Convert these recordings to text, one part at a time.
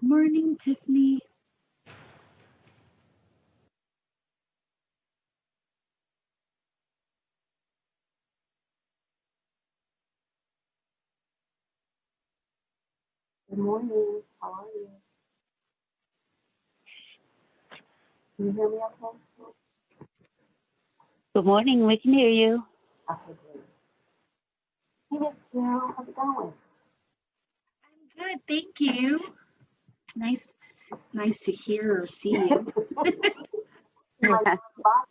Morning, Tiffany. Good morning. How are you? Can you hear me okay? Good morning. We can hear you. Okay, great. Hey, Miss Jill. How's it going? I'm good, thank you. Nice to hear or see you. You might be in the box.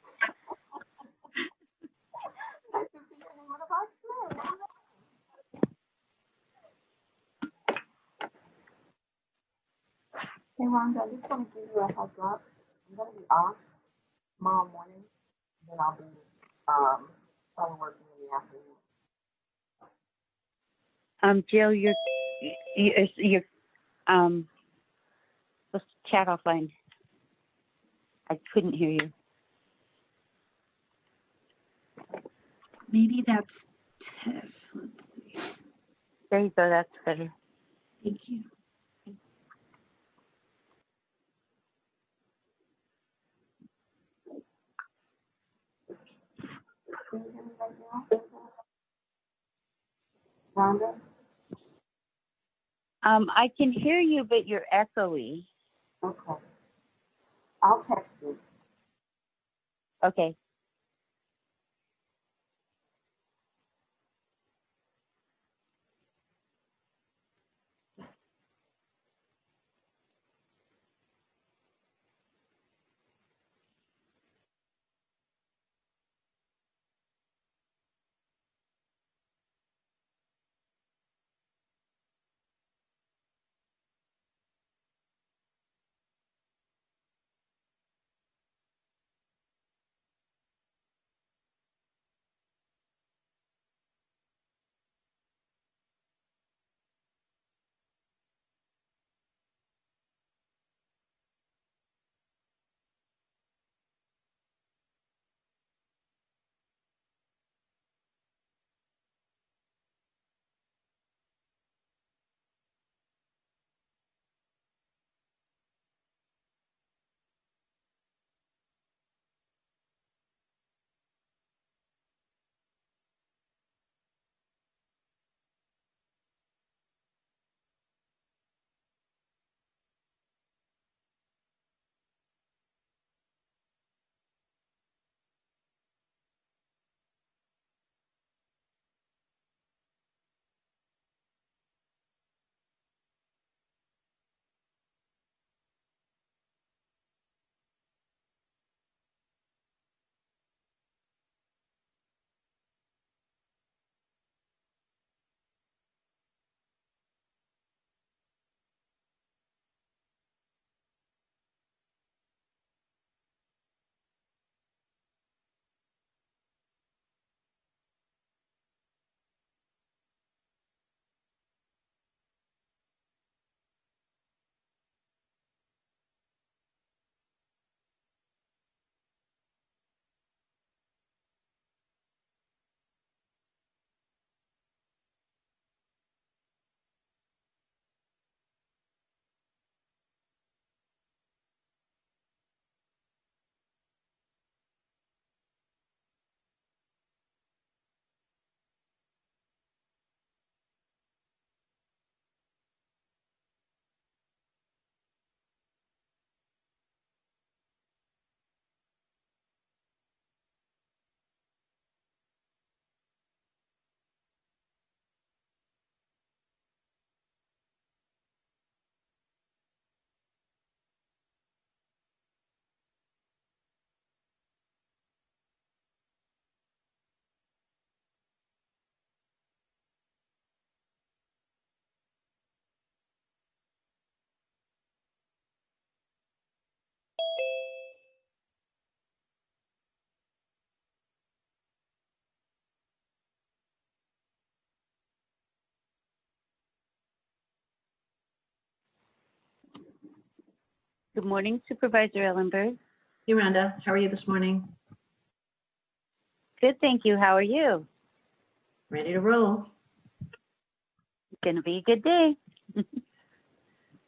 Nice to see your name in the box too. Hey, Rhonda, I just want to give you a heads up. I'm going to be off tomorrow morning. Then I'll be starting working in the afternoon. Jill, you're let's chat offline. I couldn't hear you. Maybe that's Tiff. Let's see. There you go. That's better. Thank you. Can you hear me right now? Rhonda? I can hear you, but you're echoey. Okay. I'll text you. Okay. Good morning, Supervisor Ellenberg. Hey, Rhonda. How are you this morning? Good, thank you. How are you? Ready to roll? It's going to be a good day.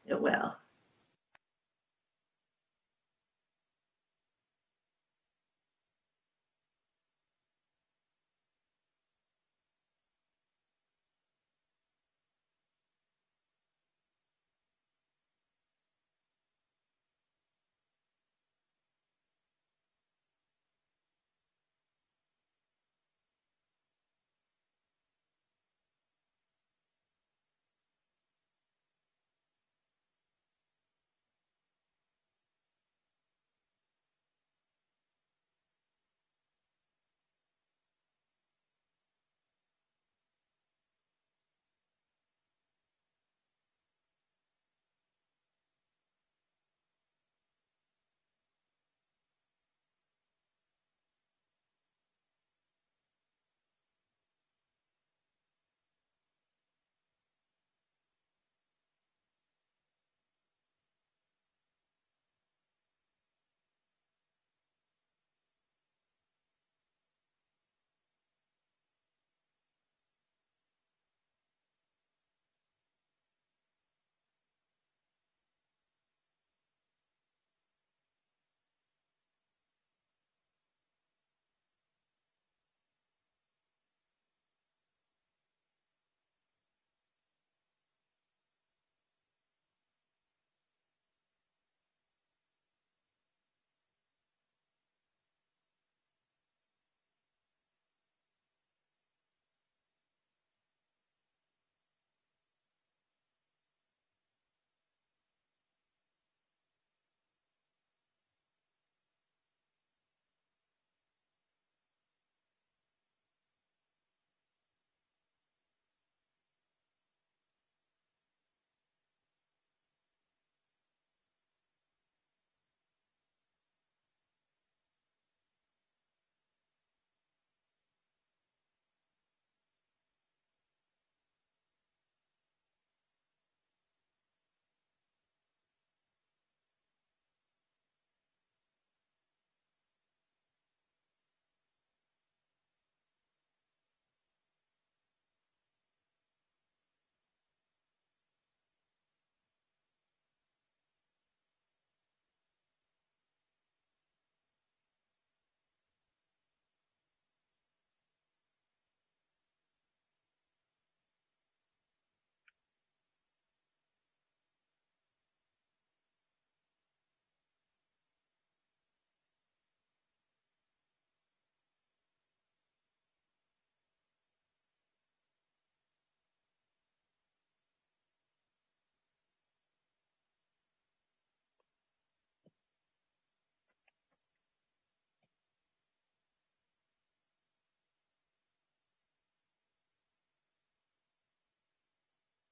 It will.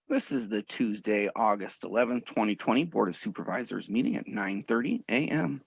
This is the Tuesday, August 11th, 2020 Board of Supervisors meeting at 9:30 a.m.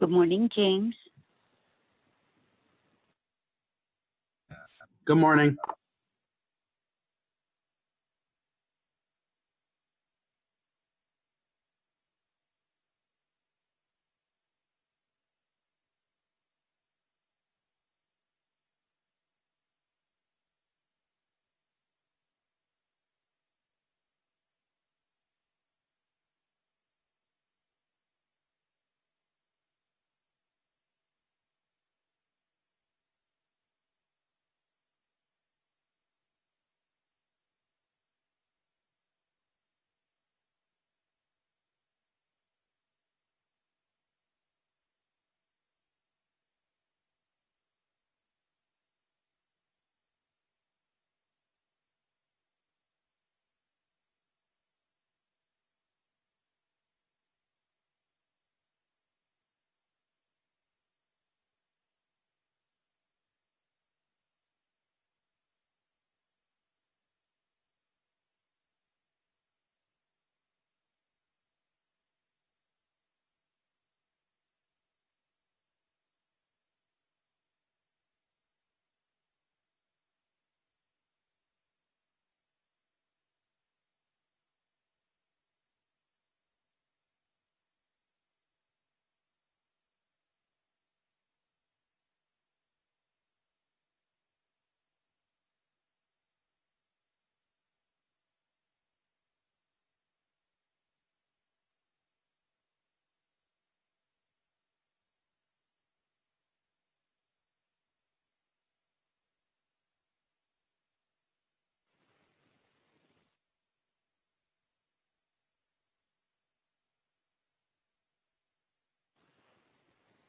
Good morning, James. Good morning.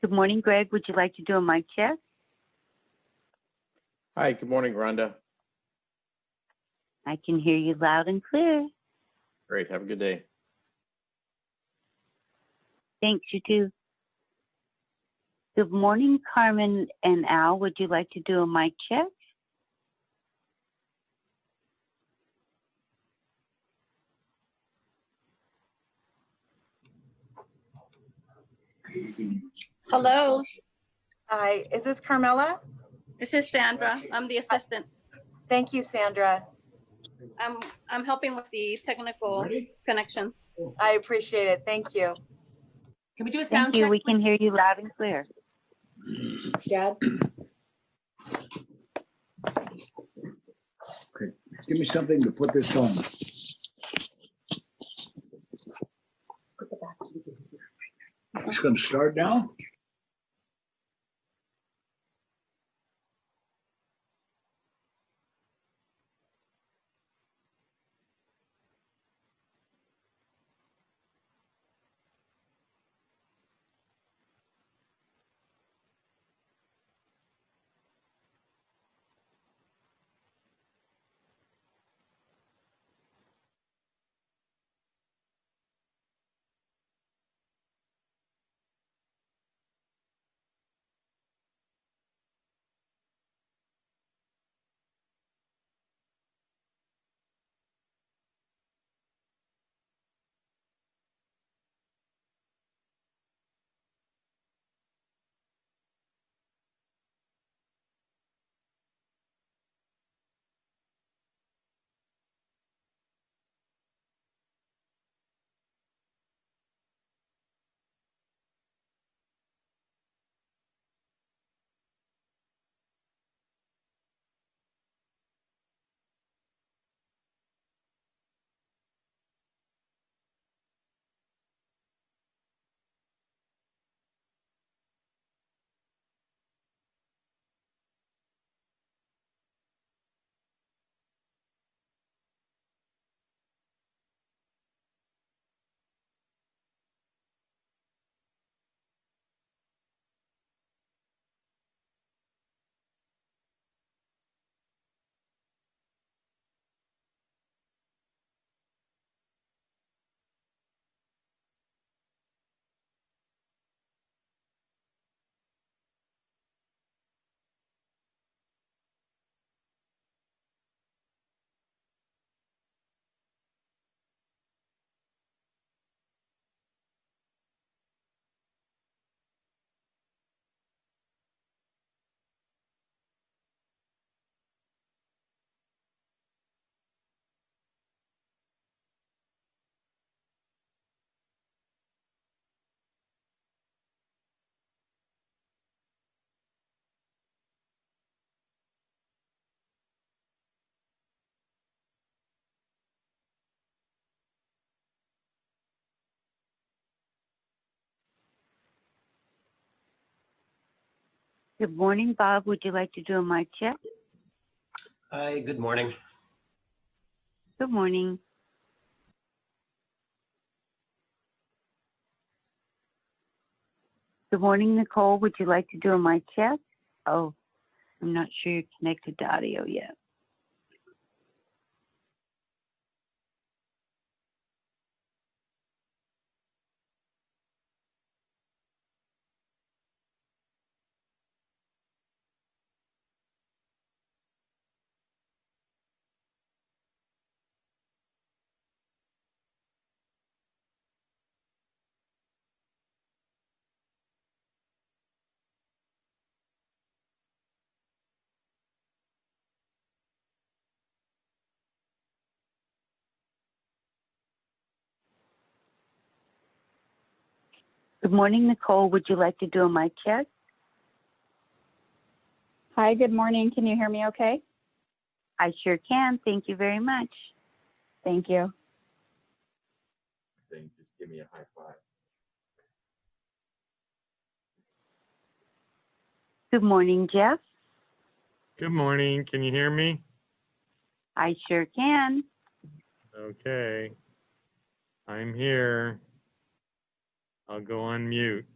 Good morning, Greg. Would you like to do a mic check? Hi, good morning, Rhonda. I can hear you loud and clear. Great, have a good day. Thanks, you too. Good morning, Carmen and Al. Would you like to do a mic check? Hello, Hi, is this Carmela? this is Sandra. I'm the assistant. Thank you, Sandra. I'm helping with the technical connections. I appreciate it. Thank you. Can we do a Thank sound you. check? We can hear you loud and clear. Dad? Okay, give me something to put this on. Put the back so we can hear. It's gonna start now? Good morning, Bob. Would you like to do a mic check? Hi, good morning. Good morning. Good morning, Nicole. Would you like to do a mic check? Oh, I'm not sure you're connected to audio yet. Good morning, Nicole. Would you like to do a mic check? Hi, good morning. Can you hear me okay? I sure can. Thank you very much. Thank you. Then just give me a high five. Good morning, Jeff. Good morning. Can you hear me? I sure can. Okay. I'm here. I'll go on mute.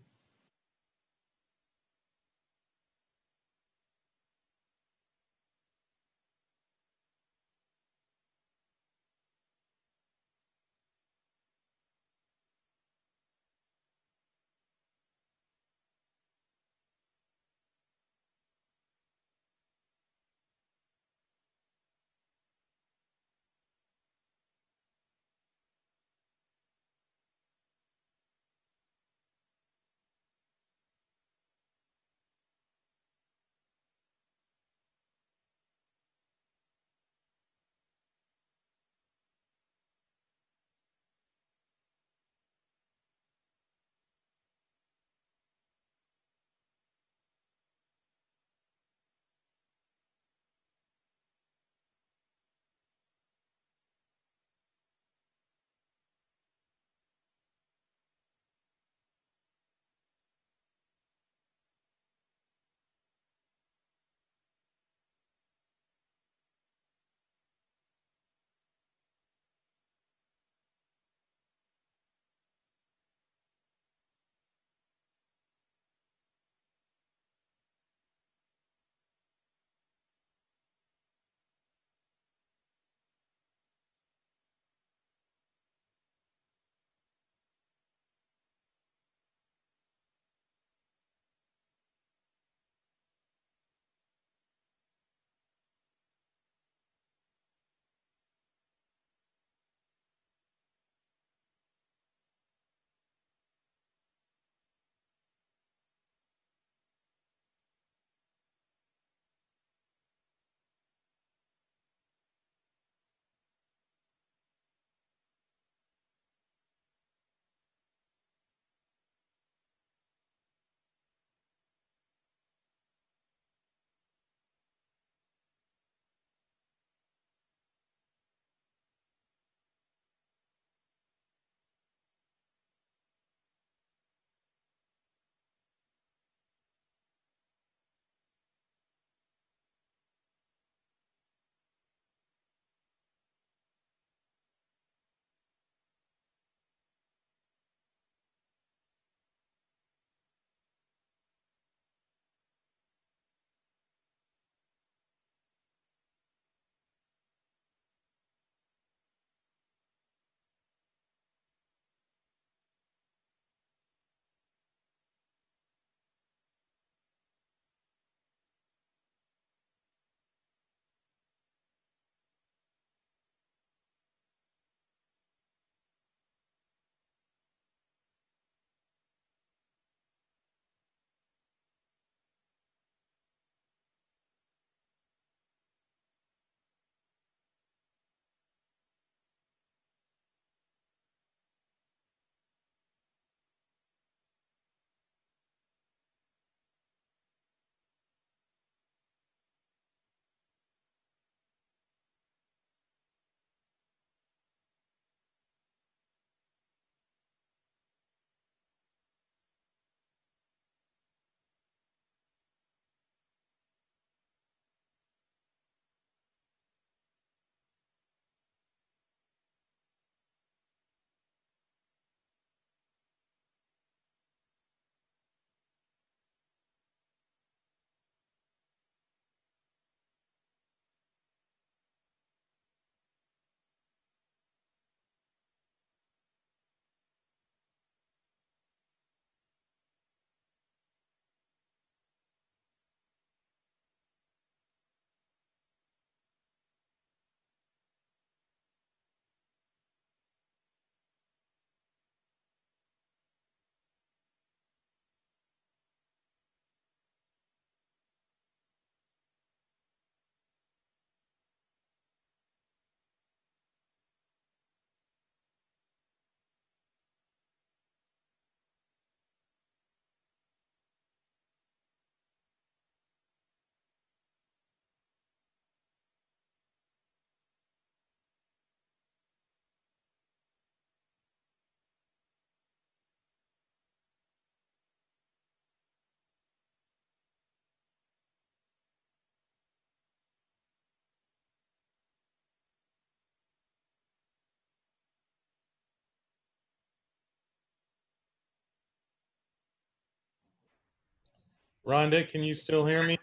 Rhonda, can you still hear me?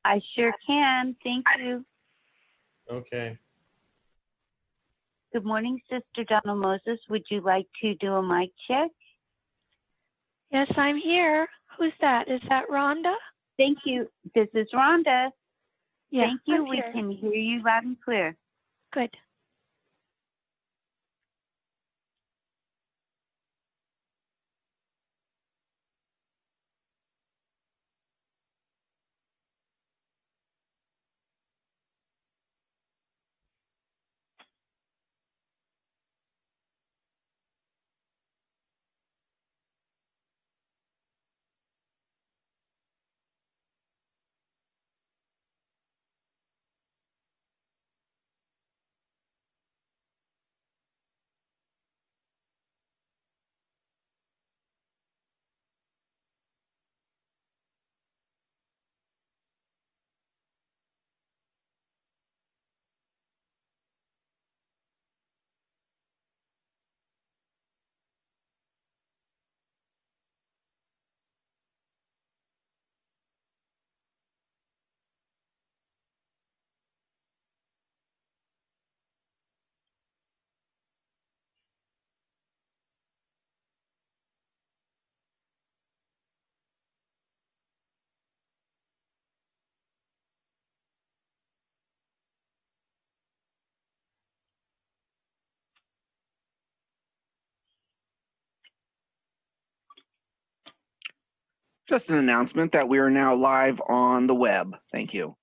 I sure can. Thank you. Okay. Good morning, Sister Donna Moses. Would you like to do a mic check? Yes, I'm here. Who's that? Is that Rhonda? Thank you. This is Rhonda. Yeah, Thank you. I'm We here. can hear you loud and clear. Good. Just an announcement that we are now live on the web. Thank you.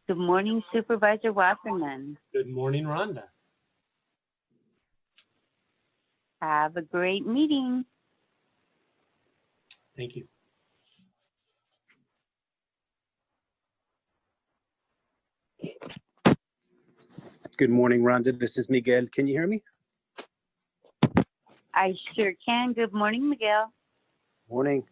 Good morning, Supervisor Wasserman. Good morning, Rhonda. Have a great meeting. Thank you. Good morning, Rhonda. This is Miguel. Can you hear me? I sure can. Good morning, Miguel. Morning.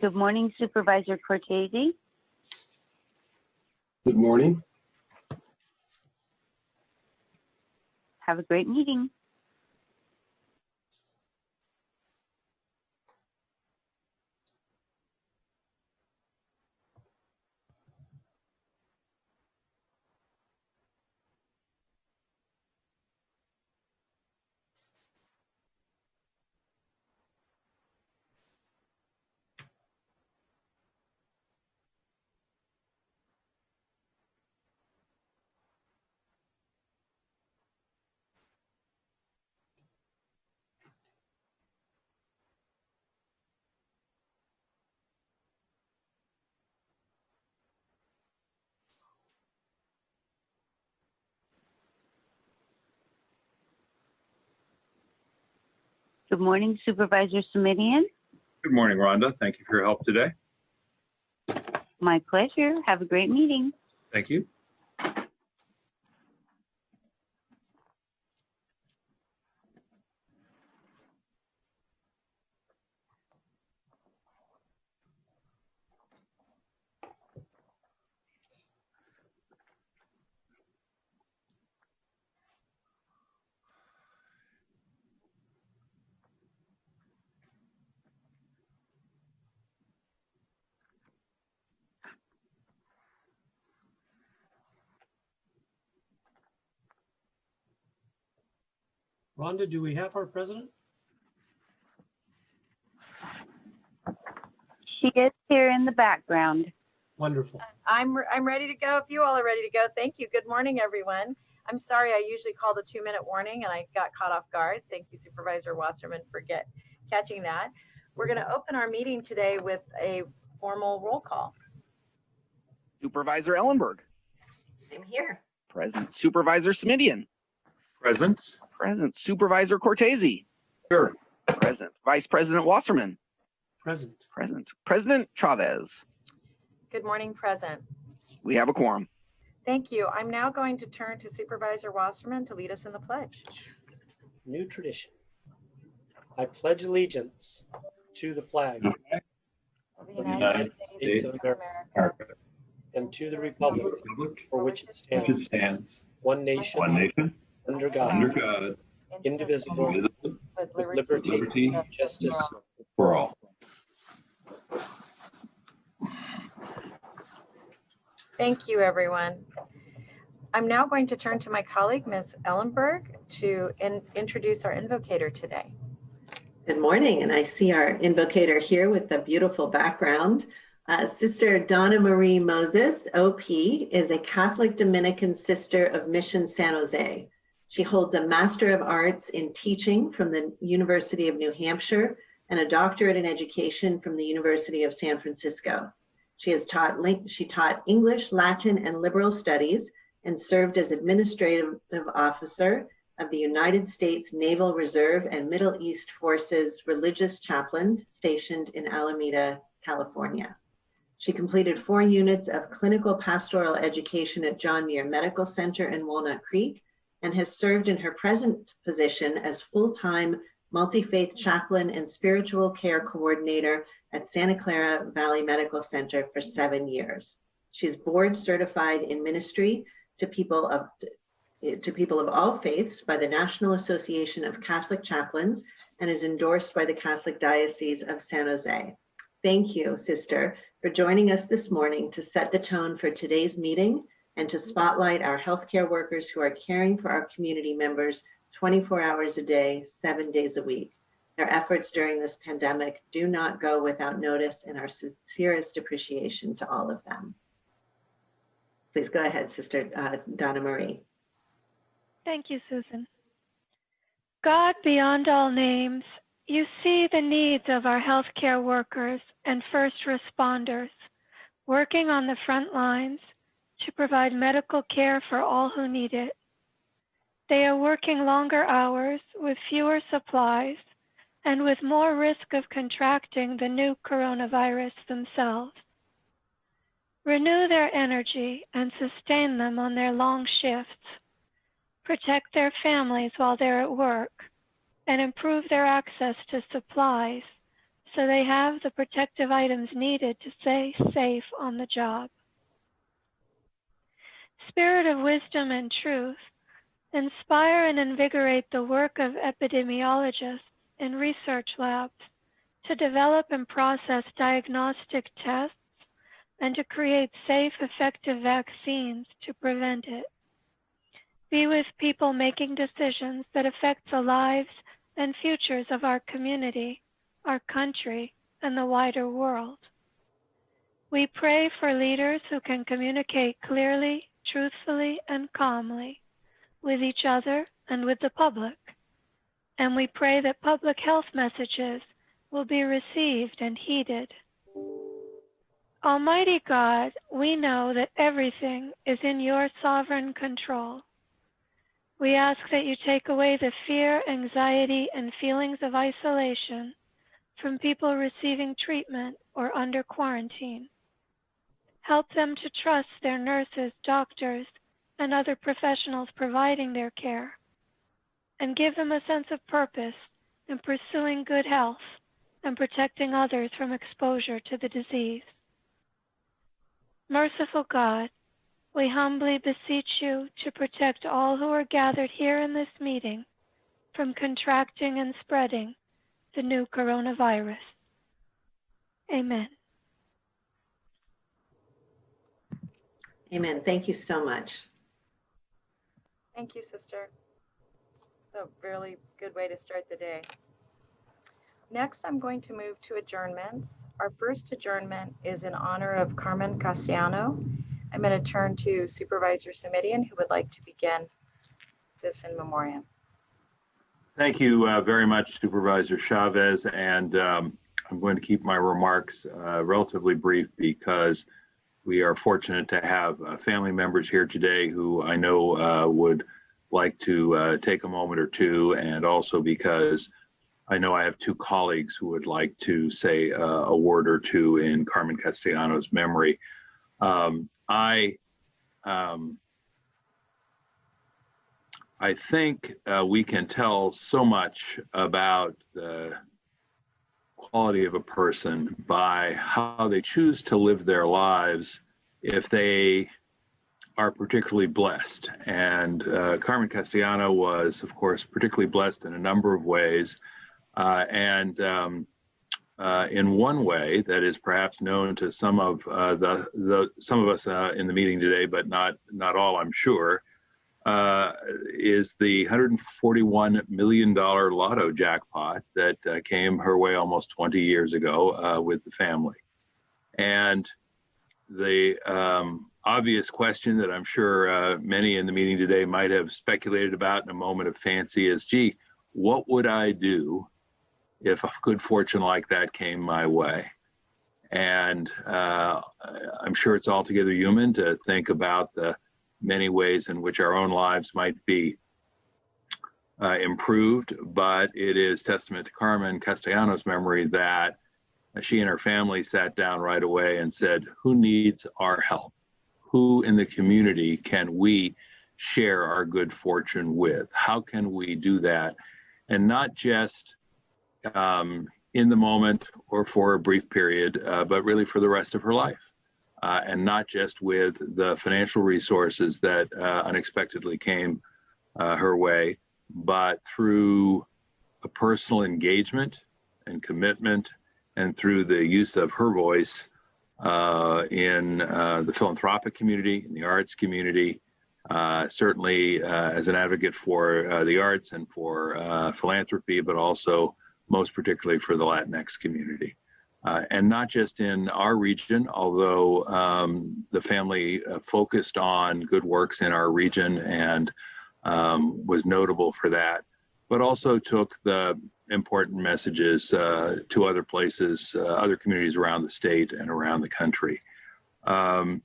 Good morning, Supervisor Cortese. Good morning. Have a great meeting. Good morning, Supervisor Simidian. Good morning, Rhonda. Thank you for your help today. My pleasure. Have a great meeting. Thank you. Rhonda, do we have our president? She is here in the background. Wonderful. I'm ready to go if you all are ready to go. Thank you. Good morning, everyone. I'm sorry, I usually call the 2-minute warning and I got caught off guard. Thank you, Supervisor Wasserman, for catching that. We're going to open our meeting today with a formal roll call. Supervisor Ellenberg. I'm here. Present. Supervisor Simidian. Present. Present. Supervisor Cortese. Sure. Present. Vice President Wasserman. Present. Present. President Chavez. Good morning, present. We have a quorum. Thank you. I'm now going to turn to Supervisor Wasserman to lead us in the pledge. New tradition. I pledge allegiance to the flag Of of the United States of America and to the republic for which it stands, one nation, under God, indivisible, with liberty and justice for all. Thank you, everyone. I'm now going to turn to my colleague, Ms. Ellenberg, to introduce our invocator today. Good morning, and I see our invocator here with the beautiful background. Sister Donna Marie Moses, OP, is a Catholic Dominican sister of Mission San Jose. She holds a Master of Arts in Teaching from the University of New Hampshire and a doctorate in education from the University of San Francisco. She taught English, Latin, and liberal studies and served as administrative officer of the United States Naval Reserve and Middle East Forces religious chaplains stationed in Alameda, California. She completed 4 units of clinical pastoral education at John Muir Medical Center in Walnut Creek and has served in her present position as full-time multi-faith chaplain and spiritual care coordinator at Santa Clara Valley Medical Center for 7 years. She's board certified in ministry to people of all faiths by the National Association of Catholic Chaplains and is endorsed by the Catholic Diocese of San Jose. Thank you, Sister, for joining us this morning to set the tone for today's meeting and to spotlight our healthcare workers who are caring for our community members 24 hours a day, 7 days a week. Their efforts during this pandemic do not go without notice, and our sincerest appreciation to all of them. Please go ahead, Sister Donna Marie. Thank you, Susan. God beyond all names, you see the needs of our healthcare workers and first responders working on the front lines to provide medical care for all who need it. They are working longer hours with fewer supplies and with more risk of contracting the new coronavirus themselves. Renew their energy and sustain them on their long shifts. Protect their families while they're at work and improve their access to supplies so they have the protective items needed to stay safe on the job. Spirit of wisdom and truth, inspire and invigorate the work of epidemiologists in research labs to develop and process diagnostic tests and to create safe, effective vaccines to prevent it. Be with people making decisions that affect the lives and futures of our community, our country, and the wider world. We pray for leaders who can communicate clearly, truthfully, and calmly with each other and with the public. And we pray that public health messages will be received and heeded. Almighty God, we know that everything is in your sovereign control. We ask that you take away the fear, anxiety, and feelings of isolation from people receiving treatment or under quarantine. Help them to trust their nurses, doctors, and other professionals providing their care, and give them a sense of purpose in pursuing good health and protecting others from exposure to the disease. Merciful God, we humbly beseech you to protect all who are gathered here in this meeting from contracting and spreading the new coronavirus. Amen. Amen. Thank you so much. Thank you, sister. A really good way to start the day. Next, I'm going to move to adjournments. Our first adjournment is in honor of Carmen Castellano. I'm going to turn to Supervisor Simidian, who would like to begin this in memoriam. Thank you very much, Supervisor Chavez. And I'm going to keep my remarks relatively brief because we are fortunate to have family members here today who I know would like to take a moment or two, and also because I know I have two colleagues who would like to say a word or two in Carmen Castellano's memory. I think we can tell so much about the quality of a person by how they choose to live their lives if they are particularly blessed. And Carmen Castellano was, of course, particularly blessed in a number of ways. In one way that is perhaps known to some of some of us in the meeting today, but not all, I'm sure, is the $141 million lotto jackpot that came her way almost 20 years ago with the family. And the obvious question that I'm sure many in the meeting today might have speculated about in a moment of fancy is, gee, what would I do if a good fortune like that came my way? And I'm sure it's altogether human to think about the many ways in which our own lives might be improved, but it is testament to Carmen Castellano's memory that she and her family sat down right away and said, who needs our help? Who in the community can we share our good fortune with? How can we do that? And not just in the moment or for a brief period, but really for the rest of her life. And not just with the financial resources that unexpectedly came her way, but through a personal engagement and commitment, and through the use of her voice in the philanthropic community, in the arts community, certainly as an advocate for the arts and for philanthropy, but also most particularly for the Latinx community. And not just in our region, although the family focused on good works in our region and was notable for that, but also took the important messages to other places, other communities around the state and around the country. Like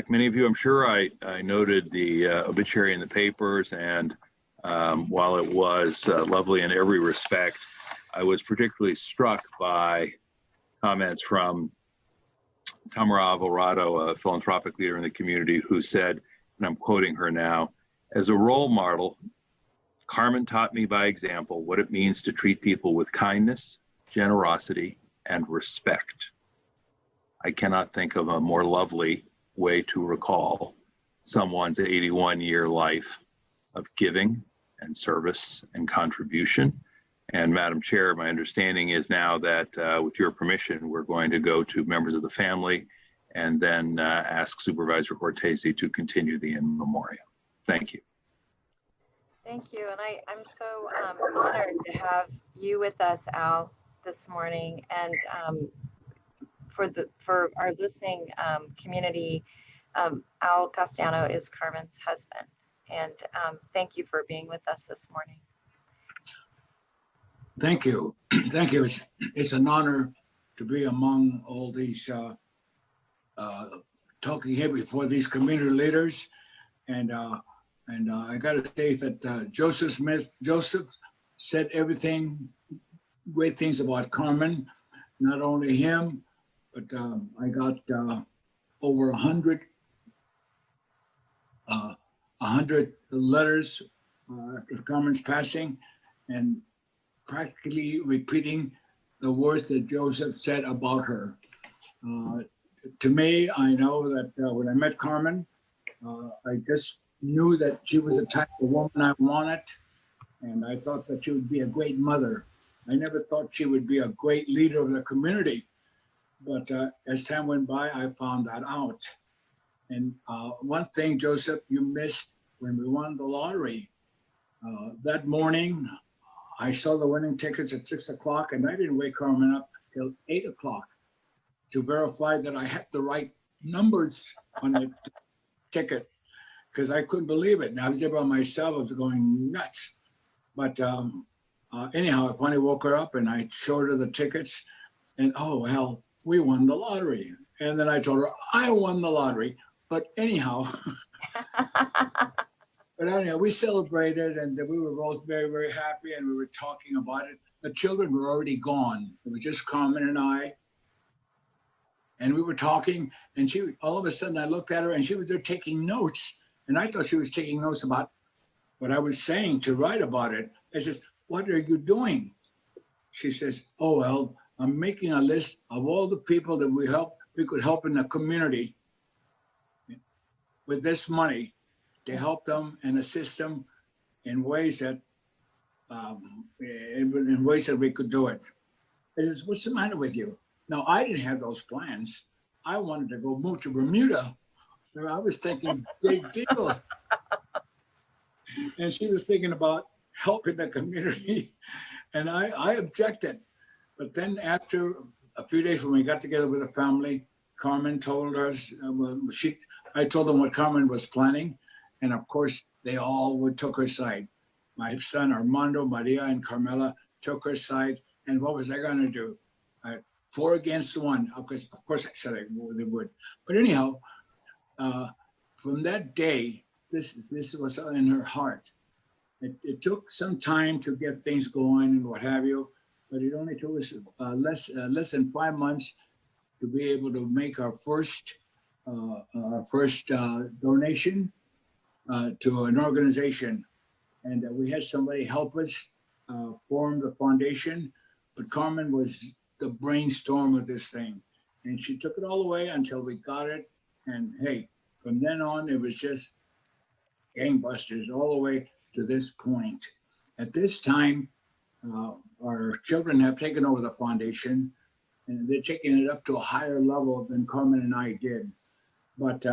many of you, I'm sure I noted the obituary in the papers, and while it was lovely in every respect, I was particularly struck by comments from Tamara Alvarado, a philanthropic leader in the community, who said, and I'm quoting her now, "As a role model, Carmen taught me by example what it means to treat people with kindness, generosity, and respect. I cannot think of a more lovely way to recall someone's 81-year life of giving and service and contribution." And Madam Chair, my understanding is now that with your permission, we're going to go to members of the family and then ask Supervisor Cortese to continue the in memoriam. Thank you. Thank you, and I'm so honored to have you with us, Al, this morning. And for our listening community, Al Castellano is Carmen's husband. And thank you for being with us this morning. Thank you. Thank you. It's an honor to be among all these talking here before these community leaders. And I got to say that Joseph said everything, great things about Carmen. Not only him, but I got over 100 letters after Carmen's passing, and practically repeating the words that Joseph said about her. To me, I know that when I met Carmen, I just knew that she was the type of woman I wanted, and I thought that she would be a great mother. I never thought she would be a great leader of the community, but as time went by, I found that out. And one thing, Joseph, you missed when we won the lottery. That morning, I saw the winning tickets at 6 o'clock, and I didn't wake Carmen up till 8 o'clock to verify that I had the right numbers on the ticket, because I couldn't believe it. And I was there by myself. I was going nuts. But anyhow, I finally woke her up and I showed her the tickets, and oh, well, we won the lottery. And then I told her I won the lottery. But anyhow, we celebrated, and we were both very, very happy, and we were talking about it. The children were already gone. It was just Carmen and I. And we were talking, and all of a sudden I looked at her, and she was there taking notes. And I thought she was taking notes about what I was saying to write about it. I said, "What are you doing?" She says, "Oh, well, I'm making a list of all the people that we could help in the community with this money to help them and assist them in ways that we could do it." I says, "What's the matter with you?" Now, I didn't have those plans. I wanted to go move to Bermuda. I was thinking big deals. And she was thinking about helping the community. And I objected. But then after a few days when we got together with the family, Carmen told us, I told them what Carmen was planning. And of course, they all took her side. My son, Armando, Maria, and Carmela took her side. And what was I going to do? 4 against 1. Of course, I said they would. But anyhow, from that day, this was in her heart. It took some time to get things going and what have you, but it only took us less than 5 months to be able to make our first donation to an organization. And we had somebody help us form the foundation, but Carmen was the brainstorm of this thing. And she took it all the way until we got it. And hey, from then on, it was just gangbusters all the way to this point. At this time, our children have taken over the foundation, and they're taking it up to a higher level than Carmen and I did. But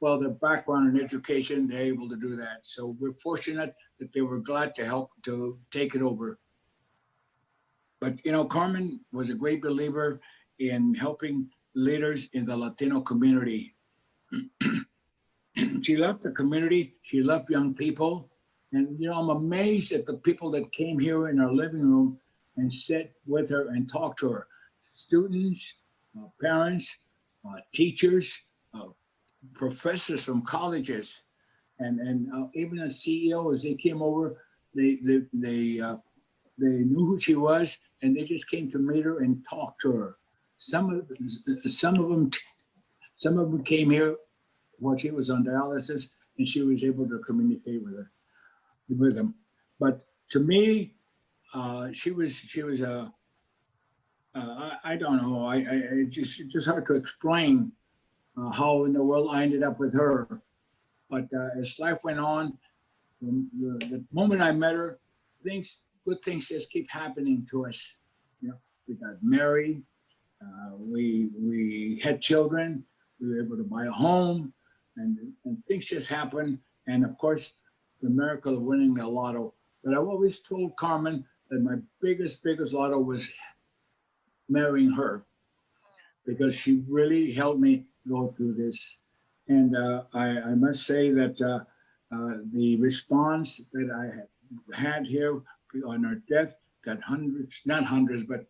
well, their background in education, they're able to do that. So we're fortunate that they were glad to help to take it over. But Carmen was a great believer in helping leaders in the Latino community. She loved the community. She loved young people. And, you know, I'm amazed at the people that came here in our living room and sat with her and talked to her. Students, parents, teachers, professors from colleges, and even the CEOs, they came over, they knew who she was, and they just came to meet her and talk to her. Some of them came here while she was on dialysis, and she was able to communicate with them. But to me, she was I don't know. I just hard to explain how in the world I ended up with her. But as life went on, the moment I met her, good things just keep happening to us. You know, we got married, we had children, we were able to buy a home, and things just happened. And of course, the miracle of winning the lotto. But I've always told Carmen that my biggest lotto was marrying her, because she really helped me go through this. And I must say that the response that I had here on her death got hundreds, not hundreds, but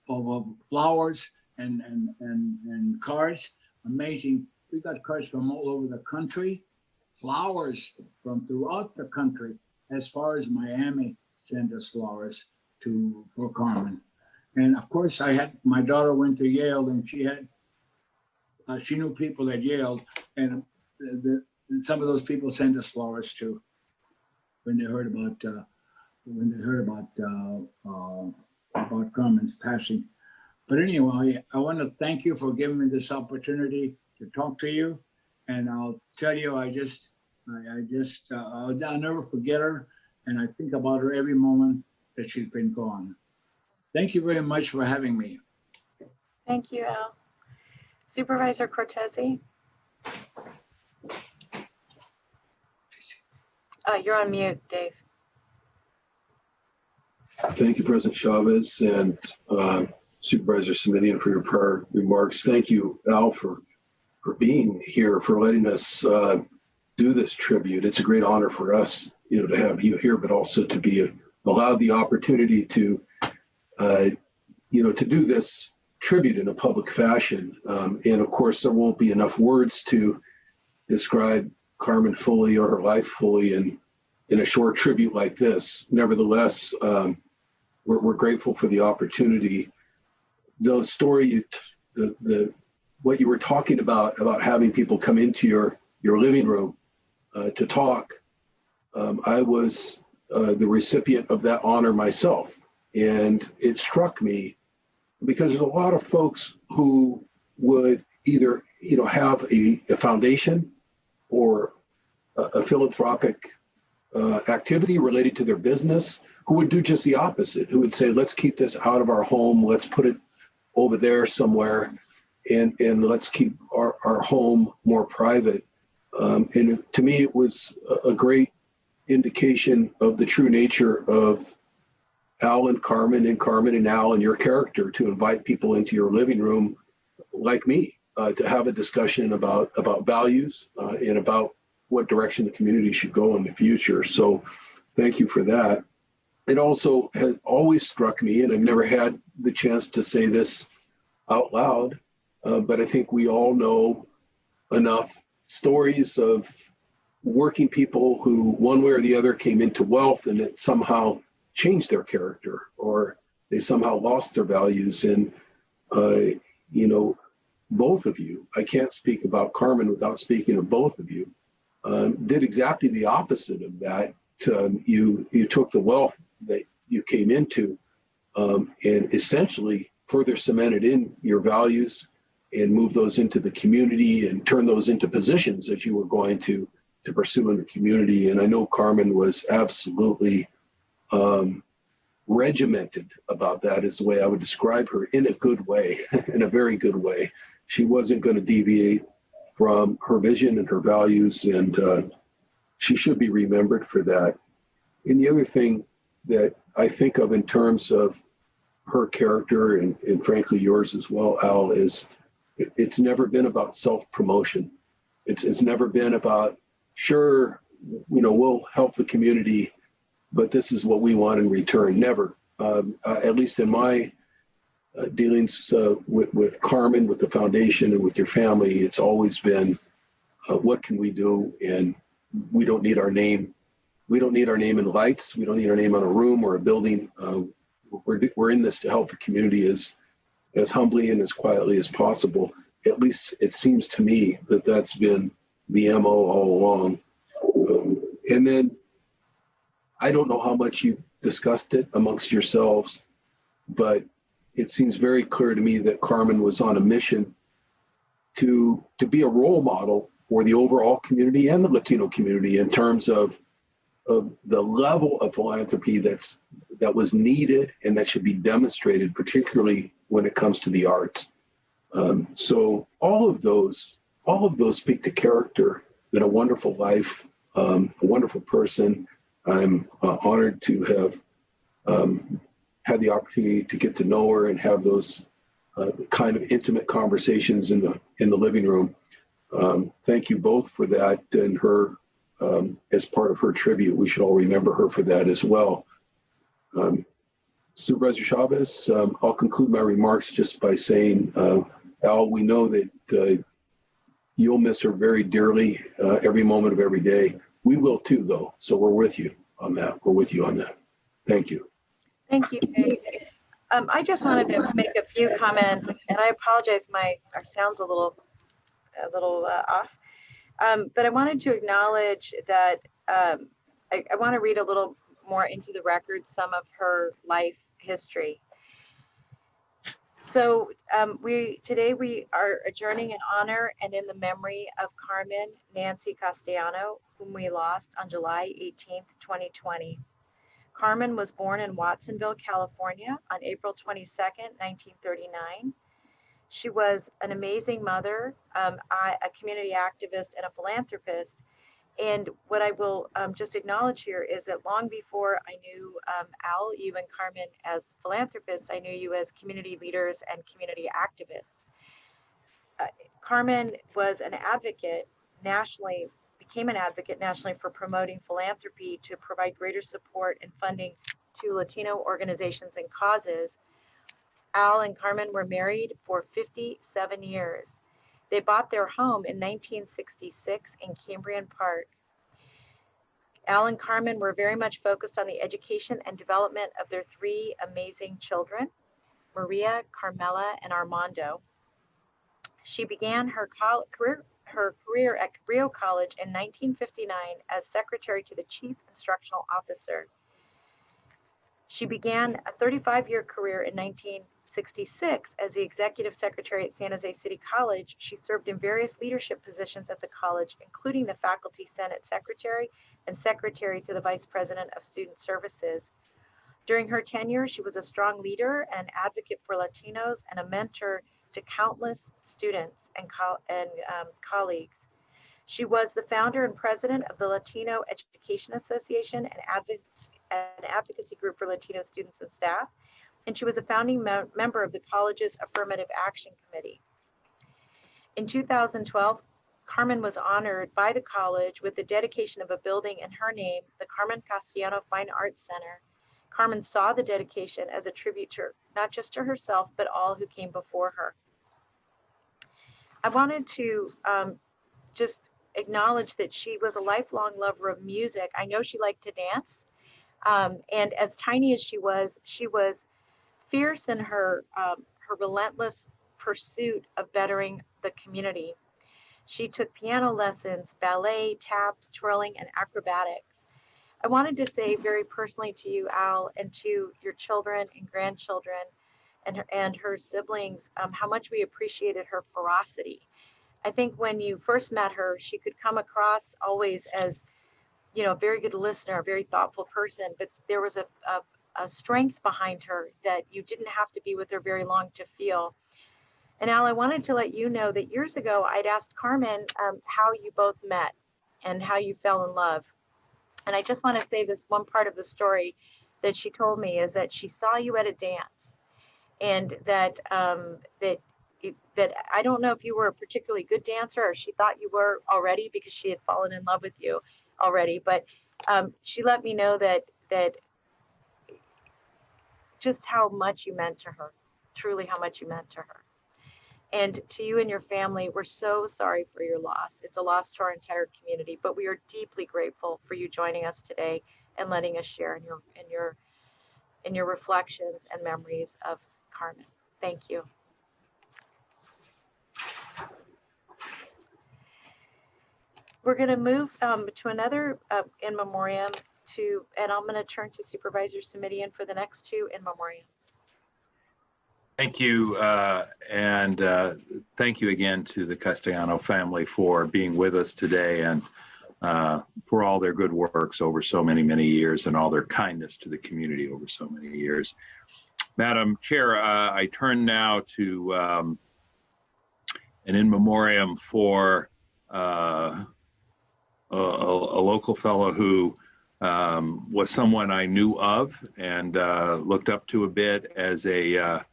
of flowers and cards. Amazing. We got cards from all over the country, flowers from throughout the country. As far as Miami sent us flowers for Carmen. And of course, my daughter went to Yale, and she knew people at Yale, and some of those people sent us flowers too when they heard about Carmen's passing. But anyway, I want to thank you for giving me this opportunity to talk to you, and I'll tell you, I'll never forget her, and I think about her every moment that she's been gone. Thank you very much for having me. Thank you, Al. Supervisor Cortese? You're on mute, Dave. Thank you, President Chavez, and Supervisor Simitian for your prior remarks. Thank you, Al, for being here, for letting us do this tribute. It's a great honor for us, to have you here, but also to be allowed the opportunity to do this tribute in a public fashion. And of course, there won't be enough words to describe Carmen fully or her life fully in a short tribute like this. Nevertheless, we're grateful for the opportunity. The story, what you were talking about having people come into your living room to talk, I was the recipient of that honor myself. And it struck me because there's a lot of folks who would either, have a foundation or a philanthropic activity related to their business, who would do just the opposite, who would say, let's keep this out of our home, let's put it over there somewhere, and let's keep our home more private. And to me, it was a great indication of the true nature of Al and Carmen and Al and your character, to invite people into your living room like me, to have a discussion about values and about what direction the community should go in the future. So thank you for that. It also has always struck me, and I've never had the chance to say this out loud, but I think we all know enough stories of working people who one way or the other came into wealth and it somehow changed their character, or they somehow lost their values. And, both of you, I can't speak about Carmen without speaking of both of you, did exactly the opposite of that. You took the wealth that you came into and essentially further cemented in your values and moved those into the community and turned those into positions that you were going to pursue in the community. And I know Carmen was absolutely regimented about that, is the way I would describe her, in a good way, in a very good way. She wasn't going to deviate from her vision and her values, and she should be remembered for that. And the other thing that I think of in terms of her character, and frankly yours as well, Al, is it's never been about self-promotion. It's never been about, sure, we'll help the community, but this is what we want in return. Never. At least in my dealings with Carmen, with the foundation, and with your family, it's always been, what can we do? And we don't need our name. We don't need our name in lights. We don't need our name on a room or a building. We're in this to help the community as humbly and as quietly as possible. At least it seems to me that that's been the MO all along. And then I don't know how much you've discussed it amongst yourselves, but it seems very clear to me that Carmen was on a mission to be a role model for the overall community and the Latino community in terms of the level of philanthropy that was needed and that should be demonstrated, particularly when it comes to the arts. So all of those speak to character and a wonderful life, a wonderful person. I'm honored to have had the opportunity to get to know her and have those kind of intimate conversations in the living room. Thank you both for that, and her as part of her tribute. We should all remember her for that as well. Supervisor Chavez, I'll conclude my remarks just by saying, Al, we know that you'll miss her very dearly every moment of every day. We will too, though. So we're with you on that. We're with you on that. Thank you. Thank you, Dave. I just wanted to make a few comments, and I apologize, our sound's a little off. But I wanted to acknowledge that I want to read a little more into the record some of her life history. So today we are adjourning in honor and in the memory of Carmen Nancy Castellano, whom we lost on July 18th, 2020. Carmen was born in Watsonville, California on April 22nd, 1939. She was an amazing mother, a community activist, and a philanthropist. And what I will just acknowledge here is that long before I knew Al, you and Carmen as philanthropists, I knew you as community leaders and community activists. Carmen was an advocate nationally, became an advocate nationally for promoting philanthropy to provide greater support and funding to Latino organizations and causes. Al and Carmen were married for 57 years. They bought their home in 1966 in Cambrian Park. Al and Carmen were very much focused on the education and development of their three amazing children, Maria, Carmela, and Armando. She began her career at Cabrillo College in 1959 as secretary to the chief instructional officer. She began a 35-year career in 1966 as the executive secretary at San Jose City College. She served in various leadership positions at the college, including the faculty senate secretary and secretary to the vice president of student services. During her tenure, she was a strong leader and advocate for Latinos and a mentor to countless students and colleagues. She was the founder and president of the Latino Education Association and advocacy group for Latino students and staff, and she was a founding member of the college's Affirmative Action Committee. In 2012, Carmen was honored by the college with the dedication of a building in her name, the Carmen Castellano Fine Arts Center. Carmen saw the dedication as a tribute to not just to herself, but all who came before her. I wanted to just acknowledge that she was a lifelong lover of music. I know she liked to dance. And as tiny as she was fierce in her relentless pursuit of bettering the community. She took piano lessons, ballet, tap, twirling, and acrobatics. I wanted to say very personally to you, Al, and to your children and grandchildren and her siblings, how much we appreciated her ferocity. I think when you first met her, she could come across always as, a very good listener, a very thoughtful person, but there was a strength behind her that you didn't have to be with her very long to feel. And Al, I wanted to let you know that years ago, I'd asked Carmen how you both met and how you fell in love. And I just want to say this one part of the story that she told me is that she saw you at a dance, and that that I don't know if you were a particularly good dancer or she thought you were already because she had fallen in love with you. already, but she let me know that just how much you meant to her, truly how much you meant to her. And to you and your family, we're so sorry for your loss. It's a loss to our entire community, but we are deeply grateful for you joining us today and letting us share in your reflections and memories of Carmen. Thank you. We're going to move to another in memoriam and I'm going to turn to Supervisor Simidian for the next two in memoriams. Thank you, and thank you again to the Castellano family for being with us today and for all their good works over so many, many years and all their kindness to the community over so many years. Madam Chair, I turn now to an in memoriam for a local fellow who was someone I knew of and looked up to a bit as a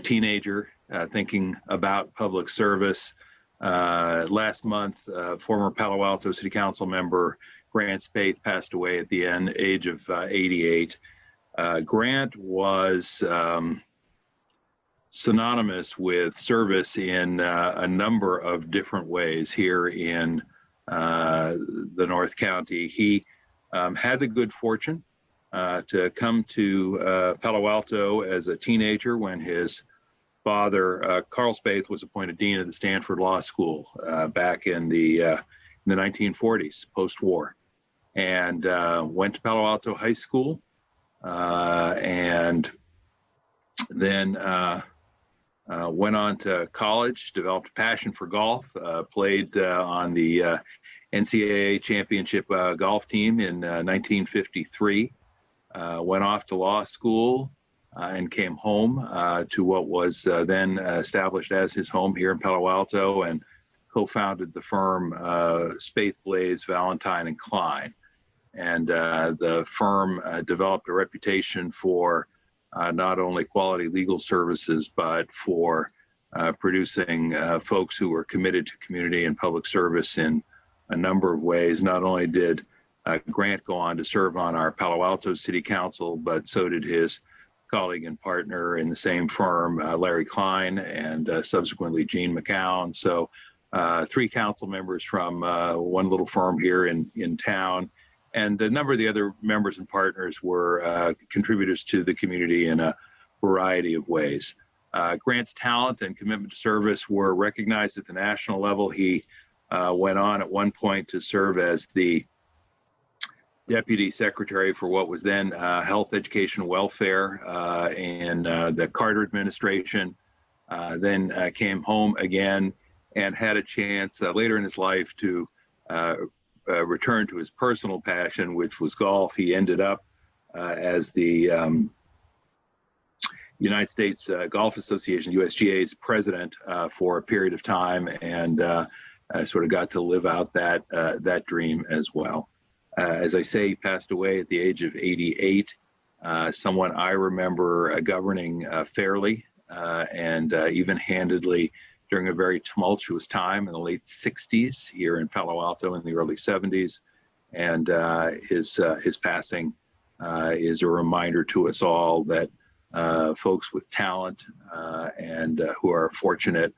teenager thinking about public service. Last month, former Palo Alto City Council member Grant Spaeth passed away at the age of 88. Grant was synonymous with service in a number of different ways here in the North County. He had the good fortune to come to Palo Alto as a teenager when his father, Carl Spaeth, was appointed dean of the Stanford Law School back in the 1940s, post-war, and went to Palo Alto High School, and then went on to college, developed a passion for golf, played on the NCAA championship golf team in 1953, went off to law school and came home to what was then established as his home here in Palo Alto, and co-founded the firm Spaeth, Blaze, Valentine, and Klein. And the firm developed a reputation for not only quality legal services, but for producing folks who were committed to community and public service in a number of ways. Not only did Grant go on to serve on our Palo Alto City Council, but so did his colleague and partner in the same firm, Larry Klein, and subsequently Gene McCown. So 3 council members from one little firm here in town. And a number of the other members and partners were contributors to the community in a variety of ways. Grant's talent and commitment to service were recognized at the national level. He went on at one point to serve as the Deputy Secretary for what was then Health, Education, Welfare in the Carter administration, then came home again and had a chance later in his life to return to his personal passion, which was golf. He ended up as the United States Golf Association, USGA's president for a period of time, and sort of got to live out that dream as well. As I say, he passed away at the age of 88, someone I remember governing fairly and even-handedly during a very tumultuous time in the late 60s here in Palo Alto in the early 70s. And his passing is a reminder to us all that folks with talent and who are fortunate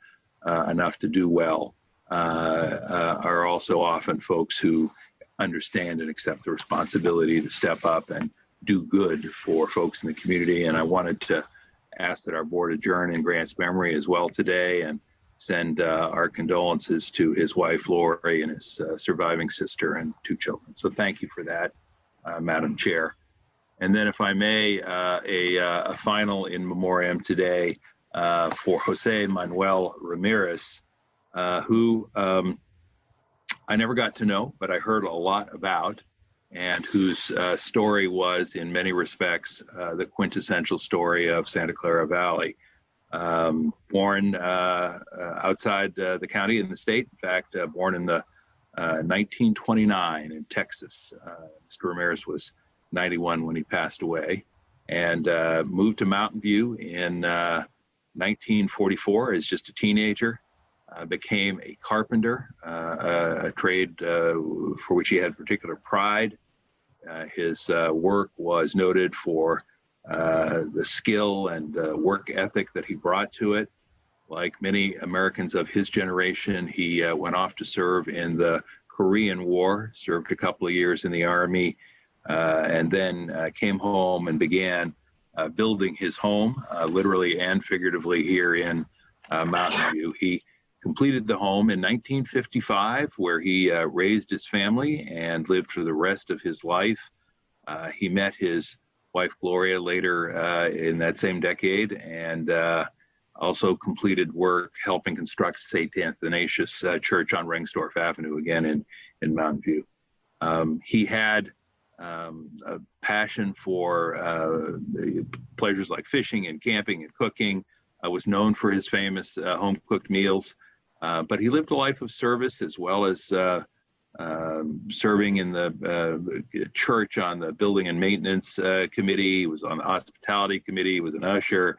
enough to do well are also often folks who understand and accept the responsibility to step up and do good for folks in the community. And I wanted to ask that our board adjourn in Grant's memory as well today, and send our condolences to his wife, Lori, and his surviving sister and 2 children. So thank you for that, Madam Chair. And then if I may, a final in memoriam today for Jose Manuel Ramirez, who I never got to know, but I heard a lot about, and whose story was in many respects the quintessential story of Santa Clara Valley. Born outside the county in the state, in fact, born in the 1929 in Texas. Mr. Ramirez was 91 when he passed away, and moved to Mountain View in 1944 as just a teenager. became a carpenter, a trade for which he had particular pride. His work was noted for the skill and work ethic that he brought to it. Like many Americans of his generation, he went off to serve in the Korean War, served a couple of years in the Army, and then came home and began building his home, literally and figuratively, here in Mountain View. He completed the home in 1955, where he raised his family and lived for the rest of his life. He met his wife Gloria later in that same decade, and also completed work helping construct St. Athanasius Church on Rengsdorf Avenue, again in Mountain View. He had a passion for pleasures like fishing and camping and cooking, was known for his famous home-cooked meals, but he lived a life of service, as well as serving in the church on the building and maintenance committee. He was on the hospitality committee. He was an usher.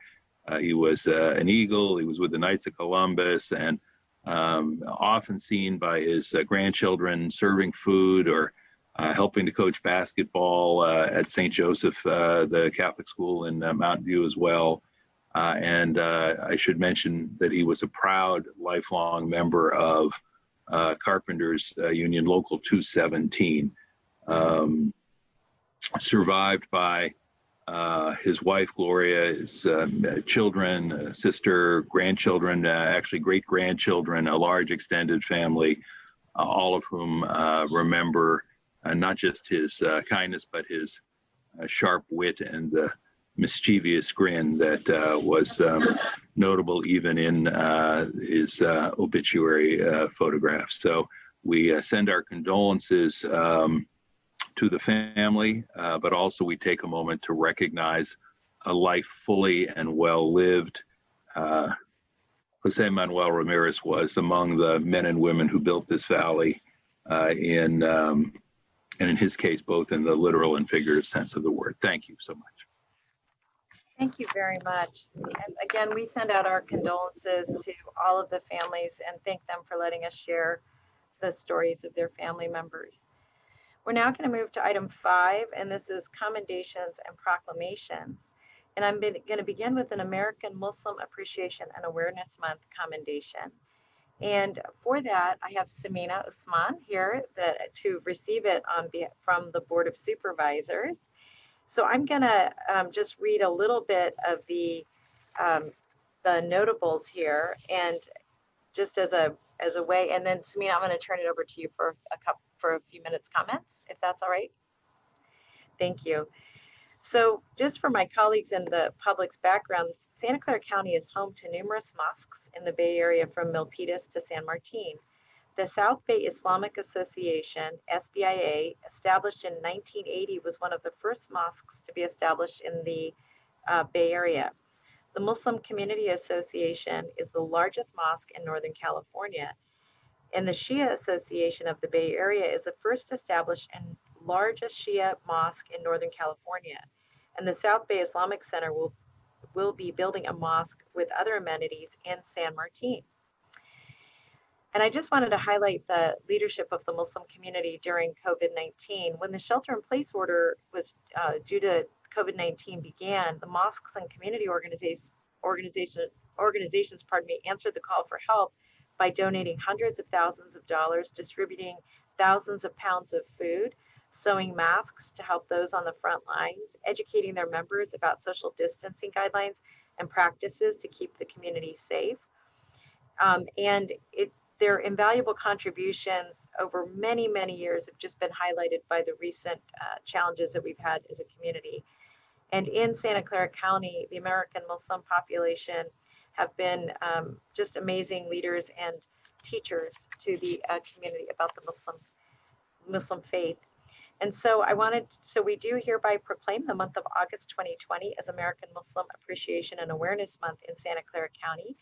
He was an Eagle. He was with the Knights of Columbus, and often seen by his grandchildren serving food or helping to coach basketball at St. Joseph, the Catholic school in Mountain View as well. And I should mention that he was a proud lifelong member of Carpenters Union Local 217, survived by his wife Gloria, his children, sister, grandchildren, actually great-grandchildren, a large extended family, all of whom remember not just his kindness, but his sharp wit and the mischievous grin that was notable even in his obituary photograph. So we send our condolences to the family, but also we take a moment to recognize a life fully and well lived. Jose Manuel Ramirez was among the men and women who built this valley and in his case, both in the literal and figurative sense of the word. Thank you so much. Thank you very much. And again, we send out our condolences to all of the families and thank them for letting us share the stories of their family members. We're now going to move to item 5, and this is commendations and proclamations. And I'm going to begin with an American Muslim Appreciation and Awareness Month commendation. And for that, I have Samina Usman here to receive it from the Board of Supervisors. So I'm going to just read a little bit of the notables here, and just as a way, and then Samina, I'm going to turn it over to you for a few minutes comments, if that's all right. Thank you. So just for my colleagues in the public's background, Santa Clara County is home to numerous mosques in the Bay Area, from Milpitas to San Martin. The South Bay Islamic Association, SBIA, established in 1980, was one of the first mosques to be established in the Bay Area. The Muslim Community Association is the largest mosque in Northern California, and the Shia Association of the Bay Area is the first established and largest Shia mosque in Northern California. And the South Bay Islamic Center will be building a mosque with other amenities in San Martin. And I just wanted to highlight the leadership of the Muslim community during COVID-19. When the shelter-in-place order was due to COVID-19 began, the mosques and community organizations answered the call for help by donating hundreds of thousands of dollars, distributing thousands of pounds of food, sewing masks to help those on the front lines, educating their members about social distancing guidelines and practices to keep the community safe. Their invaluable contributions over many, many years have just been highlighted by the recent challenges that we've had as a community. And in Santa Clara County, the American Muslim population have been just amazing leaders and teachers to the community about the Muslim faith. And so we do hereby proclaim the month of August 2020 as American Muslim Appreciation and Awareness Month in Santa Clara County.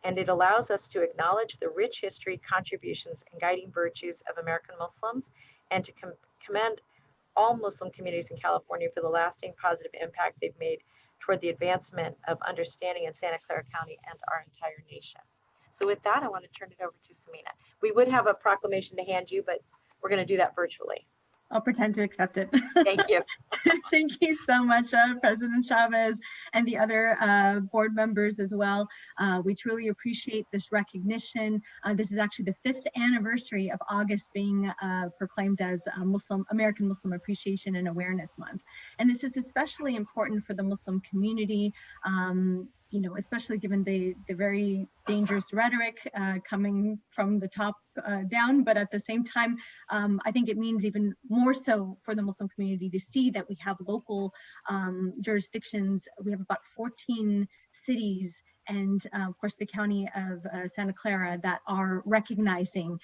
And it allows us to acknowledge the rich history, contributions, and guiding virtues of American Muslims, and to commend all Muslim communities in California for the lasting positive impact they've made toward the advancement of understanding in Santa Clara County and our entire nation. So with that, I want to turn it over to Samina. We would have a proclamation to hand you, but we're going to do that virtually. I'll pretend to accept it. Thank you. Thank you so much, President Chavez and the other board members as well. We truly appreciate this recognition. This is actually the 5th anniversary of August being proclaimed as American Muslim Appreciation and Awareness Month. And this is especially important for the Muslim community, you know, especially given the very dangerous rhetoric coming from the top down, but at the same time, I think it means even more so for the Muslim community to see that we have local jurisdictions. We have about 14 cities and of course the county of Santa Clara that are recognizing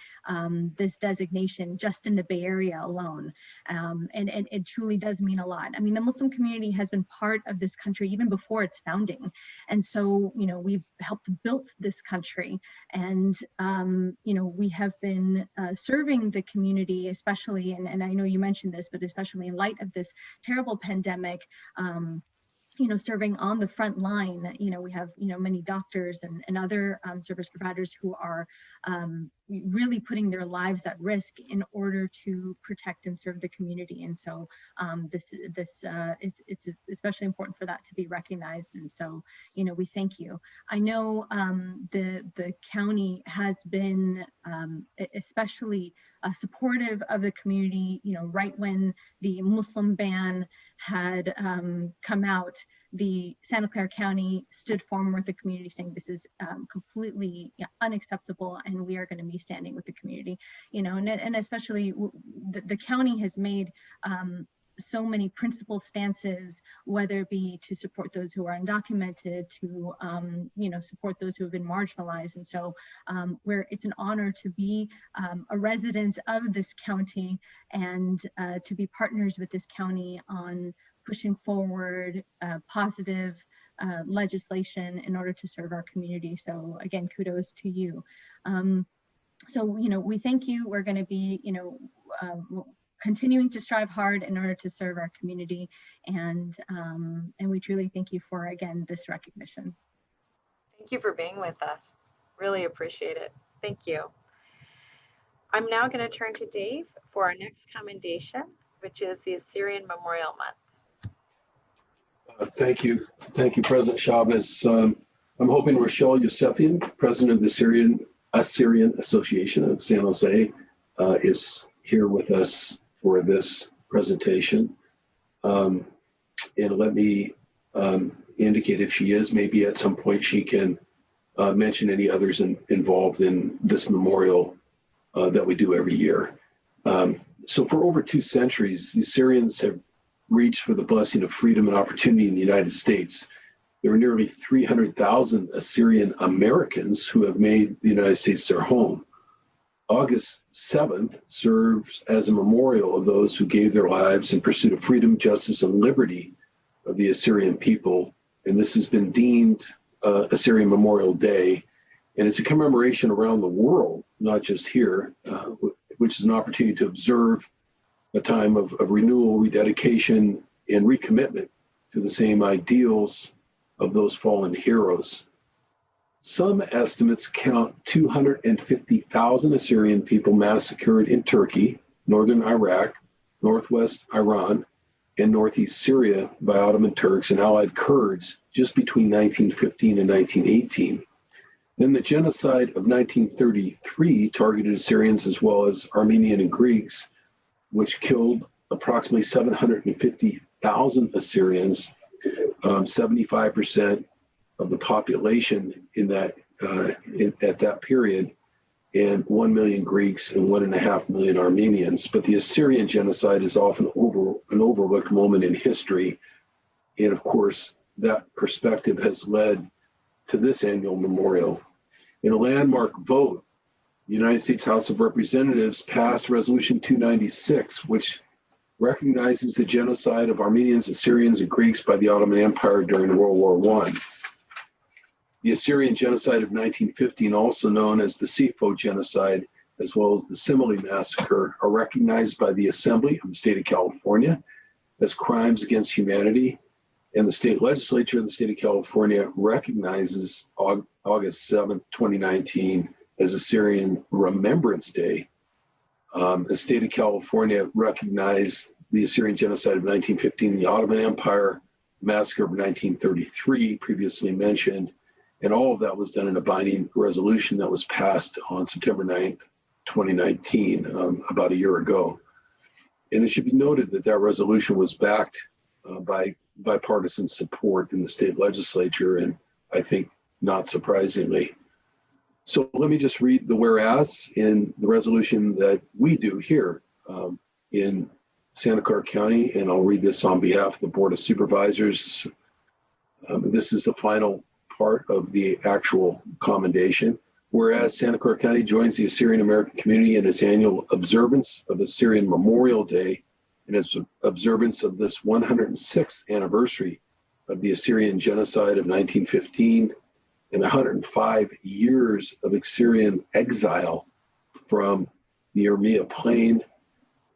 this designation just in the Bay Area alone. And it truly does mean a lot. I mean, the Muslim community has been part of this country even before its founding. And so, you know, we've helped build this country, and, you know, we have been serving the community, especially, and I know you mentioned this, but especially in light of this terrible pandemic, you know, serving on the front line. You know, we have, you know, many doctors and other service providers who are really putting their lives at risk in order to protect and serve the community. And so it's especially important for that to be recognized. And so, you know, we thank you. I know the county has been especially supportive of the community. You know, right when the Muslim ban had come out, the Santa Clara County stood forward with the community saying this is completely unacceptable, and we are going to be standing with the community. You know, and especially the county has made so many principled stances, whether it be to support those who are undocumented, to you know, support those who have been marginalized. And so it's an honor to be a resident of this county and to be partners with this county on pushing forward positive legislation in order to serve our community. So again, kudos to you. So, you know, we thank you. We're going to be, you know, continuing to strive hard in order to serve our community. And we truly thank you for, again, this recognition. Thank you for being with us. Really appreciate it. Thank you. I'm now going to turn to Dave for our next commendation, which is the Assyrian Memorial Month. Thank you. Thank you, President Chavez. I'm hoping Rochelle Yosefian, President of the Assyrian Association of San Jose, is here with us for this presentation. And let me indicate if she is, maybe at some point she can mention any others involved in this memorial that we do every year. So for over 2 centuries, the Assyrians have reached for the blessing of freedom and opportunity in the United States. There are nearly 300,000 Assyrian Americans who have made the United States their home. August 7th serves as a memorial of those who gave their lives in pursuit of freedom, justice, and liberty of the Assyrian people. And this has been deemed Assyrian Memorial Day. And it's a commemoration around the world, not just here, which is an opportunity to observe a time of renewal, rededication, and recommitment to the same ideals of those fallen heroes. Some estimates count 250,000 Assyrian people massacred in Turkey, northern Iraq, northwest Iran, and northeast Syria by Ottoman Turks and allied Kurds just between 1915 and 1918. Then the genocide of 1933 targeted Assyrians as well as Armenian and Greeks, which killed approximately 750,000 Assyrians, 75% of the population in that at that period, and 1 million Greeks and 1.5 million Armenians. But the Assyrian genocide is often an overlooked moment in history. And of course, that perspective has led to this annual memorial. In a landmark vote, the United States House of Representatives passed Resolution 296, which recognizes the genocide of Armenians, Assyrians, and Greeks by the Ottoman Empire during World War I. The Assyrian genocide of 1915, also known as the Sifo genocide, as well as the Simile massacre, are recognized by the Assembly of the State of California as crimes against humanity And the state legislature of the state of California recognizes August 7th, 2019 as Assyrian Remembrance Day. The state of California recognized the Assyrian genocide of 1915, the Ottoman Empire, massacre of 1933, previously mentioned, and all of that was done in a binding resolution that was passed on September 9th, 2019, about a year ago. And it should be noted that that resolution was backed by bipartisan support in the state legislature, and I think not surprisingly. So let me just read the whereas in the resolution that we do here in Santa Clara County, and I'll read this on behalf of the Board of Supervisors. This is the final part of the actual commendation. Whereas Santa Clara County joins the Assyrian American community in its annual observance of Assyrian Memorial Day and its observance of this 106th anniversary of the Assyrian genocide of 1915 and 105 years of Assyrian exile from the Urmia Plain,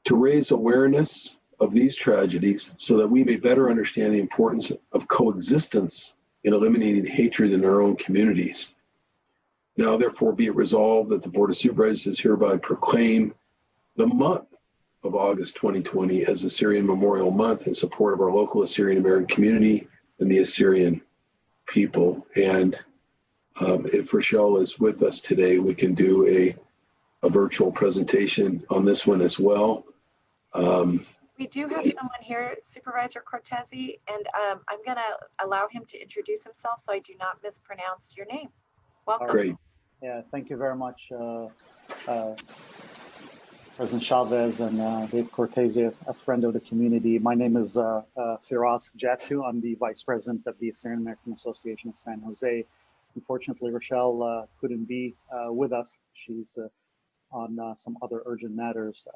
to raise awareness of these tragedies so that we may better understand the importance of coexistence in eliminating hatred in our own communities. Now, therefore, be it resolved that the Board of Supervisors hereby proclaim the month of August 2020 as Assyrian Memorial Month in support of our local Assyrian American community and the Assyrian people. And if Rochelle is with us today, we can do a virtual presentation on this one as well. We do have someone here, Supervisor Cortese, and I'm going to allow him to introduce himself so I do not mispronounce your name. Welcome. Great. Yeah, thank you very much, President Chavez and Dave Cortese, a friend of the community. My name is Firas Jatu. I'm the Vice President of the Assyrian American Association of San Jose. Unfortunately, Rochelle couldn't be with us. She's on some other urgent matters,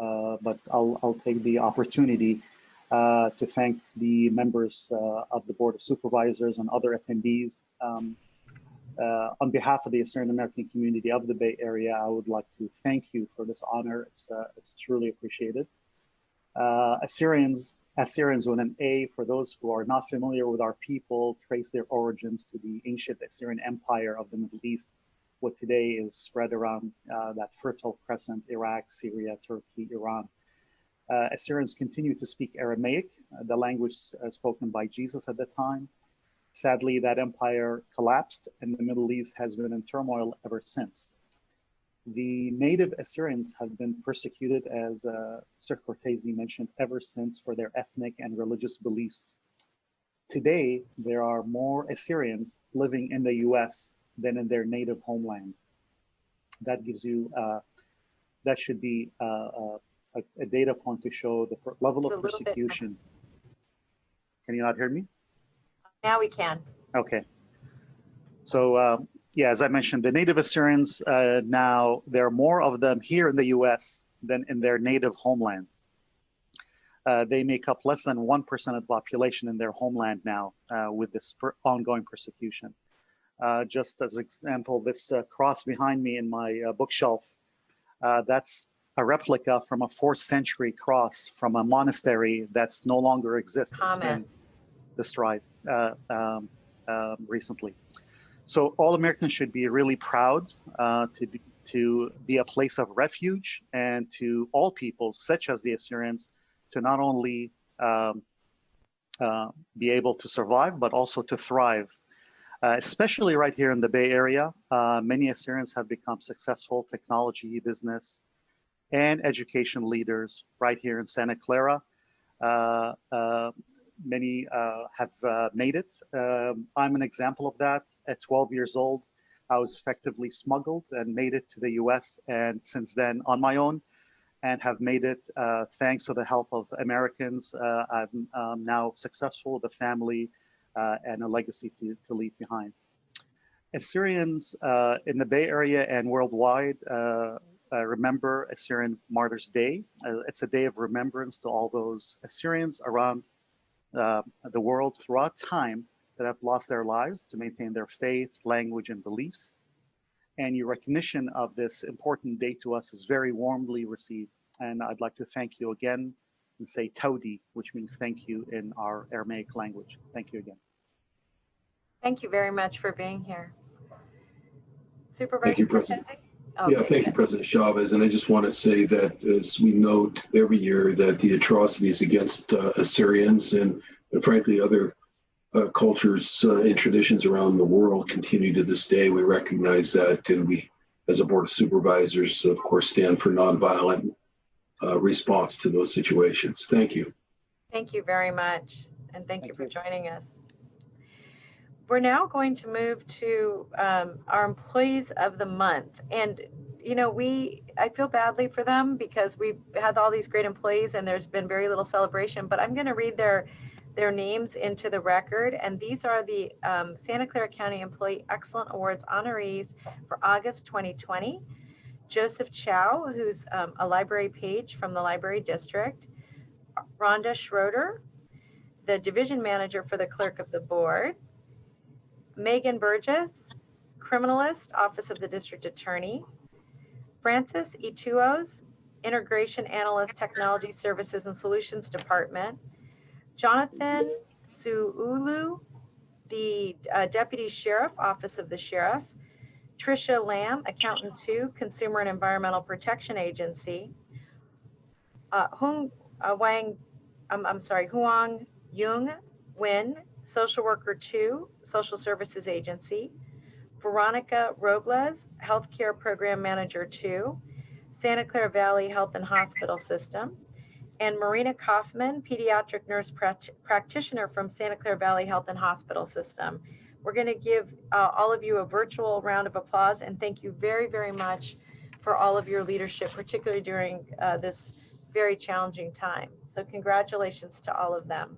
but I'll take the opportunity to thank the members of the Board of Supervisors and other attendees. On behalf of the Assyrian American community of the Bay Area, I would like to thank you for this honor. It's truly appreciated. Assyrians with an A, for those who are not familiar with our people, trace their origins to the ancient Assyrian Empire of the Middle East, what today is spread around that Fertile Crescent, Iraq, Syria, Turkey, Iran. Assyrians continue to speak Aramaic, the language spoken by Jesus at the time. Sadly, that empire collapsed and the Middle East has been in turmoil ever since. The native Assyrians have been persecuted, as Sir Cortese mentioned, ever since for their ethnic and religious beliefs. Today, there are more Assyrians living in the US than in their native homeland. That gives you, that should be a data point to show the level of persecution. Can you not hear me? Now we can. Okay. So, yeah, as I mentioned, the native Assyrians, now there are more of them here in the US than in their native homeland. They make up less than 1% of the population in their homeland now with this ongoing persecution. Just as an example, this cross behind me in my bookshelf, that's a replica from a 4th century cross from a monastery that's no longer exists. It's been destroyed recently. So all Americans should be really proud to be a place of refuge, and to all peoples, such as the Assyrians, to not only be able to survive, but also to thrive. Especially right here in the Bay Area, many Assyrians have become successful technology, business, and education leaders right here in Santa Clara. Many have made it. I'm an example of that. At 12 years old, I was effectively smuggled and made it to the US, and since then on my own, and have made it thanks to the help of Americans. I'm now successful with a family and a legacy to leave behind. Assyrians in the Bay Area and worldwide remember Assyrian Martyrs' Day. It's a day of remembrance to all those Assyrians around the world throughout time that have lost their lives to maintain their faith, language, and beliefs. And your recognition of this important day to us is very warmly received. And I'd like to thank you again and say Taudi, which means thank you in our Aramaic language. Thank you again. Thank you very much for being here. Supervisor Thank you, President. Cortese? Oh, Yeah, thank you, President Chavez. And I just want to say that as we note every year that the atrocities against Assyrians and frankly other cultures and traditions around the world continue to this day. We recognize that, and we, as a Board of Supervisors, of course, stand for nonviolent response to those situations. Thank you. Thank you very much, and thank you for joining us. We're now going to move to our employees of the month. And, you know, I feel badly for them because we've had all these great employees and there's been very little celebration, but I'm going to read their names into the record. And these are the Santa Clara County Employee Excellent Awards honorees for August 2020. Joseph Chow, who's a library page from the library district. Rhonda Schroeder, the division manager for the clerk of the board. Megan Burgess, criminalist, Office of the District Attorney. Francis Ituos, Integration Analyst, Technology Services and Solutions Department. Jonathan Suulu, the Deputy Sheriff, Office of the Sheriff. Tricia Lamb, Accountant 2, Consumer and Environmental Protection Agency. Huang Yung Win, Social Worker 2, Social Services Agency. Veronica Robles, Healthcare Program Manager 2, Santa Clara Valley Health and Hospital System. And Marina Kaufman, Pediatric Nurse Practitioner from Santa Clara Valley Health and Hospital System. We're going to give all of you a virtual round of applause and thank you very, very much for all of your leadership, particularly during this very challenging time. So congratulations to all of them.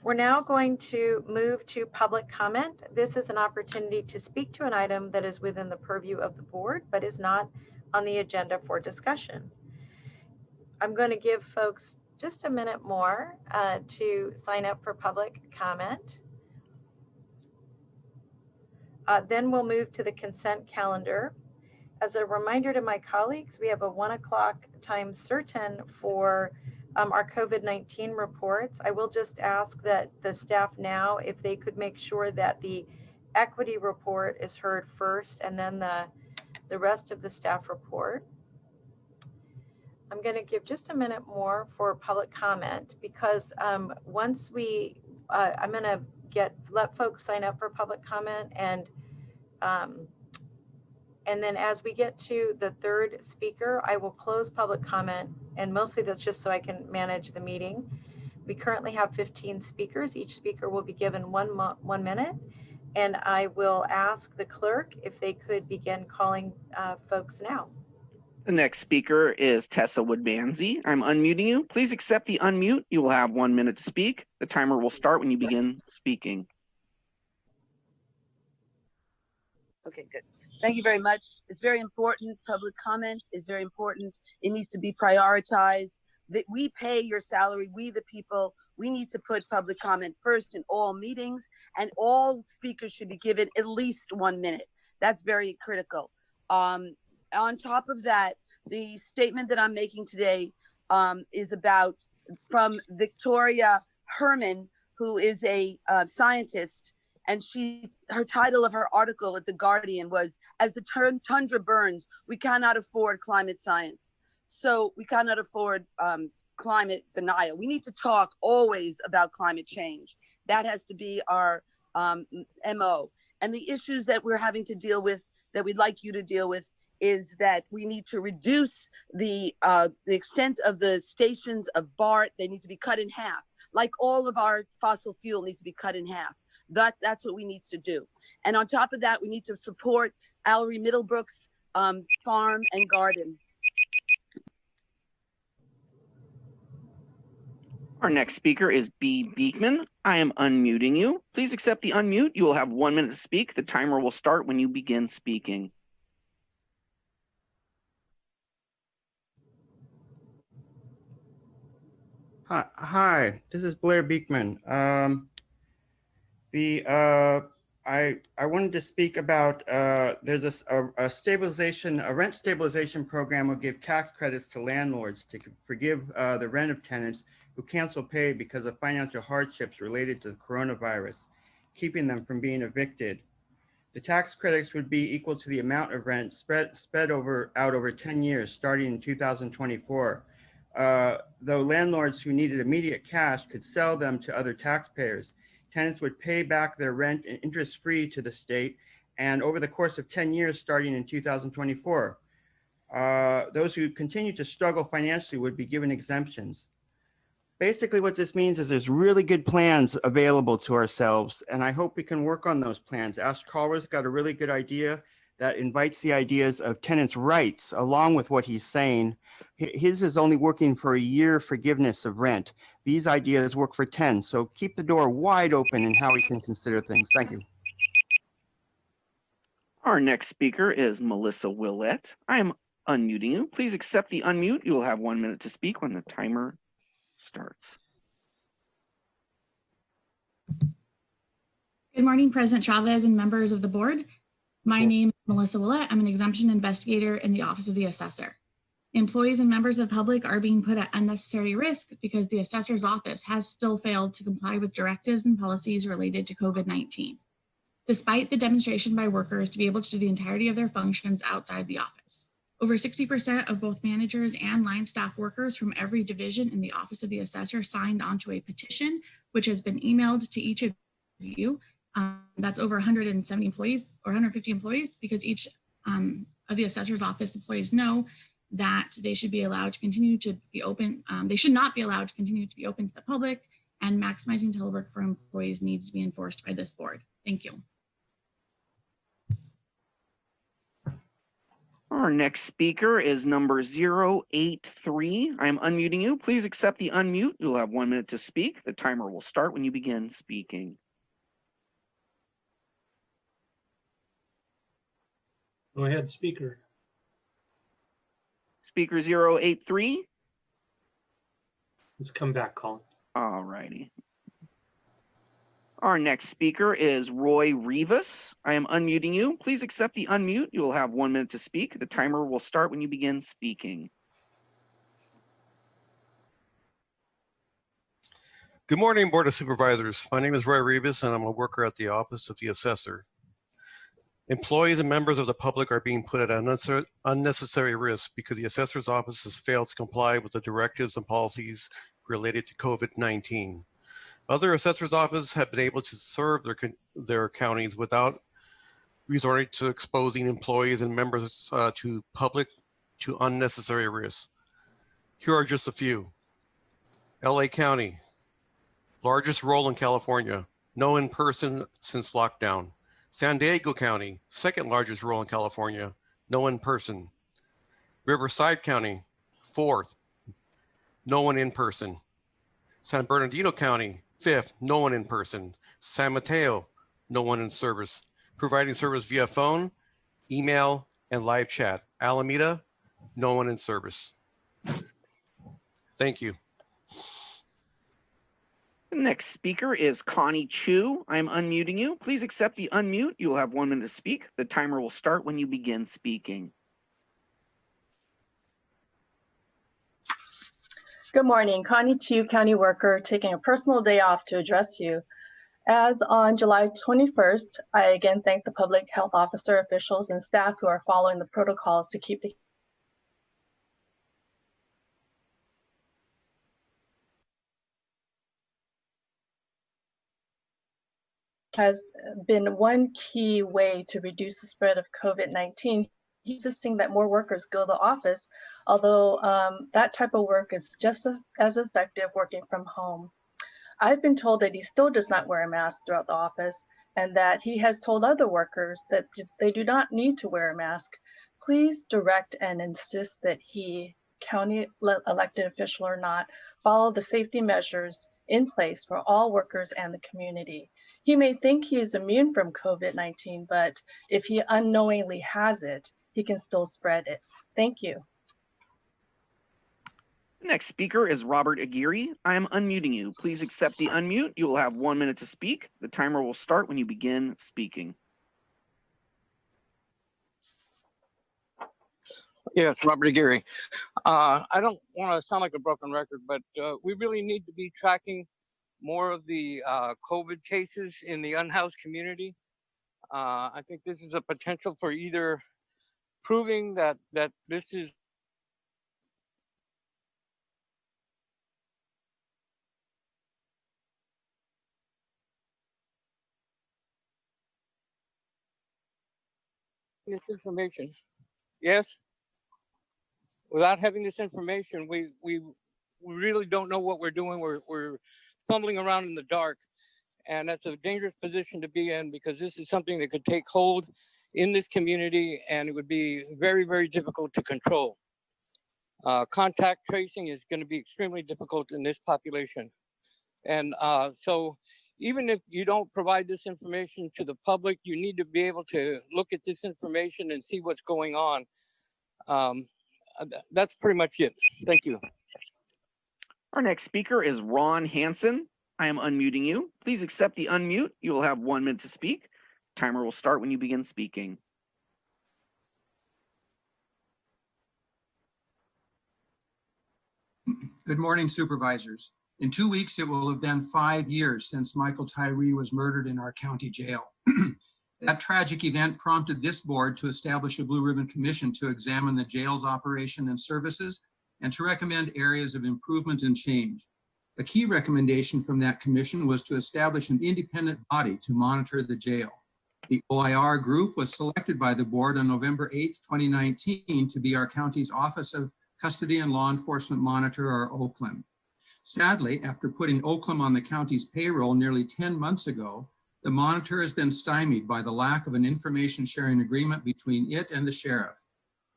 We're now going to move to public comment. This is an opportunity to speak to an item that is within the purview of the board, but is not on the agenda for discussion. I'm going to give folks just a minute more to sign up for public comment. Then we'll move to the consent calendar. As a reminder to my colleagues, we have a 1 o'clock time certain for our COVID-19 reports. I will just ask that the staff now, if they could make sure that the equity report is heard first and then the rest of the staff report. I'm going to give just a minute more for public comment because once we, I'm going to let folks sign up for public comment and then as we get to the third speaker, I will close public comment, and mostly that's just so I can manage the meeting. We currently have 15 speakers. Each speaker will be given 1 minute, and I will ask the clerk if they could begin calling folks now. The next speaker is Tessa Woodmansey. I'm unmuting you. Please accept the unmute. You will have 1 minute to speak. The timer will start when you begin speaking. Okay, good. Thank you very much. It's very important. Public comment is very important. It needs to be prioritized. That we pay your salary, we the people, we need to put public comment first in all meetings, and all speakers should be given at least 1 minute. That's very critical. On top of that, the statement that I'm making today is about from Victoria Herman, who is a scientist. And her title of her article at The Guardian was, "As the tundra burns, we cannot afford climate science." So we cannot afford climate denial. We need to talk always about climate change. That has to be our MO. And the issues that we're having to deal with, that we'd like you to deal with, is that we need to reduce the extent of the stations of BART. They need to be cut in half. Like all of our fossil fuel needs to be cut in half. That's what we need to do. And on top of that, we need to support Allery Middlebrook's farm and garden. Our next speaker is B. Beekman. I am unmuting you. Please accept the unmute. You will have 1 minute to speak. The timer will start when you begin speaking. Hi, this is Blair Beekman. I wanted to speak about, there's a rent stabilization program will give tax credits to landlords to forgive the rent of tenants who cancel pay because of financial hardships related to the coronavirus, keeping them from being evicted. The tax credits would be equal to the amount of rent spread out over 10 years, starting in 2024. Though landlords who needed immediate cash could sell them to other taxpayers, tenants would pay back their rent interest-free to the state, and over the course of 10 years, starting in 2024. Those who continue to struggle financially would be given exemptions. Basically, what this means is there's really good plans available to ourselves, and I hope we can work on those plans. Ash Kalwer's got a really good idea that invites the ideas of tenants' rights along with what he's saying. His is only working for a year forgiveness of rent. These ideas work for 10, so keep the door wide open in how we can consider things. Thank you. Our next speaker is Melissa Willett. I am unmuting you. Please accept the unmute. You will have 1 minute to speak when the timer starts. Good morning, President Chavez and members of the board. My name is Melissa Willett. I'm an exemption investigator in the Office of the Assessor. Employees and members of the public are being put at unnecessary risk because the assessor's office has still failed to comply with directives and policies related to COVID-19, despite the demonstration by workers to be able to do the entirety of their functions outside the office. Over 60% of both managers and line staff workers from every division in the Office of the Assessor signed onto a petition, which has been emailed to each of you. That's over 170 employees or 150 employees, because each of the assessor's office employees know that they should be allowed to continue to be open. They should not be allowed to continue to be open to the public, and maximizing telework for employees needs to be enforced by this board. Thank you. Our next speaker is number 083. I'm unmuting you. Please accept the unmute. You'll have 1 minute to speak. The timer will start when you begin speaking. Go ahead, speaker. Speaker 083. Let's come back, Colin. All righty. Our next speaker is Roy Rivas. I am unmuting you. Please accept the unmute. You will have 1 minute to speak. The timer will start when you begin speaking. Good morning, Board of Supervisors. My name is Roy Rivas, and I'm a worker at the Office of the Assessor. Employees and members of the public are being put at unnecessary risk because the Assessor's Office has failed to comply with the directives and policies related to COVID-19. Other assessors' offices have been able to serve their counties without resorting to exposing employees and members to unnecessary risks. Here are just a few. LA County, largest role in California, no in-person since lockdown. San Diego County, second largest role in California, no in-person. Riverside County, fourth, no one in person. San Bernardino County, fifth, no one in person. San Mateo, no one in service. Providing service via phone, email, and live chat. Alameda, no one in service. Thank you. The next speaker is Connie Chu. I'm unmuting you. Please accept the unmute. You will have 1 minute to speak. The timer will start when you begin speaking. Good morning, Connie Chu, county worker, taking a personal day off to address you. As on July 21st, I again thank the public health officer, officials, and staff who are following the protocols to keep the has been one key way to reduce the spread of COVID-19. He's insisting that more workers go to the office, although that type of work is just as effective working from home. I've been told that he still does not wear a mask throughout the office, and that he has told other workers that they do not need to wear a mask. Please direct and insist that he, county elected official or not, follow the safety measures in place for all workers and the community. He may think he is immune from COVID-19, but if he unknowingly has it, he can still spread it. Thank you. Next speaker is Robert Aguirre. I am unmuting you. Please accept the unmute. You will have 1 minute to speak. The timer will start when you begin speaking. Yes, Robert Aguirre. I don't want to sound like a broken record, but we really need to be tracking more of the COVID cases in the unhoused community. I think this is a potential for either proving that this is this information. Yes, without having this information, we really don't know what we're doing. We're fumbling around in the dark, and that's a dangerous position to be in because this is something that could take hold in this community, and it would be very, very difficult to control. Contact tracing is going to be extremely difficult in this population. And so even if you don't provide this information to the public, you need to be able to look at this information and see what's going on. That's pretty much it. Thank you. Our next speaker is Ron Hansen. I am unmuting you. Please accept the unmute. You will have 1 minute to speak. Timer will start when you begin speaking. Good morning, supervisors. In 2 weeks, it will have been 5 years since Michael Tyree was murdered in our county jail. That tragic event prompted this board to establish a Blue Ribbon Commission to examine the jail's operation and services and to recommend areas of improvement and change. A key recommendation from that commission was to establish an independent body to monitor the jail. The OIR group was selected by the board on November 8th, 2019 to be our county's Office of Custody and Law Enforcement Monitor, or OCLAM. Sadly, after putting OCLAM on the county's payroll nearly 10 months ago, the monitor has been stymied by the lack of an information sharing agreement between it and the sheriff.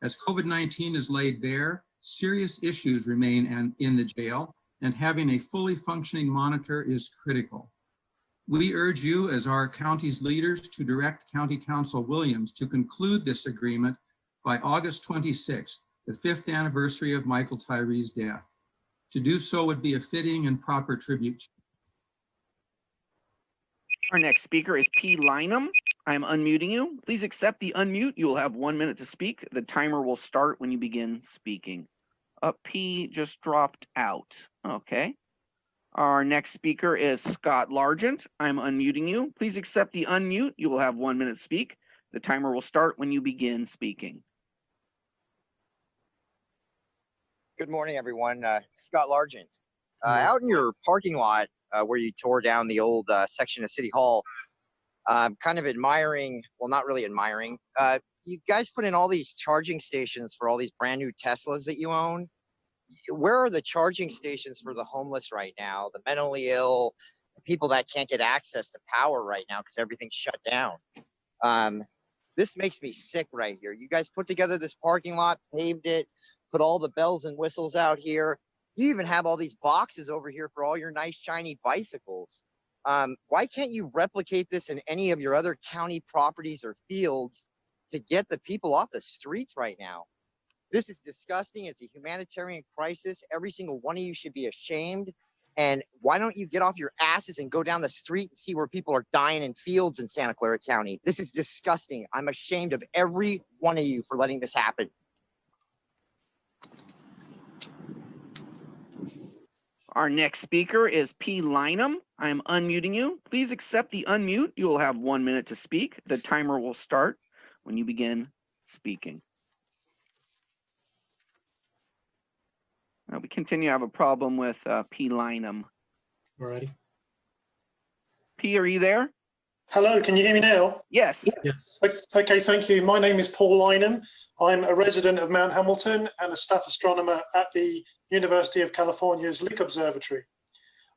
As COVID-19 is laid bare, serious issues remain in the jail, and having a fully functioning monitor is critical. We urge you as our county's leaders to direct County Counsel Williams to conclude this agreement by August 26th, the 5th anniversary of Michael Tyree's death. To do so would be a fitting and proper tribute. Our next speaker is P. Lynham. I am unmuting you. Please accept the unmute. You will have 1 minute to speak. The timer will start when you begin speaking. P just dropped out. Okay. Our next speaker is Scott Largent. I'm unmuting you. Please accept the unmute. You will have 1 minute to speak. The timer will start when you begin speaking. Good morning, everyone. Scott Largent. Out in your parking lot where you tore down the old section of City Hall, I'm kind of admiring, well, not really admiring. You guys put in all these charging stations for all these brand new Teslas that you own. Where are the charging stations for the homeless right now, the mentally ill, people that can't get access to power right now because everything's shut down? This makes me sick right here. You guys put together this parking lot, paved it, put all the bells and whistles out here. You even have all these boxes over here for all your nice shiny bicycles. Why can't you replicate this in any of your other county properties or fields to get the people off the streets right now? This is disgusting. It's a humanitarian crisis. Every single one of you should be ashamed. And why don't you get off your asses and go down the street and see where people are dying in fields in Santa Clara County? This is disgusting. I'm ashamed of every one of you for letting this happen. Our next speaker is P. Lynham. I am unmuting you. Please accept the unmute. You will have 1 minute to speak. The timer will start when you begin speaking. We continue to have a problem with P. Lynham. Alrighty. P, are you there? Hello, can you hear me now? Yes. Yes. Okay, thank you. My name is Paul Lynham. I'm a resident of Mount Hamilton and a staff astronomer at the University of California's Lick Observatory.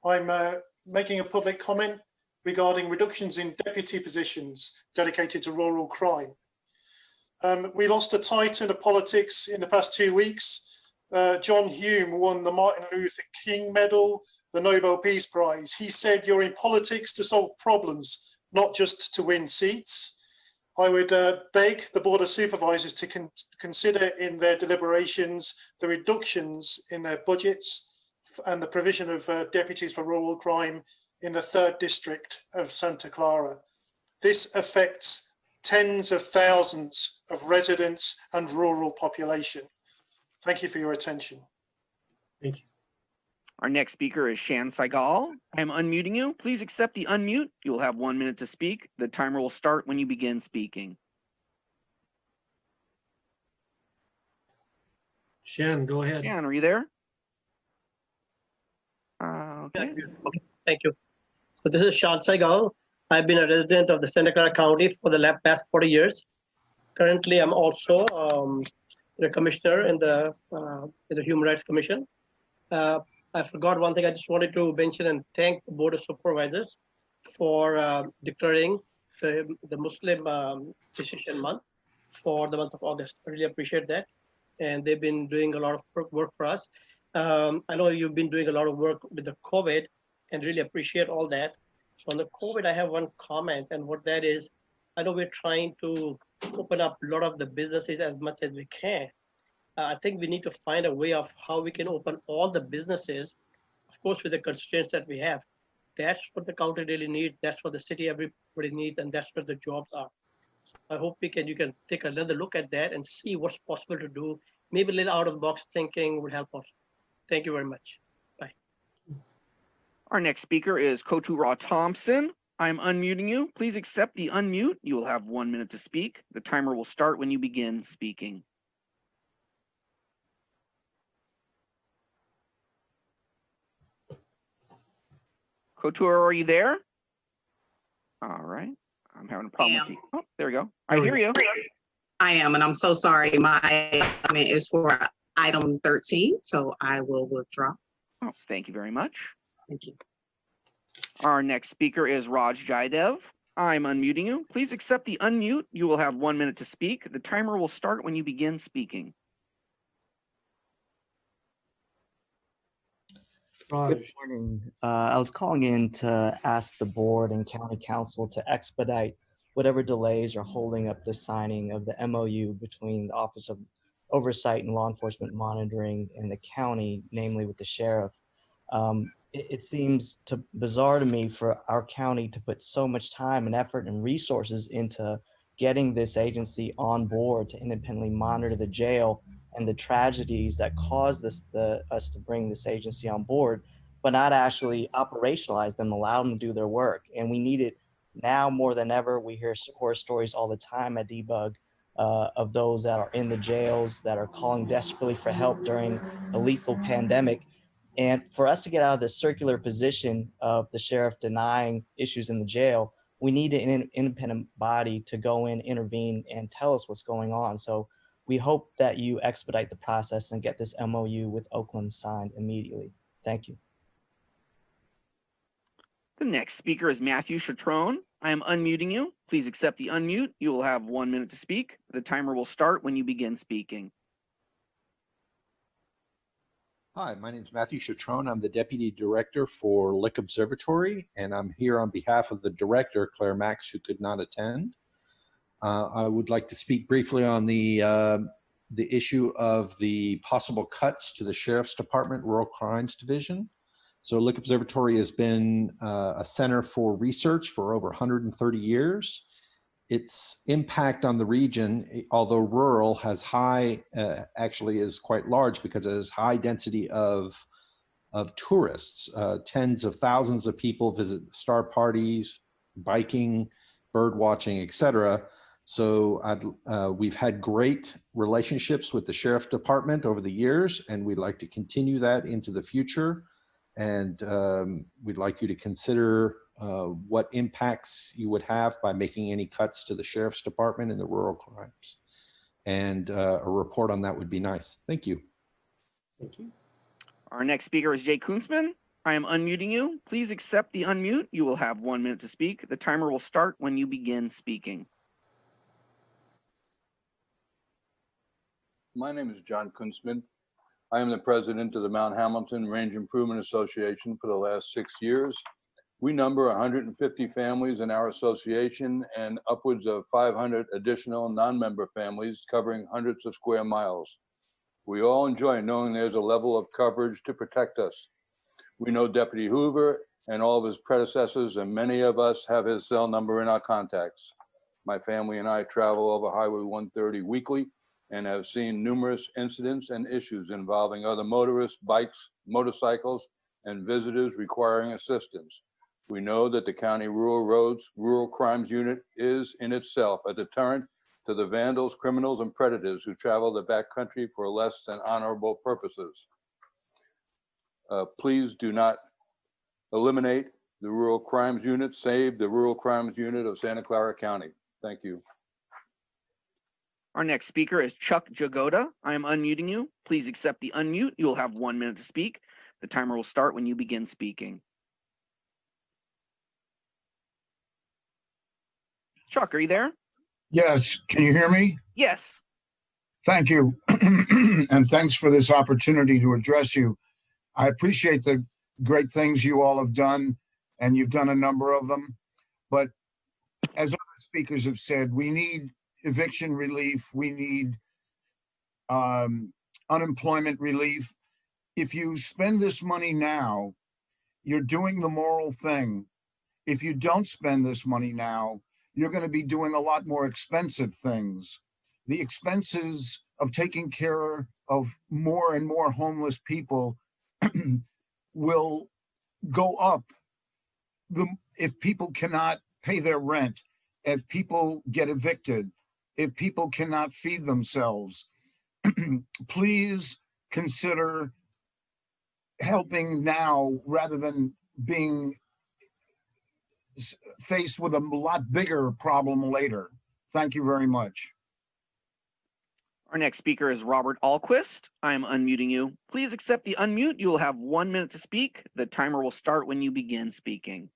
I'm making a public comment regarding reductions in deputy positions dedicated to rural crime. We lost a titan of politics in the past 2 weeks. John Hume won the Martin Luther King Medal, the Nobel Peace Prize. He said, "You're in politics to solve problems, not just to win seats." I would beg the Board of Supervisors to consider in their deliberations the reductions in their budgets and the provision of deputies for rural crime in the 3rd District of Santa Clara. This affects tens of thousands of residents and rural population. Thank you for your attention. Thank you. Our next speaker is Shan Saigal. I am unmuting you. Please accept the unmute. You will have 1 minute to speak. The timer will start when you begin speaking. Shan, go ahead. Shan, are you there? Okay, thank you. So this is Shan Saigal. I've been a resident of the Santa Clara County for the past 40 years. Currently, I'm also the commissioner in the Human Rights Commission. I forgot one thing. I just wanted to mention and thank the Board of Supervisors for declaring the Muslim Decision Month for the month of August. I really appreciate that. And they've been doing a lot of work for us. I know you've been doing a lot of work with the COVID and really appreciate all that. So on the COVID, I have one comment, and what that is, I know we're trying to open up a lot of the businesses as much as we can. I think we need to find a way of how we can open all the businesses, of course, with the constraints that we have. That's what the county really needs. That's what the city everybody needs, and that's where the jobs are. So I hope you can take another look at that and see what's possible to do. Maybe a little out of the box thinking would help us. Thank you very much. Bye. Our next speaker is Kotura Thompson. I'm unmuting you. Please accept the unmute. You will have 1 minute to speak. The timer will start when you begin speaking. Kotura, are you there? All right. I'm having a problem with you. Oh, there we go. I hear you. I am, and I'm so sorry. My comment is for item 13, so I will withdraw. Oh, thank you very much. Thank you. Our next speaker is Raj Jaidev. I'm unmuting you. Please accept the unmute. You will have 1 minute to speak. The timer will start when you begin speaking. Good morning. I was calling in to ask the board and county council to expedite whatever delays are holding up the signing of the MOU between the Office of Oversight and Law Enforcement Monitoring and the county, namely with the sheriff. It seems bizarre to me for our county to put so much time and effort and resources into getting this agency on board to independently monitor the jail and the tragedies that caused us to bring this agency on board, but not actually operationalize them, allow them to do their work. And we need it now more than ever. We hear horror stories all the time at Debug of those that are in the jails that are calling desperately for help during a lethal pandemic. And for us to get out of this circular position of the sheriff denying issues in the jail, we need an independent body to go in, intervene, and tell us what's going on. So we hope that you expedite the process and get this MOU with Oakland signed immediately. Thank you. The next speaker is Matthew Chatrone. I am unmuting you. Please accept the unmute. You will have 1 minute to speak. The timer will start when you begin speaking. Hi, my name is Matthew Chatrone. I'm the Deputy Director for Lick Observatory, and I'm here on behalf of the Director, Claire Max, who could not attend. I would like to speak briefly on the issue of the possible cuts to the Sheriff's Department Rural Crimes Division. So Lick Observatory has been a center for research for over 130 years. Its impact on the region, although rural, has high, actually is quite large because it has high density of tourists. Tens of thousands of people visit the star parties, biking, bird watching, etc. So we've had great relationships with the Sheriff's Department over the years, and we'd like to continue that into the future. And we'd like you to consider what impacts you would have by making any cuts to the Sheriff's Department in the rural crimes. And a report on that would be nice. Thank you. Thank you. Our next speaker is Jay Kunzman. I am unmuting you. Please accept the unmute. You will have 1 minute to speak. The timer will start when you begin speaking. My name is John Kunzman. I am the president of the Mount Hamilton Range Improvement Association for the last 6 years. We number 150 families in our association and upwards of 500 additional non-member families covering hundreds of square miles. We all enjoy knowing there's a level of coverage to protect us. We know Deputy Hoover and all of his predecessors, and many of us have his cell number in our contacts. My family and I travel over Highway 130 weekly and have seen numerous incidents and issues involving other motorists, bikes, motorcycles, and visitors requiring assistance. We know that the County Rural Roads Rural Crimes Unit is in itself a deterrent to the vandals, criminals, and predators who travel the backcountry for less than honorable purposes. Please do not eliminate the Rural Crimes Unit. Save the Rural Crimes Unit of Santa Clara County. Thank you. Our next speaker is Chuck Jagoda. I am unmuting you. Please accept the unmute. You will have 1 minute to speak. The timer will start when you begin speaking. Chuck, are you there? Yes. Can you hear me? Yes. Thank you. And thanks for this opportunity to address you. I appreciate the great things you all have done, and you've done a number of them. But as other speakers have said, we need eviction relief. We need unemployment relief. If you spend this money now, you're doing the moral thing. If you don't spend this money now, you're going to be doing a lot more expensive things. The expenses of taking care of more and more homeless people will go up if people cannot pay their rent, if people get evicted, if people cannot feed themselves. Please consider helping now rather than being faced with a lot bigger problem later. Thank you very much. Our next speaker is Robert Alquist. I am unmuting you. Please accept the unmute. You will have 1 minute to speak. The timer will start when you begin speaking.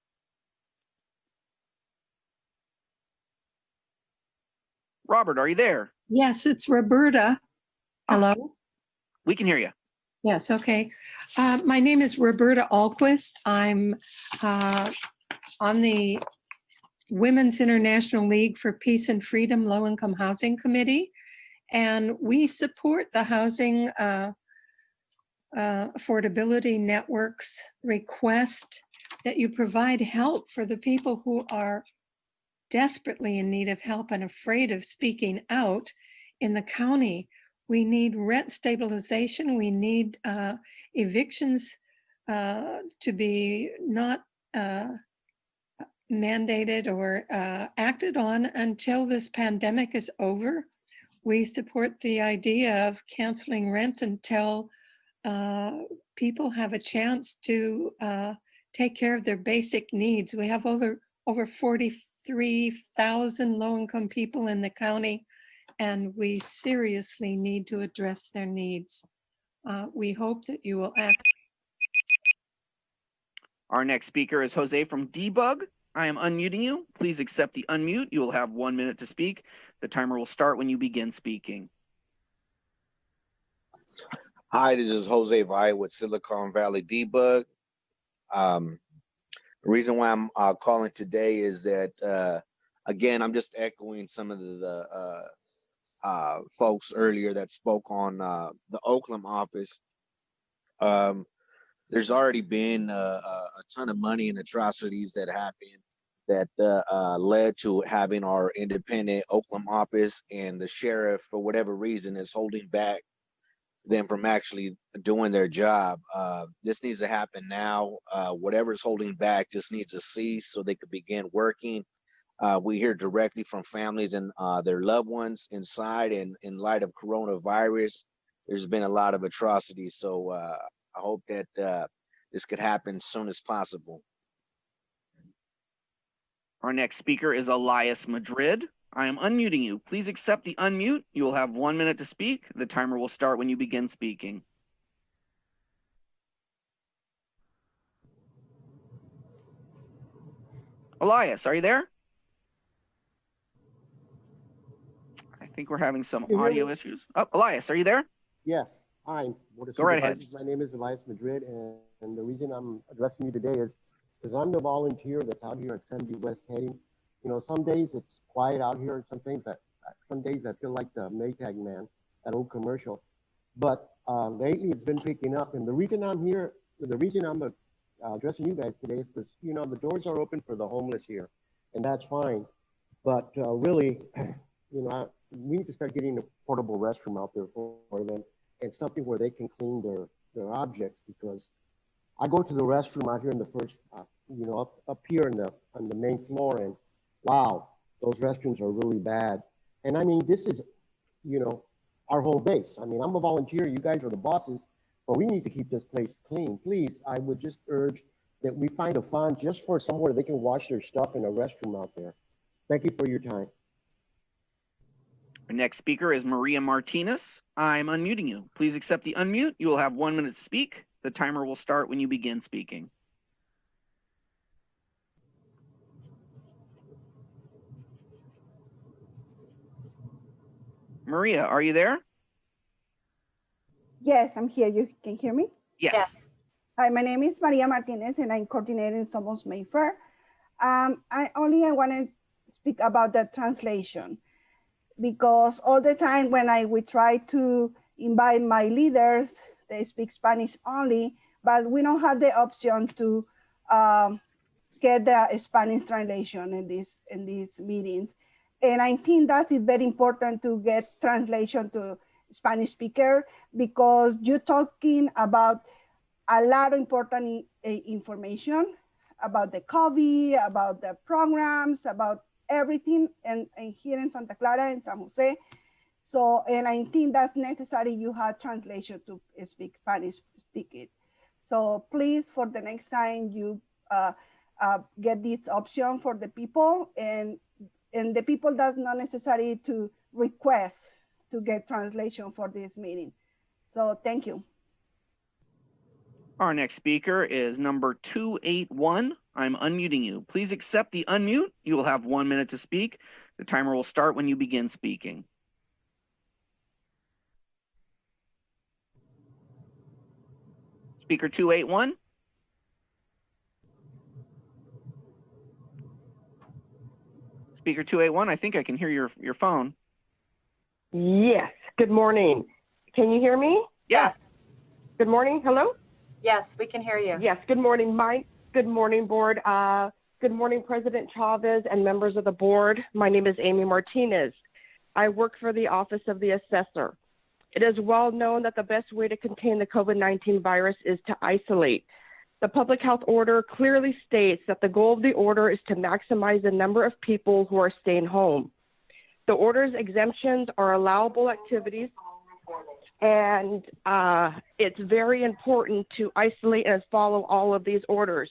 Robert, are you there? Yes, it's Roberta. Hello? We can hear you. Yes, okay. My name is Roberta Alquist. I'm on the Women's International League for Peace and Freedom Low-Income Housing Committee, and we support the Housing Affordability Network's request that you provide help for the people who are desperately in need of help and afraid of speaking out in the county. We need rent stabilization. We need evictions to be not mandated or acted on until this pandemic is over. We support the idea of canceling rent until people have a chance to take care of their basic needs. We have over 43,000 low-income people in the county, and we seriously need to address their needs. We hope that you will act. Our next speaker is Jose from Debug. I am unmuting you. Please accept the unmute. You will have 1 minute to speak. The timer will start when you begin speaking. Hi, this is Jose Valle with Silicon Valley Debug. The reason why I'm calling today is that, again, I'm just echoing some of the folks earlier that spoke on the Oakland office. There's already been a ton of money and atrocities that happened that led to having our independent Oakland office, and the sheriff, for whatever reason, is holding back them from actually doing their job. This needs to happen now. Whatever's holding back just needs to cease so they could begin working. We hear directly from families and their loved ones inside, and in light of coronavirus, there's been a lot of atrocities. So I hope that this could happen as soon as possible. Our next speaker is Elias Madrid. I am unmuting you. Please accept the unmute. You will have 1 minute to speak. The timer will start when you begin speaking. Elias, are you there? I think we're having some audio issues. Oh, Elias, are you there? Yes, hi. Go right ahead. My name is Elias Madrid, and the reason I'm addressing you today is because I'm the volunteer that's out here at 70 West heading. You know, some days it's quiet out here, and some days I feel like the Maytag man, that old commercial. But lately it's been picking up, and the reason I'm here, the reason I'm addressing you guys today is because, you know, the doors are open for the homeless here, and that's fine. But really, you know, we need to start getting a portable restroom out there for them, and something where they can clean their objects, because I go to the restroom out here in the first, you know, up here on the main floor, and wow, those restrooms are really bad. And I mean, this is, you know, our home base. I mean, I'm a volunteer, you guys are the bosses, but we need to keep this place clean. Please, I would just urge that we find a fund just for somewhere they can wash their stuff in a restroom out there. Thank you for your time. Our next speaker is Maria Martinez. I'm unmuting you. Please accept the unmute. You will have 1 minute to speak. The timer will start when you begin speaking. Maria, are you there? Yes, I'm here. You can hear me? Yes. Hi, my name is Maria Martinez, and I'm coordinating Somos Mayfair. I want to speak about the translation, because all the time when we try to invite my leaders, they speak Spanish only, but we don't have the option to get the Spanish translation in these meetings. And I think that is very important to get translation to Spanish speaker, because you're talking about a lot of important information about the COVID, about the programs, about everything, and here in Santa Clara and San Jose. So, and I think that's necessary. You have translation to speak Spanish, speak it. So please, for the next time, you get this option for the people, and the people that's not necessary to request to get translation for this meeting. So thank you. Our next speaker is number 281. I'm unmuting you. Please accept the unmute. You will have 1 minute to speak. The timer will start when you begin speaking. Speaker 281. Speaker 281, I think I can hear your phone. Yes, good morning. Can you hear me? Yes. Good morning, hello? Yes, we can hear you. Yes, good morning, Mike. Good morning, board. Good morning, President Chavez and members of the board. My name is Amy Martinez. I work for the Office of the Assessor. It is well known that the best way to contain the COVID-19 virus is to isolate. The public health order clearly states that the goal of the order is to maximize the number of people who are staying home. The order's exemptions are allowable activities, and it's very important to isolate and follow all of these orders.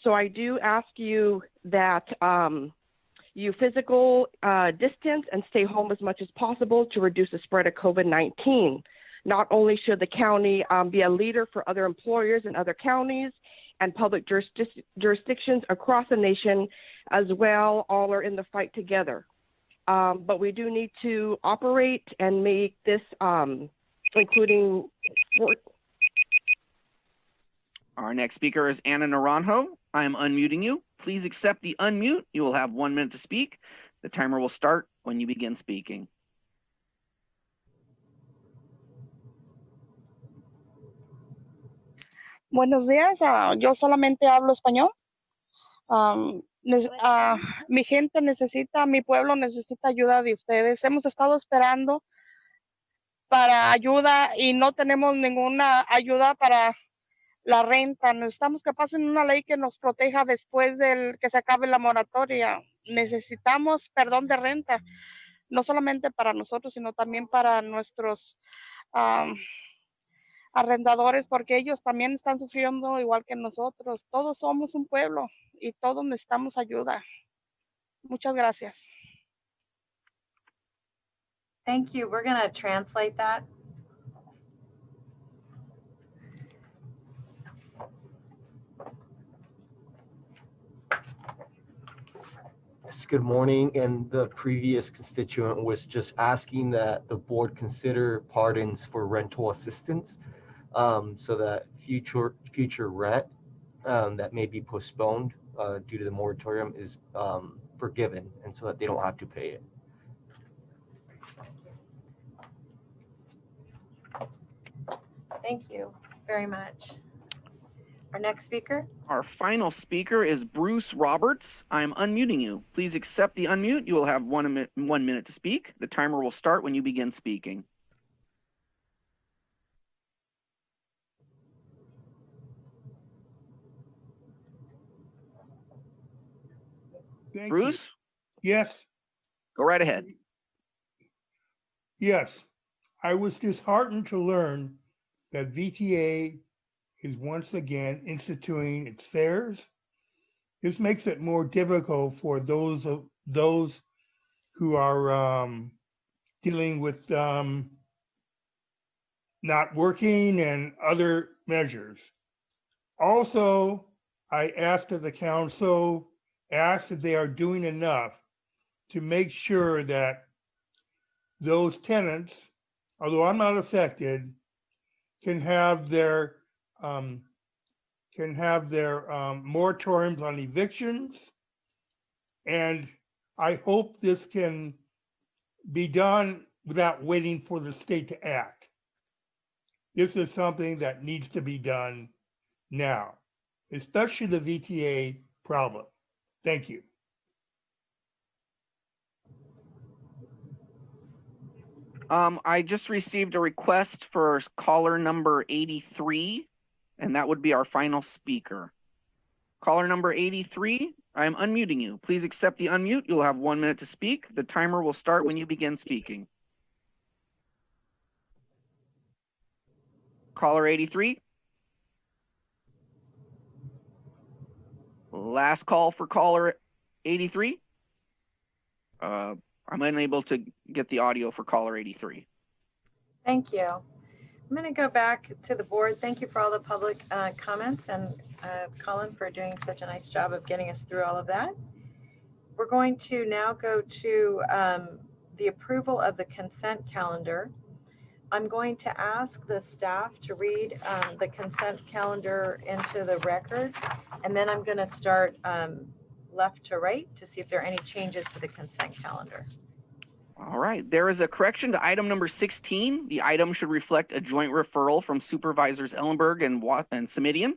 So I do ask you that you physical distance and stay home as much as possible to reduce the spread of COVID-19. Not only should the county be a leader for other employers in other counties and public jurisdictions across the nation as well, all are in the fight together. But we do need to operate and make this, including work. Our next speaker is Anna Naranjo. I'm unmuting you. Please accept the unmute. You will have 1 minute to speak. The timer will start when you begin speaking. Buenos días, yo solamente hablo español. Mi gente necesita, mi pueblo necesita ayuda de ustedes. Hemos estado esperando para ayuda y no tenemos ninguna ayuda para la renta. Necesitamos que pasen una ley que nos proteja después del que se acabe la moratoria. Necesitamos perdón de renta, no solamente para nosotros, sino también para nuestros arrendadores, porque ellos también están sufriendo igual que nosotros. Todos somos un pueblo y todos necesitamos ayuda. Muchas gracias. Thank you. We're going to translate that. Good morning, and the previous constituent was just asking that the board consider pardons for rental assistance, so that future rent that may be postponed due to the moratorium is forgiven, and so that they don't have to pay it. Thank you very much. Our next speaker. Our final speaker is Bruce Roberts. I'm unmuting you. Please accept the unmute. You will have 1 minute to speak. The timer will start when you begin speaking. Thank Bruce? You. Yes. Go right ahead. Yes. I was disheartened to learn that VTA is once again instituting its fares. This makes it more difficult for those who are dealing with not working and other measures. Also, I asked if the council asked if they are doing enough to make sure that those tenants, although I'm not affected, can have their moratoriums on evictions. And I hope this can be done without waiting for the state to act. This is something that needs to be done now, especially the VTA problem. Thank you. I just received a request for caller number 83, and that would be our final speaker. Caller number 83, I'm unmuting you. Please accept the unmute. You'll have 1 minute to speak. The timer will start when you begin speaking. Caller 83. Last call for caller 83. I'm unable to get the audio for caller 83. Thank you. I'm going to go back to the board. Thank you for all the public comments, and Colin for doing such a nice job of getting us through all of that. We're going to now go to the approval of the consent calendar. I'm going to ask the staff to read the consent calendar into the record, and then I'm going to start left to right to see if there are any changes to the consent calendar. All right, there is a correction to item number 16. The item should reflect a joint referral from Supervisors Ellenberg and Semidian.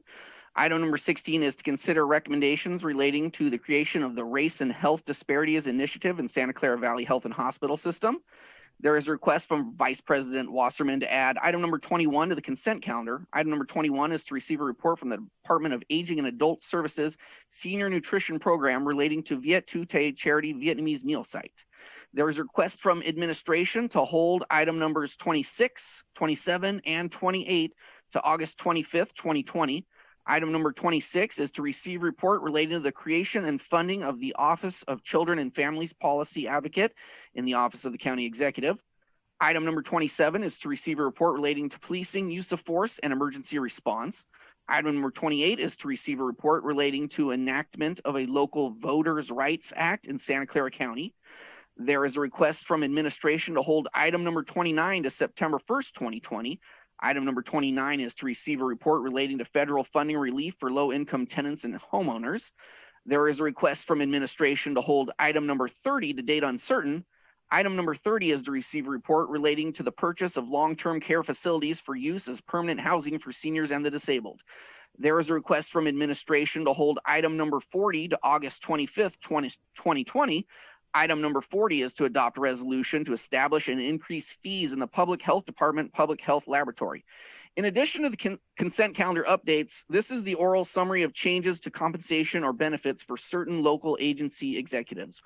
Item number 16 is to consider recommendations relating to the creation of the Race and Health Disparities Initiative in Santa Clara Valley Health and Hospital System. There is a request from Vice President Wasserman to add item number 21 to the consent calendar. Item number 21 is to receive a report from the Department of Aging and Adult Services Senior Nutrition Program relating to Viet Tu Te Charity Vietnamese Meal Site. There is a request from administration to hold item numbers 26, 27, and 28 to August 25th, 2020. Item number 26 is to receive report relating to the creation and funding of the Office of Children and Families Policy Advocate in the Office of the County Executive. Item number 27 is to receive a report relating to policing, use of force, and emergency response. Item number 28 is to receive a report relating to enactment of a local Voters' Rights Act in Santa Clara County. There is a request from administration to hold item number 29 to September 1st, 2020. Item number 29 is to receive a report relating to federal funding relief for low-income tenants and homeowners. There is a request from administration to hold item number 30 to date uncertain. Item number 30 is to receive a report relating to the purchase of long-term care facilities for use as permanent housing for seniors and the disabled. There is a request from administration to hold item number 40 to August 25th, 2020. Item number 40 is to adopt a resolution to establish and increase fees in the Public Health Department Public Health Laboratory. In addition to the consent calendar updates, this is the oral summary of changes to compensation or benefits for certain local agency executives.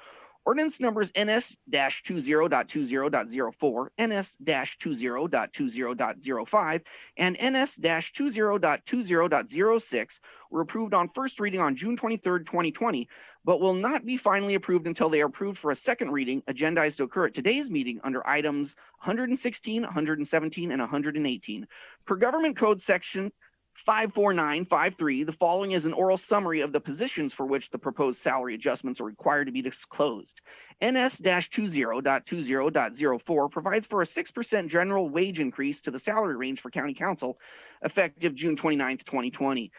Ordinance numbers NS-20.20.04, NS-20.20.05, and NS-20.20.06 were approved on first reading on June 23rd, 2020, but will not be finally approved until they are approved for a second reading, agendized to occur at today's meeting under items 116, 117, and 118. Per Government Code Section 54953, the following is an oral summary of the positions for which the proposed salary adjustments are required to be disclosed. NS-20.20.04 provides for a 6% general wage increase to the salary range for County Council effective June 29th, 2020.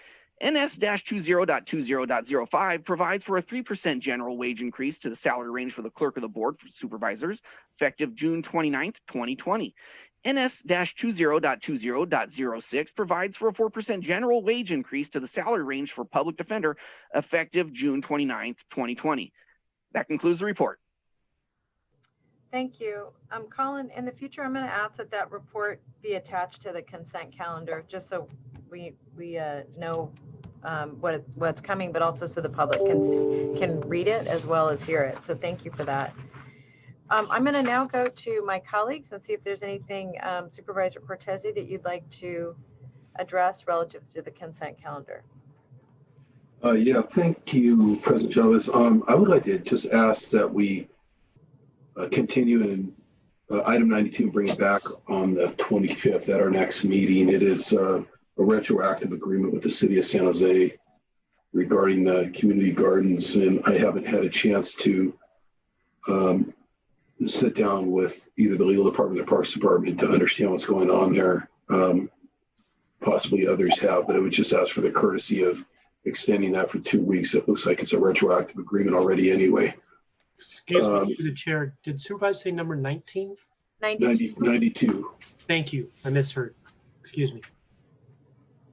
NS-20.20.05 provides for a 3% general wage increase to the salary range for the clerk of the board for supervisors, effective June 29th, 2020. NS-20.20.06 provides for a 4% general wage increase to the salary range for public defender, effective June 29th, 2020. That concludes the report. Thank you. Colin, in the future, I'm going to ask that that report be attached to the consent calendar, just so we know what's coming, but also so the public can read it as well as hear it. So thank you for that. I'm going to now go to my colleagues and see if there's anything, Supervisor Cortese, that you'd like to address relative to the consent calendar. Yeah, thank you, President Chavez. I would like to just ask that we continue in item 92 and bring it back on the 25th at our next meeting. It is a retroactive agreement with the city of San Jose regarding the community gardens, and I haven't had a chance to sit down with either the legal department or the parks department to understand what's going on there. Possibly others have, but I would just ask for the courtesy of extending that for 2 weeks. It looks like it's a retroactive agreement already anyway. Excuse me, through the chair. Did Supervisor say number 19? 92. Thank you. I misheard. Excuse me.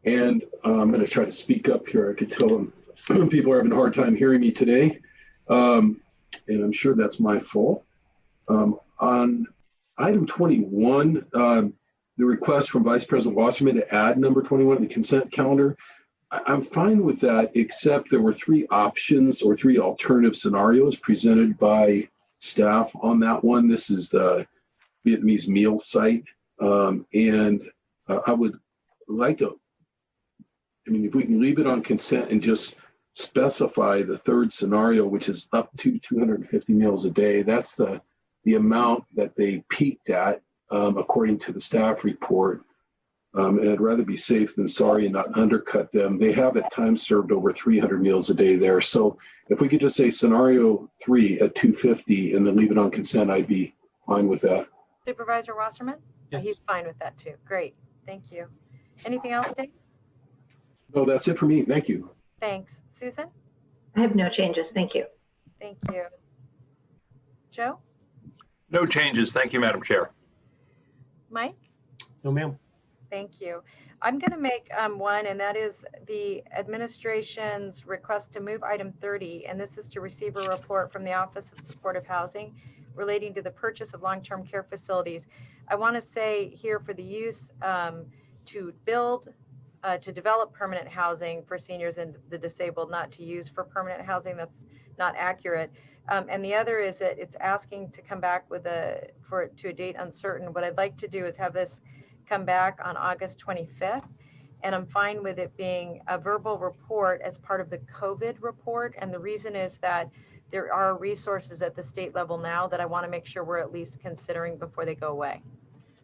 And I'm going to try to speak up here. I could tell them people are having a hard time hearing me today. And I'm sure that's my fault. On item 21, the request from Vice President Wasserman to add number 21 to the consent calendar, I'm fine with that, except there were 3 options or 3 alternative scenarios presented by staff on that one. This is the Vietnamese meal site. And I would like to, if we can leave it on consent and just specify the 3rd scenario, which is up to 250 meals a day. That's the amount that they peaked at, according to the staff report. And I'd rather be safe than sorry and not undercut them. They have at times served over 300 meals a day there. So if we could just say scenario 3 at 250 and then leave it on consent, I'd be fine with that. Supervisor Wasserman? Yes. He's fine with that too. Great. Thank you. Anything else, Dave? No, that's it for me. Thank you. Thanks. Susan? I have no changes. Thank you. Thank you. Joe? No changes. Thank you, Madam Chair. Mike? No, ma'am. Thank you. I'm going to make one, and that is the administration's request to move item 30, and this is to receive a report from the Office of Supportive Housing relating to the purchase of long-term care facilities. I want to say here for the use to develop permanent housing for seniors and the disabled, not to use for permanent housing. That's not accurate. And the other is that it's asking to come back with to a date uncertain. What I'd like to do is have this come back on August 25th. And I'm fine with it being a verbal report as part of the COVID report. And the reason is that there are resources at the state level now that I want to make sure we're at least considering before they go away.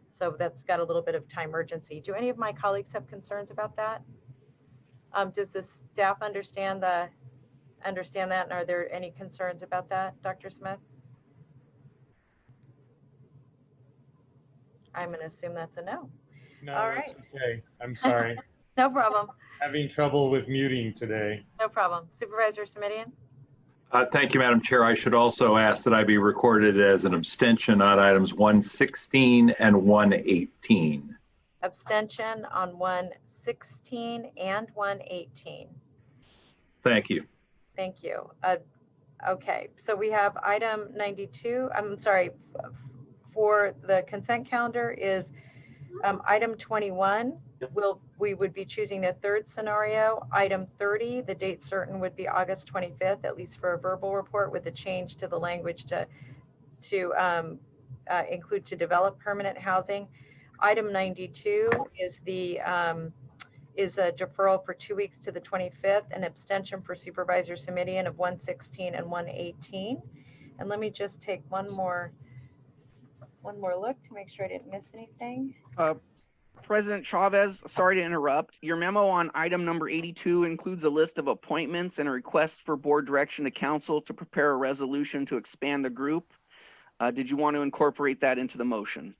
So that's got a little bit of time urgency. Do any of my colleagues have concerns about that? Does the staff understand that? And are there any concerns about that, Dr. Smith? I'm going to assume that's a no. No, All it's right. okay. I'm sorry. No problem. Having trouble with muting today. No problem. Supervisor Simidian? Thank you, Madam Chair. I should also ask that I be recorded as an abstention on items 116 and 118. Abstention on 116 and 118. Thank you. Thank you. Okay, so we have item 92. I'm sorry, for the consent calendar is item 21. We would be choosing the 3rd scenario. Item 30, the date certain would be August 25th, at least for a verbal report, with a change to the language to include to develop permanent housing. Item 92 is is a deferral for 2 weeks to the 25th, an abstention for Supervisor Simidian of 116 and 118. And let me just take one more look to make sure I didn't miss anything. President Chavez, sorry to interrupt. Your memo on item number 82 includes a list of appointments and a request for board direction to council to prepare a resolution to expand the group. Did you want to incorporate that into the motion?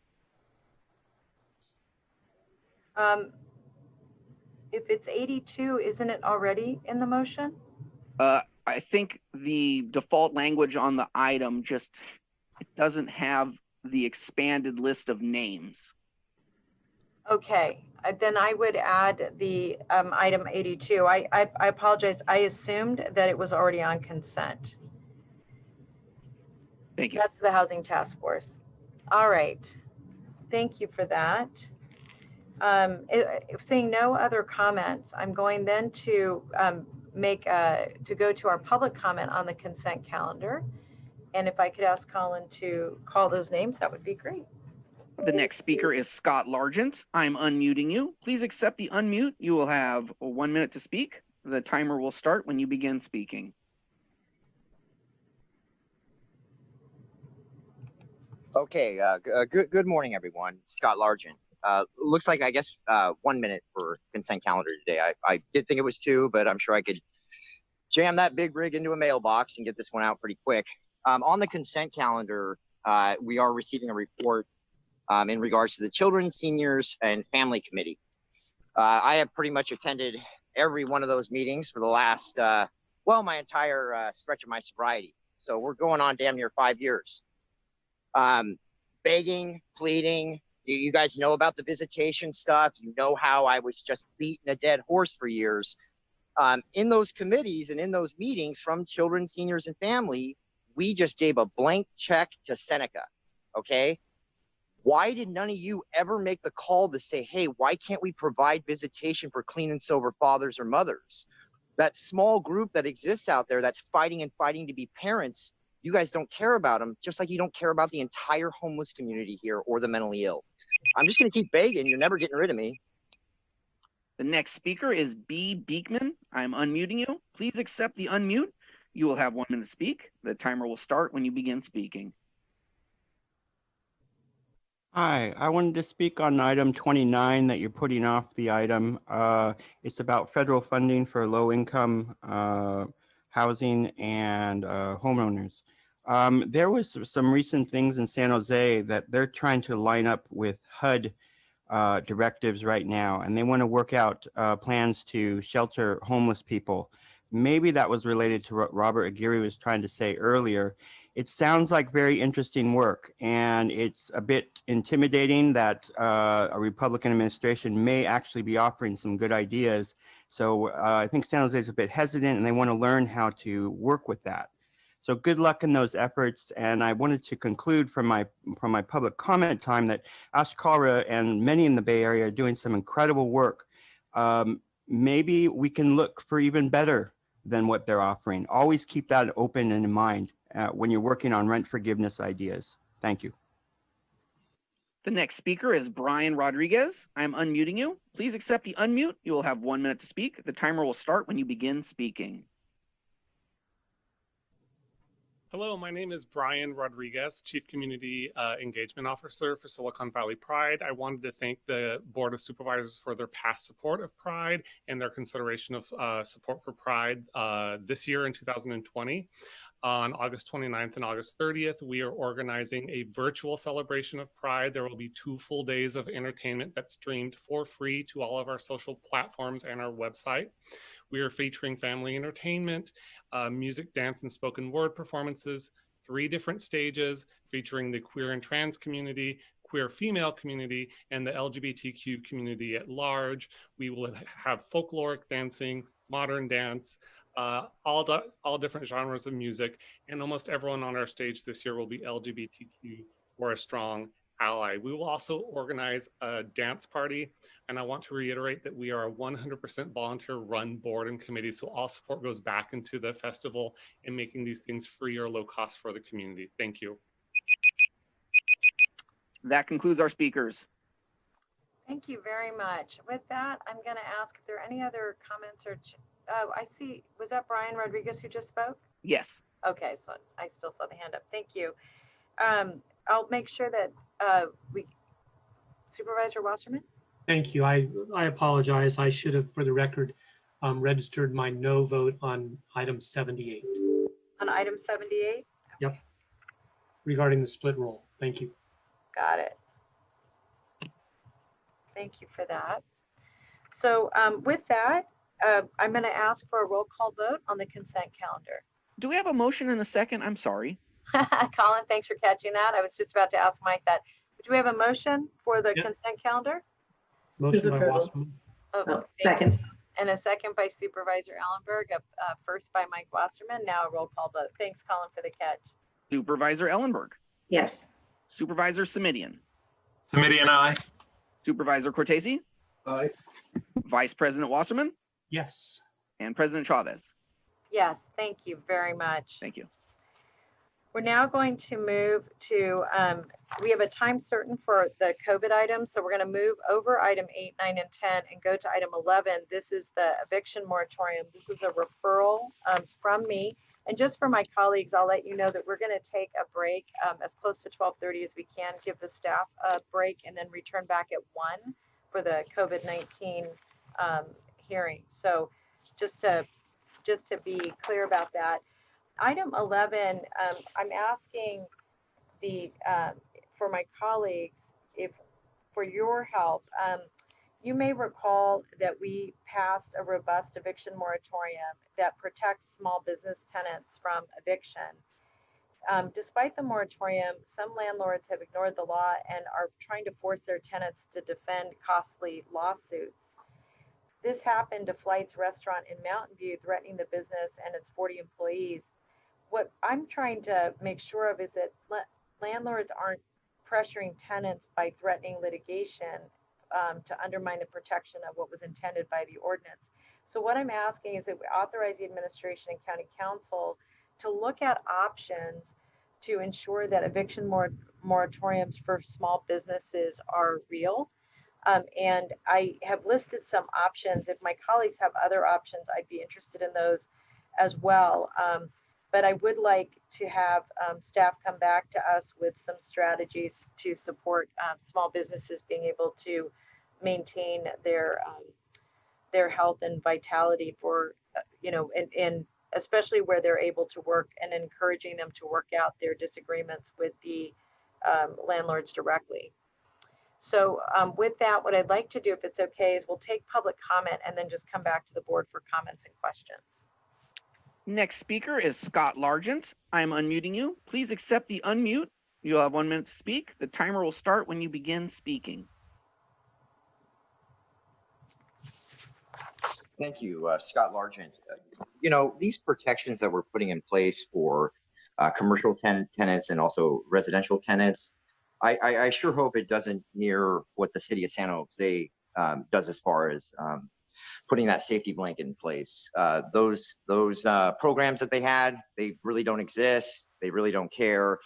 If it's 82, isn't it already in the motion? I think the default language on the item just, it doesn't have the expanded list of names. Okay, then I would add the item 82. I apologize. I assumed that it was already on consent. Thank you. That's the Housing Task Force. All right. Thank you for that. Seeing no other comments, I'm going then to go to our public comment on the consent calendar. And if I could ask Colin to call those names, that would be great. The next speaker is Scott Largent. I'm unmuting you. Please accept the unmute. You will have 1 minute to speak. The timer will start when you begin speaking. Okay, good morning, everyone. Scott Largent. Looks like, I guess, 1 minute for consent calendar today. I did think it was 2, but I'm sure I could jam that big rig into a mailbox and get this one out pretty quick. On the consent calendar, we are receiving a report in regards to the Children, Seniors, and Family Committee. I have pretty much attended every one of those meetings for the last, my entire stretch of my sobriety. So we're going on damn near 5 years. Begging, pleading, you guys know about the visitation stuff. You know how I was just beating a dead horse for years. In those committees and in those meetings from Children, Seniors, and Family, we just gave a blank check to Seneca, okay? Why did none of you ever make the call to say, hey, why can't we provide visitation for clean and sober fathers or mothers? That small group that exists out there that's fighting to be parents, you guys don't care about them, just like you don't care about the entire homeless community here or the mentally ill. I'm just gonna keep begging, you're never getting rid of me. The next speaker is B. Beekman. I'm unmuting you. Please accept the unmute. You will have 1 minute to speak. The timer will start when you begin speaking. Hi, I wanted to speak on item 29 that you're putting off the item. It's about federal funding for low-income housing and homeowners. There was some recent things in San Jose that they're trying to line up with HUD directives right now, and they want to work out plans to shelter homeless people. Maybe that was related to what Robert Aguirre was trying to say earlier. It sounds like very interesting work, and it's a bit intimidating that a Republican administration may actually be offering some good ideas. So I think San Jose is a bit hesitant, and they want to learn how to work with that. So good luck in those efforts. And I wanted to conclude from my public comment time that Ashkara and many in the Bay Area are doing some incredible work. Maybe we can look for even better than what they're offering. Always keep that open and in mind when you're working on rent forgiveness ideas. Thank you. The next speaker is Brian Rodriguez. I'm unmuting you. Please accept the unmute. You will have 1 minute to speak. The timer will start when you begin speaking. Hello, my name is Brian Rodriguez, Chief Community Engagement Officer for Silicon Valley Pride. I wanted to thank the Board of Supervisors for their past support of Pride and their consideration of support for Pride this year in 2020. On August 29th and August 30th, we are organizing a virtual celebration of Pride. There will be 2 full days of entertainment that's streamed for free to all of our social platforms and our website. We are featuring family entertainment, music, dance, and spoken word performances, 3 different stages featuring the queer and trans community, queer female community, and the LGBTQ community at large. We will have folkloric dancing, modern dance, all different genres of music, and almost everyone on our stage this year will be LGBTQ or a strong ally. We will also organize a dance party, and I want to reiterate that we are a 100% volunteer-run board and committee, so all support goes back into the festival and making these things free or low cost for the community. Thank you. That concludes our speakers. Thank you very much. With that, I'm going to ask if there are any other comments or I see, was that Brian Rodriguez who just spoke? Yes. Okay, so I still saw the hand up. Thank you. I'll make sure that Supervisor Wasserman? Thank you. I apologize. I should have, for the record, registered my no vote on item 78. On item 78? Yep. Regarding the split roll. Thank you. Got it. Thank you for that. So with that, I'm going to ask for a roll call vote on the consent calendar. Do we have a motion in a second? I'm sorry. Colin, thanks for catching that. I was just about to ask Mike that. Do we have a motion for the consent calendar? Motion by Wasserman. Oh, second. And a second by Supervisor Ellenberg, first by Mike Wasserman, now a roll call vote. Thanks, Colin, for the catch. Supervisor Ellenberg. Yes. Supervisor Simidian. Simidian, aye. Supervisor Cortese. Aye. Vice President Wasserman. Yes. And President Chavez. Yes, thank you very much. Thank you. We're now going to move to, we have a time certain for the COVID items. So we're going to move over item 8, 9, and 10 and go to item 11. This is the eviction moratorium. This is a referral from me. And just for my colleagues, I'll let you know that we're going to take a break as close to 12:30 as we can, give the staff a break, and then return back at 1 for the COVID-19 hearing. So just to be clear about that. Item 11, I'm asking for my colleagues, for your help. You may recall that we passed a robust eviction moratorium that protects small business tenants from eviction. Despite the moratorium, some landlords have ignored the law and are trying to force their tenants to defend costly lawsuits. This happened to Flight's restaurant in Mountain View, threatening the business and its 40 employees. What I'm trying to make sure of is that landlords aren't pressuring tenants by threatening litigation to undermine the protection of what was intended by the ordinance. So what I'm asking is that we authorize the administration and county council to look at options to ensure that eviction moratoriums for small businesses are real. And I have listed some options. If my colleagues have other options, I'd be interested in those as well. But I would like to have staff come back to us with some strategies to support small businesses being able to maintain their health and vitality for, and especially where they're able to work, and encouraging them to work out their disagreements with the landlords directly. So with that, what I'd like to do, if it's okay, is we'll take public comment and then just come back to the board for comments and questions. Next speaker is Scott Largent. I'm unmuting you. Please accept the unmute. You'll have 1 minute to speak. The timer will start when you begin speaking. Thank you, Scott Largent. These protections that we're putting in place for commercial tenants and also residential tenants, I sure hope it doesn't mirror what the city of San Jose does as far as putting that safety blanket in place. Those programs that they had, they really don't exist. They really don't care.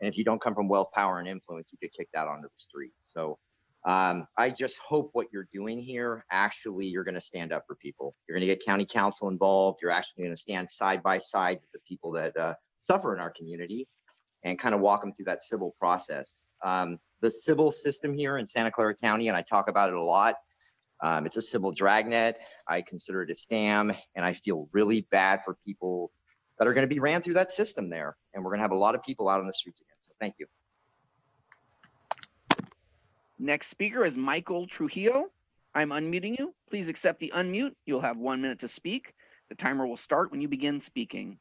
And if you don't come from wealth, power, and influence, you get kicked out onto the streets. So I just hope what you're doing here, actually, you're going to stand up for people. You're going to get county council involved. You're actually going to stand side by side with the people that suffer in our community and kind of walk them through that civil process. The civil system here in Santa Clara County, and I talk about it a lot, it's a civil dragnet. I consider it a scam, and I feel really bad for people that are going to be ran through that system there. And we're going to have a lot of people out on the streets again. So thank you. Next speaker is Michael Trujillo. I'm unmuting you. Please accept the unmute. You'll have 1 minute to speak. The timer will start when you begin speaking.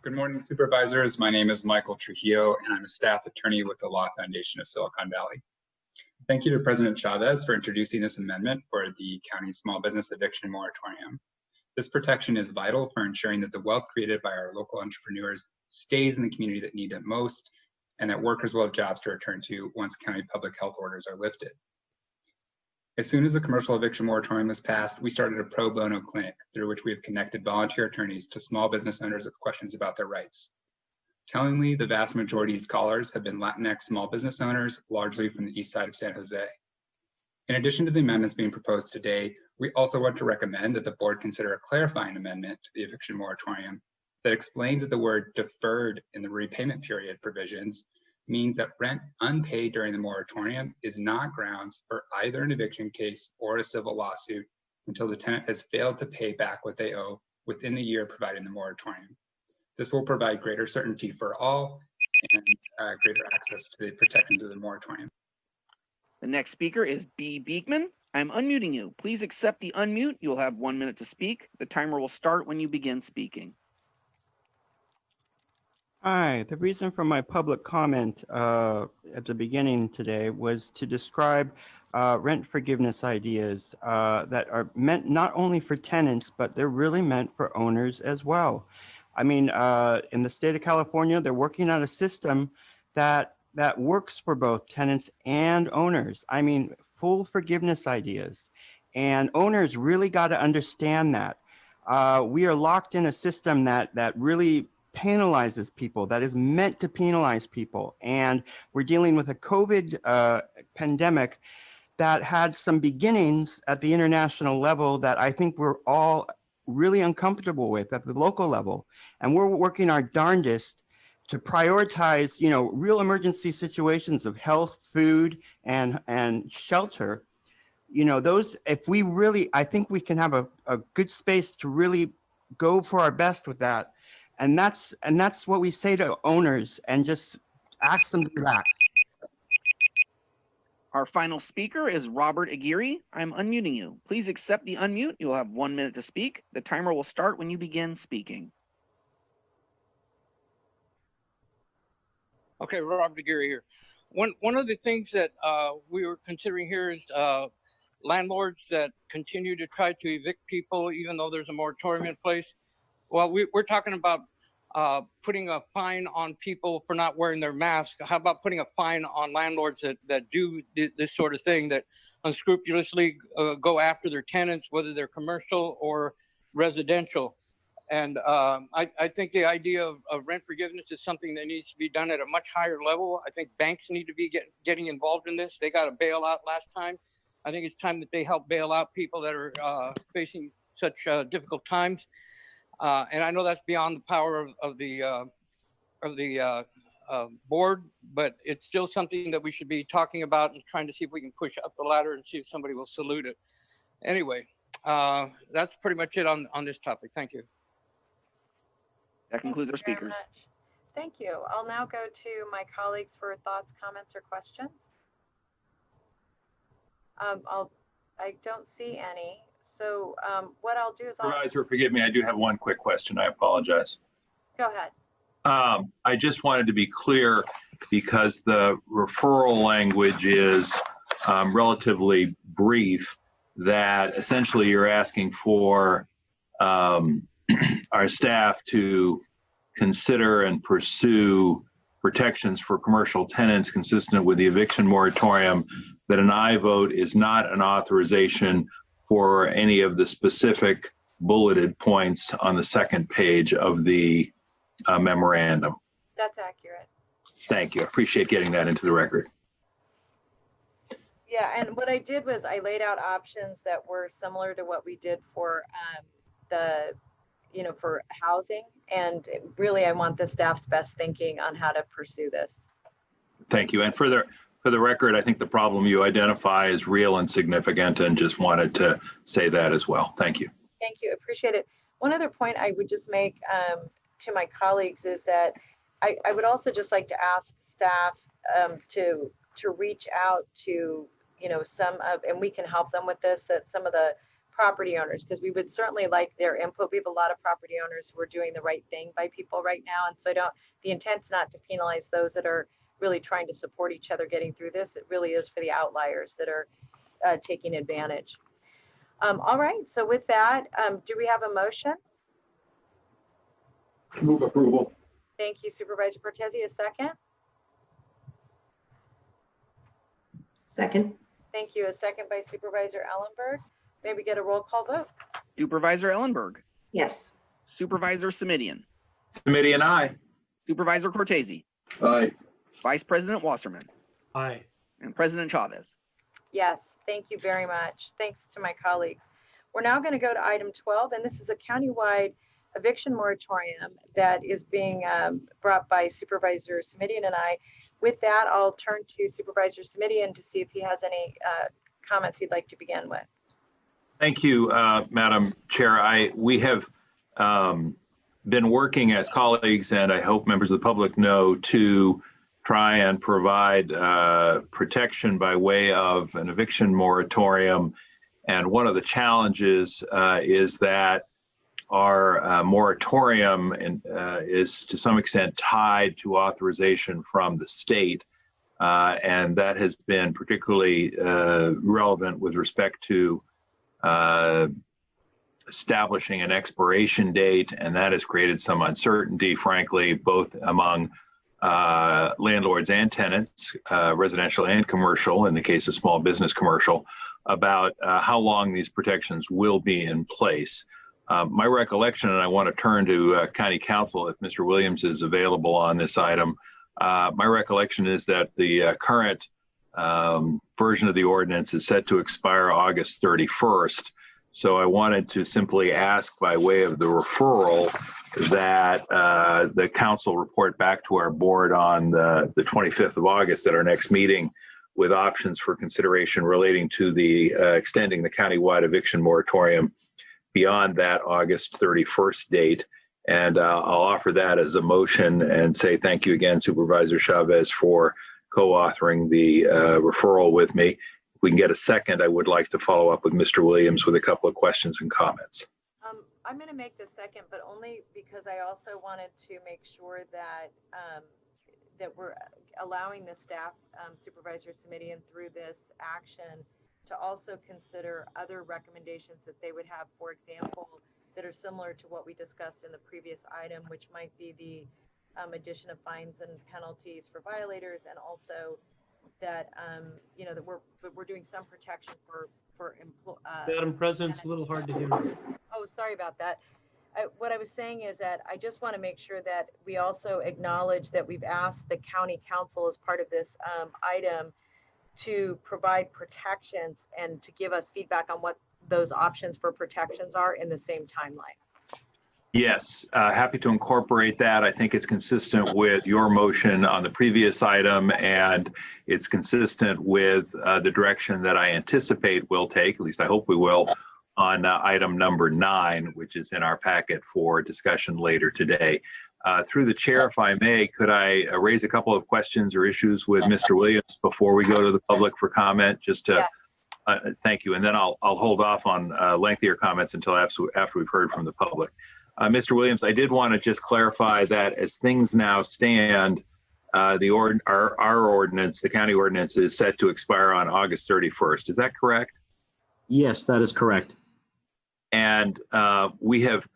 Good morning, supervisors. My name is Michael Trujillo, and I'm a staff attorney with the Law Foundation of Silicon Valley. Thank you to President Chavez for introducing this amendment for the county's small business eviction moratorium. This protection is vital for ensuring that the wealth created by our local entrepreneurs stays in the community that need it most, and that workers will have jobs to return to once county public health orders are lifted. As soon as the commercial eviction moratorium was passed, we started a pro bono clinic through which we have connected volunteer attorneys to small business owners with questions about their rights. Tellingly, the vast majority of these callers have been Latinx small business owners, largely from the east side of San Jose. In addition to the amendments being proposed today, we also want to recommend that the board consider a clarifying amendment to the eviction moratorium that explains that the word deferred in the repayment period provisions means that rent unpaid during the moratorium is not grounds for either an eviction case or a civil lawsuit until the tenant has failed to pay back what they owe within the year providing the moratorium. This will provide greater certainty for all and greater access to the protections of the moratorium. The next speaker is B. Beekman. I'm unmuting you. Please accept the unmute. You'll have 1 minute to speak. The timer will start when you begin speaking. Hi, the reason for my public comment at the beginning today was to describe rent forgiveness ideas that are meant not only for tenants, but they're really meant for owners as well. I mean, in the state of California, they're working on a system that works for both tenants and owners. I mean, full forgiveness ideas. And owners really got to understand that. We are locked in a system that really penalizes people, that is meant to penalize people. And we're dealing with a COVID pandemic that had some beginnings at the international level that I think we're all really uncomfortable with at the local level. And we're working our darndest to prioritize, you know, real emergency situations of health, food, and shelter. You know, those, if we really, I think we can have a good space to really go for our best with that. And that's what we say to owners, and just ask them to relax. Our final speaker is Robert Aguirre. I'm unmuting you. Please accept the unmute. You'll have 1 minute to speak. The timer will start when you begin speaking. Okay, Robert Aguirre here. One of the things that we were considering here is landlords that continue to try to evict people even though there's a moratorium in place. Well, we're talking about putting a fine on people for not wearing their mask. How about putting a fine on landlords that do this sort of thing, that unscrupulously go after their tenants, whether they're commercial or residential? And I think the idea of rent forgiveness is something that needs to be done at a much higher level. I think banks need to be getting involved in this. They got a bailout last time. I think it's time that they help bail out people that are facing such difficult times. And I know that's beyond the power of the board, but it's still something that we should be talking about and trying to see if we can push up the ladder and see if somebody will salute it. Anyway, that's pretty much it on this topic. Thank you. That concludes our speakers. Thank you. I'll now go to my colleagues for thoughts, comments, or questions. I don't see any. So what I'll do is Supervisor, forgive me, I do have one quick question. I apologize. Go ahead. I just wanted to be clear, because the referral language is relatively brief, that essentially you're asking for our staff to consider and pursue protections for commercial tenants consistent with the eviction moratorium, that an aye vote is not an authorization for any of the specific bulleted points on the second page of the memorandum. That's accurate. Thank you. I appreciate getting that into the record. Yeah, and what I did was I laid out options that were similar to what we did for for housing. And really, I want the staff's best thinking on how to pursue this. Thank you. And for the record, I think the problem you identify is real and significant, and just wanted to say that as well. Thank you. Thank you. Appreciate it. One other point I would just make to my colleagues is that I would also just like to ask staff to reach out to, some of, and we can help them with this, at some of the property owners, because we would certainly like their input. We have a lot of property owners who are doing the right thing by people right now. And so the intent's not to penalize those that are really trying to support each other getting through this. It really is for the outliers that are taking advantage. All right, so with that, do we have a motion? Move approval. Thank you, Supervisor Cortese. A second? Second. Thank you. A second by Supervisor Ellenberg. Maybe get a roll call vote. Supervisor Ellenberg. Yes. Supervisor Simidian. Simidian, aye. Supervisor Cortese. Aye. Vice President Wasserman. Aye. And President Chavez. Yes, thank you very much. Thanks to my colleagues. We're now going to go to item 12, and this is a countywide eviction moratorium that is being brought by Supervisor Simidian and I. With that, I'll turn to Supervisor Simidian to see if he has any comments he'd like to begin with. Thank you, Madam Chair. We have been working as colleagues, and I hope members of the public know, to try and provide protection by way of an eviction moratorium. And one of the challenges is that our moratorium is to some extent tied to authorization from the state. And that has been particularly relevant with respect to establishing an expiration date, and that has created some uncertainty, frankly, both among landlords and tenants, residential and commercial, in the case of small business commercial, about how long these protections will be in place. My recollection, and I want to turn to County Counsel if Mr. Williams is available on this item, my recollection is that the current version of the ordinance is set to expire August 31st. So I wanted to simply ask, by way of the referral, that the council report back to our board on the 25th of August at our next meeting with options for consideration relating to the extending the countywide eviction moratorium beyond that August 31st date. And I'll offer that as a motion and say thank you again, Supervisor Chavez, for co-authoring the referral with me. If we can get a second, I would like to follow up with Mr. Williams with a couple of questions and comments. I'm going to make the second, but only because I also wanted to make sure that that we're allowing the staff supervisors committee and through this action to also consider other recommendations that they would have, for example, that are similar to what we discussed in the previous item, which might be the addition of fines and penalties for violators, and also that you know, that we're doing some protection for Madam President, it's a little hard to hear. Oh, sorry about that. What I was saying is that I just want to make sure that we also acknowledge that we've asked the county council as part of this item to provide protections and to give us feedback on what those options for protections are in the same timeline. Yes, happy to incorporate that. I think it's consistent with your motion on the previous item, and it's consistent with the direction that I anticipate we'll take, at least I hope we will, on item number 9, which is in our packet for discussion later today. Through the chair, if I may, could I raise a couple of questions or issues with Mr. Williams before we go to the public for comment? Just to thank you, and then I'll hold off on lengthier comments until after we've heard from the public. Mr. Williams, I did want to just clarify that as things now stand, our ordinance, the county ordinance, is set to expire on August 31st. Is that correct? Yes, that is correct. And we have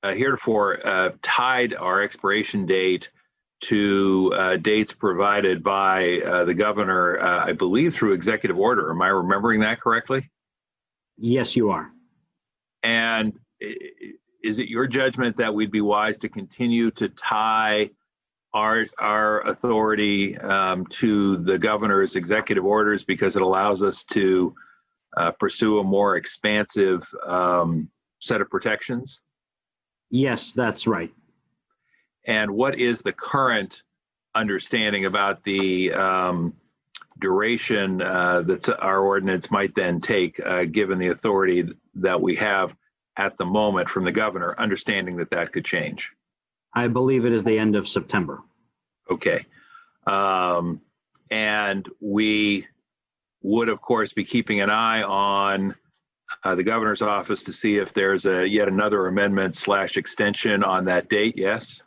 heretofore tied our expiration date to dates provided by the governor, I believe through executive order. Am I remembering that correctly? Yes, you are. And is it your judgment that we'd be wise to continue to tie our authority to the governor's executive orders because it allows us to pursue a more expansive set of protections? Yes, that's right. And what is the current understanding about the duration that our ordinance might then take, given the authority that we have at the moment from the governor, understanding that that could change? I believe it is the end of September. Okay. And we would, of course, be keeping an eye on the governor's office to see if there's yet another amendment / extension on that date, yes?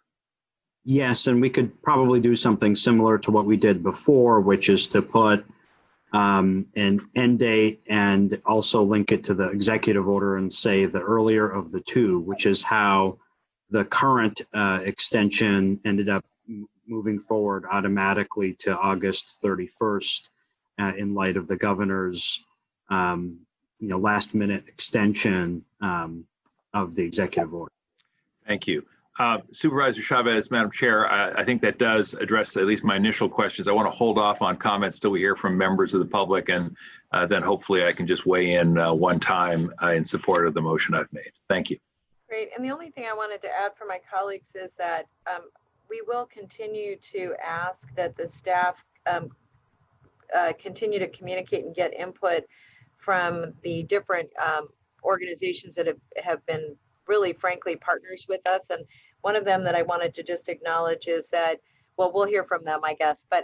Yes, and we could probably do something similar to what we did before, which is to put an end date and also link it to the executive order and say the earlier of the two, which is how the current extension ended up moving forward automatically to August 31st in light of the governor's last minute extension of the executive order. Thank you. Supervisor Chavez, Madam Chair, I think that does address at least my initial questions. I want to hold off on comments till we hear from members of the public, and then hopefully I can just weigh in one time in support of the motion I've made. Thank you. Great. And the only thing I wanted to add for my colleagues is that we will continue to ask that the staff continue to communicate and get input from the different organizations that have been really, frankly, partners with us. And one of them that I wanted to just acknowledge is that well, we'll hear from them, I guess, but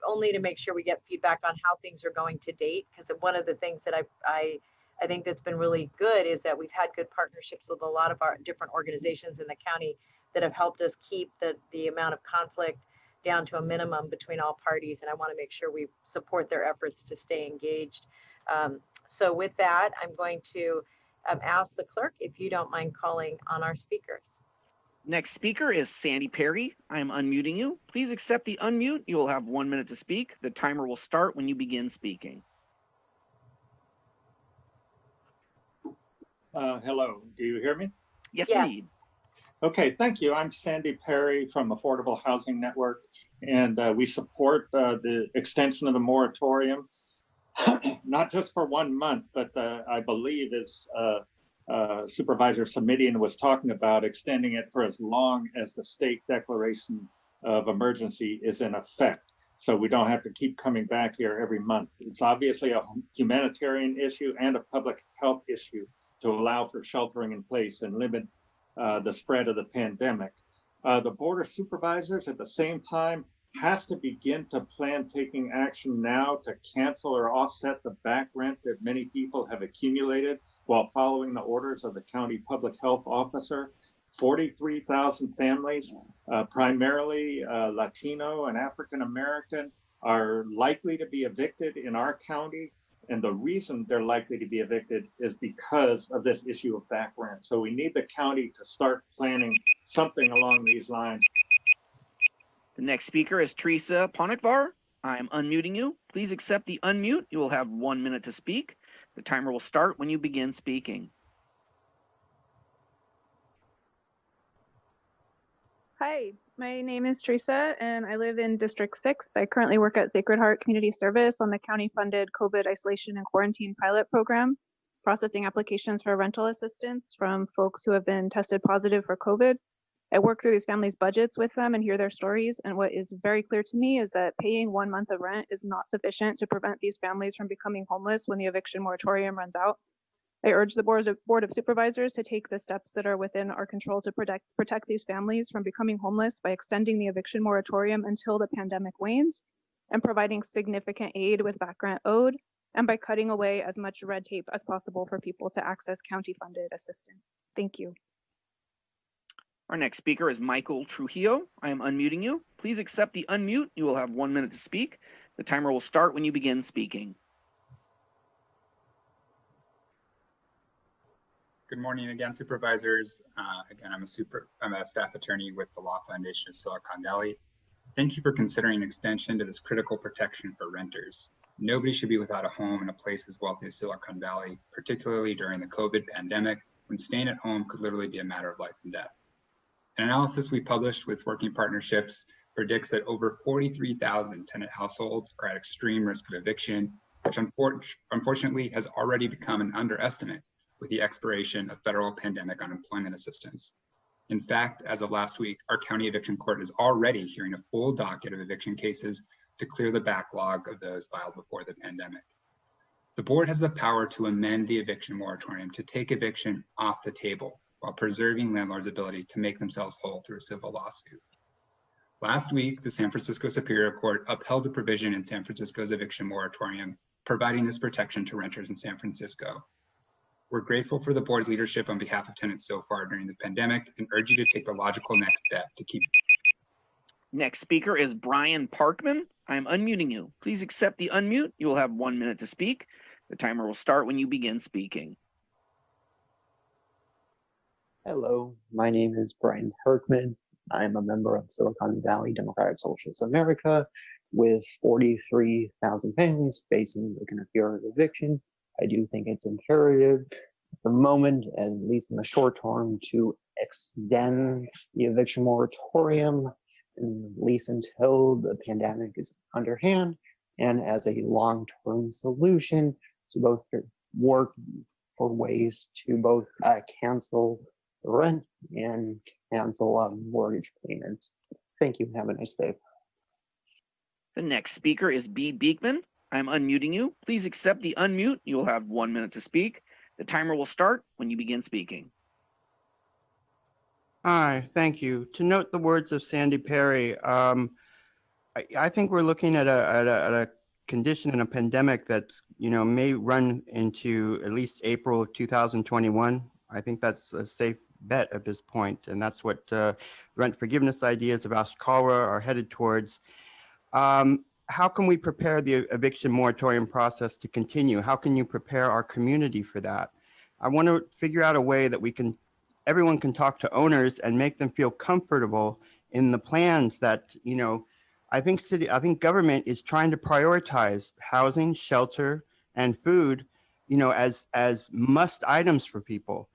only to make sure we get feedback on how things are going to date. Because one of the things that I think that's been really good is that we've had good partnerships with a lot of our different organizations in the county that have helped us keep the amount of conflict down to a minimum between all parties. And I want to make sure we support their efforts to stay engaged. So with that, I'm going to ask the clerk if you don't mind calling on our speakers. Next speaker is Sandy Perry. I am unmuting you. Please accept the unmute. You will have 1 minute to speak. The timer will start when you begin speaking. Hello, do you hear me? Yes, indeed. Okay, thank you. I'm Sandy Perry from Affordable Housing Network, and we support the extension of the moratorium, not just for 1 month, but I believe as Supervisor Samitian was talking about, extending it for as long as the state declaration of emergency is in effect. So we don't have to keep coming back here every month. It's obviously a humanitarian issue and a public health issue to allow for sheltering in place and limit the spread of the pandemic. The Board of Supervisors at the same time has to begin to plan taking action now to cancel or offset the back rent that many people have accumulated while following the orders of the county public health officer. 43,000 families, primarily Latino and African American, are likely to be evicted in our county. And the reason they're likely to be evicted is because of this issue of back rent. So we need the county to start planning something along these lines. The next speaker is Teresa Ponekvar. I'm unmuting you. Please accept the unmute. You will have 1 minute to speak. The timer will start when you begin speaking. Hi, my name is Teresa and I live in District 6. I currently work at Sacred Heart Community Service on the county-funded COVID isolation and quarantine pilot program, processing applications for rental assistance from folks who have been tested positive for COVID. I work through these families' budgets with them and hear their stories. And what is very clear to me is that paying 1 month of rent is not sufficient to prevent these families from becoming homeless when the eviction moratorium runs out. I urge the Board of Supervisors to take the steps that are within our control to protect these families from becoming homeless by extending the eviction moratorium until the pandemic wanes and providing significant aid with back rent owed, and by cutting away as much red tape as possible for people to access county-funded assistance. Thank you. Our next speaker is Michael Trujillo. I am unmuting you. Please accept the unmute. You will have 1 minute to speak. The timer will start when you begin speaking. Good morning again, supervisors. Again, I'm a staff attorney with the Law Foundation of Silicon Valley. Thank you for considering extension to this critical protection for renters. Nobody should be without a home in a place as wealthy as Silicon Valley, particularly during the COVID pandemic, when staying at home could literally be a matter of life and death. An analysis we published with Working Partnerships predicts that over 43,000 tenant households are at extreme risk of eviction, which unfortunately has already become an underestimate with the expiration of federal pandemic unemployment assistance. In fact, as of last week, our county eviction court is already hearing a full docket of eviction cases to clear the backlog of those filed before the pandemic. The board has the power to amend the eviction moratorium to take eviction off the table while preserving landlords' ability to make themselves whole through a civil lawsuit. Last week, the San Francisco Superior Court upheld a provision in San Francisco's eviction moratorium, providing this protection to renters in San Francisco. We're grateful for the board's leadership on behalf of tenants so far during the pandemic and urge you to take the logical next step to keep. Next speaker is Brian Parkman. I'm unmuting you. Please accept the unmute. You will have 1 minute to speak. The timer will start when you begin speaking. Hello, my name is Brian Perkman. I'm a member of Silicon Valley Democratic Socialist America with 43,000 families facing the kind of fear of eviction. I do think it's imperative at the moment, at least in the short term, to extend the eviction moratorium, at least until the pandemic is underhand, and as a long-term solution to both work for ways to both cancel rent and cancel mortgage payments. Thank you. Have a nice day. The next speaker is B. Beekman. I'm unmuting you. Please accept the unmute. You will have 1 minute to speak. The timer will start when you begin speaking. Hi, thank you. To note the words of Sandy Perry, I think we're looking at a condition in a pandemic that's, may run into at least April of 2021. I think that's a safe bet at this point, and that's what rent forgiveness ideas of Ashkawa are headed towards. How can we prepare the eviction moratorium process to continue? How can you prepare our community for that? I want to figure out a way that everyone can talk to owners and make them feel comfortable in the plans that, I think government is trying to prioritize housing, shelter, and food, as must items for people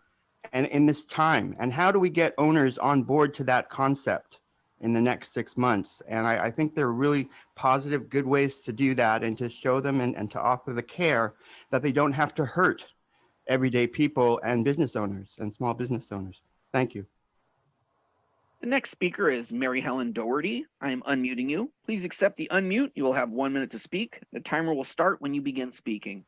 and in this time. And how do we get owners on board to that concept in the next 6 months? And I think there are really positive, good ways to do that and to show them and to offer the care that they don't have to hurt everyday people and business owners and small business owners. Thank you. The next speaker is Mary Helen Doherty. I am unmuting you. Please accept the unmute. You will have 1 minute to speak. The timer will start when you begin speaking.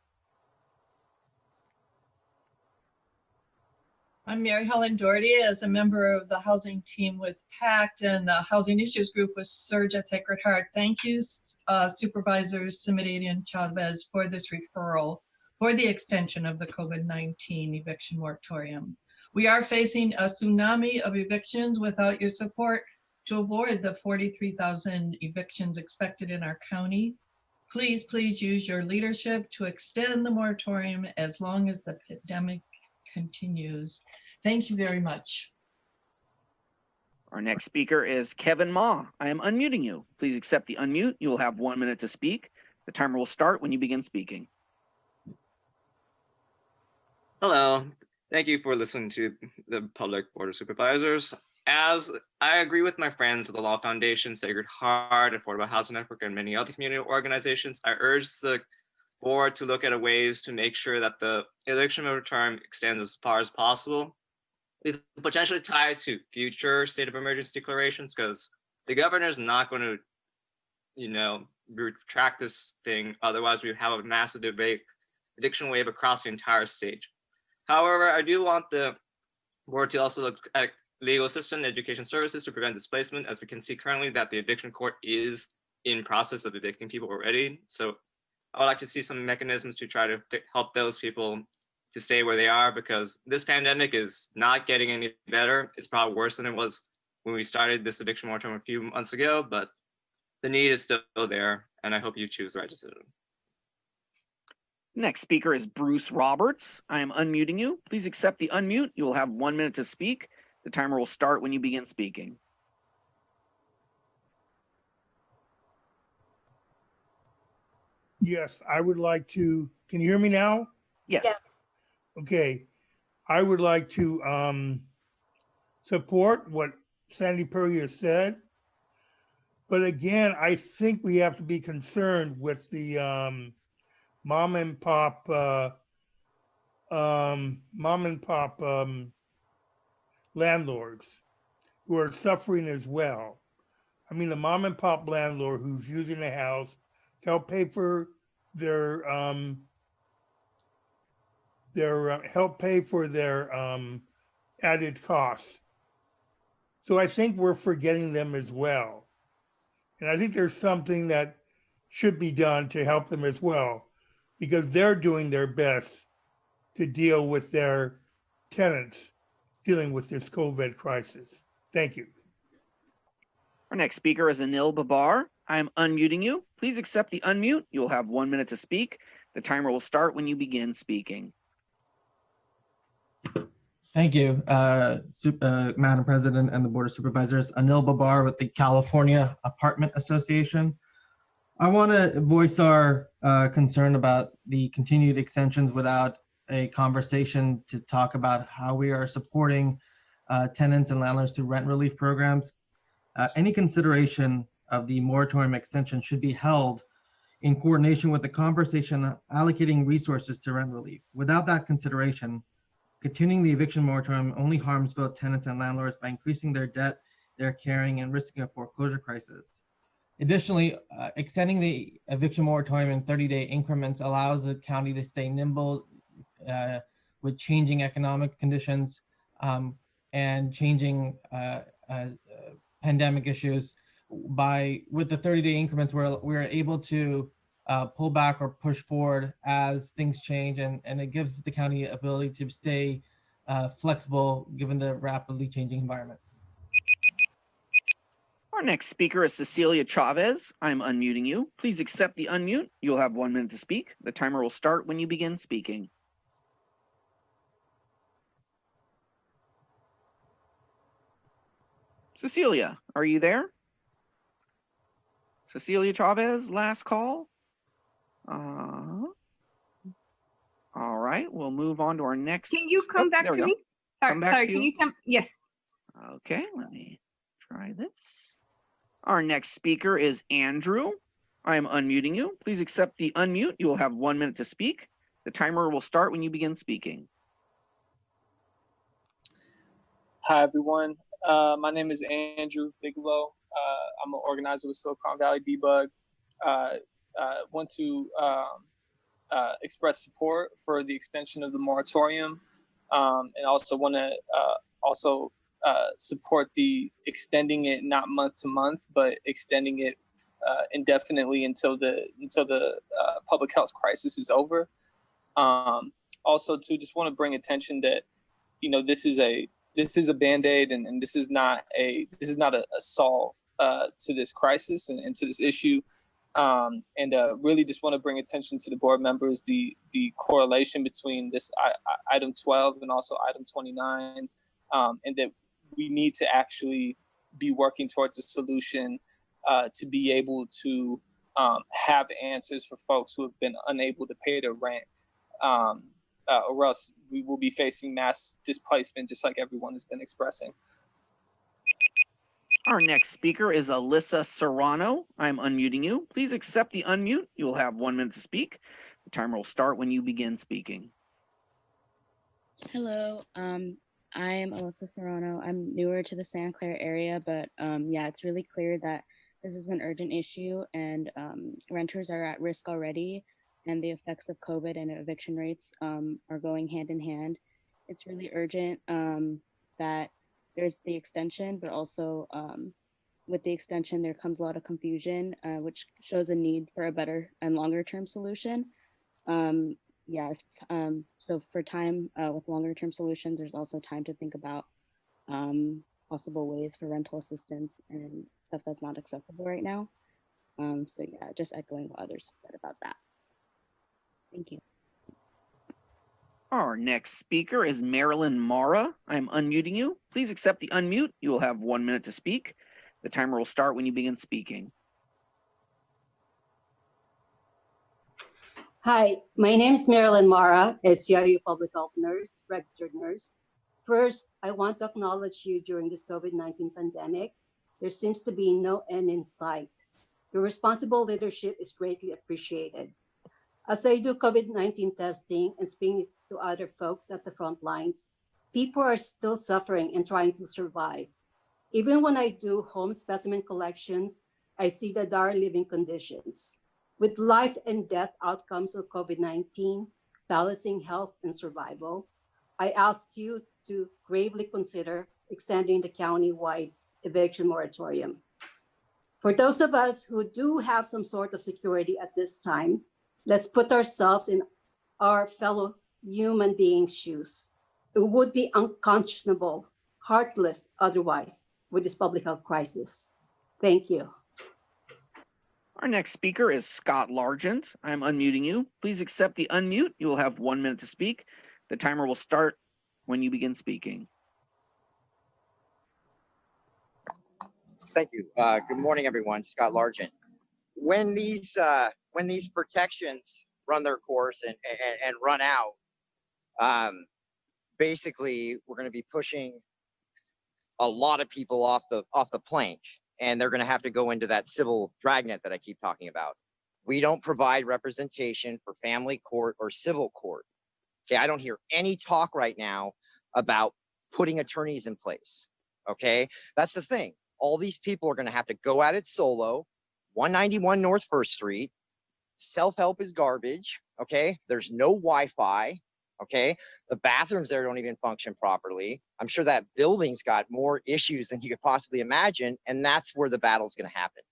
I'm Mary Helen Doherty as a member of the housing team with PACT and the Housing Issues Group with Surge at Sacred Heart. Thank you, Supervisors Simitian and Chavez, for this referral for the extension of the COVID-19 eviction moratorium. We are facing a tsunami of evictions without your support to avoid the 43,000 evictions expected in our county. Please use your leadership to extend the moratorium as long as the pandemic continues. Thank you very much. Our next speaker is Kevin Ma. I am unmuting you. Please accept the unmute. You will have 1 minute to speak. The timer will start when you begin speaking. Hello. Thank you for listening to the Public Board of Supervisors. As I agree with my friends at the Law Foundation, Sacred Heart, Affordable Housing Network, and many other community organizations, I urge the board to look at ways to make sure that the eviction moratorium extends as far as possible. We could potentially tie it to future state of emergency declarations, because the governor is not going to, retract this thing. Otherwise, we have a massive eviction wave across the entire state. However, I do want the board to also look at legal assistance and education services to prevent displacement, as we can see currently that the eviction court is in process of evicting people already. So I would like to see some mechanisms to try to help those people to stay where they are, because this pandemic is not getting any better. It's probably worse than it was when we started this eviction moratorium a few months ago, but the need is still there, and I hope you choose the right decision. Next speaker is Bruce Roberts. I am unmuting you. Please accept the unmute. You will have 1 minute to speak. The timer will start when you begin speaking. Yes, I would like to, can you hear me now? Yes. Okay, I would like to support what Sandy Perry has said. But again, I think we have to be concerned with the mom and pop landlords who are suffering as well. I mean, the mom and pop landlord who's using the house to help pay for their added costs. So I think we're forgetting them as well. And I think there's something that should be done to help them as well, because they're doing their best to deal with their tenants dealing with this COVID crisis. Thank you. Our next speaker is Anil Babar. I am unmuting you. Please accept the unmute. You will have 1 minute to speak. The timer will start when you begin speaking. Thank you, Madam President and the Board of Supervisors. Anil Babar with the California Apartment Association. I want to voice our concern about the continued extensions without a conversation to talk about how we are supporting tenants and landlords through rent relief programs. Any consideration of the moratorium extension should be held in coordination with the conversation allocating resources to rent relief. Without that consideration, continuing the eviction moratorium only harms both tenants and landlords by increasing their debt they're carrying and risking a foreclosure crisis. Additionally, extending the eviction moratorium in 30-day increments allows the county to stay nimble with changing economic conditions and changing pandemic issues. With the 30-day increments, we're able to pull back or push forward as things change, and it gives the county ability to stay flexible given the rapidly changing environment. Our next speaker is Cecilia Chavez. I'm unmuting you. Please accept the unmute. You'll have 1 minute to speak. The timer will start when you begin speaking. Cecilia, are you there? Cecilia Chavez, last call. All right, we'll move on to our next. Can you come back to me? Sorry, can you come? Yes. Okay, let me try this. Our next speaker is Andrew. I am unmuting you. Please accept the unmute. You will have 1 minute to speak. The timer will start when you begin speaking. Hi, everyone. My name is Andrew Bigelow. I'm an organizer with Silicon Valley Debug. Want to express support for the extension of the moratorium, and also want to support the extending it not month to month, but extending it indefinitely until the public health crisis is over. Also, too, just want to bring attention that this is a Band-Aid, and this is not a solve to this crisis and to this issue. Really just want to bring attention to the board members the correlation between this item 12 and also item 29, and that we need to actually be working towards a solution to be able to have answers for folks who have been unable to pay their rent, or else we will be facing mass displacement, just like everyone has been expressing. Our next speaker is Alyssa Serrano. I'm unmuting you. Please accept the unmute. You will have 1 minute to speak. The timer will start when you begin speaking. Hello, I am Alyssa Serrano. I'm newer to the Santa Clara area, but yeah, it's really clear that this is an urgent issue, and renters are at risk already, and the effects of COVID and eviction rates are going hand in hand. It's really urgent that there's the extension, but also with the extension, there comes a lot of confusion, which shows a need for a better and longer term solution. Yeah, so for time with longer term solutions, there's also time to think about possible ways for rental assistance and stuff that's not accessible right now. So yeah, just echoing what others have said about that. Thank you. Our next speaker is Marilyn Mara. I'm unmuting you. Please accept the unmute. You will have 1 minute to speak. The timer will start when you begin speaking. Hi, my name is Marilyn Mara, a CIU public health nurse, registered nurse. First, I want to acknowledge you during this COVID-19 pandemic. There seems to be no end in sight. Your responsible leadership is greatly appreciated. As I do COVID-19 testing and speaking to other folks at the front lines, people are still suffering and trying to survive. Even when I do home specimen collections, I see the dire living conditions. With life and death outcomes of COVID-19, balancing health and survival, I ask you to gravely consider extending the county-wide eviction moratorium. For those of us who do have some sort of security at this time, let's put ourselves in our fellow human beings' shoes. It would be unconscionable, heartless otherwise with this public health crisis. Thank you. Our next speaker is Scott Largent. I'm unmuting you. Please accept the unmute. You will have 1 minute to speak. The timer will start when you begin speaking. Thank you. Good morning, everyone. Scott Largent. When these protections run their course and run out, basically we're going to be pushing a lot of people off the plank, and they're going to have to go into that civil dragnet that I keep talking about. We don't provide representation for family court or civil court. Okay, I don't hear any talk right now about putting attorneys in place. Okay, that's the thing. All these people are going to have to go at it solo. 191 North 1st Street. Self-help is garbage. Okay, there's no Wi-Fi. Okay. The bathrooms there don't even function properly. I'm sure that building's got more issues than you could possibly imagine. And that's where the battle's going to happen.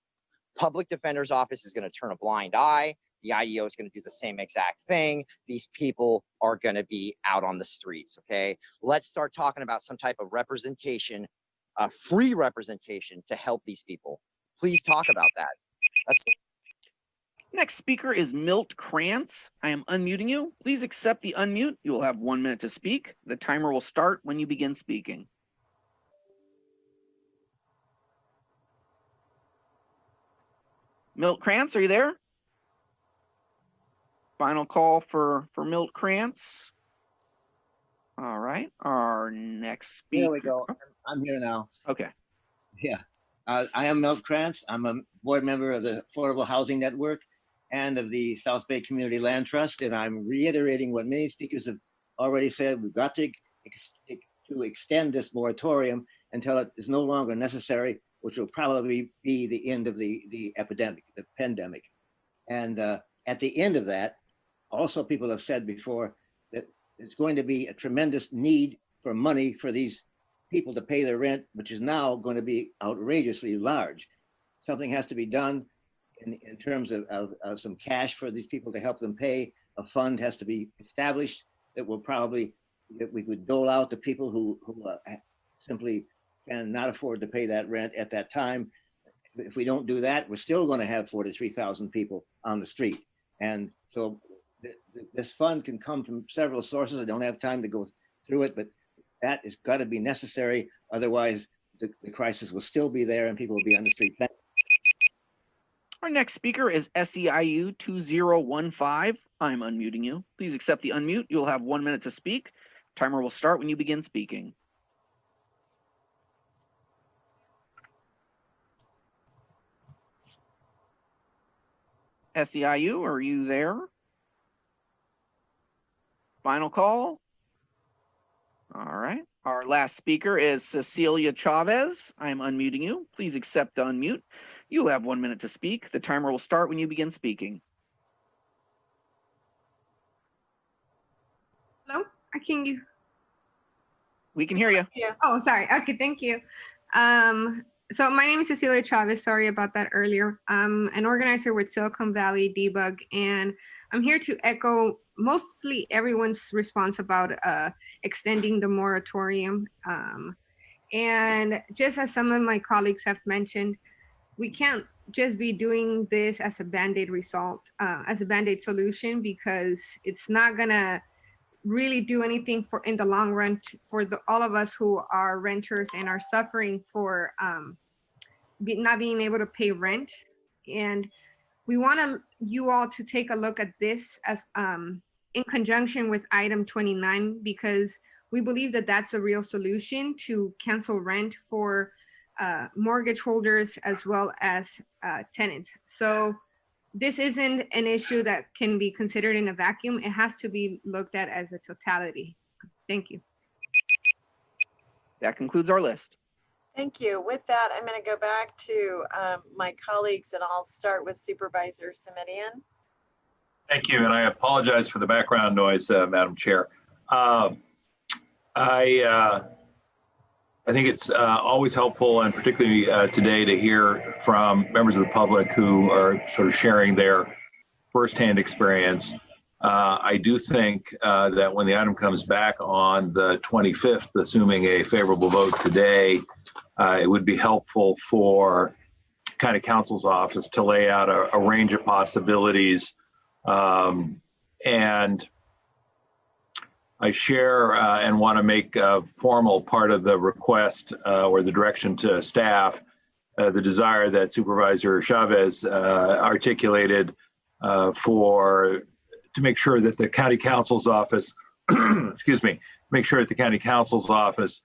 Public defender's office is going to turn a blind eye. The IEO is going to do the same exact thing. These people are going to be out on the streets. Okay. Let's start talking about some type of representation, free representation to help these people. Please talk about that. Next speaker is Milt Krantz. I am unmuting you. Please accept the unmute. You will have 1 minute to speak. The timer will start when you begin speaking. Milt Krantz, are you there? Final call for Milt Krantz. All right, our next speaker. There we go. I'm here now. Okay. Yeah. I am Milt Krantz. I'm a board member of the Affordable Housing Network and of the South Bay Community Land Trust, and I'm reiterating what many speakers have already said. We've got to extend this moratorium until it is no longer necessary, which will probably be the end of the epidemic, the pandemic. And at the end of that, also people have said before that there's going to be a tremendous need for money for these people to pay their rent, which is now going to be outrageously large. Something has to be done in terms of some cash for these people to help them pay. A fund has to be established that will probably, that we would dole out to people who simply cannot afford to pay that rent at that time. If we don't do that, we're still going to have 43,000 people on the street. And so this fund can come from several sources. I don't have time to go through it, but that has got to be necessary. Otherwise, the crisis will still be there and people will be on the street. Our next speaker is SEIU 2015. I'm unmuting you. Please accept the unmute. You'll have 1 minute to speak. Timer will start when you begin speaking. SEIU, are you there? Final call. All right. Our last speaker is Cecilia Chavez. I'm unmuting you. Please accept the unmute. You'll have 1 minute to speak. The timer will start when you begin speaking. Hello, can you? We can hear you. Yeah. Oh, sorry. Okay, thank you. So my name is Cecilia Chavez. Sorry about that earlier. I'm an organizer with Silicon Valley Debug, and I'm here to echo mostly everyone's response about extending the moratorium. And just as some of my colleagues have mentioned, we can't just be doing this as a Band-Aid result, as a Band-Aid solution, because it's not gonna really do anything for in the long run for all of us who are renters and are suffering for not being able to pay rent. And we want you all to take a look at this as in conjunction with item 29, because we believe that that's a real solution to cancel rent for mortgage holders as well as tenants. So this isn't an issue that can be considered in a vacuum. It has to be looked at as a totality. Thank you. That concludes our list. Thank you. With that, I'm going to go back to my colleagues, and I'll start with Supervisor Simitian. Thank you, and I apologize for the background noise, Madam Chair. I think it's always helpful, and particularly today, to hear from members of the public who are sort of sharing their firsthand experience. I do think that when the item comes back on the 25th, assuming a favorable vote today, it would be helpful for County Counsel's office to lay out a range of possibilities. And I share and want to make a formal part of the request or the direction to staff, the desire that Supervisor Chavez articulated to make sure that the County Counsel's office, excuse me, make sure that the County Counsel's office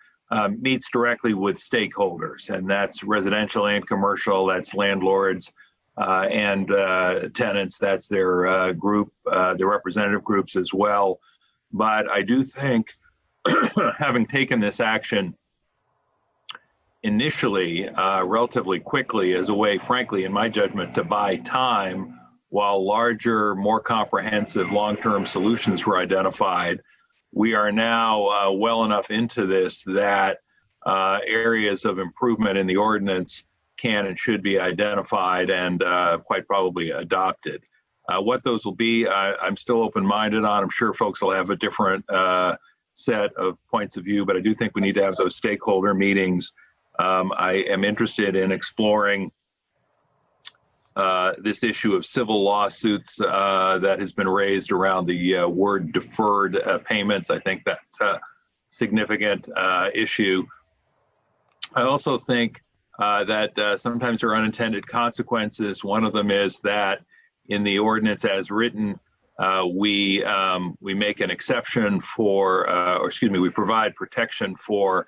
meets directly with stakeholders, and that's residential and commercial, that's landlords and tenants, that's their group, their representative groups as well. But I do think, having taken this action initially, relatively quickly, as a way, frankly, in my judgment, to buy time while larger, more comprehensive long-term solutions were identified, we are now well enough into this that areas of improvement in the ordinance can and should be identified and quite probably adopted. What those will be, I'm still open-minded on. I'm sure folks will have a different set of points of view, but I do think we need to have those stakeholder meetings. I am interested in exploring this issue of civil lawsuits that has been raised around the word deferred payments. I think that's a significant issue. I also think that sometimes there are unintended consequences. One of them is that in the ordinance as written, we make an exception for, or excuse me, we provide protection for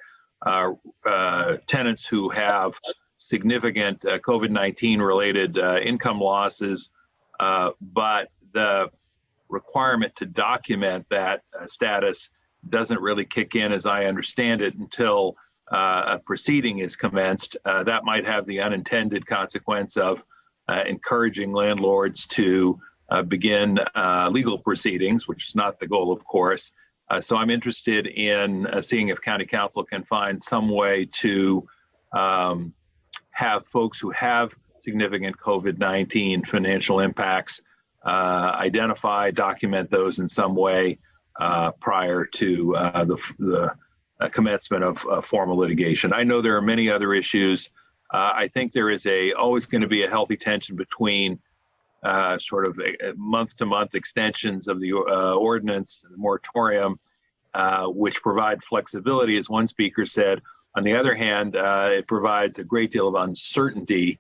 tenants who have significant COVID-19 related income losses, but the requirement to document that status doesn't really kick in, as I understand it, until a proceeding is commenced. That might have the unintended consequence of encouraging landlords to begin legal proceedings, which is not the goal, of course. So I'm interested in seeing if County Council can find some way to have folks who have significant COVID-19 financial impacts identify, document those in some way prior to the commencement of formal litigation. I know there are many other issues. I think there is always going to be a healthy tension between sort of month-to-month extensions of the ordinance, the moratorium, which provide flexibility, as one speaker said. On the other hand, it provides a great deal of uncertainty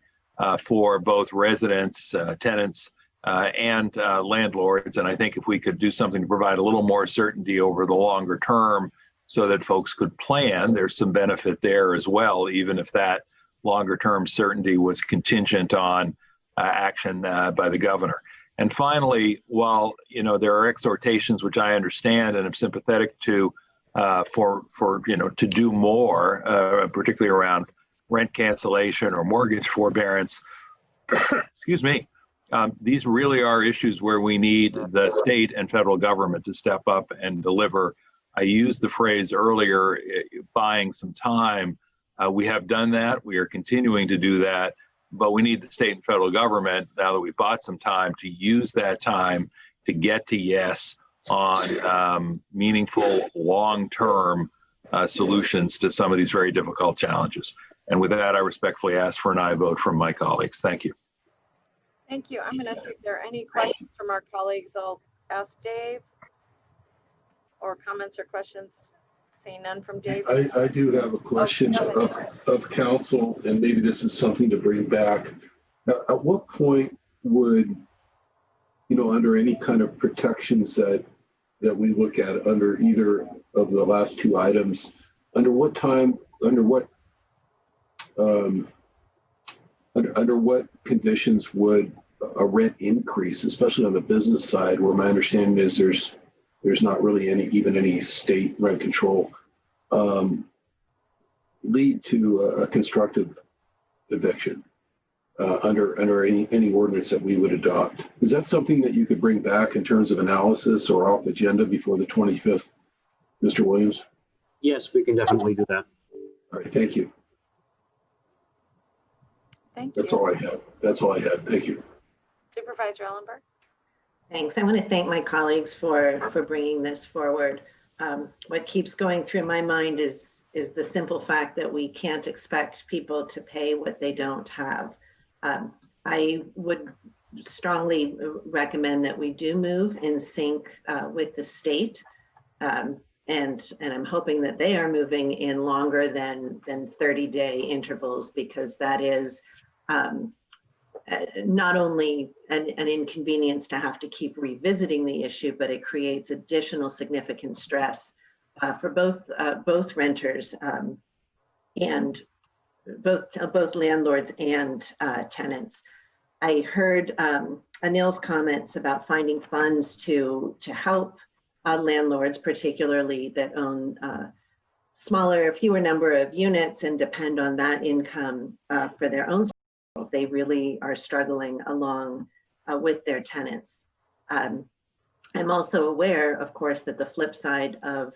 for both residents, tenants, and landlords. And I think if we could do something to provide a little more certainty over the longer term so that folks could plan, there's some benefit there as well, even if that longer term certainty was contingent on action by the governor. And finally, while there are exhortations which I understand and am sympathetic to for to do more, particularly around rent cancellation or mortgage forbearance, excuse me, these really are issues where we need the state and federal government to step up and deliver. I used the phrase earlier, buying some time. We have done that. We are continuing to do that. But we need the state and federal government, now that we've bought some time, to use that time to get to yes on meaningful long-term solutions to some of these very difficult challenges. And with that, I respectfully ask for an aye vote from my colleagues. Thank you. Thank you. I'm going to see if there are any questions from our colleagues. I'll ask Dave, or comments or questions. Seeing none from Dave. I do have a question of council, and maybe this is something to bring back. At what point would, under any kind of protections that we look at under either of the last two items, under what conditions would a rent increase, especially on the business side, where my understanding is there's not really any state rent control, lead to a constructive eviction under any ordinance that we would adopt? Is that something that you could bring back in terms of analysis or off agenda before the 25th, Mr. Williams? Yes, we can definitely do that. All right, thank you. Thank you. That's all I had. That's all I had. Thank you. Supervisor Ellenberg. Thanks. I want to thank my colleagues for bringing this forward. What keeps going through my mind is the simple fact that we can't expect people to pay what they don't have. I would strongly recommend that we do move in sync with the state. And I'm hoping that they are moving in longer than 30-day intervals, because that is not only an inconvenience to have to keep revisiting the issue, but it creates additional significant stress for both renters and both landlords and tenants. I heard Anil's comments about finding funds to help landlords, particularly that own fewer number of units and depend on that income for their own. They really are struggling along with their tenants. I'm also aware, of course, that the flip side of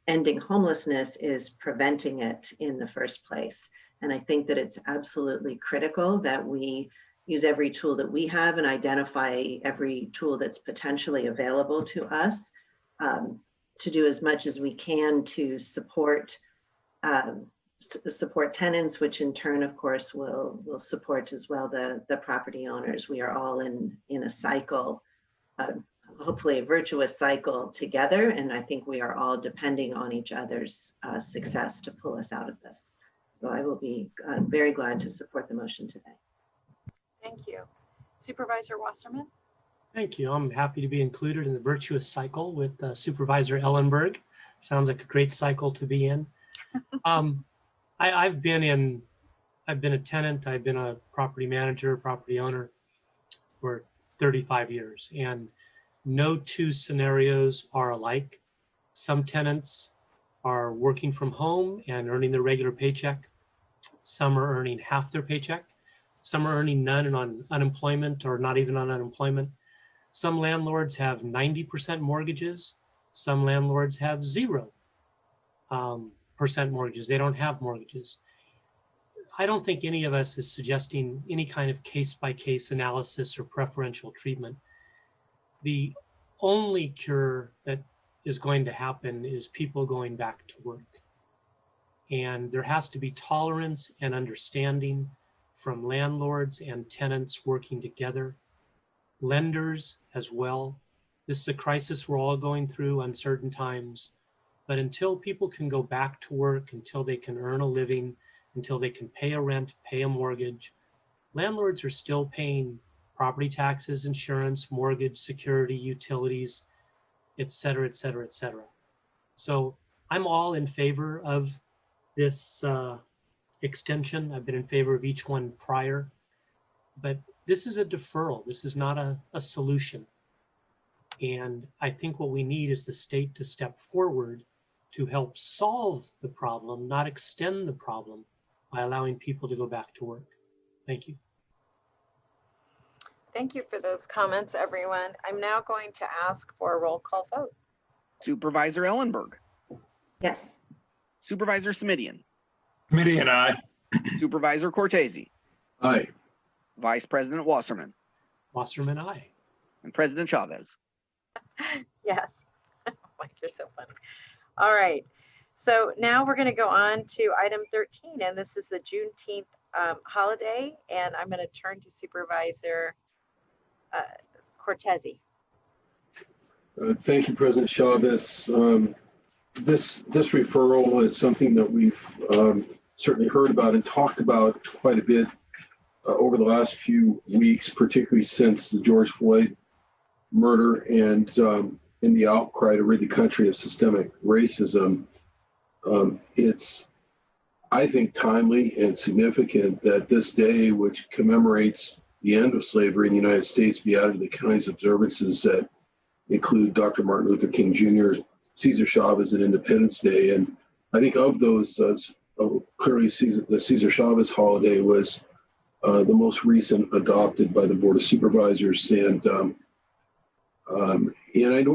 ending homelessness is preventing it in the first place. And I think that it's absolutely critical that we use every tool that we have and identify every tool that's potentially available to us to do as much as we can to support support tenants, which in turn, of course, will support as well the property owners. We are all in a cycle, hopefully a virtuous cycle together. And I think we are all depending on each other's success to pull us out of this. So I will be very glad to support the motion today. Thank you. Supervisor Wasserman? Thank you. I'm happy to be included in the virtuous cycle with Supervisor Ellenberg. Sounds like a great cycle to be in. I've been a tenant, I've been a property manager, property owner for 35 years, and no two scenarios are alike. Some tenants are working from home and earning their regular paycheck. Some are earning half their paycheck. Some are earning none and on unemployment or not even on unemployment. Some landlords have 90% mortgages. Some landlords have 0% mortgages. They don't have mortgages. I don't think any of us is suggesting any kind of case-by-case analysis or preferential treatment. The only cure that is going to happen is people going back to work. And there has to be tolerance and understanding from landlords and tenants working together, lenders as well. This is a crisis we're all going through, uncertain times. But until people can go back to work, until they can earn a living, until they can pay a rent, pay a mortgage, landlords are still paying property taxes, insurance, mortgage, security, utilities, et cetera, et cetera, et cetera. So I'm all in favor of this extension. I've been in favor of each one prior, but this is a deferral. This is not a solution. And I think what we need is the state to step forward to help solve the problem, not extend the problem by allowing people to go back to work. Thank you. Thank you for those comments, everyone. I'm now going to ask for a roll call vote. Supervisor Ellenberg. Yes. Supervisor Smidian. Smidian, aye. Supervisor Cortese. Aye. Vice President Wasserman. Wasserman, aye. And President Chavez. Yes. Mike, you're so funny. All right. So now we're going to go on to item 13, and this is the Juneteenth holiday. And I'm going to turn to Supervisor Cortese. Thank you, President Chavez. This referral is something that we've certainly heard about and talked about quite a bit over the last few weeks, particularly since the George Floyd murder and in the outcry to rid the country of systemic racism. It's, I think, timely and significant that this day, which commemorates the end of slavery in the United States, be added to the county's observances that include Dr. Martin Luther King Jr., Cesar Chavez, and Independence Day. And I think of those, clearly the Cesar Chavez holiday was the most recent adopted by the Board of Supervisors. And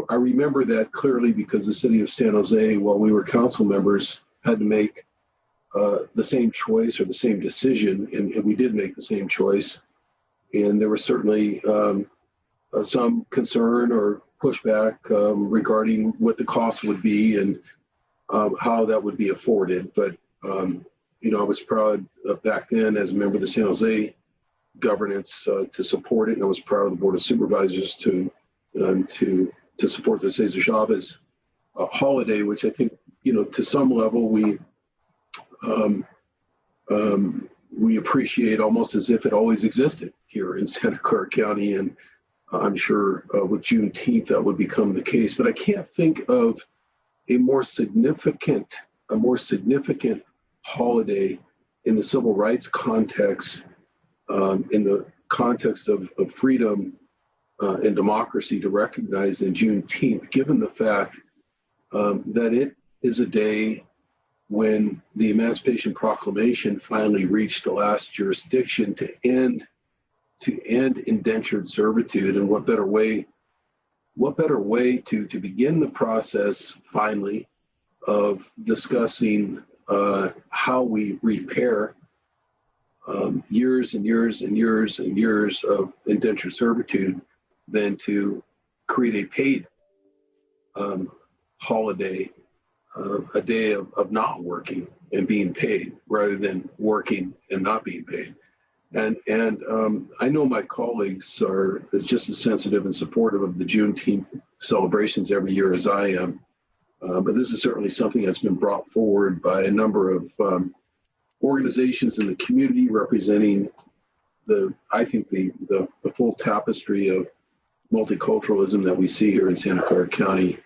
I remember that clearly because the city of San Jose, while we were council members, had to make the same choice or the same decision, and we did make the same choice. And there was certainly some concern or pushback regarding what the cost would be and how that would be afforded. But I was proud back then as a member of the San Jose governance to support it, and I was proud of the Board of Supervisors to support the Cesar Chavez holiday, which I think, to some level we appreciate almost as if it always existed here in Santa Clara County. And I'm sure with Juneteenth that would become the case. But I can't think of a more significant holiday in the civil rights context, in the context of freedom and democracy, to recognize in Juneteenth, given the fact that it is a day when the Emancipation Proclamation finally reached the last jurisdiction to end indentured servitude. And what better way what better way to begin the process finally of discussing how we repair years and years and years and years of indentured servitude than to create a paid holiday, a day of not working and being paid rather than working and not being paid. And I know my colleagues are just as sensitive and supportive of the Juneteenth celebrations every year as I am. But this is certainly something that's been brought forward by a number of organizations in the community representing I think the full tapestry of multiculturalism that we see here in Santa Clara County.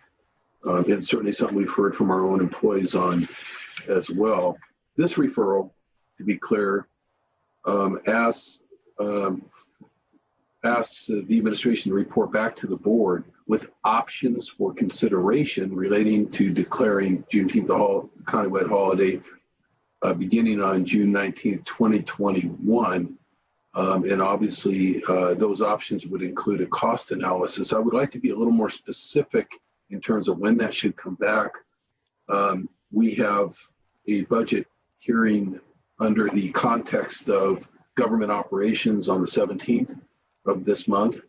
And certainly something we've heard from our own employees on as well. This referral, to be clear, asks the administration to report back to the board with options for consideration relating to declaring Juneteenth a countywide holiday beginning on June 19th, 2021. And obviously, those options would include a cost analysis. I would like to be a little more specific in terms of when that should come back. We have a budget hearing under the context of government operations on the 17th of this month.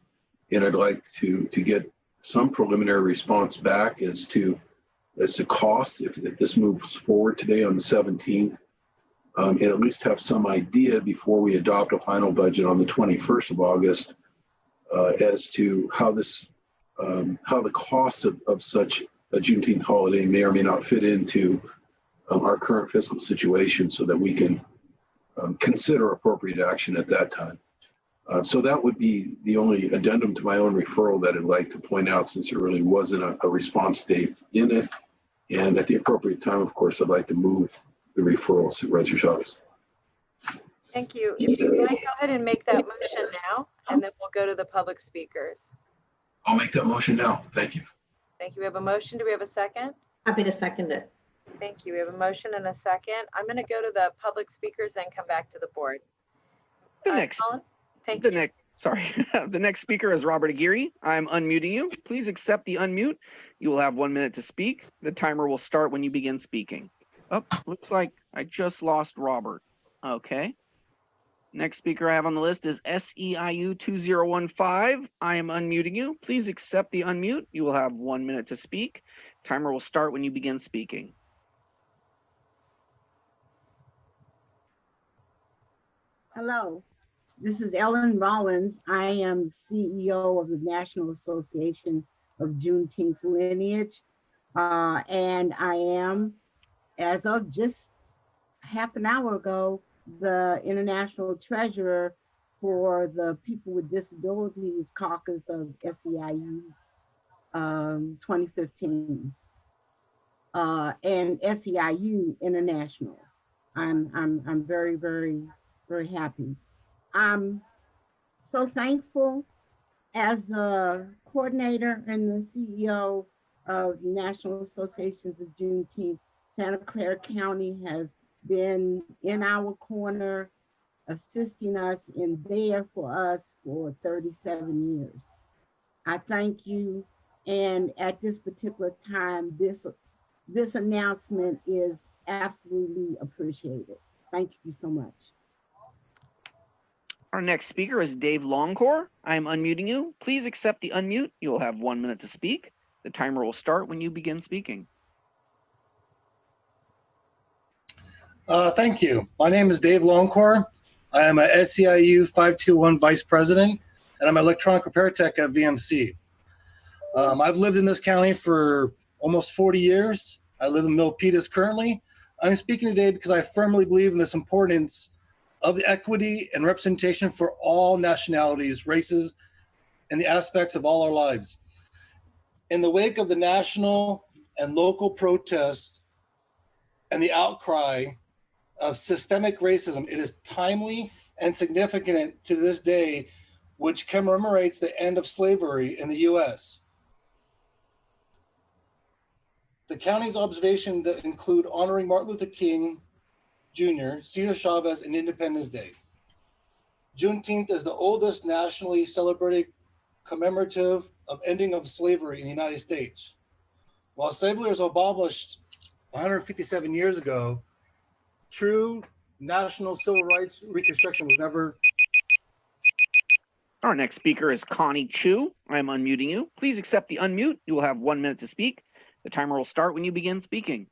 And I'd like to get some preliminary response back as to cost if this moves forward today on the 17th. And at least have some idea before we adopt a final budget on the 21st of August as to how the cost of such a Juneteenth holiday may or may not fit into our current fiscal situation so that we can consider appropriate action at that time. So that would be the only addendum to my own referral that I'd like to point out, since there really wasn't a response date in it. And at the appropriate time, of course, I'd like to move the referral, Supervisor Chavez. Thank you. If you might go ahead and make that motion now, and then we'll go to the public speakers. I'll make that motion now. Thank you. Thank you. We have a motion. Do we have a second? Happy to second it. Thank you. We have a motion and a second. I'm going to go to the public speakers, then come back to the board. Colin? Thank you. The next speaker is Robert Aguirre. I'm unmuting you. Please accept the unmute. You will have 1 minute to speak. The timer will start when you begin speaking. Oh, looks like I just lost Robert. Okay. Next speaker I have on the list is SEIU 2015. I am unmuting you. Please accept the unmute. You will have 1 minute to speak. Timer will start when you begin speaking. Hello, this is Ellen Rollins. I am CEO of the National Association of Juneteenth Lineage. And I am, as of just half an hour ago, the International Treasurer for the People with Disabilities Caucus of SEIU 2015 and SEIU International. I'm very, very, very happy. I'm so thankful as the coordinator and the CEO of National Associations of Juneteenth. Santa Clara County has been in our corner, assisting us and there for us for 37 years. I thank you. And at this particular time, this announcement is absolutely appreciated. Thank you so much. Our next speaker is Dave Longcore. I am unmuting you. Please accept the unmute. You will have 1 minute to speak. The timer will start when you begin speaking. Thank you. My name is Dave Longcore. I am a SEIU 521 Vice President, and I'm an electronic repair tech at VMC. I've lived in this county for almost 40 years. I live in Milpitas currently. I'm speaking today because I firmly believe in this importance of the equity and representation for all nationalities, races, and the aspects of all our lives. In the wake of the national and local protests and the outcry of systemic racism, it is timely and significant to this day, which commemorates the end of slavery in the US. The county's observations that include honoring Martin Luther King Jr., Cesar Chavez, and Independence Day. Juneteenth is the oldest nationally celebrated commemorative of ending of slavery in the United States. While slavery was abolished 157 years ago, true national civil rights reconstruction was never. Our next speaker is Connie Chu. I'm unmuting you. Please accept the unmute. You will have 1 minute to speak. The timer will start when you begin speaking.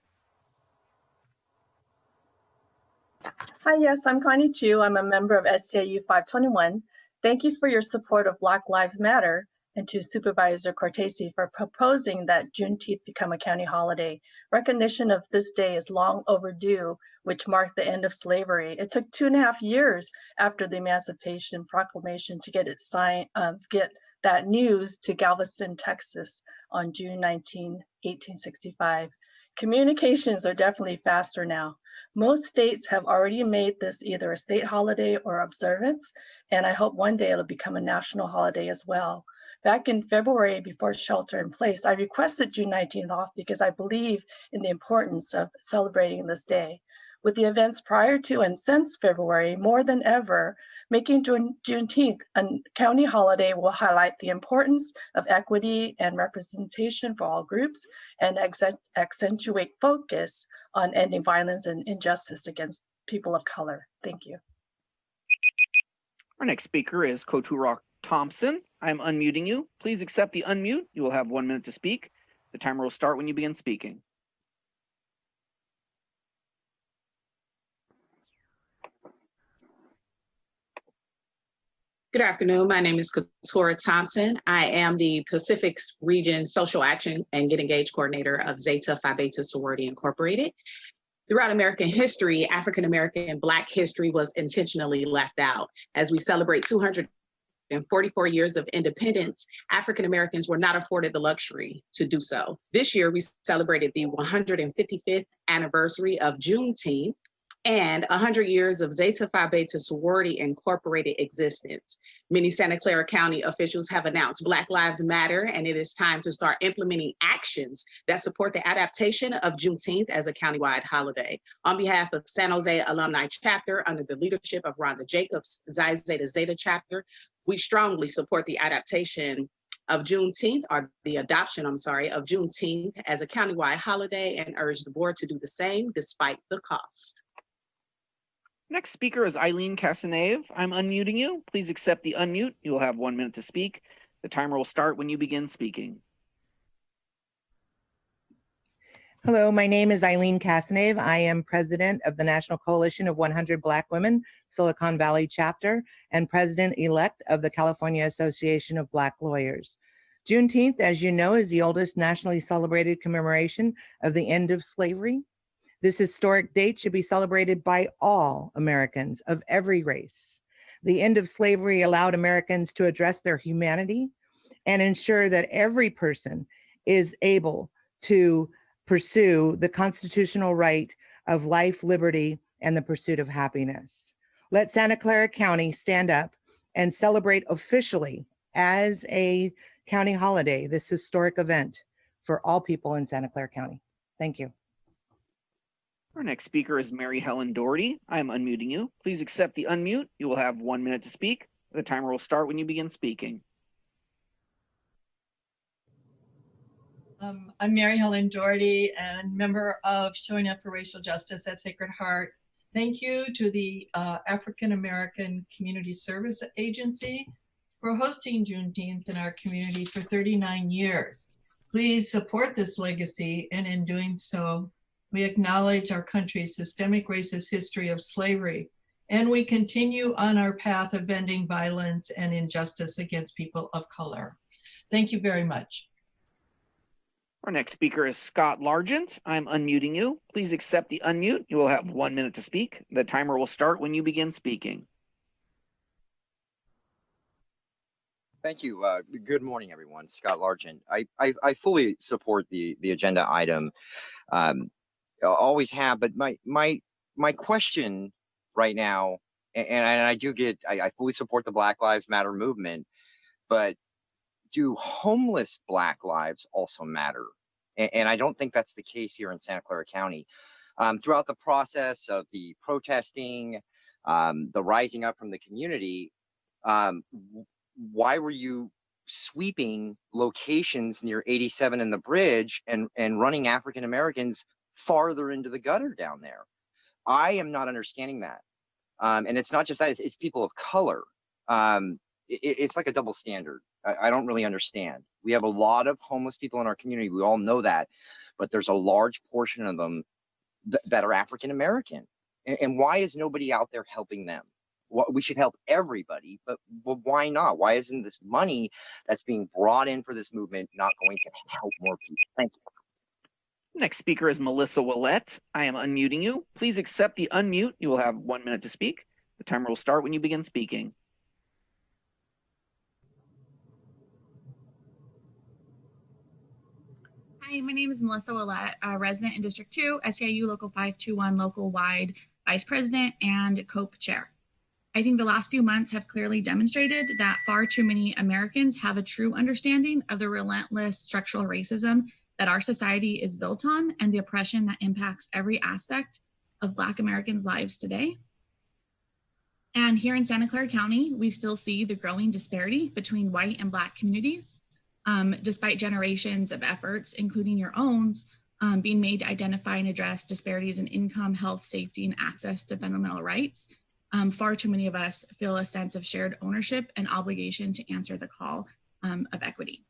Hi, yes, I'm Connie Chu. I'm a member of STIU 521. Thank you for your support of Black Lives Matter and to Supervisor Cortese for proposing that Juneteenth become a county holiday. Recognition of this day is long overdue, which marked the end of slavery. It took 2.5 years after the Emancipation Proclamation to get it signed, get that news to Galveston, Texas on June 19, 1865. Communications are definitely faster now. Most states have already made this either a state holiday or observance, and I hope one day it'll become a national holiday as well. Back in February, before shelter in place, I requested June 19th off because I believe in the importance of celebrating this day. With the events prior to and since February, more than ever, making Juneteenth a county holiday will highlight the importance of equity and representation for all groups and accentuate focus on ending violence and injustice against people of color. Thank you. Our next speaker is Koturok Thompson. I'm unmuting you. Please accept the unmute. You will have 1 minute to speak. The timer will start when you begin speaking. Good afternoon. My name is Katora Thompson. I am the Pacific Region Social Action and Get Engaged Coordinator of Zeta Phi Beta Sorority Incorporated. Throughout American history, African American and Black history was intentionally left out. As we celebrate 244 years of independence, African Americans were not afforded the luxury to do so. This year, we celebrated the 155th anniversary of Juneteenth and 100 years of Zeta Phi Beta Sorority Incorporated existence. Many Santa Clara County officials have announced Black Lives Matter, and it is time to start implementing actions that support the adaptation of Juneteenth as a countywide holiday. On behalf of San Jose Alumni Chapter, under the leadership of Rhonda Jacobs, Xi Zeta Zeta Chapter, we strongly support the adaptation of Juneteenth, or the adoption, of Juneteenth as a countywide holiday, and urge the board to do the same despite the cost. Next speaker is Eileen Casanave. I'm unmuting you. Please accept the unmute. You will have 1 minute to speak. The timer will start when you begin speaking. Hello, my name is Eileen Casanave. I am president of the National Coalition of 100 Black Women, Silicon Valley chapter, and president-elect of the California Association of Black Lawyers. Juneteenth, as you know, is the oldest nationally celebrated commemoration of the end of slavery. This historic date should be celebrated by all Americans of every race. The end of slavery allowed Americans to address their humanity and ensure that every person is able to pursue the constitutional right of life, liberty, and the pursuit of happiness. Let Santa Clara County stand up and celebrate officially as a county holiday this historic event for all people in Santa Clara County. Thank you. Our next speaker is Mary Helen Doherty. I am unmuting you. Please accept the unmute. You will have 1 minute to speak. The timer will start when you begin speaking. I'm Mary Helen Doherty and member of Showing Up for Racial Justice at Sacred Heart. Thank you to the African American Community Service Agency for hosting Juneteenth in our community for 39 years. Please support this legacy, and in doing so, we acknowledge our country's systemic racist history of slavery, and we continue on our path of ending violence and injustice against people of color. Thank you very much. Our next speaker is Scott Largent. I'm unmuting you. Please accept the unmute. You will have 1 minute to speak. The timer will start when you begin speaking. Thank you. Good morning, everyone. Scott Largent. I fully support the agenda item. Always have, but my question right now, and I fully support the Black Lives Matter movement, but do homeless Black lives also matter? And I don't think that's the case here in Santa Clara County. Throughout the process of the protesting, the rising up from the community, why were you sweeping locations near 87 and the bridge and running African Americans farther into the gutter down there. I am not understanding that. And it's not just that, it's people of color. It's like a double standard. I don't really understand. We have a lot of homeless people in our community. We all know that, but there's a large portion of them that are African American. And why is nobody out there helping them? We should help everybody, but why not? Why isn't this money that's being brought in for this movement not going to help more people? Thank you. Next speaker is Melissa Willette. I am unmuting you. Please accept the unmute. You will have 1 minute to speak. The timer will start when you begin speaking. Hi, my name is Melissa Willette, a resident in District 2, SEIU Local 521, local-wide vice president and COPE chair. I think the last few months have clearly demonstrated that far too many Americans have a true understanding of the relentless structural racism that our society is built on and the oppression that impacts every aspect of Black Americans' lives today. And here in Santa Clara County, we still see the growing disparity between white and Black communities, despite generations of efforts, including your own, being made to identify and address disparities in income, health, safety, and access to fundamental rights. Far too many of us feel a sense of shared ownership and obligation to answer the call of equity.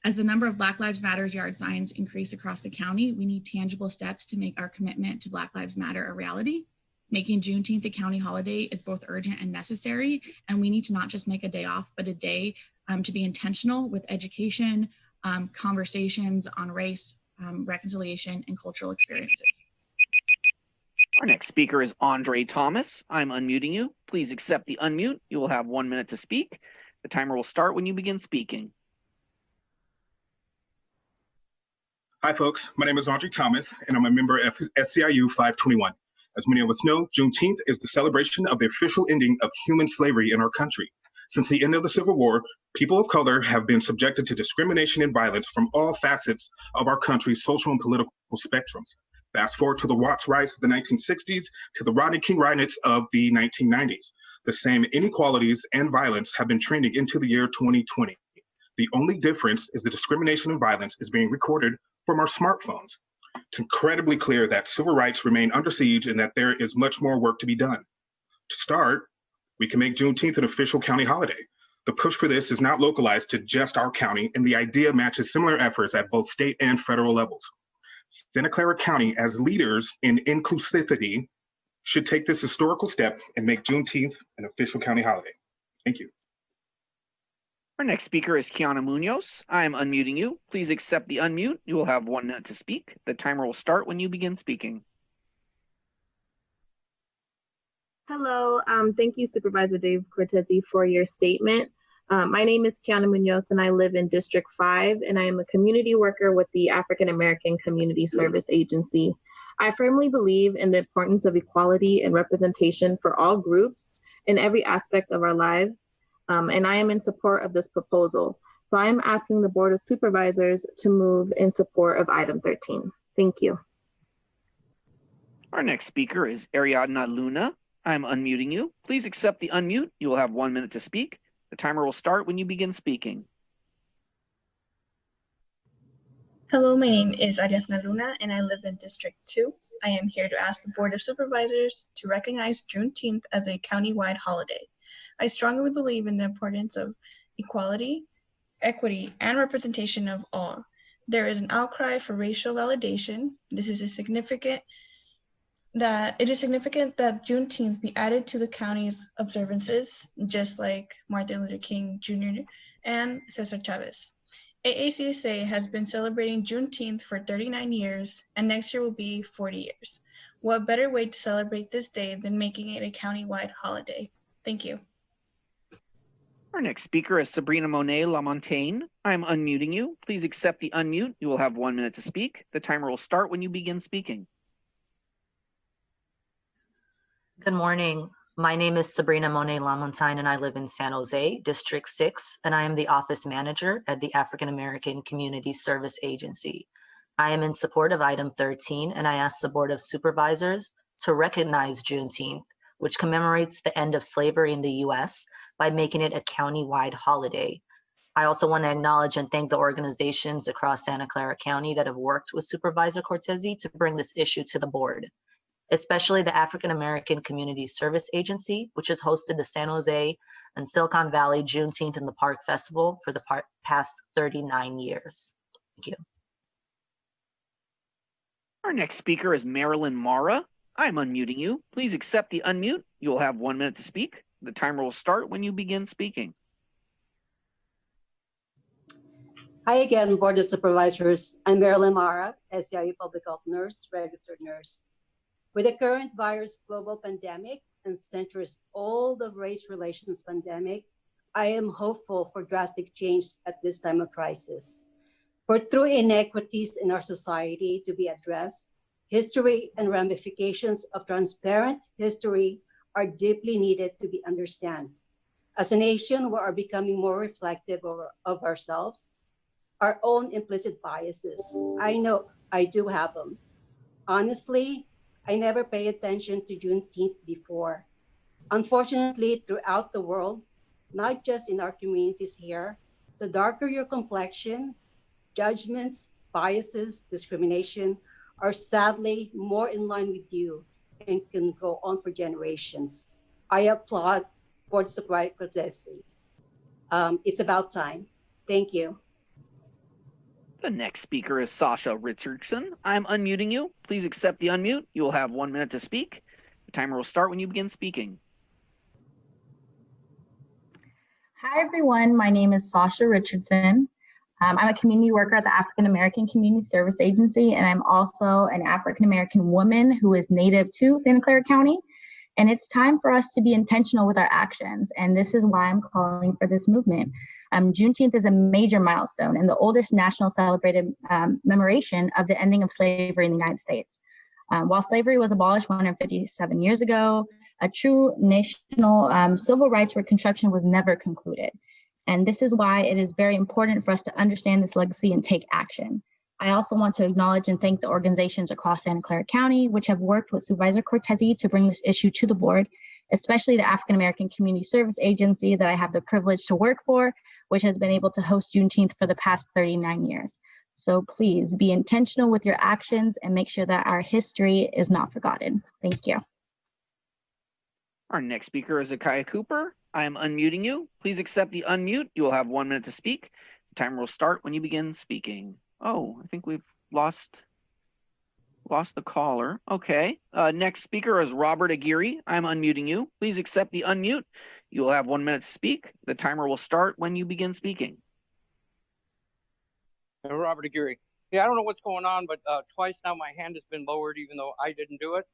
As the number of Black Lives Matter yard signs increase across the county, we need tangible steps to make our commitment to Black Lives Matter a reality. Making Juneteenth a county holiday is both urgent and necessary, and we need to not just make a day off, but a day to be intentional with education, conversations on race, reconciliation, and cultural experiences. Our next speaker is Andre Thomas. I'm unmuting you. Please accept the unmute. You will have 1 minute to speak. The timer will start when you begin speaking. Hi, folks. My name is Andre Thomas, and I'm a member of SEIU 521. As many of us know, Juneteenth is the celebration of the official ending of human slavery in our country. Since the end of the Civil War, people of color have been subjected to discrimination and violence from all facets of our country's social and political spectrums. Fast forward to the Watts riots of the 1960s to the Rodney King riots of the 1990s. The same inequalities and violence have been trending into the year 2020. The only difference is the discrimination and violence is being recorded from our smartphones. It's incredibly clear that civil rights remain under siege and that there is much more work to be done. To start, we can make Juneteenth an official county holiday. The push for this is not localized to just our county, and the idea matches similar efforts at both state and federal levels. Santa Clara County, as leaders in inclusivity, should take this historical step and make Juneteenth an official county holiday. Thank you. Our next speaker is Kiana Munoz. I am unmuting you. Please accept the unmute. You will have 1 minute to speak. The timer will start when you begin speaking. Hello, thank you Supervisor Dave Cortese for your statement. My name is Kiana Munoz and I live in District 5 and I am a community worker with the African American Community Service Agency. I firmly believe in the importance of equality and representation for all groups in every aspect of our lives. And I am in support of this proposal. So I am asking the Board of Supervisors to move in support of item 13. Thank you. Our next speaker is Ariadna Luna. I'm unmuting you. Please accept the unmute. You will have 1 minute to speak. The timer will start when you begin speaking. Hello, my name is Ariadna Luna and I live in District 2. I am here to ask the Board of Supervisors to recognize Juneteenth as a countywide holiday. I strongly believe in the importance of equality, equity, and representation of all. There is an outcry for racial validation. It is significant that Juneteenth be added to the county's observances, just like Martin Luther King Jr. and Cesar Chavez. AACSA has been celebrating Juneteenth for 39 years, and next year will be 40 years. What better way to celebrate this day than making it a countywide holiday? Thank you. Our next speaker is Sabrina Monet Lamontagne. I'm unmuting you. Please accept the unmute. You will have 1 minute to speak. The timer will start when you begin speaking. Good morning. My name is Sabrina Monet Lamontagne and I live in San Jose, District 6, and I am the office manager at the African American Community Service Agency. I am in support of item 13 and I ask the Board of Supervisors to recognize Juneteenth, which commemorates the end of slavery in the US by making it a county-wide holiday. I also want to acknowledge and thank the organizations across Santa Clara County that have worked with Supervisor Cortese to bring this issue to the board, especially the African American Community Service Agency, which has hosted the San Jose and Silicon Valley Juneteenth in the Park Festival for the past 39 years. Thank you. Our next speaker is Marilyn Mara. I'm unmuting you. Please accept the unmute. You will have 1 minute to speak. The timer will start when you begin speaking. Hi again, Board of Supervisors. I'm Marilyn Mara, SEIU Public Health Nurse, registered nurse. With the current virus global pandemic and centuries-old race relations pandemic, I am hopeful for drastic change at this time of crisis. For true inequities in our society to be addressed, history and ramifications of transparent history are deeply needed to be understood. As a nation, we are becoming more reflective of ourselves, our own implicit biases. I know I do have them. Honestly, I never paid attention to Juneteenth before. Unfortunately, throughout the world, not just in our communities here, the darker your complexion, judgments, biases, discrimination are sadly more in line with you and can go on for generations. I applaud Board Supervisor Cortese. It's about time. Thank you. The next speaker is Sasha Richardson. I'm unmuting you. Please accept the unmute. You will have 1 minute to speak. The timer will start when you begin speaking. Hi, everyone. My name is Sasha Richardson. I'm a community worker at the African American Community Service Agency, and I'm also an African American woman who is native to Santa Clara County. And it's time for us to be intentional with our actions. And this is why I'm calling for this movement. Juneteenth is a major milestone and the oldest national celebrated commemoration of the ending of slavery in the United States. While slavery was abolished 157 years ago, a true national civil rights reconstruction was never concluded. And this is why it is very important for us to understand this legacy and take action. I also want to acknowledge and thank the organizations across Santa Clara County, which have worked with Supervisor Cortese to bring this issue to the board, especially the African American Community Service Agency that I have the privilege to work for, which has been able to host Juneteenth for the past 39 years. So please be intentional with your actions and make sure that our history is not forgotten. Thank you. Our next speaker is Akaya Cooper. I am unmuting you. Please accept the unmute. You will have 1 minute to speak. The timer will start when you begin speaking. Oh, I think we've lost the caller. Okay. Next speaker is Robert Aguirre. I'm unmuting you. Please accept the unmute. You will have 1 minute to speak. The timer will start when you begin speaking. Robert Aguirre. Yeah, I don't know what's going on, but twice now my hand has been lowered, even though I didn't do it.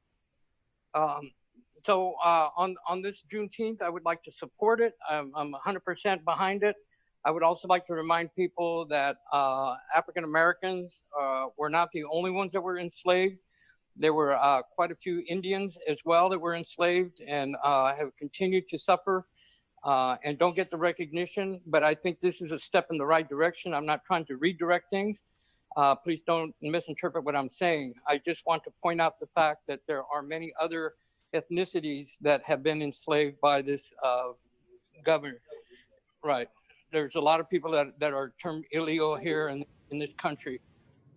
So on this Juneteenth, I would like to support it. I'm 100% behind it. I would also like to remind people that African Americans were not the only ones that were enslaved. There were quite a few Indians as well that were enslaved and have continued to suffer and don't get the recognition. But I think this is a step in the right direction. I'm not trying to redirect things. Please don't misinterpret what I'm saying. I just want to point out the fact that there are many other ethnicities that have been enslaved by this governor. Right. There's a lot of people that are termed illegal here in this country.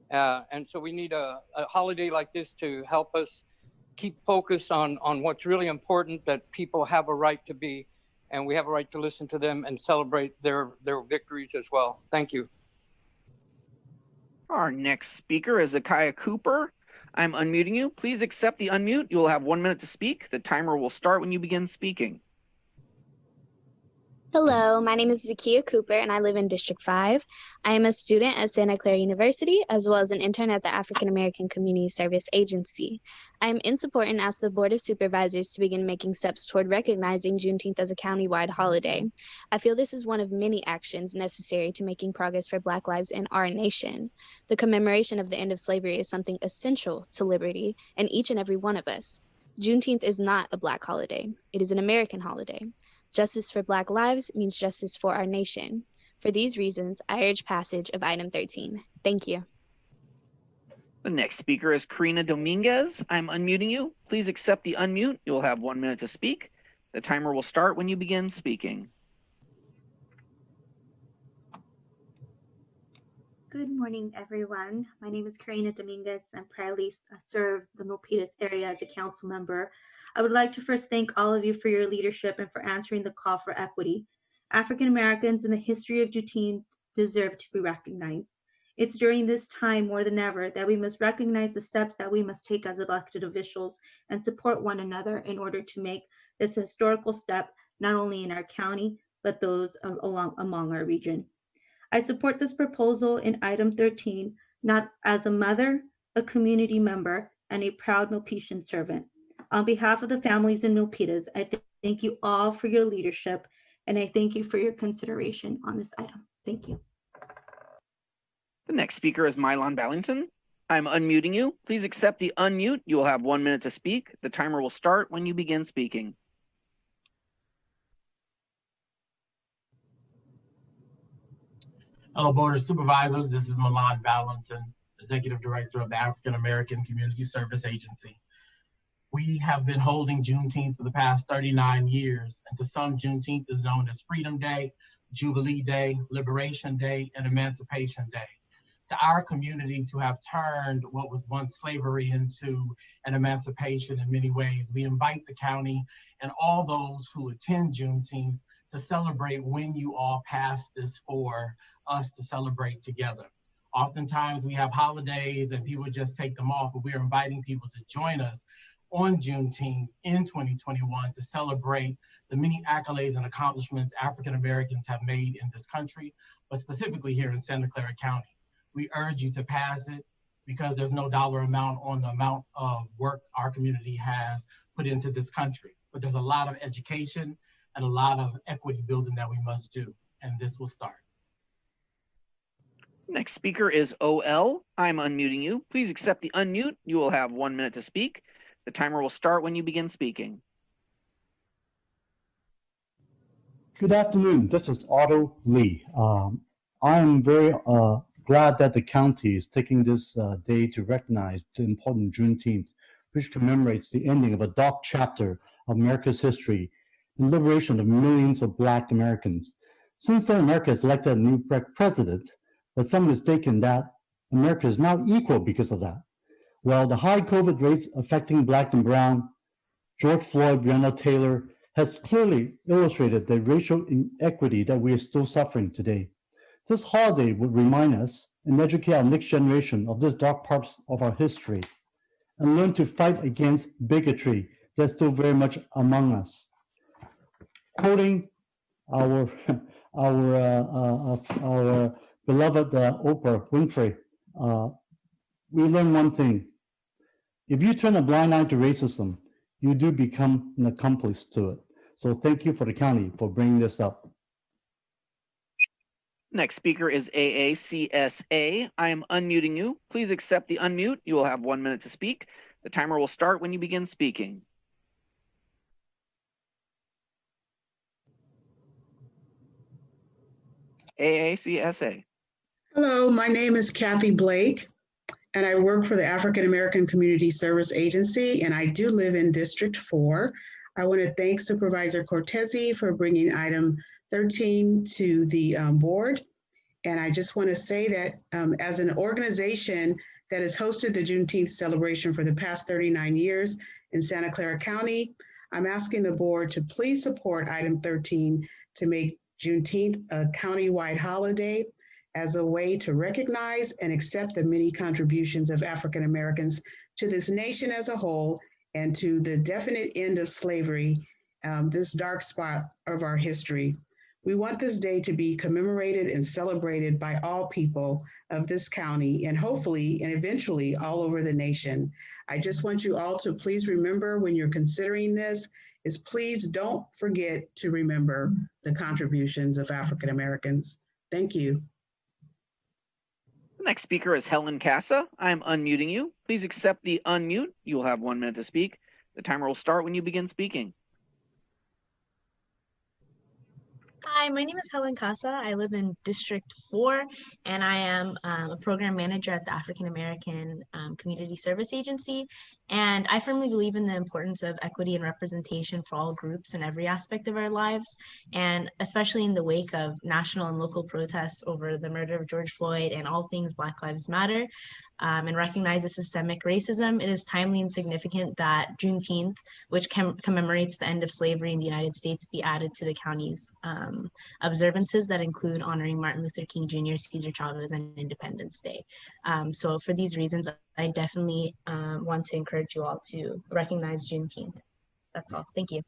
And so we need a holiday like this to help us keep focused on what's really important, that people have a right to be, and we have a right to listen to them and celebrate their victories as well. Thank you. Our next speaker is Akaya Cooper. I'm unmuting you. Please accept the unmute. You will have 1 minute to speak. The timer will start when you begin speaking. Hello, my name is Zakia Cooper and I live in District 5. I am a student at Santa Clara University as well as an intern at the African American Community Service Agency. I am in support and ask the Board of Supervisors to begin making steps toward recognizing Juneteenth as a county-wide holiday. I feel this is one of many actions necessary to making progress for Black lives in our nation. The commemoration of the end of slavery is something essential to liberty and each and every one of us. Juneteenth is not a Black holiday. It is an American holiday. Justice for Black lives means justice for our nation. For these reasons, I urge passage of item 13. Thank you. The next speaker is Karina Dominguez. I'm unmuting you. Please accept the unmute. You will have 1 minute to speak. The timer will start when you begin speaking. Good morning, everyone. My name is Karina Dominguez and proudly serve the Milpitas area as a council member. I would like to first thank all of you for your leadership and for answering the call for equity. African Americans in the history of Juneteenth deserve to be recognized. It's during this time more than ever that we must recognize the steps that we must take as elected officials and support one another in order to make this historical step not only in our county, but those among our region. I support this proposal in item 13, not as a mother, a community member, and a proud Milpitian servant. On behalf of the families in Milpitas, I thank you all for your leadership, and I thank you for your consideration on this item. Thank you. The next speaker is Mylon Ballington. I'm unmuting you. Please accept the unmute. You will have 1 minute to speak. The timer will start when you begin speaking. Hello, Board of Supervisors. This is Milan Valentin, Executive Director of the African American Community Service Agency. We have been holding Juneteenth for the past 39 years, and to some, Juneteenth is known as Freedom Day, Jubilee Day, Liberation Day, and Emancipation Day. To our community to have turned what was once slavery into an emancipation in many ways, we invite the county and all those who attend Juneteenth to celebrate when you all pass this for us to celebrate together. Oftentimes we have holidays and people just take them off, but we're inviting people to join us on Juneteenth in 2021 to celebrate the many accolades and accomplishments African Americans have made in this country, but specifically here in Santa Clara County. We urge you to pass it because there's no dollar amount on the amount of work our community has put into this country, but there's a lot of education and a lot of equity building that we must do, and this will start. Next speaker is OL. I'm unmuting you. Please accept the unmute. You will have 1 minute to speak. The timer will start when you begin speaking. Good afternoon. This is Otto Lee. I'm very glad that the county is taking this day to recognize the important Juneteenth, which commemorates the ending of a dark chapter of America's history and liberation of millions of Black Americans. Since then, America has elected a new president, but some mistaken that America is now equal because of that. Well, the high COVID rates affecting Black and Brown, George Floyd, Breonna Taylor, has clearly illustrated the racial inequity that we are still suffering today. This holiday would remind us and educate our next generation of this dark parts of our history and learn to fight against bigotry that's still very much among us. Quoting our beloved Oprah Winfrey, we learn one thing. If you turn a blind eye to racism, you do become an accomplice to it. So thank you for the county for bringing this up. Next speaker is AACSA. I am unmuting you. Please accept the unmute. You will have 1 minute to speak. The timer will start when you begin speaking. AACSA. Hello, my name is Kathy Blake, and I work for the African American Community Service Agency, and I do live in District 4. I want to thank Supervisor Cortese for bringing item 13 to the board. And I just want to say that as an organization that has hosted the Juneteenth celebration for the past 39 years in Santa Clara County, I'm asking the board to please support item 13 to make Juneteenth a countywide holiday as a way to recognize and accept the many contributions of African Americans to this nation as a whole and to the definite end of slavery, this dark spot of our history. We want this day to be commemorated and celebrated by all people of this county and hopefully and eventually all over the nation. I just want you all to please remember when you're considering this is please don't forget to remember the contributions of African Americans. Thank you. The next speaker is Helen Casa. I am unmuting you. Please accept the unmute. You will have 1 minute to speak. The timer will start when you begin speaking. Hi, my name is Helen Casa. I live in District 4, and I am a program manager at the African American Community Service Agency. And I firmly believe in the importance of equity and representation for all groups in every aspect of our lives, and especially in the wake of national and local protests over the murder of George Floyd and all things Black Lives Matter. And recognize the systemic racism, it is timely and significant that Juneteenth, which commemorates the end of slavery in the United States, be added to the county's observances that include honoring Martin Luther King Jr., Cesar Chavez, and Independence Day. So for these reasons, I definitely want to encourage you all to recognize Juneteenth. That's all. Thank you.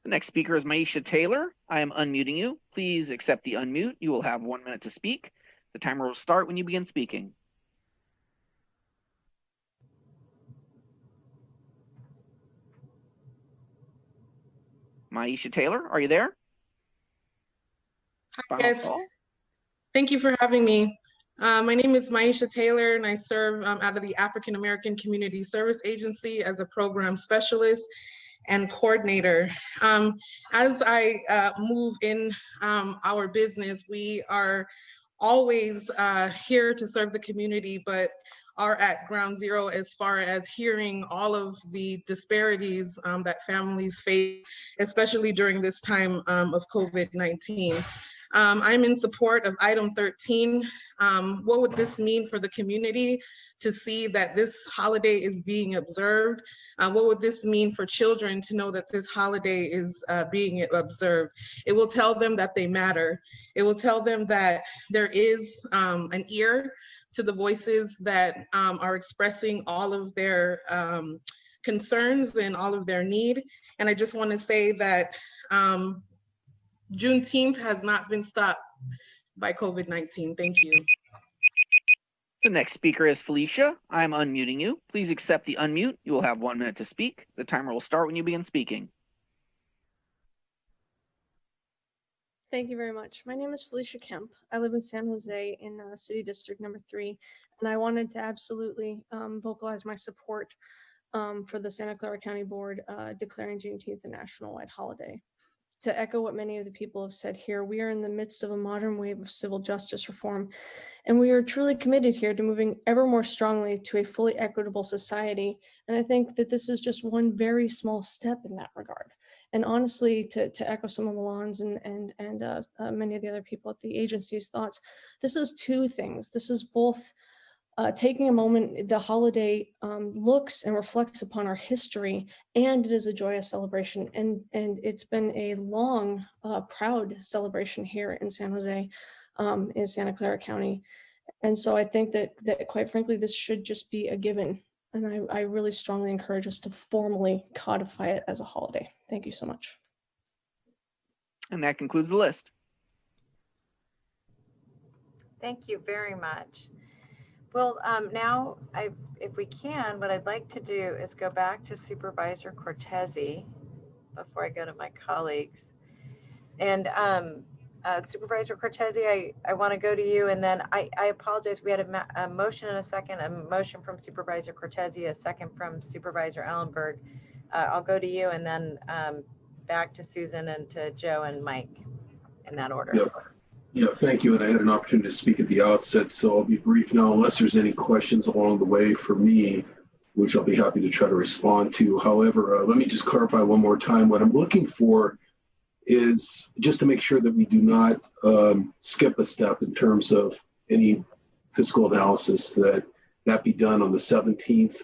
The next speaker is Maisha Taylor. I am unmuting you. Please accept the unmute. You will have 1 minute to speak. The timer will start when you begin speaking. Maisha Taylor, are you there? Yes, thank you for having me. My name is Maisha Taylor, and I serve out of the African American Community Service Agency as a program specialist and coordinator. As I move in our business, we are always here to serve the community, but are at ground zero as far as hearing all of the disparities that families face, especially during this time of COVID-19. I'm in support of item 13. What would this mean for the community to see that this holiday is being observed? What would this mean for children to know that this holiday is being observed? It will tell them that they matter. It will tell them that there is an ear to the voices that are expressing all of their concerns and all of their need. And I just want to say that Juneteenth has not been stopped by COVID-19. Thank you. The next speaker is Felicia. I'm unmuting you. Please accept the unmute. You will have 1 minute to speak. The timer will start when you begin speaking. Thank you very much. My name is Felicia Kemp. I live in San Jose in City District number 3, and I wanted to absolutely vocalize my support for the Santa Clara County Board declaring Juneteenth a national-wide holiday. To echo what many of the people have said here, we are in the midst of a modern wave of civil justice reform, and we are truly committed here to moving ever more strongly to a fully equitable society. And I think that this is just one very small step in that regard. And honestly, to echo some of Milan's and many of the other people at the agency's thoughts, this is two things. This is both taking a moment, the holiday looks and reflects upon our history, and it is a joyous celebration. And it's been a long, proud celebration here in San Jose, in Santa Clara County. And so I think that quite frankly, this should just be a given. And I really strongly encourage us to formally codify it as a holiday. Thank you so much. And that concludes the list. Thank you very much. Well, now, if we can, what I'd like to do is go back to Supervisor Cortese before I go to my colleagues. And Supervisor Cortese, I want to go to you, and then I apologize. We had a motion and a second, a motion from Supervisor Cortese, a second from Supervisor Ellenberg. I'll go to you, and then back to Susan and to Joe and Mike in that order. Yeah, thank you. And I had an opportunity to speak at the outset, so I'll be brief now, unless there's any questions along the way for me, which I'll be happy to try to respond to. However, let me just clarify one more time. What I'm looking for is just to make sure that we do not skip a step in terms of any fiscal analysis, that be done on the 17th,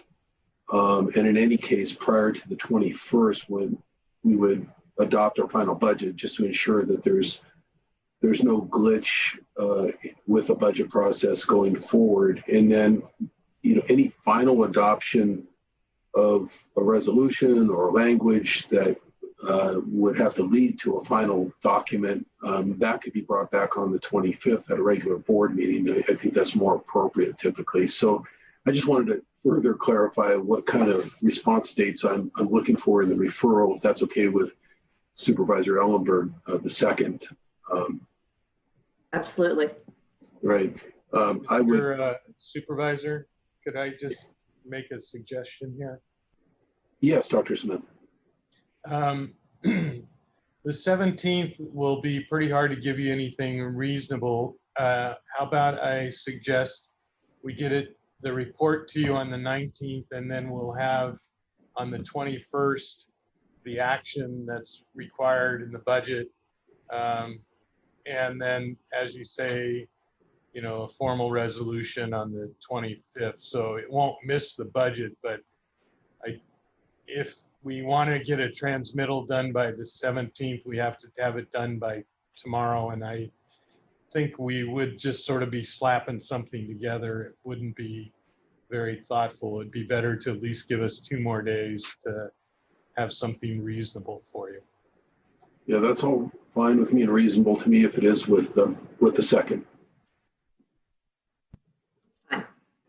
and in any case prior to the 21st, when we would adopt our final budget, just to ensure that there's no glitch with the budget process going forward. And then, any final adoption of a resolution or language that would have to lead to a final document, that could be brought back on the 25th at a regular board meeting. I think that's more appropriate typically. So I just wanted to further clarify what kind of response dates I'm looking for in the referral, if that's okay with Supervisor Ellenberg, the second. Absolutely. Right. I would. Supervisor, could I just make a suggestion here? Yes, Dr. Smith. The 17th will be pretty hard to give you anything reasonable. How about I suggest we get the report to you on the 19th, and then we'll have on the 21st the action that's required in the budget. And then, as you say, you know, a formal resolution on the 25th. So it won't miss the budget, but if we want to get a transmittal done by the 17th, we have to have it done by tomorrow. And I think we would just sort of be slapping something together. It wouldn't be very thoughtful. It'd be better to at least give us 2 more days to have something reasonable for you. Yeah, that's all fine with me and reasonable to me if it is with the second.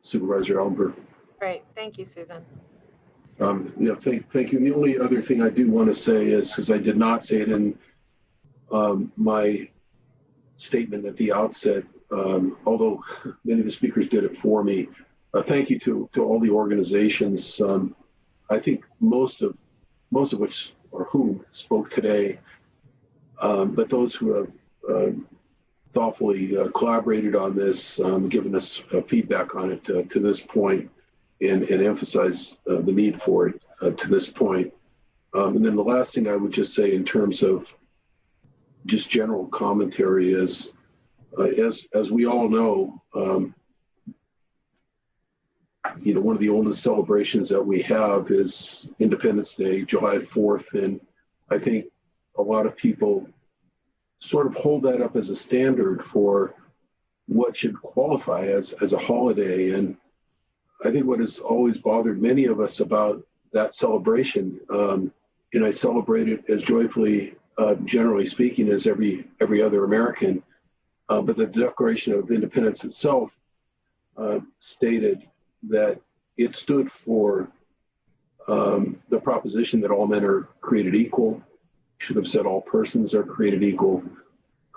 Supervisor Allenberg. Great, thank you, Susan. Yeah, thank you. The only other thing I do want to say is, because I did not say it in my statement at the outset, although many of the speakers did it for me, thank you to all the organizations. I think most of which or whom spoke today, but those who have thoughtfully collaborated on this, given us feedback on it to this point, and emphasize the need for it to this point. And then the last thing I would just say in terms of just general commentary is, as we all know, you know, one of the oldest celebrations that we have is Independence Day, July 4th. And I think a lot of people sort of hold that up as a standard for what should qualify as a holiday. And I think what has always bothered many of us about that celebration, and I celebrate it as joyfully, generally speaking, as every other American, but the Declaration of Independence itself stated that it stood for the proposition that all men are created equal, should have said all persons are created equal,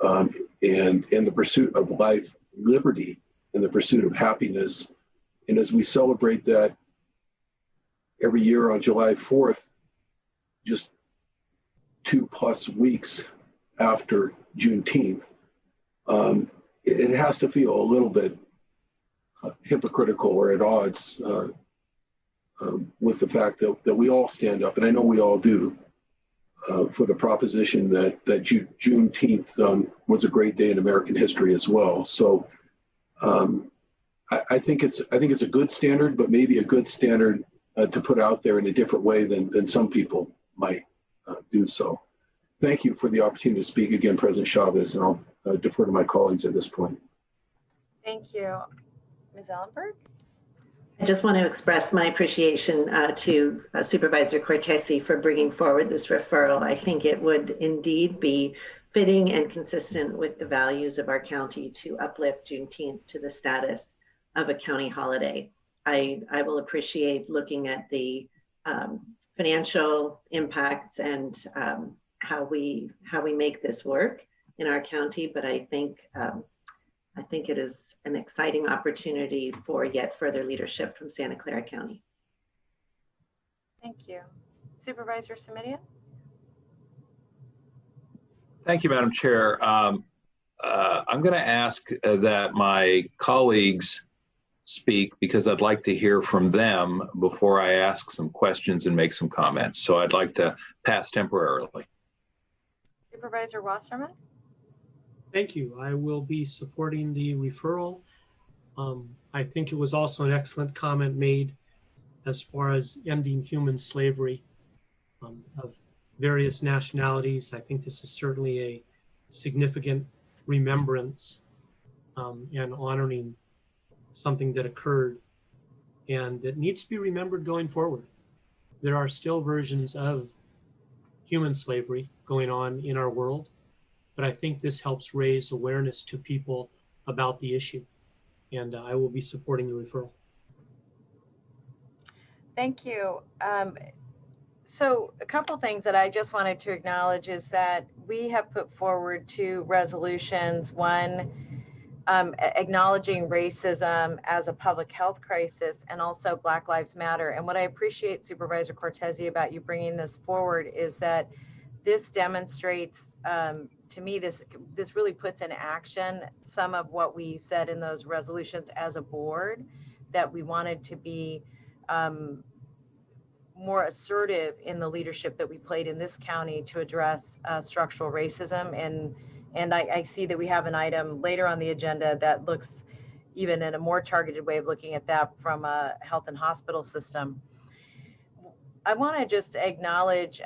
and the pursuit of life, liberty, and the pursuit of happiness. And as we celebrate that every year on July 4th, just 2+ weeks after Juneteenth, it has to feel a little bit hypocritical or at odds with the fact that we all stand up, and I know we all do, for the proposition that Juneteenth was a great day in American history as well. So I think it's a good standard, but maybe a good standard to put out there in a different way than some people might do so. Thank you for the opportunity to speak again, President Chavez, and I'll defer to my colleagues at this point. Thank you. Ms. Ellenberg? I just want to express my appreciation to Supervisor Cortese for bringing forward this referral. I think it would indeed be fitting and consistent with the values of our county to uplift Juneteenth to the status of a county holiday. I will appreciate looking at the financial impacts and how we make this work in our county, but I think it is an exciting opportunity for yet further leadership from Santa Clara County. Thank you. Supervisor Simitian? Thank you, Madam Chair. I'm going to ask that my colleagues speak because I'd like to hear from them before I ask some questions and make some comments. So I'd like to pass temporarily. Supervisor Wasserman? Thank you. I will be supporting the referral. I think it was also an excellent comment made as far as ending human slavery of various nationalities. I think this is certainly a significant remembrance and honoring something that occurred and that needs to be remembered going forward. There are still versions of human slavery going on in our world, but I think this helps raise awareness to people about the issue, and I will be supporting the referral. Thank you. So a couple things that I just wanted to acknowledge is that we have put forward 2 resolutions, one acknowledging racism as a public health crisis and also Black Lives Matter. And what I appreciate, Supervisor Cortese, about you bringing this forward is that this demonstrates, to me, this really puts in action some of what we said in those resolutions as a board, that we wanted to be more assertive in the leadership that we played in this county to address structural racism. And I see that we have an item later on the agenda that looks even in a more targeted way of looking at that from a health and hospital system. I want to just acknowledge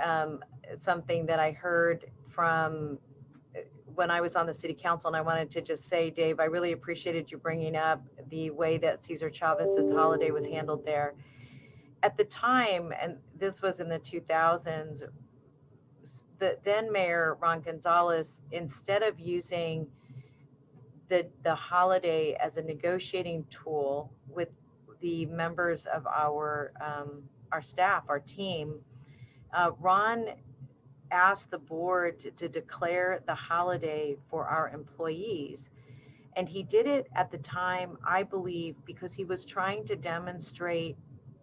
something that I heard from when I was on the city council, and I wanted to just say, Dave, I really appreciated you bringing up the way that Cesar Chavez's holiday was handled there. At the time, and this was in the 2000s, the then mayor, Ron Gonzalez, instead of using the holiday as a negotiating tool with the members of our staff, our team, Ron asked the board to declare the holiday for our employees. And he did it at the time, I believe, because he was trying to demonstrate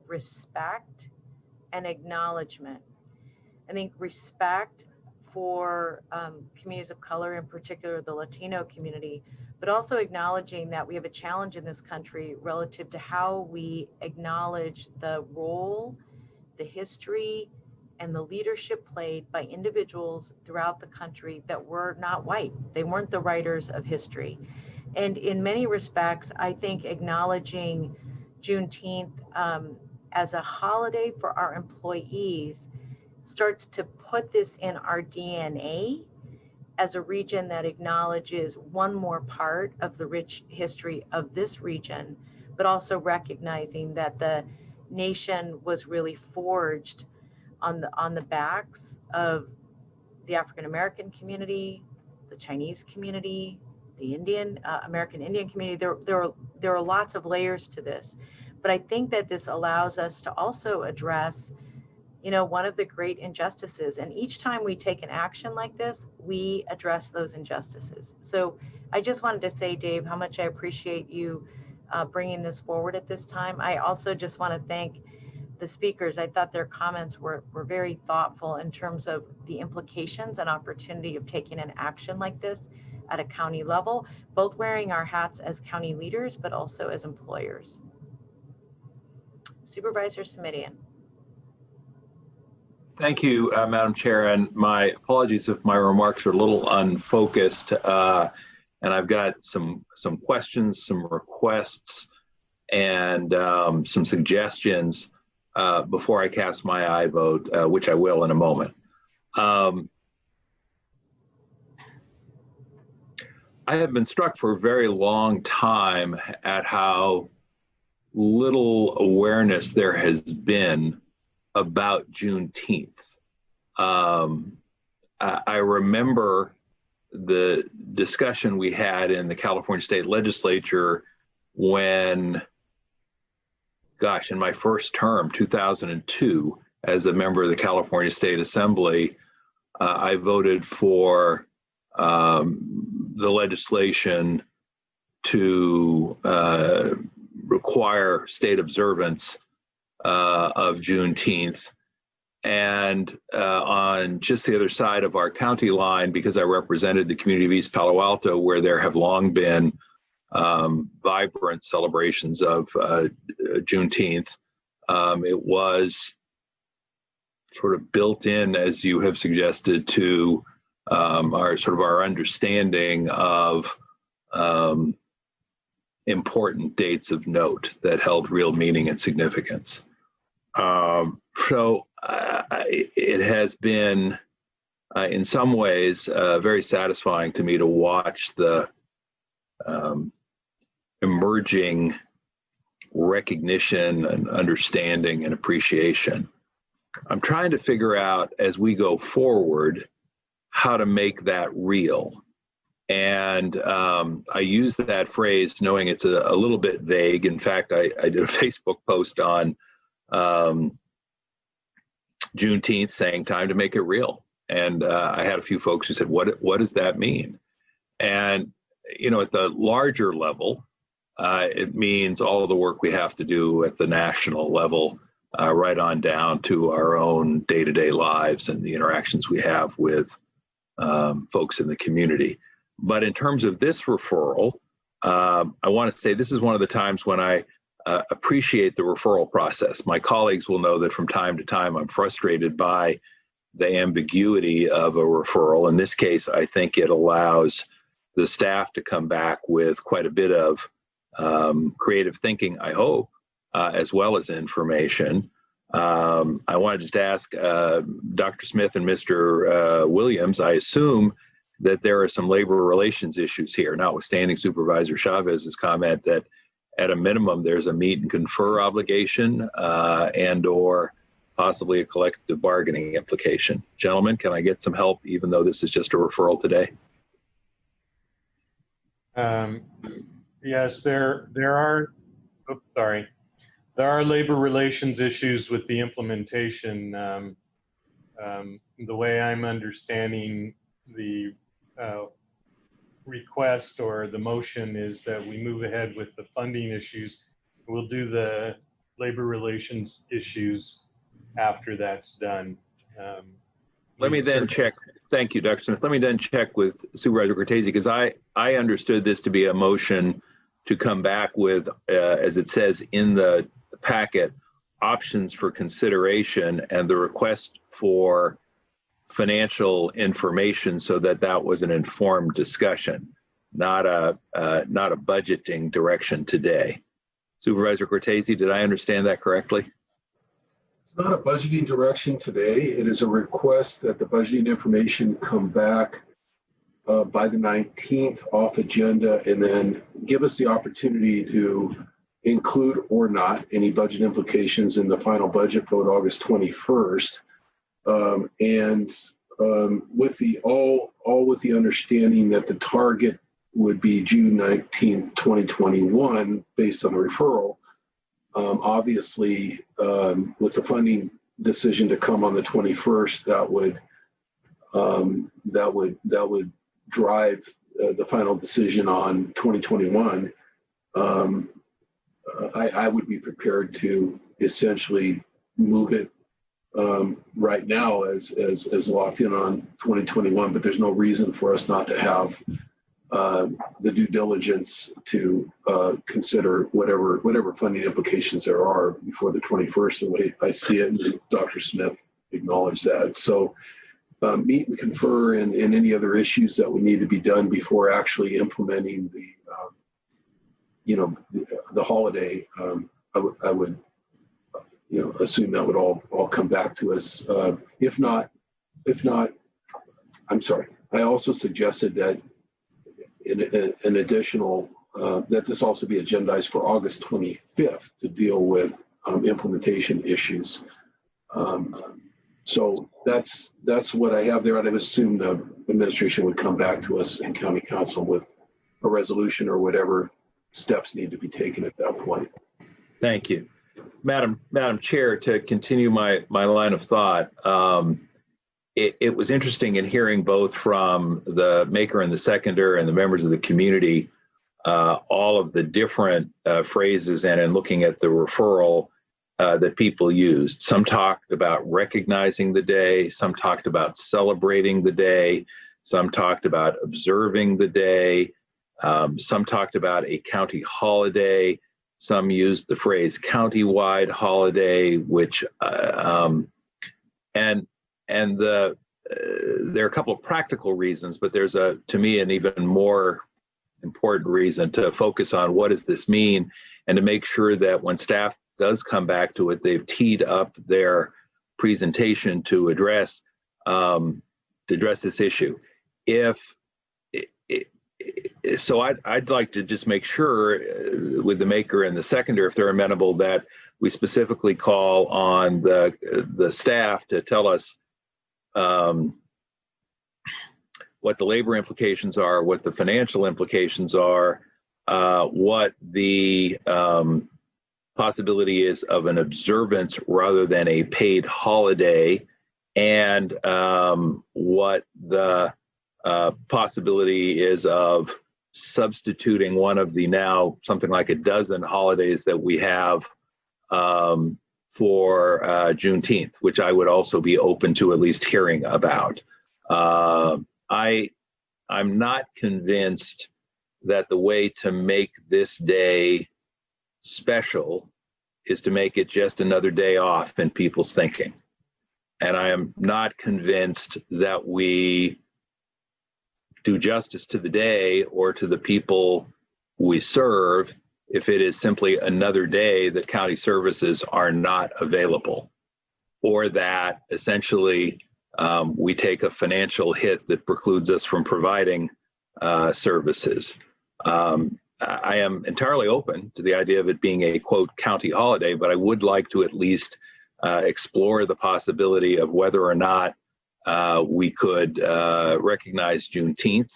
respect and acknowledgement. I think respect for communities of color, in particular the Latino community, but also acknowledging that we have a challenge in this country relative to how we acknowledge the role, the history, and the leadership played by individuals throughout the country that were not white. They weren't the writers of history. And in many respects, I think acknowledging Juneteenth as a holiday for our employees starts to put this in our DNA as a region that acknowledges one more part of the rich history of this region, but also recognizing that the nation was really forged on the backs of the African American community, the Chinese community, the Indian American Indian community. There are lots of layers to this, but I think that this allows us to also address, you know, one of the great injustices. And each time we take an action like this, we address those injustices. So I just wanted to say, Dave, how much I appreciate you bringing this forward at this time. I also just want to thank the speakers. I thought their comments were very thoughtful in terms of the implications and opportunity of taking an action like this at a county level, both wearing our hats as county leaders, but also as employers. Supervisor Smidian. Thank you, Madam Chair, and my apologies if my remarks are a little unfocused. And I've got some questions, some requests, and some suggestions before I cast my aye vote, which I will in a moment. I have been struck for a very long time at how little awareness there has been about Juneteenth. I remember the discussion we had in the California State Legislature when, gosh, in my first term, 2002, as a member of the California State Assembly, I voted for the legislation to require state observance of Juneteenth. And on just the other side of our county line, because I represented the community of East Palo Alto, where there have long been vibrant celebrations of Juneteenth, it was sort of built in, as you have suggested, to our understanding of important dates of note that held real meaning and significance. It has been, in some ways, very satisfying to me to watch the emerging recognition and understanding and appreciation. I'm trying to figure out, as we go forward, how to make that real. And I use that phrase knowing it's a little bit vague. In fact, I did a Facebook post on Juneteenth saying time to make it real. And I had a few folks who said, what does that mean? And, you know, at the larger level, it means all of the work we have to do at the national level right on down to our own day-to-day lives and the interactions we have with folks in the community. But in terms of this referral, I want to say this is one of the times when I appreciate the referral process. My colleagues will know that from time to time I'm frustrated by the ambiguity of a referral. In this case, I think it allows the staff to come back with quite a bit of creative thinking, I hope, as well as information. I want to just ask Dr. Smith and Mr. Williams, I assume that there are some labor relations issues here, notwithstanding Supervisor Chavez's comment that at a minimum there's a meet and confer obligation and or possibly a collective bargaining implication. Gentlemen, can I get some help even though this is just a referral today? Yes, there are, oops, sorry. There are labor relations issues with the implementation. The way I'm understanding the request or the motion is that we move ahead with the funding issues. We'll do the labor relations issues after that's done. Let me then check. Thank you, Dr. Smith. Let me then check with Supervisor Cortese, because I understood this to be a motion to come back with, as it says in the packet, options for consideration and the request for financial information so that that was an informed discussion, not a budgeting direction today. Supervisor Cortese, did I understand that correctly? It's not a budgeting direction today. It is a request that the budgeting information come back by the 19th off agenda, and then give us the opportunity to include or not any budget implications in the final budget vote August 21st. With the all with the understanding that the target would be June 19th, 2021, based on the referral. Obviously, with the funding decision to come on the 21st, that would drive the final decision on 2021. I would be prepared to essentially move it right now as locked in on 2021, but there's no reason for us not to have the due diligence to consider whatever funding implications there are before the 21st, the way I see it, and Dr. Smith acknowledged that. So meet and confer and any other issues that would need to be done before actually implementing the holiday. I would assume that would all come back to us. If not, I'm sorry. I also suggested that an additional, that this also be agendized for August 25th to deal with implementation issues. So that's what I have there. And I would assume the administration would come back to us in County Council with a resolution or whatever steps need to be taken at that point. Thank you. Madam Chair, to continue my line of thought, it was interesting in hearing both from the maker and the seconder and the members of the community, all of the different phrases, and in looking at the referral that people used. Some talked about recognizing the day, some talked about celebrating the day, some talked about observing the day, some talked about a county holiday. Some used the phrase county-wide holiday, which there are a couple of practical reasons, but there's to me, an even more important reason to focus on what does this mean, and to make sure that when staff does come back to it, they've teed up their presentation to address this issue. So I'd like to just make sure with the maker and the seconder, if they're amenable, that we specifically call on the staff to tell us what the labor implications are, what the financial implications are, what the possibility is of an observance rather than a paid holiday, and what the possibility is of substituting one of the now something like a dozen holidays that we have for Juneteenth, which I would also be open to at least hearing about. I'm not convinced that the way to make this day special is to make it just another day off in people's thinking. And I am not convinced that we do justice to the day or to the people we serve if it is simply another day that county services are not available, or that essentially we take a financial hit that precludes us from providing services. I am entirely open to the idea of it being a, quote, county holiday, but I would like to at least explore the possibility of whether or not we could recognize Juneteenth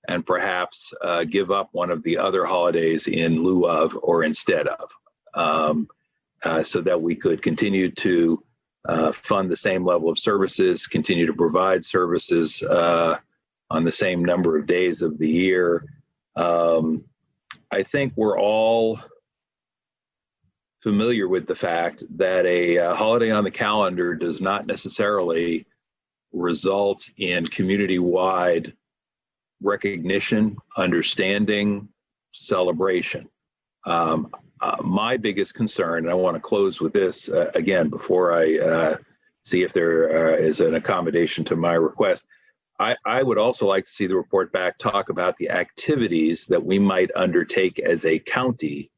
and perhaps give up one of the other holidays in lieu of or instead of, so that we could continue to fund the same level of services, continue to provide services on the same number of days of the year. I think we're all familiar with the fact that a holiday on the calendar does not necessarily result in community-wide recognition, understanding, celebration. My biggest concern, and I want to close with this again before I see if there is an accommodation to my request. I would also like to see the report back talk about the activities that we might undertake as a county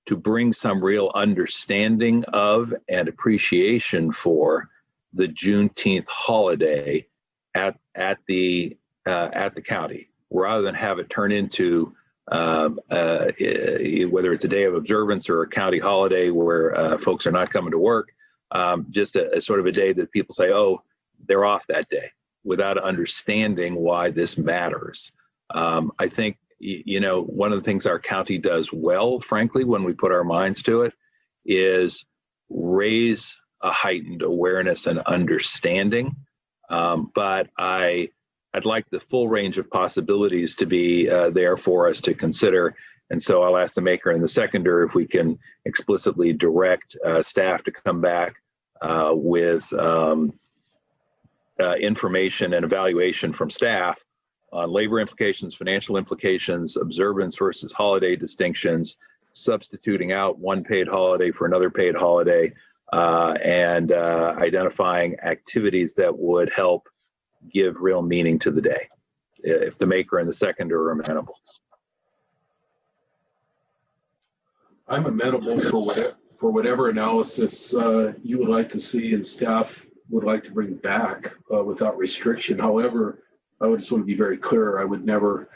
to bring some real understanding of and appreciation for the Juneteenth holiday at the county, rather than have it turn into whether it's a day of observance or a county holiday where folks are not coming to work, just a sort of a day that people say, oh, they're off that day, without understanding why this matters. I think, one of the things our county does well, frankly, when we put our minds to it, is raise a heightened awareness and understanding. But I'd like the full range of possibilities to be there for us to consider. And so I'll ask the maker and the seconder if we can explicitly direct staff to come back with information and evaluation from staff on labor implications, financial implications, observance versus holiday distinctions, substituting out one paid holiday for another paid holiday, and identifying activities that would help give real meaning to the day, if the maker and the seconder are amenable. I'm amenable for whatever analysis you would like to see and staff would like to bring back without restriction. However, I would just want to be very clear. I would never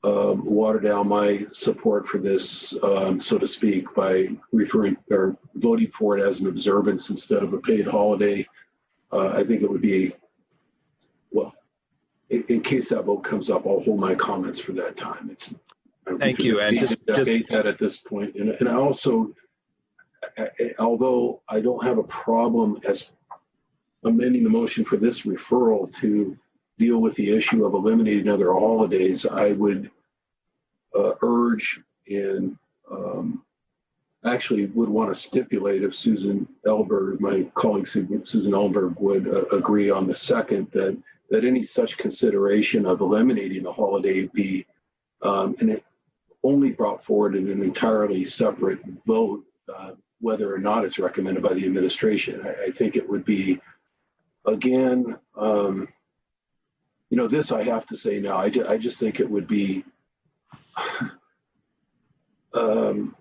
water down my support for this, so to speak, by referring or voting for it as an observance instead of a paid holiday. I think it would be, well, in case that vote comes up, I'll hold my comments for that time. Thank you. And just debate that at this point. And I also, although I don't have a problem as amending the motion for this referral to deal with the issue of eliminating other holidays, I would urge and actually would want to stipulate, if Susan Elberg, my colleague Susan Elberg, would agree on the second, that any such consideration of eliminating a holiday be and it only brought forward in an entirely separate vote, whether or not it's recommended by the administration. I think it would be, again, this I have to say now, I just think it would be an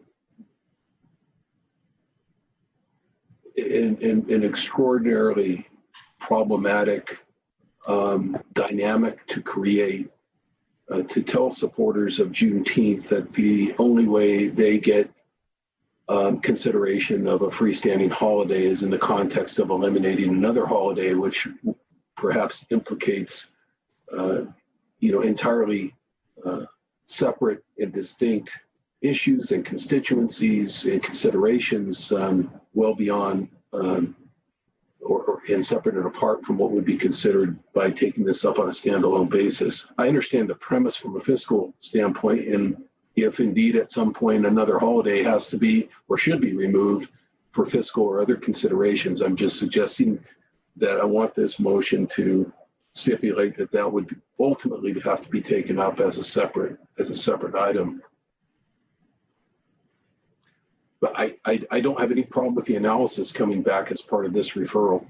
extraordinarily problematic dynamic to create, to tell supporters of Juneteenth that the only way they get consideration of a freestanding holiday is in the context of eliminating another holiday, which perhaps implicates entirely separate and distinct issues and constituencies and considerations well beyond and separate and apart from what would be considered by taking this up on a standalone basis. I understand the premise from a fiscal standpoint, and if indeed at some point another holiday has to be or should be removed for fiscal or other considerations. I'm just suggesting that I want this motion to stipulate that that would ultimately have to be taken up as a separate item. But I don't have any problem with the analysis coming back as part of this referral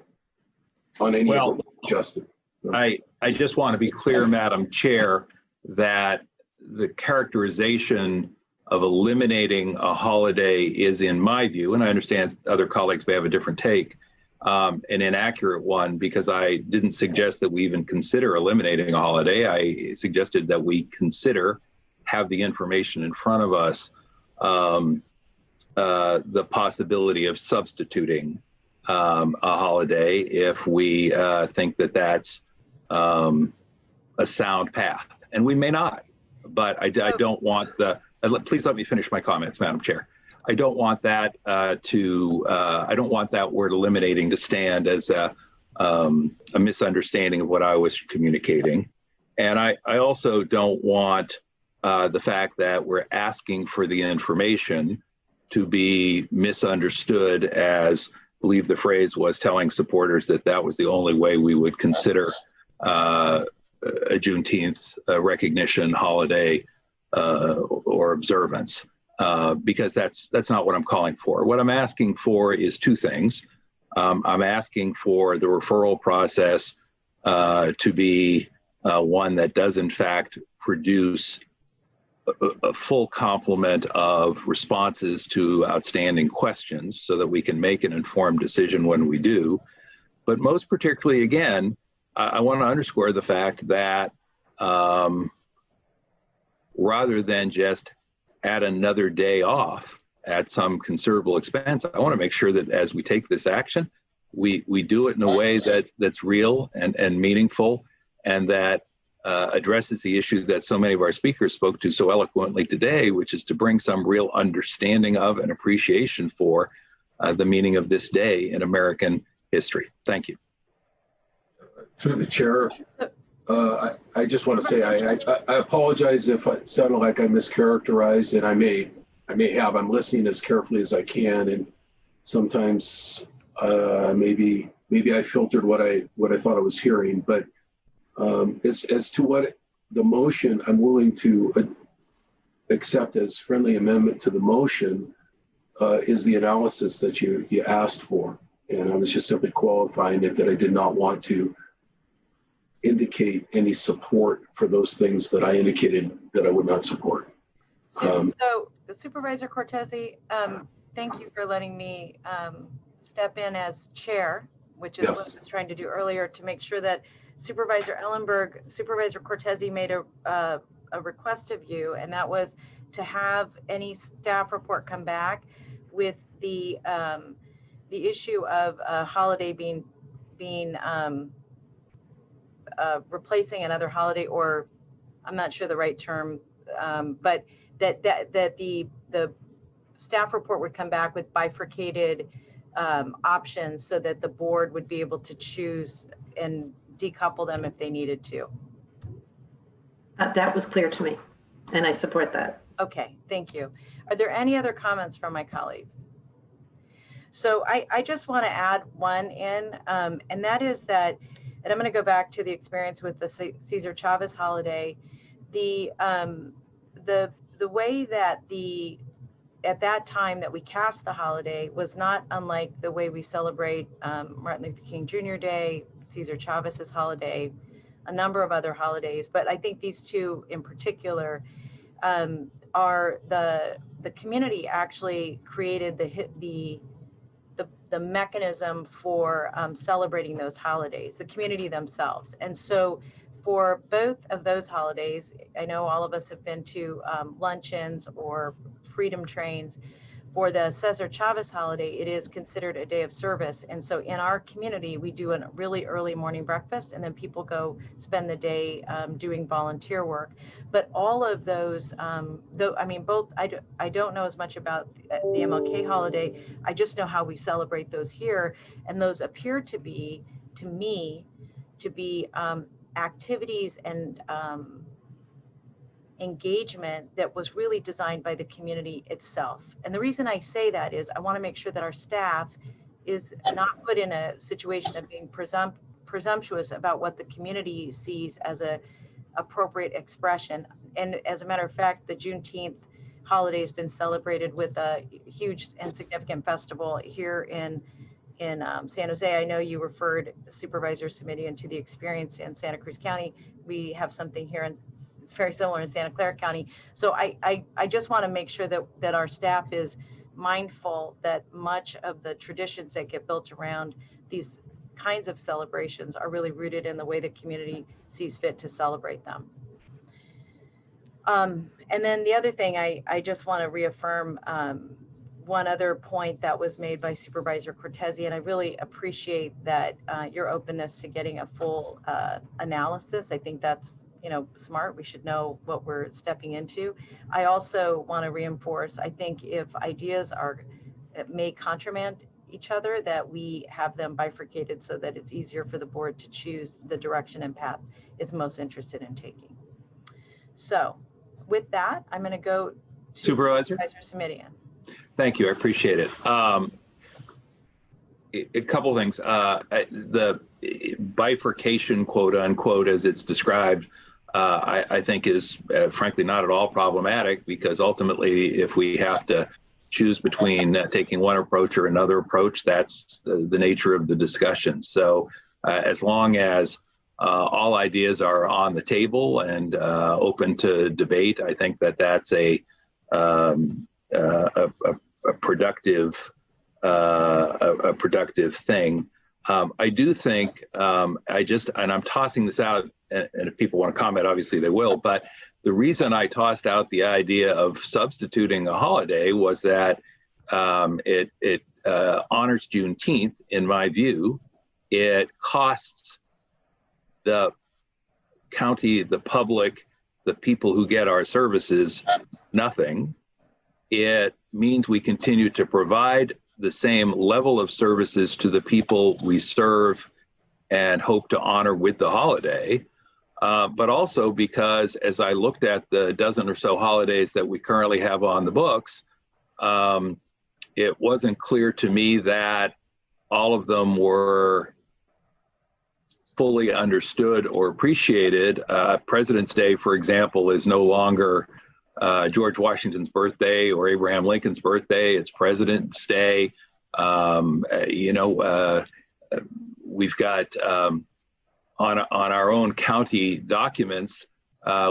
on any of it adjusted. I just want to be clear, Madam Chair, that the characterization of eliminating a holiday is, in my view, and I understand other colleagues may have a different take, an inaccurate one, because I didn't suggest that we even consider eliminating a holiday. I suggested that we have the information in front of us, the possibility of substituting a holiday if we think that that's a sound path. And we may not, but I don't want please let me finish my comments, Madam Chair. I don't want that I don't want that word eliminating to stand as a misunderstanding of what I was communicating. And I also don't want the fact that we're asking for the information to be misunderstood as, I believe the phrase was, telling supporters that that was the only way we would consider a Juneteenth recognition holiday or observance, because that's not what I'm calling for. What I'm asking for is two things. I'm asking for the referral process to be one that does in fact produce a full complement of responses to outstanding questions so that we can make an informed decision when we do. But most particularly, again, I want to underscore the fact that rather than just add another day off at some considerable expense, I want to make sure that as we take this action, we do it in a way that's real and meaningful, and that addresses the issue that so many of our speakers spoke to so eloquently today, which is to bring some real understanding of and appreciation for the meaning of this day in American history. Thank you. Through the chair, I just want to say I apologize if it sounded like I mischaracterized, and I may have. I'm listening as carefully as I can, and sometimes maybe I filtered what I thought I was hearing. But as to what the motion, I'm willing to accept as friendly amendment to the motion is the analysis that you asked for, and I was just simply qualifying it that I did not want to indicate any support for those things that I indicated that I would not support. So Supervisor Cortese, thank you for letting me step in as chair, which is what I was trying to do earlier, to make sure that Supervisor Ellenberg, Supervisor Cortese made a request of you, and that was to have any staff report come back with the issue of a holiday being replacing another holiday, or I'm not sure the right term, but that the staff report would come back with bifurcated options so that the board would be able to choose and decouple them if they needed to. That was clear to me, and I support that. Okay, thank you. Are there any other comments from my colleagues? So I just want to add one in, and that is that, and I'm going to go back to the experience with the Cesar Chavez holiday. The way that at that time that we cast the holiday was not unlike the way we celebrate Martin Luther King Jr. Day, Cesar Chavez's holiday, a number of other holidays. But I think these two in particular are the community actually created the mechanism for celebrating those holidays, the community themselves. And so for both of those holidays, I know all of us have been to luncheons or freedom trains. For the Cesar Chavez holiday, it is considered a day of service. And so in our community, we do a really early morning breakfast, and then people go spend the day doing volunteer work. But all of those, though, I mean, both, I don't know as much about the MLK holiday. I just know how we celebrate those here. And those appear to be, to me, to be activities and engagement that was really designed by the community itself. And the reason I say that is I want to make sure that our staff is not put in a situation of being presumptuous about what the community sees as a appropriate expression. And as a matter of fact, the Juneteenth holiday has been celebrated with a huge and significant festival here in San Jose. I know you referred Supervisor Simitian to the experience in Santa Cruz County. We have something here and it's very similar in Santa Clara County. So I just want to make sure that our staff is mindful that much of the traditions that get built around these kinds of celebrations are really rooted in the way the community sees fit to celebrate them. And then the other thing I just want to reaffirm one other point that was made by Supervisor Cortese, and I really appreciate that your openness to getting a full analysis. I think that's smart. We should know what we're stepping into. I also want to reinforce, I think if ideas may contramand each other, that we have them bifurcated so that it's easier for the board to choose the direction and path it's most interested in taking. So with that, I'm going to go to Supervisor Simitian. Thank you. I appreciate it. A couple things. The bifurcation, quote unquote, as it's described, I think is frankly not at all problematic, because ultimately, if we have to choose between taking one approach or another approach, that's the nature of the discussion. So as long as all ideas are on the table and open to debate, I think that that's a productive thing. I do think and I'm tossing this out, and if people want to comment, obviously they will, but the reason I tossed out the idea of substituting a holiday was that it honors Juneteenth, in my view. It costs the county, the public, the people who get our services nothing. It means we continue to provide the same level of services to the people we serve and hope to honor with the holiday. But also because as I looked at the dozen or so holidays that we currently have on the books, it wasn't clear to me that all of them were fully understood or appreciated. President's Day, for example, is no longer George Washington's birthday or Abraham Lincoln's birthday. It's President's Day. We've got on our own county documents,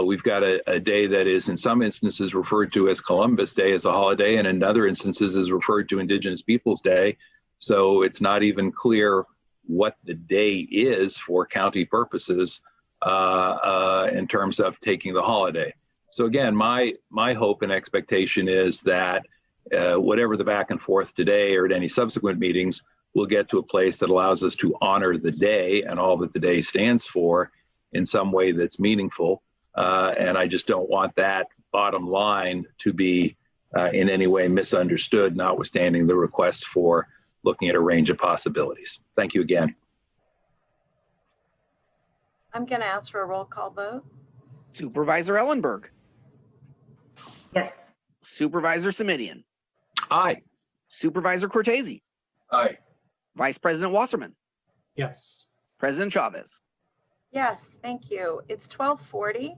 we've got a day that is in some instances referred to as Columbus Day as a holiday, and in other instances is referred to Indigenous Peoples Day. So it's not even clear what the day is for county purposes in terms of taking the holiday. So again, my hope and expectation is that whatever the back and forth today or at any subsequent meetings, we'll get to a place that allows us to honor the day and all that the day stands for in some way that's meaningful. And I just don't want that bottom line to be in any way misunderstood, notwithstanding the request for looking at a range of possibilities. Thank you again. I'm going to ask for a roll call vote. Supervisor Ellenberg. Yes. Supervisor Simitian. Aye. Supervisor Cortese. Aye. Vice President Wasserman. Yes. President Chavez. Yes, thank you. It's 12:40.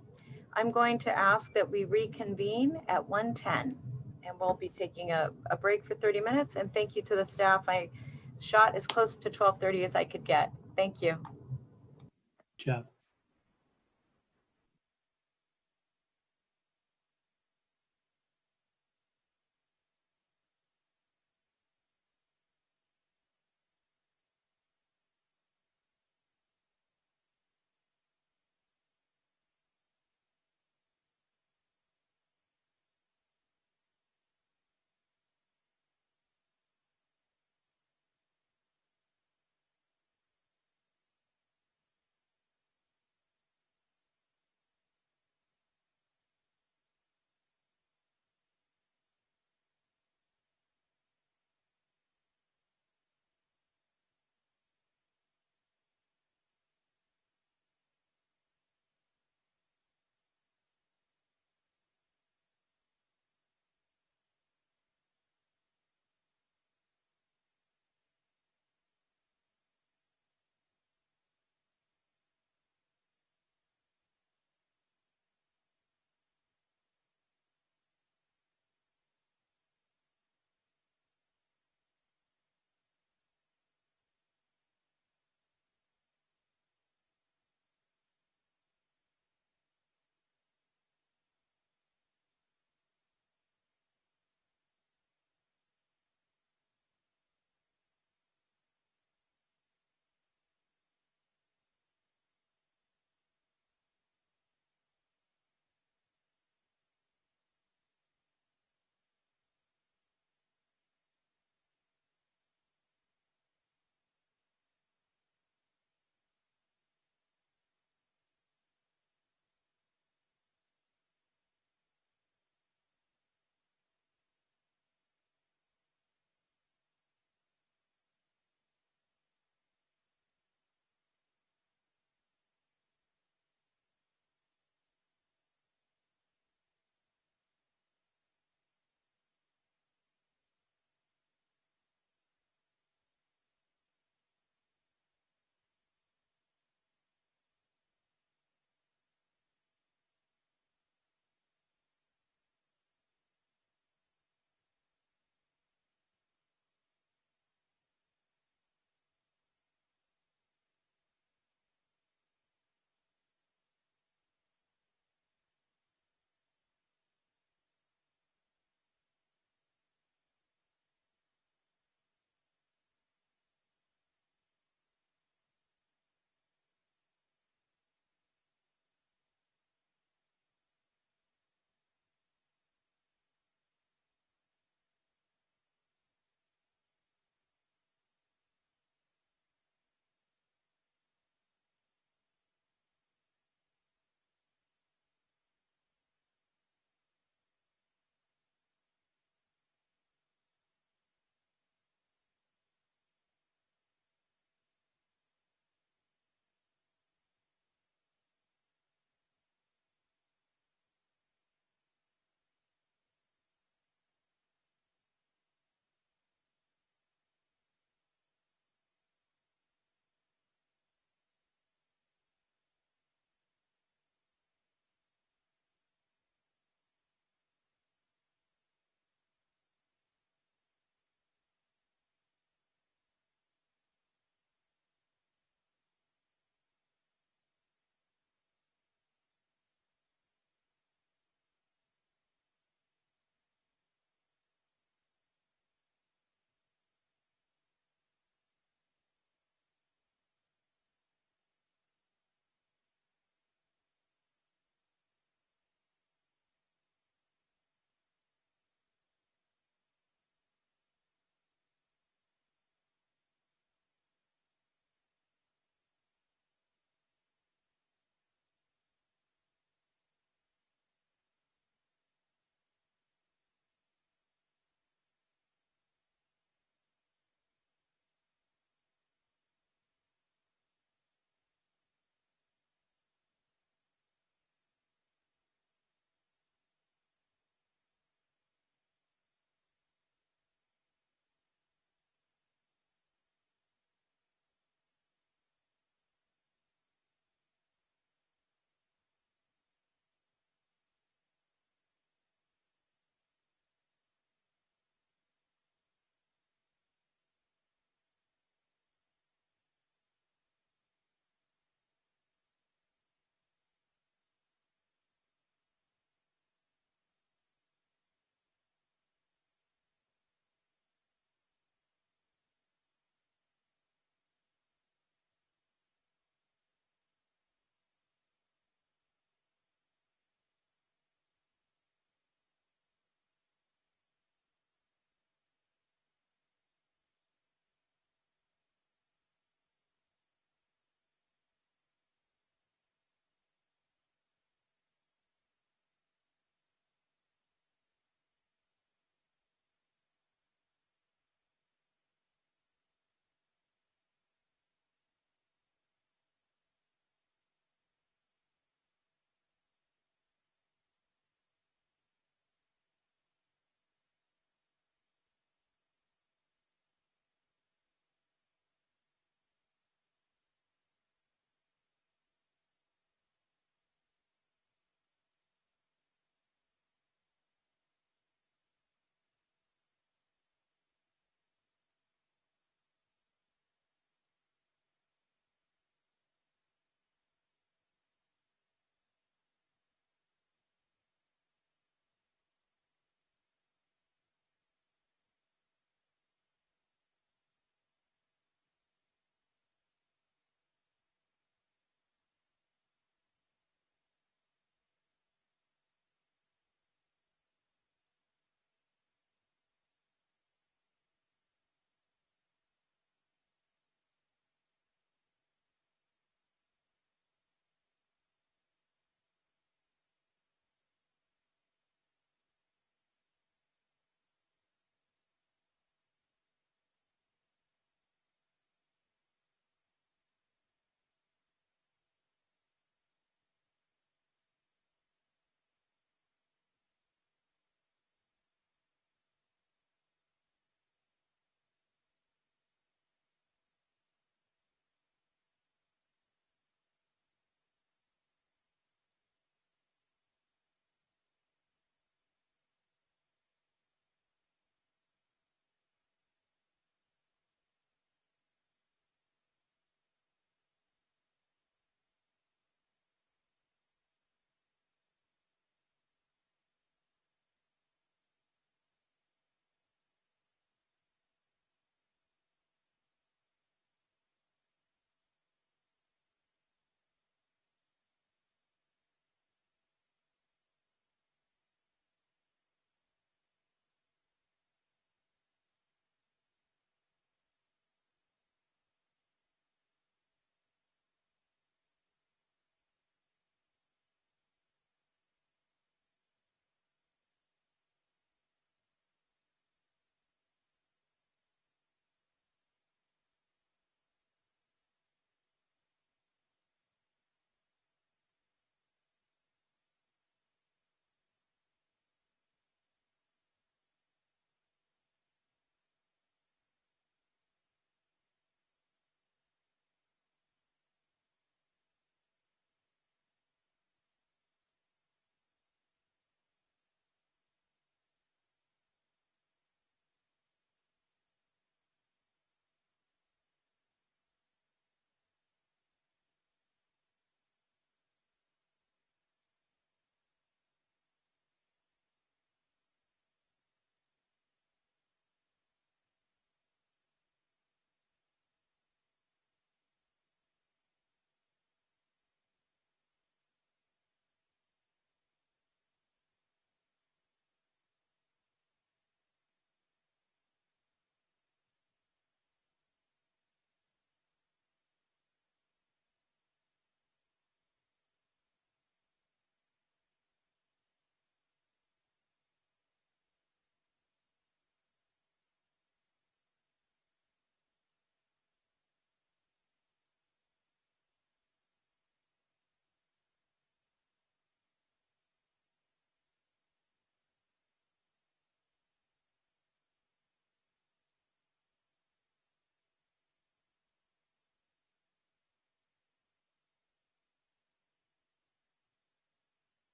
I'm going to ask that we reconvene at 1:10, and we'll be taking a break for 30 minutes. And thank you to the staff. I shot as close to 12:30 as I could get. Thank you. Good job.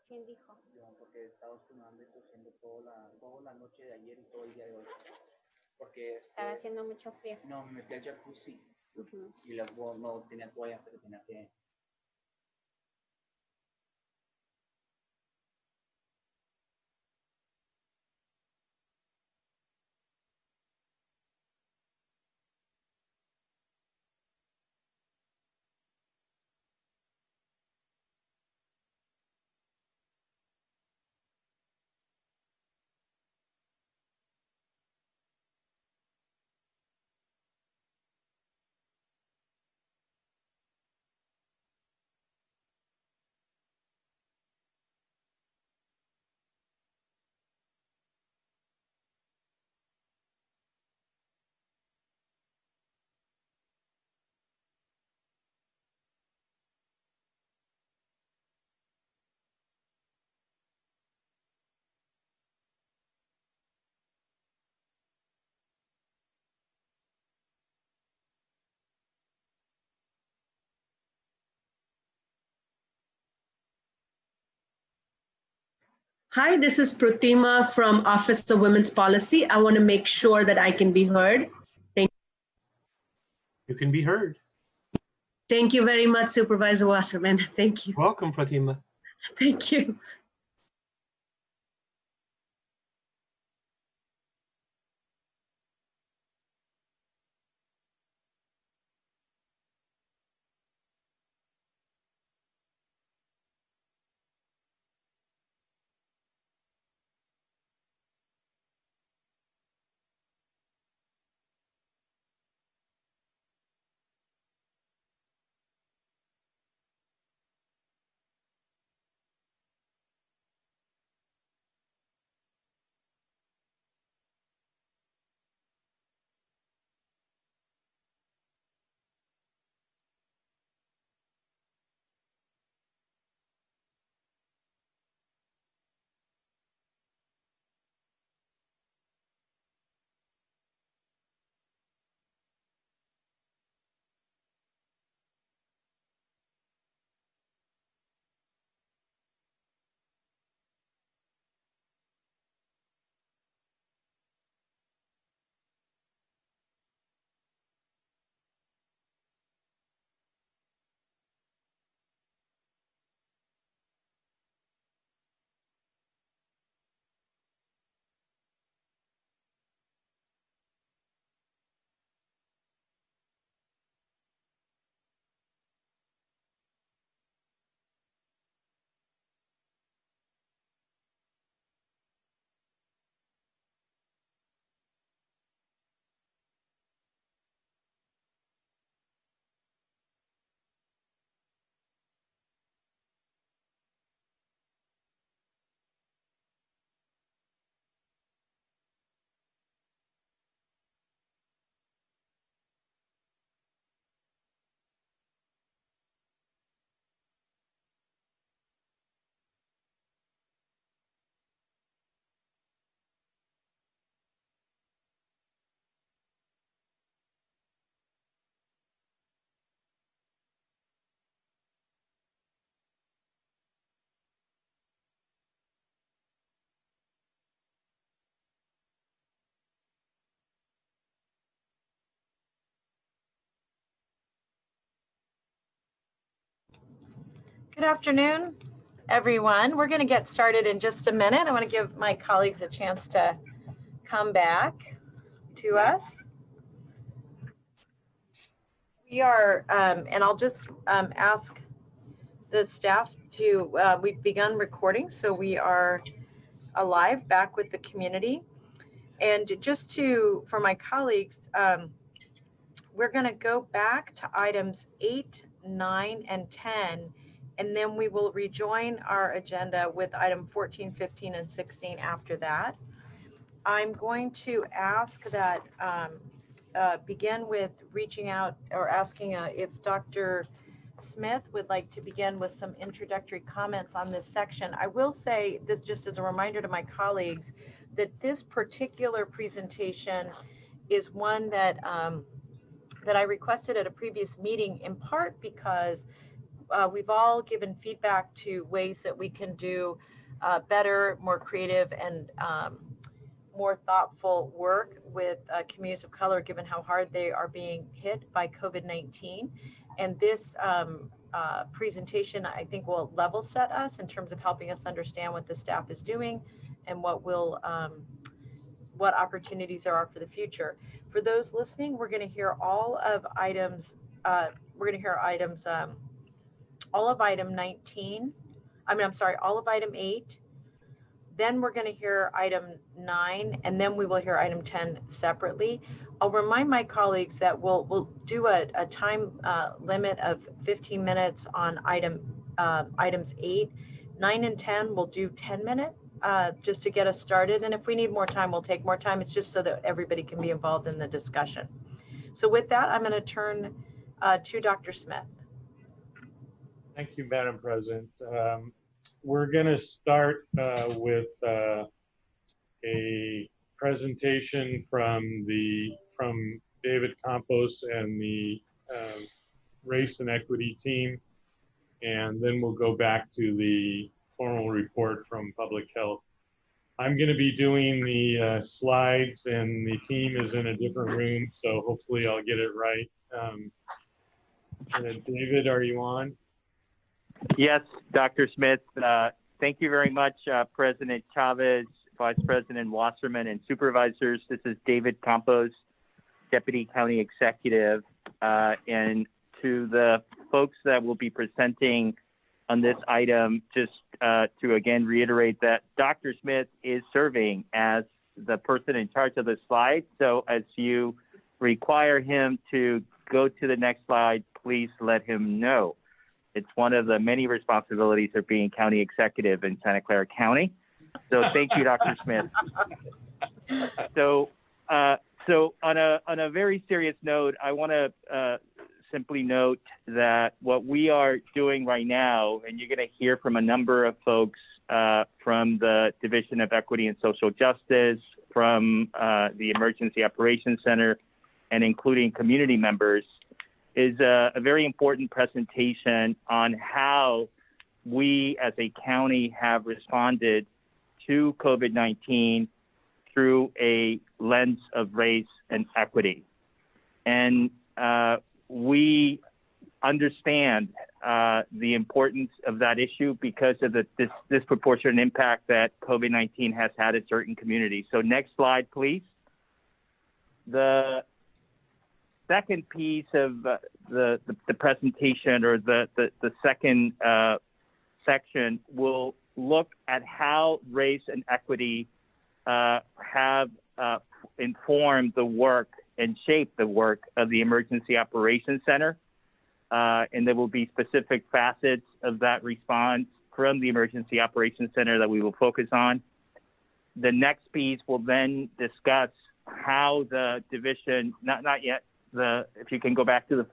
¿Quién dijo? Porque he estado sumando y tosiendo toda la noche de ayer y todo el día de hoy. Porque estaba haciendo mucho frío. No, me metí al jacuzzi y luego no tenía toallas, se tenía que. Hi, this is Pratima from Office of Women's Policy. I want to make sure that I can be heard. You can be heard. Thank you very much, Supervisor Wasserman. Thank you. Welcome, Fatima. Thank you. Good afternoon, everyone. We're going to get started in just a minute. I want to give my colleagues a chance to come back to us. We are, and I'll just ask the staff to, we've begun recording, so we are alive back with the community. And just to, for my colleagues, we're going to go back to items 8, 9, and 10, and then we will rejoin our agenda with item 14, 15, and 16 after that. I'm going to ask that begin with reaching out or asking if Dr. Smith would like to begin with some introductory comments on this section. I will say this just as a reminder to my colleagues that this particular presentation is one that that I requested at a previous meeting, in part because we've all given feedback to ways that we can do better, more creative, and more thoughtful work with communities of color, given how hard they are being hit by COVID-19. And this presentation, I think, will level set us in terms of helping us understand what the staff is doing and what opportunities there are for the future. For those listening, we're going to hear all of items. All of item 19. All of item 8. Then we're going to hear item 9, and then we will hear item 10 separately. I'll remind my colleagues that we'll do a time limit of 15 minutes on items 8. 9 and 10, we'll do 10-minute just to get us started. And if we need more time, we'll take more time. It's just so that everybody can be involved in the discussion. So with that, I'm going to turn to Dr. Smith. Thank you, Madam President. We're going to start with a presentation from David Campos and the Race and Equity team, and then we'll go back to the formal report from Public Health. I'm going to be doing the slides, and the team is in a different room, so hopefully I'll get it right. David, are you on? Yes, Dr. Smith. Thank you very much, President Chavez, Vice President Wasserman, and supervisors. This is David Campos, Deputy County Executive. And to the folks that will be presenting on this item, just to again reiterate that Dr. Smith is serving as the person in charge of the slide. So as you require him to go to the next slide, please let him know. It's one of the many responsibilities of being county executive in Santa Clara County. So thank you, Dr. Smith. So on a very serious note, I want to simply note that what we are doing right now, and you're going to hear from a number of folks from the Division of Equity and Social Justice, from the Emergency Operations Center, and including community members, is a very important presentation on how we as a county have responded to COVID-19 through a lens of race and equity. And we understand the importance of that issue because of this disproportionate impact that COVID-19 has had in certain communities. So next slide, please. The second piece of the presentation, or the second section, will look at how race and equity have informed the work and shaped the work of the Emergency Operations Center. And there will be specific facets of that response from the Emergency Operations Center that we will focus on. The next piece will then discuss how the division, not yet, if you can go back to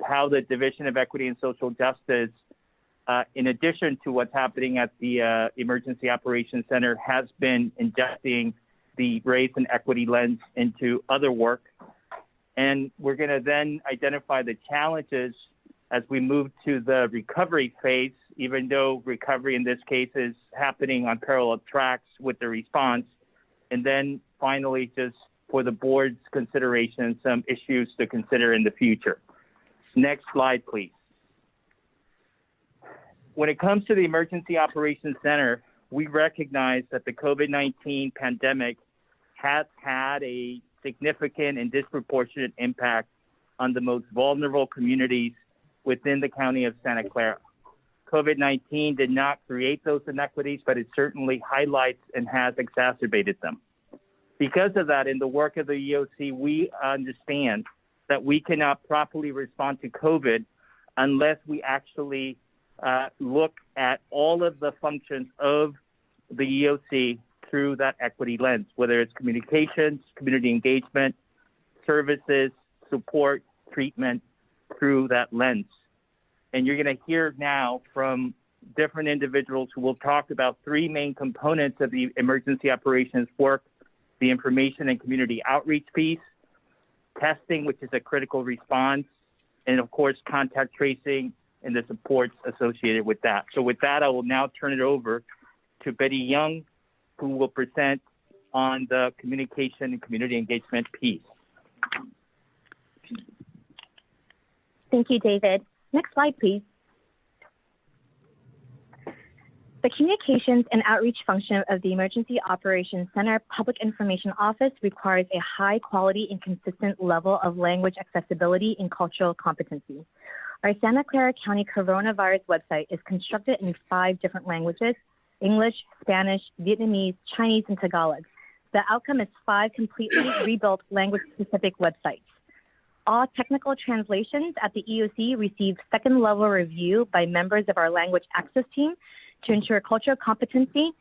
how the Division of Equity and Social Justice, in addition to what's happening at the Emergency Operations Center, has been injecting the race and equity lens into other work. And we're going to then identify the challenges as we move to the recovery phase, even though recovery in this case is happening on parallel tracks with the response. And then finally, just for the board's consideration, some issues to consider in the future. Next slide, please. When it comes to the Emergency Operations Center, we recognize that the COVID-19 pandemic has had a significant and disproportionate impact on the most vulnerable communities within the county of Santa Clara. COVID-19 did not create those inequities, but it certainly highlights and has exacerbated them. Because of that, in the work of the EOC, we understand that we cannot properly respond to COVID unless we actually look at all of the functions of the EOC through that equity lens, whether it's communications, community engagement, services, support, treatment, through that lens. And you're going to hear now from different individuals who will talk about three main components of the emergency operations work: the information and community outreach piece, testing, which is a critical response, and of course, contact tracing and the supports associated with that. So with that, I will now turn it over to Betty Young, who will present on the communication and community engagement piece. Thank you, David. Next slide, please. The communications and outreach function of the Emergency Operations Center Public Information Office requires a high quality and consistent level of language accessibility and cultural competency. Our Santa Clara County coronavirus website is constructed in 5 different languages: English, Spanish, Vietnamese, Chinese, and Tagalog. The outcome is 5 completely rebuilt language-specific websites. All technical translations at the EOC receive second-level review by members of our language access team to ensure cultural competency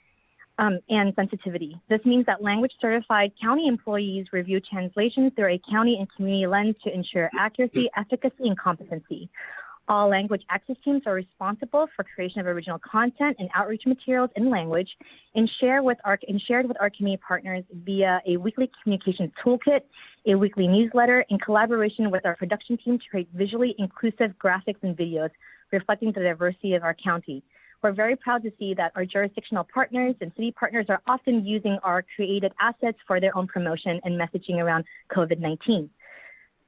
and sensitivity. This means that language-certified county employees review translations through a county and community lens to ensure accuracy, efficacy, and competency. All language access teams are responsible for creation of original content and outreach materials in language and shared with our community partners via a weekly communications toolkit, a weekly newsletter, in collaboration with our production team to create visually inclusive graphics and videos reflecting the diversity of our county. We're very proud to see that our jurisdictional partners and city partners are often using our created assets for their own promotion and messaging around COVID-19.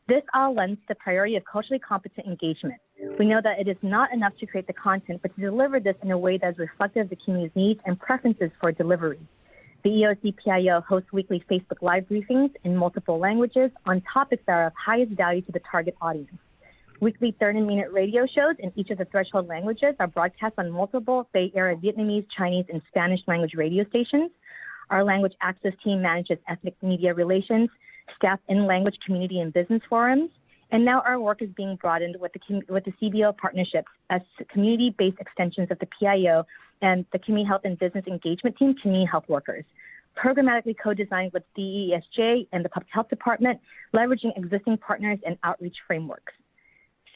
This all lends to the priority of culturally competent engagement. We know that it is not enough to create the content, but to deliver this in a way that is reflective of the community's needs and preferences for delivery. The EOC PIO hosts weekly Facebook Live briefings in multiple languages on topics that are of highest value to the target audience. Weekly 30-minute radio shows in each of the threshold languages are broadcast on multiple Bay Area Vietnamese, Chinese, and Spanish language radio stations. Our language access team manages ethnic media relations, staff in language community and business forums, and now our work is being broadened with the CBO partnerships as community-based extensions of the PIO and the Community Health and Business Engagement Team, Community Health Workers. Programmatically co-designed with DESJ and the Public Health Department, leveraging existing partners and outreach frameworks.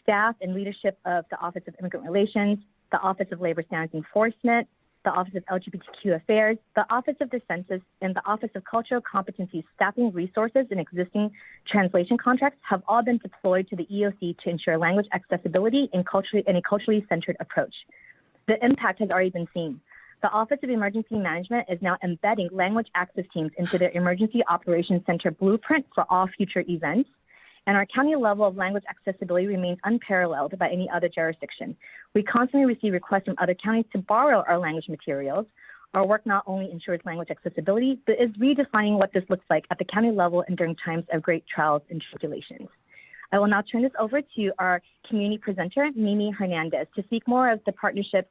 Staff and leadership of the Office of Immigrant Relations, the Office of Labor Standards Enforcement, the Office of LGBTQ Affairs, the Office of the Census, and the Office of Cultural Competencies staffing resources and existing translation contracts have all been deployed to the EOC to ensure language accessibility and a culturally centered approach. The impact has already been seen. The Office of Emergency Management is now embedding language access teams into their Emergency Operations Center blueprint for all future events. And our county level of language accessibility remains unparalleled by any other jurisdiction. We constantly receive requests from other counties to borrow our language materials. Our work not only ensures language accessibility, but is redefining what this looks like at the county level and during times of great trials and tribulations. I will now turn this over to our community presenter, Mimi Hernandez, to speak more of the partnerships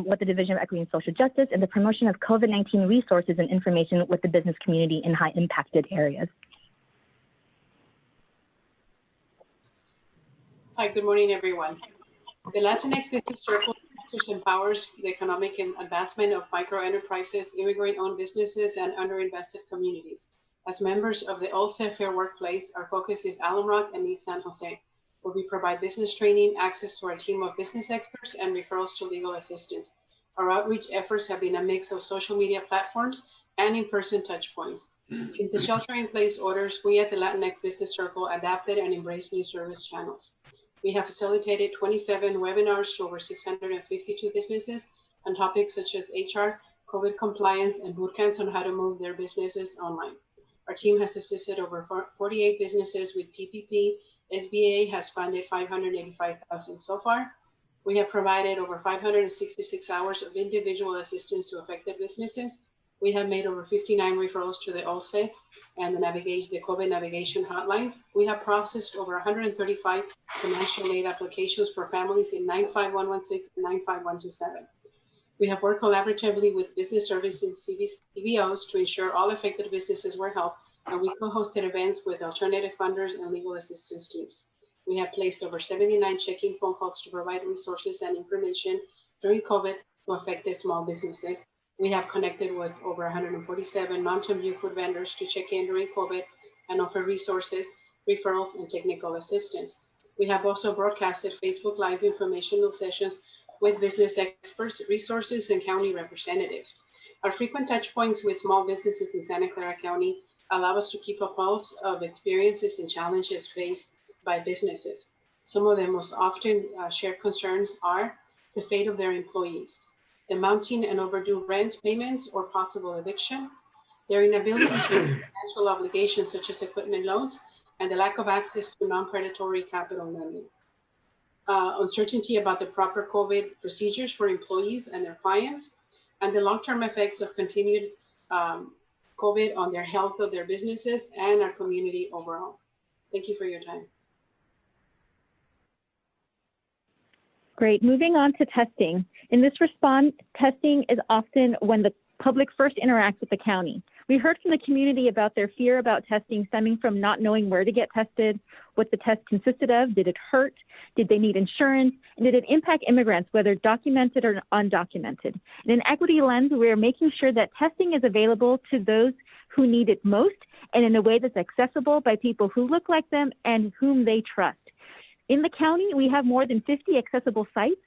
with the Division of Equity and Social Justice and the promotion of COVID-19 resources and information with the business community in high impacted areas. Hi, good morning, everyone. The Latinx Business Circle empowers the economic advancement of micro enterprises, immigrant-owned businesses, and underinvested communities. As members of the OLCE Fair Workplace, our focus is Alum Rock and East San Jose, where we provide business training, access to our team of business experts, and referrals to legal assistance. Our outreach efforts have been a mix of social media platforms and in-person touchpoints. Since the shelter-in-place orders, we at the Latinx Business Circle adapted and embraced new service channels. We have facilitated 27 webinars to over 652 businesses on topics such as HR, COVID compliance, and bootcamps on how to move their businesses online. Our team has assisted over 48 businesses with PPP. SBA has funded $585,000 so far. We have provided over 566 hours of individual assistance to affected businesses. We have made over 59 referrals to the OLCE and the COVID navigation hotlines. We have processed over 135 financial aid applications for families in 95116 and 95127. We have worked collaboratively with business services CBOs to ensure all affected businesses were helped, and we co-hosted events with alternative funders and legal assistance teams. We have placed over 79 check-in phone calls to provide resources and information during COVID to affected small businesses. We have connected with over 147 Mountain View food vendors to check in during COVID and offer resources, referrals, and technical assistance. We have also broadcasted Facebook Live informational sessions with business experts, resources, and county representatives. Our frequent touch points with small businesses in Santa Clara County allow us to keep a pulse of experiences and challenges faced by businesses. Some of the most often shared concerns are the fate of their employees, the mounting and overdue rent payments or possible eviction, their inability to meet financial obligations such as equipment loans, and the lack of access to non-predatory capital lending. Uncertainty about the proper COVID procedures for employees and their clients, and the long-term effects of continued COVID on their health of their businesses and our community overall. Thank you for your time. Great. Moving on to testing. In this response, testing is often when the public first interacts with the county. We heard from the community about their fear about testing stemming from not knowing where to get tested, what the test consisted of, did it hurt, did they need insurance, and did it impact immigrants, whether documented or undocumented. In an equity lens, we are making sure that testing is available to those who need it most and in a way that's accessible by people who look like them and whom they trust. In the county, we have more than 50 accessible sites.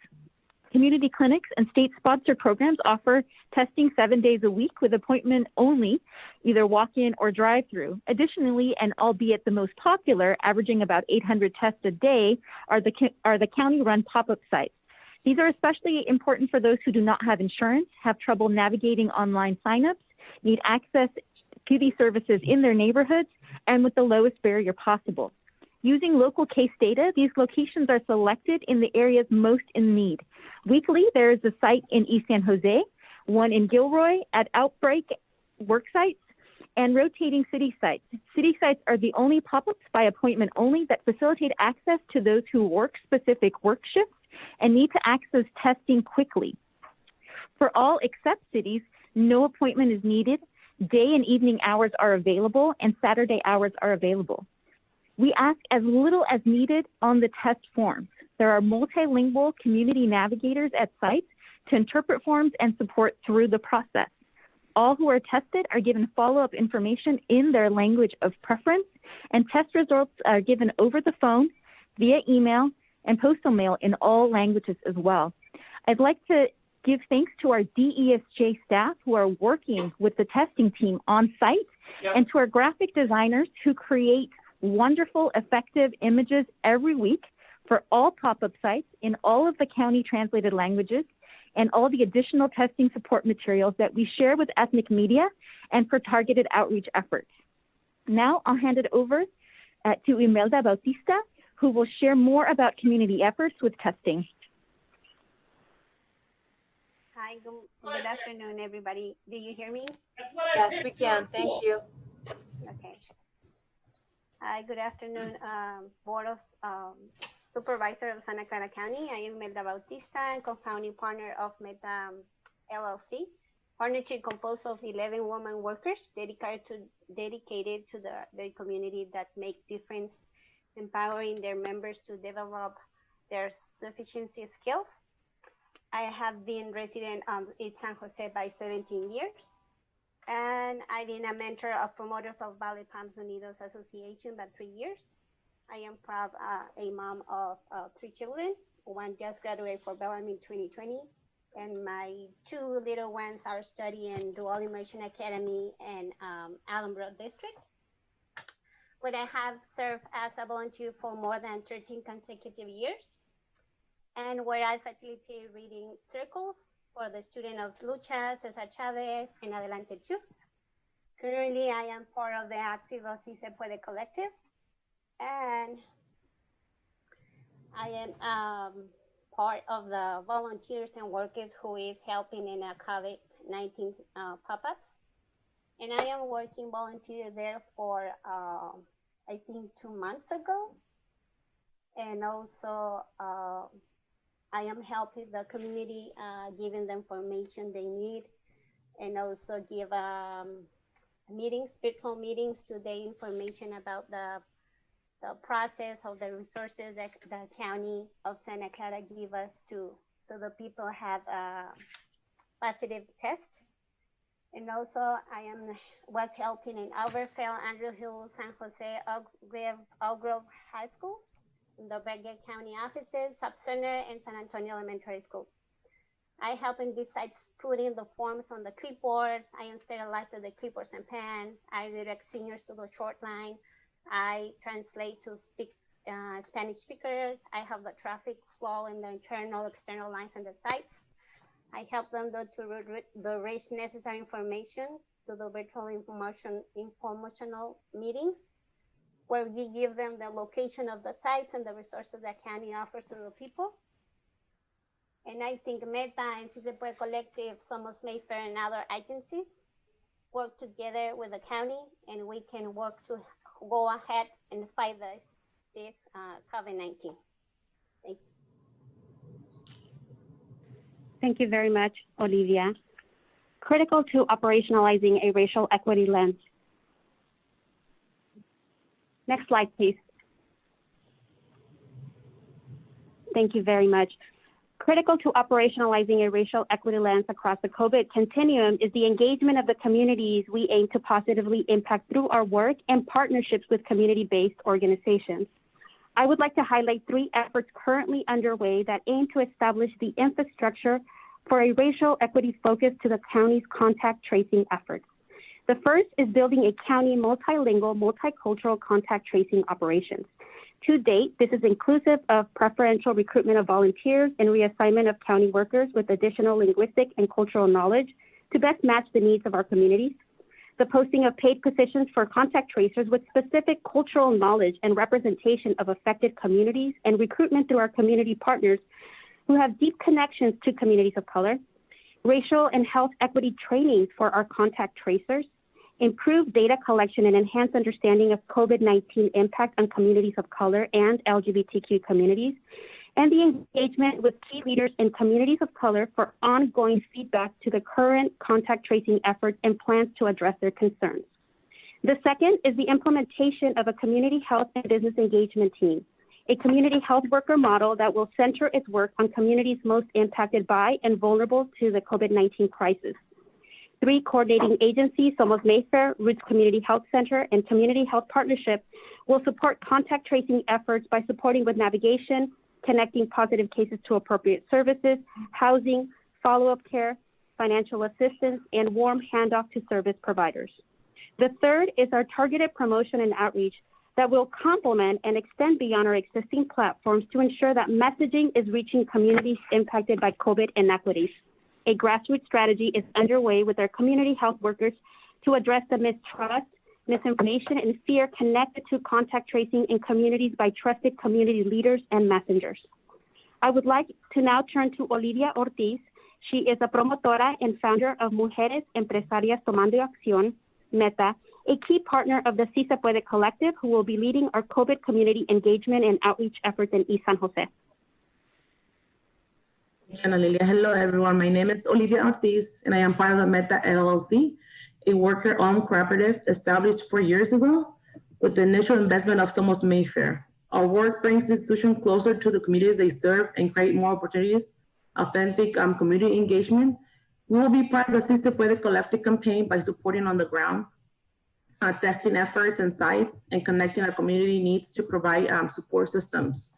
Community clinics and state-sponsored programs offer testing 7 days a week with appointment only, either walk-in or drive-through. Additionally, and albeit the most popular, averaging about 800 tests a day, are the county-run pop-up sites. These are especially important for those who do not have insurance, have trouble navigating online signups, need access to these services in their neighborhoods, and with the lowest barrier possible. Using local case data, these locations are selected in the areas most in need. Weekly, there is a site in East San Jose, one in Gilroy at outbreak work sites, and rotating city sites. City sites are the only pop-ups by appointment only that facilitate access to those who work specific work shifts and need to access testing quickly. For all except cities, no appointment is needed. Day and evening hours are available, and Saturday hours are available. We ask as little as needed on the test forms. There are multilingual community navigators at sites to interpret forms and support through the process. All who are tested are given follow-up information in their language of preference, and test results are given over the phone, via email, and postal mail in all languages as well. I'd like to give thanks to our DESJ staff who are working with the testing team on site, and to our graphic designers who create wonderful, effective images every week for all pop-up sites in all of the county translated languages, and all the additional testing support materials that we share with ethnic media and for targeted outreach efforts. Now I'll hand it over to Imelda Bautista, who will share more about community efforts with testing. Hi, good afternoon, everybody. Do you hear me? Yes, we can. Thank you. Okay. Hi, good afternoon, Board of Supervisors of Santa Clara County. I am Imelda Bautista, and co-founding partner of Meta LLC, partnership composed of 11 women workers dedicated to the community that make difference, empowering their members to develop their sufficiency skills. I have been resident in San Jose by 17 years. And I've been a mentor of promoters of Valley Palms Unidos Association by 3 years. I am proud a mom of 3 children. One just graduated for Bellamy in 2020, and my 2 little ones are studying Dual Immersion Academy in Allenbrook District, where I have served as a volunteer for more than 13 consecutive years, and where I facilitate reading circles for the student of Lucha, Cesar Chavez, and Adelante 2. Currently, I am part of the active Si Se Puede collective, and I am part of the volunteers and workers who is helping in a COVID-19 pop-ups. And I am working volunteer there for, I think 2 months ago. And also, I am helping the community, giving the information they need, and also give meetings, virtual meetings today, information about the process of the resources that the county of Santa Clara give us to the people have a positive test. And also I was helping in Overfell, Andrew Hill, San Jose, Oak Grove High Schools, in the Bergen County offices, Sub Center, and San Antonio Elementary School. I help in besides putting the forms on the clipboards. I sterilize the clipboards and pens. I direct seniors to the short line. I translate to speak Spanish speakers. I have the traffic flow in the internal, external lines and the sites. I help them to raise necessary information to the virtual informational meetings, where we give them the location of the sites and the resources that county offers to the people. And I think Meta and Si Se Puede Collective, Somos Mayfair, and other agencies work together with the county, and we can work to go ahead and fight this COVID-19. Thank you. Thank you very much, Olivia. Critical to operationalizing a racial equity lens. Next slide, please. Thank you very much. Critical to operationalizing a racial equity lens across the COVID continuum is the engagement of the communities we aim to positively impact through our work and partnerships with community-based organizations. I would like to highlight 3 efforts currently underway that aim to establish the infrastructure for a racial equity focus to the county's contact tracing efforts. The first is building a county multilingual, multicultural contact tracing operations. To date, this is inclusive of preferential recruitment of volunteers and reassignment of county workers with additional linguistic and cultural knowledge to best match the needs of our communities, the posting of paid positions for contact tracers with specific cultural knowledge and representation of affected communities, and recruitment through our community partners who have deep connections to communities of color, racial and health equity training for our contact tracers, improve data collection and enhance understanding of COVID-19 impact on communities of color and LGBTQ communities, and the engagement with key leaders in communities of color for ongoing feedback to the current contact tracing efforts and plans to address their concerns. The second is the implementation of a community health and business engagement team, a community health worker model that will center its work on communities most impacted by and vulnerable to the COVID-19 crisis. 3 coordinating agencies, Somos Mayfair, Roots Community Health Center, and Community Health Partnership, will support contact tracing efforts by supporting with navigation, connecting positive cases to appropriate services, housing, follow-up care, financial assistance, and warm handoff to service providers. The third is our targeted promotion and outreach that will complement and extend beyond our existing platforms to ensure that messaging is reaching communities impacted by COVID inequities. A grassroots strategy is underway with our community health workers to address the mistrust, misinformation, and fear connected to contact tracing in communities by trusted community leaders and messengers. I would like to now turn to Olivia Ortiz. She is a promotora and founder of Mujeres Empresarias Tomando Acción, Meta, a key partner of the Si Se Puede Collective, who will be leading our COVID community engagement and outreach efforts in East San Jose. Hello, everyone. My name is Olivia Ortiz, and I am part of the Meta LLC, a worker-owned cooperative established 4 years ago with the initial investment of Somos Mayfair. Our work brings institutions closer to the communities they serve and create more opportunities, authentic community engagement. We will be part of the Si Se Puede Collective campaign by supporting on the ground, testing efforts and sites, and connecting our community needs to provide support systems.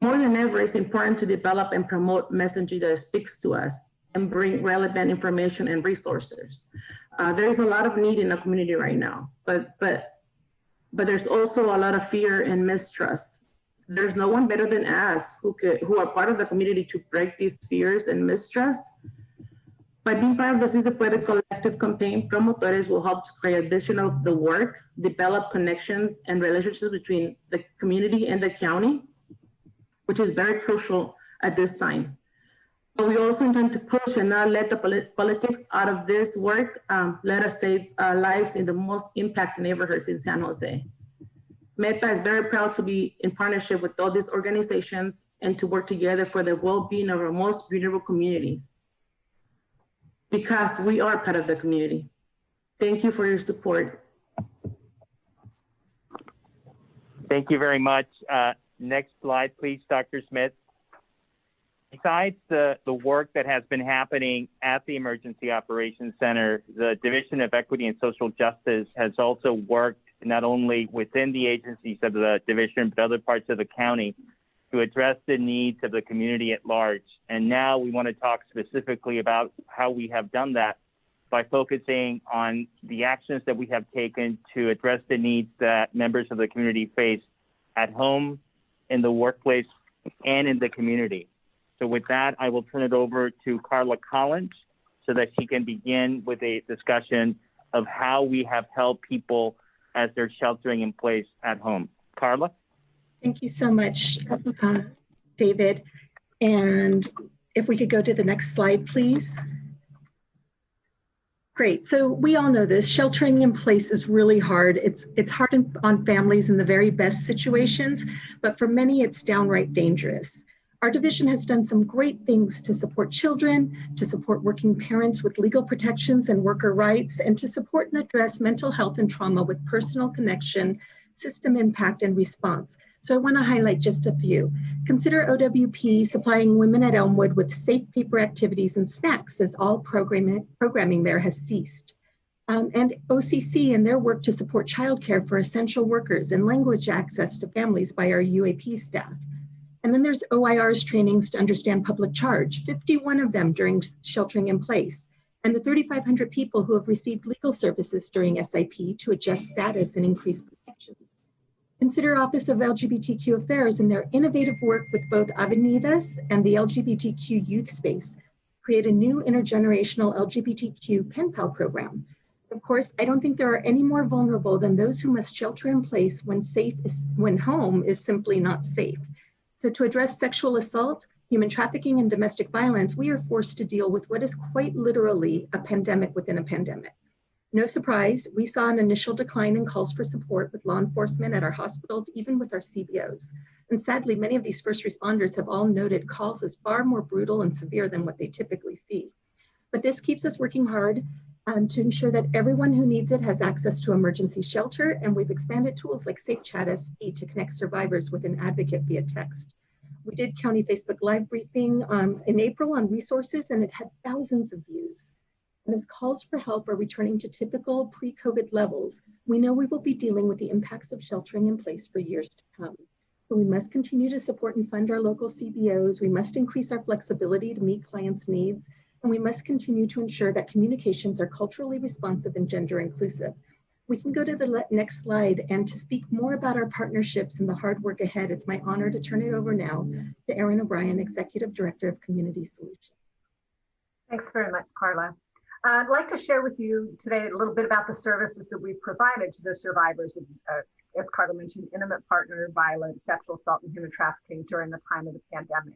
More than ever, it's important to develop and promote messaging that speaks to us and bring relevant information and resources. There's a lot of need in the community right now, but there's also a lot of fear and mistrust. There's no one better than us who are part of the community to break these fears and mistrust. By being part of the Si Se Puede Collective campaign, promotores will help to create a vision of the work, develop connections and relationships between the community and the county, which is very crucial at this time. But we also intend to push and not let the politics out of this work. Let us save lives in the most impacted neighborhoods in San Jose. Meta is very proud to be in partnership with all these organizations and to work together for the well-being of our most vulnerable communities, because we are part of the community. Thank you for your support. Thank you very much. Next slide, please, Dr. Smith. Besides the work that has been happening at the Emergency Operations Center, the Division of Equity and Social Justice has also worked not only within the agencies of the division, but other parts of the county to address the needs of the community at large. And now we want to talk specifically about how we have done that by focusing on the actions that we have taken to address the needs that members of the community face at home, in the workplace, and in the community. So with that, I will turn it over to Carla Collins so that she can begin with a discussion of how we have helped people as they're sheltering in place at home. Carla? Thank you so much, David. And if we could go to the next slide, please. Great. So we all know this. Sheltering in place is really hard. It's hard on families in the very best situations, but for many, it's downright dangerous. Our division has done some great things to support children, to support working parents with legal protections and worker rights, and to support and address mental health and trauma with personal connection, system impact, and response. So I want to highlight just a few. Consider OWP supplying women at Elmwood with safe paper activities and snacks, as all programming there has ceased. And OCC and their work to support childcare for essential workers and language access to families by our UAP staff. And then there's OIR's trainings to understand public charge, 51 of them during sheltering in place, and the 3,500 people who have received legal services during SIP to adjust status and increase protections. Consider Office of LGBTQ Affairs and their innovative work with both Avenidas and the LGBTQ youth space, create a new intergenerational LGBTQ pen pal program. Of course, I don't think there are any more vulnerable than those who must shelter in place when home is simply not safe. So to address sexual assault, human trafficking, and domestic violence, we are forced to deal with what is quite literally a pandemic within a pandemic. No surprise, we saw an initial decline in calls for support with law enforcement at our hospitals, even with our CBOs. And sadly, many of these first responders have all noted calls as far more brutal and severe than what they typically see. But this keeps us working hard to ensure that everyone who needs it has access to emergency shelter, and we've expanded tools like Safe Chat SP to connect survivors with an advocate via text. We did county Facebook Live briefing in April on resources, and it had thousands of views. And as calls for help are returning to typical pre-COVID levels, we know we will be dealing with the impacts of sheltering in place for years to come. So we must continue to support and fund our local CBOs. We must increase our flexibility to meet clients' needs, and we must continue to ensure that communications are culturally responsive and gender inclusive. We can go to the next slide, and to speak more about our partnerships and the hard work ahead, it's my honor to turn it over now to Erin O'Brien, Executive Director of Community Solutions. Thanks very much, Carla. I'd like to share with you today a little bit about the services that we've provided to the survivors of, as Carla mentioned, intimate partner violence, sexual assault, and human trafficking during the time of the pandemic.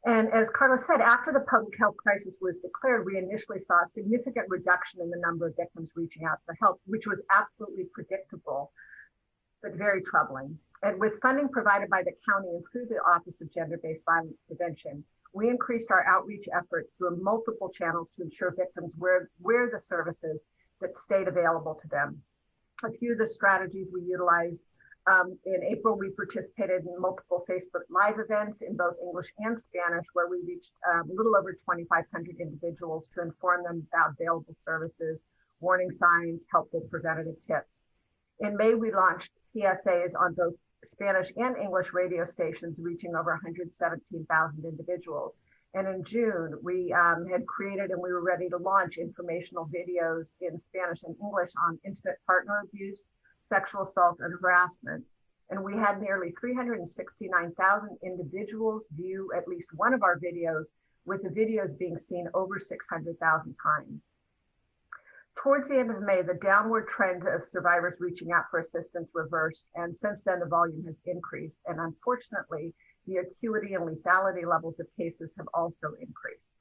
And as Carla said, after the public health crisis was declared, we initially saw a significant reduction in the number of victims reaching out for help, which was absolutely predictable, but very troubling. And with funding provided by the county and through the Office of Gender-Based Violence Prevention, we increased our outreach efforts through multiple channels to ensure victims were the services that stayed available to them. A few of the strategies we utilized: in April, we participated in multiple Facebook Live events in both English and Spanish, where we reached a little over 2,500 individuals to inform them about available services, warning signs, helpful preventative tips. In May, we launched PSAs on both Spanish and English radio stations, reaching over 117,000 individuals. And in June, we had created and we were ready to launch informational videos in Spanish and English on intimate partner abuse, sexual assault, and harassment. And we had nearly 369,000 individuals view at least one of our videos, with the videos being seen over 600,000 times. Towards the end of May, the downward trend of survivors reaching out for assistance reversed, and since then the volume has increased. And unfortunately, the acuity and lethality levels of cases have also increased.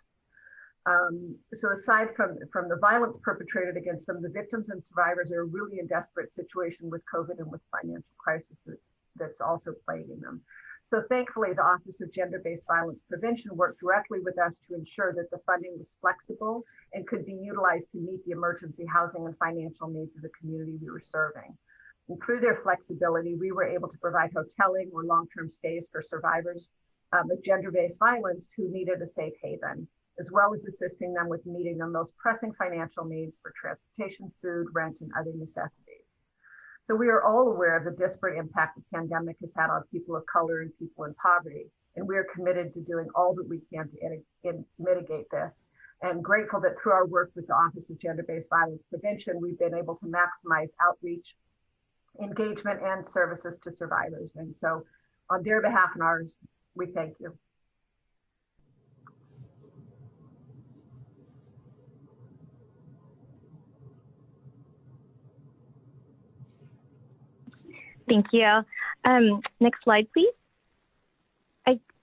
So aside from the violence perpetrated against them, the victims and survivors are really in desperate situation with COVID and with financial crisis that's also plaguing them. So thankfully, the Office of Gender-Based Violence Prevention worked directly with us to ensure that the funding was flexible and could be utilized to meet the emergency housing and financial needs of the community we were serving. And through their flexibility, we were able to provide hoteling or long-term stays for survivors of gender-based violence who needed a safe haven, as well as assisting them with meeting their most pressing financial needs for transportation, food, rent, and other necessities. So we are all aware of the disparate impact the pandemic has had on people of color and people in poverty. And we are committed to doing all that we can to mitigate this. And grateful that through our work with the Office of Gender-Based Violence Prevention, we've been able to maximize outreach, engagement, and services to survivors. And so on their behalf and ours, we thank you. Thank you. Next slide, please.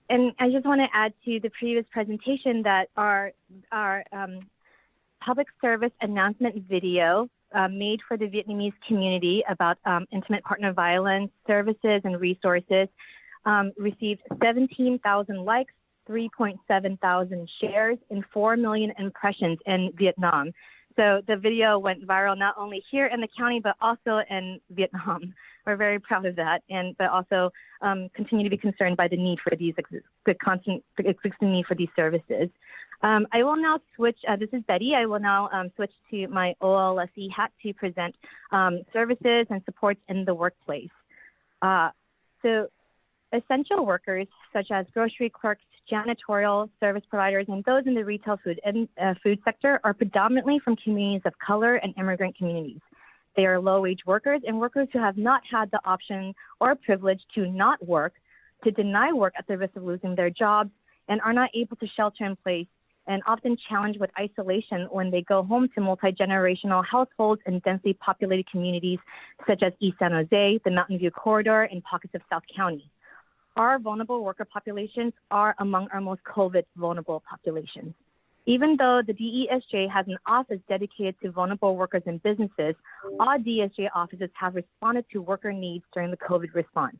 I just want to add to the previous presentation that our public service announcement video made for the Vietnamese community about intimate partner violence services and resources received 17,000 likes, 3.7 thousand shares, and 4 million impressions in Vietnam. So the video went viral not only here in the county, but also in Vietnam. We're very proud of that, but also continue to be concerned by the need for these existing need for these services. I will now switch. This is Betty. I will now switch to my OLSE hat to present services and supports in the workplace. So essential workers such as grocery clerks, janitorial service providers, and those in the retail food sector are predominantly from communities of color and immigrant communities. They are low-wage workers and workers who have not had the option or privilege to not work, to deny work at the risk of losing their jobs, and are not able to shelter in place, and often challenged with isolation when they go home to multi-generational households in densely populated communities such as East San Jose, the Mountain View Corridor, and pockets of South County. Our vulnerable worker populations are among our most COVID vulnerable populations. Even though the DESJ has an office dedicated to vulnerable workers and businesses, all DESJ offices have responded to worker needs during the COVID response.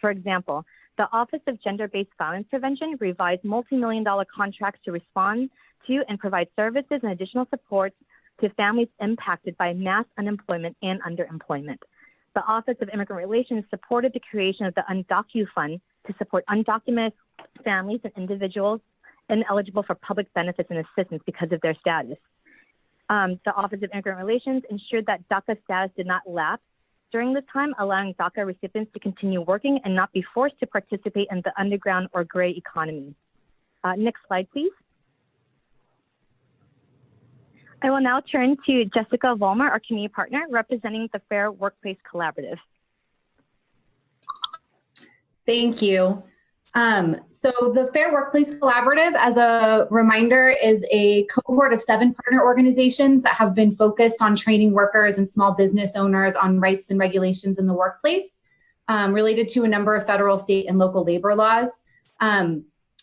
For example, the Office of Gender-Based Violence Prevention revised multi-million-dollar contracts to respond to and provide services and additional supports to families impacted by mass unemployment and underemployment. The Office of Immigrant Relations supported the creation of the Undocu Fund to support undocumented families and individuals ineligible for public benefits and assistance because of their status. The Office of Immigrant Relations ensured that DACA status did not lapse during this time, allowing DACA recipients to continue working and not be forced to participate in the underground or gray economy. Next slide, please. I will now turn to Jessica Vollmer, our community partner, representing the Fair Workplace Collaborative. Thank you. So the Fair Workplace Collaborative, as a reminder, is a cohort of 7 partner organizations that have been focused on training workers and small business owners on rights and regulations in the workplace related to a number of federal, state, and local labor laws.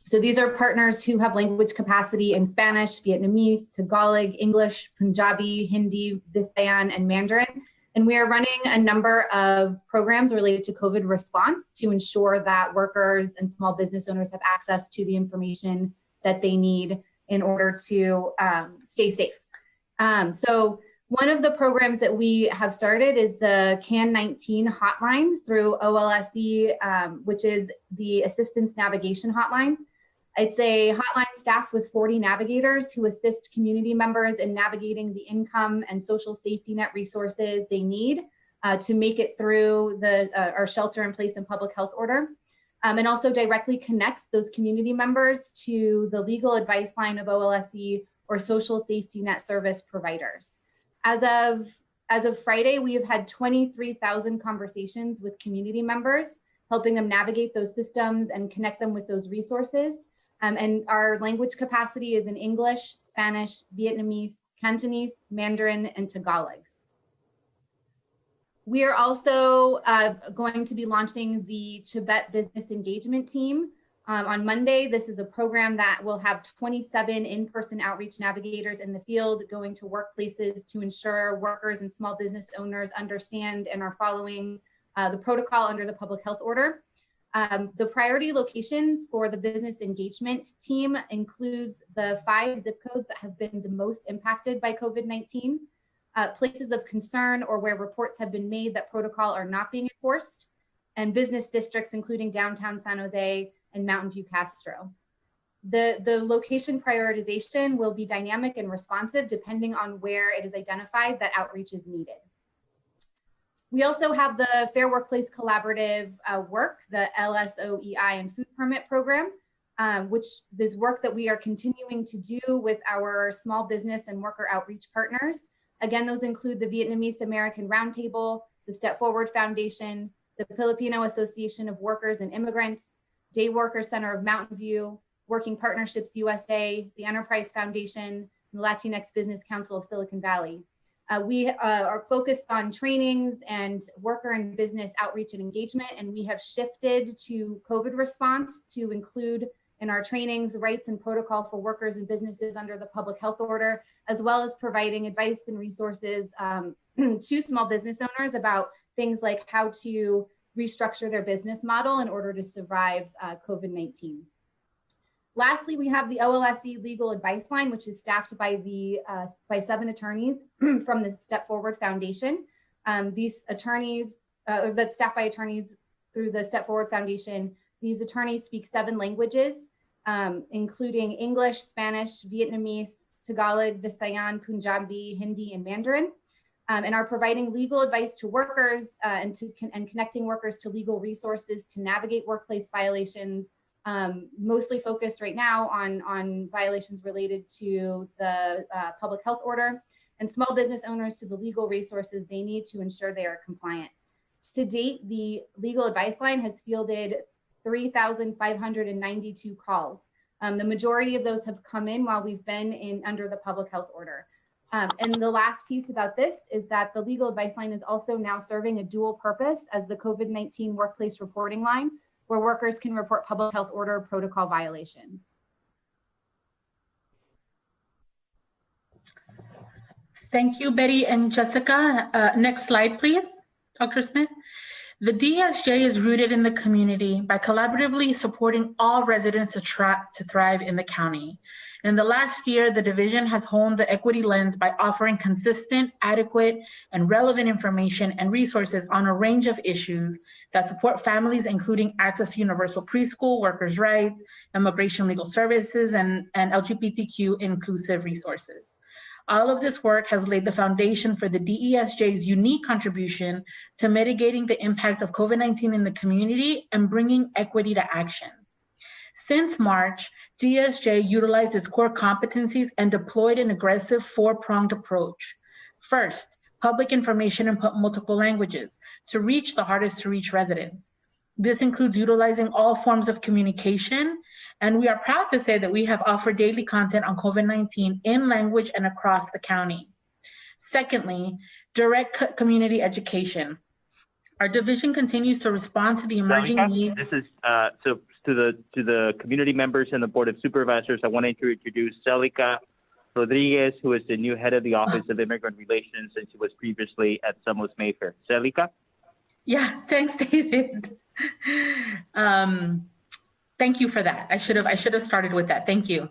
So these are partners who have language capacity in Spanish, Vietnamese, Tagalog, English, Punjabi, Hindi, Visayan, and Mandarin. And we are running a number of programs related to COVID response to ensure that workers and small business owners have access to the information that they need in order to stay safe. So one of the programs that we have started is the CAN-19 hotline through OLSE, which is the Assistance Navigation Hotline. It's a hotline staffed with 40 navigators who assist community members in navigating the income and social safety net resources they need to make it through our shelter in place and public health order, and also directly connects those community members to the legal advice line of OLSE or social safety net service providers. As of Friday, we have had 23,000 conversations with community members, helping them navigate those systems and connect them with those resources. And our language capacity is in English, Spanish, Vietnamese, Cantonese, Mandarin, and Tagalog. We are also going to be launching the Tibet Business Engagement Team on Monday. This is a program that will have 27 in-person outreach navigators in the field going to workplaces to ensure workers and small business owners understand and are following the protocol under the public health order. The priority locations for the business engagement team includes the 5 zip codes that have been the most impacted by COVID-19, places of concern or where reports have been made that protocol are not being enforced, and business districts including downtown San Jose and Mountain View Castro. The location prioritization will be dynamic and responsive depending on where it is identified that outreach is needed. We also have the Fair Workplace Collaborative work, the LSOEI and Food Permit Program, which is work that we are continuing to do with our small business and worker outreach partners. Again, those include the Vietnamese American Roundtable, the Step Forward Foundation, the Filipino Association of Workers and Immigrants, Day Worker Center of Mountain View, Working Partnerships USA, the Enterprise Foundation, and the Latinx Business Council of Silicon Valley. We are focused on trainings and worker and business outreach and engagement, and we have shifted to COVID response to include in our trainings rights and protocol for workers and businesses under the public health order, as well as providing advice and resources to small business owners about things like how to restructure their business model in order to survive COVID-19. Lastly, we have the OLSE Legal Advice Line, which is staffed by 7 attorneys from the Step Forward Foundation. These attorneys, that's staffed by attorneys through the Step Forward Foundation. These attorneys speak 7 languages, including English, Spanish, Vietnamese, Tagalog, Visayan, Punjabi, Hindi, and Mandarin, and are providing legal advice to workers and connecting workers to legal resources to navigate workplace violations, mostly focused right now on violations related to the public health order, and small business owners to the legal resources they need to ensure they are compliant. To date, the legal advice line has fielded 3,592 calls. The majority of those have come in while we've been under the public health order. And the last piece about this is that the legal advice line is also now serving a dual purpose as the COVID-19 workplace reporting line, where workers can report public health order protocol violations. Thank you, Betty and Jessica. Next slide, please, Dr. Smith. The DSJ is rooted in the community by collaboratively supporting all residents to thrive in the county. In the last year, the division has honed the equity lens by offering consistent, adequate, and relevant information and resources on a range of issues that support families, including access to universal preschool, workers' rights, immigration legal services, and LGBTQ inclusive resources. All of this work has laid the foundation for the DESJ's unique contribution to mitigating the impact of COVID-19 in the community and bringing equity to action. Since March, DSJ utilized its core competencies and deployed an aggressive 4-pronged approach. First, public information in multiple languages to reach the hardest to reach residents. This includes utilizing all forms of communication, and we are proud to say that we have offered daily content on COVID-19 in language and across the county. Secondly, direct community education. Our division continues to respond to the emerging needs. This is so to the community members and the Board of Supervisors. I wanted to introduce Celica Rodriguez, who is the new head of the Office of Immigrant Relations, and she was previously at Somos Mayfair. Celica? Yeah, thanks, David. Thank you for that. I should have started with that. Thank you.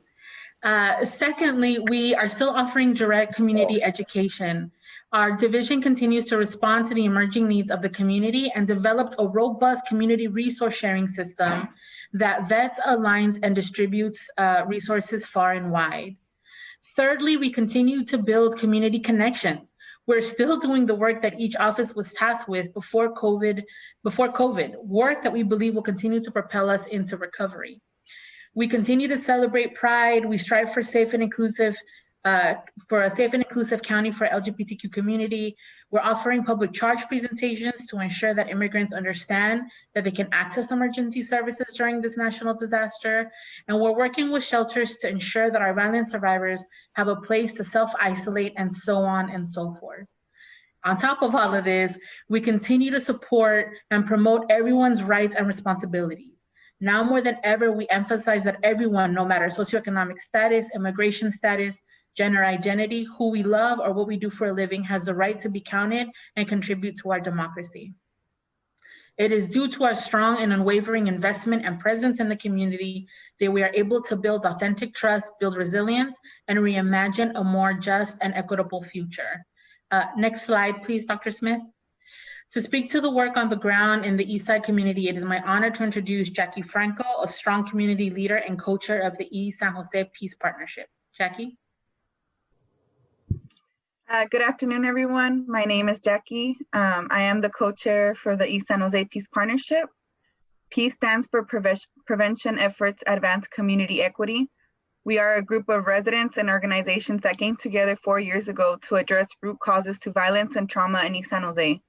Secondly, we are still offering direct community education. Our division continues to respond to the emerging needs of the community and developed a robust community resource sharing system that vets, aligns, and distributes resources far and wide. Thirdly, we continue to build community connections. We're still doing the work that each office was tasked with before COVID, work that we believe will continue to propel us into recovery. We continue to celebrate Pride. We strive for a safe and inclusive county for LGBTQ community. We're offering public charge presentations to ensure that immigrants understand that they can access emergency services during this national disaster. And we're working with shelters to ensure that our violent survivors have a place to self-isolate, and so on and so forth. On top of all of this, we continue to support and promote everyone's rights and responsibilities. Now more than ever, we emphasize that everyone, no matter socioeconomic status, immigration status, gender identity, who we love, or what we do for a living, has the right to be counted and contribute to our democracy. It is due to our strong and unwavering investment and presence in the community that we are able to build authentic trust, build resilience, and reimagine a more just and equitable future. Next slide, please, Dr. Smith. To speak to the work on the ground in the Eastside community, it is my honor to introduce Jackie Franco, a strong community leader and co-chair of the East San Jose Peace Partnership. Jackie? Good afternoon, everyone. My name is Jackie. I am the co-chair for the East San Jose Peace Partnership. Peace stands for Prevention Efforts Advance Community Equity. We are a group of residents and organizations that came together 4 years ago to address root causes to violence and trauma in East San Jose.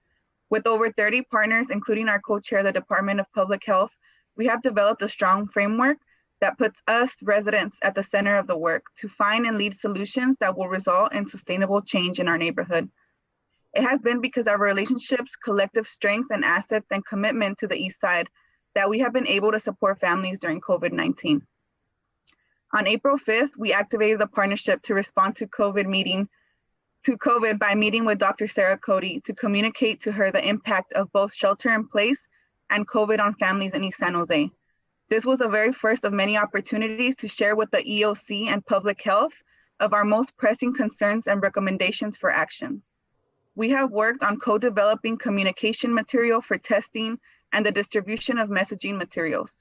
With over 30 partners, including our co-chair of the Department of Public Health, we have developed a strong framework that puts us residents at the center of the work to find and lead solutions that will result in sustainable change in our neighborhood. It has been because of our relationships, collective strengths, and assets and commitment to the East Side that we have been able to support families during COVID-19. On April 5th, we activated the partnership to respond to COVID by meeting with Dr. Sarah Cody to communicate to her the impact of both shelter in place and COVID on families in East San Jose. This was the very first of many opportunities to share with the EOC and public health of our most pressing concerns and recommendations for actions. We have worked on co-developing communication material for testing and the distribution of messaging materials,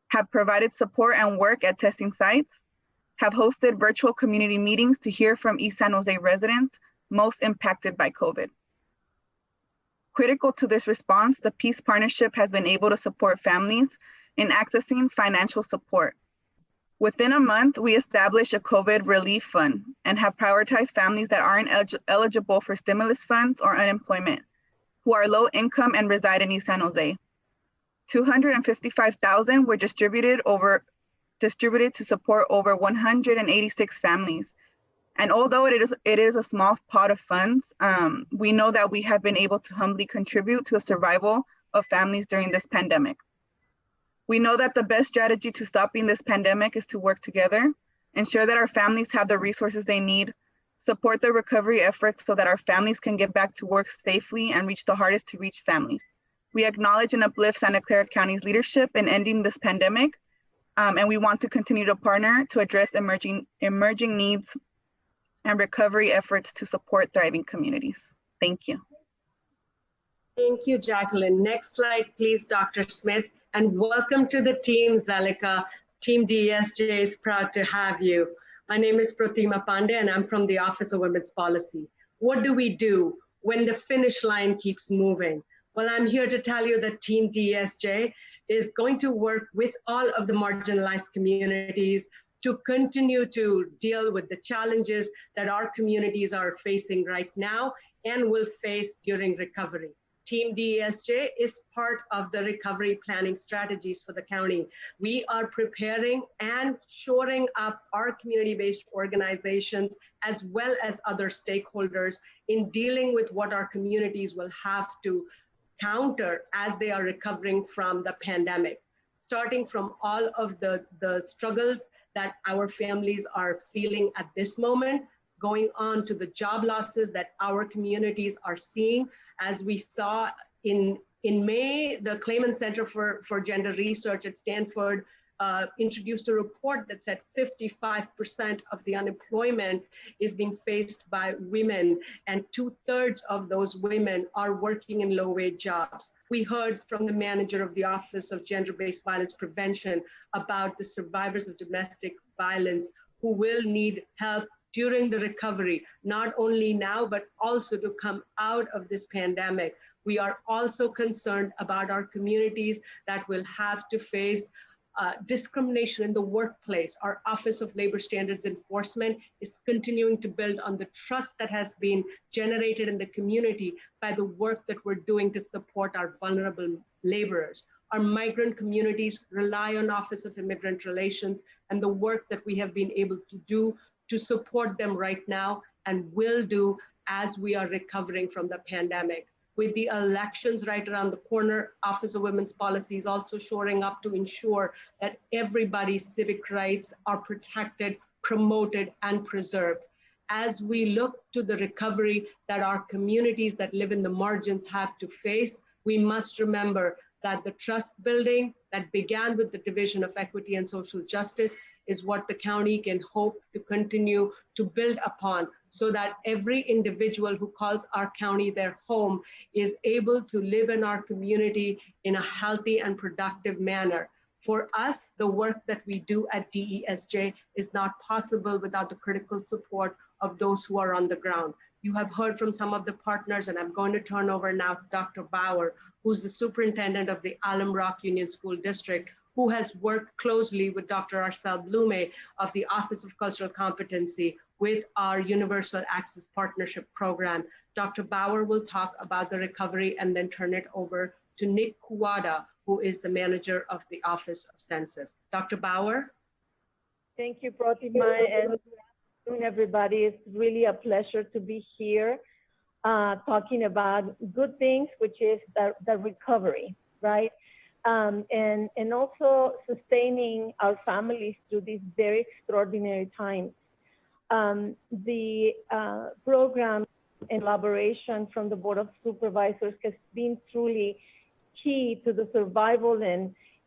have provided support and work at testing sites, have hosted virtual community meetings to hear from East San Jose residents most impacted by COVID. Critical to this response, the Peace Partnership has been able to support families in accessing financial support. Within a month, we established a COVID relief fund and have prioritized families that aren't eligible for stimulus funds or unemployment, who are low income and reside in East San Jose. $255,000 were distributed to support over 186 families. And although it is a small pot of funds, we know that we have been able to humbly contribute to the survival of families during this pandemic. We know that the best strategy to stopping this pandemic is to work together, ensure that our families have the resources they need, support the recovery efforts so that our families can get back to work safely and reach the hardest to reach families. We acknowledge and uplift Santa Clara County's leadership in ending this pandemic, and we want to continue to partner to address emerging needs and recovery efforts to support thriving communities. Thank you. Thank you, Jacqueline. Next slide, please, Dr. Smith. And welcome to the team, Zalika. Team DSJ is proud to have you. My name is Pratima Pandey, and I'm from the Office of Women's Policy. What do we do when the finish line keeps moving? Well, I'm here to tell you that Team DSJ is going to work with all of the marginalized communities to continue to deal with the challenges that our communities are facing right now and will face during recovery. Team DSJ is part of the recovery planning strategies for the county. We are preparing and shoring up our community-based organizations as well as other stakeholders in dealing with what our communities will have to counter as they are recovering from the pandemic, starting from all of the struggles that our families are feeling at this moment, going on to the job losses that our communities are seeing. As we saw in May, the Clayman Center for Gender Research at Stanford introduced a report that said 55% of the unemployment is being faced by women, and 2/3 of those women are working in low-wage jobs. We heard from the manager of the Office of Gender-Based Violence Prevention about the survivors of domestic violence who will need help during the recovery, not only now, but also to come out of this pandemic. We are also concerned about our communities that will have to face discrimination in the workplace. Our Office of Labor Standards Enforcement is continuing to build on the trust that has been generated in the community by the work that we're doing to support our vulnerable laborers. Our migrant communities rely on Office of Immigrant Relations and the work that we have been able to do to support them right now and will do as we are recovering from the pandemic. With the elections right around the corner, Office of Women's Policy is also shoring up to ensure that everybody's civic rights are protected, promoted, and preserved. As we look to the recovery that our communities that live in the margins have to face, we must remember that the trust building that began with the Division of Equity and Social Justice is what the county can hope to continue to build upon, so that every individual who calls our county their home is able to live in our community in a healthy and productive manner. For us, the work that we do at DESJ is not possible without the critical support of those who are on the ground. You have heard from some of the partners, and I'm going to turn over now to Dr. Bauer, who's the superintendent of the Alum Rock Union School District, who has worked closely with Dr. Arcel Blume of the Office of Cultural Competency with our Universal Access Partnership Program. Dr. Bauer will talk about the recovery and then turn it over to Nick Kuwada, who is the manager of the Office of Census. Dr. Bauer? Thank you, Protima, and good afternoon, everybody. It's really a pleasure to be here talking about good things, which is the recovery, right? And also sustaining our families through these very extraordinary times. The program in collaboration from the Board of Supervisors has been truly key to the survival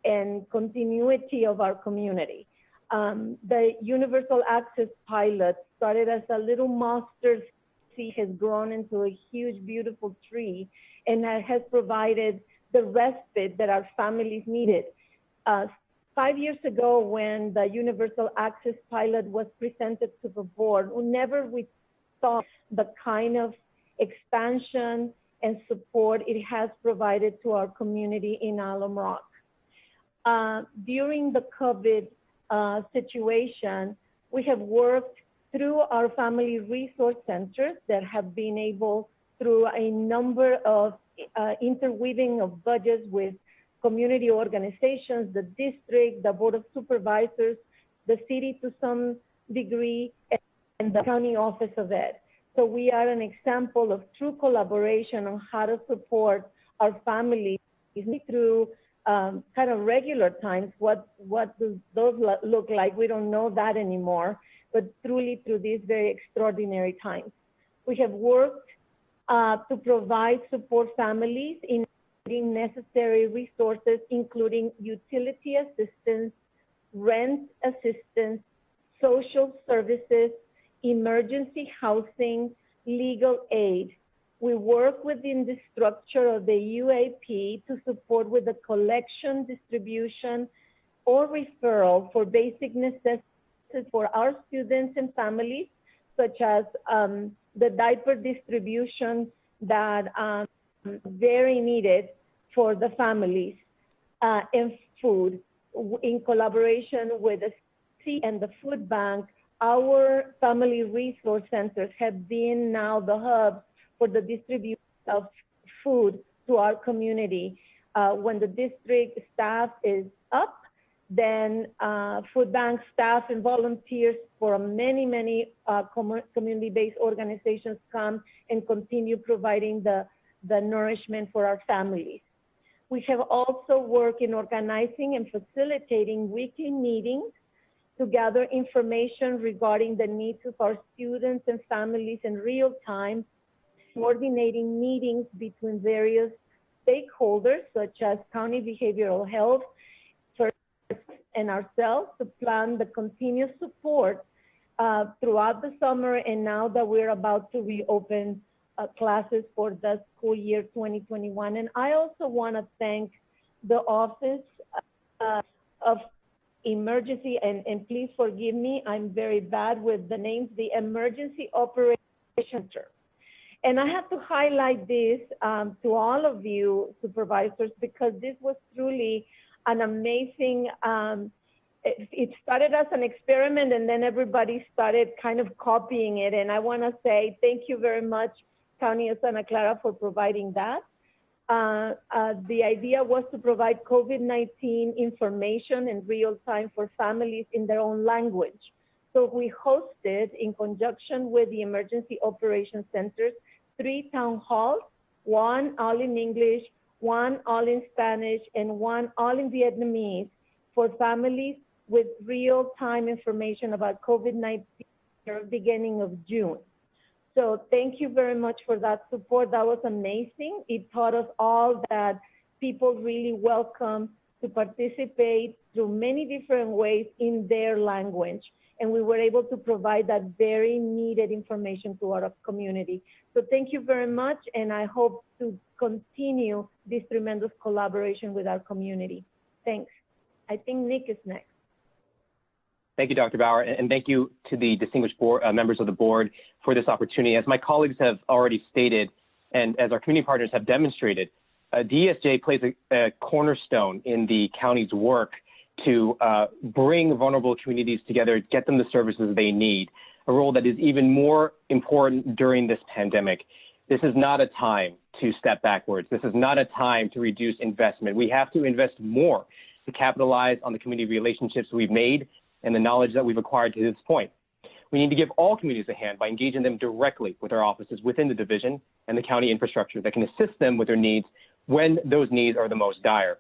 and continuity of our community. The Universal Access Pilot started as a little mustard seed, has grown into a huge, beautiful tree, and has provided the respite that our families needed. 5 years ago, when the Universal Access Pilot was presented to the board, we thought the kind of expansion and support it has provided to our community in Alum Rock. During the COVID situation, we have worked through our family resource centers that have been able, through a number of interweaving of budgets with community organizations, the district, the Board of Supervisors, the city to some degree, and the County Office of Ed. So we are an example of true collaboration on how to support our families through kind of regular times. What do those look like? We don't know that anymore, but truly through these very extraordinary times. We have worked to provide support families in necessary resources, including utility assistance, rent assistance, social services, emergency housing, legal aid. We work within the structure of the UAP to support with the collection, distribution, or referral for basic necessities for our students and families, such as the diaper distribution that very needed for the families, and food. In collaboration with the city and the food bank, our family resource centers have been now the hub for the distribution of food to our community. When the district staff is up, then food bank staff and volunteers for many community-based organizations come and continue providing the nourishment for our families. We have also worked in organizing and facilitating weekly meetings to gather information regarding the needs of our students and families in real time, coordinating meetings between various stakeholders such as County Behavioral Health and ourselves to plan the continuous support throughout the summer, and now that we're about to reopen classes for the school year 2021. And I also want to thank the Office of Emergency, and please forgive me, I'm very bad with the names, the Emergency Operations Center. And I have to highlight this to all of you supervisors, because this was truly an amazing, it started as an experiment and then everybody started kind of copying it. And I want to say thank you very much, County of Santa Clara, for providing that. The idea was to provide COVID-19 information in real time for families in their own language. So we hosted, in conjunction with the Emergency Operations Centers, 3 town halls, 1 all in English, 1 all in Spanish, and 1 all in Vietnamese for families with real-time information about COVID-19 beginning of June. So thank you very much for that support. That was amazing. It taught us all that people really welcome to participate through many different ways in their language. And we were able to provide that very needed information to our community. So thank you very much, and I hope to continue this tremendous collaboration with our community. Thanks. I think Nick is next. Thank you, Dr. Bauer, and thank you to the distinguished board, members of the board for this opportunity. As my colleagues have already stated, and as our community partners have demonstrated, DESJ plays a cornerstone in the county's work to bring vulnerable communities together, get them the services they need, a role that is even more important during this pandemic. This is not a time to step backwards. This is not a time to reduce investment. We have to invest more to capitalize on the community relationships we've made and the knowledge that we've acquired to this point. We need to give all communities a hand by engaging them directly with our offices within the division and the county infrastructure that can assist them with their needs when those needs are the most dire.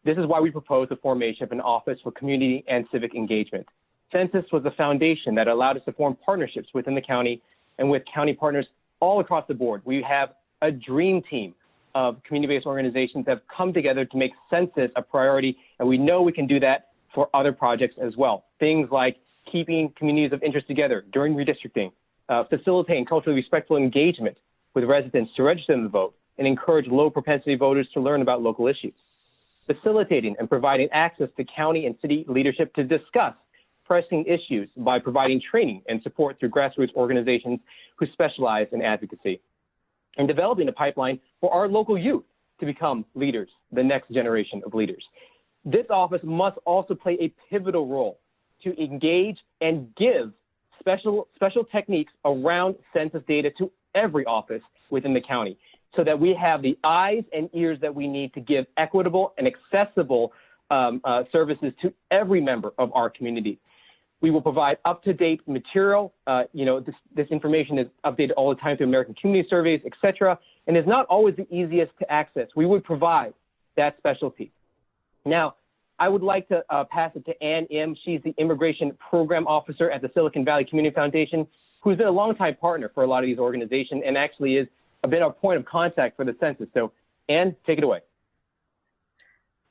This is why we propose the formation of an Office for Community and Civic Engagement. Census was the foundation that allowed us to form partnerships within the county and with county partners all across the board. We have a dream team of community-based organizations that have come together to make census a priority, and we know we can do that for other projects as well. Things like keeping communities of interest together during redistricting, facilitating culturally respectful engagement with residents to register them to vote, and encourage low propensity voters to learn about local issues. Facilitating and providing access to county and city leadership to discuss pressing issues by providing training and support through grassroots organizations who specialize in advocacy. And developing a pipeline for our local youth to become leaders, the next generation of leaders. This office must also play a pivotal role to engage and give special techniques around census data to every office within the county so that we have the eyes and ears that we need to give equitable and accessible services to every member of our community. We will provide up-to-date material. This information is updated all the time through American Community Surveys, et cetera, and is not always the easiest to access. We would provide that specialty. Now, I would like to pass it to Ann Im. She's the Immigration Program Officer at the Silicon Valley Community Foundation, who's been a longtime partner for a lot of these organizations and actually is a bit of a point of contact for the census. So, Ann, take it away.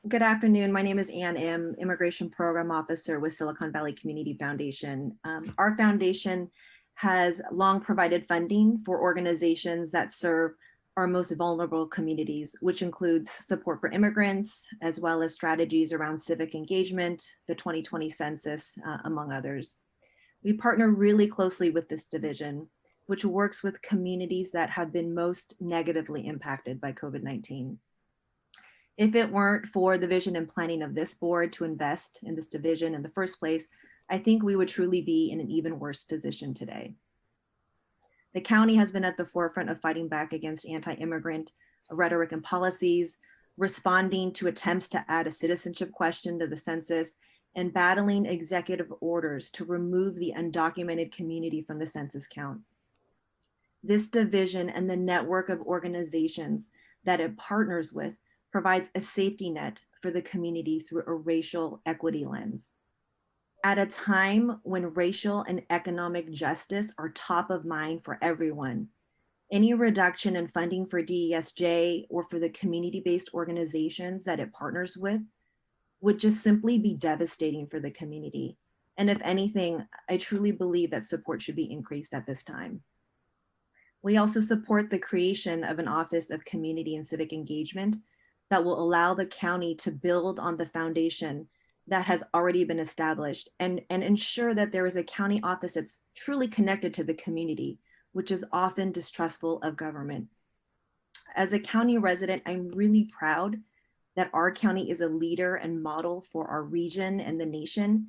Good afternoon. My name is Ann Im, Immigration Program Officer with Silicon Valley Community Foundation. Our foundation has long provided funding for organizations that serve our most vulnerable communities, which includes support for immigrants, as well as strategies around civic engagement, the 2020 census, among others. We partner really closely with this division, which works with communities that have been most negatively impacted by COVID-19. If it weren't for the vision and planning of this board to invest in this division in the first place, I think we would truly be in an even worse position today. The county has been at the forefront of fighting back against anti-immigrant rhetoric and policies, responding to attempts to add a citizenship question to the census, and battling executive orders to remove the undocumented community from the census count. This division and the network of organizations that it partners with provides a safety net for the community through a racial equity lens. At a time when racial and economic justice are top of mind for everyone, any reduction in funding for DESJ or for the community-based organizations that it partners with would just simply be devastating for the community. And if anything, I truly believe that support should be increased at this time. We also support the creation of an Office of Community and Civic Engagement that will allow the county to build on the foundation that has already been established and ensure that there is a county office that's truly connected to the community, which is often distrustful of government. As a county resident, I'm really proud that our county is a leader and model for our region and the nation.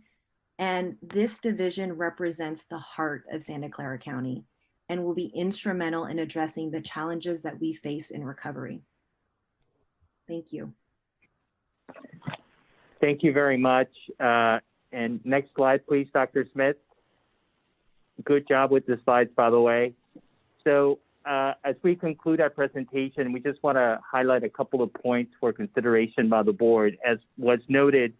And this division represents the heart of Santa Clara County and will be instrumental in addressing the challenges that we face in recovery. Thank you. Thank you very much. And next slide, please, Dr. Smith. Good job with the slides, by the way. So as we conclude our presentation, we just want to highlight a couple of points for consideration by the board. As was noted,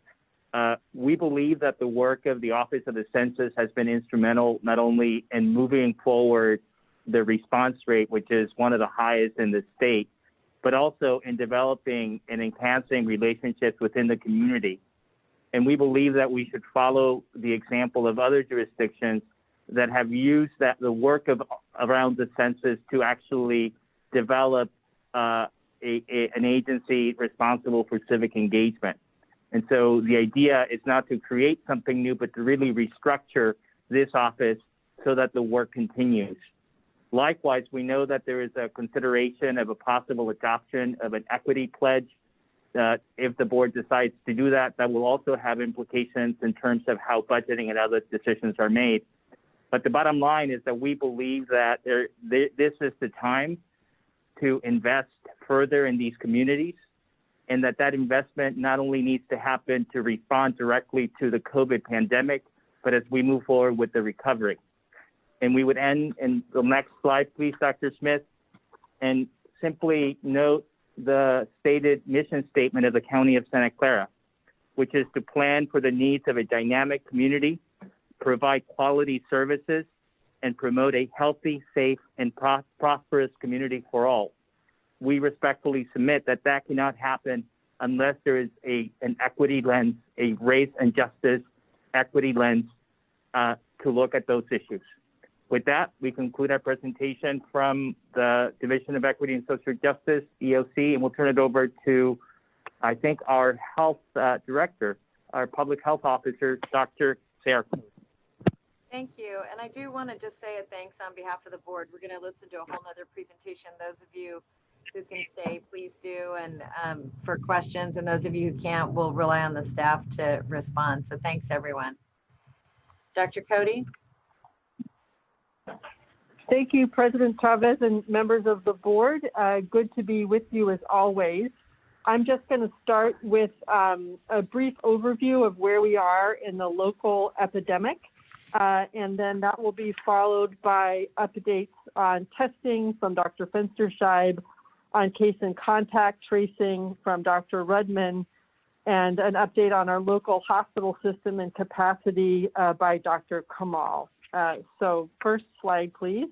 we believe that the work of the Office of the Census has been instrumental not only in moving forward the response rate, which is one of the highest in the state, but also in developing and enhancing relationships within the community. And we believe that we should follow the example of other jurisdictions that have used the work around the census to actually develop an agency responsible for civic engagement. And so the idea is not to create something new, but to really restructure this office so that the work continues. Likewise, we know that there is a consideration of a possible adoption of an equity pledge. If the board decides to do that, that will also have implications in terms of how budgeting and other decisions are made. But the bottom line is that we believe that this is the time to invest further in these communities, and that investment not only needs to happen to respond directly to the COVID pandemic, but as we move forward with the recovery. And we would end in the next slide, please, Dr. Smith, and simply note the stated mission statement of the County of Santa Clara, which is to plan for the needs of a dynamic community, provide quality services, and promote a healthy, safe, and prosperous community for all. We respectfully submit that that cannot happen unless there is an equity lens, a race and justice equity lens to look at those issues. With that, we conclude our presentation from the Division of Equity and Social Justice, EOC, and we'll turn it over to, I think, our health director, our public health officer, Dr. Sarah. Thank you. And I do want to just say a thanks on behalf of the board. We're going to listen to a whole nother presentation. Those of you who can stay, please do. And for questions, and those of you who can't, we'll rely on the staff to respond. So thanks, everyone. Dr. Cody? Thank you, President Chavez and members of the board. Good to be with you as always. I'm just going to start with a brief overview of where we are in the local epidemic, and then that will be followed by updates on testing from Dr. Fensterscheib, on case and contact tracing from Dr. Rudman, and an update on our local hospital system and capacity by Dr. Kamal. So first slide, please.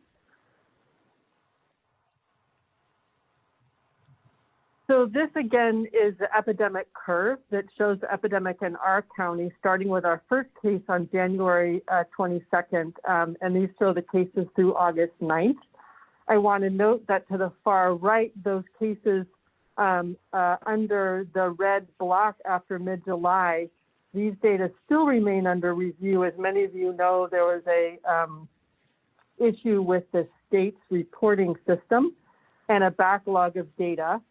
So this again is the epidemic curve that shows the epidemic in our county, starting with our first case on January 22nd, and these show the cases through August 9th. I want to note that to the far right, those cases under the red block after mid-July, these data still remain under review. As many of you know, there was a issue with the state's reporting system and a backlog of data.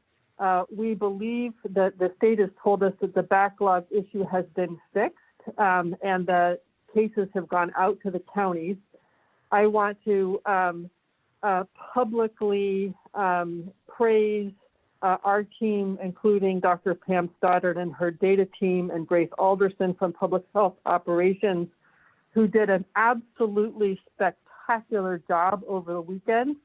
We believe that the state has told us that the backlog issue has been fixed and the cases have gone out to the counties. I want to publicly praise our team, including Dr. Pam Stoddard and her data team, and Grace Alderson from Public Health Operations, who did an absolutely spectacular job over the weekend,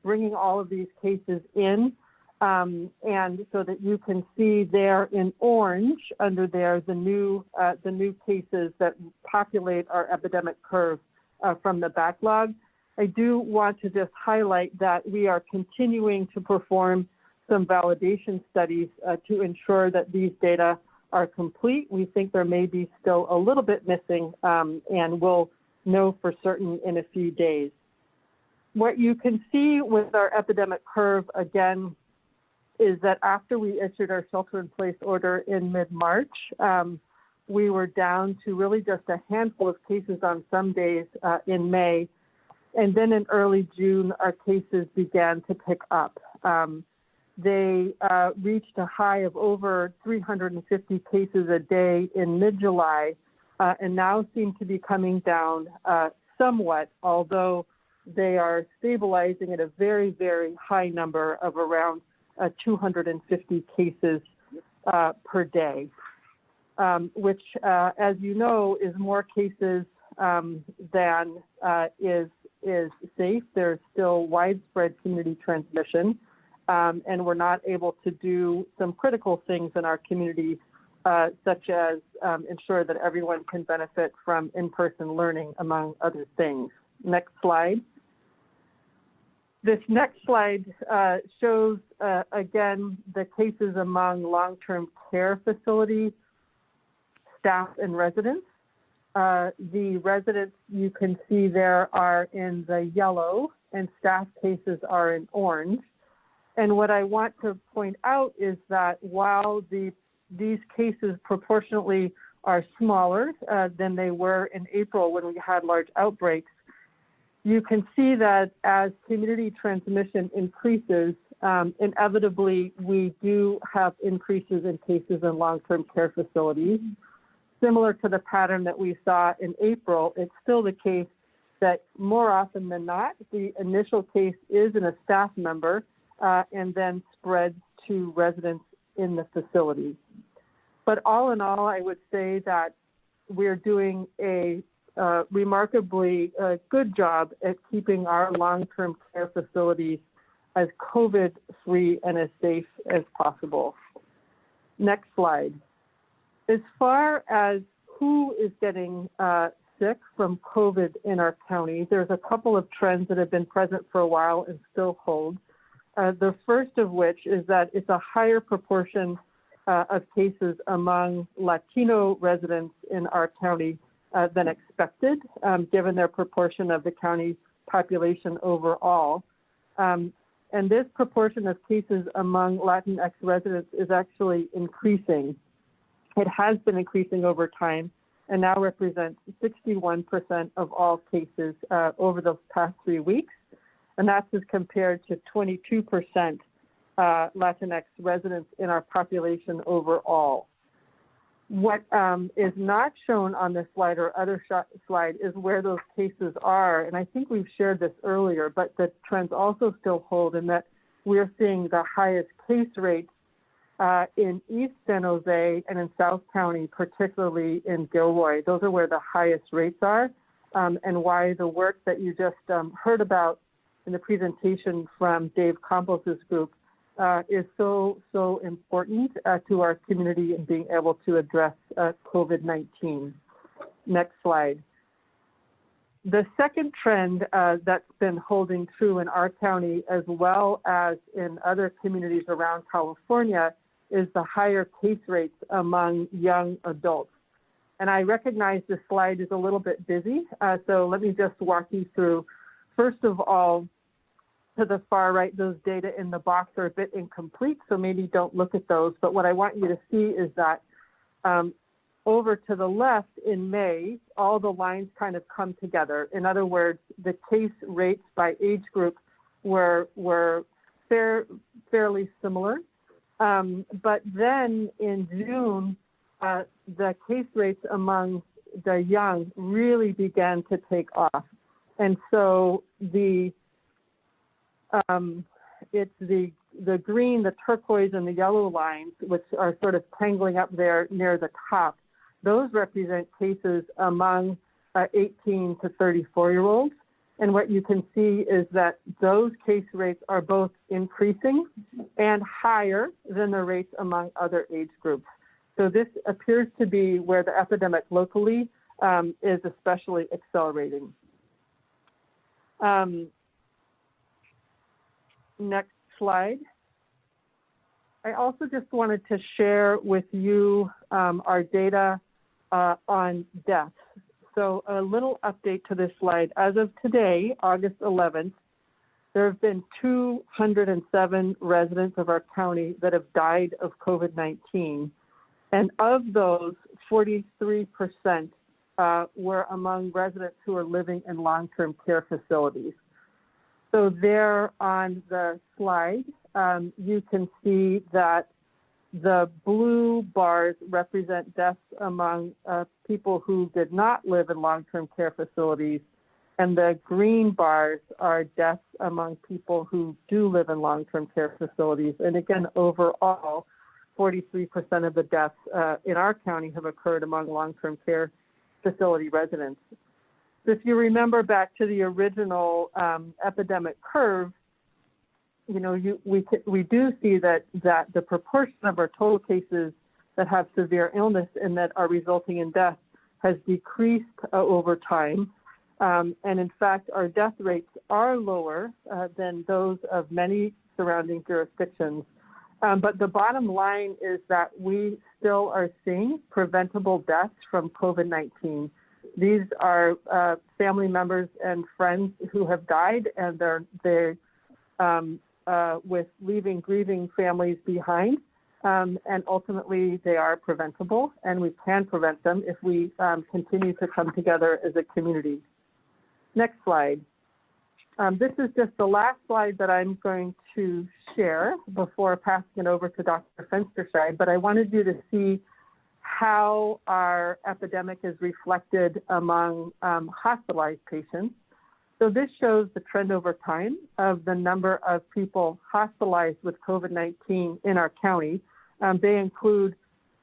bringing all of these cases in. And so that you can see there in orange under there the new cases that populate our epidemic curve from the backlog. I do want to just highlight that we are continuing to perform some validation studies to ensure that these data are complete. We think there may be still a little bit missing, and we'll know for certain in a few days. What you can see with our epidemic curve, again, is that after we issued our shelter-in-place order in mid-March, we were down to really just a handful of cases on some days in May. And then in early June, our cases began to pick up. They reached a high of over 350 cases a day in mid-July, and now seem to be coming down somewhat, although they are stabilizing at a very, very high number of around 250 cases per day, which, as you know, is more cases than is safe. There's still widespread community transmission, and we're not able to do some critical things in our community, such as ensure that everyone can benefit from in-person learning, among other things. Next slide. This next slide shows, again, the cases among long-term care facility staff and residents. The residents you can see there are in the yellow, and staff cases are in orange. And what I want to point out is that while the these cases proportionately are smaller than they were in April when we had large outbreaks, you can see that as community transmission increases, inevitably we do have increases in cases in long-term care facilities. Similar to the pattern that we saw in April, it's still the case that more often than not, the initial case is in a staff member and then spreads to residents in the facility. But all in all, I would say that we're doing a remarkably good job at keeping our long-term care facilities as COVID-free and as safe as possible. Next slide. As far as who is getting sick from COVID in our county, there's a couple of trends that have been present for a while and still hold. The first of which is that it's a higher proportion of cases among Latino residents in our county than expected, given their proportion of the county population overall. And this proportion of cases among Latinx residents is actually increasing. It has been increasing over time and now represents 61% of all cases over the past 3 weeks. And that's as compared to 22% Latinx residents in our population overall. What is not shown on this slide or other slide is where those cases are. And I think we've shared this earlier, but the trends also still hold in that we're seeing the highest case rate in East San Jose and in South County, particularly in Gilroy. Those are where the highest rates are, and why the work that you just heard about in the presentation from Dave Campos's group is so important to our community in being able to address COVID-19. Next slide. The second trend that's been holding true in our county as well as in other communities around California is the higher case rates among young adults. And I recognize this slide is a little bit busy, so let me just walk you through. First of all, to the far right, those data in the box are a bit incomplete, so maybe don't look at those. But what I want you to see is that over to the left in May, all the lines kind of come together. In other words, the case rates by age group were fairly similar. But then in June, the case rates among the young really began to take off. And so it's the green, the turquoise, and the yellow lines, which are sort of tangling up there near the top. Those represent cases among 18 to 34-year-olds. And what you can see is that those case rates are both increasing and higher than the rates among other age groups. So this appears to be where the epidemic locally is especially accelerating. Next slide. I also just wanted to share with you our data on deaths. So a little update to this slide. As of today, August 11th, there have been 207 residents of our county that have died of COVID-19. And of those, 43% were among residents who are living in long-term care facilities. So there on the slide, you can see that the blue bars represent deaths among people who did not live in long-term care facilities, and the green bars are deaths among people who do live in long-term care facilities. And again, overall, 43% of the deaths in our county have occurred among long-term care facility residents. So if you remember back to the original epidemic curve, you know, we do see that the proportion of our total cases that have severe illness and that are resulting in death has decreased over time. And in fact, our death rates are lower than those of many surrounding jurisdictions. But the bottom line is that we still are seeing preventable deaths from COVID-19. These are family members and friends who have died, and they're with leaving grieving families behind. and ultimately they are preventable, and we can prevent them if we continue to come together as a community. Next slide. This is just the last slide that I'm going to share before passing it over to Dr. Fenstersheim, but I wanted you to see how our epidemic is reflected among hospitalized patients. So this shows the trend over time of the number of people hospitalized with COVID-19 in our county. They include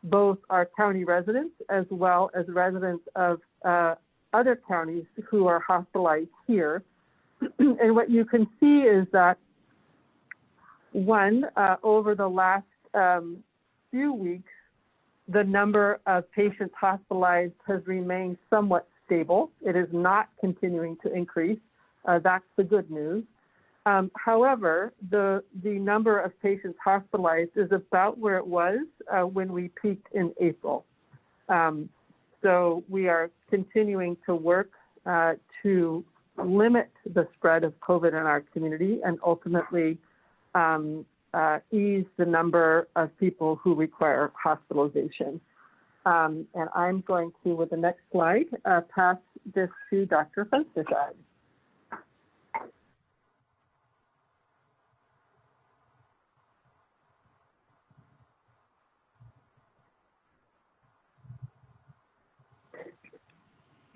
both our county residents as well as residents of other counties who are hospitalized here. And what you can see is that, one, over the last few weeks, the number of patients hospitalized has remained somewhat stable. It is not continuing to increase. That's the good news. However, the number of patients hospitalized is about where it was when we peaked in April. So we are continuing to work to limit the spread of COVID in our community and ultimately ease the number of people who require hospitalization. And I'm going to, with the next slide, pass this to Dr. Fenstersheim.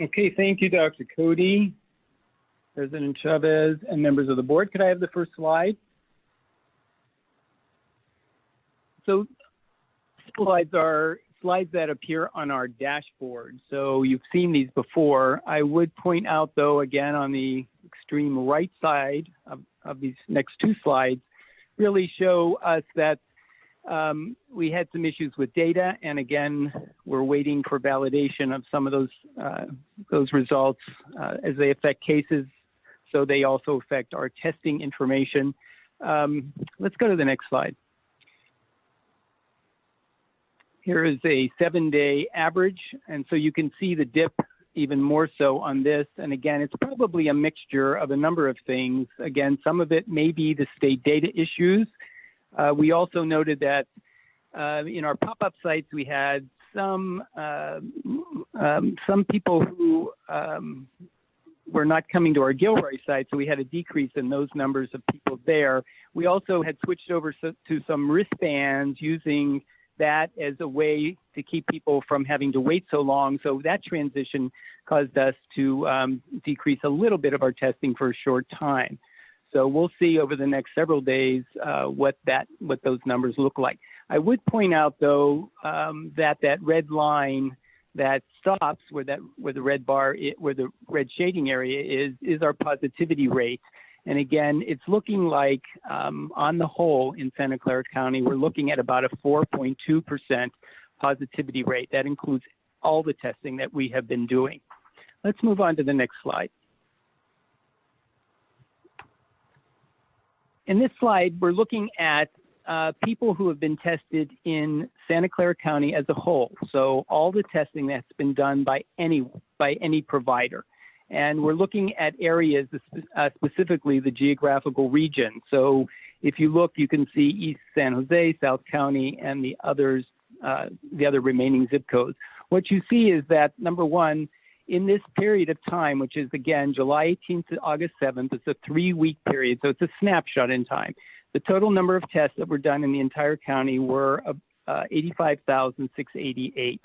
Okay, thank you, Dr. Cody, President Chavez, and members of the board. Could I have the first slide? So slides are slides that appear on our dashboard. So you've seen these before. I would point out, though, again, on the extreme right side of these next two slides, really show us that we had some issues with data, and again, we're waiting for validation of some of those results as they affect cases. So they also affect our testing information. Let's go to the next slide. Here is a 7-day average, and so you can see the dip even more so on this. And again, it's probably a mixture of a number of things. Again, some of it may be the state data issues. We also noted that in our pop-up sites, we had some people who were not coming to our Gilroy site, so we had a decrease in those numbers of people there. We also had switched over to some wristbands, using that as a way to keep people from having to wait so long. So that transition caused us to decrease a little bit of our testing for a short time. So we'll see over the next several days what those numbers look like. I would point out, though, that red line that stops where the red bar, where the red shading area is our positivity rate. And again, it's looking like on the whole in Santa Clara County, we're looking at about a 4.2% positivity rate. That includes all the testing that we have been doing. Let's move on to the next slide. In this slide, we're looking at people who have been tested in Santa Clara County as a whole. So all the testing that's been done by any provider. And we're looking at areas, specifically the geographical region. So if you look, you can see East San Jose, South County, and the other remaining zip codes. What you see is that, number one, in this period of time, which is, again, July 18th to August 7th, it's a 3-week period, so it's a snapshot in time. The total number of tests that were done in the entire county were 85,688.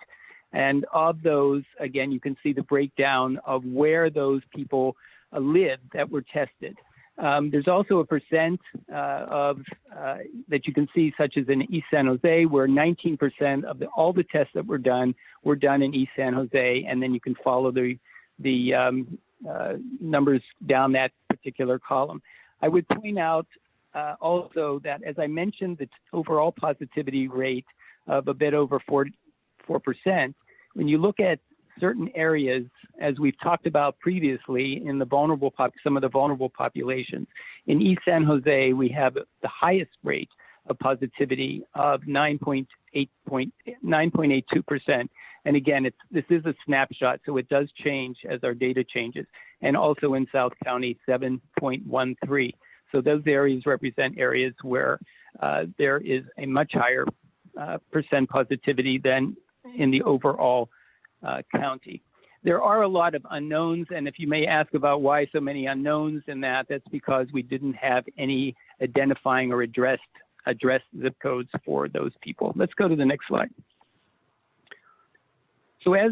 And of those, again, you can see the breakdown of where those people lived that were tested. There's also a percent that you can see, such as in East San Jose, where 19% of all the tests that were done in East San Jose, and then you can follow the numbers down that particular column. I would point out also that, as I mentioned, the overall positivity rate of a bit over 4%. When you look at certain areas, as we've talked about previously, in the some of the vulnerable populations, in East San Jose, we have the highest rate of positivity of 9.82%. And again, this is a snapshot, so it does change as our data changes. And also in South County, 7.13. So those areas represent areas where there is a much higher percent positivity than in the overall county. There are a lot of unknowns, and if you may ask about why so many unknowns in that, that's because we didn't have any identifying or addressed zip codes for those people. Let's go to the next slide. So as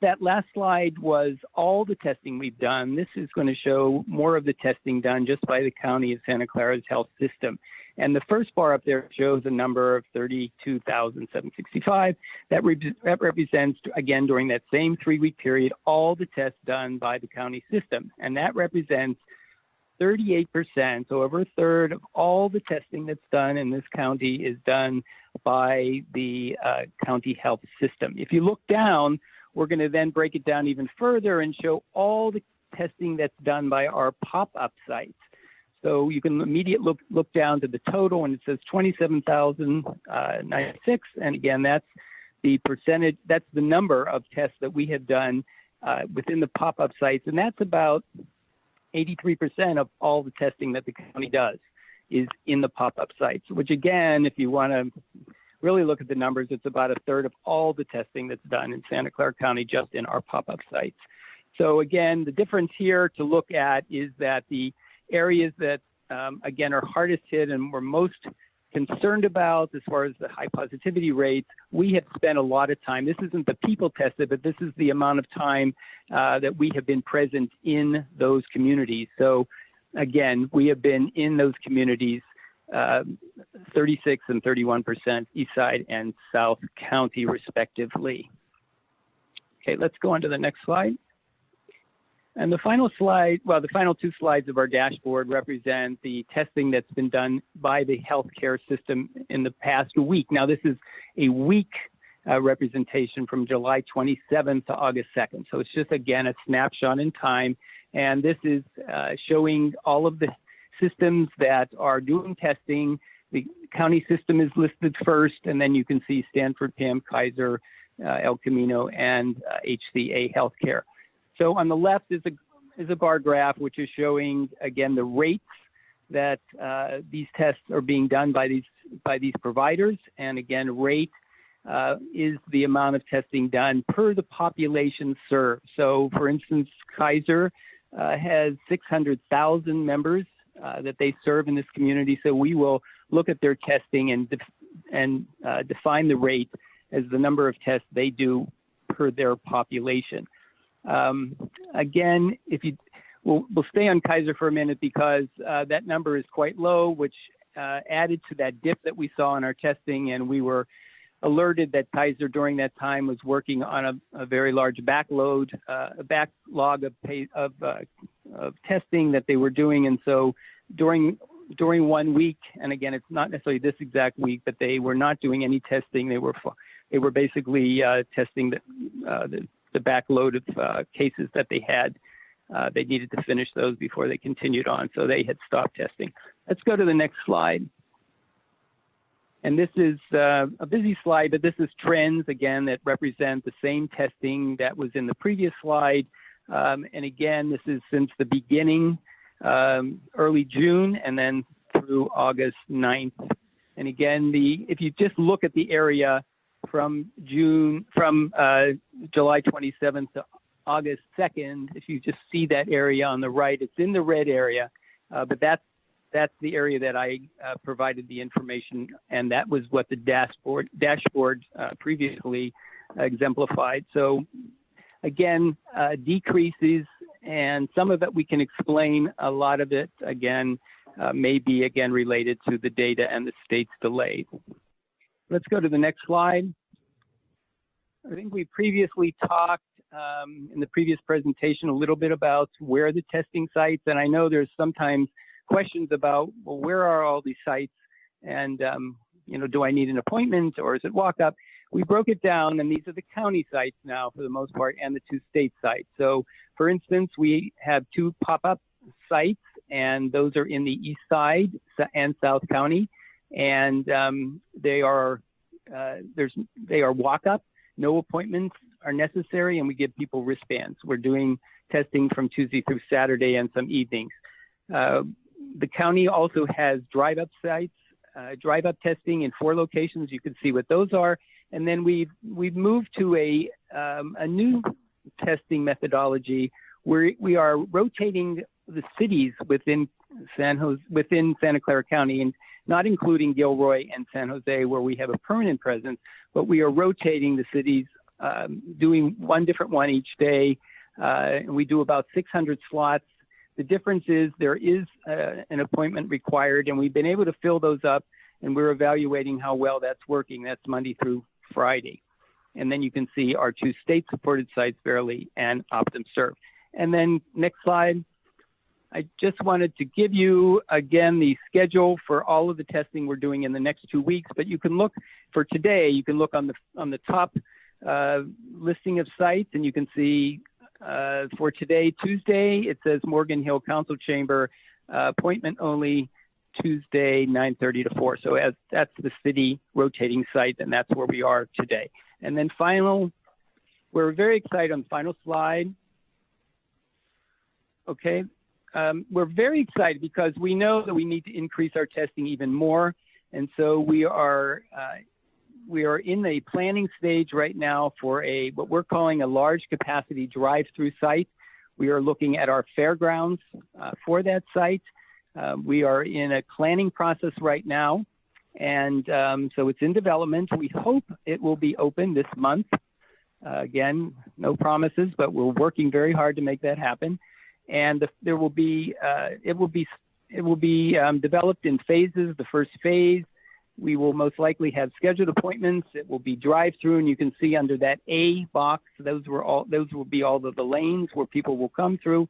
that last slide was all the testing we've done, this is going to show more of the testing done just by the County of Santa Clara's health system. And the first bar up there shows a number of 32,765. That represents, again, during that same 3-week period, all the tests done by the county system. And that represents 38%, so over a third of all the testing that's done in this county is done by the county health system. If you look down, we're going to then break it down even further and show all the testing that's done by our pop-up sites. So you can immediately look down to the total, and it says 27,096. And again, that's the percentage, that's the number of tests that we have done within the pop-up sites. And that's about 83% of all the testing that the county does is in the pop-up sites, which again, if you want to really look at the numbers, it's about a third of all the testing that's done in Santa Clara County just in our pop-up sites. So again, the difference here to look at is that the areas that, again, are hardest hit and we're most concerned about as far as the high positivity rates, we have spent a lot of time. This isn't the people tested, but this is the amount of time that we have been present in those communities. So again, we have been in those communities 36 and 31% East Side and South County respectively. Okay, let's go on to the next slide. And the final slide, well, the final 2 slides of our dashboard represent the testing that's been done by the healthcare system in the past week. Now, this is a week representation from July 27th to August 2nd. So it's just, again, a snapshot in time. And this is showing all of the systems that are doing testing. The county system is listed first, and then you can see Stanford, PAM, Kaiser, El Camino, and HCA Healthcare. So on the left is a bar graph, which is showing, again, the rates that these tests are being done by these providers. And again, rate is the amount of testing done per the population served. So for instance, Kaiser has 600,000 members that they serve in this community. So we will look at their testing and define the rate as the number of tests they do per their population. Again, we'll stay on Kaiser for a minute because that number is quite low, which added to that dip that we saw in our testing, and we were alerted that Kaiser during that time was working on a very large backlog of testing that they were doing, and so during 1 week, and again, it's not necessarily this exact week, but they were not doing any testing. They were basically testing the backload of cases that they had. They needed to finish those before they continued on, so they had stopped testing. Let's go to the next slide. And this is a busy slide, but this is trends, again, that represent the same testing that was in the previous slide. And again, this is since the beginning, early June, and then through August 9th. And again, if you just look at the area from July 27th to August 2nd, if you just see that area on the right, it's in the red area, but that's the area that I provided the information, and that was what the dashboard previously exemplified. So again, decreases, and some of it we can explain. A lot of it, again, may be again related to the data and the state's delay. Let's go to the next slide. I think we previously talked in the previous presentation a little bit about where the testing sites, and I know there's sometimes questions about, well, where are all these sites, and do I need an appointment or is it walk up? We broke it down, and these are the county sites now for the most part, and the 2 state sites. So for instance, we have 2 pop-up sites, and those are in the East Side and South County, and they are walk up. No appointments are necessary, and we give people wristbands. We're doing testing from Tuesday through Saturday and some evenings. The county also has drive-up sites drive-up testing in 4 locations. You can see what those are. And then we've moved to a new testing methodology where we are rotating the cities within Santa Clara County, and not including Gilroy and San Jose, where we have a permanent presence, but we are rotating the cities, doing one different one each day. And we do about 600 slots. The difference is there is an appointment required, and we've been able to fill those up, and we're evaluating how well that's working. That's Monday through Friday. And then you can see our 2 state-supported sites, Verily and OptumServe. And then next slide. I just wanted to give you, again, the schedule for all of the testing we're doing in the next 2 weeks, but you can look for today, you can look on the top listing of sites, and you can see for today, Tuesday, it says Morgan Hill Council Chamber, appointment only, Tuesday, 9:30 to 4. So that's the city rotating site, and that's where we are today. And then we're very excited on the final slide. Okay. We're very excited because we know that we need to increase our testing even more. And so we are in the planning stage right now for what we're calling a large capacity drive-through site. We are looking at our fairgrounds for that site. We are in a planning process right now. And so it's in development. We hope it will be open this month. Again, no promises, but we're working very hard to make that happen. And it will be developed in phases. The first phase, we will most likely have scheduled appointments. It will be drive-through, and you can see under that A box, those will be all of the lanes where people will come through.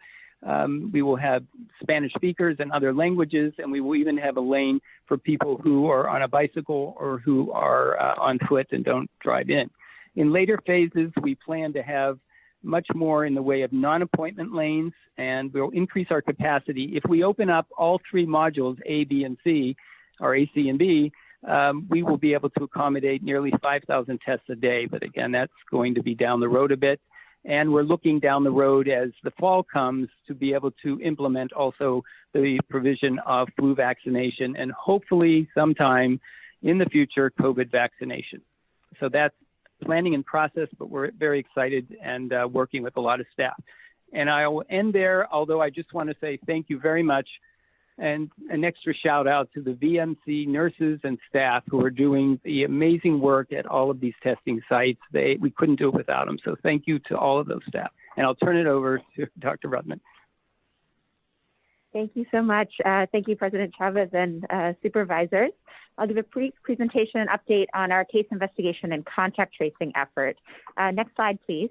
We will have Spanish speakers and other languages, and we will even have a lane for people who are on a bicycle or who are on foot and don't drive in. In later phases, we plan to have much more in the way of non-appointment lanes, and we'll increase our capacity. If we open up all 3 modules, A, B, and C, or A, C, and B, we will be able to accommodate nearly 5,000 tests a day. But again, that's going to be down the road a bit. And we're looking down the road as the fall comes to be able to implement also the provision of flu vaccination and hopefully sometime in the future, COVID vaccination. So that's planning in process, but we're very excited and working with a lot of staff. And I will end there, although I just want to say thank you very much, and an extra shout out to the VMC nurses and staff who are doing the amazing work at all of these testing sites. We couldn't do it without them. So thank you to all of those staff. And I'll turn it over to Dr. Rudman. Thank you so much. Thank you, President Chavez and supervisors. I'll give a brief presentation and update on our case investigation and contact tracing effort. Next slide, please.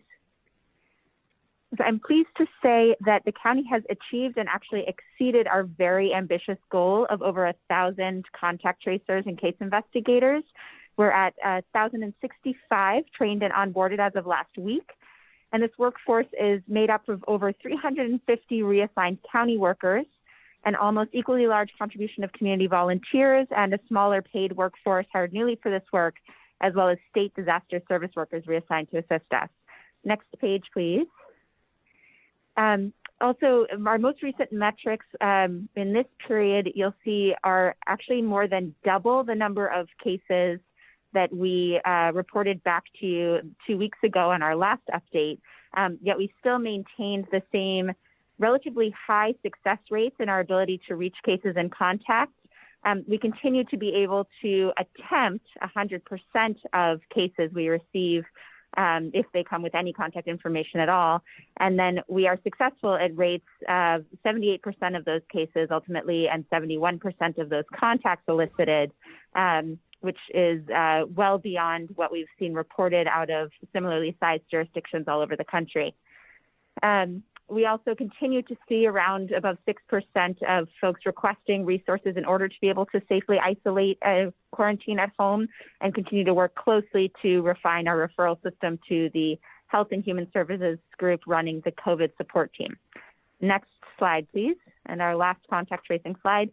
So I'm pleased to say that the county has achieved and actually exceeded our very ambitious goal of over 1,000 contact tracers and case investigators. We're at 1,065 trained and onboarded as of last week. And this workforce is made up of over 350 reassigned county workers, an almost equally large contribution of community volunteers, and a smaller paid workforce hired newly for this work, as well as state disaster service workers reassigned to assist us. Next page, please. Also, our most recent metrics in this period, you'll see are actually more than double the number of cases that we reported back to you 2 weeks ago on our last update, yet we still maintained the same relatively high success rates in our ability to reach cases and contacts. We continue to be able to attempt 100% of cases we receive if they come with any contact information at all. And then we are successful at rates of 78% of those cases ultimately and 71% of those contacts elicited, which is well beyond what we've seen reported out of similarly sized jurisdictions all over the country. We also continue to see around above 6% of folks requesting resources in order to be able to safely isolate quarantine at home, and continue to work closely to refine our referral system to the Health and Human Services group running the COVID support team. Next slide, please, and our last contact tracing slide.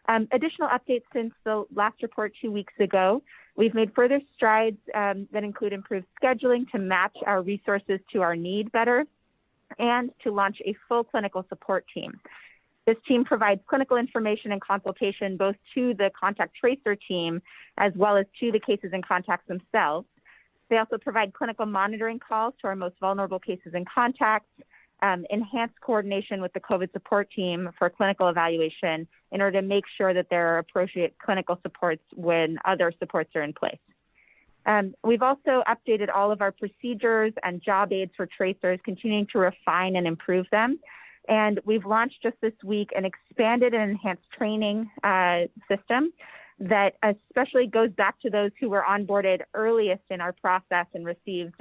Additional updates since the last report 2 weeks ago. We've made further strides that include improved scheduling to match our resources to our need better, and to launch a full clinical support team. This team provides clinical information and consultation both to the contact tracer team as well as to the cases and contacts themselves. They also provide clinical monitoring calls to our most vulnerable cases and contacts, enhanced coordination with the COVID support team for clinical evaluation in order to make sure that there are appropriate clinical supports when other supports are in place. We've also updated all of our procedures and job aids for tracers, continuing to refine and improve them. And we've launched just this week an expanded and enhanced training system that especially goes back to those who were onboarded earliest in our process and received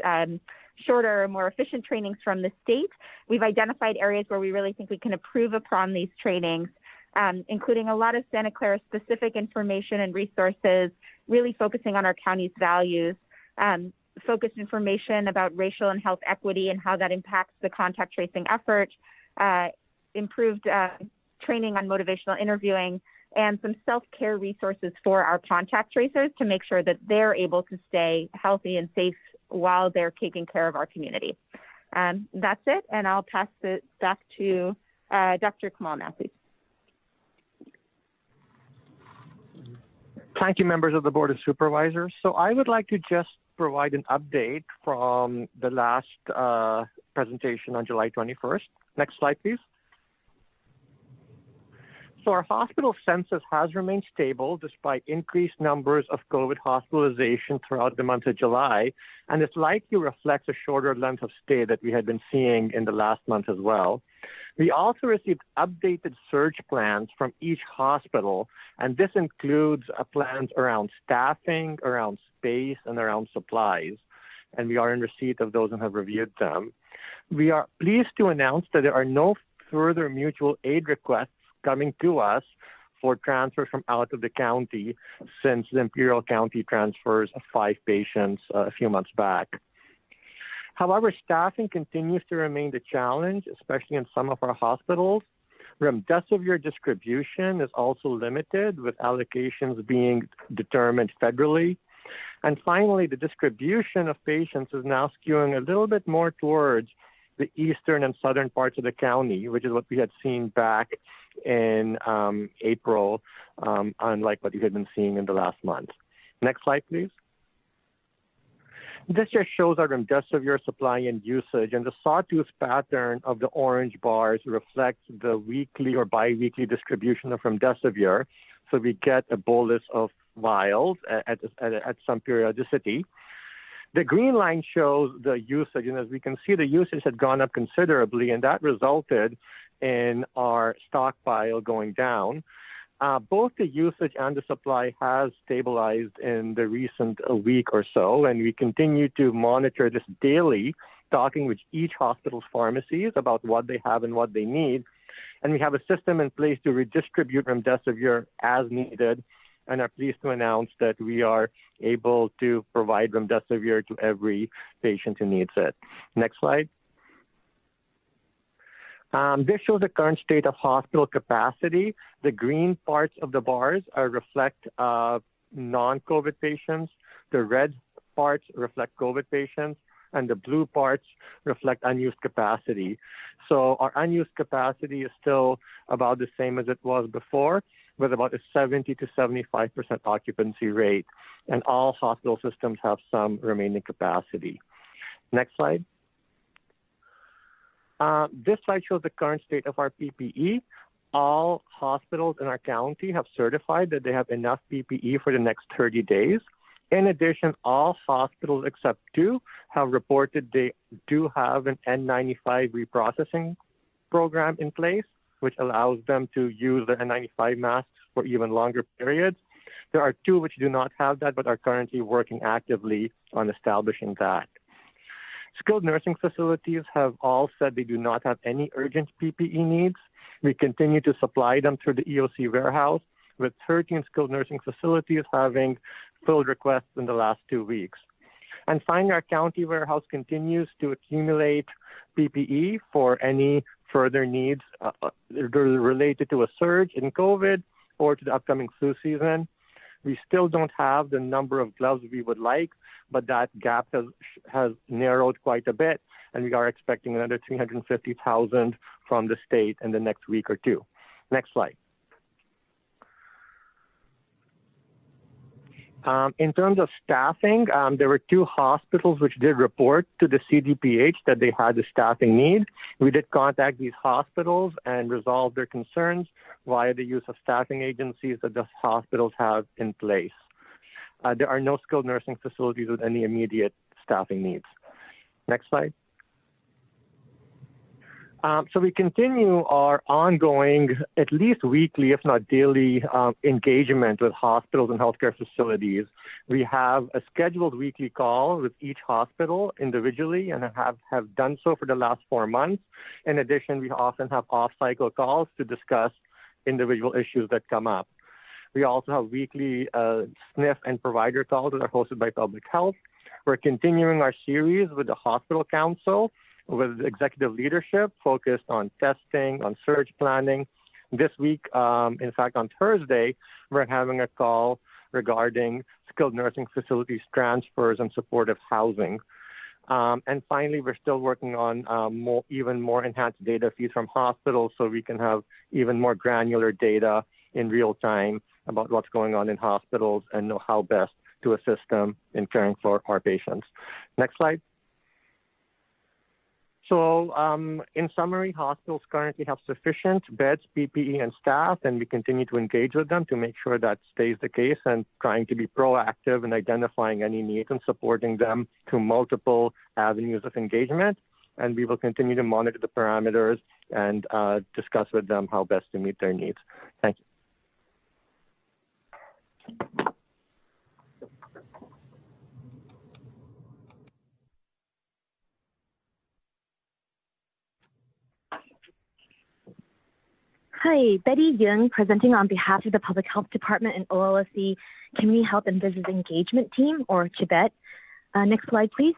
shorter, more efficient trainings from the state. We've identified areas where we really think we can improve upon these trainings, including a lot of Santa Clara specific information and resources, really focusing on our county's values, focused information about racial and health equity and how that impacts the contact tracing effort, improved training on motivational interviewing, and some self-care resources for our contact tracers to make sure that they're able to stay healthy and safe while they're taking care of our community. That's it, and I'll pass it back to Dr. Kamal now, please. Thank you, members of the Board of Supervisors. So I would like to just provide an update from the last presentation on July 21st. Next slide, please. So our hospital census has remained stable despite increased numbers of COVID hospitalization throughout the month of July, and this likely reflects a shorter length of stay that we had been seeing in the last month as well. We also received updated surge plans from each hospital, and this includes plans around staffing, around space, and around supplies. And we are in receipt of those and have reviewed them. We are pleased to announce that there are no further mutual aid requests coming to us for transfer from out of the county since the Imperial County transfers of 5 patients a few months back. However, staffing continues to remain the challenge, especially in some of our hospitals. Remdesivir distribution is also limited, with allocations being determined federally. And finally, the distribution of patients is now skewing a little bit more towards the eastern and southern parts of the county, which is what we had seen back in April, unlike what you had been seeing in the last month. Next slide, please. This just shows our remdesivir supply and usage, and the sawtooth pattern of the orange bars reflects the weekly or biweekly distribution of remdesivir. So we get a bolus of vials at some periodicity. The green line shows the usage, and as we can see, the usage had gone up considerably, and that resulted in our stockpile going down. Both the usage and the supply has stabilized in the recent week or so, and we continue to monitor this daily, talking with each hospital's pharmacies about what they have and what they need. And we have a system in place to redistribute remdesivir as needed, and are pleased to announce that we are able to provide remdesivir to every patient who needs it. Next slide. This shows the current state of hospital capacity. The green parts of the bars reflect non-COVID patients. The red parts reflect COVID patients, and the blue parts reflect unused capacity. So our unused capacity is still about the same as it was before, with about a 70 to 75% occupancy rate, and all hospital systems have some remaining capacity. Next slide. This slide shows the current state of our PPE. All hospitals in our county have certified that they have enough PPE for the next 30 days. In addition, all hospitals except 2 have reported they do have an N95 reprocessing program in place, which allows them to use their N95 masks for even longer periods. There are 2 which do not have that, but are currently working actively on establishing that. Skilled nursing facilities have all said they do not have any urgent PPE needs. We continue to supply them through the EOC warehouse, with 13 skilled nursing facilities having filled requests in the last 2 weeks. And finally, our county warehouse continues to accumulate PPE for any further needs related to a surge in COVID or to the upcoming flu season. We still don't have the number of gloves we would like, but that gap has narrowed quite a bit, and we are expecting another 350,000 from the state in the next week or 2. Next slide. In terms of staffing, there were 2 hospitals which did report to the CDPH that they had the staffing need. We did contact these hospitals and resolve their concerns via the use of staffing agencies that the hospitals have in place. There are no skilled nursing facilities with any immediate staffing needs. Next slide. So we continue our ongoing, at least weekly, if not daily, engagement with hospitals and healthcare facilities. We have a scheduled weekly call with each hospital individually and have done so for the last 4 months. In addition, we often have off-cycle calls to discuss individual issues that come up. We also have weekly SNF and provider calls that are hosted by Public Health. We're continuing our series with the Hospital Council, with executive leadership focused on testing, on surge planning. This week, in fact, on Thursday, we're having a call regarding skilled nursing facilities transfers and supportive housing. And finally, we're still working on even more enhanced data feeds from hospitals so we can have even more granular data in real time about what's going on in hospitals and know how best to assist them in caring for our patients. Next slide. So in summary, hospitals currently have sufficient beds, PPE, and staff, and we continue to engage with them to make sure that stays the case and trying to be proactive in identifying any needs and supporting them through multiple avenues of engagement. And we will continue to monitor the parameters and discuss with them how best to meet their needs. Thank you. Hi, Betty Young, presenting on behalf of the Public Health Department and OLSC Community Health and Business Engagement Team, or CHBET. Next slide, please.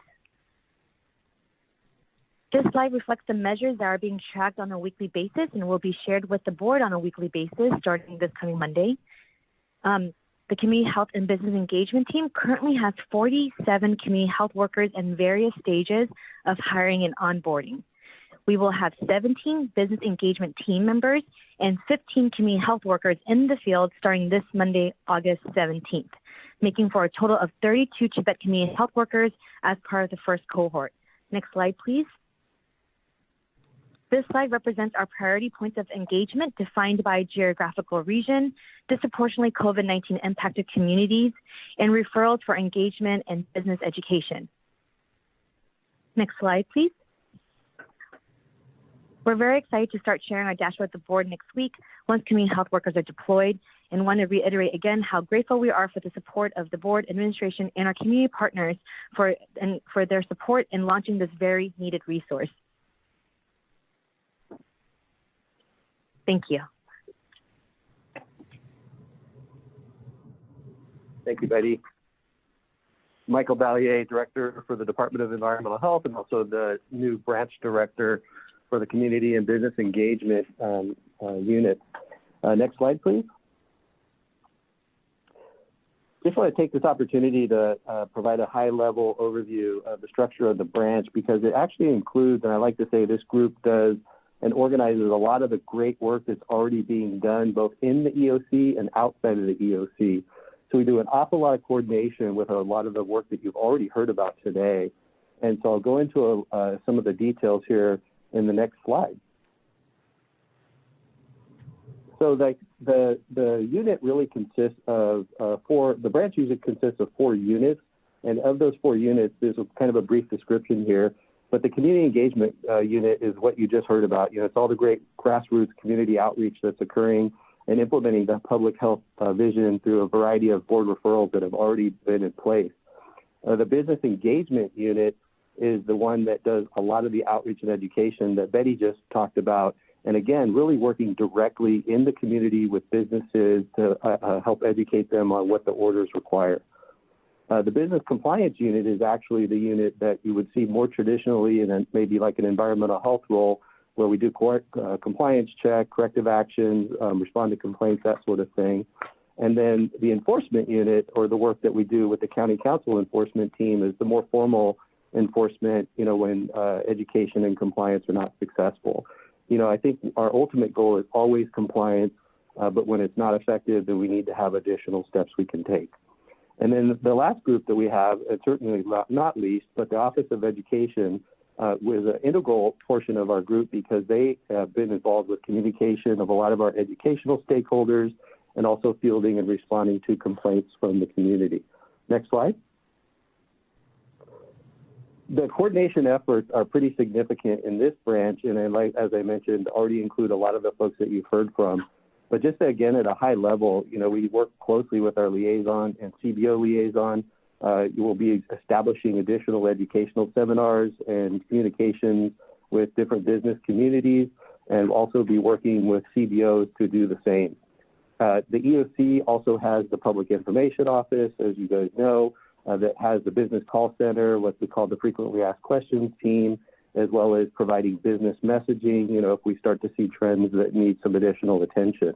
This slide reflects the measures that are being tracked on a weekly basis and will be shared with the board on a weekly basis starting this coming Monday. The Community Health and Business Engagement Team currently has 47 community health workers in various stages of hiring and onboarding. We will have 17 business engagement team members and 15 community health workers in the field starting this Monday, August 17th, making for a total of 32 CHBET community health workers as part of the first cohort. Next slide, please. This slide represents our priority points of engagement defined by geographical region, disproportionately COVID-19 impacted communities, and referrals for engagement and business education. Next slide, please. We're very excited to start sharing our dashboard with the board next week once community health workers are deployed, and want to reiterate again how grateful we are for the support of the board, administration, and our community partners for their support in launching this very needed resource. Thank you. Thank you, Betty. Michael Ballier, Director for the Department of Environmental Health and also the new branch director for the Community and Business Engagement Unit. Next slide, please. Just want to take this opportunity to provide a high-level overview of the structure of the branch, because it actually includes, and I like to say this group does and organizes a lot of the great work that's already being done both in the EOC and outside of the EOC. So we do an awful lot of coordination with a lot of the work that you've already heard about today. And so I'll go into some of the details here in the next slide. So the unit really consists of the branch usually consists of 4 units. And of those 4 units, there's kind of a brief description here. But the community engagement unit is what you just heard about. You know, it's all the great grassroots community outreach that's occurring and implementing the public health vision through a variety of board referrals that have already been in place. The business engagement unit is the one that does a lot of the outreach and education that Betty just talked about. And again, really working directly in the community with businesses to help educate them on what the orders require. The business compliance unit is actually the unit that you would see more traditionally in maybe like an environmental health role, where we do compliance check, corrective actions, respond to complaints, that sort of thing. And then the enforcement unit, or the work that we do with the county council enforcement team, is the more formal enforcement, you know, when education and compliance are not successful. I think our ultimate goal is always compliance, but when it's not effective, then we need to have additional steps we can take. And then the last group that we have, and certainly not least, but the Office of Education was an integral portion of our group because they have been involved with communication of a lot of our educational stakeholders and also fielding and responding to complaints from the community. Next slide. The coordination efforts are pretty significant in this branch, and as I mentioned, already include a lot of the folks that you've heard from. But just again, at a high level, we work closely with our liaison and CBO liaison. You will be establishing additional educational seminars and communications with different business communities, and also be working with CBOs to do the same. The EOC also has the Public Information Office, as you guys know, that has the business call center, what we call the frequently asked questions team, as well as providing business messaging, if we start to see trends that need some additional attention.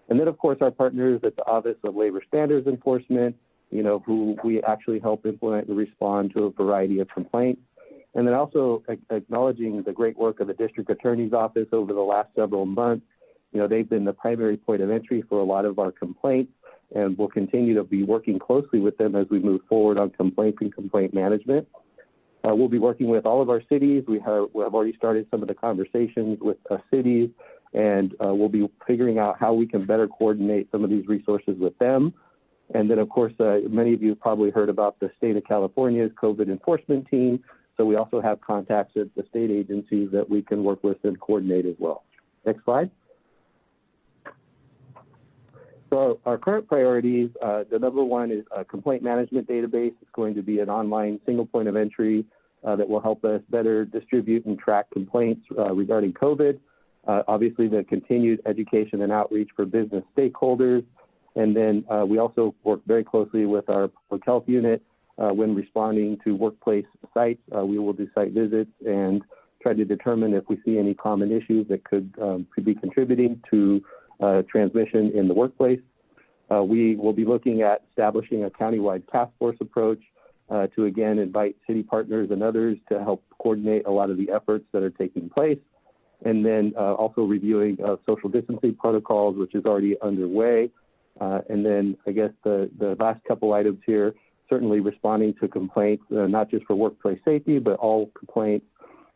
And then, of course, our partners at the Office of Labor Standards Enforcement, who we actually help implement and respond to a variety of complaints. And then also acknowledging the great work of the District Attorney's Office over the last several months. They've been the primary point of entry for a lot of our complaints, and we'll continue to be working closely with them as we move forward on complaints and complaint management. We'll be working with all of our cities. We have already started some of the conversations with cities, and we'll be figuring out how we can better coordinate some of these resources with them. And then, of course, many of you have probably heard about the state of California's COVID enforcement team. So we also have contacts at the state agencies that we can work with and coordinate as well. Next slide. So our current priorities, the number one is a complaint management database. It's going to be an online single point of entry that will help us better distribute and track complaints regarding COVID. Obviously, the continued education and outreach for business stakeholders. And then we also work very closely with our public health unit when responding to workplace sites. We will do site visits and try to determine if we see any common issues that could be contributing to transmission in the workplace. We will be looking at establishing a countywide task force approach to, again, invite city partners and others to help coordinate a lot of the efforts that are taking place. And then also reviewing social distancing protocols, which is already underway. And then I guess the last couple items here, certainly responding to complaints, not just for workplace safety, but all complaints.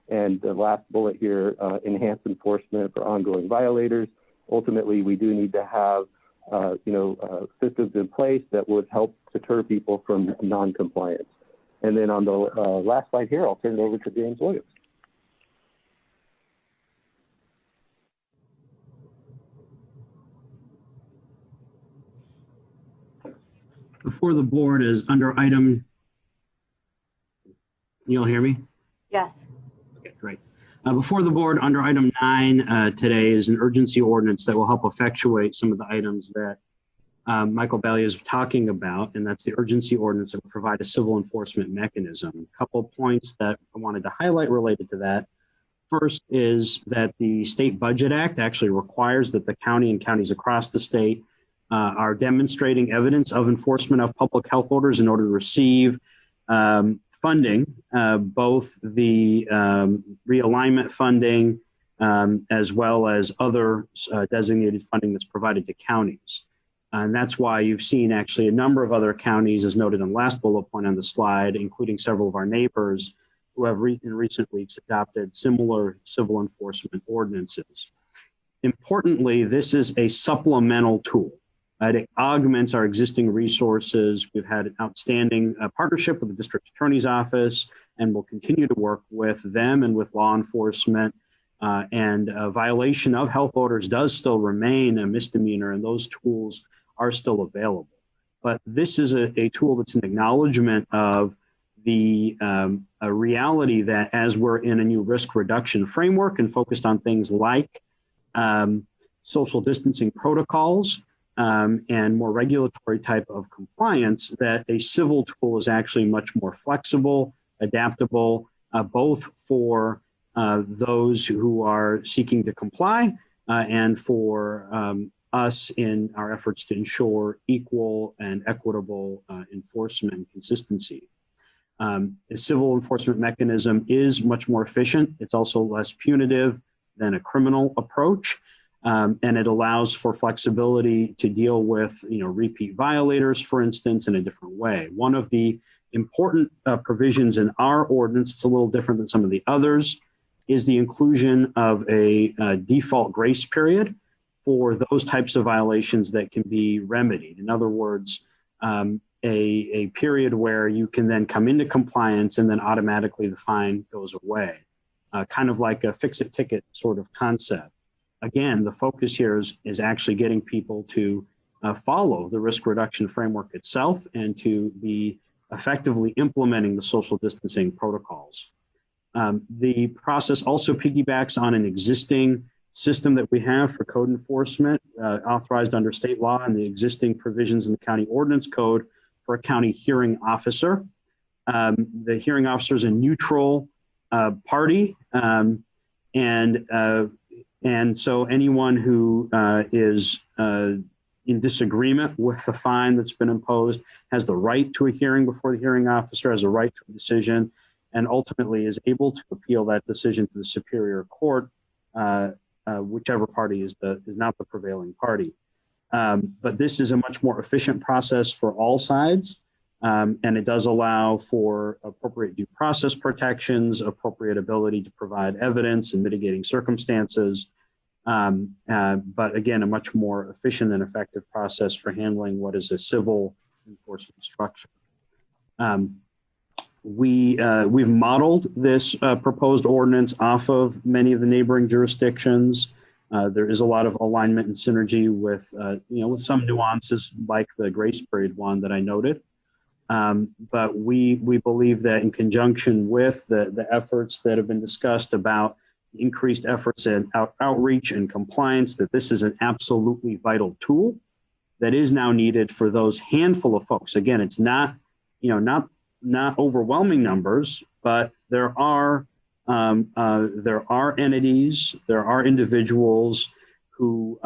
And the last bullet here, enhanced enforcement for ongoing violators. Ultimately, we do need to have systems in place that would help deter people from non-compliance. And then on the last slide here, I'll turn it over to James Williams. Before the board is under item, you'll hear me? Yes. Okay, great. Before the board under item 9 today is an urgency ordinance that will help effectuate some of the items that Michael Bailey is talking about, and that's the urgency ordinance that will provide a civil enforcement mechanism. A couple of points that I wanted to highlight related to that. First is that the State Budget Act actually requires that the county and counties across the state are demonstrating evidence of enforcement of public health orders in order to receive funding, both the realignment funding as well as other designated funding that's provided to counties. And that's why you've seen actually a number of other counties, as noted in the last bullet point on the slide, including several of our neighbors who have in recent weeks adopted similar civil enforcement ordinances. Importantly, this is a supplemental tool. It augments our existing resources. We've had an outstanding partnership with the District Attorney's Office, and we'll continue to work with them and with law enforcement. And a violation of health orders does still remain a misdemeanor, and those tools are still available. But this is a tool that's an acknowledgement of the a reality that as we're in a new risk reduction framework and focused on things like social distancing protocols, and more regulatory type of compliance, that a civil tool is actually much more flexible, adaptable, both for those who are seeking to comply and for us in our efforts to ensure equal and equitable enforcement and consistency. A civil enforcement mechanism is much more efficient. It's also less punitive. than a criminal approach. And it allows for flexibility to deal with, repeat violators, for instance, in a different way. One of the important provisions in our ordinance, it's a little different than some of the others, is the inclusion of a default grace period for those types of violations that can be remedied. In other words, a period where you can then come into compliance and then automatically the fine goes away. Kind of like a fix-it-ticket sort of concept. Again, the focus here is actually getting people to follow the risk reduction framework itself and to be effectively implementing the social distancing protocols. The process also piggybacks on an existing system that we have for code enforcement authorized under state law and the existing provisions in the county ordinance code for a county hearing officer. The hearing officer is a neutral party, and so anyone who is in disagreement with the fine that's been imposed has the right to a hearing before the hearing officer, has a right to a decision, and ultimately is able to appeal that decision to the Superior Court, whichever party is not the prevailing party. But this is a much more efficient process for all sides, and it does allow for appropriate due process protections, appropriate ability to provide evidence and mitigating circumstances, but again, a much more efficient and effective process for handling what is a civil enforcement structure. We've modeled this proposed ordinance off of many of the neighboring jurisdictions. There is a lot of alignment and synergy with, with some nuances like the grace period one that I noted. But we believe that in conjunction with the efforts that have been discussed about increased efforts in outreach and compliance, that this is an absolutely vital tool that is now needed for those handful of folks. Again, it's not overwhelming numbers, but there are entities, there are individuals who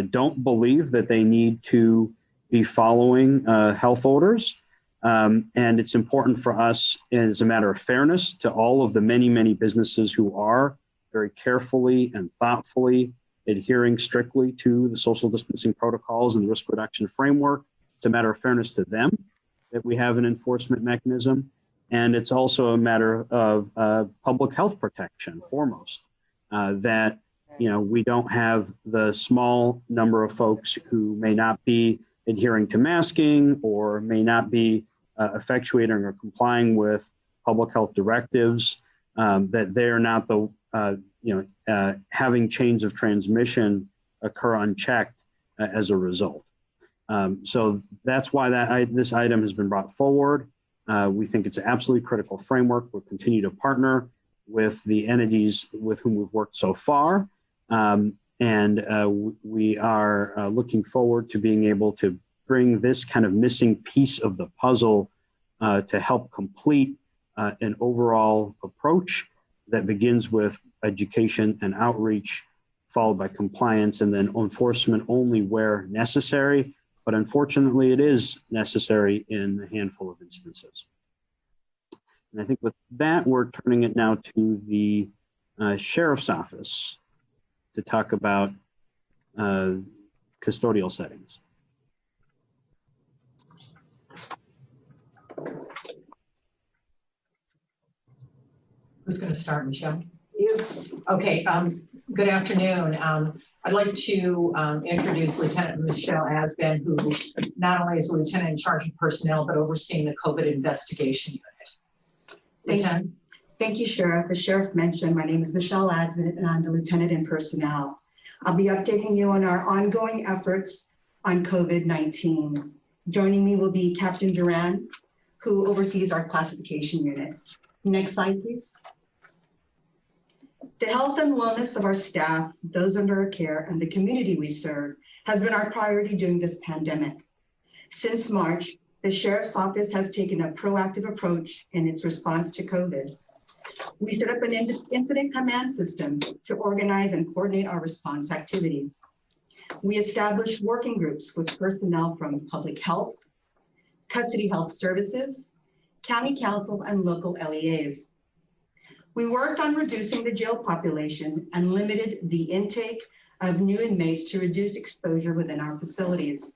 don't believe that they need to be following health orders. And it's important for us, as a matter of fairness, to all of the many, many businesses who are very carefully and thoughtfully adhering strictly to the social distancing protocols and the risk reduction framework. It's a matter of fairness to them that we have an enforcement mechanism. And it's also a matter of public health protection, foremost, that we don't have the small number of folks who may not be adhering to masking or may not be effectuating or complying with public health directives, that they're not having chains of transmission occur unchecked as a result. So that's why this item has been brought forward. We think it's an absolutely critical framework. We'll continue to partner with the entities with whom we've worked so far. We are looking forward to being able to bring this kind of missing piece of the puzzle to help complete an overall approach that begins with education and outreach, followed by compliance, and then enforcement only where necessary. But unfortunately, it is necessary in a handful of instances. And I think with that, we're turning it now to the Sheriff's Office to talk about custodial settings. Who's going to start, Michelle? You. Okay. Good afternoon. I'd like to introduce Lieutenant Michelle Asben, who not only is a lieutenant in charge of personnel, but overseeing the COVID investigation unit. Thank you, Sheriff. As Sheriff mentioned, my name is Michelle Asben, and I'm the lieutenant in personnel. I'll be updating you on our ongoing efforts on COVID-19. Joining me will be Captain Duran, who oversees our classification unit. Next slide, please. The health and wellness of our staff, those under our care, and the community we serve has been our priority during this pandemic. Since March, the Sheriff's Office has taken a proactive approach in its response to COVID. We set up an incident command system to organize and coordinate our response activities. We established working groups with personnel from public health, custody health services, county council, and local LEAs. We worked on reducing the jail population and limited the intake of new inmates to reduce exposure within our facilities.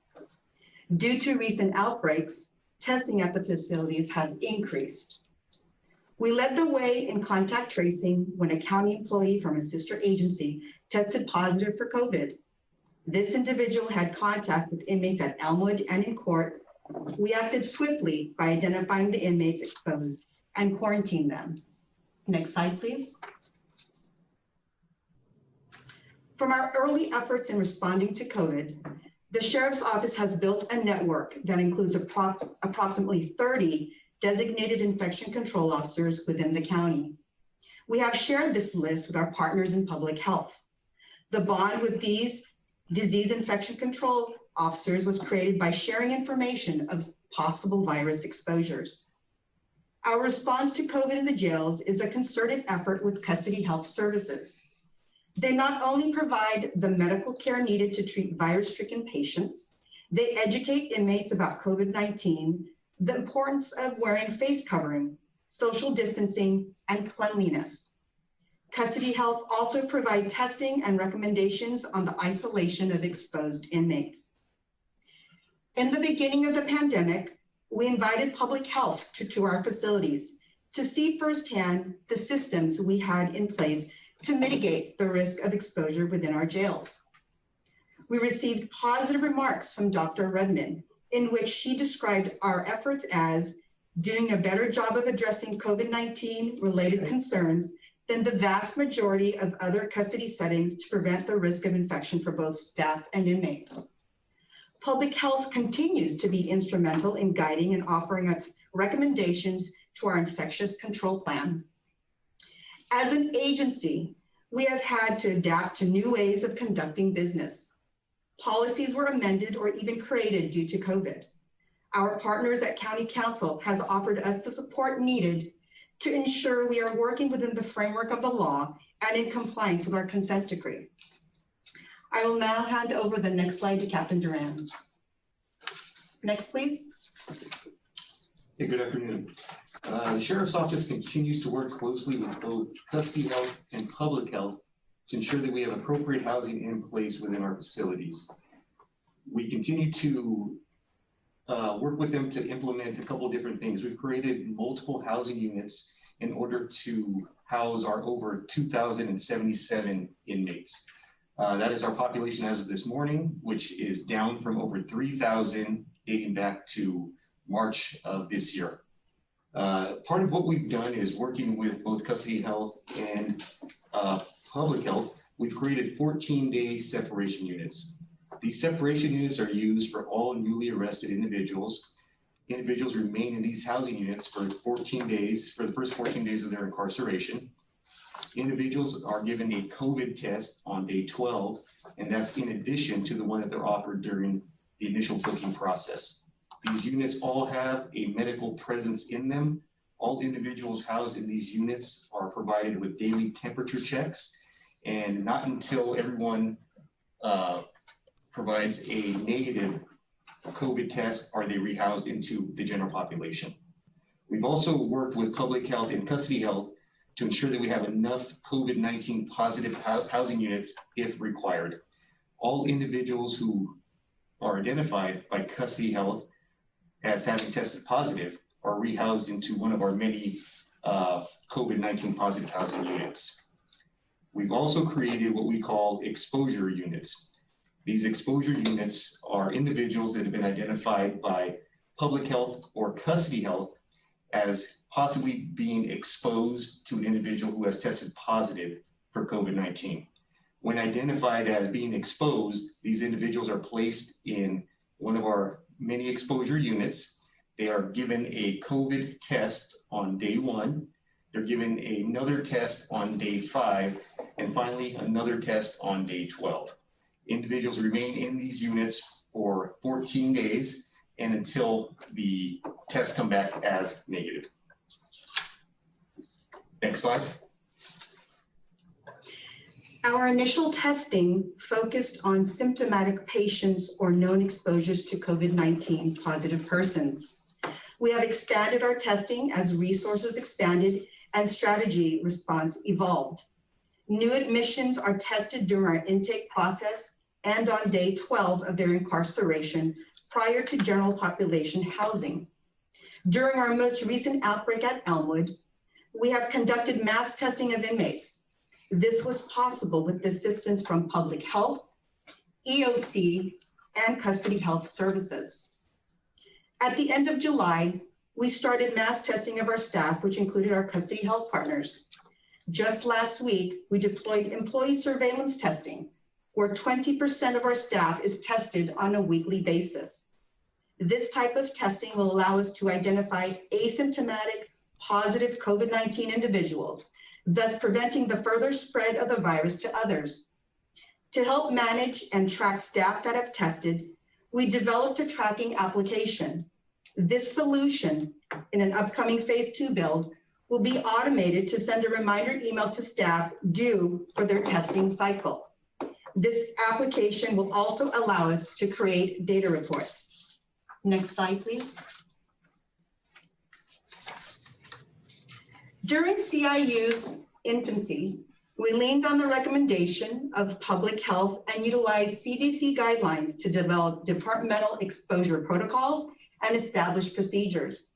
Due to recent outbreaks, testing at the facilities have increased. We led the way in contact tracing when a county employee from a sister agency tested positive for COVID. This individual had contact with inmates at Elmwood and in court. We acted swiftly by identifying the inmates exposed and quarantined them. Next slide, please. From our early efforts in responding to COVID, the Sheriff's Office has built a network that includes approximately 30 designated infection control officers within the county. We have shared this list with our partners in public health. The bond with these disease infection control officers was created by sharing information of possible virus exposures. Our response to COVID in the jails is a concerted effort with custody health services. They not only provide the medical care needed to treat virus-stricken patients, they educate inmates about COVID-19, the importance of wearing face covering, social distancing, and cleanliness. Custody Health also provide testing and recommendations on the isolation of exposed inmates. In the beginning of the pandemic, we invited public health to our facilities to see firsthand the systems we had in place to mitigate the risk of exposure within our jails. We received positive remarks from Dr. Redmond, in which she described our efforts as doing a better job of addressing COVID-19 related concerns than the vast majority of other custody settings to prevent the risk of infection for both staff and inmates. Public health continues to be instrumental in guiding and offering us recommendations to our infectious control plan. As an agency, we have had to adapt to new ways of conducting business. Policies were amended or even created due to COVID. Our partners at County Council has offered us the support needed to ensure we are working within the framework of the law and in compliance with our consent decree. I will now hand over the next slide to Captain Duran. Next, please. Hey, good afternoon. The Sheriff's Office continues to work closely with both custody health and public health to ensure that we have appropriate housing in place within our facilities. We continue to work with them to implement a couple of different things. We've created multiple housing units in order to house our over 2,077 inmates. That is our population as of this morning, which is down from over 3,000 dating back to March of this year. Part of what we've done is working with both custody health and public health, we've created 14-day separation units. These separation units are used for all newly arrested individuals. Individuals remain in these housing units for 14 days, for the first 14 days of their incarceration. Individuals are given a COVID test on day 12, and that's in addition to the one that they're offered during the initial booking process. These units all have a medical presence in them. All individuals housed in these units are provided with daily temperature checks, and not until everyone provides a negative COVID test are they rehoused into the general population. We've also worked with public health and custody health to ensure that we have enough COVID-19 positive housing units if required. All individuals who are identified by custody health as having tested positive are rehoused into one of our many COVID-19 positive housing units. We've also created what we call exposure units. These exposure units are individuals that have been identified by public health or custody health as possibly being exposed to an individual who has tested positive for COVID-19. When identified as being exposed, these individuals are placed in one of our many exposure units. They are given a COVID test on day 1. They're given another test on day 5, and finally another test on day 12. Individuals remain in these units for 14 days and until the tests come back as negative. Next slide. Our initial testing focused on symptomatic patients or known exposures to COVID-19 positive persons. We have expanded our testing as resources expanded and strategy response evolved. New admissions are tested during our intake process and on day 12 of their incarceration prior to general population housing. During our most recent outbreak at Elmwood, we have conducted mass testing of inmates. This was possible with the assistance from public health, EOC, and custody health services. At the end of July, we started mass testing of our staff, which included our custody health partners. Just last week, we deployed employee surveillance testing, where 20% of our staff is tested on a weekly basis. This type of testing will allow us to identify asymptomatic positive COVID-19 individuals, thus preventing the further spread of the virus to others. To help manage and track staff that have tested, we developed a tracking application. This solution, in an upcoming phase 2 build, will be automated to send a reminder email to staff due for their testing cycle. This application will also allow us to create data reports. Next slide, please. During CIU's infancy, we leaned on the recommendation of public health and utilized CDC guidelines to develop departmental exposure protocols and establish procedures.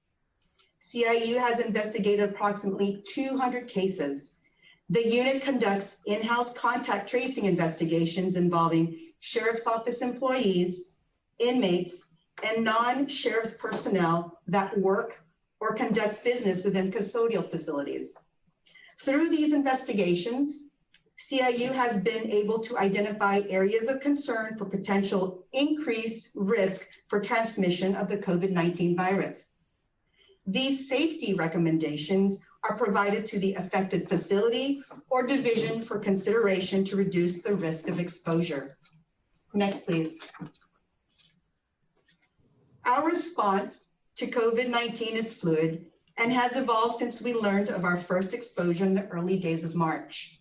CIU has investigated approximately 200 cases. The unit conducts in-house contact tracing investigations involving sheriff's office employees, inmates, and non-sheriff's personnel that work or conduct business within custodial facilities. Through these investigations, CIU has been able to identify areas of concern for potential increased risk for transmission of the COVID-19 virus. These safety recommendations are provided to the affected facility or division for consideration to reduce the risk of exposure. Next, please. Our response to COVID-19 is fluid and has evolved since we learned of our first exposure in the early days of March.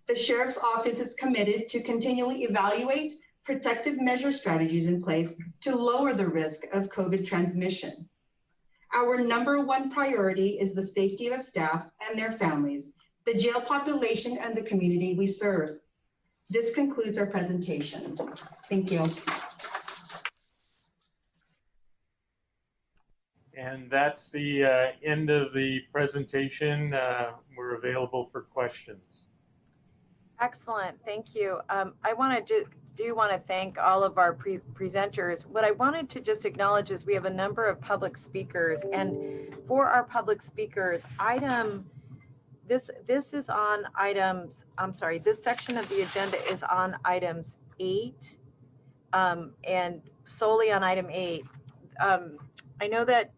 The Sheriff's Office is committed to continually evaluate protective measure strategies in place to lower the risk of COVID transmission. Our #1 priority is the safety of staff and their families, the jail population, and the community we serve. This concludes our presentation. Thank you. And that's the end of the presentation. We're available for questions. Excellent, thank you. I want to want to thank all of our presenters. What I wanted to just acknowledge is we have a number of public speakers, and for our public speakers, this is on items. I'm sorry, this section of the agenda is on items 8, and solely on item 8. I know that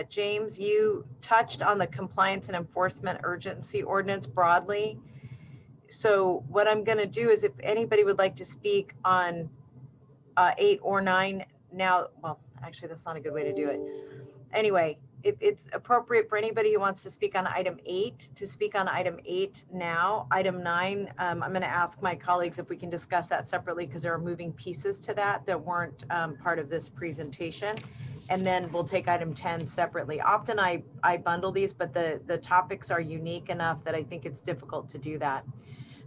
James, you touched on the compliance and enforcement urgency ordinance broadly. So what I'm going to do is, if anybody would like to speak on 8 or 9 now, well, actually, that's not a good way to do it. Anyway, if it's appropriate for anybody who wants to speak on item 8 to speak on item 8 now. Item 9, I'm going to ask my colleagues if we can discuss that separately, because there are moving pieces to that weren't part of this presentation. And then we'll take item 10 separately. Often I bundle these, but the topics are unique enough that I think it's difficult to do that.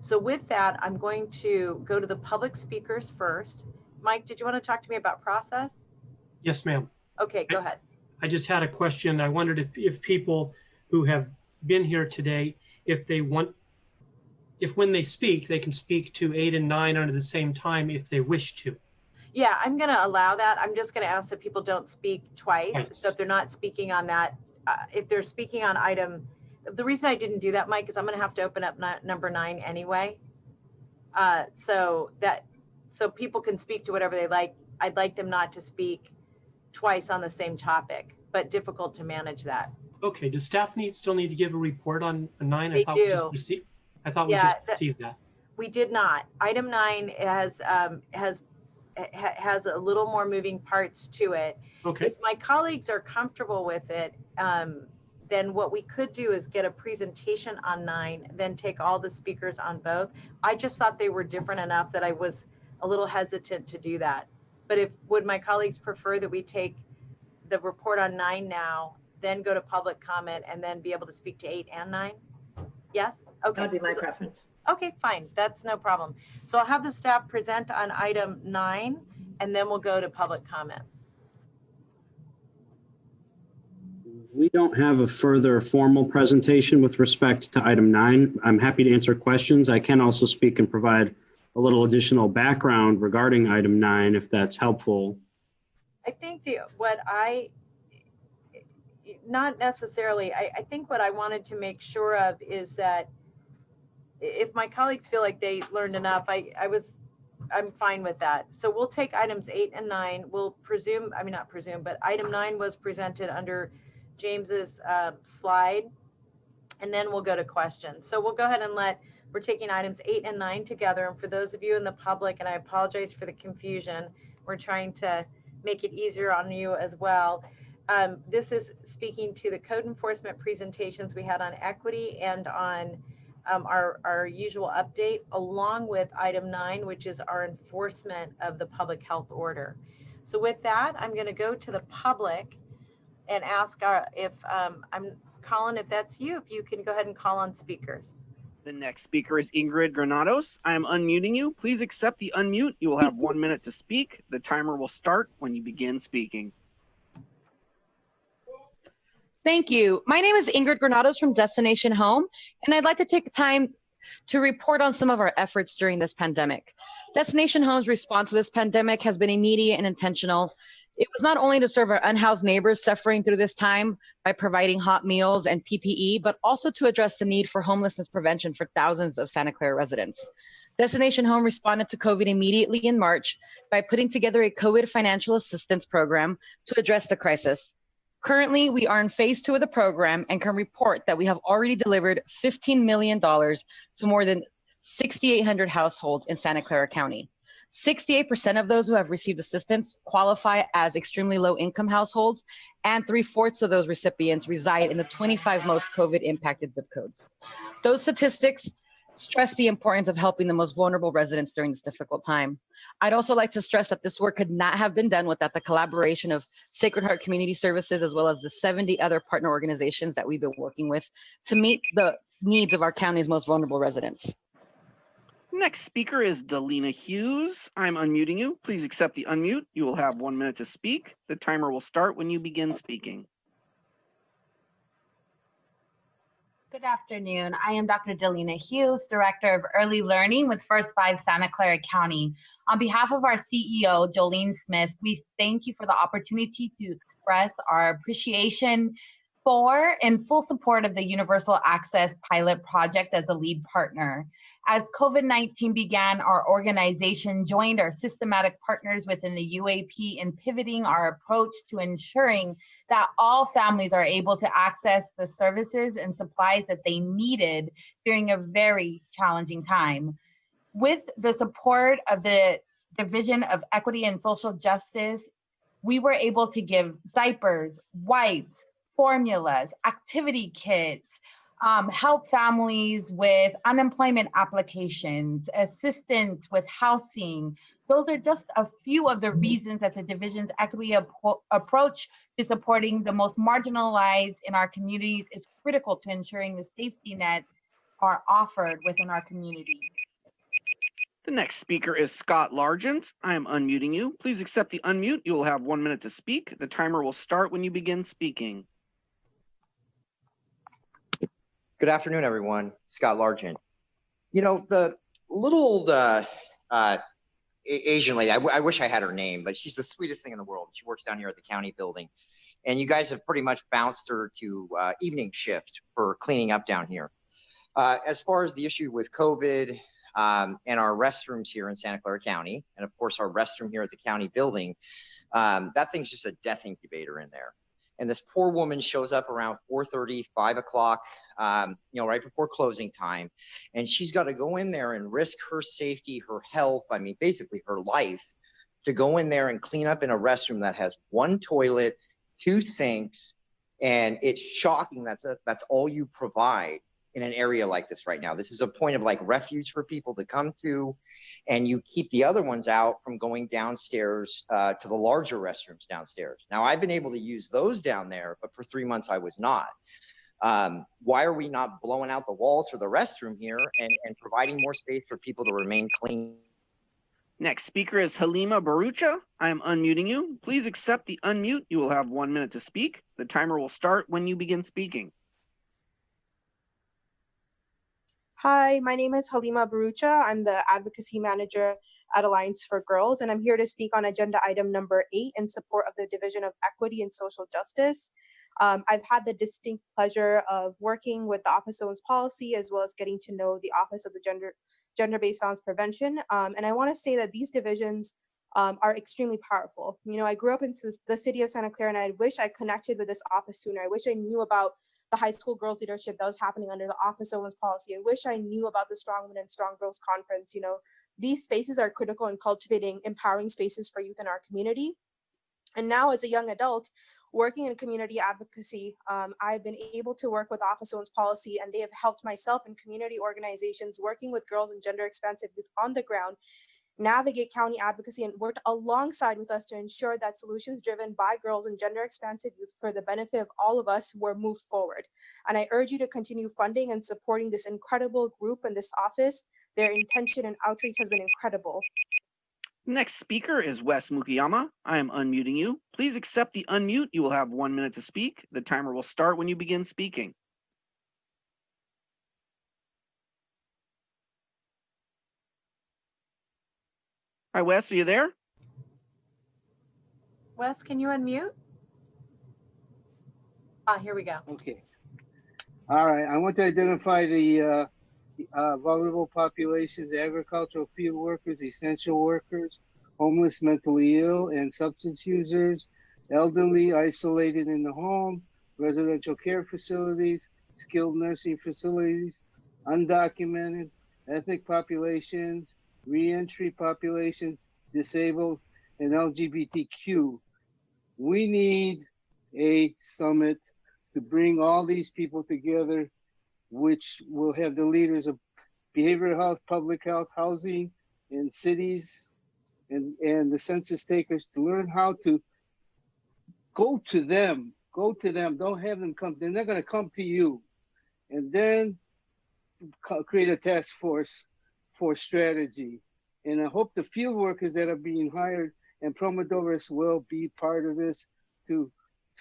So with that, I'm going to go to the public speakers first. Mike, did you want to talk to me about process? Yes, ma'am. Okay, go ahead. I just had a question. I wondered if people who have been here today, if when they speak, they can speak to 8 and 9 under the same time if they wish to. Yeah, I'm going to allow that. I'm just going to ask that people don't speak twice. So if they're not speaking on that, if they're speaking on item, the reason I didn't do that, Mike, is I'm going to have to open up number 9 anyway. So people can speak to whatever they like. I'd like them not to speak twice on the same topic, but difficult to manage that. Okay, does staff still need to give a report on 9? They do. I thought we just received that. We did not. Item 9 has a little more moving parts to it. Okay. If my colleagues are comfortable with it, then what we could do is get a presentation on 9, then take all the speakers on both. I just thought they were different enough that I was a little hesitant to do that. But would my colleagues prefer that we take the report on 9 now, then go to public comment, and then be able to speak to 8 and 9? Yes? Okay. That would be my preference. Okay, fine. That's no problem. So I'll have the staff present on item 9, and then we'll go to public comment. We don't have a further formal presentation with respect to item 9. I'm happy to answer questions. I can also speak and provide a little additional background regarding item 9 if that's helpful. I think not necessarily, I think what I wanted to make sure of is that if my colleagues feel like they learned enough, I'm fine with that. So we'll take items 8 and 9. We'll presume, I mean, not presume, but item 9 was presented under James's slide, and then we'll go to questions. So we'll go ahead and we're taking items 8 and 9 together. And for those of you in the public, and I apologize for the confusion, we're trying to make it easier on you as well. This is speaking to the code enforcement presentations we had on equity and on our usual update, along with item 9, which is our enforcement of the public health order. So with that, I'm going to go to the public and ask if Colin, if that's you, if you can go ahead and call on speakers. The next speaker is Ingrid Granados. I am unmuting you. Please accept the unmute. You will have 1 minute to speak. The timer will start when you begin speaking. Thank you. My name is Ingrid Granados from Destination Home, and I'd like to take time to report on some of our efforts during this pandemic. Destination Home's response to this pandemic has been immediate and intentional. It was not only to serve our unhoused neighbors suffering through this time by providing hot meals and PPE, but also to address the need for homelessness prevention for thousands of Santa Clara residents. Destination Home responded to COVID immediately in March by putting together a COVID financial assistance program to address the crisis. Currently, we are in phase 2 of the program and can report that we have already delivered $15 million to more than 6,800 households in Santa Clara County. 68% of those who have received assistance qualify as extremely low income households, and 3/4 of those recipients reside in the 25 most COVID impacted zip codes. Those statistics stress the importance of helping the most vulnerable residents during this difficult time. I'd also like to stress that this work could not have been done without the collaboration of Sacred Heart Community Services, as well as the 70 other partner organizations that we've been working with to meet the needs of our county's most vulnerable residents. Next speaker is Delina Hughes. I'm unmuting you. Please accept the unmute. You will have 1 minute to speak. The timer will start when you begin speaking. Good afternoon. I am Dr. Delina Hughes, Director of Early Learning with First 5 Santa Clara County. On behalf of our CEO, Jolene Smith, we thank you for the opportunity to express our appreciation for and full support of the Universal Access Pilot Project as a lead partner. As COVID-19 began, our organization joined our systematic partners within the UAP in pivoting our approach to ensuring that all families are able to access the services and supplies that they needed during a very challenging time. With the support of the Division of Equity and Social Justice, we were able to give diapers, wipes, formulas, activity kits, help families with unemployment applications, assistance with housing. Those are just a few of the reasons that the division's equity approach to supporting the most marginalized in our communities is critical to ensuring the safety nets are offered within our community. The next speaker is Scott Largent. I am unmuting you. Please accept the unmute. You will have 1 minute to speak. The timer will start when you begin speaking. Good afternoon, everyone. Scott Largent. You know, the little old Asian lady, I wish I had her name, but she's the sweetest thing in the world. She works down here at the county building. And you guys have pretty much bounced her to evening shift for cleaning up down here. As far as the issue with COVID and our restrooms here in Santa Clara County, and of course our restroom here at the county building, that thing's just a death incubator in there. And this poor woman shows up around 4:30, 5 o'clock, right before closing time. And she's got to go in there and risk her safety, her health, I mean, basically her life, to go in there and clean up in a restroom that has 1 toilet, 2 sinks. And it's shocking that's all you provide in an area like this right now. This is a point of like refuge for people to come to, and you keep the other ones out from going downstairs to the larger restrooms downstairs. Now, I've been able to use those down there, but for 3 months I was not. Why are we not blowing out the walls for the restroom here and providing more space for people to remain clean? Next speaker is Halima Barucha. I am unmuting you. Please accept the unmute. You will have 1 minute to speak. The timer will start when you begin speaking. Hi, my name is Halima Barucha. I'm the Advocacy Manager at Alliance for Girls, and I'm here to speak on agenda item number 8 in support of the Division of Equity and Social Justice. I've had the distinct pleasure of working with the Office of Women's Policy as well as getting to know the Office of the Gender-Based Violence Prevention. And I want to say that these divisions are extremely powerful. You know, I grew up in the city of Santa Clara, and I wish I connected with this office sooner. I wish I knew about the high school girls leadership that was happening under the Office of Women's Policy. I wish I knew about the Strong Women and Strong Girls Conference. You know, these spaces are critical in cultivating empowering spaces for youth in our community. And now as a young adult working in community advocacy, I've been able to work with Office of Women's Policy, and they have helped myself and community organizations working with girls and gender expansive youth on the ground navigate county advocacy and worked alongside with us to ensure that solutions driven by girls and gender expansive youth for the benefit of all of us were moved forward. And I urge you to continue funding and supporting this incredible group and this office. Their intention and outreach has been incredible. Next speaker is Wes Mukiyama. I am unmuting you. Please accept the unmute. You will have 1 minute to speak. The timer will start when you begin speaking. Hi, Wes, are you there? Wes, can you unmute? Here we go. Okay. All right. I want to identify the vulnerable populations, agricultural field workers, essential workers, homeless, mentally ill, and substance users, elderly, isolated in the home, residential care facilities, skilled nursing facilities, undocumented, ethnic populations, reentry populations, disabled, and LGBTQ. We need a summit to bring all these people together, which will have the leaders of behavioral health, public health, housing, and cities, and the census takers to learn how to go to them, don't have them come, they're not gonna come to you. And then create a task force for strategy. And I hope the field workers that are being hired and promoters will be part of this to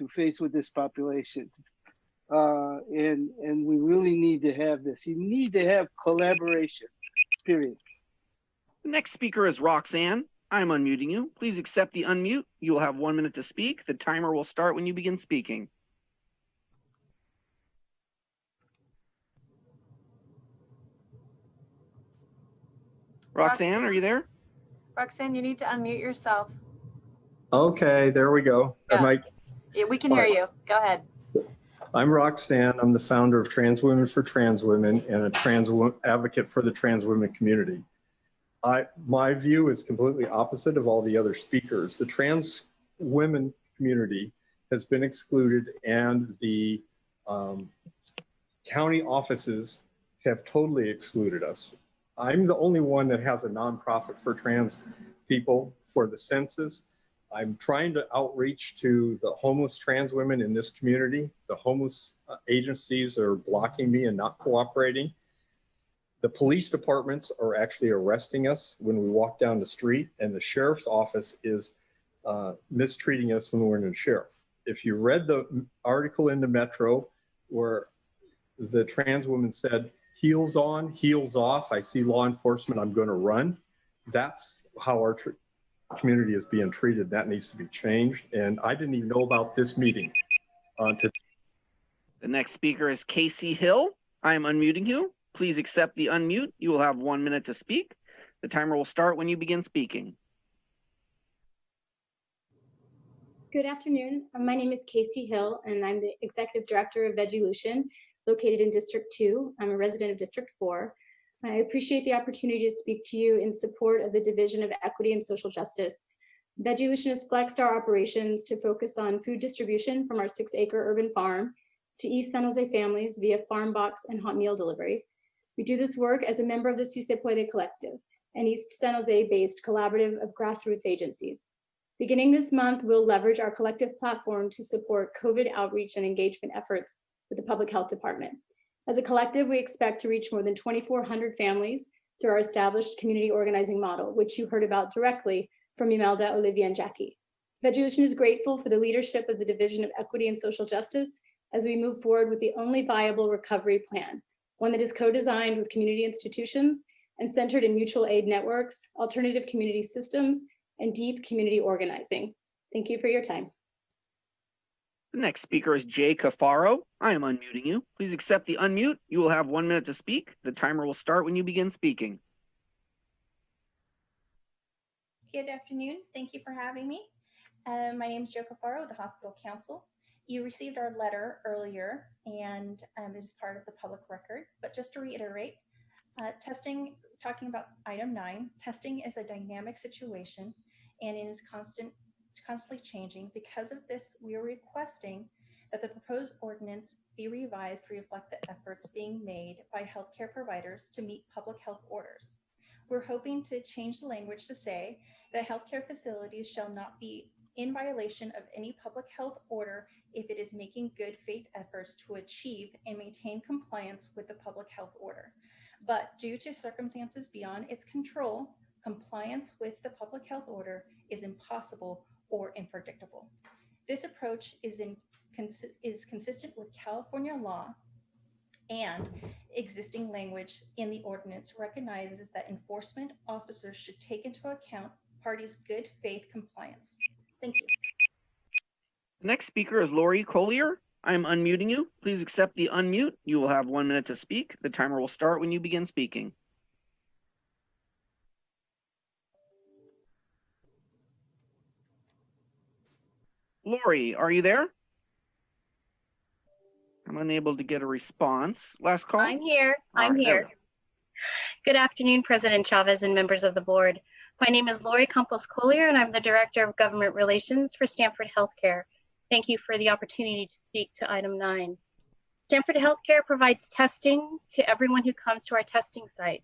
face with this population. And we really need to have this. You need to have collaboration, period. The next speaker is Roxanne. I'm unmuting you. Please accept the unmute. You will have 1 minute to speak. The timer will start when you begin speaking. Roxanne, are you there? Roxanne, you need to unmute yourself. Okay, there we go. Yeah, we can hear you. Go ahead. I'm Roxanne. I'm the founder of Trans Women for Trans Women and a trans advocate for the trans women community. My view is completely opposite of all the other speakers. The trans women community has been excluded, and the county offices have totally excluded us. I'm the only one that has a nonprofit for trans people for the census. I'm trying to outreach to the homeless trans women in this community. The homeless agencies are blocking me and not cooperating. The police departments are actually arresting us when we walk down the street, and the sheriff's office is mistreating us when we're in the sheriff. If you read the article in the Metro where the trans woman said, heels on, heels off, I see law enforcement, I'm gonna run. That's how our community is being treated. That needs to be changed. And I didn't even know about this meeting. The next speaker is Casey Hill. I am unmuting you. Please accept the unmute. You will have 1 minute to speak. The timer will start when you begin speaking. Good afternoon. My name is Casey Hill, and I'm the Executive Director of Veggielution, located in District 2. I'm a resident of District 4. I appreciate the opportunity to speak to you in support of the Division of Equity and Social Justice. Veggielution has flexed our operations to focus on food distribution from our 6-acre urban farm to East San Jose families via farm box and hot meal delivery. We do this work as a member of the Si Se Puede Collective, an East San Jose-based collaborative of grassroots agencies. Beginning this month, we'll leverage our collective platform to support COVID outreach and engagement efforts with the Public Health Department. As a collective, we expect to reach more than 2,400 families through our established community organizing model, which you heard about directly from Imelda, Olivia, and Jackie. Veggielution is grateful for the leadership of the Division of Equity and Social Justice as we move forward with the only viable recovery plan, one that is co-designed with community institutions and centered in mutual aid networks, alternative community systems, and deep community organizing. Thank you for your time. The next speaker is Jay Cafaro. I am unmuting you. Please accept the unmute. You will have 1 minute to speak. The timer will start when you begin speaking. Good afternoon. Thank you for having me. My name is Joe Cafaro with the Hospital Council. You received our letter earlier and it is part of the public record, but just to reiterate, testing, talking about item 9, testing is a dynamic situation and it is constantly changing. Because of this, we are requesting that the proposed ordinance be revised to reflect the efforts being made by healthcare providers to meet public health orders. We're hoping to change the language to say that healthcare facilities shall not be in violation of any public health order if it is making good faith efforts to achieve and maintain compliance with the public health order. But due to circumstances beyond its control, compliance with the public health order is impossible or unpredictable. This approach is consistent with California law, and existing language in the ordinance recognizes that enforcement officers should take into account parties' good faith compliance. Thank you. The next speaker is Lori Collier. I am unmuting you. Please accept the unmute. You will have 1 minute to speak. The timer will start when you begin speaking. Lori, are you there? I'm unable to get a response. Last call? I'm here. All I'm right, there we here. go. Good afternoon, President Chavez and members of the board. My name is Lori Campos Collier, and I'm the Director of Government Relations for Stanford Healthcare. Thank you for the opportunity to speak to item 9. Stanford Healthcare provides testing to everyone who comes to our testing site,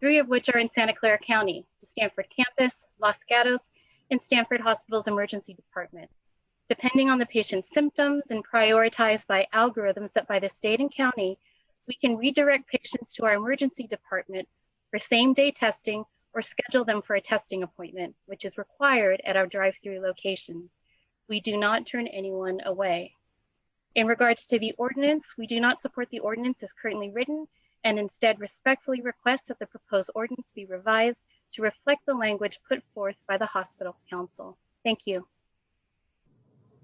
3 of which are in Santa Clara County, the Stanford campus, Los Gatos, and Stanford Hospital's Emergency Department. Depending on the patient's symptoms and prioritized by algorithms set by the state and county, we can redirect patients to our emergency department for same-day testing or schedule them for a testing appointment, which is required at our drive-through locations. We do not turn anyone away. In regards to the ordinance, we do not support the ordinance as currently written and instead respectfully request that the proposed ordinance be revised to reflect the language put forth by the Hospital Council. Thank you.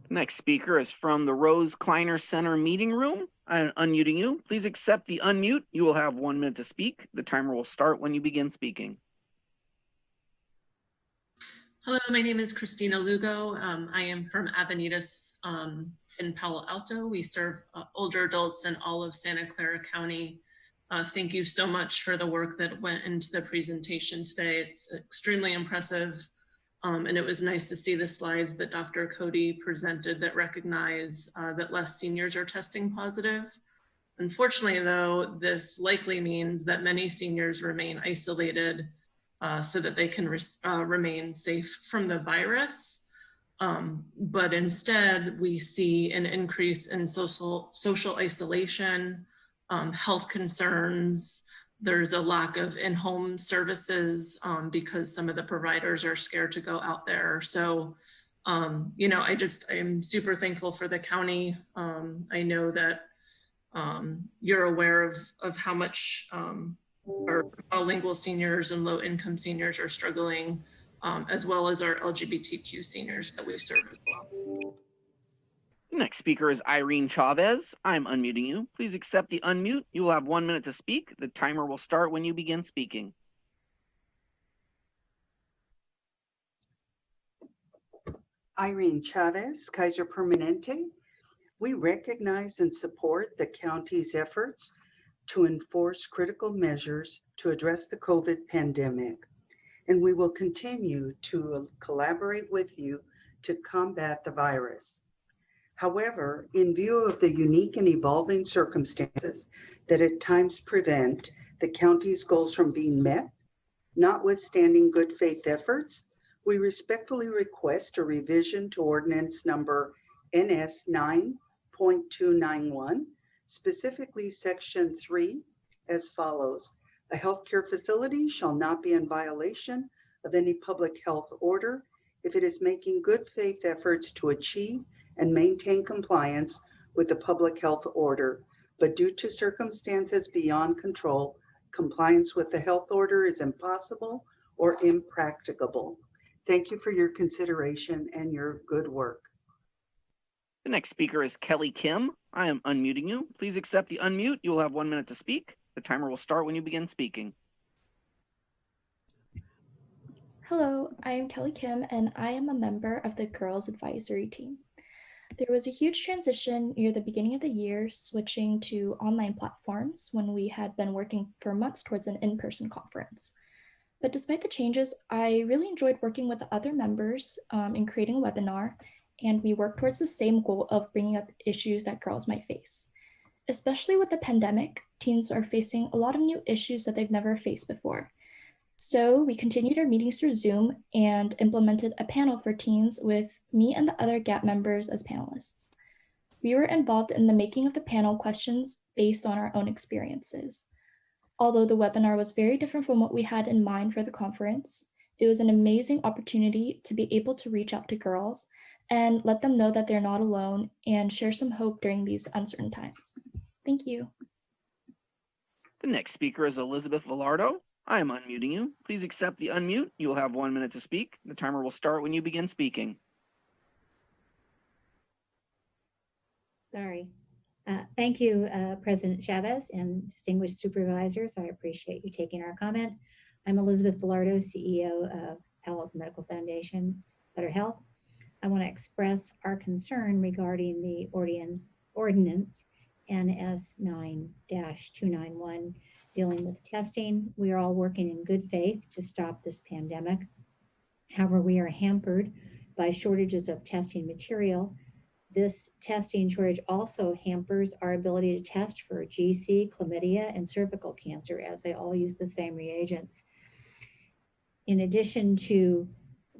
The next speaker is from the Rose Kleiner Center meeting room. I'm unmuting you. Please accept the unmute. You will have 1 minute to speak. The timer will start when you begin speaking. Hello, my name is Christina Lugo. I am from Avenidas in Palo Alto. We serve older adults in all of Santa Clara County. Thank you so much for the work that went into the presentation today. It's extremely impressive. And it was nice to see the slides that Dr. Cody presented that recognize that less seniors are testing positive. Unfortunately, though, this likely means that many seniors remain isolated so that they can remain safe from the virus. But instead, we see an increase in social isolation, health concerns. There's a lack of in-home services because some of the providers are scared to go out there. So, you know, I'm super thankful for the county. I know that you're aware of how much our bilingual seniors and low-income seniors are struggling, as well as our LGBTQ seniors that we serve as well. The next speaker is Irene Chavez. I'm unmuting you. Please accept the unmute. You will have 1 minute to speak. The timer will start when you begin speaking. Irene Chavez, Kaiser Permanente. We recognize and support the county's efforts to enforce critical measures to address the COVID pandemic, and we will continue to collaborate with you to combat the virus. However, in view of the unique and evolving circumstances that at times prevent the county's goals from being met, notwithstanding good faith efforts, we respectfully request a revision to ordinance number NS 9.291 specifically Section 3, as follows. A healthcare facility shall not be in violation of any public health order if it is making good faith efforts to achieve and maintain compliance with the public health order, but due to circumstances beyond control, compliance with the health order is impossible or impracticable. Thank you for your consideration and your good work. The next speaker is Kelly Kim. I am unmuting you. Please accept the unmute. You will have 1 minute to speak. The timer will start when you begin speaking. Hello, I am Kelly Kim, and I am a member of the Girls Advisory Team. There was a huge transition near the beginning of the year, switching to online platforms when we had been working for months towards an in-person conference. But despite the changes, I really enjoyed working with the other members in creating a webinar, and we worked towards the same goal of bringing up issues that girls might face. Especially with the pandemic, teens are facing a lot of new issues that they've never faced before. So we continued our meetings through Zoom and implemented a panel for teens with me and the other GAP members as panelists. We were involved in the making of the panel questions based on our own experiences. Although the webinar was very different from what we had in mind for the conference, it was an amazing opportunity to be able to reach out to girls and let them know that they're not alone and share some hope during these uncertain times. Thank you. The next speaker is Elizabeth Villardo. I am unmuting you. Please accept the unmute. You will have 1 minute to speak. The timer will start when you begin speaking. Sorry. Thank you, President Chavez and distinguished supervisors. I appreciate you taking our comment. I'm Elizabeth Villardo, CEO of Palo Alto Medical Foundation, Sutter Health. I want to express our concern regarding the ordinance NS 9-291 dealing with testing. We are all working in good faith to stop this pandemic. However, we are hampered by shortages of testing material. This testing shortage also hampers our ability to test for GC, chlamydia, and cervical cancer, as they all use the same reagents. In addition to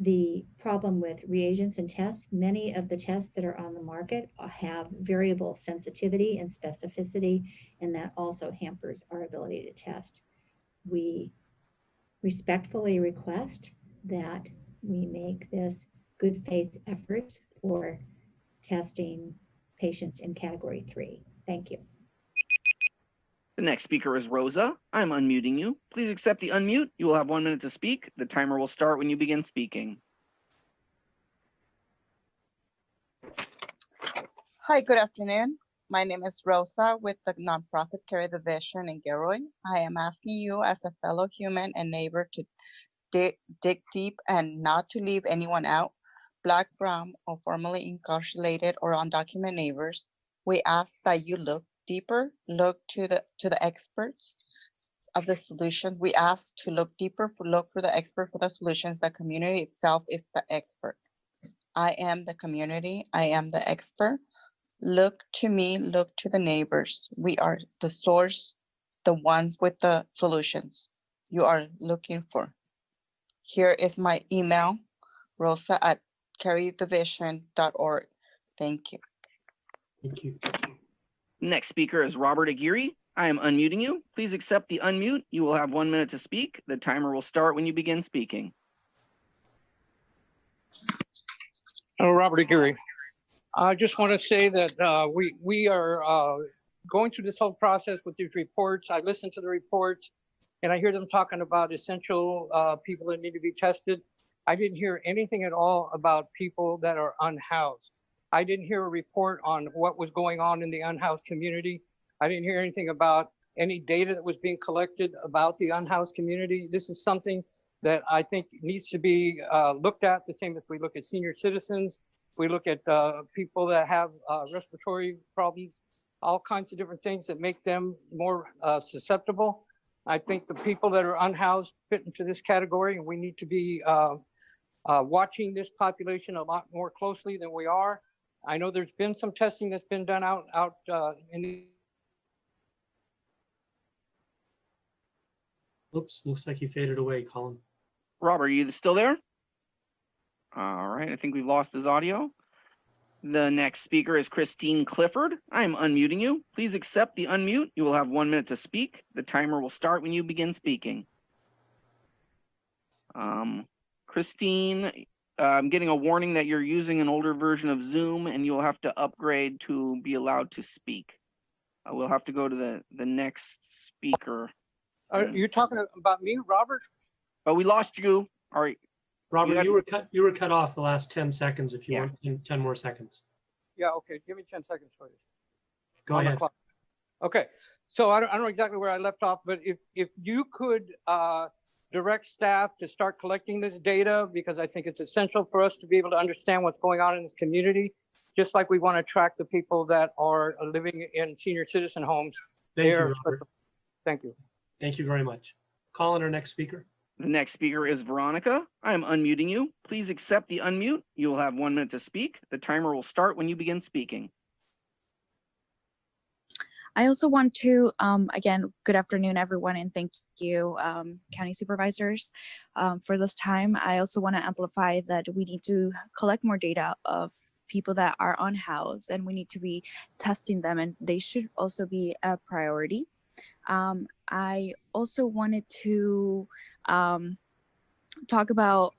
the problem with reagents and tests, many of the tests that are on the market have variable sensitivity and specificity, and that also hampers our ability to test. We respectfully request that we make this good faith effort for testing patients in category 3. Thank you. The next speaker is Rosa. I'm unmuting you. Please accept the unmute. You will have 1 minute to speak. The timer will start when you begin speaking. Hi, good afternoon. My name is Rosa with the nonprofit Care Division in Gilroy. I am asking you as a fellow human and neighbor to dig deep and not to leave anyone out. Black, brown, or formerly incarcerated or undocumented neighbors. We ask that you look deeper, look to the experts of the solutions. We ask to look deeper, look for the expert for the solutions. The community itself is the expert. I am the community. I am the expert. Look to me, look to the neighbors. We are the source, the ones with the solutions you are looking for. Here is my email, rosa@carrythevision.org. Thank you. Thank you. Next speaker is Robert Aguirre. I am unmuting you. Please accept the unmute. You will have 1 minute to speak. The timer will start when you begin speaking. Oh, Robert Aguirre. I just want to say that we are going through this whole process with these reports. I listen to the reports and I hear them talking about essential people that need to be tested. I didn't hear anything at all about people that are unhoused. I didn't hear a report on what was going on in the unhoused community. I didn't hear anything about any data that was being collected about the unhoused community. This is something that I think needs to be looked at the same as we look at senior citizens. We look at people that have respiratory problems, all kinds of different things that make them more susceptible. I think the people that are unhoused fit into this category, and we need to be watching this population a lot more closely than we are. I know there's been some testing that's been done out in the. Oops, looks like you faded away, Colin. Robert, are you still there? All right, I think we've lost his audio. The next speaker is Christine Clifford. I am unmuting you. Please accept the unmute. You will have 1 minute to speak. The timer will start when you begin speaking. Christine, I'm getting a warning that you're using an older version of Zoom and you'll have to upgrade to be allowed to speak. We'll have to go to the next speaker. Are you talking about me, Robert? But we lost you. All right. Robert, you were cut off the last 10 seconds if you want 10 more seconds. Yeah, okay. Give me 10 seconds, please. Go ahead. Okay, so I don't know exactly where I left off, but if you could direct staff to start collecting this data, because I think it's essential for us to be able to understand what's going on in this community, just like we want to track the people that are living in senior citizen homes. Thank you, Robert. Thank you. Thank you very much. Call on our next speaker. The next speaker is Veronica. I am unmuting you. Please accept the unmute. You will have 1 minute to speak. The timer will start when you begin speaking. I also want to, again, good afternoon, everyone, and thank you, County Supervisors, for this time. I also want to amplify that we need to collect more data of people that are unhoused, and we need to be testing them, and they should also be a priority. I also wanted to talk about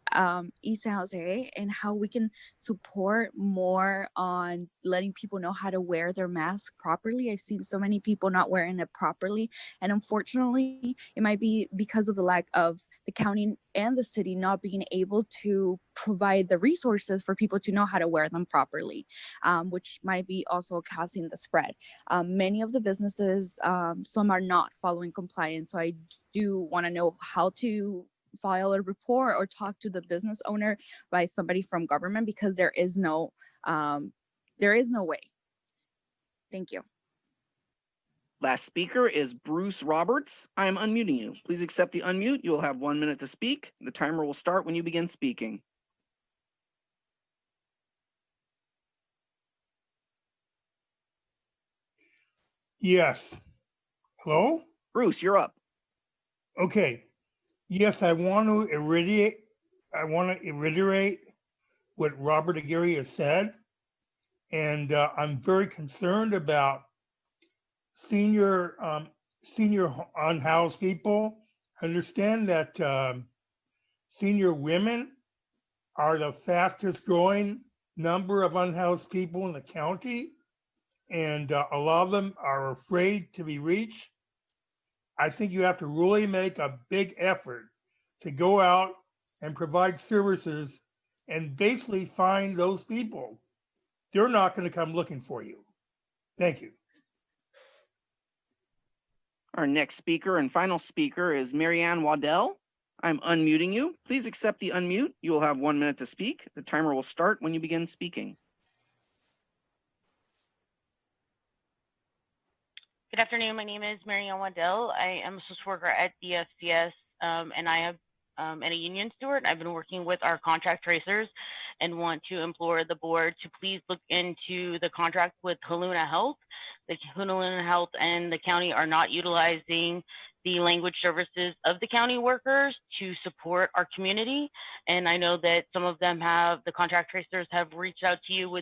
East San Jose and how we can support more on letting people know how to wear their mask properly. I've seen so many people not wearing it properly, and unfortunately it might be because of the lack of the county and the city not being able to provide the resources for people to know how to wear them properly, which might be also causing the spread. Many of the businesses, some are not following compliance, so I do want to know how to file a report or talk to the business owner by somebody from government, because there is no way. Thank you. Last speaker is Bruce Roberts. I am unmuting you. Please accept the unmute. You will have 1 minute to speak. The timer will start when you begin speaking. Yes. Hello? Bruce, you're up. Okay. Yes, I want to reiterate what Robert Aguirre has said. And I'm very concerned about senior unhoused people. I understand that senior women are the fastest growing number of unhoused people in the county. And a lot of them are afraid to be reached. I think you have to really make a big effort to go out and provide services and basically find those people. They're not going to come looking for you. Thank you. Our next speaker and final speaker is Marianne Waddell. I'm unmuting you. Please accept the unmute. You will have 1 minute to speak. The timer will start when you begin speaking. Good afternoon. My name is Marianne Waddell. I am a social worker at DSPS, and I have and a union steward. I've been working with our contract tracers and want to implore the board to please look into the contract with Haluna Health. The Haluna Health and the county are not utilizing the language services of the county workers to support our community. And I know that some of them the contract tracers have reached out to you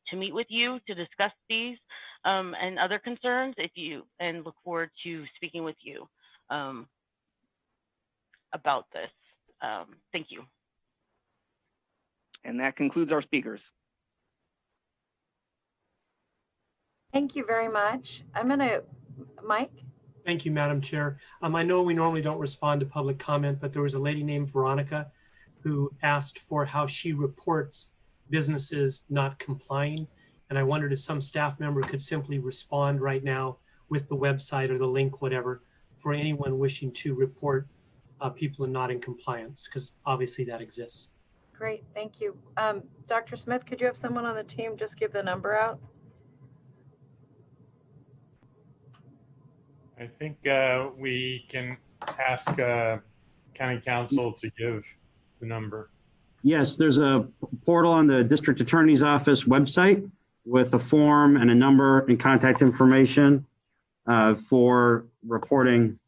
to meet with you to discuss these and other concerns and look forward to speaking with you about this. Thank you. And that concludes our speakers. Thank you very much. Mike? Thank you, Madam Chair. I know we normally don't respond to public comment, but there was a lady named Veronica who asked for how she reports businesses not complying. And I wondered if some staff member could simply respond right now with the website or the link, whatever, for anyone wishing to report people not in compliance, because obviously that exists. Great, thank you. Dr. Smith, could you have someone on the team just give the number out? I think we can ask County Council to give the number. Yes, there's a portal on the District Attorney's Office website with a form and a number and contact information for reporting.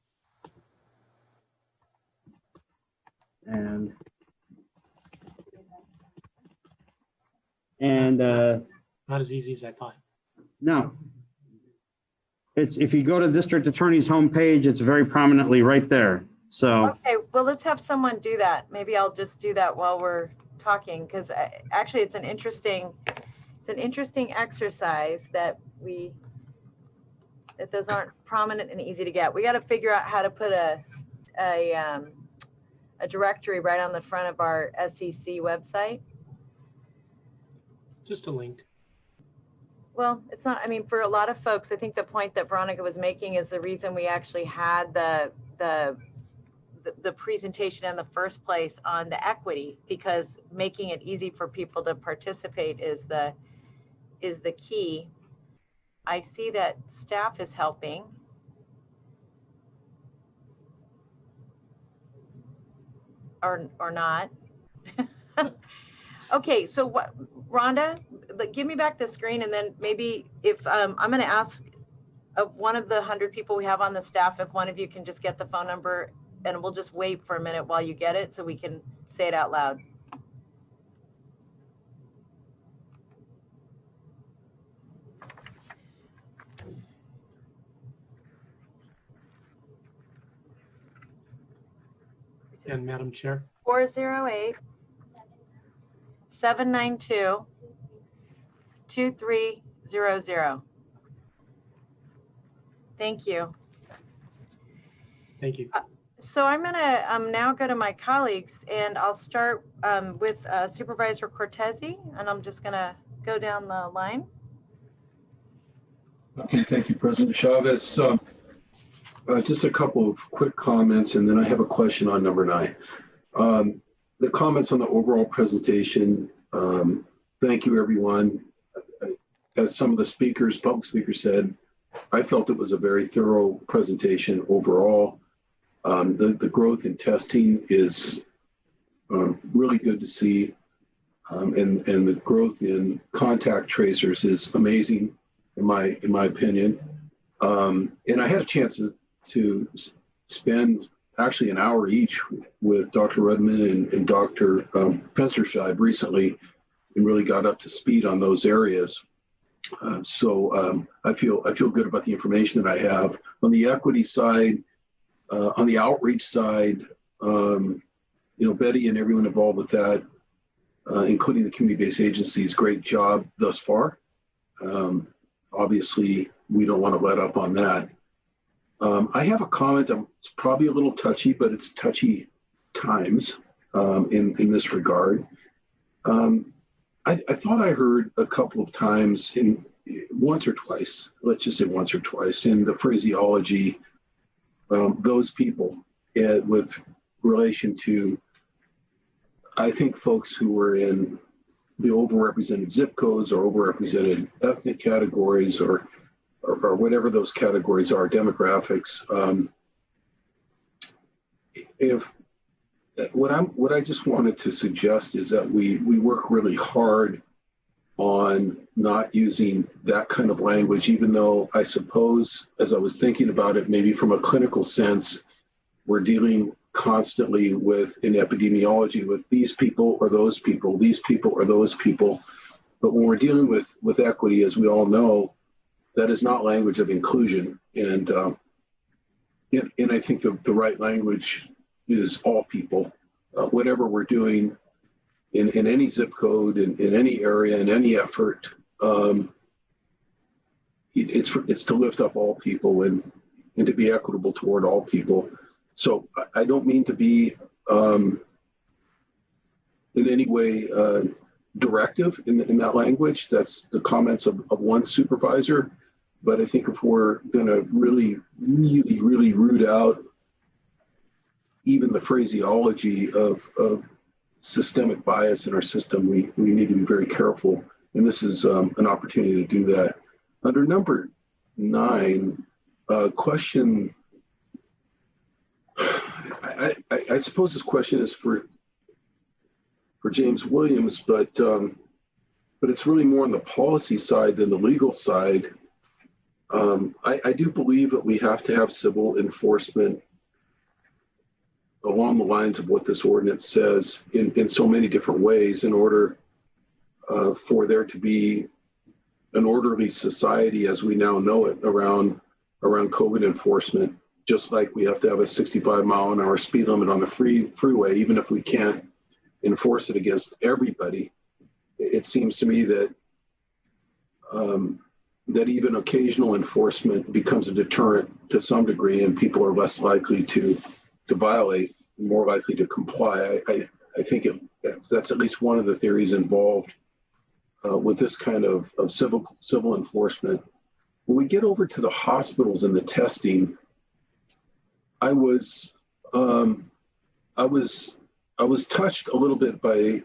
And Not as easy as I thought. No. It's, if you go to district attorney's homepage, it's very prominently right there. So Okay, well, let's have someone do that. Maybe I'll just do that while we're talking, because actually it's an interesting exercise that those aren't prominent and easy to get. We got to figure out how to put a directory right on the front of our SEC website. Just a link. Well, it's not, I mean, for a lot of folks, I think the point that Veronica was making is the reason we actually had the presentation in the first place on the equity, because making it easy for people to participate is the key. I see that staff is helping. Or not. Okay, so what, Rhonda, give me back the screen, and then maybe if I'm going to ask one of the 100 people we have on the staff, if one of you can just get the phone number, and we'll just wait for a minute while you get it so we can say it out loud. And Madam Chair. 408-792-2300. Thank you. Thank you. So I'm going to now go to my colleagues, and I'll start with Supervisor Cortese, and I'm just going to go down the line. Okay, thank you, President Chavez. Just a couple of quick comments, and then I have a question on number 9. The comments on the overall presentation, thank you, everyone. As some of the speakers, public speakers said, I felt it was a very thorough presentation overall. The growth in testing is really good to see, and the growth in contact tracers is amazing, in my opinion. And I had a chance to spend actually an hour each with Dr. Rudman and Dr. Fensterscheid recently, and really got up to speed on those areas. So I feel good about the information that I have. On the equity side, on the outreach side, Betty and everyone involved with that, including the community-based agencies, great job thus far. Obviously, we don't want to let up on that. I have a comment. It's probably a little touchy, but it's touchy times in this regard. I thought I heard a couple of times, once or twice, let's just say once or twice, in the phraseology, those people with relation to, I think, folks who were in the overrepresented zip codes or overrepresented ethnic categories or whatever those categories are, demographics. What I just wanted to suggest is that we work really hard on not using that kind of language, even though I suppose, as I was thinking about it, maybe from a clinical sense, we're dealing constantly with, in epidemiology, with these people or those people, these people or those people. But when we're dealing with equity, as we all know, that is not language of inclusion. And I think the right language is all people, whatever we're doing in any zip code, in any area, in any effort. It's to lift up all people and to be equitable toward all people. So I don't mean to be in any way directive in that language. That's the comments of one supervisor. But I think if we're going to really root out even the phraseology of systemic bias in our system, we need to be very careful. And this is an opportunity to do that. Under number 9, question, I suppose this question is for James Williams, but it's really more on the policy side than the legal side. I do believe that we have to have civil enforcement along the lines of what this ordinance says in so many different ways in order for there to be an orderly society as we now know it around COVID enforcement, just like we have to have a 65-mile-an-hour speed limit on the freeway, even if we can't enforce it against everybody. It seems to me that that even occasional enforcement becomes a deterrent to some degree, and people are less likely to violate, more likely to comply. I think that's at least one of the theories involved with this kind of civil enforcement. When we get over to the hospitals and the testing, I was touched a little bit by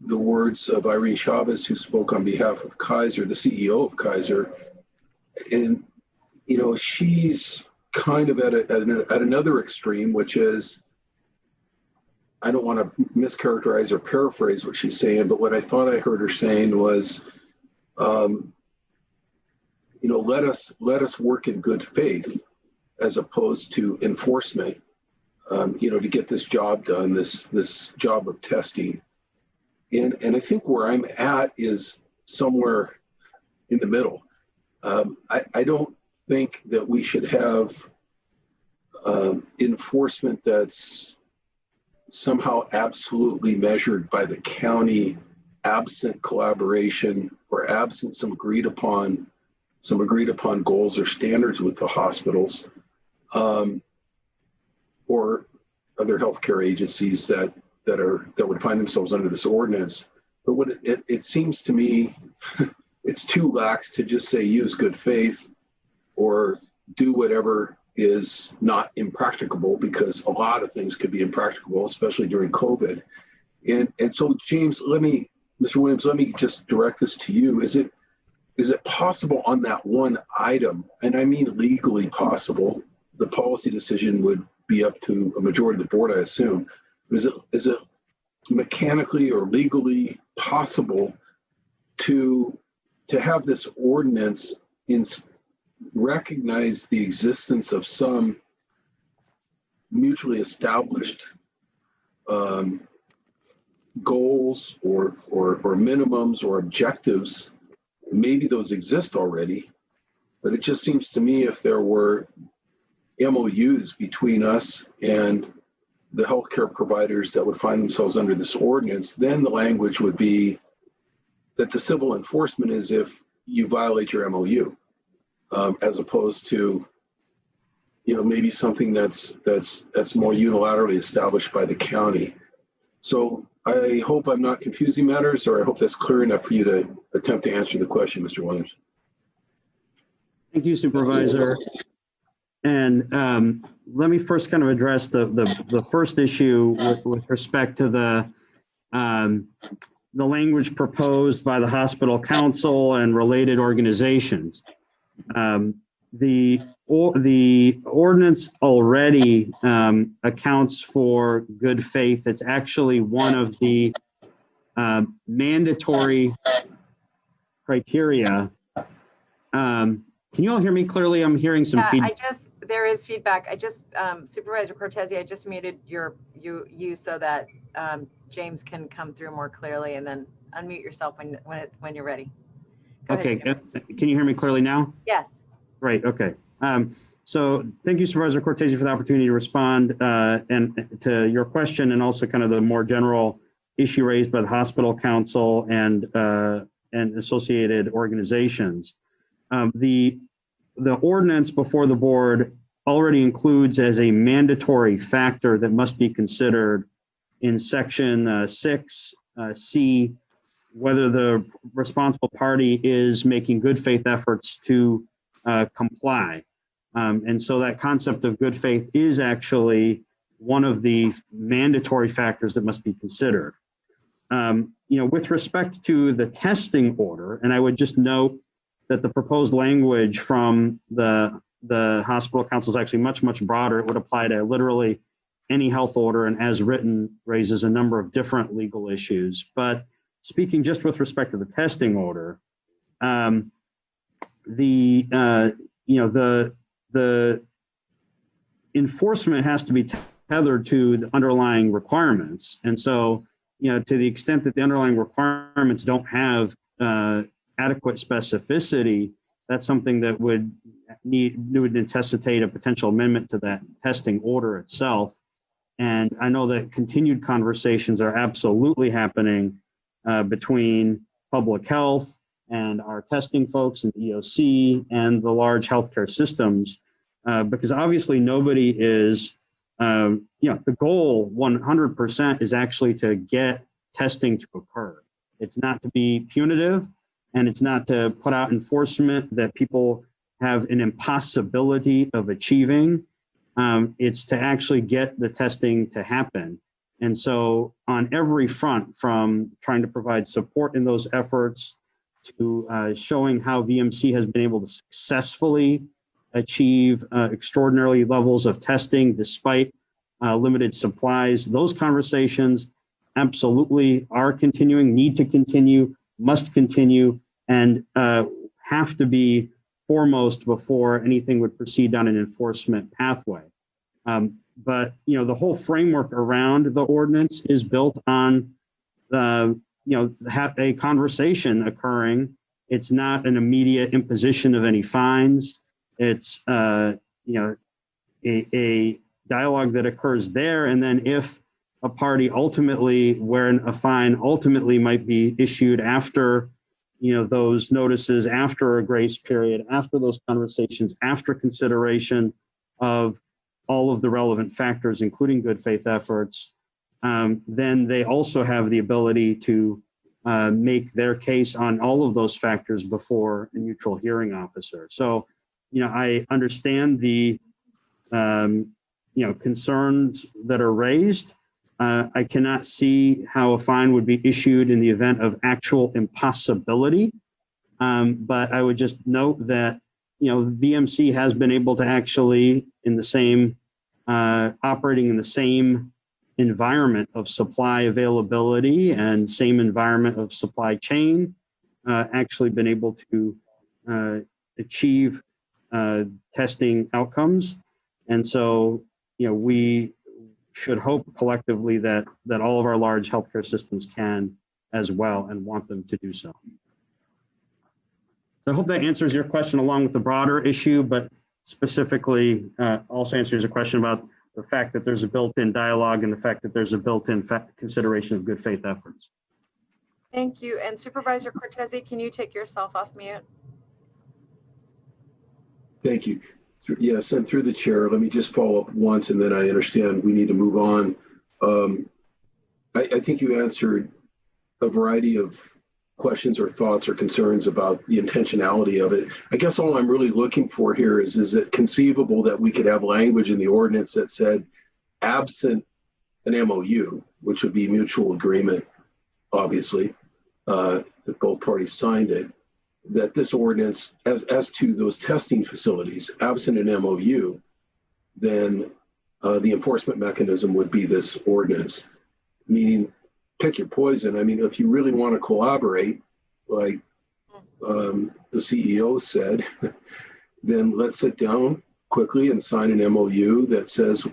the words of Irene Chavez, who spoke on behalf of Kaiser, the CEO of Kaiser, and she's kind of at another extreme, which is, I don't want to mischaracterize or paraphrase what she's saying, but what I thought I heard her saying was, let us work in good faith as opposed to enforcement, to get this job done, this job of testing. And I think where I'm at is somewhere in the middle. I don't think that we should have enforcement that's somehow absolutely measured by the county, absent collaboration or absent some agreed upon goals or standards with the hospitals, or other healthcare agencies that would find themselves under this ordinance. But what it seems to me, it's too lax to just say use good faith or do whatever is not impracticable, because a lot of things could be impracticable, especially during COVID. And so, James, Mr. Williams, let me just direct this to you. Is it possible on that one item, and I mean legally possible, the policy decision would be up to a majority of the board, I assume. Is it mechanically or legally possible to have this ordinance recognize the existence of some mutually established goals or minimums or objectives? Maybe those exist already, but it just seems to me if there were MOUs between us and the healthcare providers that would find themselves under this ordinance, then the language would be that the civil enforcement is if you violate your MOU, as opposed to, maybe something that's more unilaterally established by the county. So I hope I'm not confusing matters, or I hope that's clear enough for you to attempt to answer the question, Mr. Williams. Thank you, Supervisor. And let me first kind of address the first issue with respect to the language proposed by the hospital council and related organizations. The ordinance already accounts for good faith. It's actually one of the mandatory criteria. Can you all hear me clearly? I'm hearing some feedback. There is feedback. Supervisor Cortese, I just muted you so that James can come through more clearly, and then unmute yourself when you're ready. Go Okay, ahead, can you hear me clearly now? Yes. Right, okay. So thank you, Supervisor Cortese, for the opportunity to respond and to your question, and also kind of the more general issue raised by the hospital council and associated organizations. The ordinance before the board already includes as a mandatory factor that must be considered in section 6C, whether the responsible party is making good faith efforts to comply. And so that concept of good faith is actually one of the mandatory factors that must be considered. With respect to the testing order, and I would just note that the proposed language from the hospital council is actually much, much broader. It would apply to literally any health order, and as written raises a number of different legal issues. But speaking just with respect to the testing order, the enforcement has to be tethered to the underlying requirements. And so, to the extent that the underlying requirements don't have adequate specificity, that's something that would necessitate a potential amendment to that testing order itself. And I know that continued conversations are absolutely happening between public health and our testing folks and EOC and the large healthcare systems, because obviously nobody is, the goal 100% is actually to get testing to occur. It's not to be punitive, and it's not to put out enforcement that people have an impossibility of achieving. It's to actually get the testing to happen. And so on every front, from trying to provide support in those efforts to showing how VMC has been able to successfully achieve extraordinary levels of testing despite limited supplies, those conversations absolutely are continuing, need to continue, must continue, and have to be foremost before anything would proceed down an enforcement pathway. But the whole framework around the ordinance is built on have a conversation occurring. It's not an immediate imposition of any fines. It's a dialogue that occurs there, and then if a party ultimately, where a fine ultimately might be issued after those notices, after a grace period, after those conversations, after consideration of all of the relevant factors, including good faith efforts, then they also have the ability to make their case on all of those factors before a neutral hearing officer. So, I understand the concerns that are raised. I cannot see how a fine would be issued in the event of actual impossibility. But I would just note that, VMC has been able to actually, in the same, operating in the same environment of supply availability and same environment of supply chain, actually been able to achieve testing outcomes. And so, we should hope collectively that all of our large healthcare systems can as well and want them to do so. I hope that answers your question along with the broader issue, but specifically also answers a question about the fact that there's a built-in dialogue and the fact that there's a built-in consideration of good faith efforts. Thank you. And Supervisor Cortese, can you take yourself off mute? Thank you. Yes, and through the chair, let me just follow up once, and then I understand we need to move on. I think you answered a variety of questions or thoughts or concerns about the intentionality of it. I guess all I'm really looking for here is it conceivable that we could have language in the ordinance that said, absent an MOU, which would be mutual agreement, obviously, that both parties signed it, that this ordinance, as to those testing facilities, absent an MOU, then the enforcement mechanism would be this ordinance. Meaning, pick your poison. I mean, if you really want to collaborate, like the CEO said, then let's sit down quickly and sign an MOU that says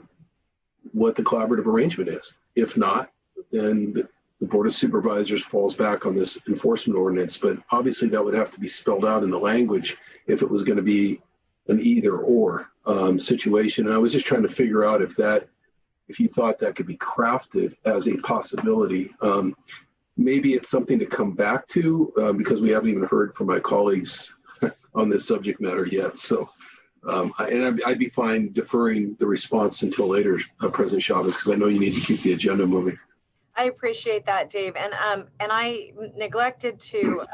what the collaborative arrangement is. If not, then the Board of Supervisors falls back on this enforcement ordinance, but obviously that would have to be spelled out in the language if it was going to be an either or situation. And I was just trying to figure out if you thought that could be crafted as a possibility. Maybe it's something to come back to because we haven't even heard from my colleagues on this subject matter yet. So, and I'd be fine deferring the response until later, President Chavez, because I know you need to keep the agenda moving. I appreciate that, Dave. And I neglected to,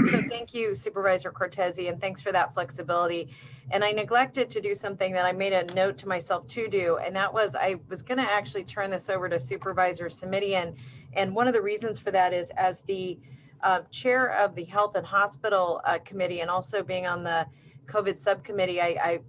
so thank you, Supervisor Cortese, and thanks for that flexibility. And I neglected to do something that I made a note to myself to do, and that was I was going to actually turn this over to Supervisor Simitian. And one of the reasons for that is as the chair of the Health and Hospital Committee and also being on the COVID subcommittee, I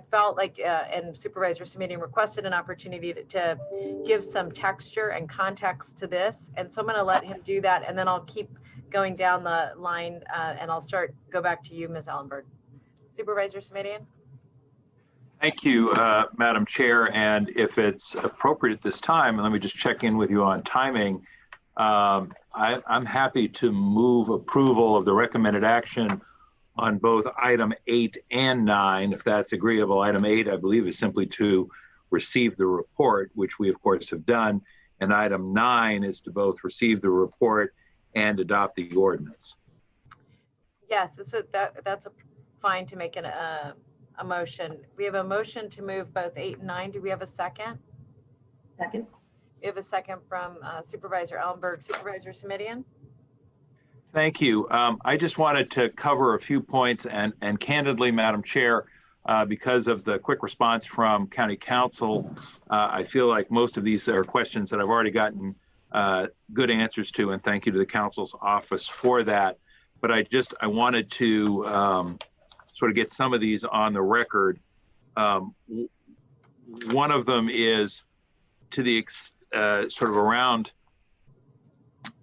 felt like, and Supervisor Simitian requested an opportunity to give some texture and context to this. And so I'm going to let him do that. And then I'll keep going down the line and I'll go back to you, Ms. Ellenberg. Supervisor Simitian. Thank you, Madam Chair. And if it's appropriate at this time, let me just check in with you on timing. I'm happy to move approval of the recommended action on both item 8 and 9, if that's agreeable. Item 8, I believe, is simply to receive the report, which we of course have done. And item 9 is to both receive the report and adopt the ordinance. Yes, so that's fine to make a motion. We have a motion to move both 8 and 9. Do we have a second? Second. We have a second from Supervisor Ellenberg. Supervisor Simidian? Thank you. I just wanted to cover a few points, and candidly, Madam Chair, because of the quick response from County Council, I feel like most of these are questions that I've already gotten good answers to, and thank you to the Council's office for that. But I wanted to sort of get some of these on the record. One of them is to the sort of around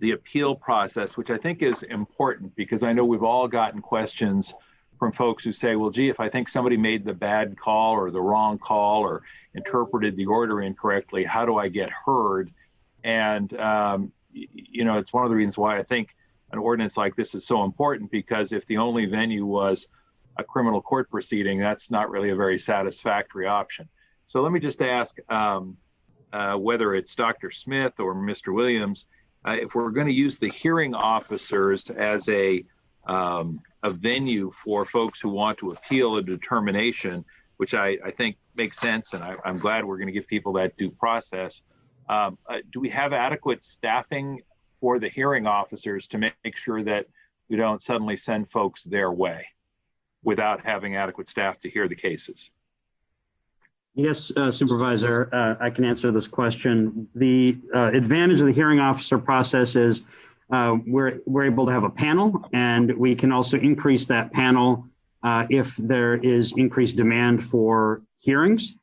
the appeal process, which I think is important, because I know we've all gotten questions from folks who say, well, gee, if I think somebody made the bad call or the wrong call or interpreted the order incorrectly, how do I get heard? And, you know, it's one of the reasons why I think an ordinance like this is so important, because if the only venue was a criminal court proceeding, that's not really a very satisfactory option. So let me just ask whether it's Dr. Smith or Mr. Williams, if we're going to use the hearing officers as a venue for folks who want to appeal a determination, which I think makes sense, and I'm glad we're going to give people that due process. Do we have adequate staffing for the hearing officers to make sure that we don't suddenly send folks their way without having adequate staff to hear the cases? Yes, Supervisor, I can answer this question. The advantage of the hearing officer process is we're able to have a panel, and we can also increase that panel if there is increased demand for hearings.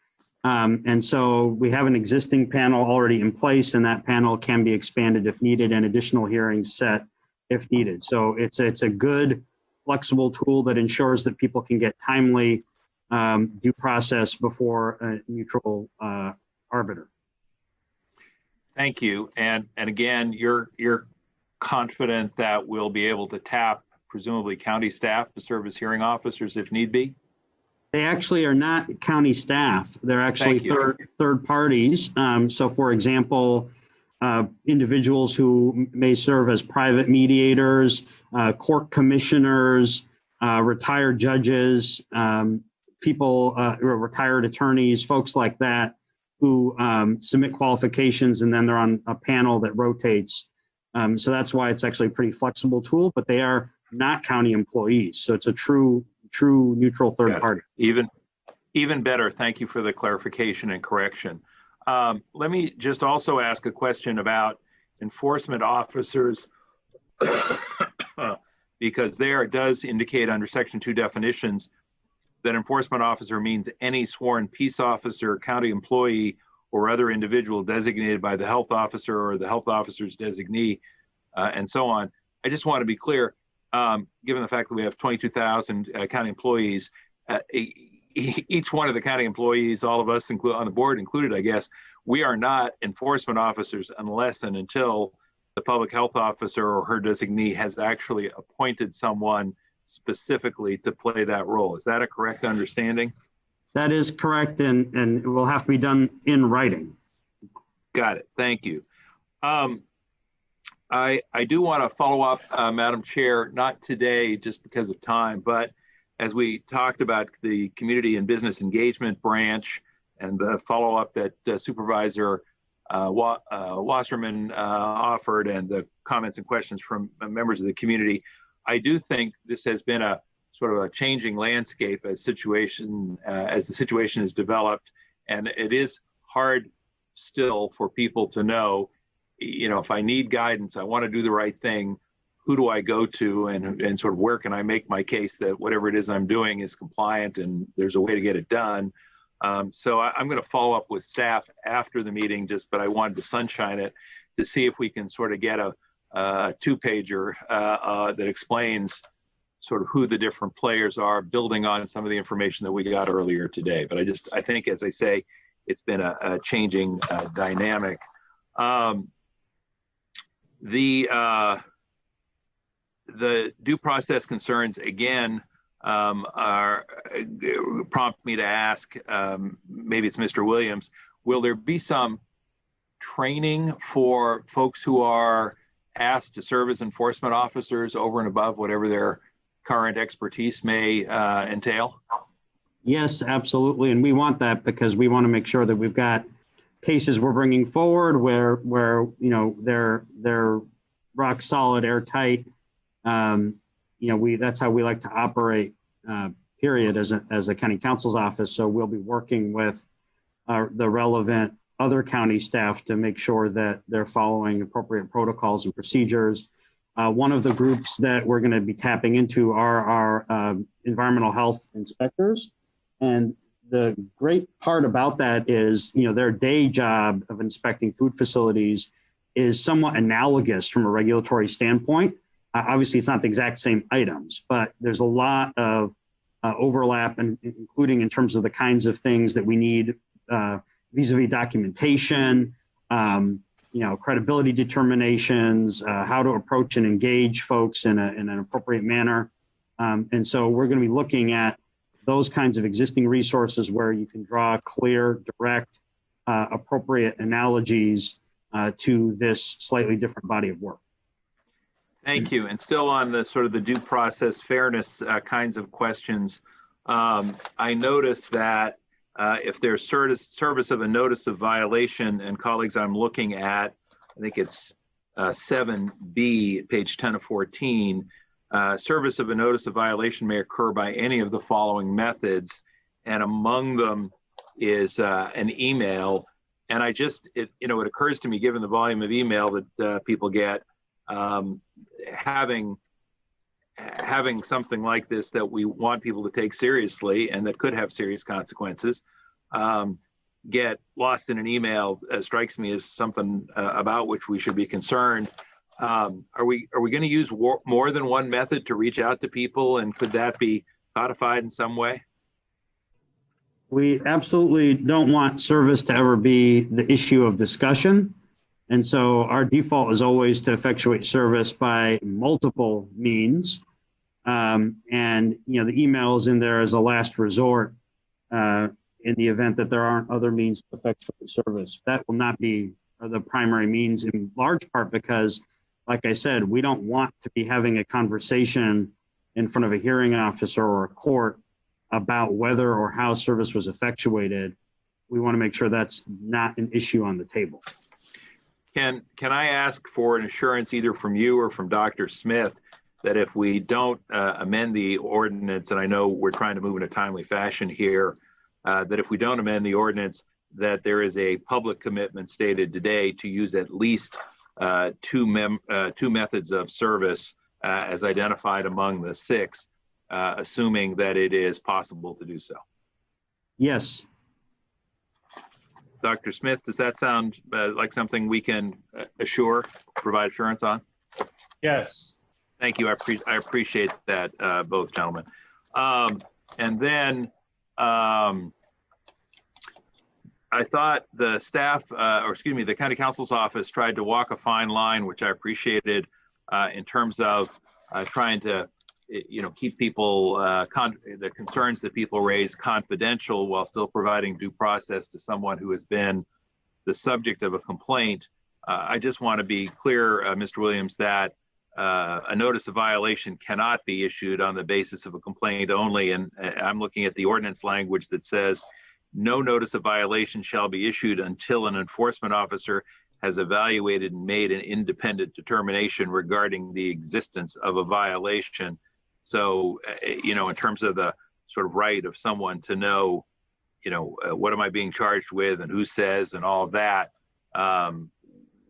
And so we have an existing panel already in place, and that panel can be expanded if needed and additional hearings set if needed. So it's a good, flexible tool that ensures that people can get timely due process before a neutral arbiter. Thank you. And again, you're confident that we'll be able to tap presumably county staff to serve as hearing officers if need be? They actually are not county staff. They're actually third parties. So for example, individuals who may serve as private mediators, court commissioners, retired judges, people, retired attorneys, folks like that who submit qualifications, and then they're on a panel that rotates. So that's why it's actually a pretty flexible tool, but they are not county employees. So it's a true neutral third party. Even better. Thank you for the clarification and correction. Let me just also ask a question about enforcement officers, because there it does indicate under Section 2 definitions that enforcement officer means any sworn peace officer, county employee, or other individual designated by the health officer or the health officer's designee, and so on. I just want to be clear, given the fact that we have 22,000 county employees, each one of the county employees, all of us on the board included, I guess, we are not enforcement officers unless and until the public health officer or her designee has actually appointed someone specifically to play that role. Is that a correct understanding? That is correct, and it will have to be done in writing. Got it. Thank you. I do want to follow up, Madam Chair, not today just because of time, but as we talked about the community and business engagement branch and the follow-up that Supervisor Wasserman offered, and the comments and questions from members of the community, I do think this has been a sort of a changing landscape as the situation has developed, and it is hard still for people to know, you know, if I need guidance, I want to do the right thing, who do I go to, and sort of where can I make my case that whatever it is I'm doing is compliant and there's a way to get it done. So I'm going to follow up with staff after the meeting, but I wanted to sunshine it to see if we can sort of get a two-pager that explains sort of who the different players are, building on some of the information that we got earlier today. But I think, as I say, it's been a changing dynamic. The due process concerns, again, are prompt me to ask, maybe it's Mr. Williams, will there be some training for folks who are asked to serve as enforcement officers over and above whatever their current expertise may entail? Yes, absolutely. And we want that because we want to make sure that we've got cases we're bringing forward where you know, they're rock solid, airtight. You know, that's how we like to operate, period, as a county counsel's office. So we'll be working with the relevant other county staff to make sure that they're following appropriate protocols and procedures. One of the groups that we're going to be tapping into are our environmental health inspectors. And the great part about that is, you know, their day job of inspecting food facilities is somewhat analogous from a regulatory standpoint. Obviously, it's not the exact same items, but there's a lot of overlap, and including in terms of the kinds of things that we need vis-a-vis documentation, you know, credibility determinations, how to approach and engage folks in an appropriate manner. And so we're going to be looking at those kinds of existing resources where you can draw clear, direct, appropriate analogies to this slightly different body of work. Thank you. And still on the sort of the due process fairness kinds of questions, I noticed that if there's service of a notice of violation, and colleagues, I'm looking at, I think it's 7B, page 10 of 14, service of a notice of violation may occur by any of the following methods, and among them is an email. And it occurs to me, given the volume of email that people get, having something like this that we want people to take seriously and that could have serious consequences, get lost in an email strikes me as something about which we should be concerned. Are we going to use more than one method to reach out to people, and could that be codified in some way? We absolutely don't want service to ever be the issue of discussion. And so our default is always to effectuate service by multiple means. And, you know, the email is in there as a last resort in the event that there aren't other means to effectuate service. That will not be the primary means, in large part because, like I said, we don't want to be having a conversation in front of a hearing officer or a court about whether or how service was effectuated. We want to make sure that's not an issue on the table. Can I ask for an assurance either from you or from Dr. Smith that if we don't amend the ordinance, and I know we're trying to move in a timely fashion here, that if we don't amend the ordinance, that there is a public commitment stated today to use at least two methods of service as identified among the 6, assuming that it is possible to do so? Yes. Dr. Smith, does that sound like something we can provide assurance on? Yes. Thank you. I appreciate that, both gentlemen. And then I thought the staff, the county counsel's office tried to walk a fine line, which I appreciated in terms of trying to, keep people, the concerns that people raise confidential while still providing due process to someone who has been the subject of a complaint. I just want to be clear, Mr. Williams, that a notice of violation cannot be issued on the basis of a complaint only. And I'm looking at the ordinance language that says no notice of violation shall be issued until an enforcement officer has evaluated and made an independent determination regarding the existence of a violation. So, in terms of the sort of right of someone to know, what am I being charged with and who says and all of that,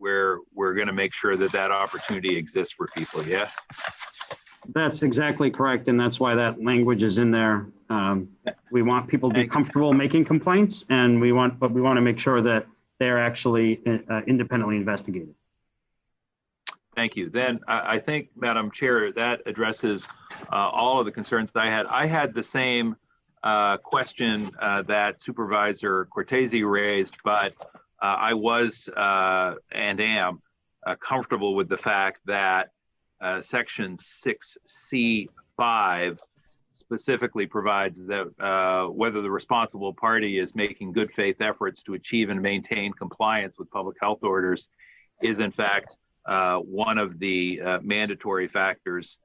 we're going to make sure that that opportunity exists for people. Yes? That's exactly correct. And that's why that language is in there. We want people to be comfortable making complaints, and we want to make sure that they're actually independently investigated. Thank you. Then I think, Madam Chair, that addresses all of the concerns that I had. I had the same question that Supervisor Cortese raised, but I was and am comfortable with the fact that Section 6C5 specifically provides that whether the responsible party is making good faith efforts to achieve and maintain compliance with public health orders is in fact one of the mandatory factors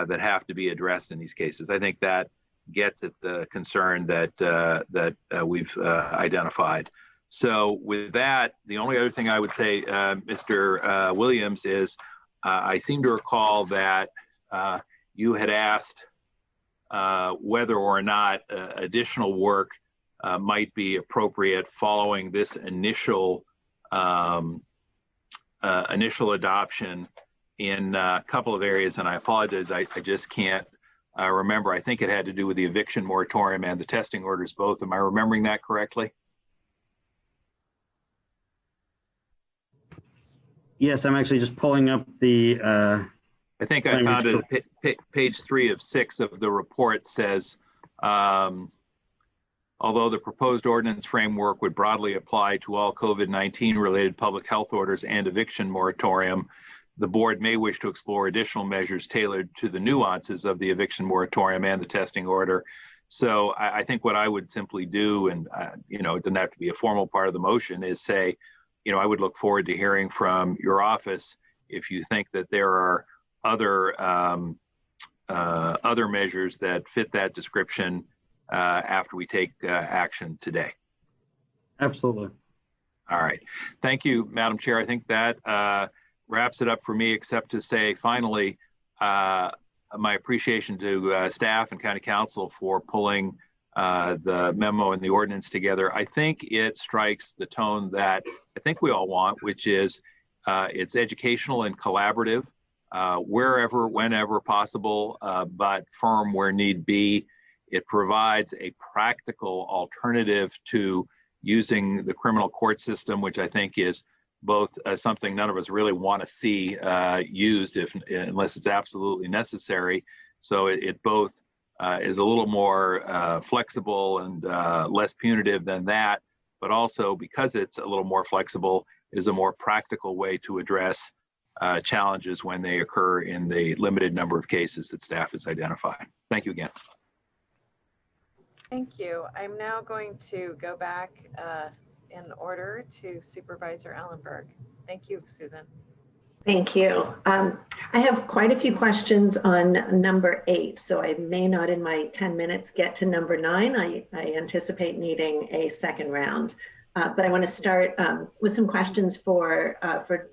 that have to be addressed in these cases. I think that gets at the concern that we've identified. So with that, the only other thing I would say, Mr. Williams, is I seem to recall that you had asked whether or not additional work might be appropriate following this initial adoption in a couple of areas, and I apologize, I just can't remember. I think it had to do with the eviction moratorium and the testing orders both. Am I remembering that correctly? Yes, I'm actually just pulling up the. I think I found it at page 3 of 6 of the report says, although the proposed ordinance framework would broadly apply to all COVID-19 related public health orders and eviction moratorium, the board may wish to explore additional measures tailored to the nuances of the eviction moratorium and the testing order. So I think what I would simply do, and it doesn't have to be a formal part of the motion, is say, I would look forward to hearing from your office if you think that there are other measures that fit that description after we take action today. Absolutely. All right. Thank you, Madam Chair. I think that wraps it up for me, except to say finally, my appreciation to staff and County Council for pulling the memo and the ordinance together. I think it strikes the tone that I think we all want, which is it's educational and collaborative, wherever, whenever possible, but firm where need be. It provides a practical alternative to using the criminal court system, which I think is both something none of us really want to see used unless it's absolutely necessary. So it both is a little more flexible and less punitive than that, but also because it's a little more flexible, is a more practical way to address challenges when they occur in the limited number of cases that staff has identified. Thank you again. Thank you. I'm now going to go back in order to Supervisor Ellenberg. Thank you, Susan. Thank you. I have quite a few questions on number 8, so I may not in my 10 minutes get to number 9. I anticipate needing a second round. But I want to start with some questions for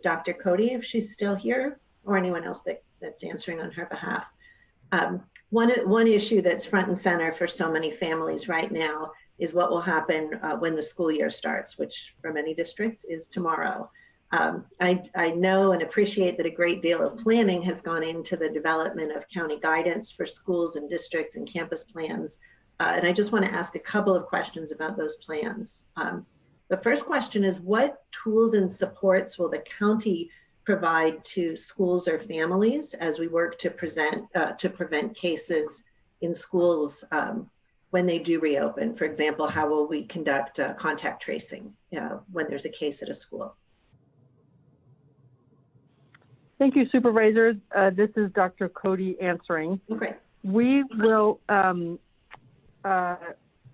Dr. Cody, if she's still here, or anyone else that's answering on her behalf. One issue that's front and center for so many families right now is what will happen when the school year starts, which for many districts is tomorrow. I know and appreciate that a great deal of planning has gone into the development of county guidance for schools and districts and campus plans. And I just want to ask a couple of questions about those plans. The first question is, what tools and supports will the county provide to schools or families as we work to prevent cases in schools when they do reopen? For example, how will we conduct contact tracing when there's a case at a school? Thank you, Supervisors. This is Dr. Cody answering. Okay. We will,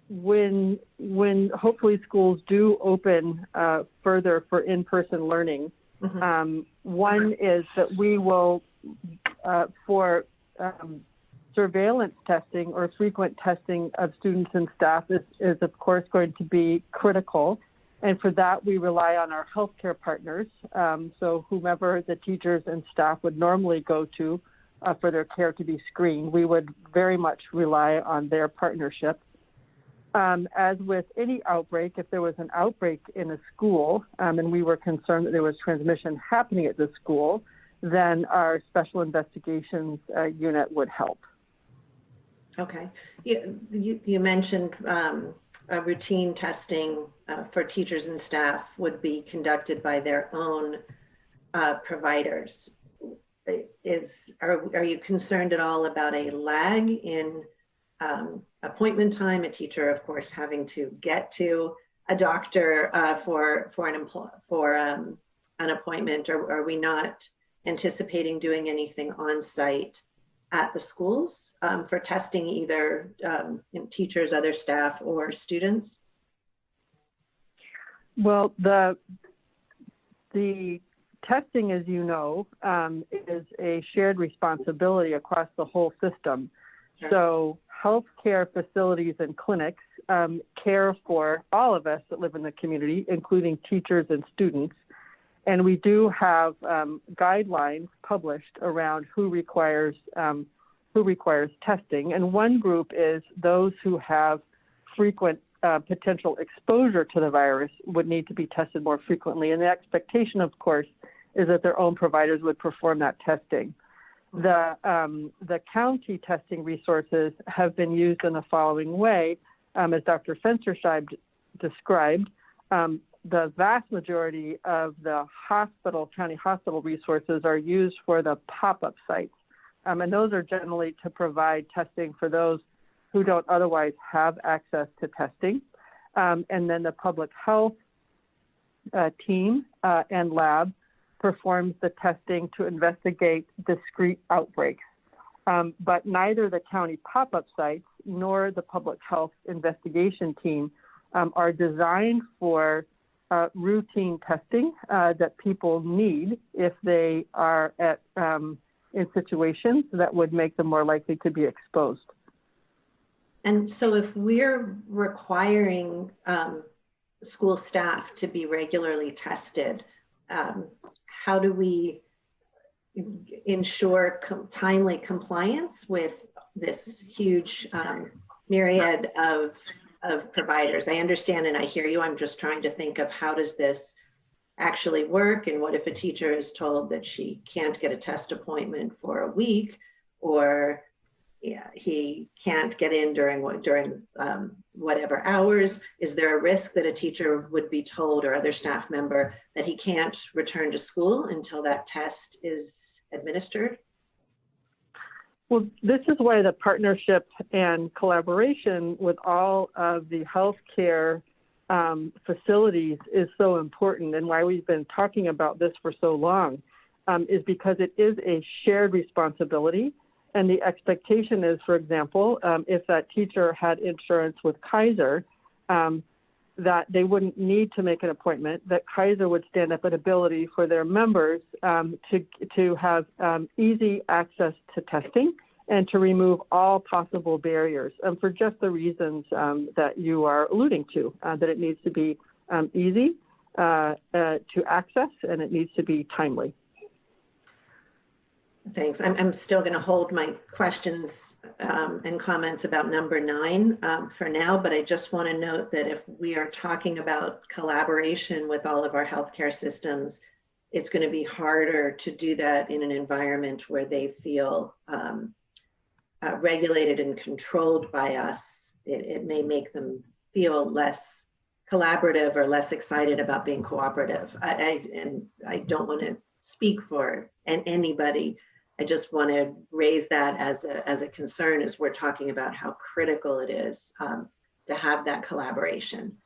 when hopefully schools do open further for in-person learning, one is that we will, for surveillance testing or frequent testing of students and staff is of course going to be critical. And for that, we rely on our healthcare partners. So whomever the teachers and staff would normally go to for their care to be screened, we would very much rely on their partnership. As with any outbreak, if there was an outbreak in a school and we were concerned that there was transmission happening at the school, then our special investigations unit would help. Okay. You mentioned routine testing for teachers and staff would be conducted by their own providers. Are you concerned at all about a lag in appointment time? A teacher, of course, having to get to a doctor for an appointment, or are we not anticipating doing anything on site at the schools for testing either teachers, other staff, or students? Well, the testing, as you know, is a shared responsibility across the whole system. Sure. So healthcare facilities and clinics care for all of us that live in the community, including teachers and students. And we do have guidelines published around who requires testing. And one group is those who have frequent potential exposure to the virus would need to be tested more frequently. And the expectation, of course, is that their own providers would perform that testing. The county testing resources have been used in the following way, as Dr. Fensterscheib described. The vast majority of the county hospital resources are used for the pop-up sites. And those are generally to provide testing for those who don't otherwise have access to testing. And then the public health team and lab performs the testing to investigate discrete outbreaks. But neither the county pop-up sites nor the public health investigation team are designed for routine testing that people need if they are in situations that would make them more likely to be exposed. And so if we're requiring school staff to be regularly tested, how do we ensure timely compliance with this huge myriad of providers? I understand and I hear you. I'm just trying to think of how does this actually work, and what if a teacher is told that she can't get a test appointment for a week, or he can't get in during whatever hours? Is there a risk that a teacher would be told, or other staff member, that he can't return to school until that test is administered? Well, this is why the partnership and collaboration with all of the healthcare facilities is so important, and why we've been talking about this for so long, is because it is a shared responsibility. And the expectation is, for example, if that teacher had insurance with Kaiser, that they wouldn't need to make an appointment, that Kaiser would stand up an ability for their members to have easy access to testing and to remove all possible barriers for just the reasons that you are alluding to, that it needs to be easy to access and it needs to be timely. Thanks. I'm still going to hold my questions and comments about number 9 for now, but I just want to note that if we are talking about collaboration with all of our healthcare systems, it's going to be harder to do that in an environment where they feel regulated and controlled by us. It may make them feel less collaborative or less excited about being cooperative. And I don't want to speak for anybody. I just want to raise that as a concern as we're talking about how critical it is to have that collaboration.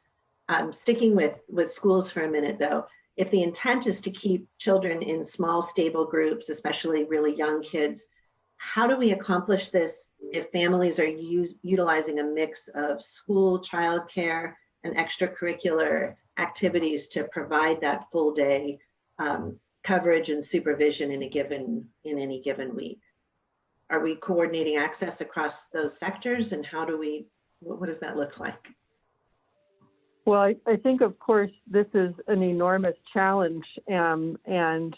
Sticking with schools for a minute though, if the intent is to keep children in small, stable groups, especially really young kids, how do we accomplish this if families are utilizing a mix of school, childcare, and extracurricular activities to provide that full day coverage and supervision in any given week? Are we coordinating access across those sectors, and what does that look like? Well, I think, of course, this is an enormous challenge, and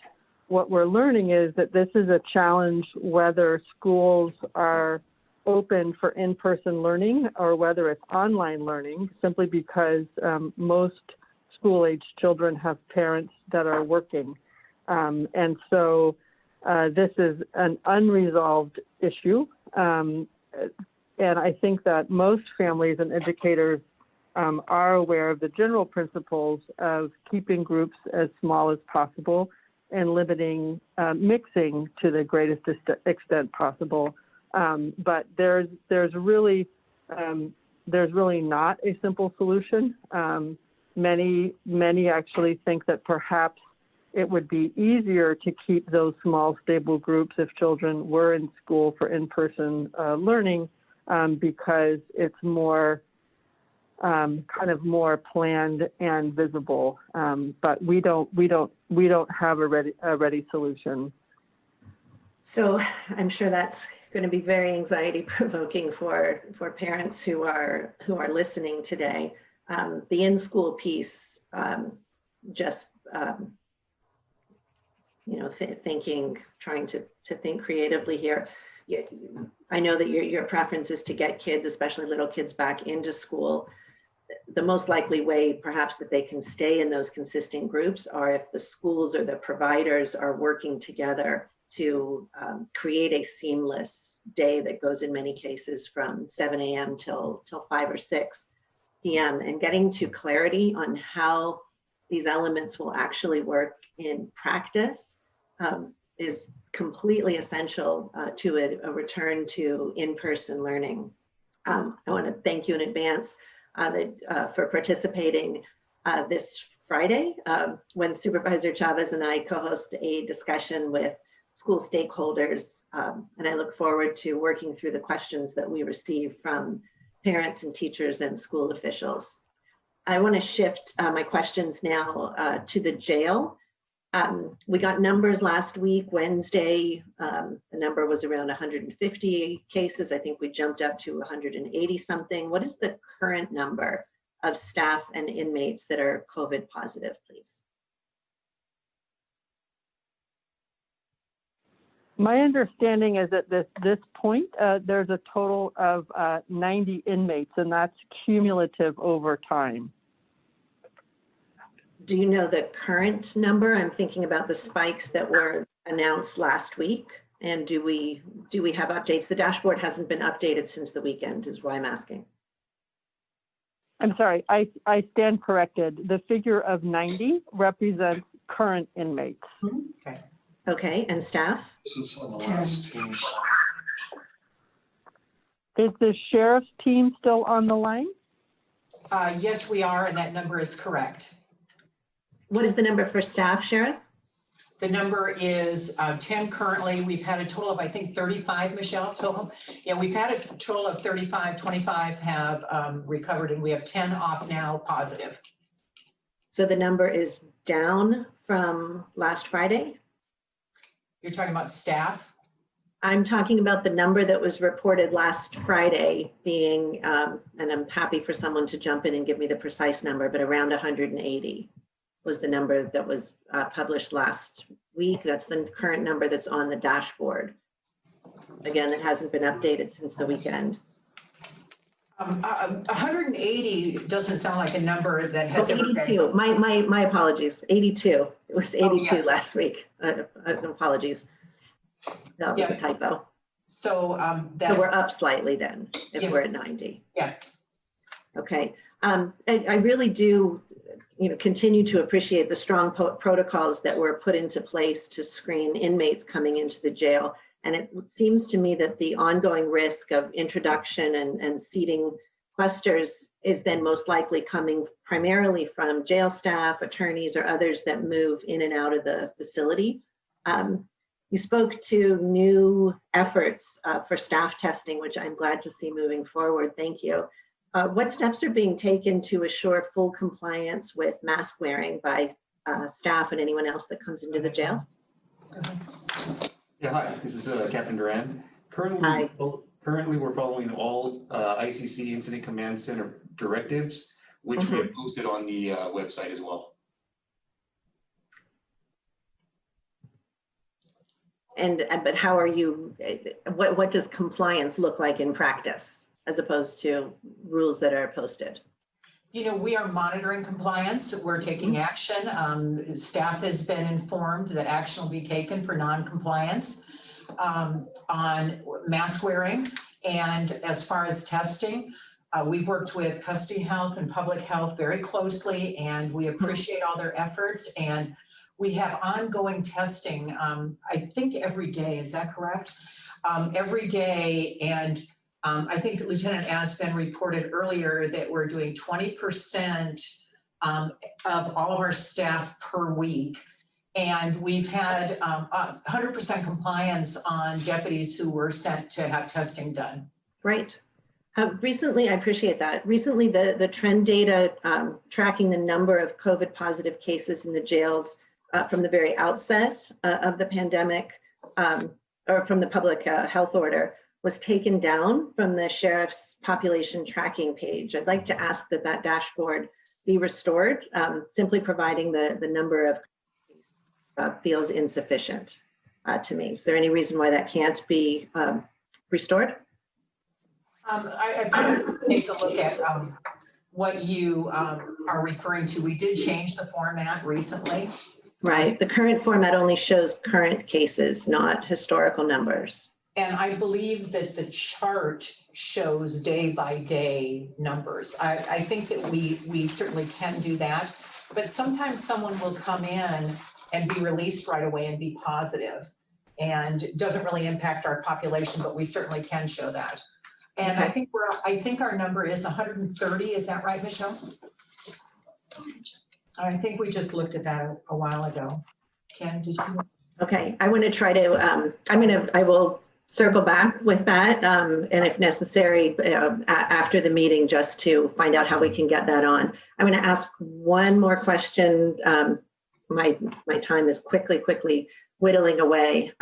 what we're learning is that this is a challenge whether schools are open for in-person learning or whether it's online learning, simply because most school-age children have parents that are working. And so this is an unresolved issue. And I think that most families and educators are aware of the general principles of keeping groups as small as possible and limiting mixing to the greatest extent possible. But there's really not a simple solution. Many actually think that perhaps it would be easier to keep those small, stable groups if children were in school for in-person learning, because it's more kind of more planned and visible. But we don't have a ready solution. So I'm sure that's going to be very anxiety provoking for parents who are listening today. The in-school piece, just trying to think creatively here. I know that your preference is to get kids, especially little kids, back into school. The most likely way perhaps that they can stay in those consistent groups are if the schools or the providers are working together to create a seamless day that goes in many cases from 7 a.m. till 5 or 6 p.m. and getting to clarity on how these elements will actually work in practice is completely essential to a return to in-person learning. I want to thank you in advance for participating this Friday when Supervisor Chavez and I co-host a discussion with school stakeholders, and I look forward to working through the questions that we receive from parents and teachers and school officials. I want to shift my questions now to the jail. We got numbers last week, Wednesday. The number was around 150 cases. I think we jumped up to 180 something. What is the current number of staff and inmates that are COVID positive, please? My understanding is at this point, there's a total of 90 inmates, and that's cumulative over time. Do you know the current number? I'm thinking about the spikes that were announced last week. And do we have updates? The dashboard hasn't been updated since the weekend, is why I'm asking. I'm sorry, I stand corrected. The figure of 90 represents current inmates. Okay. Okay, and staff? This is on the last team. Is the sheriff's team still on the line? Yes, we are, and that number is correct. What is the number for staff, Sheriff? The number is 10 currently. We've had a total of, I think, 35, Michelle, total. Yeah, we've had a total of 35, 25 have recovered, and we have 10 off now positive. So the number is down from last Friday? You're talking about staff? I'm talking about the number that was reported last Friday being, and I'm happy for someone to jump in and give me the precise number, but around 180 was the number that was published last week. That's the current number that's on the dashboard. Again, it hasn't been updated since the weekend. 180 doesn't sound like a number that has ever been. 82. My apologies. 82. It was 82 yes. last week. Apologies. That was a typo. So so we're up slightly then if Yes. we're at 90. Yes. Okay. I really do, continue to appreciate the strong protocols that were put into place to screen inmates coming into the jail. And it seems to me that the ongoing risk of introduction and seating clusters is then most likely coming primarily from jail staff, attorneys, or others that move in and out of the facility. You spoke to new efforts for staff testing, which I'm glad to see moving forward. Thank you. What steps are being taken to assure full compliance with mask wearing by staff and anyone else that comes into the jail? Yeah, hi, this is Captain Duran. Currently, we're following all ICC Incident Command Center directives, which we have posted on the website as well. But how are you, what does compliance look like in practice as opposed to rules that are posted? We are monitoring compliance. We're taking action. Staff has been informed that action will be taken for non-compliance on mask wearing. And as far as testing, we've worked with custody health and public health very closely, and we appreciate all their efforts. And we have ongoing testing, I think every day, is that correct? Every day, and I think Lieutenant Aspen reported earlier that we're doing 20% of all of our staff per week. And we've had 100% compliance on deputies who were sent to have testing done. Great. Recently, I appreciate that. Recently, the trend data tracking the number of COVID positive cases in the jails from the very outset of the pandemic or from the public health order was taken down from the sheriff's population tracking page. I'd like to ask that that dashboard be restored, simply providing the number of feels insufficient to me. Is there any reason why that can't be restored? I probably take a look at what you are referring to. We did change the format recently. Right. The current format only shows current cases, not historical numbers. And I believe that the chart shows day by day numbers. I think that we certainly can do that, but sometimes someone will come in and be released right away and be positive, and it doesn't really impact our population, but we certainly can show that. And I think our number is 130. Is that right, Michelle? I think we just looked at that a while ago. Ken, did you? Okay, I want to try to. I will circle back with that, and if necessary, after the meeting, just to find out how we can get that on. I'm going to ask one more question. My time is quickly whittling away.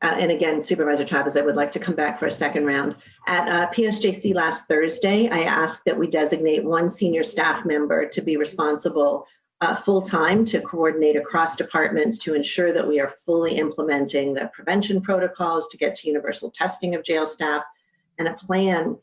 And again, Supervisor Chavez, I would like to come back for a second round. At PSJC last Thursday, I asked that we designate one senior staff member to be responsible full-time to coordinate across departments to ensure that we are fully implementing the prevention protocols to get to universal testing of jail staff and a plan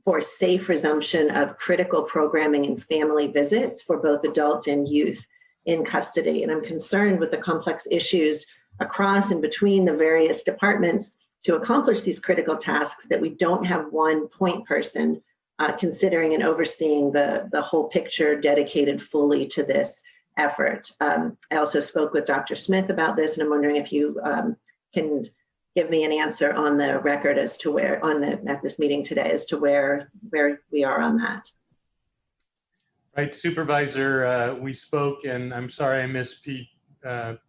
for safe resumption of critical programming and family visits for both adults and youth in custody. And I'm concerned with the complex issues across and between the various departments to accomplish these critical tasks that we don't have one point person considering and overseeing the whole picture dedicated fully to this effort. I also spoke with Dr. Smith about this, and I'm wondering if you can give me an answer on the record as to where at this meeting today as to where we are on that. Right, Supervisor, we spoke, and I'm sorry I missed Pete,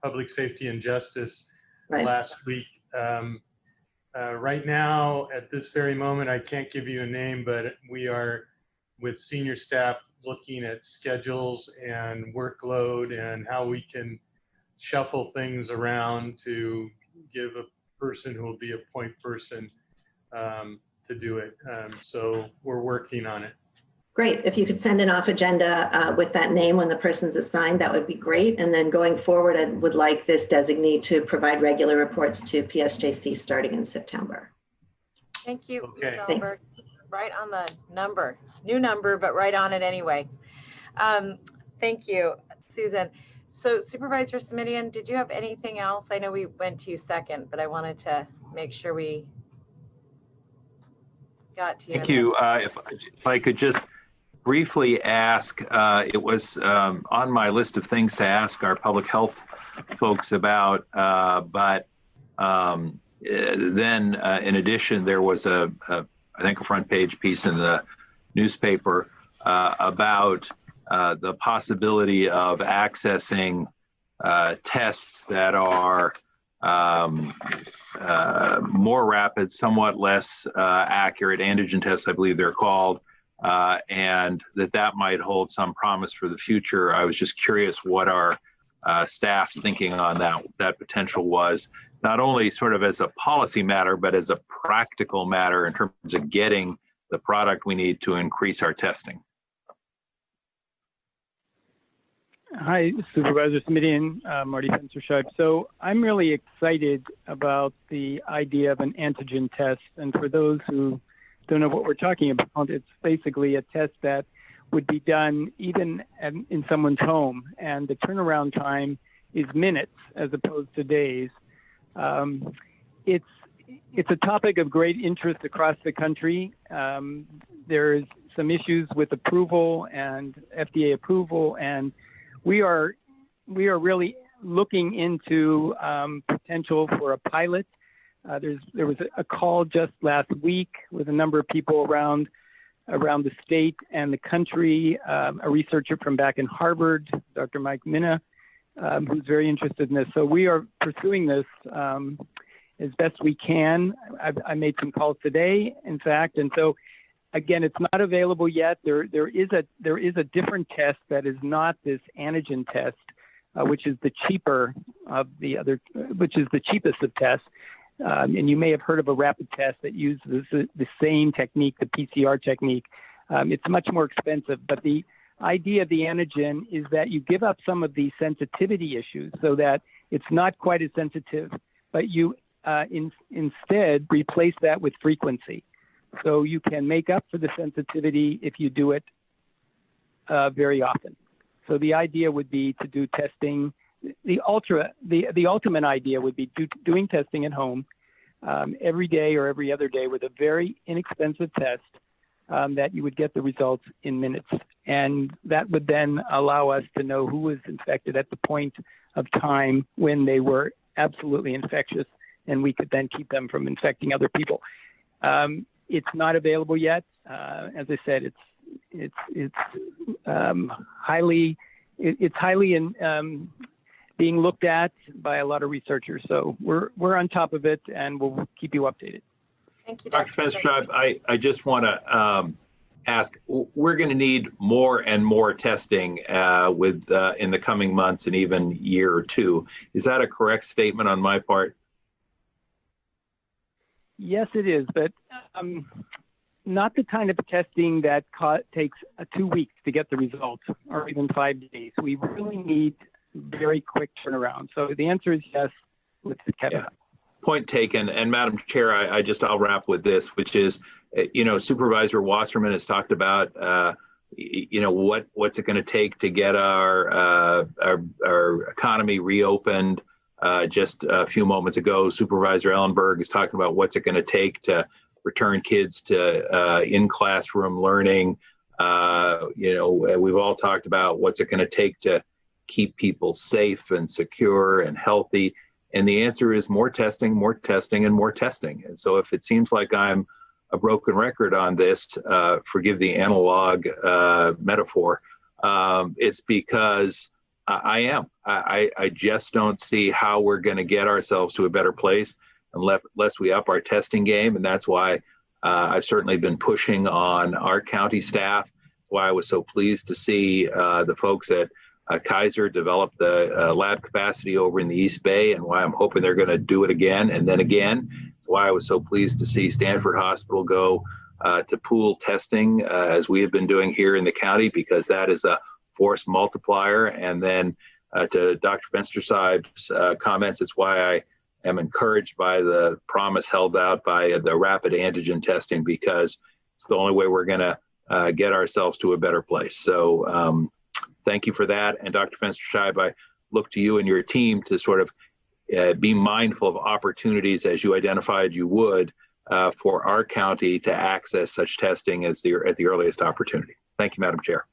Public Safety and Justice last week. Right now, at this very moment, I can't give you a name, but we are with senior staff looking at schedules and workload and how we can shuffle things around to give a person who will be a point person to do it. So we're working on it. Great. If you could send an off agenda with that name when the person's assigned, that would be great. And then going forward, I would like this designee to provide regular reports to PSJC starting in September. Thank you, Okay. Ms. Alberg. Right on the number, new number, but right on it anyway. Thank you, Susan. So Supervisor Simidian, did you have anything else? I know we went to you second, but I wanted to make sure we got to you. Thank you. If I could just briefly ask, it was on my list of things to ask our public health folks about, but then in addition, there was I think a front page piece in the newspaper about the possibility of accessing tests that are more rapid, somewhat less accurate antigen tests, I believe they're called, and that might hold some promise for the future. I was just curious what our staff's thinking on that potential was, not only sort of as a policy matter, but as a practical matter in terms of getting the product we need to increase our testing. Hi, Supervisor Simidian, Marty Fensterscheib. So I'm really excited about the idea of an antigen test. And for those who don't know what we're talking about, it's basically a test that would be done even in someone's home. And the turnaround time is minutes as opposed to days. It's a topic of great interest across the country. There's some issues with approval and FDA approval, and we are really looking into potential for a pilot. There was a call just last week with a number of people around the state and the country. A researcher from back in Harvard, Dr. Mike Minna, who's very interested in this. So we are pursuing this as best we can. I made some calls today, in fact, and so again, it's not available yet. There is a different test that is not this antigen test, which is the cheaper of the other, which is the cheapest of tests. And you may have heard of a rapid test that uses the same technique, the PCR technique. It's much more expensive, but the idea of the antigen is that you give up some of the sensitivity issues so that it's not quite as sensitive, but you instead replace that with frequency. So you can make up for the sensitivity if you do it very often. So the idea would be to do testing. The ultimate idea would be doing testing at home every day or every other day with a very inexpensive test that you would get the results in minutes. And that would then allow us to know who was infected at the point of time when they were absolutely infectious, and we could then keep them from infecting other people. It's not available yet. As I said, it's highly being looked at by a lot of researchers. So we're on top of it, and we'll keep you updated. Thank you, Dr. Fensterschreiber, I just want to ask, we're going to need more and more testing in the coming months and even year or two. Is that a correct statement on my part? Yes, it is, but not the kind of testing that takes 2 weeks to get the results or even 5 days. We really need very quick turnaround. So the answer is yes with the caveat. Yeah. Point taken. And Madam Chair, I'll wrap with this, which is, Supervisor Wasserman has talked about, what's it going to take to get our economy reopened. Just a few moments ago, Supervisor Ellenberg is talking about what's it going to take to return kids to in-classroom learning. We've all talked about what's it going to take to keep people safe and secure and healthy. And the answer is more testing, more testing, and more testing. And so if it seems like I'm a broken record on this, forgive the analog metaphor, it's because I am. I just don't see how we're going to get ourselves to a better place unless we up our testing game. And that's why I've certainly been pushing on our county staff. Why I was so pleased to see the folks at Kaiser develop the lab capacity over in the East Bay, and why I'm hoping they're going to do it again and then again. It's why I was so pleased to see Stanford Hospital go to pool testing as we have been doing here in the county, because that is a force multiplier. And then to Dr. Fensterschreiber's comments, it's why I am encouraged by the promise held out by the rapid antigen testing, because it's the only way we're going to get ourselves to a better place. So thank you for that. And Dr. Fensterschreiber, I look to you and your team to sort of be mindful of opportunities as you identified you would for our county to access such testing at the earliest opportunity. Thank you, Madam Chair.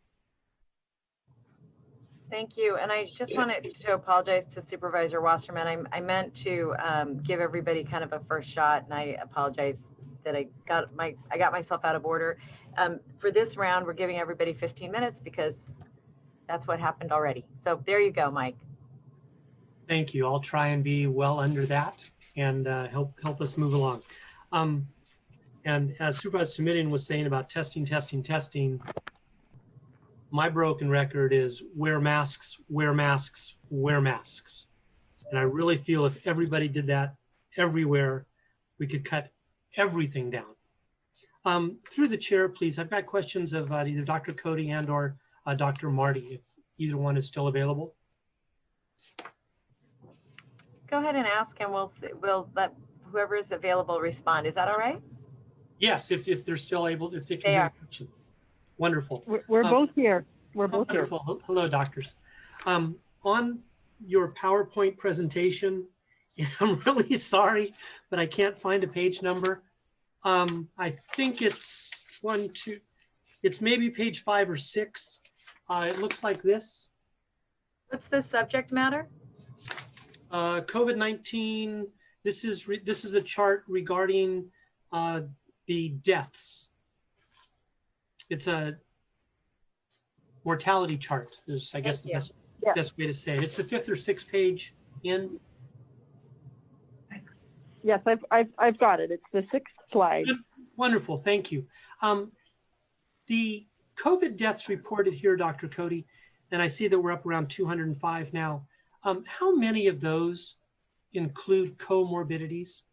Thank you. And I just wanted to apologize to Supervisor Wasserman. I meant to give everybody kind of a first shot, and I apologize that I got myself out of order. For this round, we're giving everybody 15 minutes because that's what happened already. So there you go, Mike. Thank you. I'll try and be well under that and help us move along. And as Supervisor Simidian was saying about testing, my broken record is wear masks, wear masks, wear masks. And I really feel if everybody did that everywhere, we could cut everything down. Through the chair, please, I've got questions of either Dr. Cody and or Dr. Marty, if either one is still available. Go ahead and ask, and we'll let whoever is available respond. Is that all right? Yes, if they're still able, if they can hear the question. Wonderful. We're both here. We're both wonderful. here. Hello, doctors. On your PowerPoint presentation, I'm really sorry, but I can't find a page number. I think it's it's maybe page 5 or 6. It looks like this. What's the subject matter? COVID-19. This is a chart regarding the deaths. It's a mortality chart. Is I guess the best. best way to say it. It's the 5th or 6th page in. Yes, I've got it. It's the 6th slide. Wonderful, thank you. The COVID deaths reported here, Dr. Cody, and I see that we're up around 205 now. How many of those include comorbidities?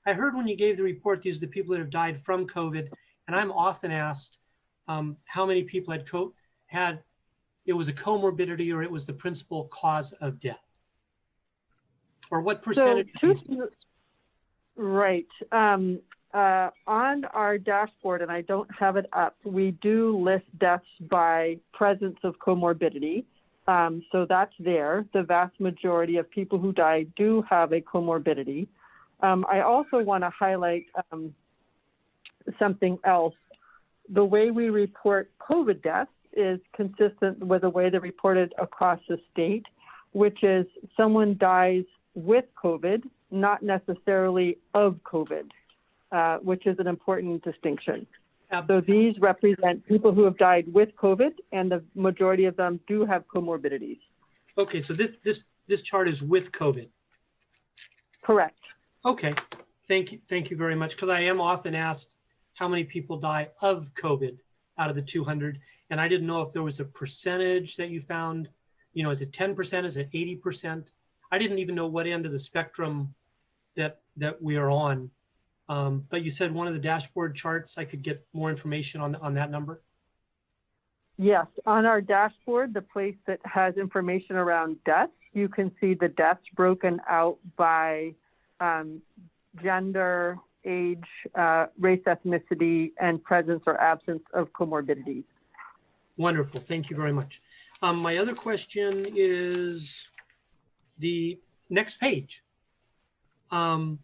I heard when you gave the report, these are the people that have died from COVID, and I'm often asked how many people had it was a comorbidity or it was the principal cause of death, or what percentage? Right. On our dashboard, and I don't have it up, we do list deaths by presence of comorbidity. So that's there. The vast majority of people who die do have a comorbidity. I also want to highlight something else. The way we report COVID deaths is consistent with the way they're reported across the state, which is someone dies with COVID, not necessarily of COVID, which is an important distinction. So these represent people who have died with COVID, and the majority of them do have comorbidities. Okay, so this chart is with COVID. Correct. Okay, thank you very much, because I am often asked how many people die of COVID out of the 200, and I didn't know if there was a percentage that you found. You know, is it 10%? Is it 80%? I didn't even know what end of the spectrum that we are on. But you said one of the dashboard charts, I could get more information on that number? Yes, on our dashboard, the place that has information around deaths, you can see the deaths broken out by gender, age, race, ethnicity, and presence or absence of comorbidities. Wonderful, thank you very much. My other question is the next page. And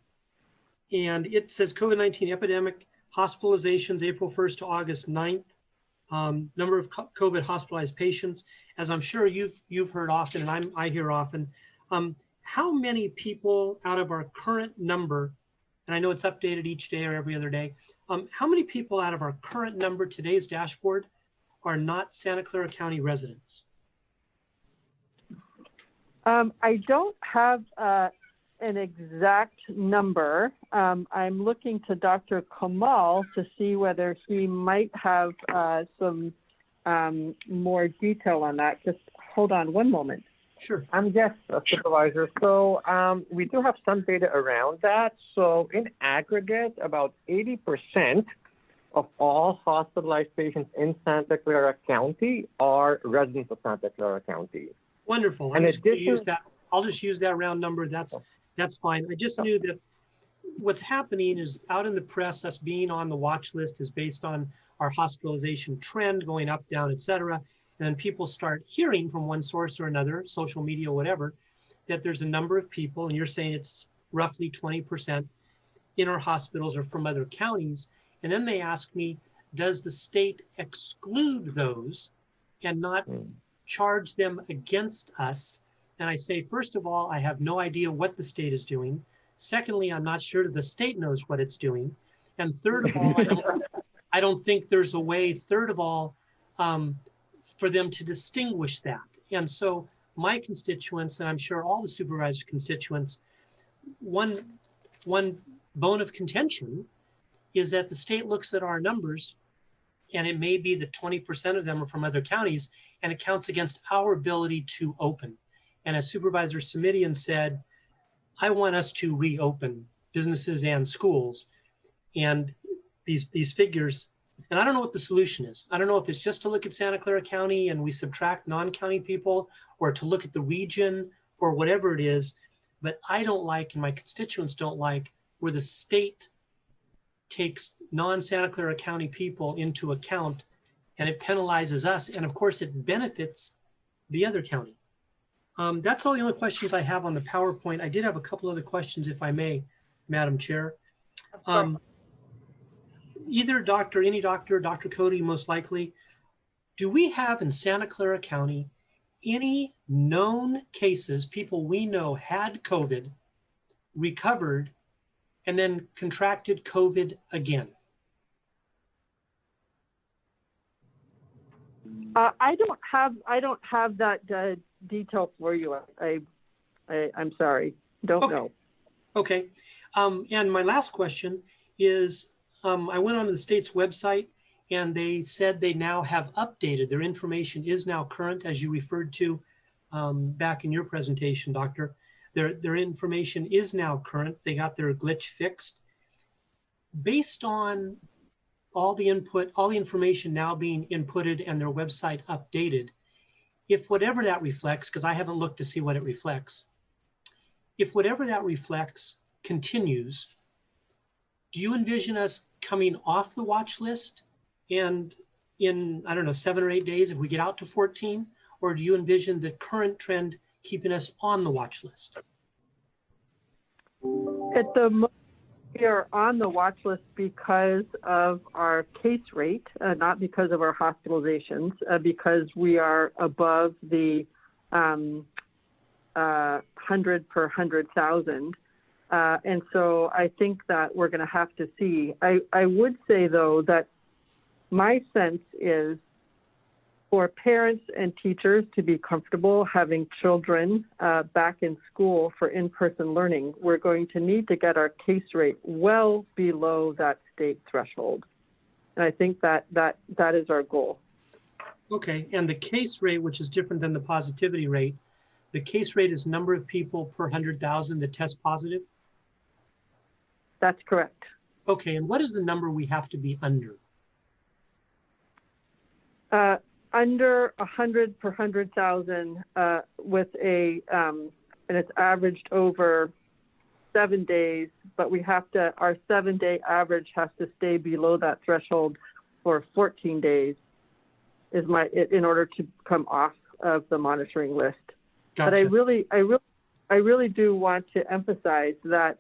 it says COVID-19 epidemic hospitalizations April 1st to August 9th. Number of COVID hospitalized patients, as I'm sure you've heard often, and I hear often. How many people out of our current number, and I know it's updated each day or every other day, how many people out of our current number, today's dashboard, are not Santa Clara County residents? I don't have an exact number. I'm looking to Dr. Kamal to see whether he might have some more detail on that. Just hold on one moment. Sure. Yes, Supervisor. So we do have some data around that. So in aggregate, about 80% of all hospitalized patients in Santa Clara County are residents of Santa Clara County. Wonderful. I'll just use that round number. That's fine. I just knew that what's happening is out in the press, us being on the watch list is based on our hospitalization trend going up, down, et cetera. And then people start hearing from one source or another, social media, whatever, that there's a number of people, and you're saying it's roughly 20% in our hospitals or from other counties. And then they ask me, does the state exclude those and not charge them against us? And I say, first of all, I have no idea what the state is doing. Secondly, I'm not sure the state knows what it's doing. And third of all, I don't think there's a way, third of all, for them to distinguish that. And so my constituents, and I'm sure all the supervisor constituents, one bone of contention is that the state looks at our numbers, and it may be that 20% of them are from other counties, and it counts against our ability to open. And as Supervisor Simidian said, I want us to reopen businesses and schools. And these figures, and I don't know what the solution is. I don't know if it's just to look at Santa Clara County and we subtract non-county people, or to look at the region, or whatever it is. But I don't like, and my constituents don't like, where the state takes non-Santa Clara County people into account, and it penalizes us. And of course it benefits the other county. That's all the only questions I have on the PowerPoint. I did have a couple other questions, if I may, Madam Chair. Either Dr. Dr. Cody, most likely, do we have in Santa Clara County any known cases, people we know had COVID, recovered, and then contracted COVID again? I don't have that detail for you. I'm sorry. Don't know. Okay. And my last question is, I went on the state's website and they said they now have updated. Their information is now current, as you referred to back in your presentation, Doctor. Their information is now current. They got their glitch fixed. Based on all the information now being inputted and their website updated, if whatever that reflects, because I haven't looked to see what it reflects, if whatever that reflects continues, do you envision us coming off the watch list and in, I don't know, 7 or 8 days if we get out to 14? Or do you envision the current trend keeping us on the watch list? At the moment, we are on the watch list because of our case rate, not because of our hospitalizations, because we are above the 100 per 100,000. And so I think that we're going to have to see. I would say, though, that my sense is for parents and teachers to be comfortable having children back in school for in-person learning, we're going to need to get our case rate well below that state threshold. And I think that is our goal. Okay, and the case rate, which is different than the positivity rate, the case rate is number of people per 100,000 that test positive? That's correct. Okay, and what is the number we have to be under? Under 100 per 100,000 with a, and it's averaged over 7 days, but we have to, our 7-day average has to stay below that threshold for 14 days is in order to come off of the monitoring list. Gotcha. But I really do want to emphasize that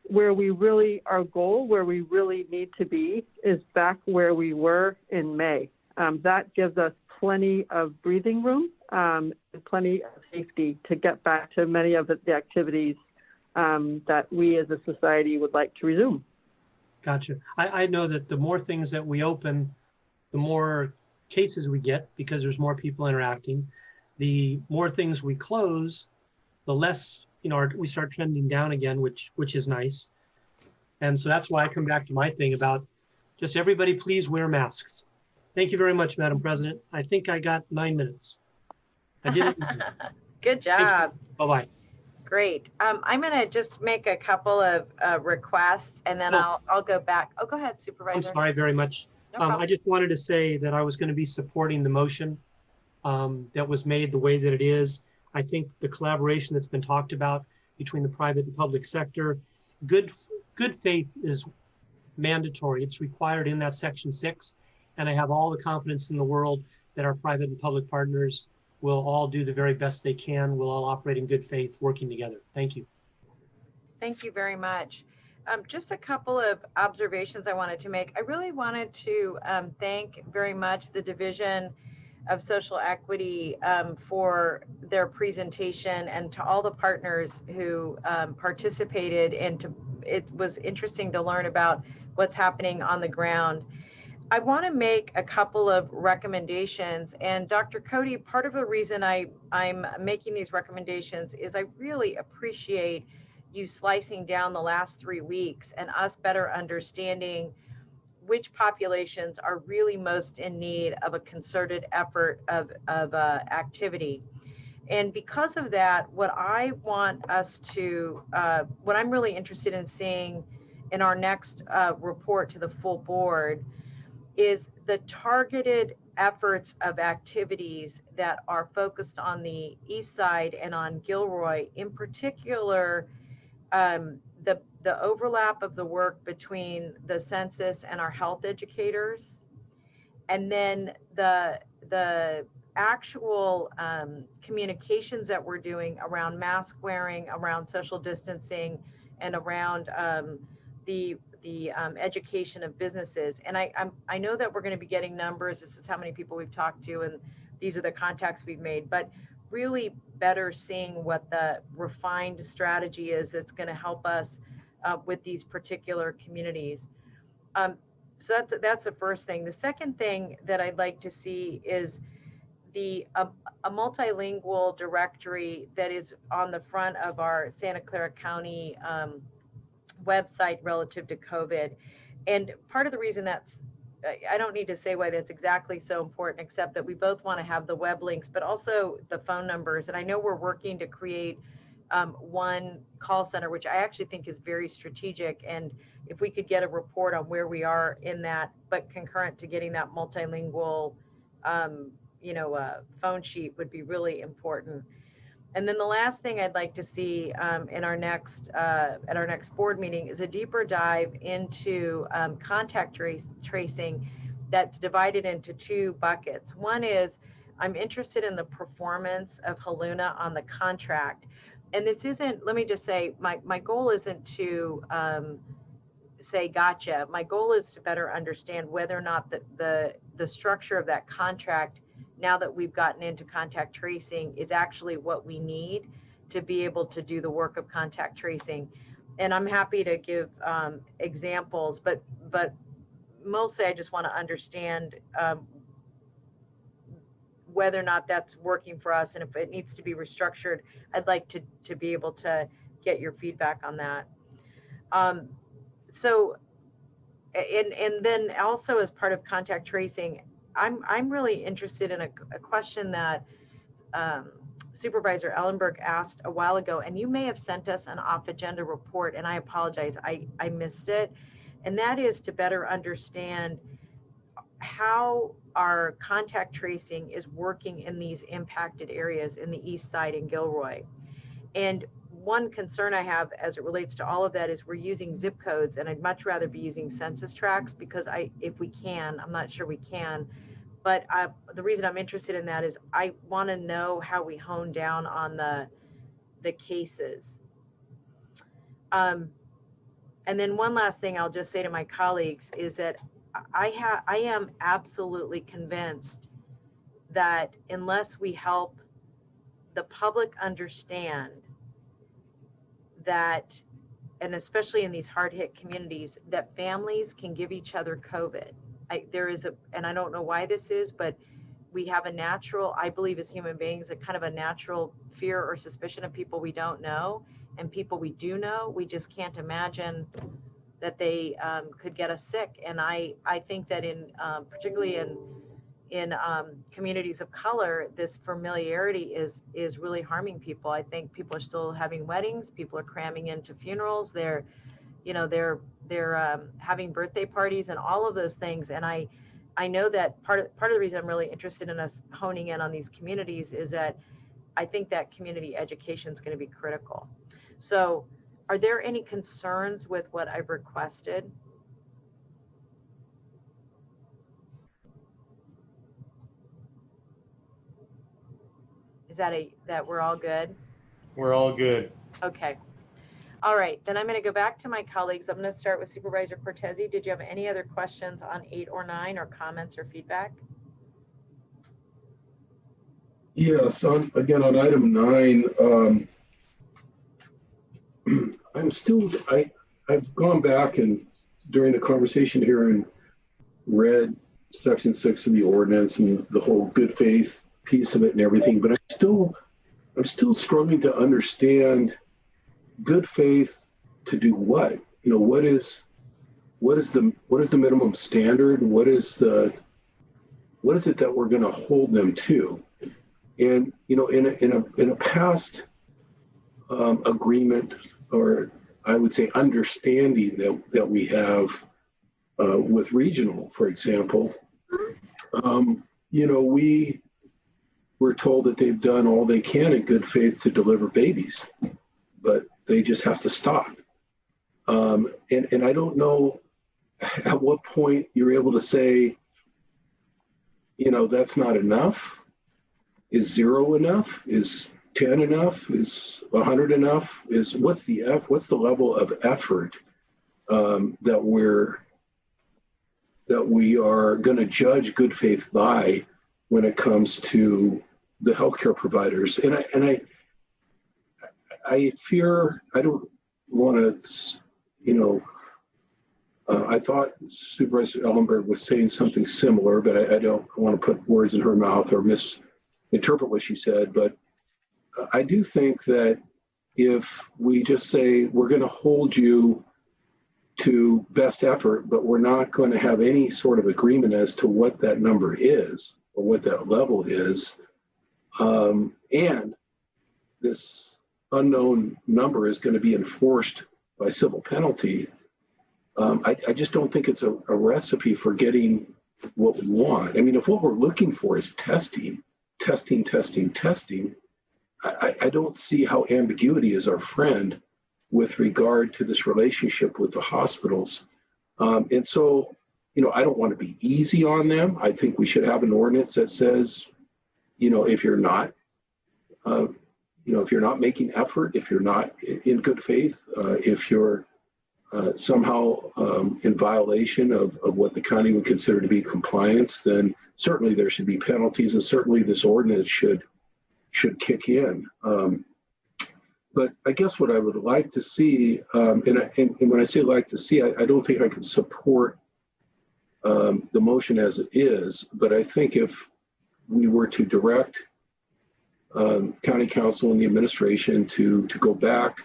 where we really, our goal, where we really need to be is back where we were in May. That gives us plenty of breathing room and plenty of safety to get back to many of the activities that we as a society would like to resume. Gotcha. I know that the more things that we open, the more cases we get because there's more people interacting. The more things we close, the less, we start trending down again, which is nice. And so that's why I come back to my thing about just everybody please wear masks. Thank you very much, Madam President. I think I got 9 minutes. I did it. Good job. Bye-bye. Great. I'm going to just make a couple of requests and then I'll go back. Oh, go ahead, Supervisor. I'm sorry very much. No I just wanted to say that I was going to be supporting the motion that was made the way that it is. I think the collaboration that's been talked about between the private and public sector, good faith is mandatory. It's required in that Section 6. And I have all the confidence in the world that our private and public partners will all do the very best they can. We'll all operate in good faith, working together. Thank you. Thank you very much. Just a couple of observations I wanted to make. I really wanted to thank very much the Division of Social Equity for their presentation and to all the partners who participated, and it was interesting to learn about what's happening on the ground. I want to make a couple of recommendations, and Dr. Cody, part of the reason I'm making these recommendations is I really appreciate you slicing down the last 3 weeks and us better understanding which populations are really most in need of a concerted effort of activity. And because of that, what I want us to, what I'm really interested in seeing in our next report to the full board is the targeted efforts of activities that are focused on the east side and on Gilroy, in particular, the overlap of the work between the census and our health educators, and then the actual communications that we're doing around mask wearing, around social distancing, and around the education of businesses. And I know that we're going to be getting numbers. This is how many people we've talked to, and these are the contacts we've made, but really better seeing what the refined strategy is that's going to help us with these particular communities. So that's the first thing. The second thing that I'd like to see is a multilingual directory that is on the front of our Santa Clara County website relative to COVID. And part of the reason I don't need to say why that's exactly so important, except that we both want to have the web links, but also the phone numbers. And I know we're working to create one call center, which I actually think is very strategic. And if we could get a report on where we are in that, but concurrent to getting that multilingual, phone sheet would be really important. And then the last thing I'd like to see in our next at our next board meeting is a deeper dive into contact tracing that's divided into two buckets. One is I'm interested in the performance of Haluna on the contract. And this isn't, let me just say, my goal isn't to say gotcha. My goal is to better understand whether or not the structure of that contract, now that we've gotten into contact tracing, is actually what we need to be able to do the work of contact tracing. And I'm happy to give examples, but mostly I just want to understand whether or not that's working for us, and if it needs to be restructured, I'd like to be able to get your feedback on that. So, and then also as part of contact tracing, I'm really interested in a question that Supervisor Ellenberg asked a while ago, and you may have sent us an off-agenda report, and I apologize, I missed it. And that is to better understand how our contact tracing is working in these impacted areas in the East Side and Gilroy. And one concern I have as it relates to all of that is we're using zip codes, and I'd much rather be using census tracts because if we can, I'm not sure we can, but the reason I'm interested in that is I want to know how we hone down on the cases. And then one last thing I'll just say to my colleagues is that I am absolutely convinced that unless we help the public understand that, and especially in these hard-hit communities, that families can give each other COVID. And I don't know why this is, but we have a natural, I believe as human beings, a kind of a natural fear or suspicion of people we don't know, and people we do know, we just can't imagine that they could get us sick. And I think that particularly in communities of color, this familiarity is really harming people. I think people are still having weddings, people are cramming into funerals, they're having birthday parties and all of those things. And I know that part of the reason I'm really interested in us honing in on these communities is that I think that community education is going to be critical. So are there any concerns with what I've requested? Is that we're all good? We're all good. Okay. All right, then I'm going to go back to my colleagues. I'm going to start with Supervisor Cortese. Did you have any other questions on 8 or 9 or comments or feedback? Yes, again, on item 9, I've gone back and during the conversation here and read section 6 of the ordinance and the whole good faith piece of it and everything, but I'm still struggling to understand good faith to do what? What is the minimum standard? What is it that we're going to hold them to? And in a past agreement, or I would say understanding that we have with regional, for example, we were told that they've done all they can in good faith to deliver babies, but they just have to stop. And I don't know at what point you're able to say, that's not enough. Is 0 enough? Is 10 enough? Is 100 enough? What's the level of effort that we are going to judge good faith by when it comes to the healthcare providers? And I fear, I don't want to, I thought Supervisor Ellenberg was saying something similar, but I don't want to put words in her mouth or misinterpret what she said. But I do think that if we just say we're going to hold you to best effort, but we're not going to have any sort of agreement as to what that number is or what that level is, and this unknown number is going to be enforced by civil penalty, I just don't think it's a recipe for getting what we want. I mean, if what we're looking for is testing, I don't see how ambiguity is our friend with regard to this relationship with the hospitals. And so, I don't want to be easy on them. I think we should have an ordinance that says, if you're not, if you're not making effort, if you're not in good faith, if you're somehow in violation of what the county would consider to be compliance, then certainly there should be penalties, and certainly this ordinance should kick in. But I guess what I would like to see, and when I say like to see, I don't think I can support the motion as it is, but I think if we were to direct county council and the administration to go back,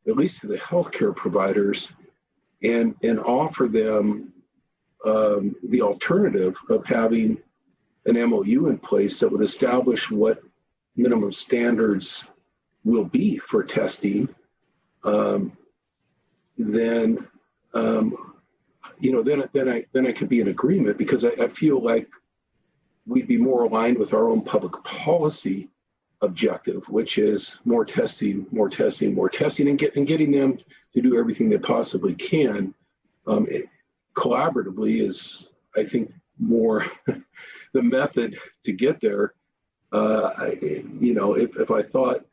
at least to the healthcare providers, and offer them the alternative of having an MOU in place that would establish what minimum standards will be for testing, then I could be in agreement, because I feel like we'd be more aligned with our own public policy objective, which is more testing, and getting them to do everything they possibly can. Collaboratively is, I think, more the method to get there. If I thought,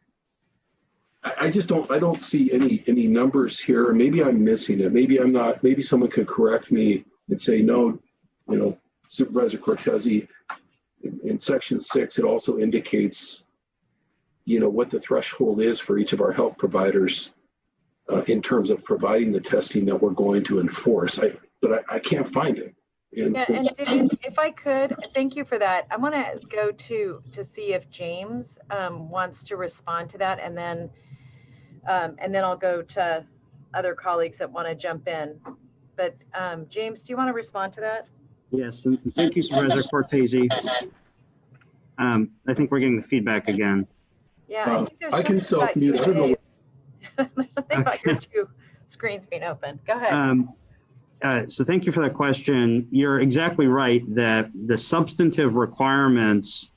I don't see any numbers here. Maybe I'm missing it. Maybe I'm not. Maybe someone could correct me and say, no, Supervisor Cortese, in section 6, it also indicates, what the threshold is for each of our health providers in terms of providing the testing that we're going to enforce. But I can't find it. And if I could, thank you for that. I want to go to see if James wants to respond to that, and then I'll go to other colleagues that want to jump in. But James, do you want to respond to that? Yes, and thank you, Supervisor Cortese. I think we're getting the feedback again. Yeah, I think there's I can self-mute. I don't know. There's something about your two screens being open. Go ahead. So thank you for that question. You're exactly right that the substantive requirements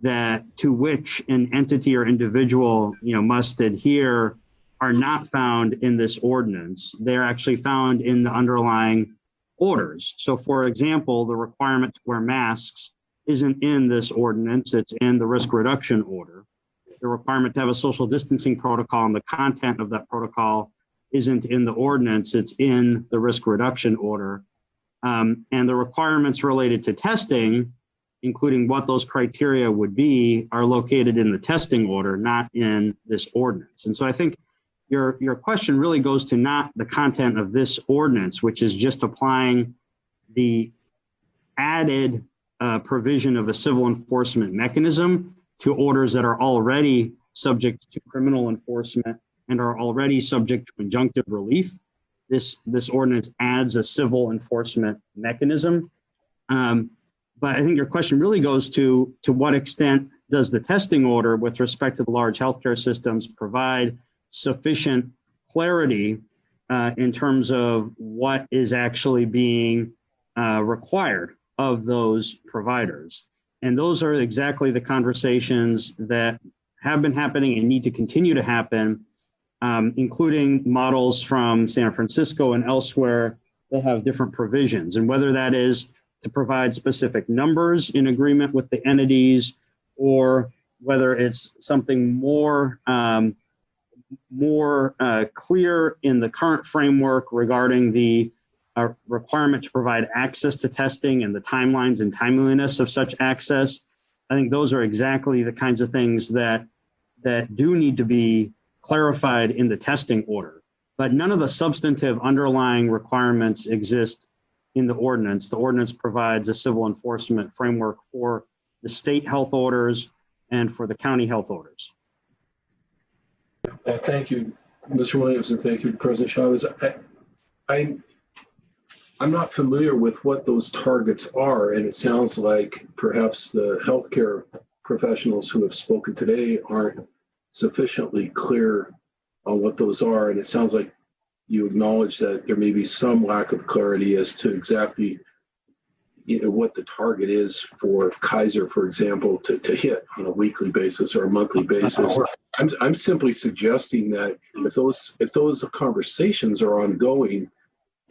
to which an entity or individual must adhere are not found in this ordinance. They're actually found in the underlying orders. So for example, the requirement to wear masks isn't in this ordinance, it's in the risk reduction order. The requirement to have a social distancing protocol and the content of that protocol isn't in the ordinance, it's in the risk reduction order. And the requirements related to testing, including what those criteria would be, are located in the testing order, not in this ordinance. And so I think your question really goes to not the content of this ordinance, which is just applying the added provision of a civil enforcement mechanism to orders that are already subject to criminal enforcement and are already subject to injunctive relief. This ordinance adds a civil enforcement mechanism. But I think your question really goes to what extent does the testing order with respect to the large healthcare systems provide sufficient clarity in terms of what is actually being required of those providers. And those are exactly the conversations that have been happening and need to continue to happen, including models from San Francisco and elsewhere that have different provisions. And whether that is to provide specific numbers in agreement with the entities, or whether it's something more clear in the current framework regarding the requirement to provide access to testing and the timelines and timeliness of such access. I think those are exactly the kinds of things that do need to be clarified in the testing order. but none of the substantive underlying requirements exist in the ordinance. The ordinance provides a civil enforcement framework for the state health orders and for the county health orders. Thank you, Mr. Williams, and thank you, President Chavez. I'm not familiar with what those targets are, and it sounds like perhaps the healthcare professionals who have spoken today aren't sufficiently clear on what those are, and it sounds like you acknowledge that there may be some lack of clarity as to exactly what the target is for Kaiser, for example, to hit on a weekly basis or a monthly basis. I'm simply suggesting that if those conversations are ongoing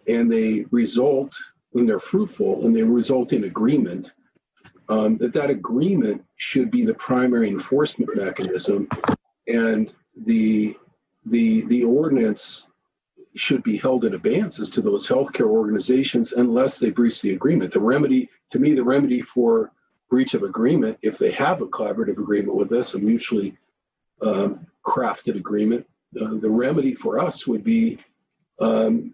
and they result, when they're fruitful and they result in agreement, that agreement should be the primary enforcement mechanism, and the ordinance should be held in abeyance as to those healthcare organizations unless they breach the agreement. The remedy for breach of agreement, if they have a collaborative agreement with us, a mutually crafted agreement, the remedy for us would be the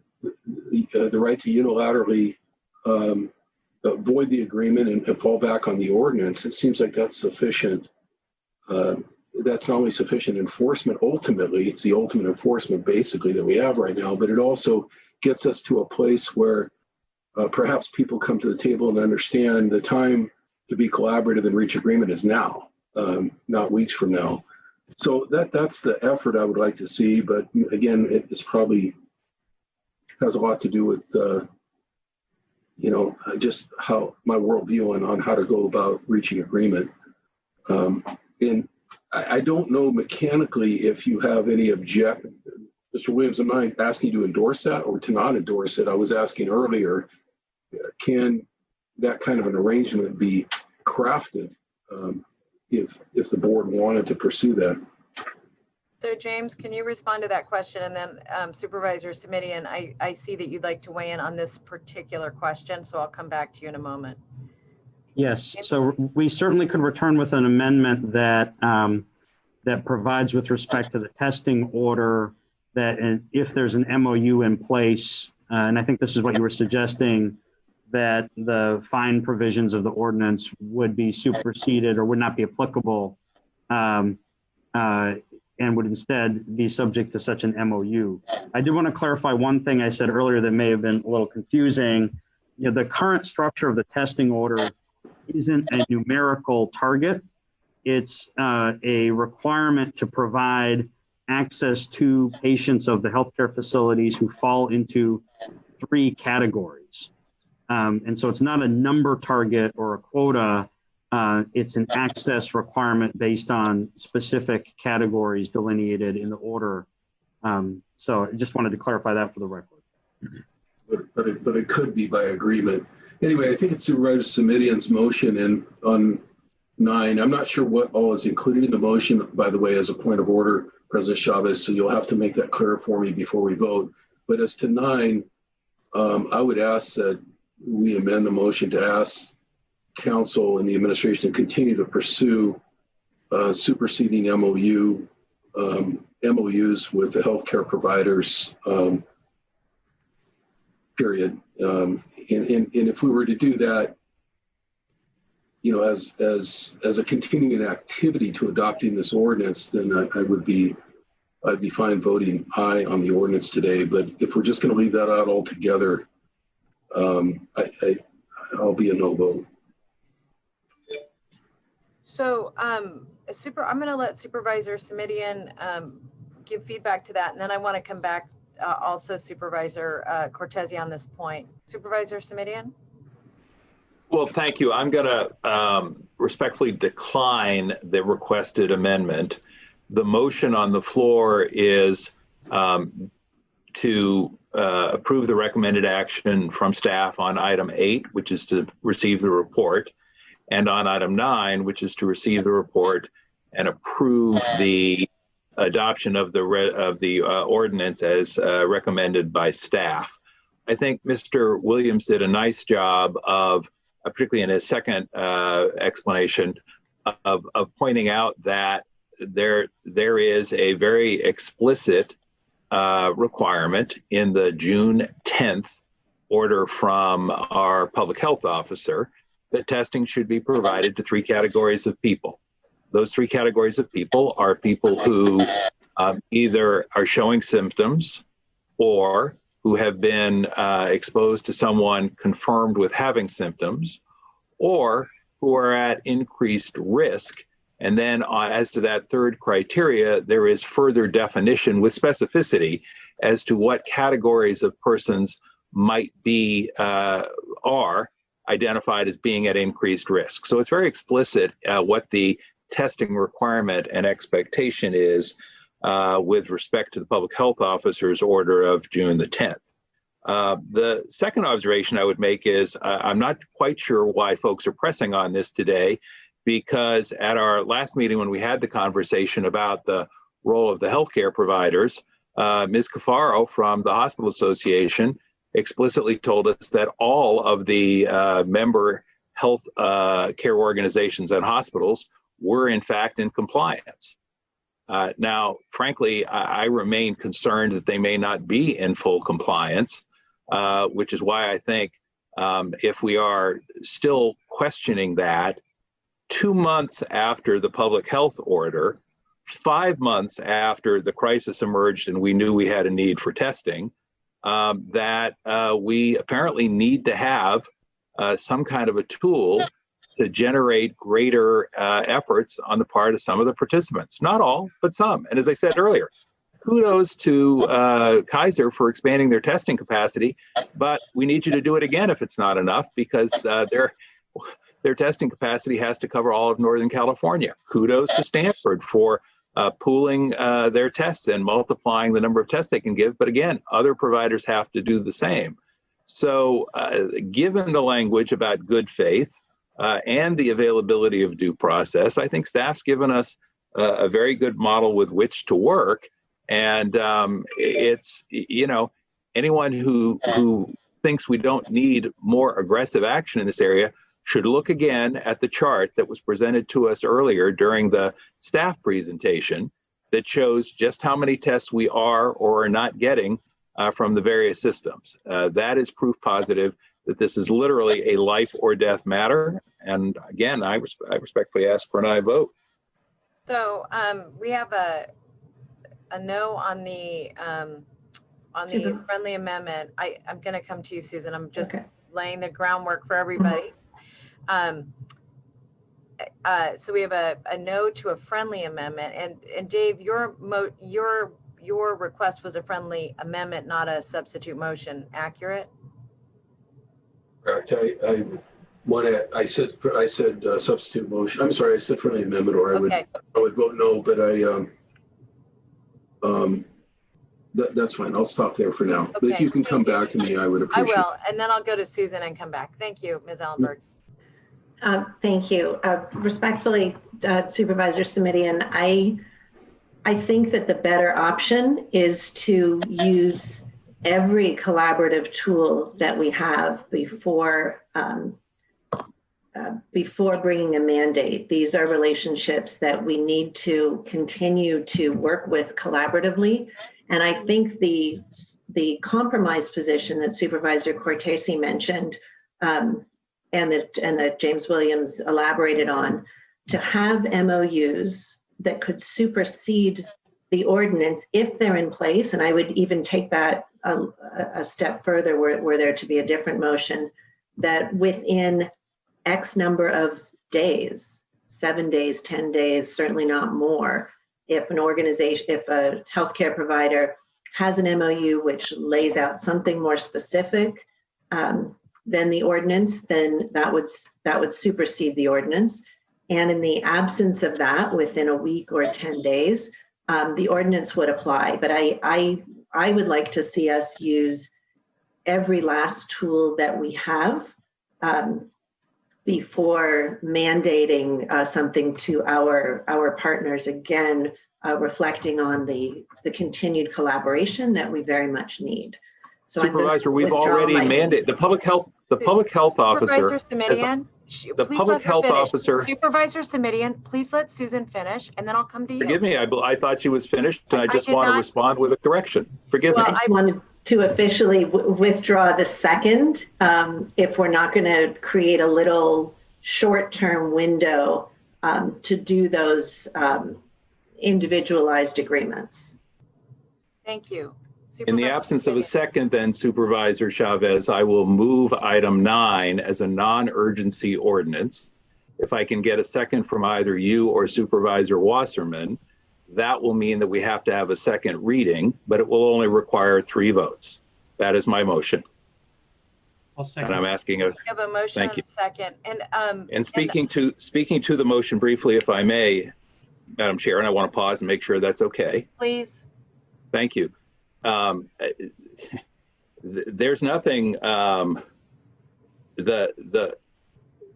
right to unilaterally void the agreement and fall back on the ordinance. It seems like that's sufficient. That's not only sufficient enforcement, ultimately, it's the ultimate enforcement basically that we have right now, but it also gets us to a place where perhaps people come to the table and understand the time to be collaborative and reach agreement is now, not weeks from now. So that's the effort I would like to see, but again, it's probably has a lot to do with just how my worldview on how to go about reaching agreement. And I don't know mechanically if you have any objection. Mr. Williams, am I asking you to endorse that or to not endorse it? I was asking earlier, can that kind of an arrangement be crafted if the board wanted to pursue that? So James, can you respond to that question? And then Supervisor Simitian, I see that you'd like to weigh in on this particular question, so I'll come back to you in a moment. Yes, so we certainly could return with an amendment that that provides with respect to the testing order that if there's an MOU in place, and I think this is what you were suggesting, that the fine provisions of the ordinance would be superseded or would not be applicable and would instead be subject to such an MOU. I did want to clarify one thing I said earlier that may have been a little confusing. The current structure of the testing order isn't a numerical target. It's a requirement to provide access to patients of the healthcare facilities who fall into 3 categories. And so it's not a number target or a quota. It's an access requirement based on specific categories delineated in the order. So I just wanted to clarify that for the record. But it could be by agreement. Anyway, I think it's Supervisor Simitian's motion, and on 9, I'm not sure what all is included in the motion, by the way, as a point of order, President Chavez, so you'll have to make that clear for me before we vote. But as to 9, I would ask that we amend the motion to ask council and the administration to continue to pursue superseding MOUs with the healthcare providers, period. And if we were to do that, as a continuing activity to adopting this ordinance, then I'd be fine voting aye on the ordinance today. But if we're just going to leave that out altogether, I'll be a no vote. So I'm going to let Supervisor Simitian give feedback to that, and then I want to come back also Supervisor Cortese on this point. Supervisor Simitian? Well, thank you. I'm going to respectfully decline the requested amendment. The motion on the floor is to approve the recommended action from staff on item 8, which is to receive the report, and on item 9, which is to receive the report and approve the adoption of the ordinance as recommended by staff. I think Mr. Williams did a nice job of, particularly in his second explanation, of pointing out that there is a very explicit requirement in the June 10th order from our public health officer that testing should be provided to 3 categories of people. Those 3 categories of people are people who either are showing symptoms or who have been exposed to someone confirmed with having symptoms, or who are at increased risk. And then as to that third criteria, there is further definition with specificity as to what categories of persons might be, are identified as being at increased risk. So it's very explicit what the testing requirement and expectation is with respect to the public health officer's order of June the 10th. The second observation I would make is I'm not quite sure why folks are pressing on this today, because at our last meeting when we had the conversation about the role of the healthcare providers, Ms. Cafaro from the Hospital Association explicitly told us that all of the member health care organizations and hospitals were in fact in compliance. Now, frankly, I remain concerned that they may not be in full compliance, which is why I think if we are still questioning that 2 months after the public health order, 5 months after the crisis emerged and we knew we had a need for testing, that we apparently need to have some kind of a tool to generate greater efforts on the part of some of the participants. Not all, but some. And as I said earlier, kudos to Kaiser for expanding their testing capacity, but we need you to do it again if it's not enough, because their testing capacity has to cover all of Northern California. Kudos to Stanford for pooling their tests and multiplying the number of tests they can give. But again, other providers have to do the same. So given the language about good faith and the availability of due process, I think staff's given us a very good model with which to work. And it's, you know, anyone who thinks we don't need more aggressive action in this area should look again at the chart that was presented to us earlier during the staff presentation that shows just how many tests we are or are not getting from the various systems. That is proof positive that this is literally a life or death matter. And again, I respectfully ask for an aye vote. So we have a no on the friendly amendment. I'm going to come to you, Susan. I'm just laying the groundwork for everybody. So we have a no to a friendly amendment, and Dave, your request was a friendly amendment, not a substitute motion. Accurate? Correct. I said substitute motion. I'm sorry, I said friendly amendment, or I would vote no, but that's fine. I'll stop there for now. But if you can come back to me, I would appreciate it. I will, and then I'll go to Susan and come back. Thank you, Ms. Ellenberg. Thank you. Respectfully, Supervisor Simidian, I think that the better option is to use every collaborative tool that we have before bringing a mandate. These are relationships that we need to continue to work with collaboratively. And I think the compromise position that Supervisor Cortese mentioned and that James Williams elaborated on, to have MOUs that could supersede the ordinance if they're in place, and I would even take that a step further were there to be a different motion, that within X number of days, 7 days, 10 days, certainly not more, if an organization, if a healthcare provider has an MOU which lays out something more specific than the ordinance, then that would supersede the ordinance. And in the absence of that, within a week or 10 days, the ordinance would apply. But I would like to see us use every last tool that we have before mandating something to our partners, again, reflecting on the continued collaboration that we very much need. So Supervisor, we've already mandated the public health officer. The please public let her health finish. officer, Supervisor Simidian, please let Susan finish, and then I'll come to you. forgive me, I thought she was finished, and I just did want to not- respond with a correction. Forgive I me. just wanted to officially withdraw the second, if we're not going to create a little short-term window to do those individualized agreements. Thank you. In the absence of a second, then, Supervisor Chavez, I will move item 9 as a non-urgency ordinance. If I can get a second from either you or Supervisor Wasserman, that will mean that we have to have a second reading, but it will only require 3 votes. That is my motion. I'll second. And I'm asking a, You have a motion thank and you. a second. And speaking to the motion briefly, if I may, Madam Chair, and I want to pause and make sure that's okay. Please. Thank you. There's nothing,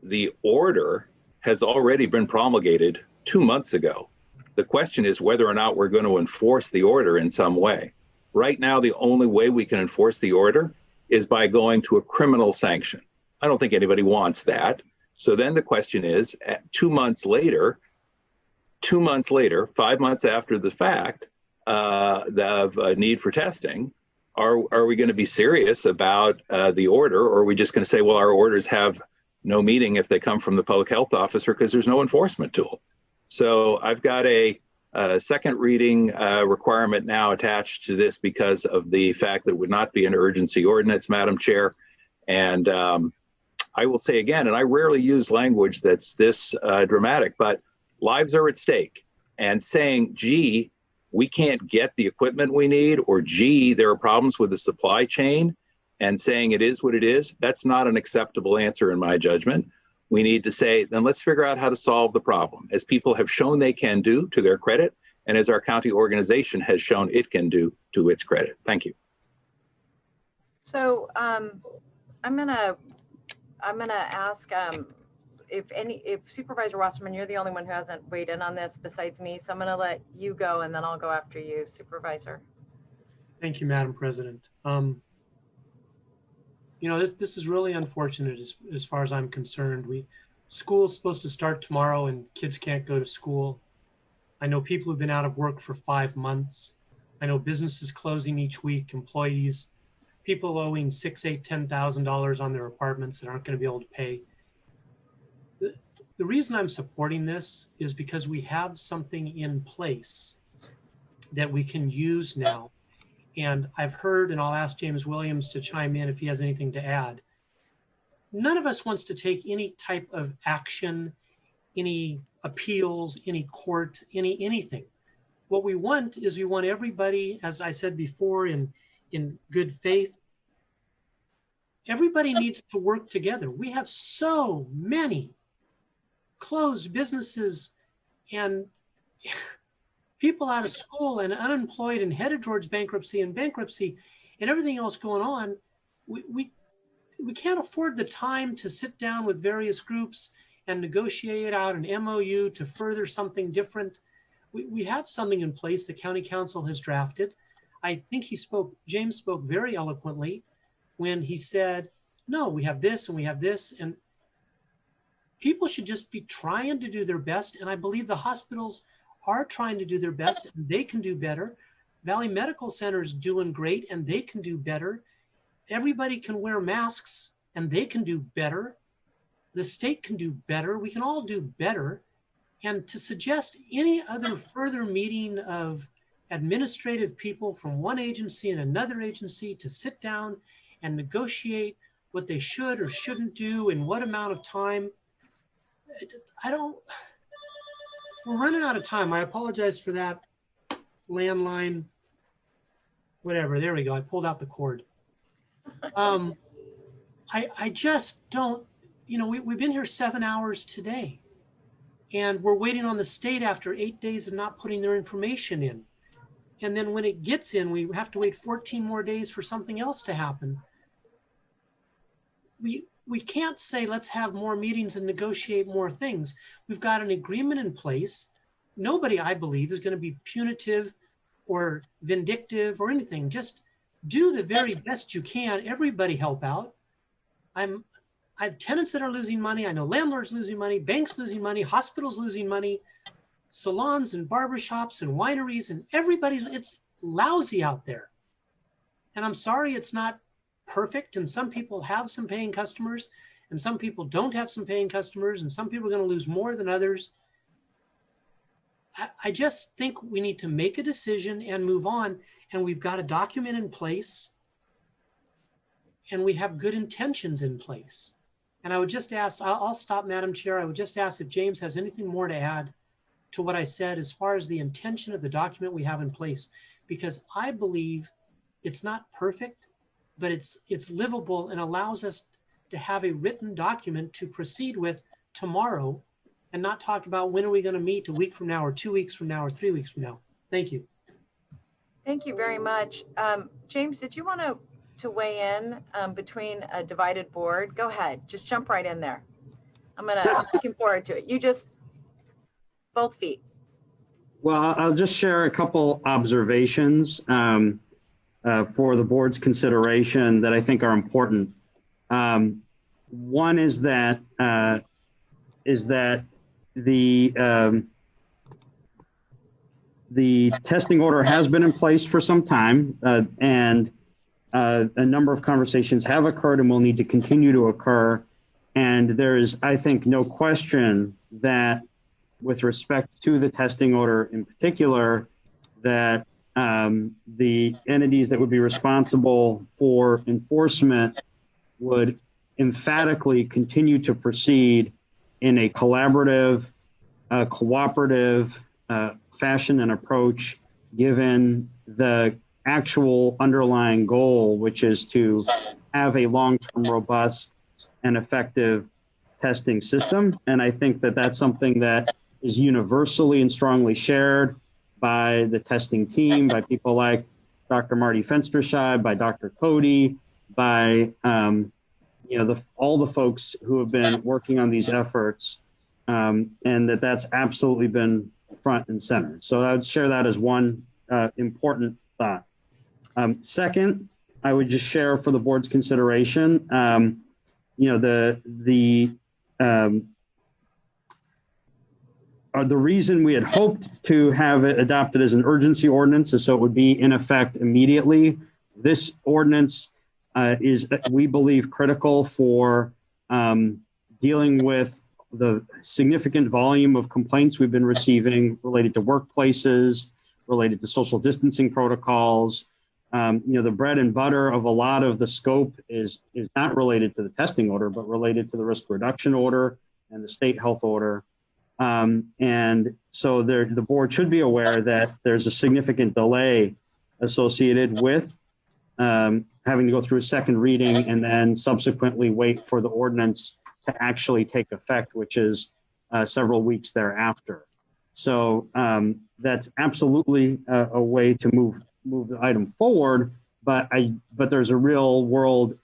the order has already been promulgated 2 months ago. The question is whether or not we're going to enforce the order in some way. Right now, the only way we can enforce the order is by going to a criminal sanction. I don't think anybody wants that. So then the question is, 2 months later, 5 months after the fact of a need for testing, are we going to be serious about the order, or are we just going to say, well, our orders have no meaning if they come from the public health officer because there's no enforcement tool? So I've got a second reading requirement now attached to this because of the fact that it would not be an urgency ordinance, Madam Chair. And I will say again, and I rarely use language that's this dramatic, but lives are at stake. And saying, gee, we can't get the equipment we need, or gee, there are problems with the supply chain, and saying it is what it is, that's not an acceptable answer in my judgment. We need to say, then let's figure out how to solve the problem, as people have shown they can do to their credit, and as our county organization has shown it can do to its credit. Thank you. So I'm gonna ask if Supervisor Wasserman, you're the only one who hasn't weighed in on this besides me, so I'm gonna let you go and then I'll go after you, Supervisor. Thank you, Madam President. You know, this is really unfortunate as far as I'm concerned. School's supposed to start tomorrow and kids can't go to school. I know people have been out of work for 5 months. I know businesses closing each week, employees, people owing $6,000, $8,000, $10,000 on their apartments that aren't going to be able to pay. The reason I'm supporting this is because we have something in place that we can use now. And I've heard, and I'll ask James Williams to chime in if he has anything to add. None of us wants to take any type of action, any appeals, any court, anything. What we want is we want everybody, as I said before, in good faith. Everybody needs to work together. We have so many closed businesses and people out of school and unemployed and headed towards bankruptcy and everything else going on. We can't afford the time to sit down with various groups and negotiate out an MOU to further something different. We have something in place the county council has drafted. I think James spoke very eloquently when he said, no, we have this and we have this, and people should just be trying to do their best. And I believe the hospitals are trying to do their best and they can do better. Valley Medical Center is doing great and they can do better. Everybody can wear masks and they can do better. The state can do better. We can all do better. And to suggest any other further meeting of administrative people from one agency and another agency to sit down and negotiate what they should or shouldn't do in what amount of time, we're running out of time. I apologize for that landline, whatever. There we go. I pulled out the cord. I just don't, you know, we've been here 7 hours today and we're waiting on the state after 8 days of not putting their information in. And then when it gets in, we have to wait 14 more days for something else to happen. We can't say, let's have more meetings and negotiate more things. We've got an agreement in place. Nobody, I believe, is going to be punitive or vindictive or anything. Just do the very best you can. Everybody help out. I have tenants that are losing money. I know landlords losing money, banks losing money, hospitals losing money, salons and barbershops and wineries, and it's lousy out there. And I'm sorry it's not perfect. And some people have some paying customers and some people don't have some paying customers, and some people are going to lose more than others. I just think we need to make a decision and move on. And we've got a document in place and we have good intentions in place. And I would just ask, I'll stop, Madam Chair. I would just ask if James has anything more to add to what I said as far as the intention of the document we have in place, because I believe it's not perfect, but it's livable and allows us to have a written document to proceed with tomorrow and not talk about when are we going to meet a week from now or 2 weeks from now or 3 weeks from now. Thank you. Thank you very much. James, did you want to weigh in between a divided board? Go ahead, just jump right in there. I'm looking forward to it. You just, both feet. Well, I'll just share a couple observations for the board's consideration that I think are important. One is that the testing order has been in place for some time, and a number of conversations have occurred and will need to continue to occur. And there is, I think, no question that with respect to the testing order in particular, that the entities that would be responsible for enforcement would emphatically continue to proceed in a collaborative, cooperative fashion and approach, given the actual underlying goal, which is to have a long-term, robust, and effective testing system. And I think that that's something that is universally and strongly shared by the testing team, by people like Dr. Marty Fensterscheib, by Dr. Cody, by all the folks who have been working on these efforts, and that's absolutely been front and center. So I would share that as one important thought. Second, I would just share for the board's consideration, the reason we had hoped to have it adopted as an urgency ordinance is so it would be in effect immediately. This ordinance is, we believe, critical for dealing with the significant volume of complaints we've been receiving related to workplaces, related to social distancing protocols. The bread and butter of a lot of the scope is not related to the testing order, but related to the risk reduction order and the state health order. And so the board should be aware that there's a significant delay associated with having to go through a second reading and then subsequently wait for the ordinance to actually take effect, which is several weeks thereafter. So that's absolutely a way to move the item forward, but there's a real world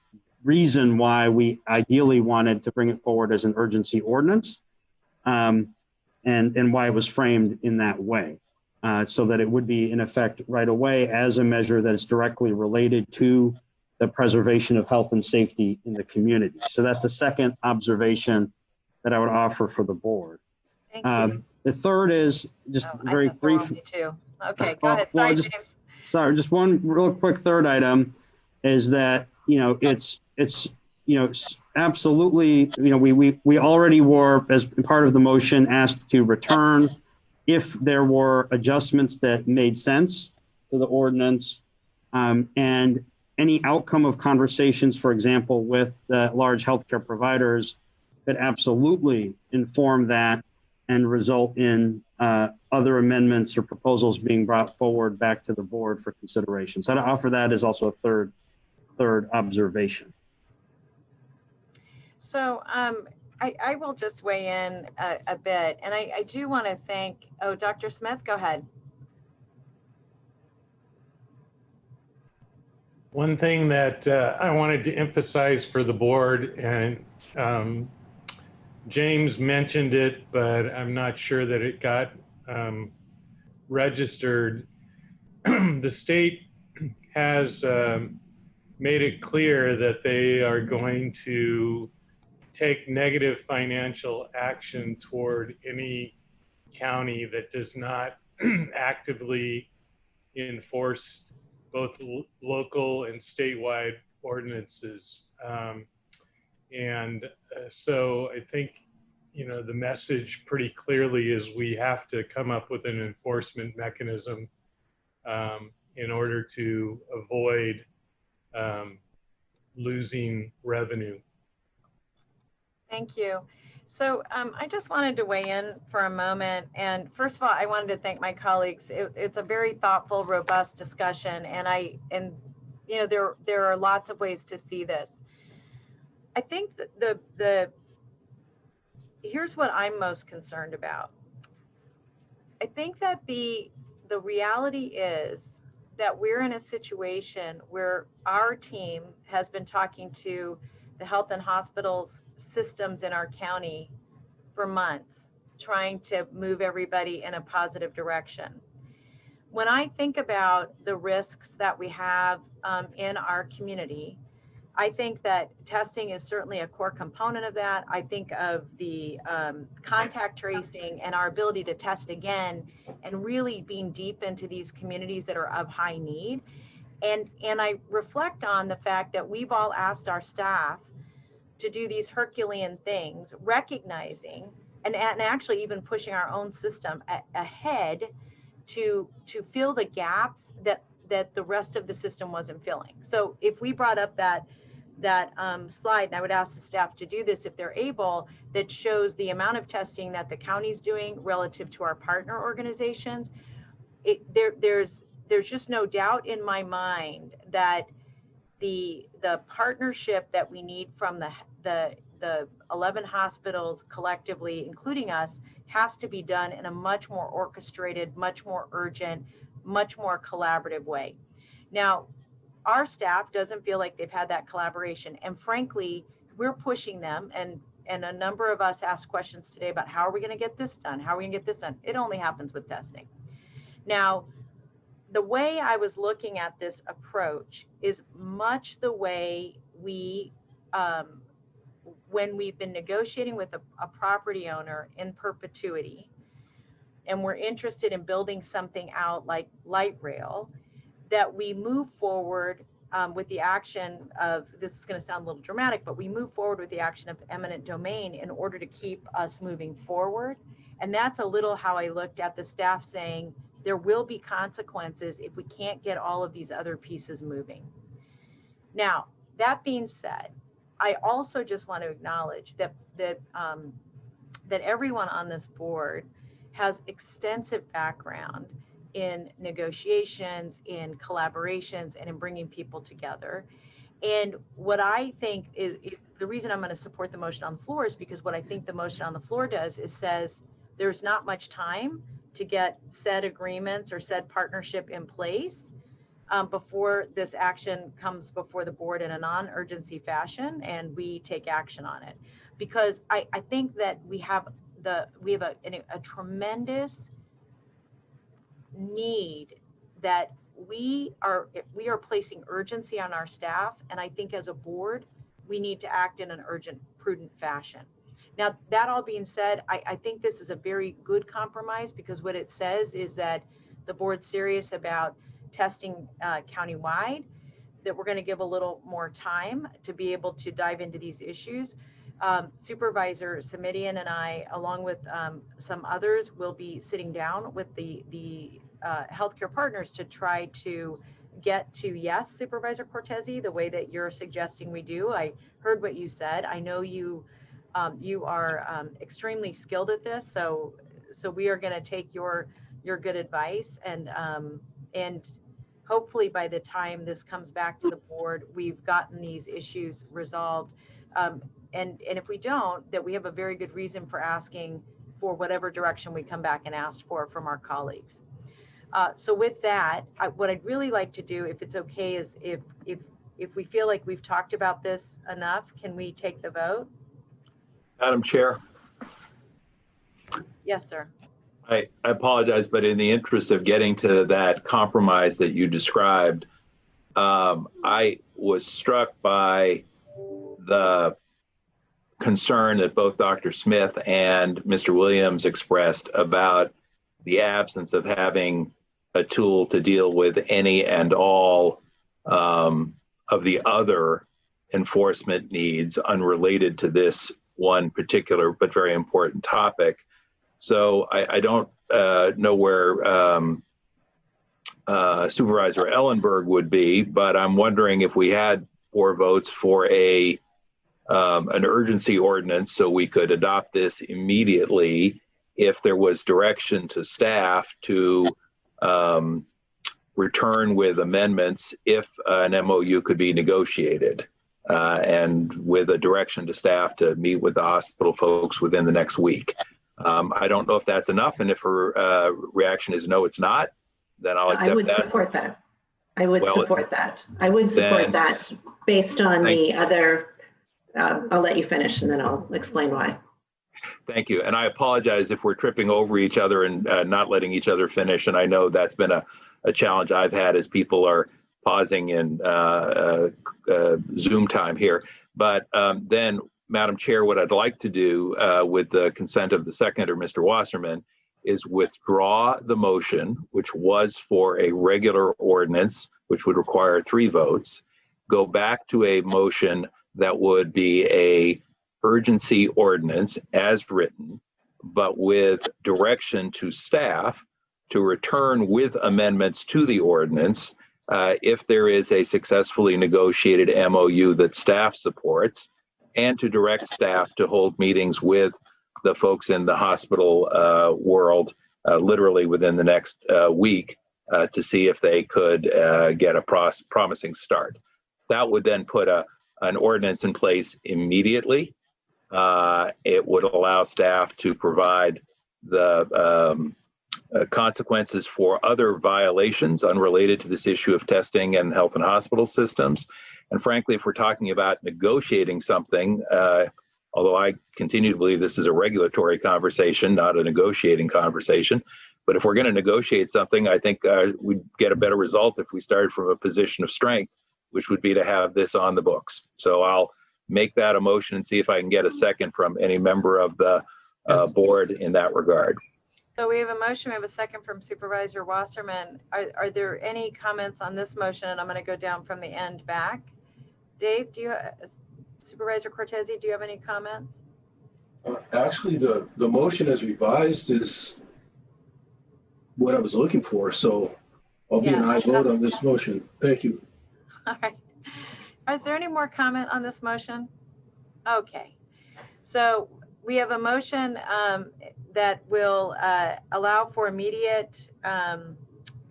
reason why we ideally wanted to bring it forward as an urgency ordinance, and why it was framed in that way, so that it would be in effect right away as a measure that is directly related to the preservation of health and safety in the community. So that's a second observation that I would offer for the board. Thank you. The third is just very brief. Okay, go ahead. Sorry, James. Sorry, just one real quick third item is that, it's absolutely, we already were, as part of the motion, asked to return if there were adjustments that made sense to the ordinance, and any outcome of conversations, for example, with the large healthcare providers could absolutely inform that and result in other amendments or proposals being brought forward back to the board for consideration. So to offer that is also a third observation. So I will just weigh in a bit, and I do want to thank, Dr. Smith, go ahead. One thing that I wanted to emphasize for the board, and James mentioned it, but I'm not sure that it got registered. The state has made it clear that they are going to take negative financial action toward any county that does not actively enforce both local and statewide ordinances. So I think, the message pretty clearly is we have to come up with an enforcement mechanism in order to avoid losing revenue. Thank you. So I just wanted to weigh in for a moment. And first of all, I wanted to thank my colleagues. It's a very thoughtful, robust discussion. And there are lots of ways to see this. I think that here's what I'm most concerned about. I think that the reality is that we're in a situation where our team has been talking to the health and hospitals systems in our county for months, trying to move everybody in a positive direction. When I think about the risks that we have in our community, I think that testing is certainly a core component of that. I think of the contact tracing and our ability to test again and really being deep into these communities that are of high need. And I reflect on the fact that we've all asked our staff to do these Herculean things, recognizing and actually even pushing our own system ahead to fill the gaps that the rest of the system wasn't filling. So if we brought up that slide, and I would ask the staff to do this if they're able, that shows the amount of testing that the county's doing relative to our partner organizations. There's just no doubt in my mind that the partnership that we need from the 11 hospitals collectively, including us, has to be done in a much more orchestrated, much more urgent, much more collaborative way. Now, our staff doesn't feel like they've had that collaboration. And frankly, we're pushing them. And a number of us asked questions today about how are we going to get this done? How are we going to get this done? It only happens with testing. Now, the way I was looking at this approach is much the way we, when we've been negotiating with a property owner in perpetuity, and we're interested in building something out like light rail, that we move forward with the action of, this is going to sound a little dramatic, but we move forward with the action of eminent domain in order to keep us moving forward. And that's a little how I looked at the staff saying, there will be consequences if we can't get all of these other pieces moving. Now, that being said, I also just want to acknowledge that everyone on this board has extensive background in negotiations, in collaborations, and in bringing people together. And what I think is the reason I'm going to support the motion on the floor is because what I think the motion on the floor does is says there's not much time to get said agreements or said partnership in place before this action comes before the board in a non-urgency fashion and we take action on it. Because I think that we have a tremendous need that we are placing urgency on our staff, and I think as a board we need to act in an urgent, prudent fashion. Now, that all being said, I think this is a very good compromise because what it says is that the board's serious about testing countywide, that we're going to give a little more time to be able to dive into these issues. Supervisor Samidian and I, along with some others, will be sitting down with the healthcare partners to try to get to, yes, Supervisor Cortese, the way that you're suggesting we do. I heard what you said. I know you are extremely skilled at this, so we are going to take your good advice, and hopefully by the time this comes back to the board, we've gotten these issues resolved. And if we don't, that we have a very good reason for asking for whatever direction we come back and ask for from our colleagues. So with that, what I'd really like to do, if it's okay, is if we feel like we've talked about this enough, can we take the vote? Madam Chair. Yes, sir. I apologize, but in the interest of getting to that compromise that you described, I was struck by the concern that both Dr. Smith and Mr. Williams expressed about the absence of having a tool to deal with any and all of the other enforcement needs unrelated to this one particular but very important topic. So I don't know where Supervisor Ellenberg would be, but I'm wondering if we had 4 votes for an urgency ordinance so we could adopt this immediately if there was direction to staff to return with amendments if an MOU could be negotiated, and with a direction to staff to meet with the hospital folks within the next week. I don't know if that's enough, and if her reaction is no, it's not, then I'll accept that. I would support that. I would support that. I would support that based on the other, I'll let you finish and then I'll explain why. Thank you. And I apologize if we're tripping over each other and not letting each other finish. And I know that's been a challenge I've had as people are pausing in Zoom time here. But then, Madam Chair, what I'd like to do with the consent of the seconder, Mr. Wasserman, is withdraw the motion, which was for a regular ordinance, which would require 3 votes, go back to a motion that would be a urgency ordinance as written, but with direction to staff to return with amendments to the ordinance if there is a successfully negotiated MOU that staff supports, and to direct staff to hold meetings with the folks in the hospital world literally within the next week to see if they could get a promising start. That would then put an ordinance in place immediately. It would allow staff to provide the consequences for other violations unrelated to this issue of testing and health and hospital systems. And frankly, if we're talking about negotiating something, although I continue to believe this is a regulatory conversation, not a negotiating conversation, but if we're going to negotiate something, I think we'd get a better result if we started from a position of strength, which would be to have this on the books. So I'll make that a motion and see if I can get a second from any member of the board in that regard. So we have a motion, we have a second from Supervisor Wasserman. Are there any comments on this motion? And I'm going to go down from the end back. Dave, do you, Supervisor Cortese, do you have any comments? Actually, the motion as revised is what I was looking for. So I'll be an aye vote on this motion. Thank you. All right. Is there any more comment on this motion? Okay. So we have a motion that will allow for immediate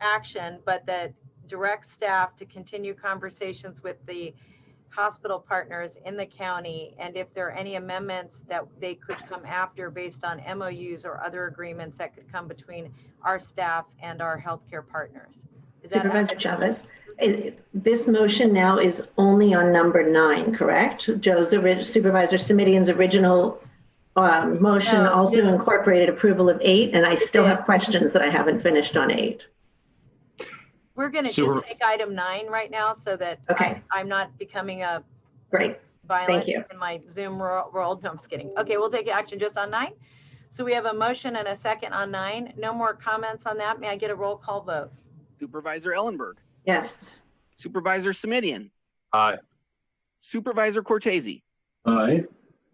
action, but that directs staff to continue conversations with the hospital partners in the county, and if there are any amendments that they could come after based on MOUs or other agreements that could come between our staff and our healthcare partners. Is that Supervisor Chavez, this motion now is only on number 9, correct? Supervisor Simidian's original motion also incorporated approval of 8, and I still have questions that I haven't finished on 8. We're going to just take item 9 right now so that I'm not becoming a violent in my Zoom world. No, I'm just kidding. Okay, we'll take action just on 9. So we have a motion and a second on 9. No more comments on that. May I get a roll call vote? Supervisor Ellenberg. Yes. Supervisor Simidian. Aye. Supervisor Cortese. Aye.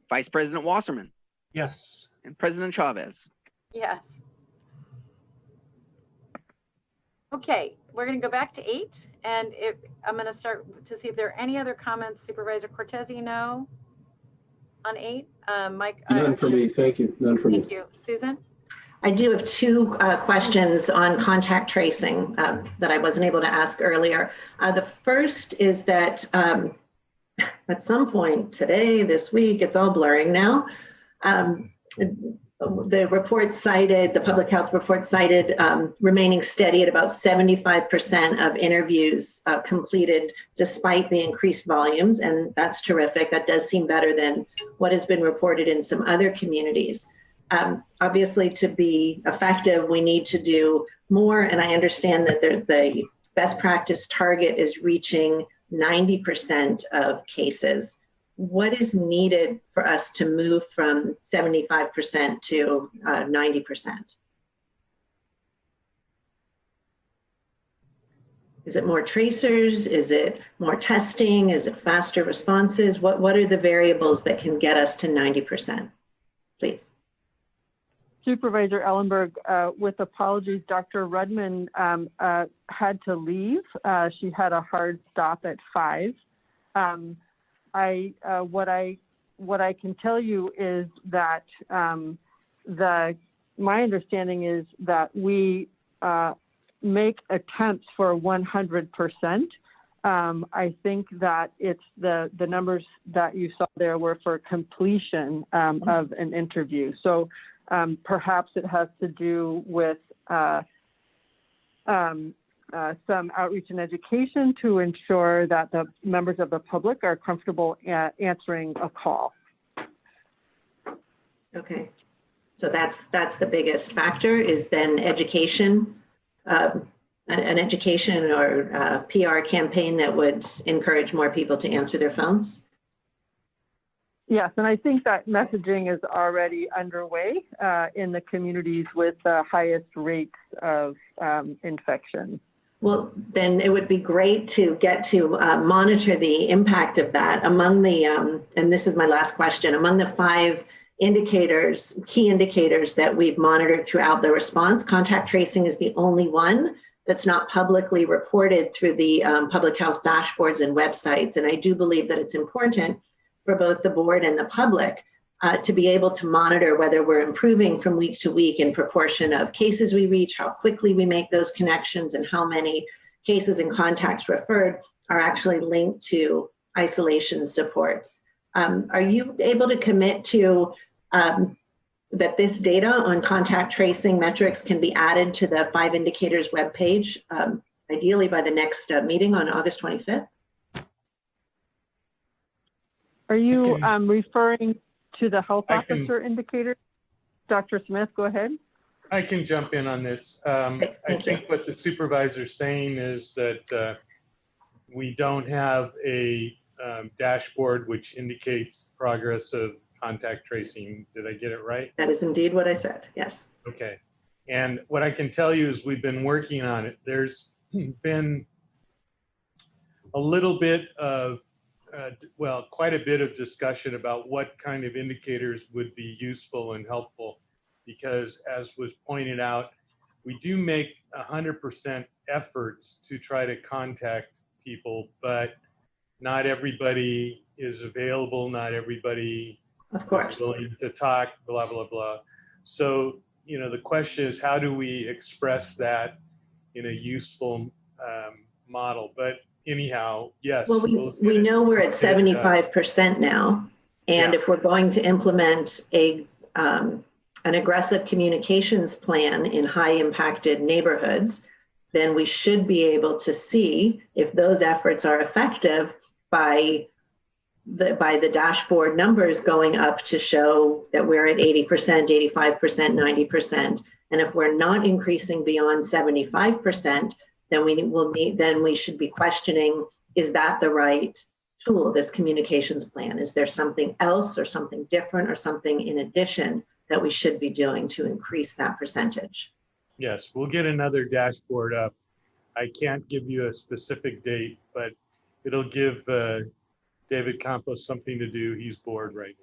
Vice President Wasserman. Yes. And President Chavez. Yes. Okay, we're going to go back to 8, and I'm going to start to see if there are any other comments. Supervisor Cortese, no? On 8? Mike? None for me, thank you. None for me. Thank you. Susan? I do have 2 questions on contact tracing that I wasn't able to ask earlier. The first is that at some point today, this week, it's all blurring now. The report cited, the public health report cited remaining steady at about 75% of interviews completed despite the increased volumes, and that's terrific. That does seem better than what has been reported in some other communities. Obviously, to be effective, we need to do more, and I understand that the best practice target is reaching 90% of cases. what is needed for us to move from 75% to 90%? Is it more tracers? Is it more testing? Is it faster responses? What are the variables that can get us to 90%? Please. Supervisor Ellenberg, with apologies, Dr. Rudman had to leave. She had a hard stop at 5. What I can tell you is that my understanding is that we make attempts for 100%. I think that it's the numbers that you saw there were for completion of an interview. So perhaps it has to do with some outreach and education to ensure that the members of the public are comfortable answering a call. Okay, so that's the biggest factor, is then education, an education or PR campaign that would encourage more people to answer their phones? Yes, and I think that messaging is already underway in the communities with the highest rates of infection. Well, then it would be great to get to monitor the impact of that among the, and this is my last question, among the 5 indicators, key indicators that we've monitored throughout the response. Contact tracing is the only one that's not publicly reported through the public health dashboards and websites. And I do believe that it's important for both the board and the public to be able to monitor whether we're improving from week to week in proportion of cases we reach, how quickly we make those connections, and how many cases and contacts referred are actually linked to isolation supports. Are you able to commit to that this data on contact tracing metrics can be added to the 5 indicators webpage, ideally by the next meeting on August 25th? Are you referring to the health officer indicator? Dr. Smith, go ahead. I can jump in on this. I think what the supervisor's saying is that we don't have a dashboard which indicates progress of contact tracing. Did I get it right? That is indeed what I said, yes. Okay. And what I can tell you is we've been working on it. There's been a little bit of, well, quite a bit of discussion about what kind of indicators would be useful and helpful, because as was pointed out, we do make 100% efforts to try to contact people, but not everybody is available, not everybody is willing to talk, blah, blah, blah. So, you know, the question is, how do we express that in a useful model? But anyhow, yes. Well, we know we're at 75% now. And if we're going to implement an aggressive communications plan in high impacted neighborhoods, then we should be able to see if those efforts are effective by the dashboard numbers going up to show that we're at 80%, 85%, 90%. And if we're not increasing beyond 75%, then we should be questioning, is that the right tool, this communications plan? Is there something else or something different or something in addition that we should be doing to increase that percentage? Yes, we'll get another dashboard up. I can't give you a specific date, but it'll give David Campos something to do. He's bored right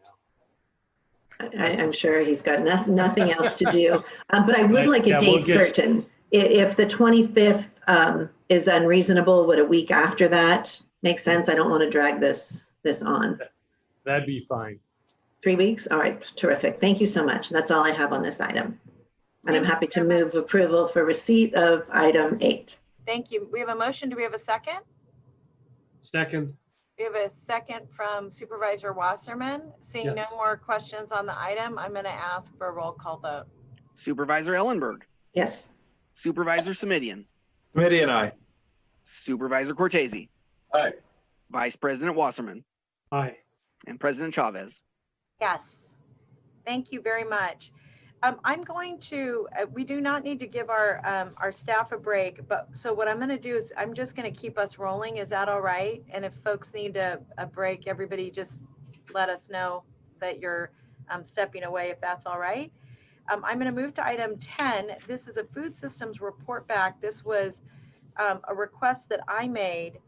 now. I'm sure he's got nothing else to do. But I would like a date certain. If the 25th is unreasonable, would a week after that make sense? I don't want to drag this on. That'd be fine. 3 weeks? All right, terrific. Thank you so much. That's all I have on this item. And I'm happy to move approval for receipt of item 8. Thank you. We have a motion. Do we have a second? Second. We have a second from Supervisor Wasserman. Seeing no more questions on the item, I'm going to ask for a roll call vote. Supervisor Ellenberg. Yes. Supervisor Simidian. Simidian, aye. Supervisor Cortese. Aye. Vice President Wasserman. Aye. And President Chavez. Yes. Thank you very much. I'm going to, we do not need to give our staff a break, but so what I'm going to do is I'm just going to keep us rolling. Is that all right? And if folks need a break, everybody just let us know that you're stepping away, if that's all right. I'm going to move to item 10. This is a food systems report back. This was a request that I made.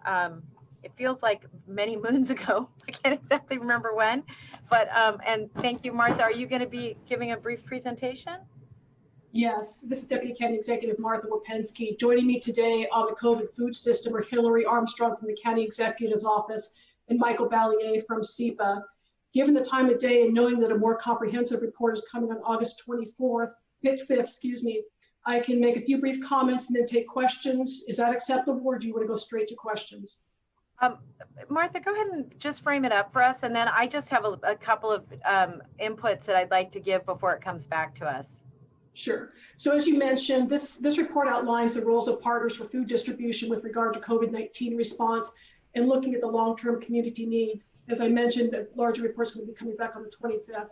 It feels like many moons ago. I can't exactly remember when, but and thank you, Martha. Are you going to be giving a brief presentation? Yes, this is Deputy County Executive Martha Wapensky. Joining me today on the COVID food system are Hillary Armstrong from the County Executive's Office and Michael Ballier from SEPA. Given the time of day and knowing that a more comprehensive report is coming on August 5th, I can make a few brief comments and then take questions. Is that acceptable, or do you want to go straight to questions? Martha, go ahead and just frame it up for us, and then I just have a couple of inputs that I'd like to give before it comes back to us. Sure. So as you mentioned, this report outlines the roles of partners for food distribution with regard to COVID-19 response and looking at the long-term community needs. As I mentioned, the larger report's going to be coming back on the 25th.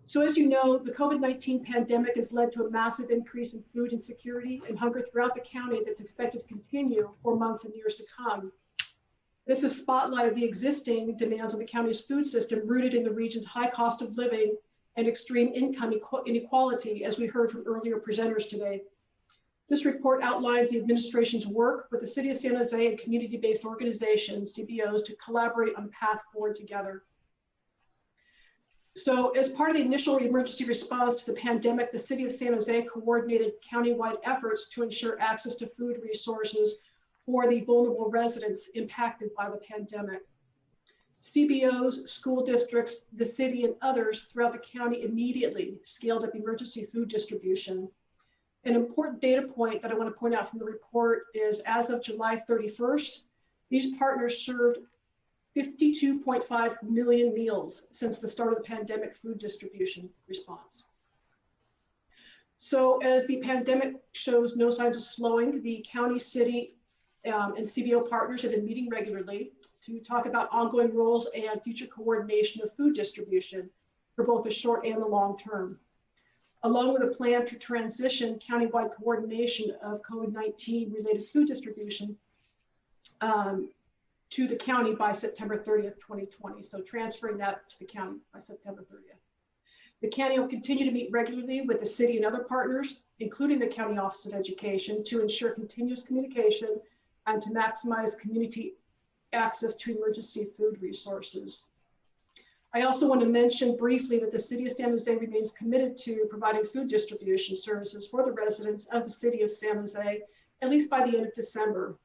So as you know, the COVID-19 pandemic has led to a massive increase in food insecurity and hunger throughout the county that's expected to continue for months and years to come. This has spotlighted the existing demands of the county's food system rooted in the region's high cost of living and extreme income inequality, as we heard from earlier presenters today. This report outlines the administration's work with the City of San Jose and community-based organizations, CBOs, to collaborate on a path forward together. So as part of the initial emergency response to the pandemic, the City of San Jose coordinated countywide efforts to ensure access to food resources for the vulnerable residents impacted by the pandemic. CBOs, school districts, the city, and others throughout the county immediately scaled up emergency food distribution. An important data point that I want to point out from the report is as of July 31st, these partners served 52.5 million meals since the start of the pandemic food distribution response. So as the pandemic shows no signs of slowing, the county, city, and CBO partners have been meeting regularly to talk about ongoing roles and future coordination of food distribution for both the short and the long term, along with a plan to transition countywide coordination of COVID-19 related food distribution to the county by September 30th, 2020. So transferring that to the county by September 30th. The county will continue to meet regularly with the city and other partners, including the County Office of Education, to ensure continuous communication and to maximize community access to emergency food resources. I also want to mention briefly that the City of San Jose remains committed to providing food distribution services for the residents of the City of San Jose, at least by the end of December.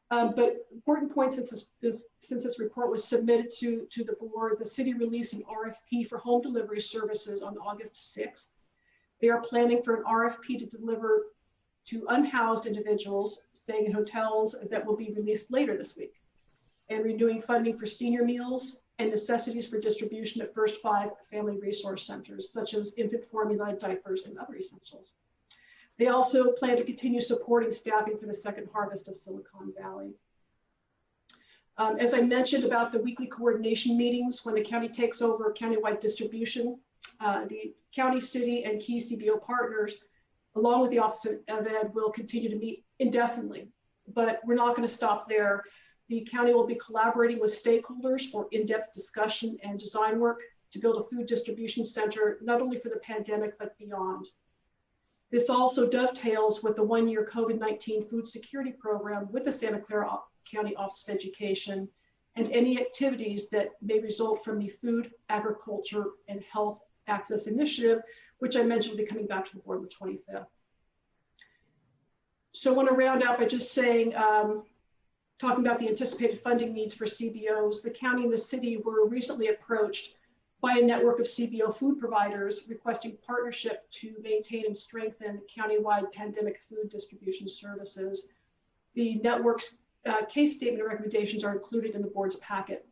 But important point, since this report was submitted to the board, the city released an RFP for home delivery services on August 6th. They are planning for an RFP to deliver to unhoused individuals staying in hotels that will be released later this week, and renewing funding for senior meals and necessities for distribution at First 5 family resource centers, such as infant formula, diapers, and other essentials. They also plan to continue supporting staffing for the second harvest of Silicon Valley. As I mentioned about the weekly coordination meetings, when the county takes over countywide distribution, the county, city, and key CBO partners, along with the Office of Ed, will continue to meet indefinitely. But we're not going to stop there. The county will be collaborating with stakeholders for in-depth discussion and design work to build a food distribution center, not only for the pandemic, but beyond. This also dovetails with the one-year COVID-19 food security program with the Santa Clara County Office of Education and any activities that may result from the Food, Agriculture, and Health Access Initiative, which I mentioned will be coming back to the board on the 25th. So I want to round out by just saying, talking about the anticipated funding needs for CBOs, the county and the city were recently approached by a network of CBO food providers requesting partnership to maintain and strengthen countywide pandemic food distribution services. The network's case statement and recommendations are included in the board's packet.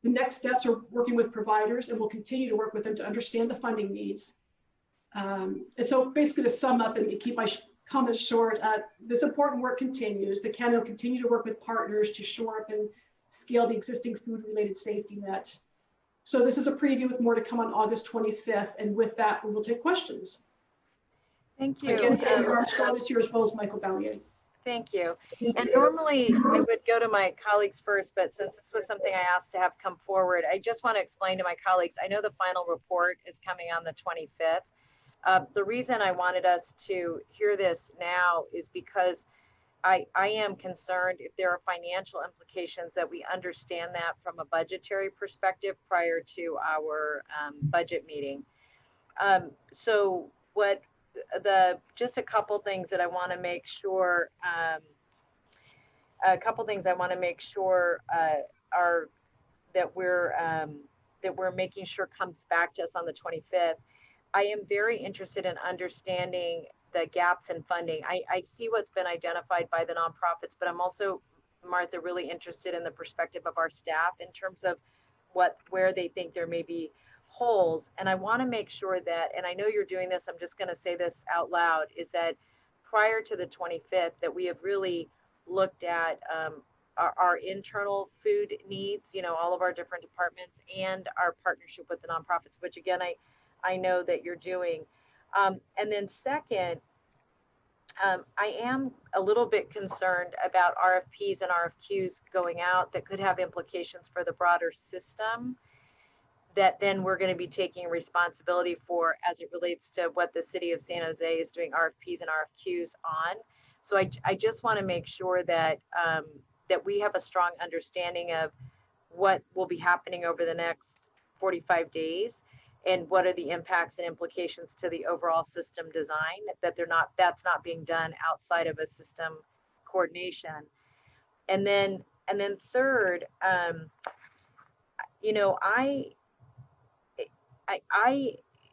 The next steps are working with providers, and we'll continue to work with them to understand the funding needs. And so basically to sum up and keep my comments short, this important work continues. The county will continue to work with partners to shore up and scale the existing food-related safety net. So this is a preview with more to come on August 25th. And with that, we will take questions. Thank you. Again, Hillary Armstrong is here as well as Michael Ballier. Thank you. And normally I would go to my colleagues first, but since this was something I asked to have come forward, I just want to explain to my colleagues, I know the final report is coming on the 25th. The reason I wanted us to hear this now is because I am concerned if there are financial implications that we understand that from a budgetary perspective prior to our budget meeting. So what just a couple things that I want to make sure, are that we're making sure comes back to us on the 25th. I am very interested in understanding the gaps in funding. I see what's been identified by the nonprofits, but I'm also, Martha, really interested in the perspective of our staff in terms of where they think there may be holes. And I want to make sure that, and I know you're doing this, I'm just going to say this out loud, is that prior to the 25th, that we have really looked at our internal food needs, all of our different departments, and our partnership with the nonprofits, which again, I know that you're doing. And then second, I am a little bit concerned about RFPs and RFQs going out that could have implications for the broader system that then we're going to be taking responsibility for as it relates to what the city of San Jose is doing RFPs and RFQs on. So I just want to make sure that that we have a strong understanding of what will be happening over the next 45 days and what are the impacts and implications to the overall system design, that that's not being done outside of a system coordination. And then third,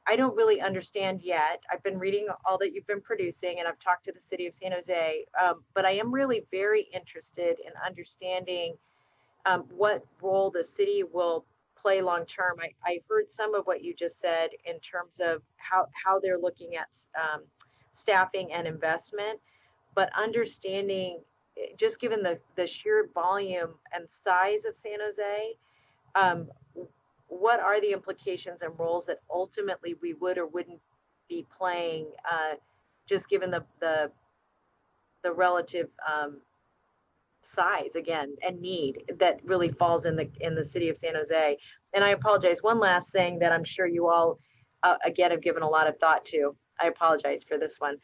I don't really understand yet. I've been reading all that you've been producing, and I've talked to the city of San Jose, but I am really very interested in understanding what role the city will play long term. I heard some of what you just said in terms of how they're looking at staffing and investment, but understanding, just given the sheer volume and size of San Jose, what are the implications and roles that ultimately we would or wouldn't be playing, just given the relative size again and need that really falls in the city of San Jose. And I apologize, one last thing that I'm sure you all again have given a lot of thought to. I apologize for this one.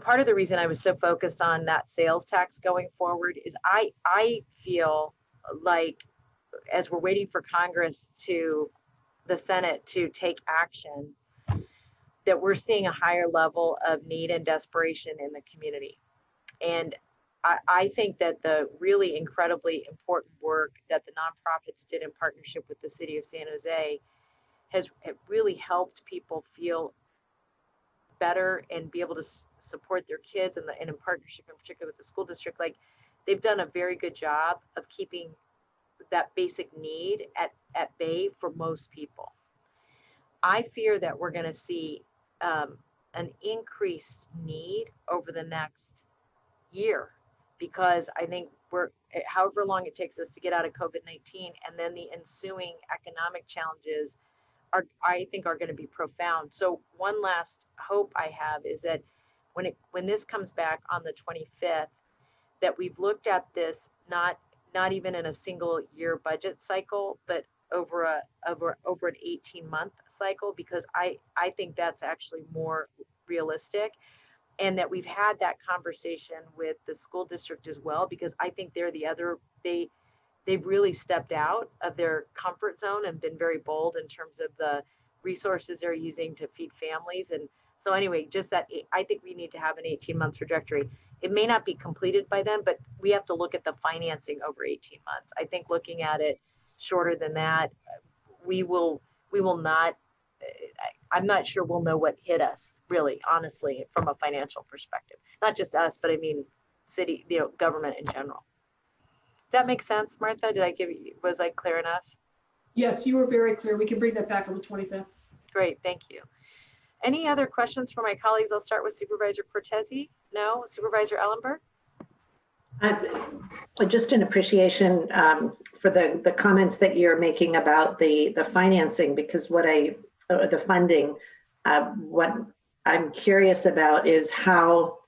Part of the reason I was so focused on that sales tax going forward is I feel like, as we're waiting for Congress the Senate to take action, that we're seeing a higher level of need and desperation in the community. And I think that the really incredibly important work that the nonprofits did in partnership with the city of San Jose has really helped people feel better and be able to support their kids, and in partnership in particular with the school district. Like, they've done a very good job of keeping that basic need at bay for most people. I fear that we're going to see an increased need over the next year, because I think however long it takes us to get out of COVID-19, and then the ensuing economic challenges I think are going to be profound. So one last hope I have is that when this comes back on the 25th, that we've looked at this not even in a single year budget cycle, but over an 18-month cycle, because I think that's actually more realistic. And that we've had that conversation with the school district as well, because I think they've really stepped out of their comfort zone and been very bold in terms of the resources they're using to feed families. And so anyway, just that, I think we need to have an 18-month trajectory. It may not be completed by then, but we have to look at the financing over 18 months. I think looking at it shorter than that, we will not, I'm not sure we'll know what hit us, really, honestly, from a financial perspective. Not just us, but I mean, city, government in general. Does that make sense, Martha? Was I clear enough? Yes, you were very clear. We can bring that back on the 25th. Great, thank you. Any other questions for my colleagues? I'll start with Supervisor Cortese. No? Supervisor Ellenberg? Just an appreciation for the comments that you're making about the financing, because the funding, what I'm curious about is how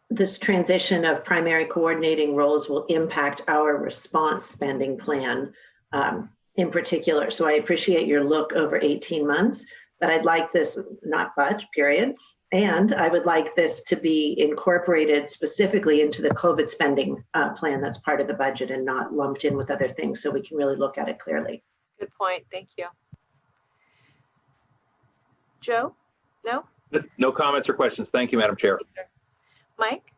this transition of primary coordinating roles will impact our response spending plan in particular. So I appreciate your look over 18 months, but I'd like this, not budge, period. And I would like this to be incorporated specifically into the COVID spending plan that's part of the budget and not lumped in with other things, so we can really look at it clearly. Good point. Thank you. Joe? No? No comments or questions. Thank you, Madam Chair. Mike?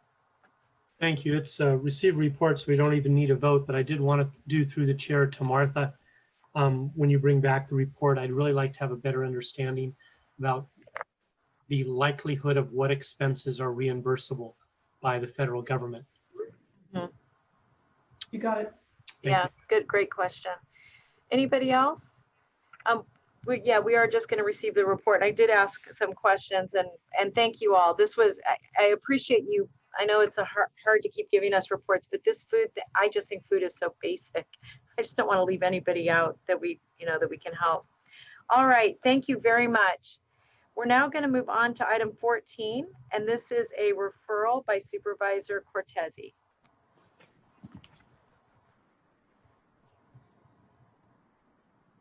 Thank you. It's received reports. We don't even need a vote, but I did want to do through the chair to Martha. When you bring back the report, I'd really like to have a better understanding about the likelihood of what expenses are reimbursable by the federal government. Mhm. You got it. Yeah, good, great question. Anybody else? We are just going to receive the report. I did ask some questions, and thank you all. This was, I appreciate you. I know it's hard to keep giving us reports, but this food, I just think food is so basic. I just don't want to leave anybody out that we can help. All right, thank you very much. We're now going to move on to item 14, and this is a referral by Supervisor Cortese.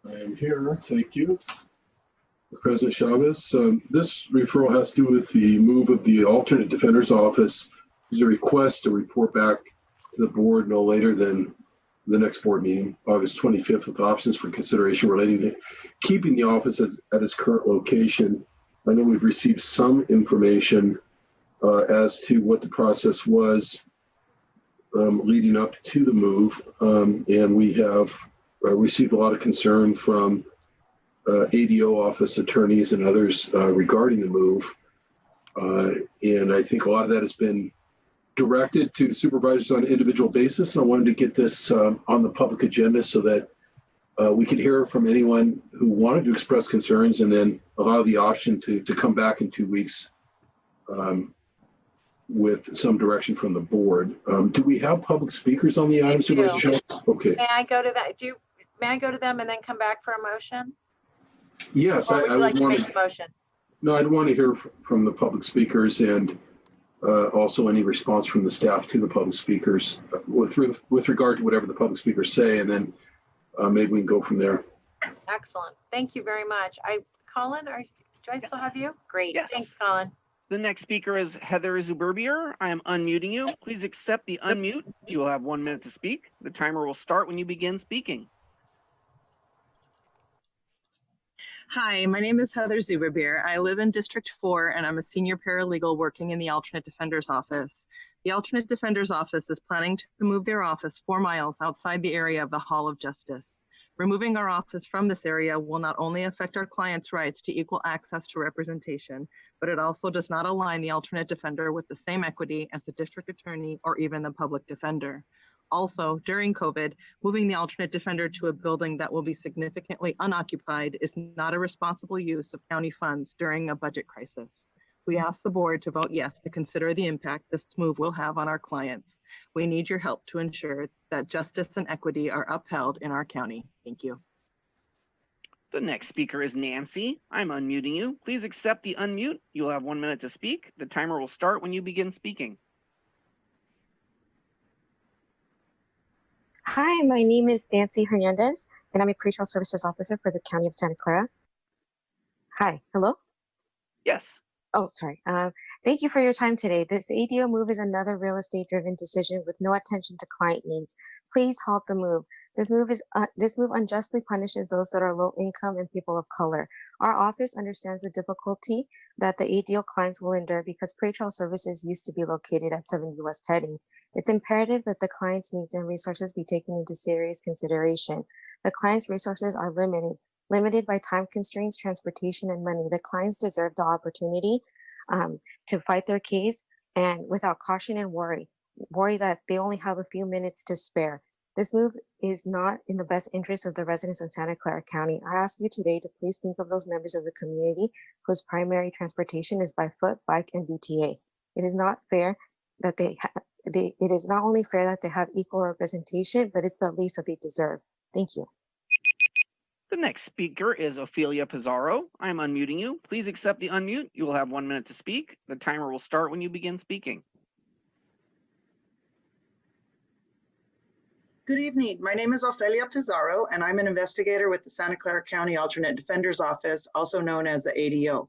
I am here. Thank you, President Chavez. This referral has to do with the move of the alternate defender's office. There's a request to report back to the board no later than the next board meeting, August 25th, with options for consideration relating to keeping the office at its current location. I know we've received some information as to what the process was leading up to the move, and we have received a lot of concern from ADO office attorneys and others regarding the move. And I think a lot of that has been directed to supervisors on an individual basis. And I wanted to get this on the public agenda so that we could hear from anyone who wanted to express concerns, and then allow the option to come back in 2 weeks with some direction from the board. Do we have public speakers on the item, Supervisor Schultz? Okay. May I go to that? May I go to them and then come back for a motion? Yes, Or would you like to make a motion? No, I'd want to hear from the public speakers, and also any response from the staff to the public speakers with regard to whatever the public speakers say, and then maybe we can go from there. Excellent. Thank you very much. Colin, do I still have you? Great. Yes. Thanks, Colin. The next speaker is Heather Zuberbier. I am unmuting you. Please accept the unmute. You will have 1 minute to speak. The timer will start when you begin speaking. Hi, my name is Heather Zuberbier. I live in District 4 and I'm a senior paralegal working in the Alternate Defender's Office. The Alternate Defender's Office is planning to move their office 4 miles outside the area of the Hall of Justice. Removing our office from this area will not only affect our clients' rights to equal access to representation, but it also does not align the alternate defender with the same equity as the district attorney or even the public defender. Also, during COVID, moving the alternate defender to a building that will be significantly unoccupied is not a responsible use of county funds during a budget crisis. We ask the board to vote yes to consider the impact this move will have on our clients. We need your help to ensure that justice and equity are upheld in our county. Thank you. The next speaker is Nancy. I'm unmuting you. Please accept the unmute. You will have 1 minute to speak. The timer will start when you begin speaking. Hi, my name is Nancy Hernandez, and I'm a pretrial services officer for the County of Santa Clara. Hi, hello? Yes. Oh, sorry. Thank you for your time today. This ADO move is another real estate-driven decision with no attention to client needs. Please halt the move. This move unjustly punishes those that are low income and people of color. Our office understands the difficulty that the ADO clients will endure because pretrial services used to be located at 70 West Heading. It's imperative that the client's needs and resources be taken into serious consideration. The client's resources are limited by time constraints, transportation, and money. The clients deserve the opportunity to fight their case and without caution and worry that they only have a few minutes to spare. This move is not in the best interest of the residents of Santa Clara County. I ask you today to please think of those members of the community whose primary transportation is by foot, bike, and BTA. It is not fair that it is not only fair that they have equal representation, but it's the least that they deserve. Thank you. The next speaker is Ophelia Pizarro. I'm unmuting you. Please accept the unmute. You will have 1 minute to speak. The timer will start when you begin speaking. Good evening. My name is Ofelia Pizarro, and I'm an investigator with the Santa Clara County Alternate Defender's Office, also known as the ADO.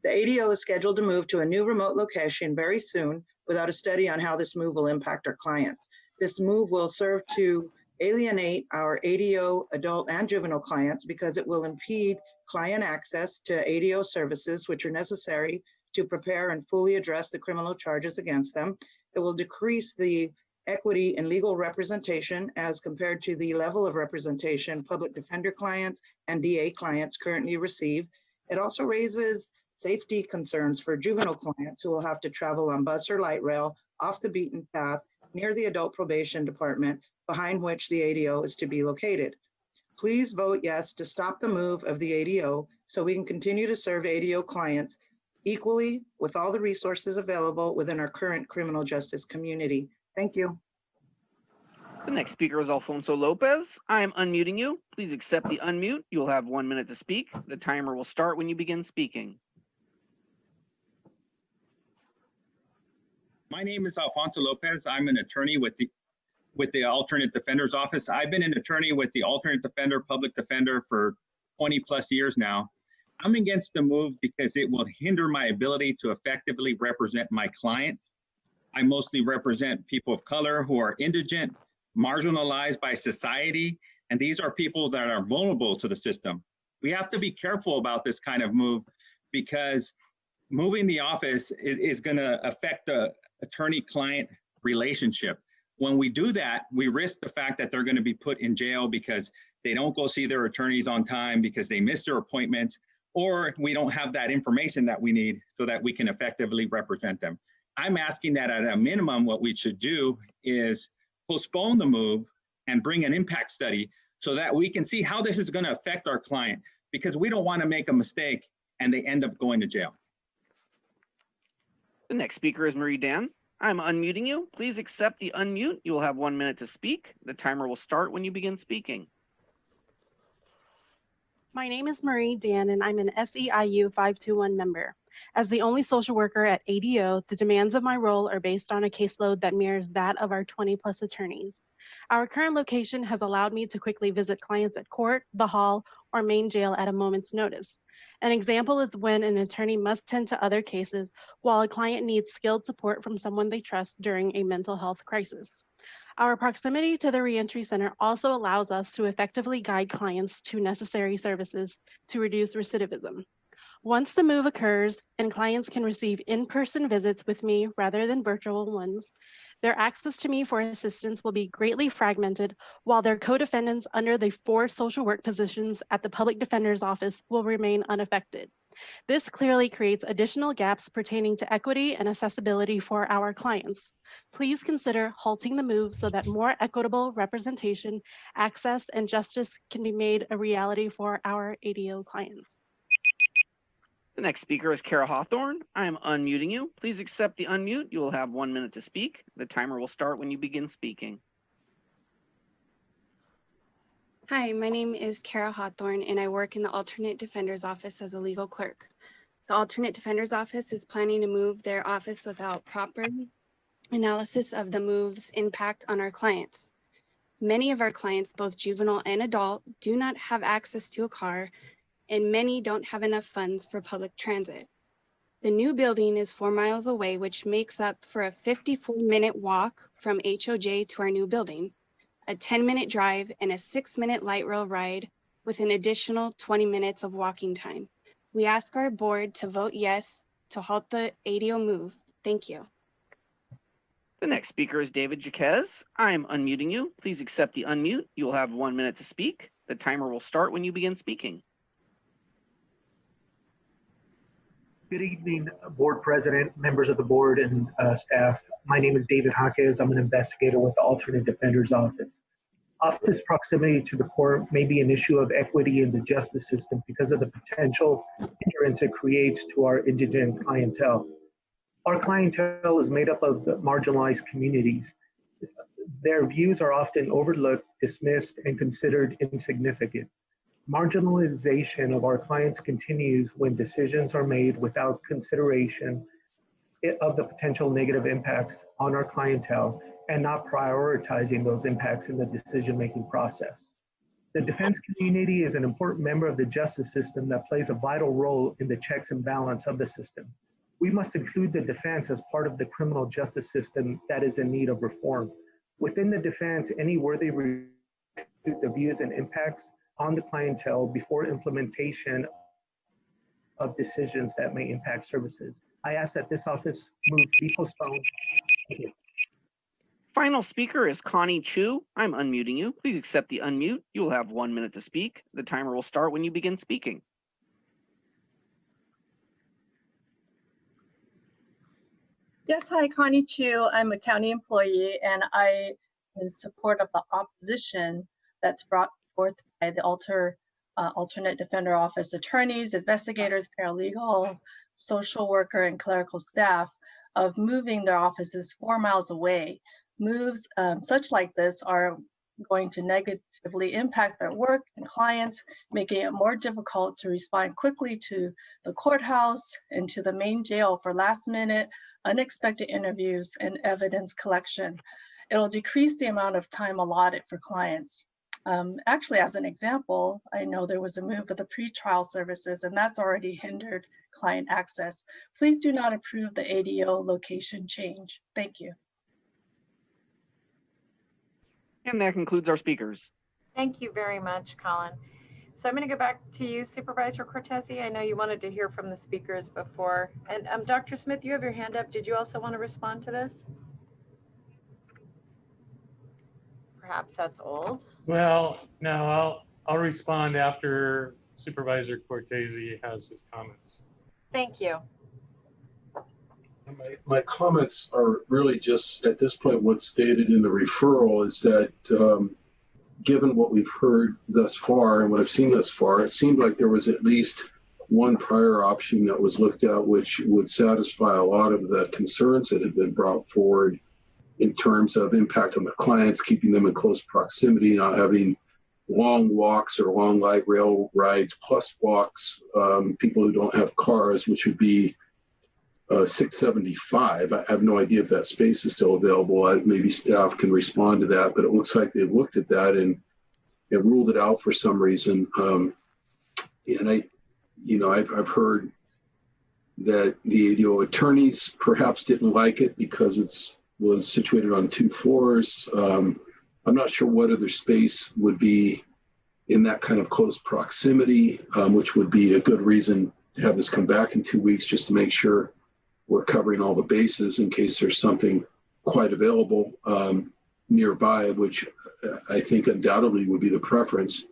The ADO is scheduled to move to a new remote location very soon without a study on how this move will impact our clients. This move will serve to alienate our ADO adult and juvenile clients because it will impede client access to ADO services, which are necessary to prepare and fully address the criminal charges against them. It will decrease the equity in legal representation as compared to the level of representation public defender clients and DA clients currently receive. It also raises safety concerns for juvenile clients who will have to travel on bus or light rail off the beaten path near the adult probation department behind which the ADO is to be located. Please vote yes to stop the move of the ADO so we can continue to serve ADO clients equally with all the resources available within our current criminal justice community. Thank you. The next speaker is Alfonso Lopez. I am unmuting you. Please accept the unmute. You'll have 1 minute to speak. The timer will start when you begin speaking. My name is Alfonso Lopez. I'm an attorney with the Alternate Defender's Office. I've been an attorney with the Alternate Defender, Public Defender for 20 plus years now. I'm against the move because it will hinder my ability to effectively represent my client. I mostly represent people of color who are indigent, marginalized by society, and these are people that are vulnerable to the system. We have to be careful about this kind of move because moving the office is going to affect the attorney-client relationship. When we do that, we risk the fact that they're going to be put in jail because they don't go see their attorneys on time because they missed their appointment, or we don't have that information that we need so that we can effectively represent them. I'm asking that at a minimum, what we should do is postpone the move and bring an impact study so that we can see how this is going to affect our client, because we don't want to make a mistake and they end up going to jail. The next speaker is Marie Dan. I'm unmuting you. Please accept the unmute. You will have 1 minute to speak. The timer will start when you begin speaking. My name is Marie Dan, and I'm an SEIU 521 member. As the only social worker at ADO, the demands of my role are based on a caseload that mirrors that of our 20+ attorneys. Our current location has allowed me to quickly visit clients at court, the hall, or main jail at a moment's notice. An example is when an attorney must tend to other cases while a client needs skilled support from someone they trust during a mental health crisis. Our proximity to the Reentry Center also allows us to effectively guide clients to necessary services to reduce recidivism. Once the move occurs and clients can receive in-person visits with me rather than virtual ones, their access to me for assistance will be greatly fragmented, while their co-defendants under the 4 social work positions at the Public Defender's Office will remain unaffected. This clearly creates additional gaps pertaining to equity and accessibility for our clients. Please consider halting the move so that more equitable representation, access, and justice can be made a reality for our ADO clients. The next speaker is Kara Hawthorne. I am unmuting you. Please accept the unmute. You will have 1 minute to speak. The timer will start when you begin speaking. Hi, my name is Kara Hawthorne, and I work in the Alternate Defender's Office as a legal clerk. The Alternate Defender's Office is planning to move their office without proper analysis of the move's impact on our clients. Many of our clients, both juvenile and adult, do not have access to a car, and many don't have enough funds for public transit. The new building is 4 miles away, which makes up for a 54-minute walk from HOJ to our new building, a 10-minute drive, and a 6-minute light rail ride with an additional 20 minutes of walking time. We ask our board to vote yes to halt the ADO move. Thank you. The next speaker is David Jaquez. I am unmuting you. Please accept the unmute. You will have 1 minute to speak. The timer will start when you begin speaking. Good evening, board president, members of the board, and staff. My name is David Jaquez. I'm an investigator with the Alternate Defender's Office. Office proximity to the court may be an issue of equity in the justice system because of the potential hindrance it creates to our indigent clientele. Our clientele is made up of the marginalized communities. Their views are often overlooked, dismissed, and considered insignificant. Marginalization of our clients continues when decisions are made without consideration of the potential negative impacts on our clientele and not prioritizing those impacts in the decision-making process. The defense community is an important member of the justice system that plays a vital role in the checks and balance of the system. We must include the defense as part of the criminal justice system that is in need of reform. Within the defense, any worthy the views and impacts on the clientele before implementation of decisions that may impact services. I ask that this office move be postponed. Thank you. Final speaker is Connie Chu. I'm unmuting you. Please accept the unmute. You will have 1 minute to speak. The timer will start when you begin speaking. Yes, hi, Connie Chu. I'm a county employee and I am in support of the opposition that's brought forth by the alternate defender office attorneys, investigators, paralegals, social worker, and clerical staff of moving their offices 4 miles away. Moves such like this are going to negatively impact their work and clients, making it more difficult to respond quickly to the courthouse and to the main jail for last minute, unexpected interviews and evidence collection. It'll decrease the amount of time allotted for clients. Actually, as an example, I know there was a move of the pretrial services and that's already hindered client access. Please do not approve the ADO location change. Thank you. And that concludes our speakers. Thank you very much, Colin. So I'm going to go back to you, Supervisor Cortese. I know you wanted to hear from the speakers before. And Dr. Smith, you have your hand up. Did you also want to respond to this? Perhaps that's old. Well, no, I'll respond after Supervisor Cortese has his comments. Thank you. My comments are really just at this point what's stated in the referral is that given what we've heard thus far and what I've seen thus far, it seemed like there was at least one prior option that was looked at which would satisfy a lot of the concerns that have been brought forward in terms of impact on the clients, keeping them in close proximity, not having long walks or long light rail rides plus walks, people who don't have cars, which would be 675. I have no idea if that space is still available. Maybe staff can respond to that, but it looks like they've looked at that and ruled it out for some reason. And I've heard that the ADO attorneys perhaps didn't like it because it was situated on 2 floors. I'm not sure what other space would be in that kind of close proximity, which would be a good reason to have this come back in 2 weeks just to make sure we're covering all the bases in case there's something quite available nearby, which I think undoubtedly would be the preference.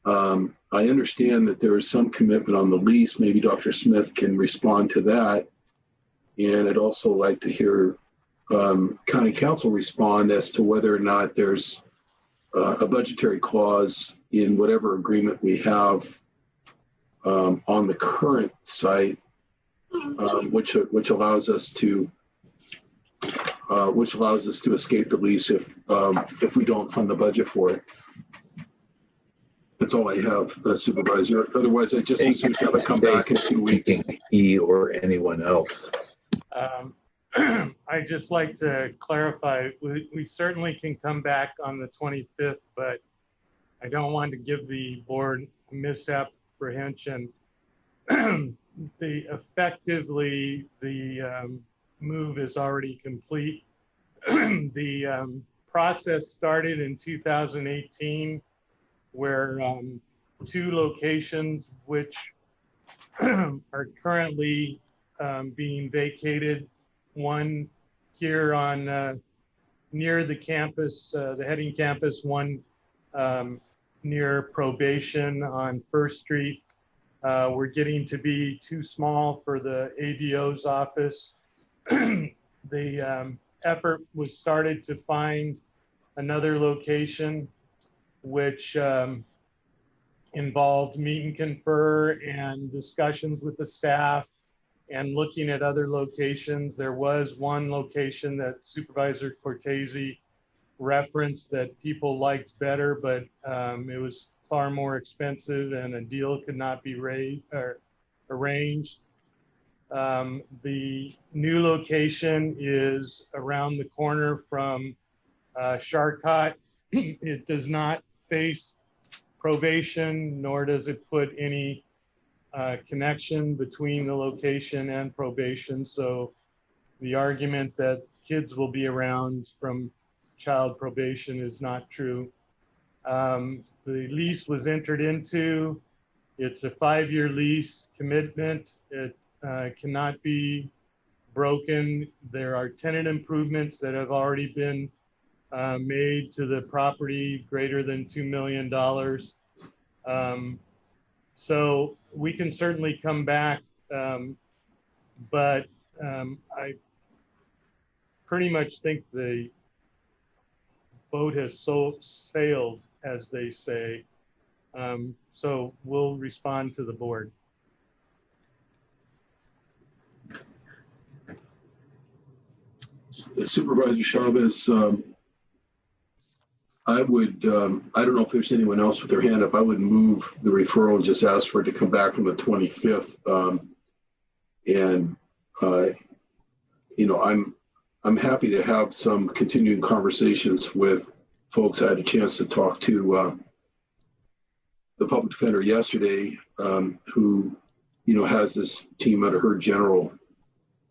I understand that there is some commitment on the lease. Maybe Dr. Smith can respond to that. And I'd also like to hear County Council respond as to whether or not there's a budgetary clause in whatever agreement we have on the current site, which allows us to escape the lease if we don't fund the budget for it. That's all I have, Supervisor. Otherwise, I just assume to come back in 2 weeks. He or anyone else. I'd just like to clarify, we certainly can come back on the 25th, but I don't want to give the board misapprehension. Effectively, the move is already complete. The process started in 2018, where 2 locations which are currently being vacated, one here on near the campus, the heading campus, one near probation on 1st Street. We're getting to be too small for the ADO's office. The effort was started to find another location which involved meet and confer and discussions with the staff and looking at other locations. There was one location that Supervisor Cortese referenced that people liked better, but it was far more expensive and a deal could not be arranged. The new location is around the corner from Charcot, it does not face probation, nor does it put any connection between the location and probation. So the argument that kids will be around from child probation is not true. The lease was entered into. It's a 5-year lease commitment. It cannot be broken. There are tenant improvements that have already been made to the property greater than $2 million. So we can certainly come back, but I pretty much think the boat has sailed, as they say. So we'll respond to the board. Supervisor Chavez, I would, I don't know if there's anyone else with their hand up. I would move the referral and just ask for it to come back on the 25th. You know, I'm happy to have some continuing conversations with folks. I had a chance to talk to the public defender yesterday, who, you know, has this team under her general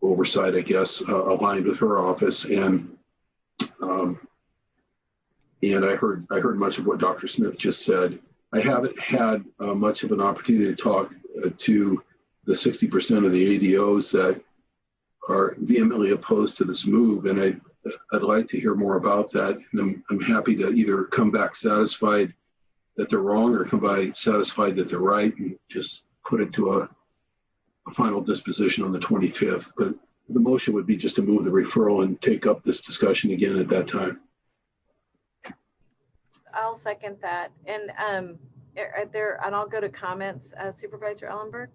oversight, I guess, aligned with her office. And I heard much of what Dr. Smith just said. I haven't had much of an opportunity to talk to the 60% of the ADOs that are vehemently opposed to this move, and I'd like to hear more about that. And I'm happy to either come back satisfied that they're wrong or come back satisfied that they're right, and just put it to a final disposition on the 25th. But the motion would be just to move the referral and take up this discussion again at that time. I'll second that. And and I'll go to comments. Supervisor Ellenberg.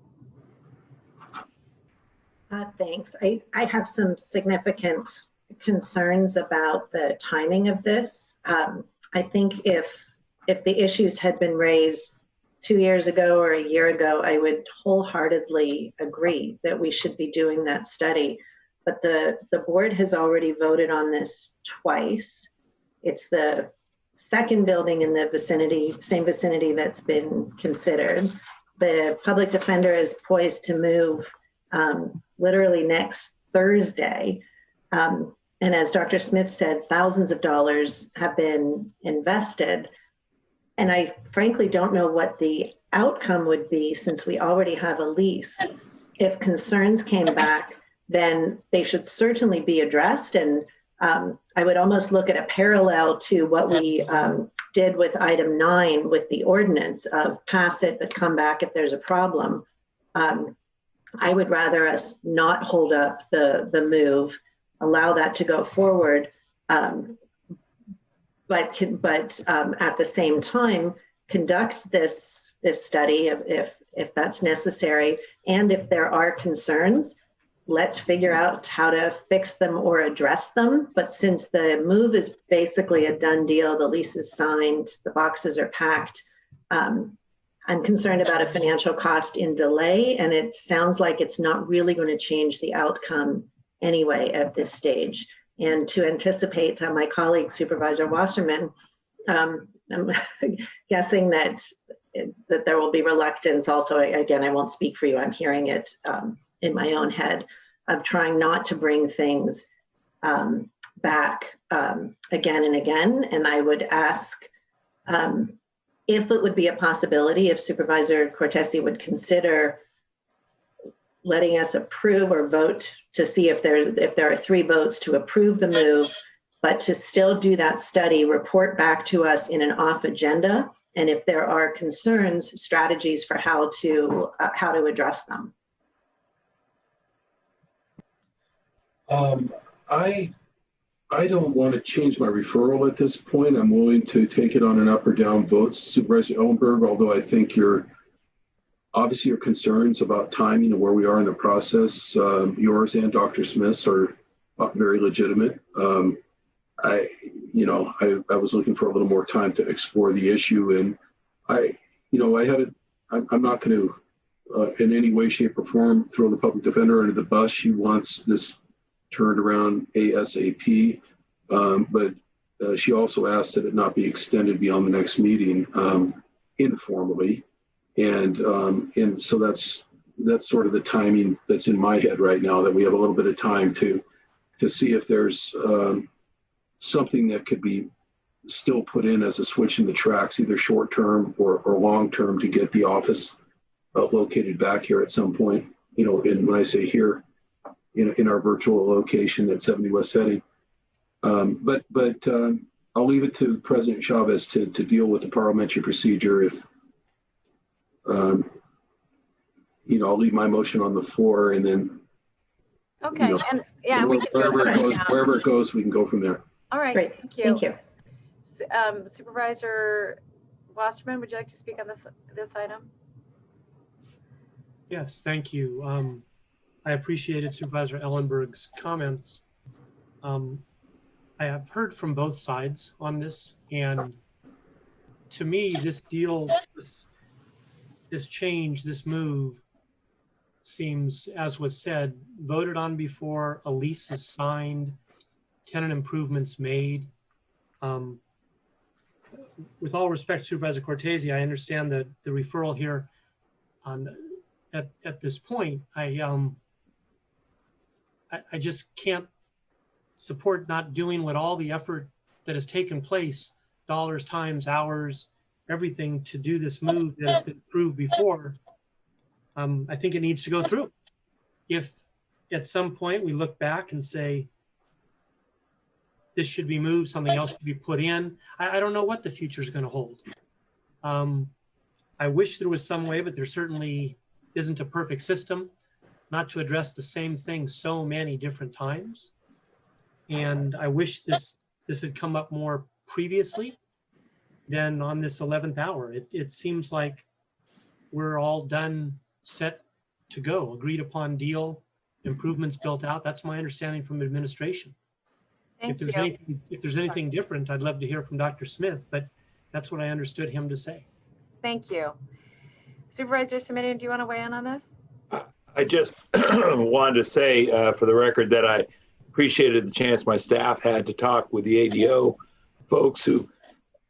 Thanks. I have some significant concerns about the timing of this. I think if the issues had been raised 2 years ago or a year ago, I would wholeheartedly agree that we should be doing that study. But the board has already voted on this twice. It's the second building in the vicinity, same vicinity, that's been considered. The public defender is poised to move literally next Thursday. And as Dr. Smith said, thousands of dollars have been invested. And I frankly don't know what the outcome would be, since we already have a lease. If concerns came back, then they should certainly be addressed. And I would almost look at a parallel to what we did with item 9 with the ordinance of pass it, but come back if there's a problem. I would rather us not hold up the move, allow that to go forward, but at the same time, conduct this study if that's necessary. And if there are concerns, let's figure out how to fix them or address them. But since the move is basically a done deal, the lease is signed, the boxes are packed, I'm concerned about a financial cost in delay, and it sounds like it's not really going to change the outcome anyway at this stage. And to anticipate my colleague, Supervisor Wasserman, I'm guessing that there will be reluctance also. Again, I won't speak for you, I'm hearing it in my own head, of trying not to bring things back again and again. And I would ask if it would be a possibility, if Supervisor Cortese would consider letting us approve or vote to see if there are 3 votes to approve the move, but to still do that study, report back to us in an off agenda. And if there are concerns, strategies for how to address them. I don't want to change my referral at this point. I'm willing to take it on an up or down vote, Supervisor Ellenberg, although I think obviously your concerns about timing and where we are in the process, yours and Dr. Smith's, are very legitimate. I was looking for a little more time to explore the issue, and I'm not going to in any way, shape, or form throw the public defender under the bus. She wants this turned around ASAP. But she also asked that it not be extended beyond the next meeting informally. And so that's sort of the timing that's in my head right now, that we have a little bit of time to see if there's something that could be still put in as a switch in the tracks, either short term or long term, to get the office located back here at some point. You know, and when I say here, in our virtual location at 70 West Heading. But I'll leave it to President Chavez to deal with the parliamentary procedure. If you know, I'll leave my motion on the floor, and then Okay, you know, and yeah, we can wherever it goes, we can go from there. All right, Great. thank you. Thank you. Supervisor Wasserman, would you like to speak on this item? Yes, thank you. I appreciated Supervisor Ellenberg's comments. I have heard from both sides on this, and to me, this deal, this change, this move seems, as was said, voted on before, a lease is signed, tenant improvements made. With all respect, Supervisor Cortese, I understand that the referral here at this point. I just can't support not doing what all the effort that has taken place, dollars, times, hours, everything, to do this move that has been approved before. I think it needs to go through. If at some point we look back and say, this should be moved, something else should be put in, I don't know what the future is going to hold. I wish there was some way, but there certainly isn't a perfect system, not to address the same thing so many different times. And I wish this had come up more previously than on this 11th hour. It seems like we're all done, set to go, agreed upon deal, improvements built out. That's my understanding from administration. If there's anything different, I'd love to hear from Dr. Smith, but that's what I understood him to say. Thank you. Supervisor Simonian, do you want to weigh in on this? I just wanted to say for the record that I appreciated the chance my staff had to talk with the ADO folks who,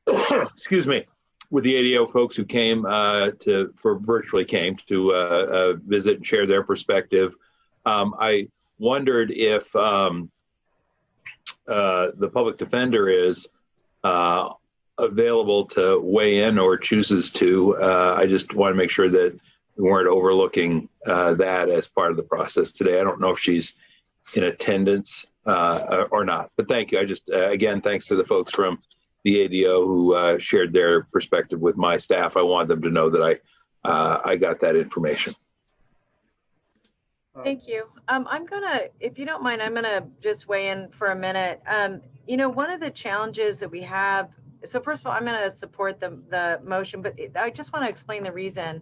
excuse me, with the ADO folks who came virtually came to visit and share their perspective. I wondered if the public defender is available to weigh in or chooses to. I just want to make sure that we weren't overlooking that as part of the process today. I don't know if she's in attendance or not, but thank you. I just, again, thanks to the folks from the ADO who shared their perspective with my staff. I wanted them to know that I got that information. Thank you. I'm gonna, if you don't mind, I'm gonna just weigh in for a minute. You know, one of the challenges that we have, so first of all, I'm gonna support the motion, but I just want to explain the reason.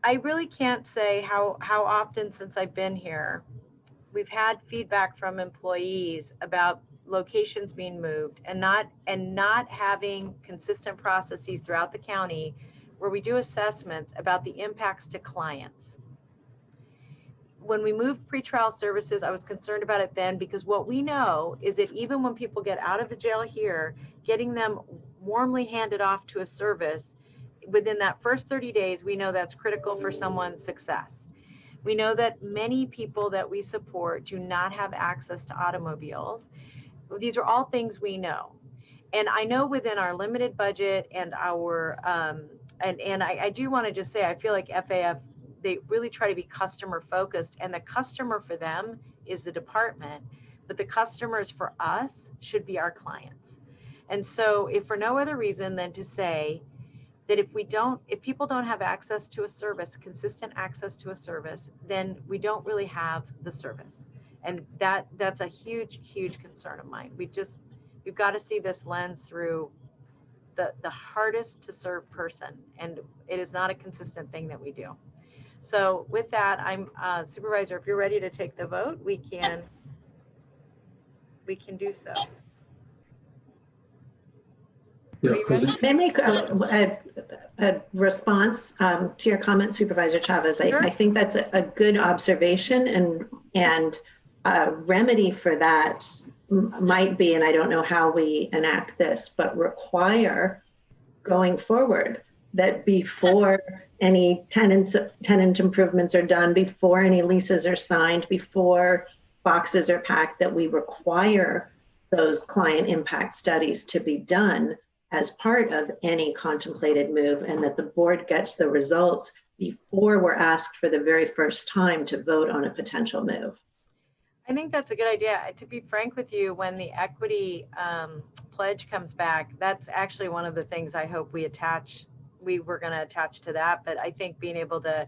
I really can't say how often since I've been here, we've had feedback from employees about locations being moved and not having consistent processes throughout the county where we do assessments about the impacts to clients. When we moved pretrial services, I was concerned about it then, because what we know is that even when people get out of the jail here, getting them warmly handed off to a service within that first 30 days, we know that's critical for someone's success. We know that many people that we support do not have access to automobiles. These are all things we know. And I know within our limited budget and our, I do want to just say, I feel like FAF, they really try to be customer focused, and the customer for them is the department, but the customers for us should be our clients. And so if for no other reason than to say that if people don't have access to a service, consistent access to a service, then we don't really have the service. And that's a huge, huge concern of mine. We've got to see this lens through the hardest to serve person. And it is not a consistent thing that we do. So with that, I'm Supervisor, if you're ready to take the vote, we can do so. Yeah, may I make a response to your comment, Supervisor Chavez? Sure. I think that's a good observation, and a remedy for that might be, and I don't know how we enact this, but require going forward that before any tenant improvements are done, before any leases are signed, before boxes are packed, that we require those client impact studies to be done as part of any contemplated move, and that the board gets the results before we're asked for the very first time to vote on a potential move. I think that's a good idea. To be frank with you, when the equity pledge comes back, that's actually one of the things I hope we were going to attach to that. But I think being able to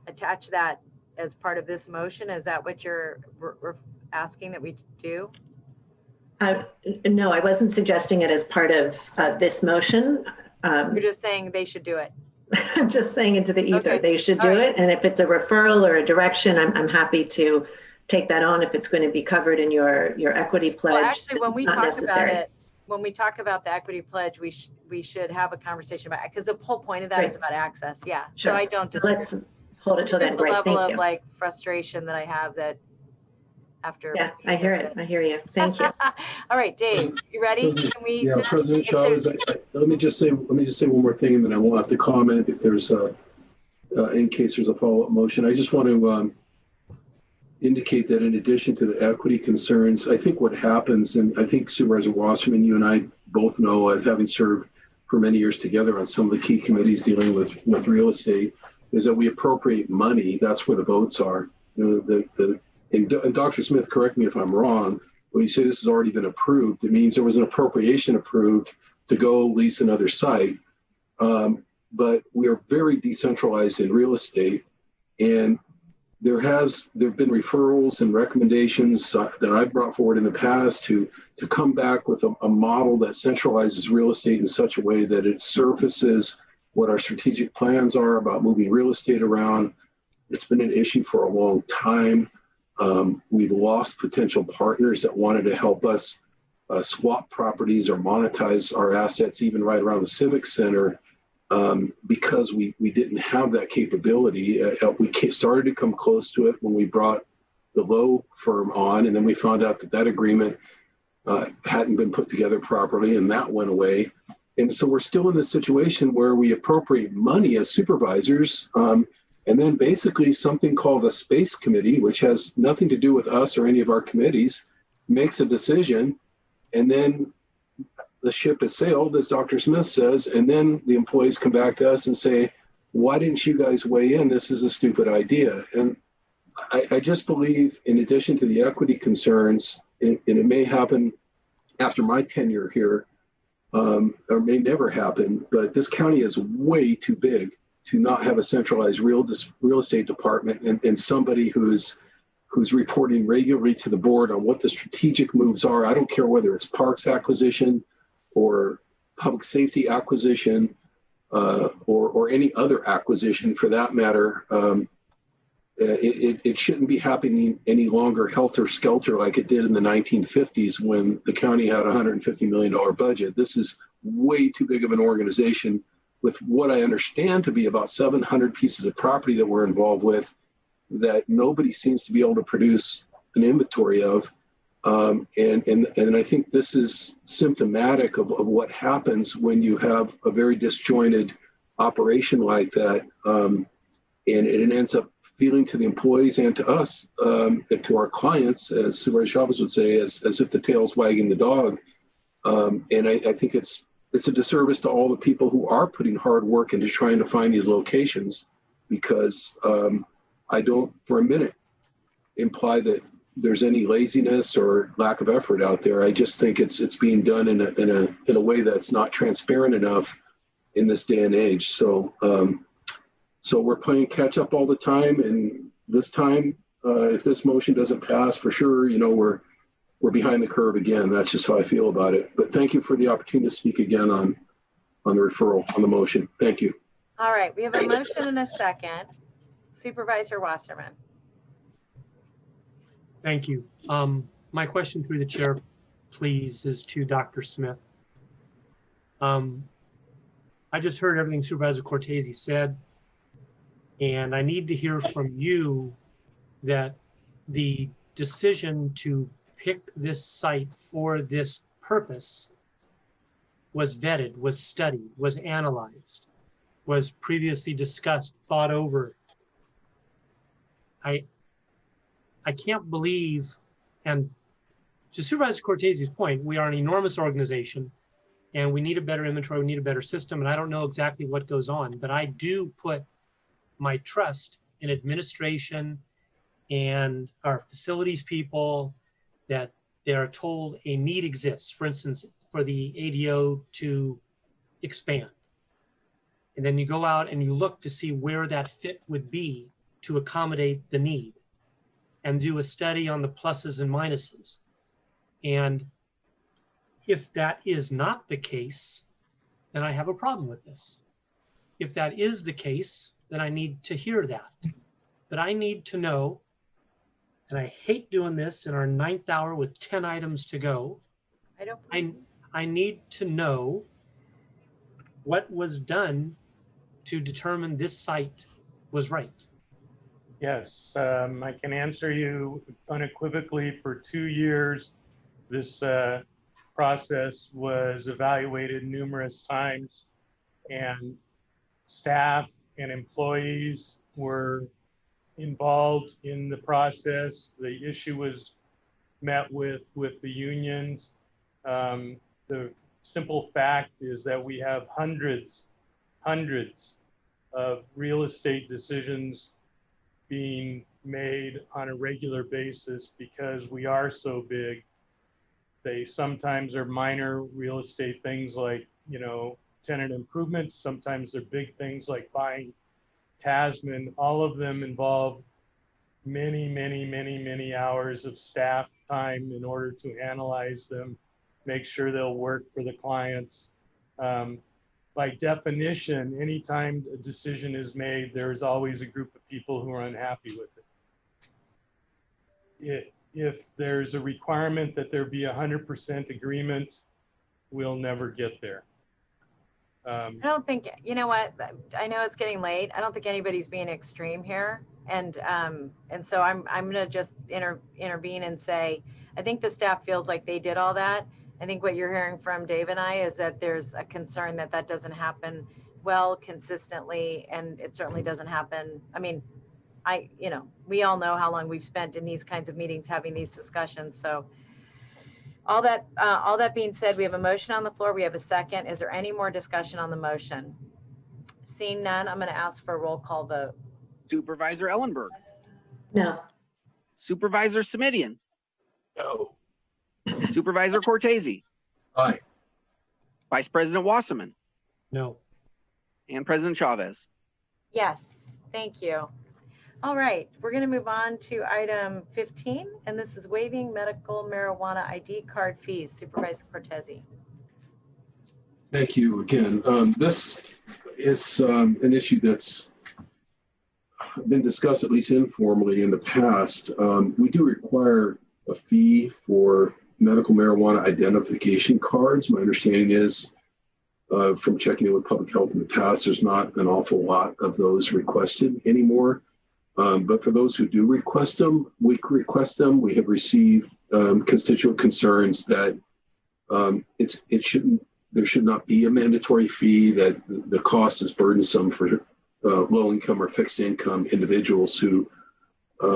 attach that as part of this motion, is that what you're asking that we do? No, I wasn't suggesting it as part of this motion. You're just saying they should do it. I'm just saying into the ether. Okay. They should do it. And if it's a referral or a direction, I'm happy to take that on if it's going to be covered in your equity pledge. Well, actually, when we talk necessary. about it, when we talk about the equity pledge, we should have a conversation about it, because the whole point of that is about access. Yeah. Sure. So I don't disagree. Let's hold it till then. It's the Great. level Thank of you. like frustration that I have that after. Yeah, I hear it. I hear you. Thank you. All right, Dave, you ready? Can we? Yeah, just, President Chavez, let me just say one more thing, and then I won't have to comment if there's in case there's a follow-up motion. I just want to indicate that in addition to the equity concerns, I think what happens, and I think Supervisor Wasserman, you and I both know, as having served for many years together on some of the key committees dealing with real estate, is that we appropriate money. That's where the votes are. And Dr. Smith, correct me if I'm wrong, when you say this has already been approved, it means there was an appropriation approved to go lease another site. But we are very decentralized in real estate, and there have been referrals and recommendations that I've brought forward in the past to come back with a model that centralizes real estate in such a way that it surfaces what our strategic plans are about moving real estate around. It's been an issue for a long time. We've lost potential partners that wanted to help us swap properties or monetize our assets, even right around the Civic Center, because we didn't have that capability. We started to come close to it when we brought the Lowe firm on, and then we found out that agreement hadn't been put together properly, and that went away. And so we're still in this situation where we appropriate money as supervisors, and then basically something called a space committee, which has nothing to do with us or any of our committees, makes a decision, and then the ship has sailed, as Dr. Smith says, and then the employees come back to us and say, why didn't you guys weigh in? This is a stupid idea. And I just believe, in addition to the equity concerns, and it may happen after my tenure here, or may never happen, but this county is way too big to not have a centralized real estate department and somebody who's reporting regularly to the board on what the strategic moves are. I don't care whether it's parks acquisition or public safety acquisition, or any other acquisition for that matter. It shouldn't be happening any longer helter-skelter like it did in the 1950s when the county had a $150 million budget. This is way too big of an organization with what I understand to be about 700 pieces of property that we're involved with that nobody seems to be able to produce an inventory of. And I think this is symptomatic of what happens when you have a very disjointed operation like that. And it ends up feeling to the employees and to us, and to our clients, as Supervisor Chavez would say, as if the tail's wagging the dog. And I think it's a disservice to all the people who are putting hard work into trying to find these locations, because I don't for a minute imply that there's any laziness or lack of effort out there. I just think it's being done in a way that's not transparent enough in this day and age. So we're playing catch up all the time, and this time, if this motion doesn't pass, for sure, we're behind the curve again. That's just how I feel about it. But thank you for the opportunity to speak again on the referral, on the motion. Thank you. All right, we have a motion and a second. Supervisor Wasserman. Thank you. My question through the chair, please, is to Dr. Smith. I just heard everything Supervisor Cortese said, and I need to hear from you that the decision to picked this site for this purpose was vetted, was studied, was analyzed, was previously discussed, thought over. I can't believe, and to Supervisor Cortese's point, we are an enormous organization and we need a better inventory, we need a better system, and I don't know exactly what goes on, but I do put my trust in administration and our facilities people that they are told a need exists, for instance, for the ADO to expand. And then you go out and you look to see where that fit would be to accommodate the need and do a study on the pluses and minuses. And if that is not the case, then I have a problem with this. If that is the case, then I need to hear that. But I need to know, and I hate doing this in our 9th hour with 10 items to go. I need to know what was done to determine this site was right. Yes, I can answer you unequivocally. For 2 years, this process was evaluated numerous times, and staff and employees were involved in the process. The issue was met with the unions. The simple fact is that we have hundreds of real estate decisions being made on a regular basis because we are so big. They sometimes are minor real estate things like, tenant improvements. Sometimes they're big things like buying Tasman. All of them involve many hours of staff time in order to analyze them, make sure they'll work for the clients. By definition, anytime a decision is made, there's always a group of people who are unhappy with it. If there's a requirement that there be 100% agreement, we'll never get there. I don't think, you know what, I know it's getting late. I don't think anybody's being extreme here. And so I'm going to just intervene and say, I think the staff feels like they did all that. I think what you're hearing from Dave and I is that there's a concern that that doesn't happen well, consistently, and it certainly doesn't happen. I mean, we all know how long we've spent in these kinds of meetings having these discussions. So all that being said, we have a motion on the floor. We have a second. Is there any more discussion on the motion? Seeing none, I'm going to ask for a roll call vote. Supervisor Ellenberg. No. Supervisor Simidian. No. Supervisor Cortese. Aye. Vice President Wasserman. No. And President Chavez. Yes, thank you. All right, we're going to move on to item 15, and this is waiving medical marijuana ID card fees. Supervisor Cortese. Thank you again. This is an issue that's been discussed, at least informally, in the past. We do require a fee for medical marijuana identification cards. My understanding is, from checking in with public health in the past, there's not an awful lot of those requested anymore. But for those who do request them, we have received constituent concerns that there should not be a mandatory fee, that the cost is burdensome for low income or fixed income individuals who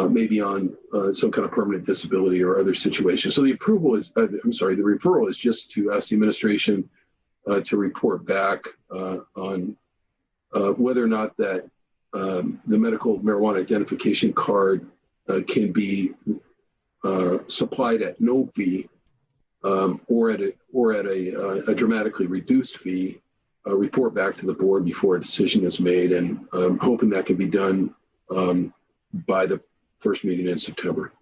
may be on some kind of permanent disability or other situations. So the referral is just to ask the administration to report back on whether or not that the medical marijuana identification card can be supplied at no fee or at a dramatically reduced fee. Report back to the board before a decision is made, and I'm hoping that can be done by the first meeting in September.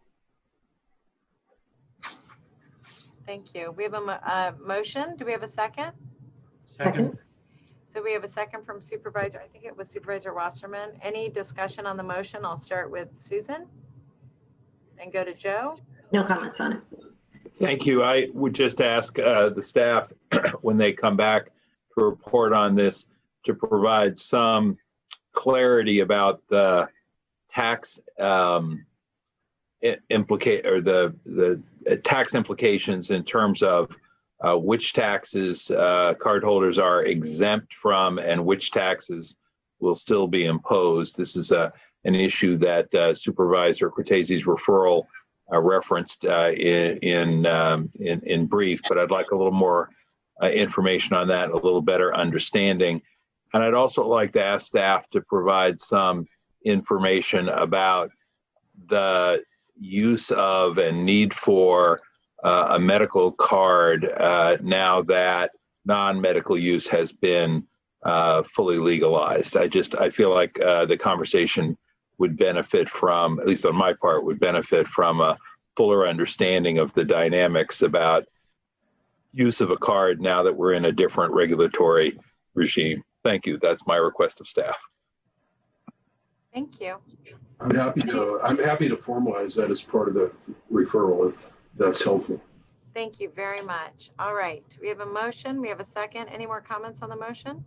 Thank you. We have a motion. Do we have a second? Second. So we have a second from Supervisor, I think it was Supervisor Wasserman. Any discussion on the motion? I'll start with Susan and go to Joe. No comments on it. Thank you. I would just ask the staff when they come back to report on this to provide some clarity about the tax implicate or the tax implications in terms of which taxes cardholders are exempt from and which taxes will still be imposed. This is an issue that Supervisor Cortese's referral referenced in brief, but I'd like a little more information on that, a little better understanding. And I'd also like to ask staff to provide some information about the use of and need for a medical card now that non-medical use has been fully legalized. I feel like the conversation would benefit from, at least on my part, would benefit from a fuller understanding of the dynamics about use of a card now that we're in a different regulatory regime. Thank you. That's my request of staff. Thank you. I'm happy to formalize that as part of the referral if that's helpful. Thank you very much. All right, we have a motion. We have a second. Any more comments on the motion?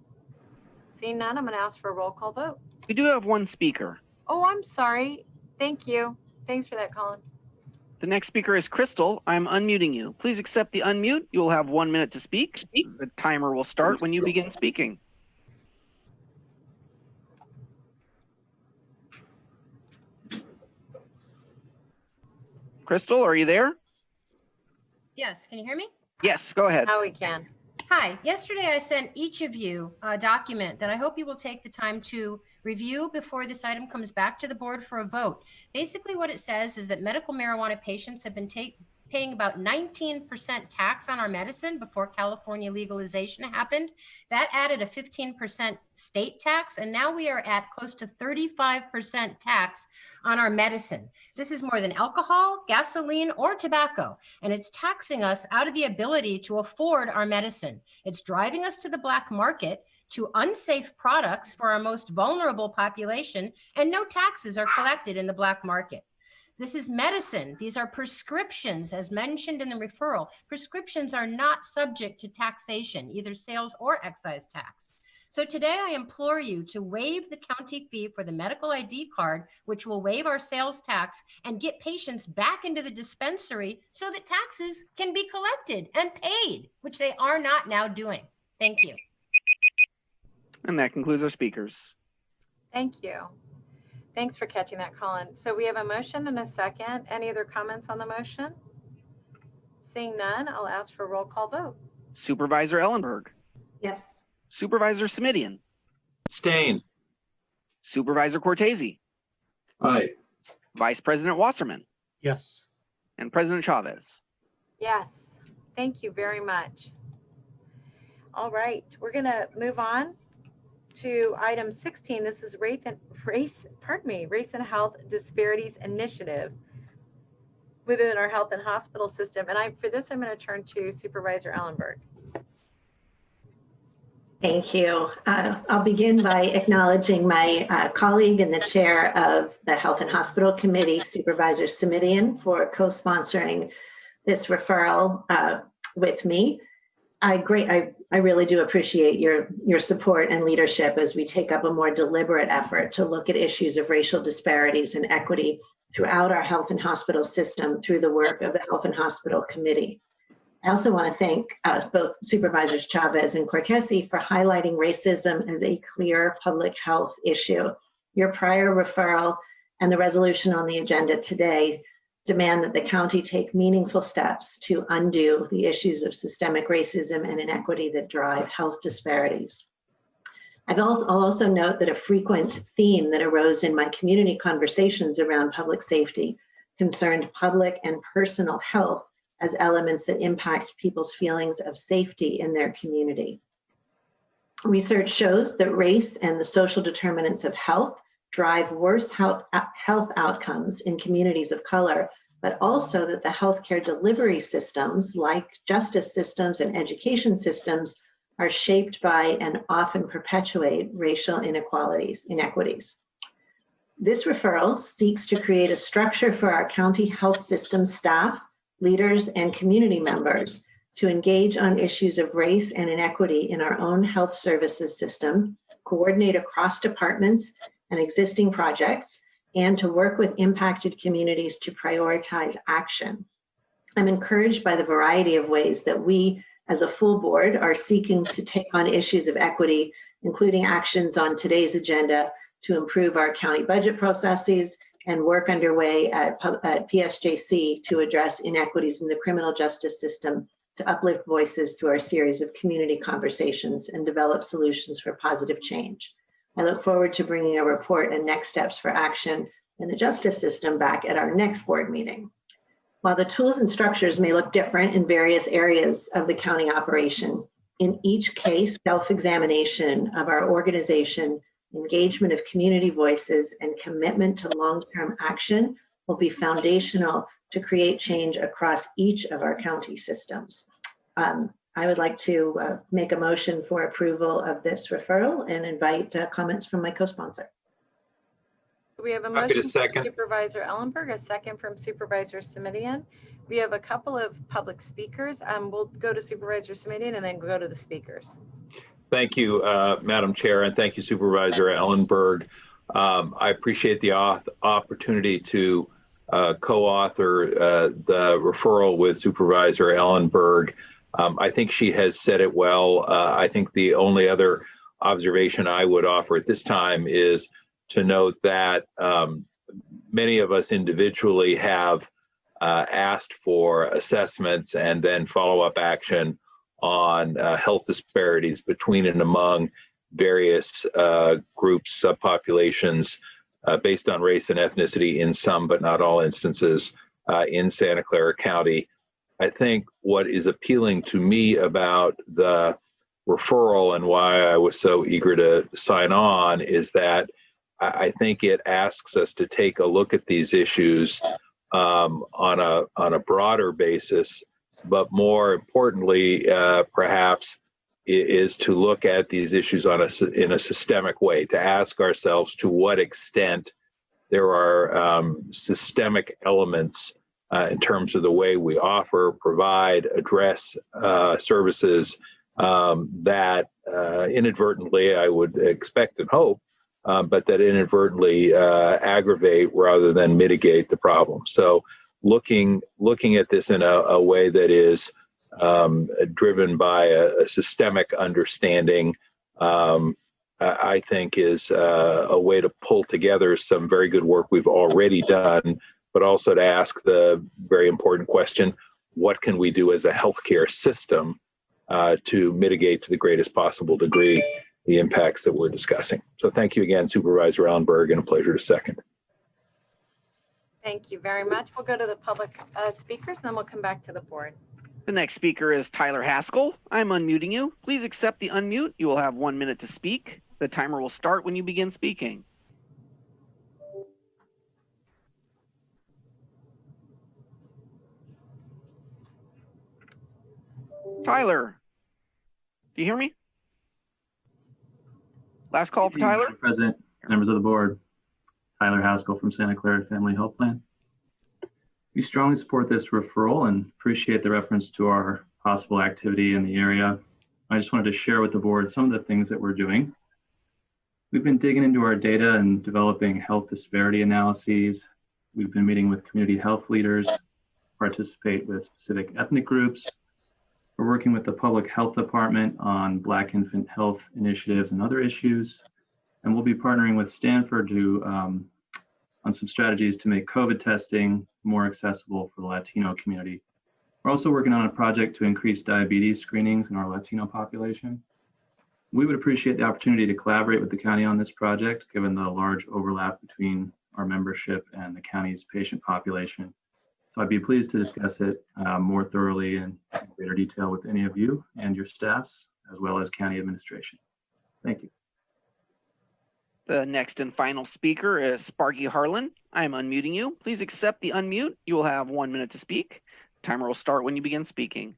Seeing none, I'm going to ask for a roll call vote. We do have one speaker. Oh, I'm sorry. Thank you. Thanks for that, Colin. The next speaker is Crystal. I'm unmuting you. Please accept the unmute. You will have 1 minute to speak. The timer will start when you begin speaking. Crystal, are you there? Yes, can you hear me? Yes, go ahead. Now we can. Hi, yesterday I sent each of you a document that I hope you will take the time to review before this item comes back to the board for a vote. Basically what it says is that medical marijuana patients have been paying about 19% tax on our medicine before California legalization happened. That added a 15% state tax, and now we are at close to 35% tax on our medicine. This is more than alcohol, gasoline, or tobacco, and it's taxing us out of the ability to afford our medicine. It's driving us to the black market, to unsafe products for our most vulnerable population, and no taxes are collected in the black market. This is medicine. These are prescriptions, as mentioned in the referral. Prescriptions are not subject to taxation, either sales or excise tax. So today I implore you to waive the county fee for the medical ID card, which will waive our sales tax and get patients back into the dispensary so that taxes can be collected and paid, which they are not now doing. Thank you. And that concludes our speakers. Thank you. Thanks for catching that, Colin. So we have a motion and a second. Any other comments on the motion? Seeing none, I'll ask for a roll call vote. Supervisor Ellenberg. Yes. Supervisor Simidian. Abstain. Supervisor Cortese. Aye. Vice President Wasserman. Yes. And President Chavez. Yes. Thank you very much. All right, we're going to move on to item 16. This is race and health disparities initiative within our health and hospital system. And for this, I'm going to turn to Supervisor Ellenberg. Thank you. I'll begin by acknowledging my colleague and the chair of the Health and Hospital Committee, Supervisor Simidian, for co-sponsoring this referral with me. I really do appreciate your support and leadership as we take up a more deliberate effort to look at issues of racial disparities and equity throughout our health and hospital system through the work of the Health and Hospital Committee. I also want to thank both Supervisors Chavez and Cortese for highlighting racism as a clear public health issue. Your prior referral and the resolution on the agenda today demand that the county take meaningful steps to undo the issues of systemic racism and inequity that drive health disparities. I'll also note that a frequent theme that arose in my community conversations around public safety concerned public and personal health as elements that impact people's feelings of safety in their community. Research shows that race and the social determinants of health drive worse health outcomes in communities of color, but also that the healthcare delivery systems, like justice systems and education systems, are shaped by and often perpetuate racial inequities. This referral seeks to create a structure for our county health system staff, leaders, and community members to engage on issues of race and inequity in our own health services system, coordinate across departments and existing projects, and to work with impacted communities to prioritize action. I'm encouraged by the variety of ways that we, as a full board, are seeking to take on issues of equity, including actions on today's agenda to improve our county budget processes and work underway at PSJC to address inequities in the criminal justice system, to uplift voices through our series of community conversations and develop solutions for positive change. I look forward to bringing a report and next steps for action in the justice system back at our next board meeting. While the tools and structures may look different in various areas of the county operation, in each case, self-examination of our organization, engagement of community voices, and commitment to long-term action will be foundational to create change across each of our county systems. I would like to make a motion for approval of this referral and invite comments from my co-sponsor. We have a motion from Supervisor Ellenberg, a second from Supervisor Simitian. We have a couple of public speakers. We'll go to Supervisor Simitian and then go to the speakers. Thank you, Madam Chair, and thank you, Supervisor Ellenberg. I appreciate the opportunity to co-author the referral with Supervisor Ellenberg. I think she has said it well. I think the only other observation I would offer at this time is to note that many of us individually have asked for assessments and then follow-up action on health disparities between and among various groups, subpopulations, based on race and ethnicity in some but not all instances in Santa Clara County. I think what is appealing to me about the referral and why I was so eager to sign on is that I think it asks us to take a look at these issues on a broader basis, but more importantly, perhaps, is to look at these issues in a systemic way, to ask ourselves to what extent there are systemic elements in terms of the way we offer, provide, address services that inadvertently, I would expect and hope, but that inadvertently aggravate rather than mitigate the problem. So looking at this in a way that is driven by a systemic understanding, I think is a way to pull together some very good work we've already done, but also to ask the very important question, what can we do as a healthcare system to mitigate to the greatest possible degree the impacts that we're discussing. So thank you again, Supervisor Ellenberg, and a pleasure to second. Thank you very much. We'll go to the public speakers, and then we'll come back to the board. The next speaker is Tyler Haskell. I'm unmuting you. Please accept the unmute. You will have 1 minute to speak. The timer will start when you begin speaking. Tyler, do you hear me? Last call for Tyler. Mr. President, members of the board, Tyler Haskell from Santa Clara Family Health Plan. We strongly support this referral and appreciate the reference to our possible activity in the area. I just wanted to share with the board some of the things that we're doing. We've been digging into our data and developing health disparity analyses. We've been meeting with community health leaders, participate with specific ethnic groups. We're working with the Public Health Department on Black infant health initiatives and other issues. And we'll be partnering with Stanford to, on some strategies to make COVID testing more accessible for the Latino community. We're also working on a project to increase diabetes screenings in our Latino population. We would appreciate the opportunity to collaborate with the county on this project, given the large overlap between our membership and the county's patient population. So I'd be pleased to discuss it more thoroughly and in greater detail with any of you and your staffs, as well as county administration. Thank you. The next and final speaker is Sparky Harlan. I am unmuting you. Please accept the unmute. You will have 1 minute to speak. Timer will start when you begin speaking.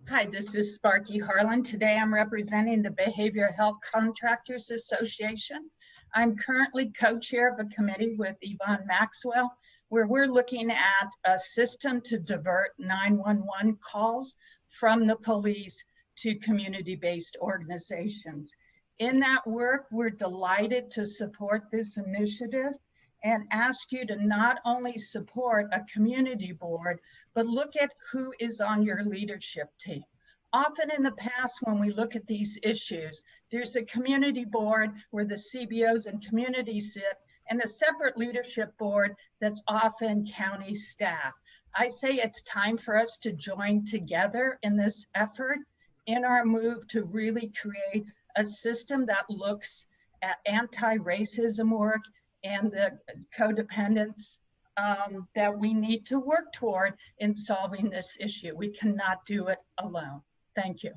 Hi, this is Sparky Harlan. Today I'm representing the Behavioral Health Contractors Association. I'm currently co-chair of a committee with Yvonne Maxwell, where we're looking at a system to divert 911 calls from the police to community-based organizations. In that work, we're delighted to support this initiative and ask you to not only support a community board, but look at who is on your leadership team. Often in the past, when we look at these issues, there's a community board where the CBOs and communities sit, and a separate leadership board that's often county staff. I say it's time for us to join together in this effort in our move to really create a system that looks at anti-racism work and the codependence that we need to work toward in solving this issue. We cannot do it alone. Thank you.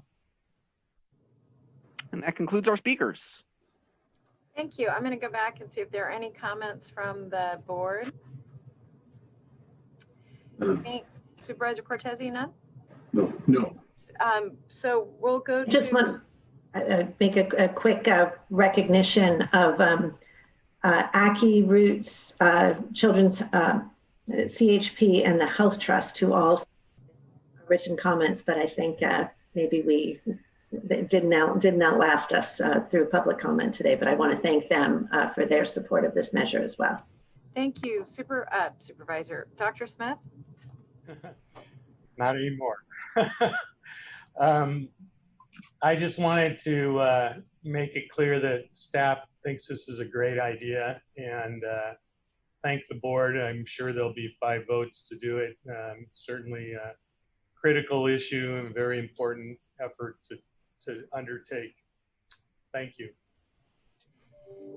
And that concludes our speakers. Thank you. I'm going to go back and see if there are any comments from the board. Supervisor Cortese, none? No. So we'll go to... Just want to make a quick recognition of Aki Roots, Children's CHP, and the Health Trust, who all written comments, but I think maybe they didn't outlast us through public comment today, but I want to thank them for their support of this measure as well. Thank you, Supervisor. Dr. Smith? Not anymore. I just wanted to make it clear that staff thinks this is a great idea, and thank the board. I'm sure there'll be 5 votes to do it. Certainly a critical issue and a very important effort to undertake. Thank you.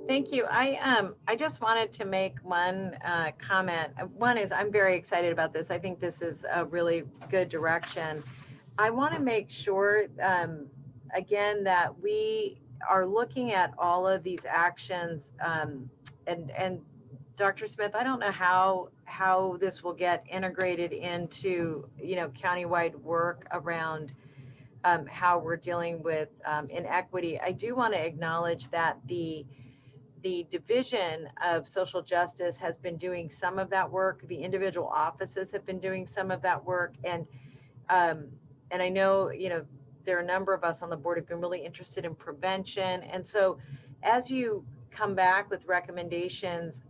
Thank you. I just wanted to make one comment. One is I'm very excited about this. I think this is a really good direction. I want to make sure, again, that we are looking at all of these actions. And Dr. Smith, I don't know how this will get integrated into, countywide work around how we're dealing with inequity. I do want to acknowledge that the Division of Social Justice has been doing some of that work. The individual offices have been doing some of that work. And I know, there are a number of us on the board who've been really interested in prevention. And so as you come back with recommendations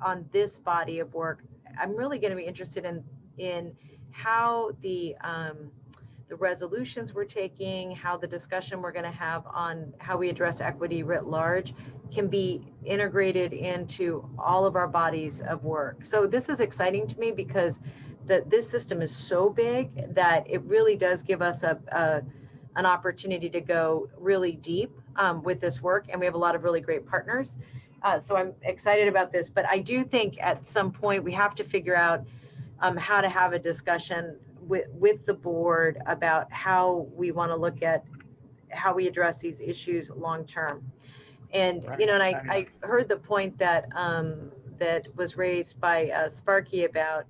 on this body of work, I'm really going to be interested in how the resolutions we're taking, how the discussion we're going to have on how we address equity writ large can be integrated into all of our bodies of work. So this is exciting to me because this system is so big that it really does give us an opportunity to go really deep with this work, and we have a lot of really great partners. So I'm excited about this, but I do think at some point we have to figure out how to have a discussion with the board about how we want to look at how we address these issues long term. And and I heard the point that that was raised by Sparky about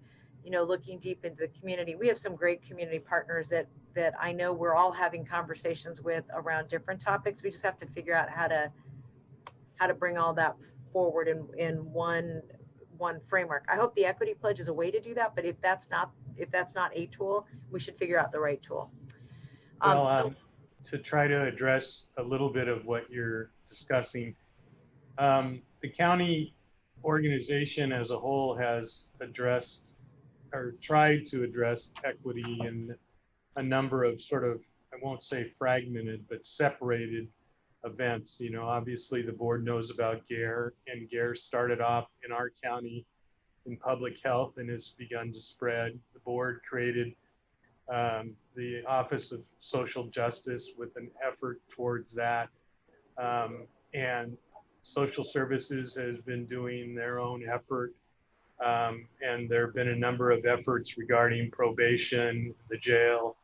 looking deep into the community. We have some great community partners that I know we're all having conversations with around different topics. We just have to figure out how to bring all that forward in one framework. I hope the equity pledge is a way to do that, but if that's not a tool, we should figure out the right tool. To try to address a little bit of what you're discussing, the county organization as a whole has addressed or tried to address equity in a number of sort of, I won't say fragmented, but separated events. Obviously the board knows about GARE, and GARE started off in our county in public health and has begun to spread. The board created the Office of Social Justice with an effort towards that. And social services has been doing their own effort. And there have been a number of efforts regarding probation, the jail.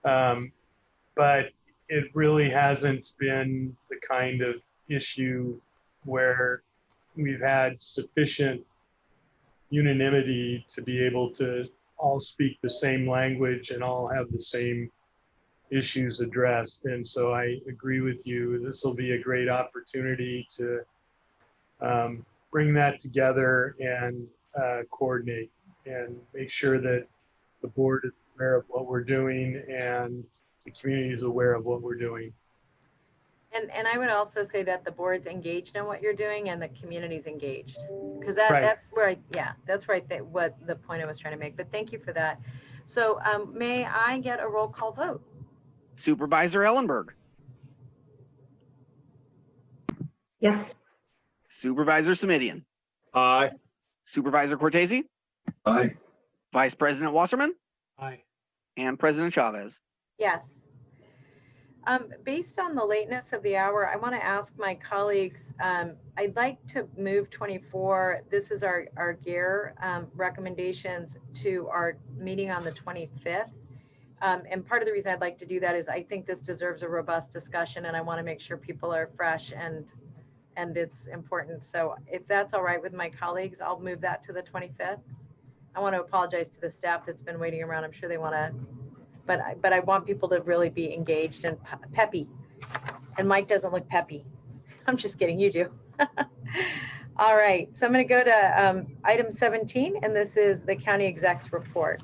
But it really hasn't been the kind of issue where we've had sufficient unanimity to be able to all speak the same language and all have the same issues addressed. And so I agree with you. This will be a great opportunity to bring that together and coordinate and make sure that the board is aware of what we're doing and the community is aware of what we're doing. And I would also say that the board's engaged in what you're doing and the community's engaged, because Right. that's where that's where I think what the point I was trying to make. But thank you for that. So may I get a roll call vote? Supervisor Ellenberg. Yes. Supervisor Semidian. Aye. Supervisor Cortese. Aye. Vice President Wasserman. Aye. And President Chavez. Yes. Based on the lateness of the hour, I want to ask my colleagues, I'd like to move 24. This is our GEAR recommendations to our meeting on the 25th. And part of the reason I'd like to do that is I think this deserves a robust discussion, and I want to make sure people are fresh and it's important. So if that's all right with my colleagues, I'll move that to the 25th. I want to apologize to the staff that's been waiting around. I'm sure they want to, but I want people to really be engaged and peppy. And Mike doesn't look peppy. I'm just kidding, you do. All right, so I'm going to go to item 17, and this is the county exec's report.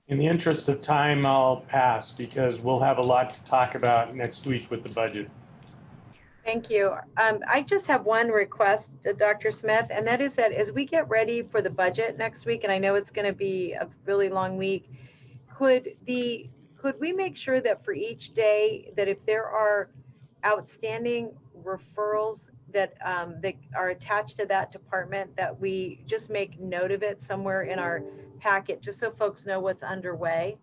In the interest of time, I'll pass because we'll have a lot to talk about next week with the budget. Thank you. I just have one request, Dr. Smith, and that is that as we get ready for the budget next week, and I know it's going to be a really long week, could we make sure that for each day that if there are outstanding referrals that that are attached to that department, that we just make note of it somewhere in our packet, just so folks know what's underway?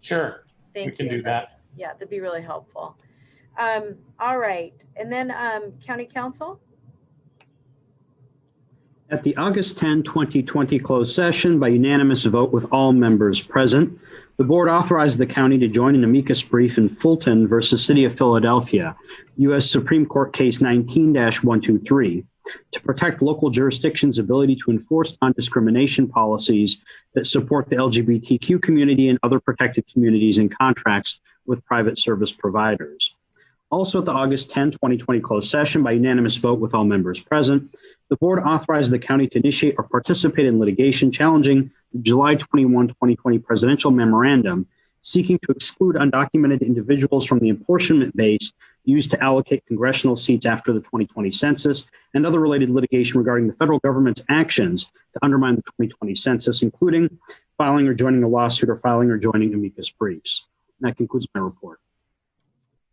Sure, Thank you. we can do that. Yeah, that'd be really helpful. All right, and then County Council? At the August 10, 2020 closed session, by unanimous vote with all members present, the board authorized the county to join an amicus brief in Fulton versus City of Philadelphia, U.S. Supreme Court Case 19-123, to protect local jurisdictions' ability to enforce non-discrimination policies that support the LGBTQ community and other protected communities in contracts with private service providers. Also at the August 10, 2020 closed session, by unanimous vote with all members present, the board authorized the county to initiate or participate in litigation challenging the July 21, 2020 presidential memorandum seeking to exclude undocumented individuals from the apportionment base used to allocate congressional seats after the 2020 census and other related litigation regarding the federal government's actions to undermine the 2020 census, including filing or joining a lawsuit or filing or joining amicus briefs. And that concludes my report.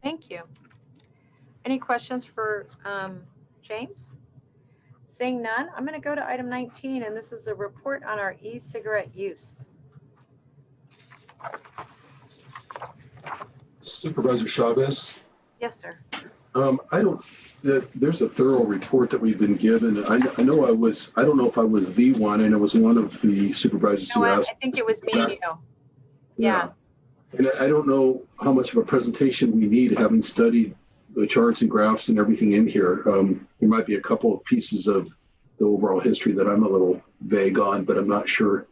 Thank you. Any questions for James? Seeing none, I'm going to go to item 19, and this is a report on our e-cigarette use. Supervisor Chavez. Yes, sir. There's a thorough report that we've been given. I don't know if I was the one, and it was one of the supervisors who asked. I think it was me and you. Yeah. And I don't know how much of a presentation we need, having studied the charts and graphs and everything in here. There might be a couple of pieces of the overall history that I'm a little vague on, but I'm not sure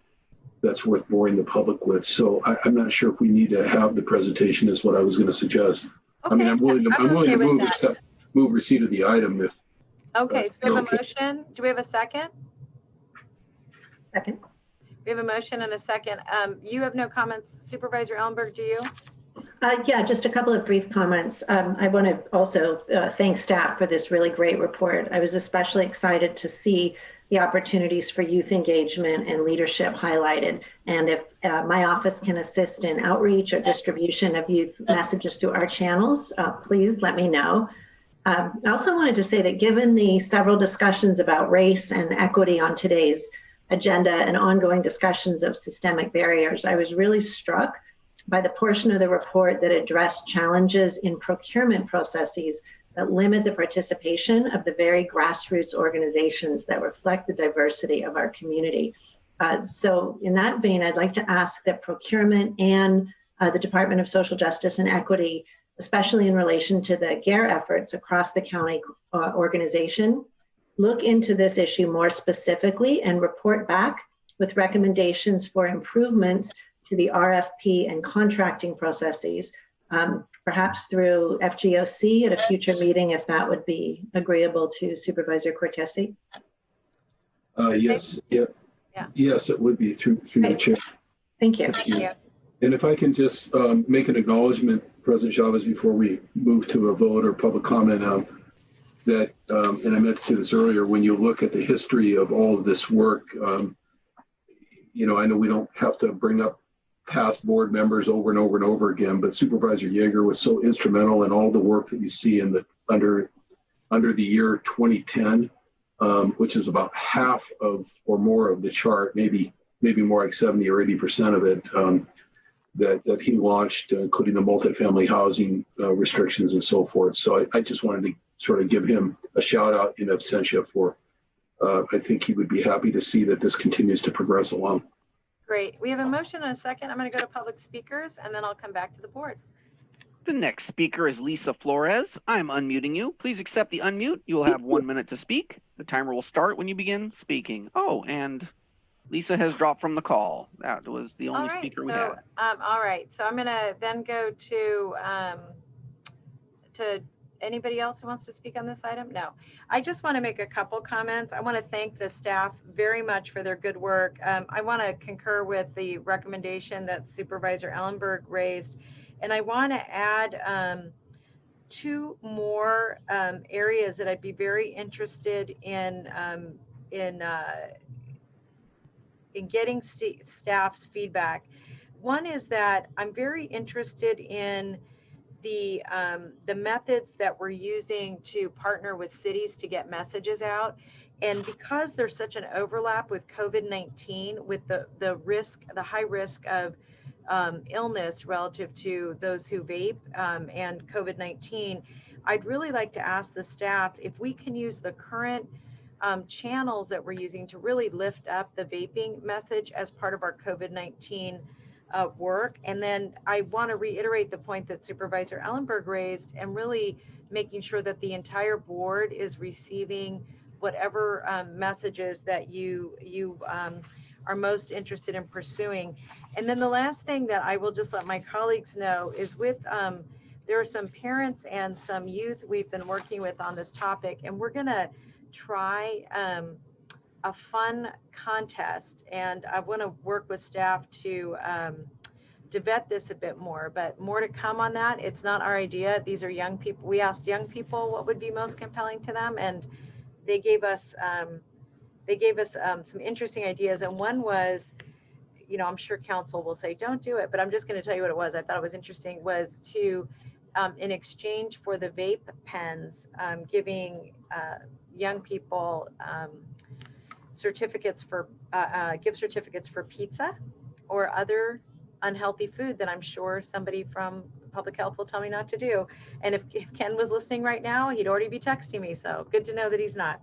that's worth boring the public with. So I'm not sure if we need to have the presentation is what I was going to suggest. Okay. I mean, I'm willing to move receipt of the item if. Okay, so we have a motion. Do we have a second? Second. We have a motion and a second. You have no comments, Supervisor Ellenberg, do you? Yeah, just a couple of brief comments. I want to also thank staff for this really great report. I was especially excited to see the opportunities for youth engagement and leadership highlighted. And if my office can assist in outreach or distribution of youth messages through our channels, please let me know. I also wanted to say that given the several discussions about race and equity on today's agenda and ongoing discussions of systemic barriers, I was really struck by the portion of the report that addressed challenges in procurement processes that limit the participation of the very grassroots organizations that reflect the diversity of our community. So in that vein, I'd like to ask that procurement and the Department of Social Justice and Equity, especially in relation to the GARE efforts across the county organization, look into this issue more specifically and report back with recommendations for improvements to the RFP and contracting processes, perhaps through FGOC at a future meeting, if that would be agreeable to Supervisor Cortese. Yes, yeah. Yes, it would be through the chair. Thank you. Thank you. And if I can just make an acknowledgement, President Chavez, before we move to a vote or public comment, that, and I meant to say this earlier, when you look at the history of all of this work, you know, I know we don't have to bring up past board members over and over and over again, but Supervisor Yeager was so instrumental in all the work that you see in the under the year 2010, which is about half of or more of the chart, maybe more like 70 or 80% of it, that he launched, including the multifamily housing restrictions and so forth. So I just wanted to sort of give him a shout out in absentia for, I think he would be happy to see that this continues to progress along. Great. We have a motion and a second. I'm going to go to public speakers and then I'll come back to the board. The next speaker is Lisa Flores. I'm unmuting you. Please accept the unmute. You will have 1 minute to speak. The timer will start when you begin speaking. Oh, and Lisa has dropped from the call. That was the only speaker we had. All right. So I'm going to then go to anybody else who wants to speak on this item? No. I just want to make a couple comments. I want to thank the staff very much for their good work. I want to concur with the recommendation that Supervisor Ellenberg raised. And I want to add 2 more areas that I'd be very interested in getting staff's feedback. One is that I'm very interested in the methods that we're using to partner with cities to get messages out. And because there's such an overlap with COVID-19, with the high risk of illness relative to those who vape and COVID-19, I'd really like to ask the staff if we can use the current channels that we're using to really lift up the vaping message as part of our COVID-19 work. And then I want to reiterate the point that Supervisor Ellenberg raised and really making sure that the entire board is receiving whatever messages that you are most interested in pursuing. And then the last thing that I will just let my colleagues know is with there are some parents and some youth we've been working with on this topic, and we're going to try a fun contest, and I want to work with staff to vet this a bit more, but more to come on that. It's not our idea. These are young people. We asked young people what would be most compelling to them, and they gave us some interesting ideas. And one was, you know, I'm sure council will say don't do it, but I'm just going to tell you what it was. I thought it was interesting, was to in exchange for the vape pens, giving young people certificates for gift certificates for pizza or other unhealthy food that I'm sure somebody from public health will tell me not to do. And if Ken was listening right now, he'd already be texting me. So good to know that he's not.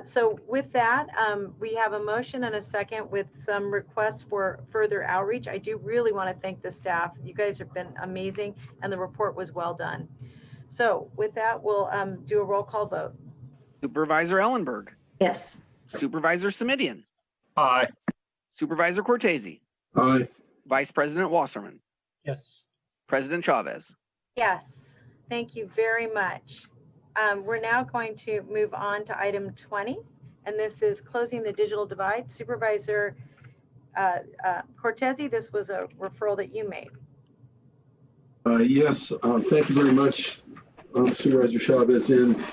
So with that, we have a motion and a second with some requests for further outreach. I do really want to thank the staff. You guys have been amazing, and the report was well done. So with that, we'll do a roll call vote. Supervisor Ellenberg. Yes. Supervisor Simidian. Aye. Supervisor Cortese. Aye. Vice President Wasserman. Yes. President Chavez. Yes, thank you very much. We're now going to move on to item 20, and this is closing the digital divide. Supervisor Cortese, this was a referral that you made. Yes, thank you very much, Supervisor Chavez. And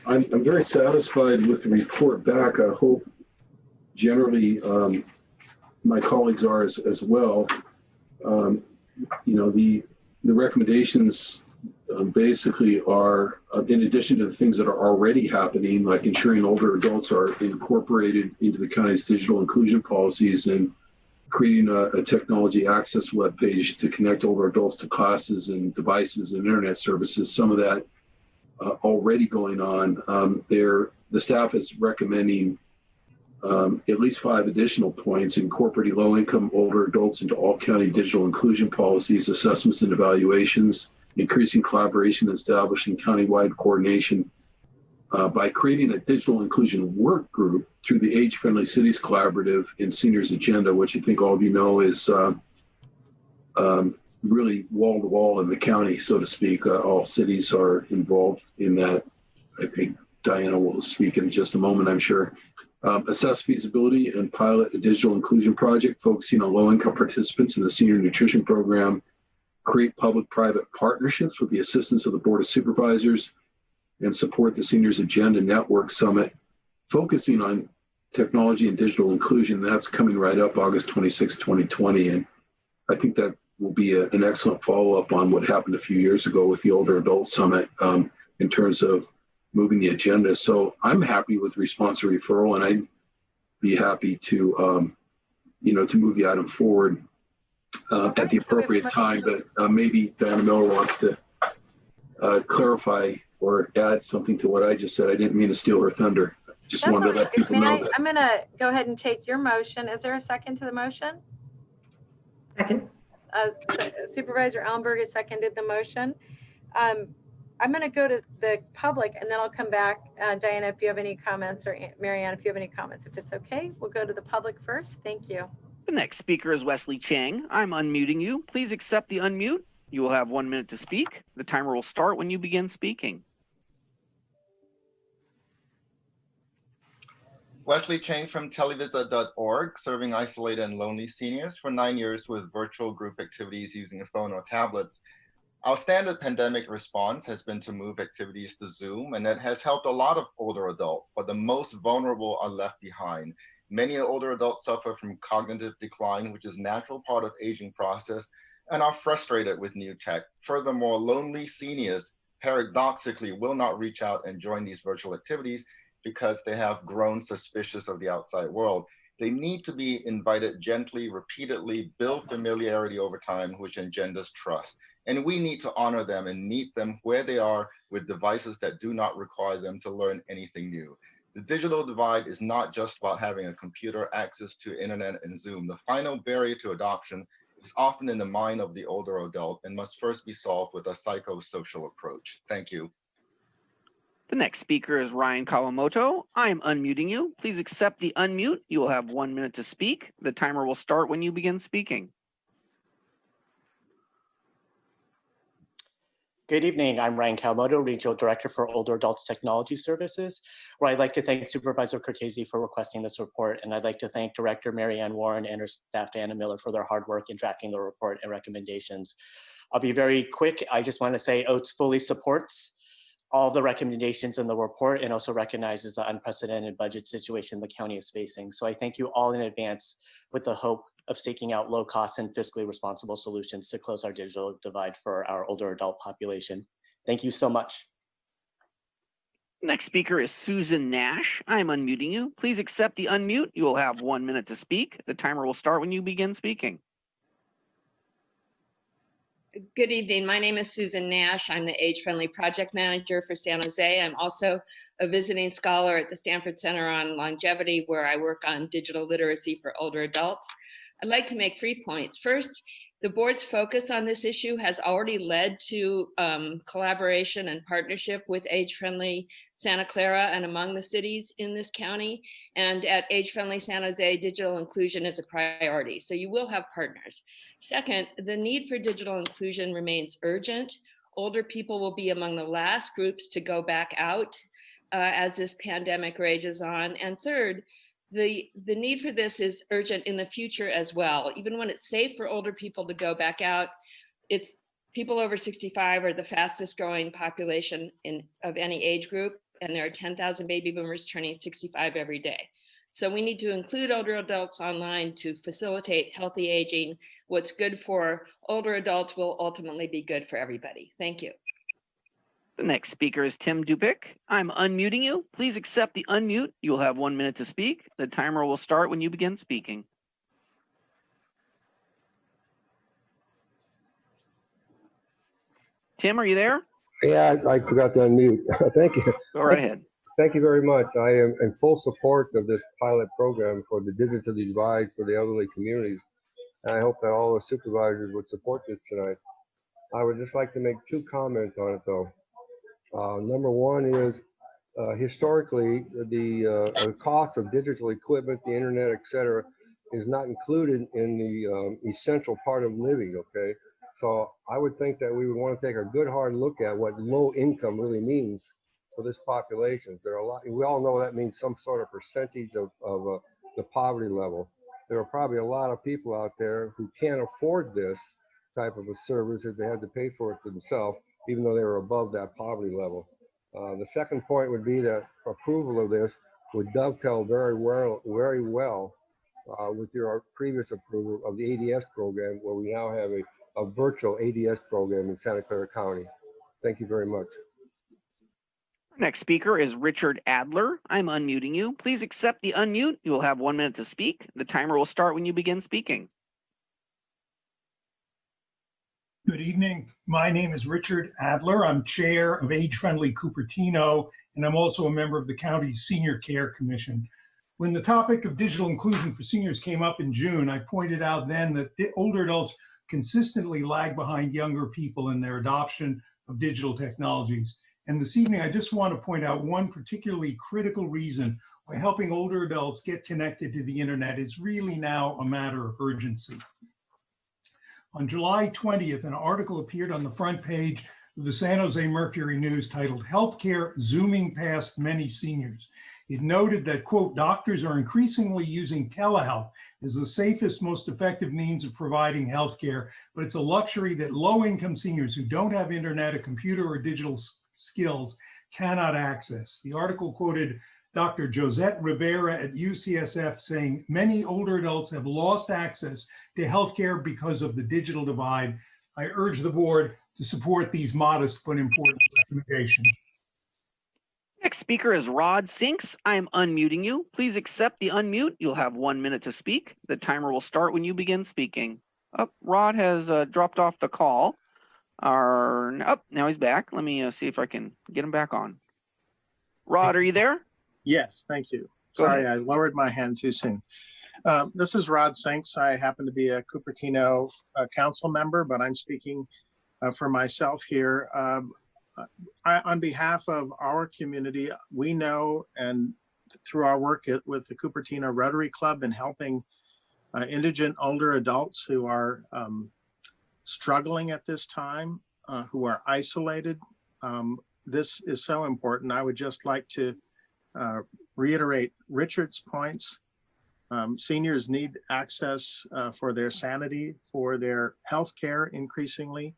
I'm very satisfied with the report back. I hope generally my colleagues are as well. You know, the recommendations basically are, in addition to the things that are already happening, like ensuring older adults are incorporated into the county's digital inclusion policies and creating a technology access webpage to connect older adults to classes and devices and internet services. Some of that already going on. The staff is recommending at least 5 additional points, incorporating low-income older adults into all county digital inclusion policies, assessments, and evaluations, increasing collaboration, and establishing countywide coordination by creating a digital inclusion work group through the Age Friendly Cities Collaborative and Seniors Agenda, which I think all of you know is really wall-to-wall in the county, so to speak. All cities are involved in that. I think Diana will speak in just a moment, I'm sure. Assess feasibility and pilot a digital inclusion project focusing on low-income participants in the senior nutrition program. Create public-private partnerships with the assistance of the Board of Supervisors, and support the Seniors Agenda Network Summit, focusing on technology and digital inclusion. That's coming right up August 26, 2020. And I think that will be an excellent follow-up on what happened a few years ago with the Older Adult Summit in terms of moving the agenda. So I'm happy with response or referral, and I'd be happy to, to move the item forward at the appropriate time. But maybe Diana Miller wants to clarify or add something to what I just said. I didn't mean to steal her thunder. Just wanted to let people know that. I'm going to go ahead and take your motion. Is there a second to the motion? Second. Supervisor Ellenberg has seconded the motion. I'm going to go to the public and then I'll come back. Diana, if you have any comments, or Marianne, if you have any comments, if it's okay, we'll go to the public first. Thank you. The next speaker is Wesley Chang. I'm unmuting you. Please accept the unmute. You will have 1 minute to speak. The timer will start when you begin speaking. Wesley Chang from televisa.org, serving isolated and lonely seniors for 9 years with virtual group activities using a phone or tablets. Our standard pandemic response has been to move activities to Zoom, and that has helped a lot of older adults, but the most vulnerable are left behind. Many older adults suffer from cognitive decline, which is a natural part of aging process, and are frustrated with new tech. Furthermore, lonely seniors paradoxically will not reach out and join these virtual activities because they have grown suspicious of the outside world. They need to be invited gently, repeatedly, build familiarity over time, which engenders trust. And we need to honor them and meet them where they are with devices that do not require them to learn anything new. The digital divide is not just about having a computer, access to internet and Zoom. The final barrier to adoption is often in the mind of the older adult and must first be solved with a psychosocial approach. Thank you. The next speaker is Ryan Kawamoto. I am unmuting you. Please accept the unmute. You will have 1 minute to speak. The timer will start when you begin speaking. Good evening. I'm Ryan Kawamoto, Regional Director for Older Adults Technology Services, where I'd like to thank Supervisor Cortese for requesting this report, and I'd like to thank Director Marianne Warren and her staff, Diana Miller, for their hard work in drafting the report and recommendations. I'll be very quick. I just want to say OATS fully supports all the recommendations in the report and also recognizes the unprecedented budget situation the county is facing. So I thank you all in advance with the hope of seeking out low cost and fiscally responsible solutions to close our digital divide for our older adult population. Thank you so much. Next speaker is Susan Nash. I'm unmuting you. Please accept the unmute. You will have 1 minute to speak. The timer will start when you begin speaking. Good evening. My name is Susan Nash. I'm the Age Friendly Project Manager for San Jose. I'm also a visiting scholar at the Stanford Center on Longevity, where I work on digital literacy for older adults. I'd like to make 3 points. First, the board's focus on this issue has already led to collaboration and partnership with Age Friendly Santa Clara and among the cities in this county. And at Age Friendly San Jose, digital inclusion is a priority. So you will have partners. Second, the need for digital inclusion remains urgent. Older people will be among the last groups to go back out as this pandemic rages on. And third, the need for this is urgent in the future as well. Even when it's safe for older people to go back out, it's people over 65 are the fastest growing population of any age group, and there are 10,000 baby boomers turning 65 every day. So we need to include older adults online to facilitate healthy aging. What's good for older adults will ultimately be good for everybody. Thank you. The next speaker is Tim Dubick. I'm unmuting you. Please accept the unmute. You will have 1 minute to speak. The timer will start when you begin speaking. Tim, are you there? Yeah, I forgot to unmute. Thank you. Go right ahead. Thank you very much. I am in full support of this pilot program for the digital divide for the elderly communities. And I hope that all the supervisors would support this tonight. I would just like to make 2 comments on it though. Number one is historically the cost of digital equipment, the internet, etc., is not included in the essential part of living, okay? So I would think that we would want to take a good hard look at what low income really means for this population. There are a lot, we all know that means some sort of percentage of the poverty level. There are probably a lot of people out there who can't afford this type of a service if they had to pay for it themselves, even though they were above that poverty level. The second point would be that approval of this would dovetail very well with your previous approval of the ADS program, where we now have a virtual ADS program in Santa Clara County. Thank you very much. Next speaker is Richard Adler. I'm unmuting you. Please accept the unmute. You will have 1 minute to speak. The timer will start when you begin speaking. Good evening. My name is Richard Adler. I'm chair of Age Friendly Cupertino, and I'm also a member of the county's Senior Care Commission. When the topic of digital inclusion for seniors came up in June, I pointed out then that older adults consistently lag behind younger people in their adoption of digital technologies. And this evening, I just want to point out one particularly critical reason why helping older adults get connected to the internet is really now a matter of urgency. On July 20th, an article appeared on the front page of the San Jose Mercury News titled "Healthcare Zooming Past Many Seniors." It noted that, quote, doctors are increasingly using telehealth as the safest, most effective means of providing healthcare, but it's a luxury that low-income seniors who don't have internet, a computer, or digital skills cannot access. The article quoted Dr. Josette Rivera at UCSF saying, many older adults have lost access to healthcare because of the digital divide. I urge the board to support these modest but important recommendations. Next speaker is Rod Sinks. I am unmuting you. Please accept the unmute. You'll have 1 minute to speak. The timer will start when you begin speaking. Oh, Rod has dropped off the call. Now he's back. Let me see if I can get him back on. Rod, are you there? Yes, thank you. Go Sorry, ahead. I lowered my hand too soon. This is Rod Sinks. I happen to be a Cupertino council member, but I'm speaking for myself here. On behalf of our community, we know, and through our work with the Cupertino Rotary Club and helping indigent older adults who are struggling at this time, who are isolated, this is so important. I would just like to reiterate Richard's points. Seniors need access for their sanity, for their health care increasingly.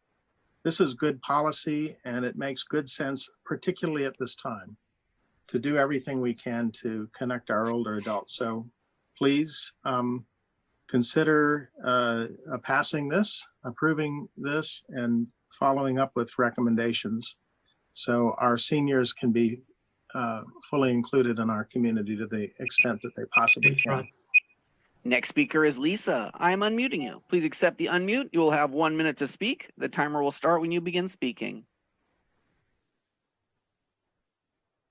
This is good policy, and it makes good sense, particularly at this time, to do everything we can to connect our older adults. So please consider passing this, approving this, and following up with recommendations so our seniors can be fully included in our community to the extent that they possibly can. Next speaker is Lisa. I'm unmuting you. Please accept the unmute. You will have 1 minute to speak. The timer will start when you begin speaking.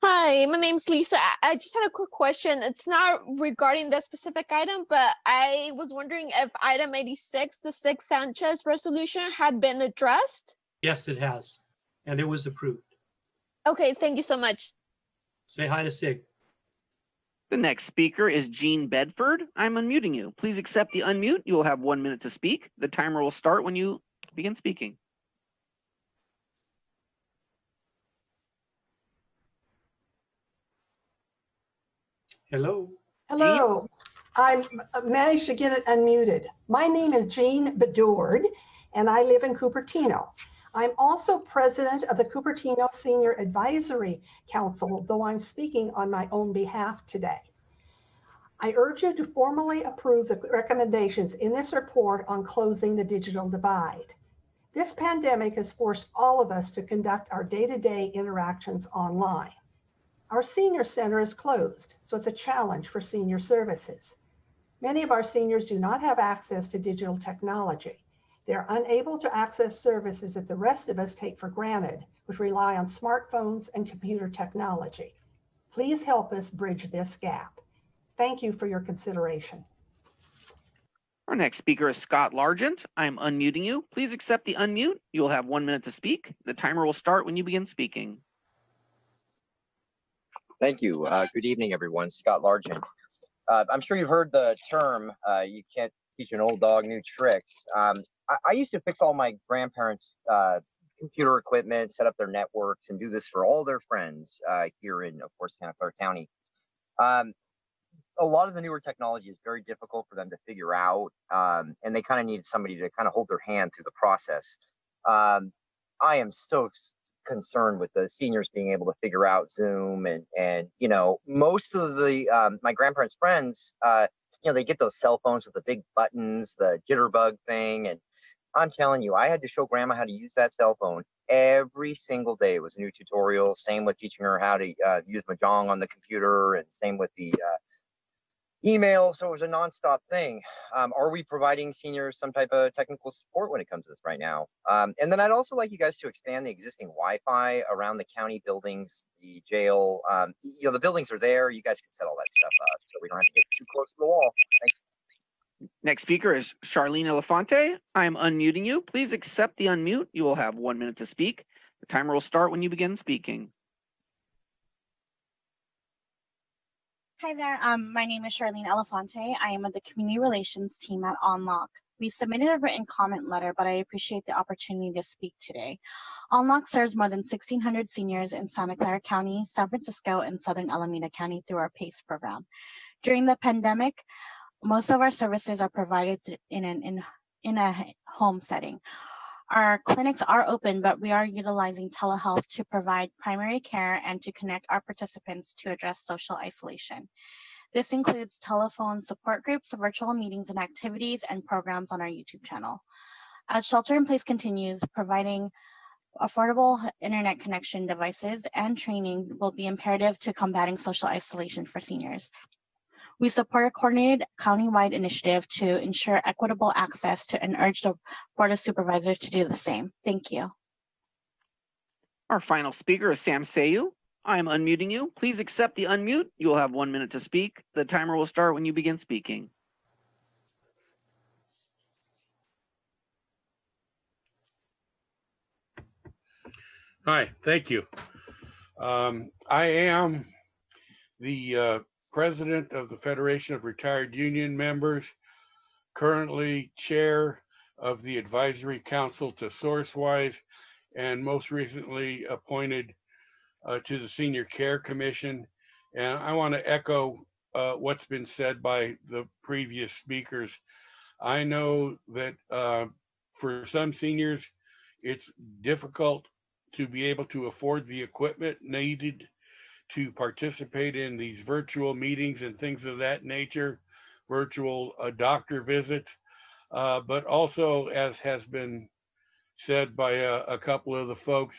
Hi, my name's Lisa. I just had a quick question. It's not regarding the specific item, but I was wondering if item 86, the Sig Sanchez resolution, had been addressed. Yes, it has, and it was approved. Okay, thank you so much. Say hi to Sig. The next speaker is Jean Bedford. I'm unmuting you. Please accept the unmute. You will have 1 minute to speak. The timer will start when you begin speaking. Hello. Hello. I managed to get it unmuted. My name is Jean Bedord, and I live in Cupertino. I'm also president of the Cupertino Senior Advisory Council, though I'm speaking on my own behalf today. I urge you to formally approve the recommendations in this report on closing the digital divide. This pandemic has forced all of us to conduct our day-to-day interactions online. Our senior center is closed, so it's a challenge for senior services. Many of our seniors do not have access to digital technology. They're unable to access services that the rest of us take for granted, which rely on smartphones and computer technology. Please help us bridge this gap. Thank you for your consideration. Our next speaker is Scott Largent. I'm unmuting you. Please accept the unmute. You will have 1 minute to speak. The timer will start when you begin speaking. Thank you. Good evening, everyone. Scott Largent. I'm sure you've heard the term, you can't teach an old dog new tricks. I used to fix all my grandparents' computer equipment, set up their networks, and do this for all their friends here in, of course, Santa Clara County. A lot of the newer technology is very difficult for them to figure out, and they kind of need somebody to kind of hold their hand through the process. I am so concerned with the seniors being able to figure out Zoom, and you know, most of the my grandparents' friends, you know, they get those cell phones with the big buttons, the jitterbug thing, and I'm telling you, I had to show grandma how to use that cell phone every single day. It was a new tutorial. Same with teaching her how to use Mahjong on the computer, and same with the email. So it was a nonstop thing. Are we providing seniors some type of technical support when it comes to this right now? And then I'd also like you guys to expand the existing Wi-Fi around the county buildings, the jail. You know, the buildings are there. You guys can set all that stuff up so we don't have to get too close to the wall. Thank you. Next speaker is Charlene Elefante. I'm unmuting you. Please accept the unmute. You will have 1 minute to speak. The timer will start when you begin speaking. Hi there, my name is Charlene Elefante. I am with the Community Relations team at Unlock. We submitted a written comment letter, but I appreciate the opportunity to speak today. Unlock serves more than 1,600 seniors in Santa Clara County, San Francisco, and Southern Alameda County through our PACE program. During the pandemic, most of our services are provided in a home setting. Our clinics are open, but we are utilizing telehealth to provide primary care and to connect our participants to address social isolation. This includes telephone support groups, virtual meetings and activities, and programs on our YouTube channel. As shelter in place continues, providing affordable internet connection devices and training will be imperative to combating social isolation for seniors. We support a coordinated countywide initiative to ensure equitable access to and urge the Board of Supervisors to do the same. Thank you. Our final speaker is Sam Sayu. I'm unmuting you. Please accept the unmute. You will have 1 minute to speak. The timer will start when you begin speaking. Hi, thank you. I am the president of the Federation of Retired Union Members, currently chair of the Advisory Council to SourceWise, and most recently appointed to the Senior Care Commission. And I want to echo what's been said by the previous speakers. I know that for some seniors, it's difficult to be able to afford the equipment needed to participate in these virtual meetings and things of that nature, virtual doctor visits, but also, as has been said by a couple of the folks,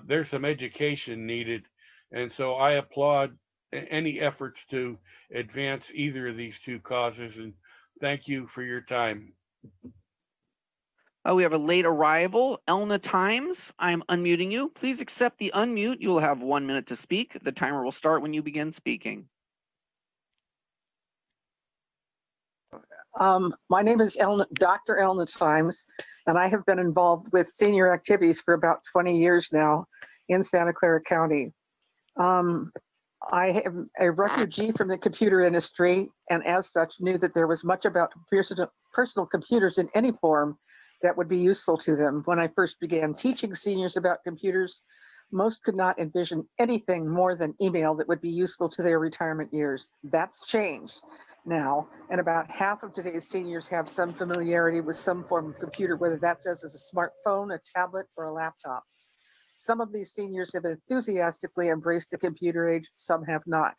there's some education needed. And so I applaud any efforts to advance either of these two causes, and thank you for your time. We have a late arrival, Elna Times. I'm unmuting you. Please accept the unmute. You will have 1 minute to speak. The timer will start when you begin speaking. My name is Dr. Elna Times, and I have been involved with senior activities for about 20 years now in Santa Clara County. I am a refugee from the computer industry, and as such knew that there was much about personal computers in any form that would be useful to them. When I first began teaching seniors about computers, most could not envision anything more than email that would be useful to their retirement years. That's changed now, and about half of today's seniors have some familiarity with some form of computer, whether that's as a smartphone, a tablet, or a laptop. Some of these seniors have enthusiastically embraced the computer age, some have not.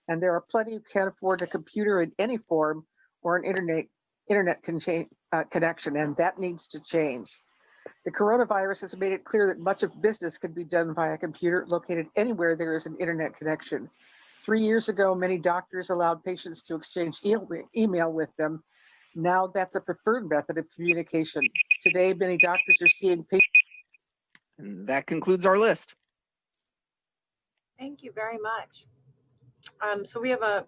And there are plenty who can't afford a computer in any form or an internet connection, and that needs to change. The coronavirus has made it clear that much of business can be done via computer located anywhere there is an internet connection. 3 years ago, many doctors allowed patients to exchange email with them. Now that's a preferred method of communication. Today, many doctors are seeing patients. And that concludes our list. Thank you very much. So we have a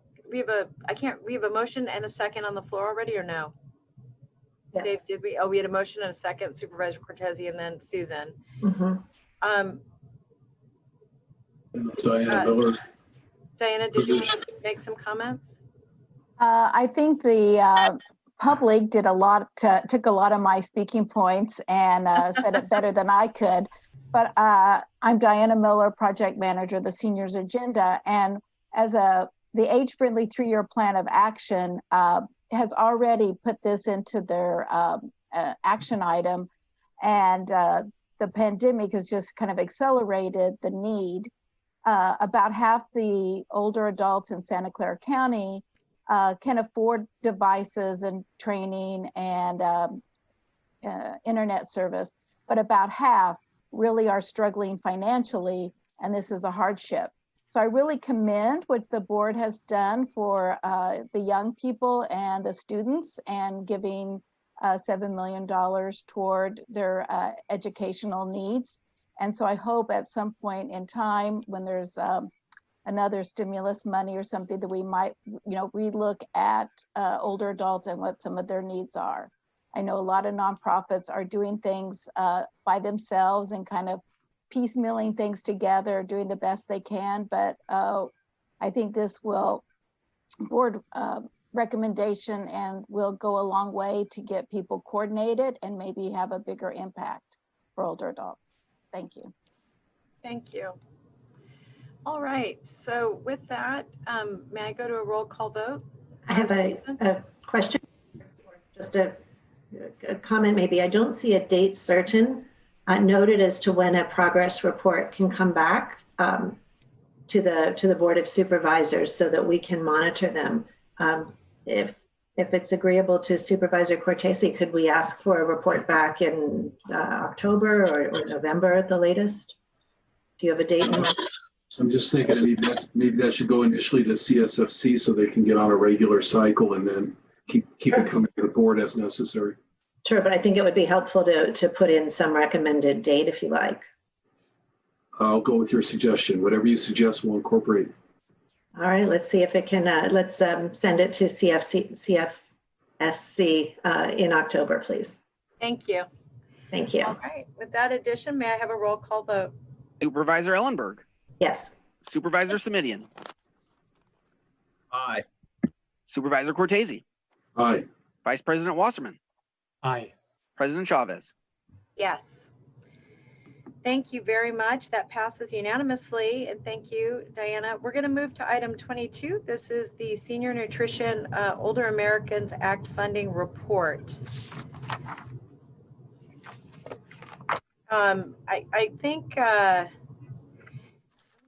motion and a second on the floor already, or no? Yes. Dave, did we? Oh, we had a motion and a second, Supervisor Cortese, and then Susan. Diana Miller. Diana, did you want to make some comments? I think the public did a lot, took a lot of my speaking points and said it better than I could. But I'm Diana Miller, project manager of the Seniors Agenda. And as the age-friendly 3-year plan of action has already put this into their action item. And the pandemic has just kind of accelerated the need. About half the older adults in Santa Clara County can afford devices and training and internet service, but about half really are struggling financially, and this is a hardship. So I really commend what the board has done for the young people and the students and giving $7 million toward their educational needs. And so I hope at some point in time when there's another stimulus money or something that we might, relook at older adults and what some of their needs are. I know a lot of nonprofits are doing things by themselves and kind of piecemealing things together, doing the best they can. But I think this will board recommendation and will go a long way to get people coordinated and maybe have a bigger impact for older adults. Thank you. Thank you. All right, so with that, may I go to a roll call vote? I have a question, just a comment maybe. I don't see a date certain noted as to when a progress report can come back to the Board of Supervisors so that we can monitor them. If it's agreeable to Supervisor Cortese, could we ask for a report back in October or November at the latest? Do you have a date in mind? I'm just thinking maybe that should go initially to CSFC so they can get on a regular cycle and then keep it coming to the board as necessary. Sure, but I think it would be helpful to put in some recommended date if you like. I'll go with your suggestion. Whatever you suggest, we'll incorporate. All right, let's see if it can, let's send it to CFSC in October, please. Thank you. Thank you. All right, with that addition, may I have a roll call vote? Supervisor Ellenberg. Yes. Supervisor Simidian. Aye. Supervisor Cortese. Aye. Vice President Wasserman. Aye. President Chavez. Yes. Thank you very much. That passes unanimously. And thank you, Diana. We're going to move to item 22. This is the Senior Nutrition Older Americans Act Funding Report. I think,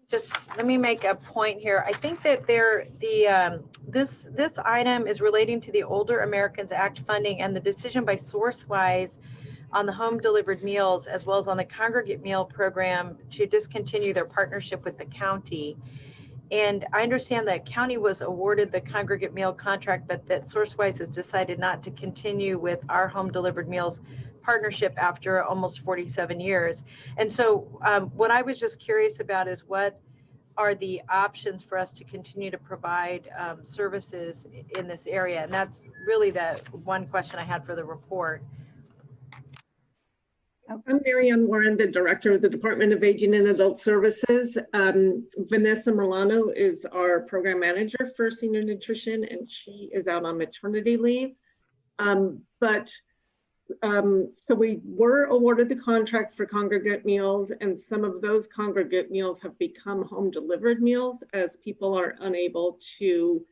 just let me make a point here. I think that this item is relating to the Older Americans Act funding and the decision by SourceWise on the home delivered meals, as well as on the congregate meal program to discontinue their partnership with the county. And I understand that county was awarded the congregate meal contract, but that SourceWise has decided not to continue with our home delivered meals partnership after almost 47 years. And so what I was just curious about is what are the options for us to continue to provide services in this area? And that's really the one question I had for the report. I'm Marianne Warren, the Director of the Department of Aging and Adult Services. Vanessa Milano is our Program Manager for Senior Nutrition, and she is out on maternity leave. So we were awarded the contract for congregate meals, and some of those congregate meals have become home delivered meals as people are unable to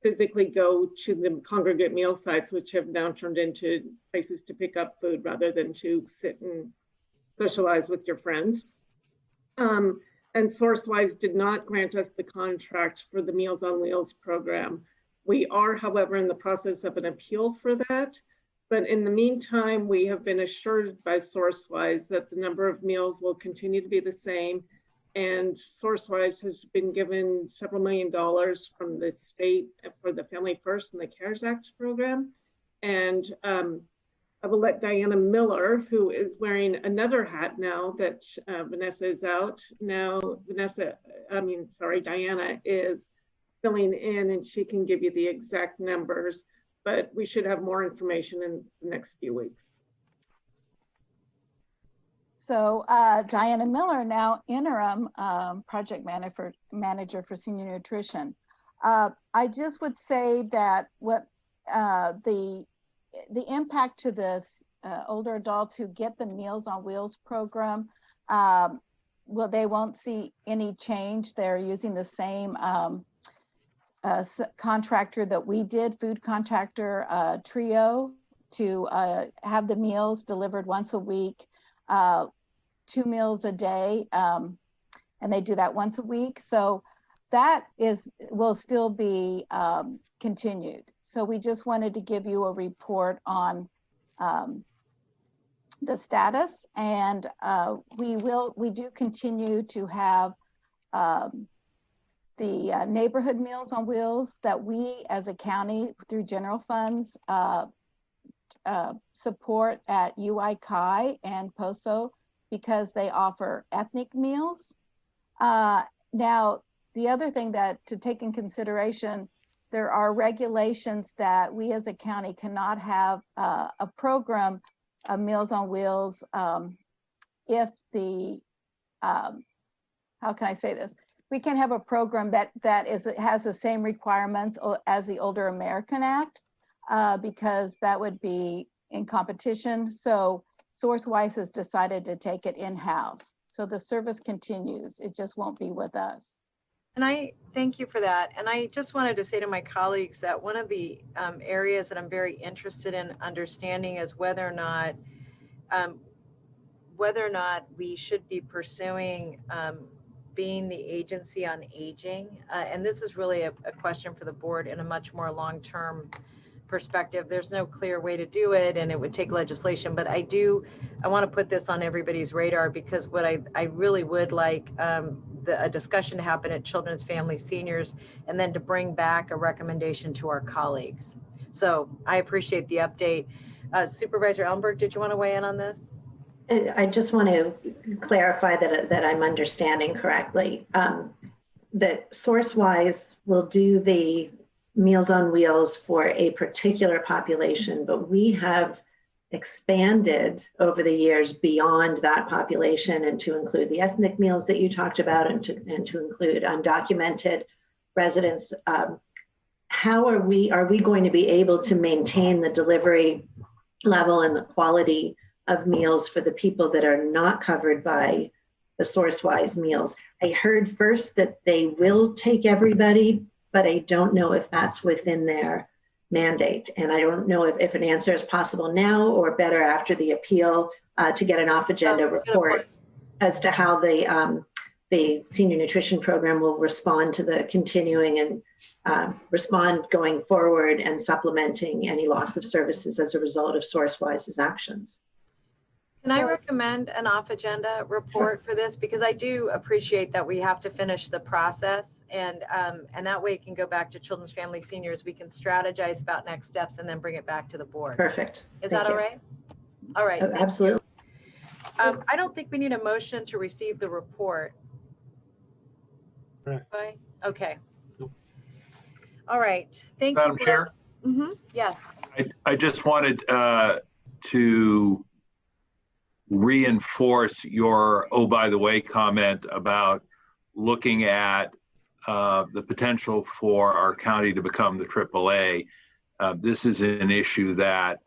physically go to the congregate meal sites, which have now turned into places to pick up food rather than to sit and socialize with your friends. And SourceWise did not grant us the contract for the Meals on Wheels program. We are, however, in the process of an appeal for that. But in the meantime, we have been assured by SourceWise that the number of meals will continue to be the same. And SourceWise has been given several $1 million from the state for the Family First and the CARES Act program. And I will let Diana Miller, who is wearing another hat now that Vanessa is out. Now, Diana is filling in and she can give you the exact numbers, but we should have more information in the next few weeks. So Diana Miller, now interim project manager for senior nutrition. I just would say that what the the impact to this older adults who get the Meals on Wheels program, well, they won't see any change. They're using the same contractor that we did, food contractor Trio, to have the meals delivered once a week, 2 meals a day, and they do that once a week. So that will still be continued. So we just wanted to give you a report on the status, and we do continue to have the neighborhood Meals on Wheels that we as a county through general funds support at UI Chi and POSO, because they offer ethnic meals. Now, the other thing that to take in consideration, there are regulations that we as a county cannot have a program of Meals on Wheels if the, how can I say this? We can have a program that has the same requirements as the Older American Act, because that would be in competition. So SourceWise has decided to take it in-house. So the service continues. It just won't be with us. And I thank you for that. And I just wanted to say to my colleagues that one of the areas that I'm very interested in understanding is whether or not we should be pursuing being the agency on aging. And this is really a question for the board in a much more long-term perspective. There's no clear way to do it, and it would take legislation, but I want to put this on everybody's radar, because what I really would like a discussion to happen at Children's Family Seniors, and then to bring back a recommendation to our colleagues. So I appreciate the update. Supervisor Ellenberg, did you want to weigh in on this? I just want to clarify that I'm understanding correctly. That SourceWise will do the Meals on Wheels for a particular population, but we have expanded over the years beyond that population, and to include the ethnic meals that you talked about, and to include undocumented residents. How are we going to be able to maintain the delivery level and the quality of meals for the people that are not covered by the SourceWise meals? I heard first that they will take everybody, but I don't know if that's within their mandate. And I don't know if an answer is possible now, or better after the appeal, to get an off-agenda report as to how the senior nutrition program will respond to the continuing and respond going forward, and supplementing any loss of services as a result of SourceWise's actions. Can I recommend an off-agenda report for this? Because I do appreciate that we have to finish the process, and that way it can go back to Children's Family Seniors. We can strategize about next steps and then bring it back to the board. Perfect. Is that all right? All right. Absolutely. I don't think we need a motion to receive the report. Right. Okay. All right. Thank you. Madam Chair? Yes. I just wanted to reinforce your "oh, by the way" comment about looking at the potential for our county to become the AAA. This is an issue that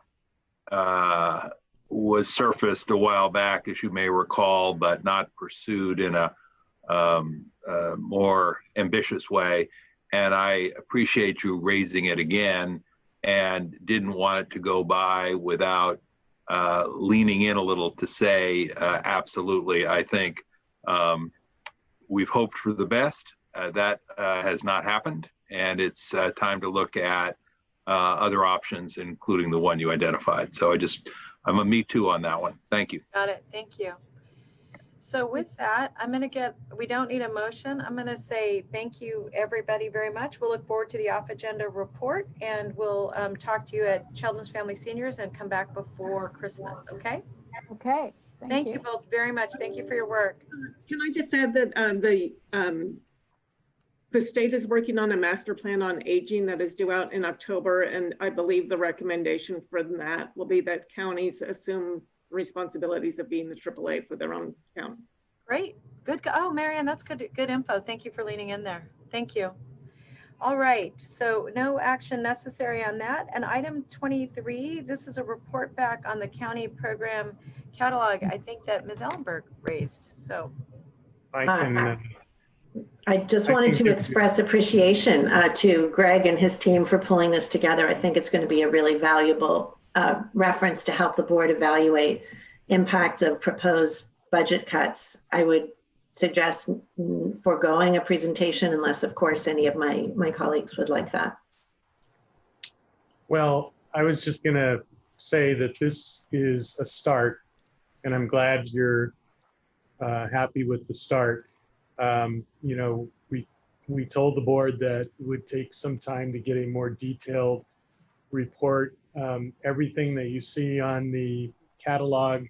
was surfaced a while back, as you may recall, but not pursued in a more ambitious way. And I appreciate you raising it again, and didn't want it to go by without leaning in a little to say, absolutely. I think we've hoped for the best. That has not happened, and it's time to look at other options, including the one you identified. So I'm a me too on that one. Thank you. Got it. Thank you. So with that, we don't need a motion. I'm going to say thank you, everybody, very much. We'll look forward to the off-agenda report, and we'll talk to you at Children's Family Seniors and come back before Christmas. Okay? Okay. Thank you both very much. Thank you for your work. Can I just add that the state is working on a master plan on aging that is due out in October, and I believe the recommendation for that will be that counties assume responsibilities of being the AAA for their own county. Great. Good. Oh, Marianne, that's good info. Thank you for leaning in there. Thank you. All right, so no action necessary on that. And item 23, this is a report back on the county program catalog, I think that Ms. Ellenberg raised. So I can. I just wanted to express appreciation to Greg and his team for pulling this together. I think it's going to be a really valuable reference to help the board evaluate impacts of proposed budget cuts. I would suggest foregoing a presentation unless, of course, any of my colleagues would like that. Well, I was just going to say that this is a start, and I'm glad you're happy with the start. You know, we told the board that it would take some time to get a more detailed report. Everything that you see on the catalog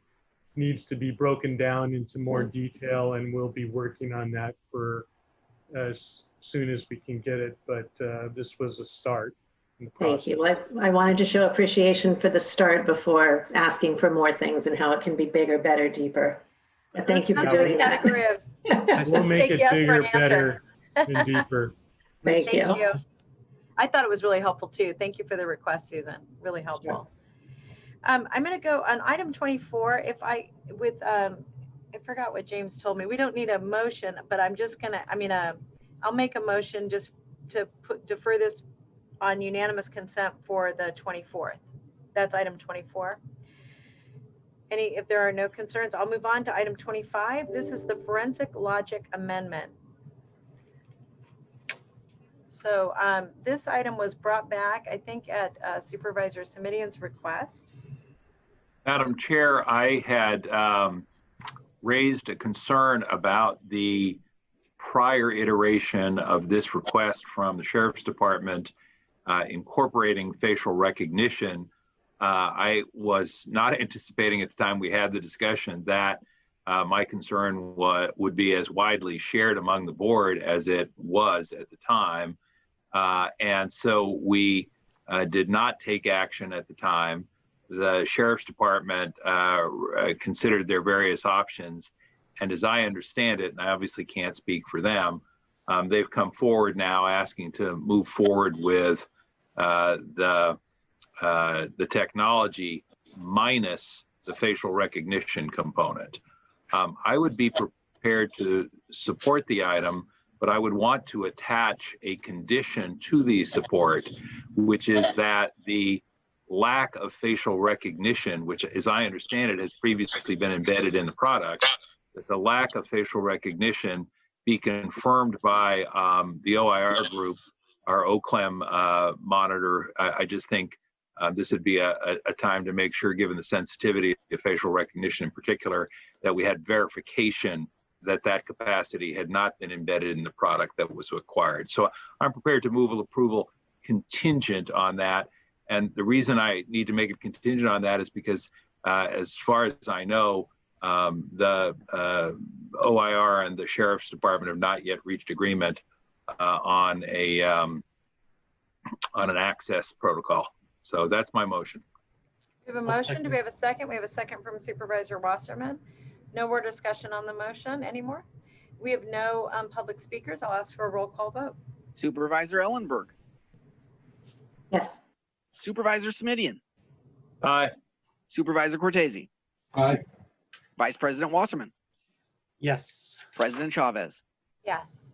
needs to be broken down into more detail, and we'll be working on that for as soon as we can get it. But this was a start in the process. Thank you. Well, I wanted to show appreciation for the start before asking for more things and how it can be bigger, better, deeper. But thank you for doing that. We'll make it yes bigger, better, and deeper. Thank you. I thought it was really helpful too. Thank you for the request, Susan. Really helpful. I'm going to go on item 24. I forgot what James told me. We don't need a motion, but I'm just going to, I'll make a motion just to defer this on unanimous consent for the 24th. That's item 24. If there are no concerns, I'll move on to item 25. This is the forensic logic amendment. So this item was brought back, I think, at Supervisor Simitian's request. Madam Chair, I had raised a concern about the prior iteration of this request from the Sheriff's Department incorporating facial recognition. I was not anticipating at the time we had the discussion that my concern would be as widely shared among the board as it was at the time. And so we did not take action at the time. The Sheriff's Department considered their various options. And as I understand it, and I obviously can't speak for them, they've come forward now asking to move forward with the technology minus the facial recognition component. I would be prepared to support the item, but I would want to attach a condition to the support, which is that the lack of facial recognition, which as I understand it has previously been embedded in the product, that the lack of facial recognition be confirmed by the OIR group, our OCLEM monitor. I just think this would be a time to make sure, given the sensitivity of facial recognition in particular, that we had verification that that capacity had not been embedded in the product that was acquired. So I'm prepared to move approval contingent on that. And the reason I need to make it contingent on that is because as far as I know, the OIR and the Sheriff's Department have not yet reached agreement on an access protocol. So that's my motion. We have a motion. Do we have a second? We have a second from Supervisor Wasserman. No more discussion on the motion anymore. We have no public speakers. I'll ask for a roll call vote. Supervisor Ellenberg. Yes. Supervisor Simitian. Aye. Supervisor Cortese. Aye. Vice President Wasserman. Yes. President Chavez. Yes.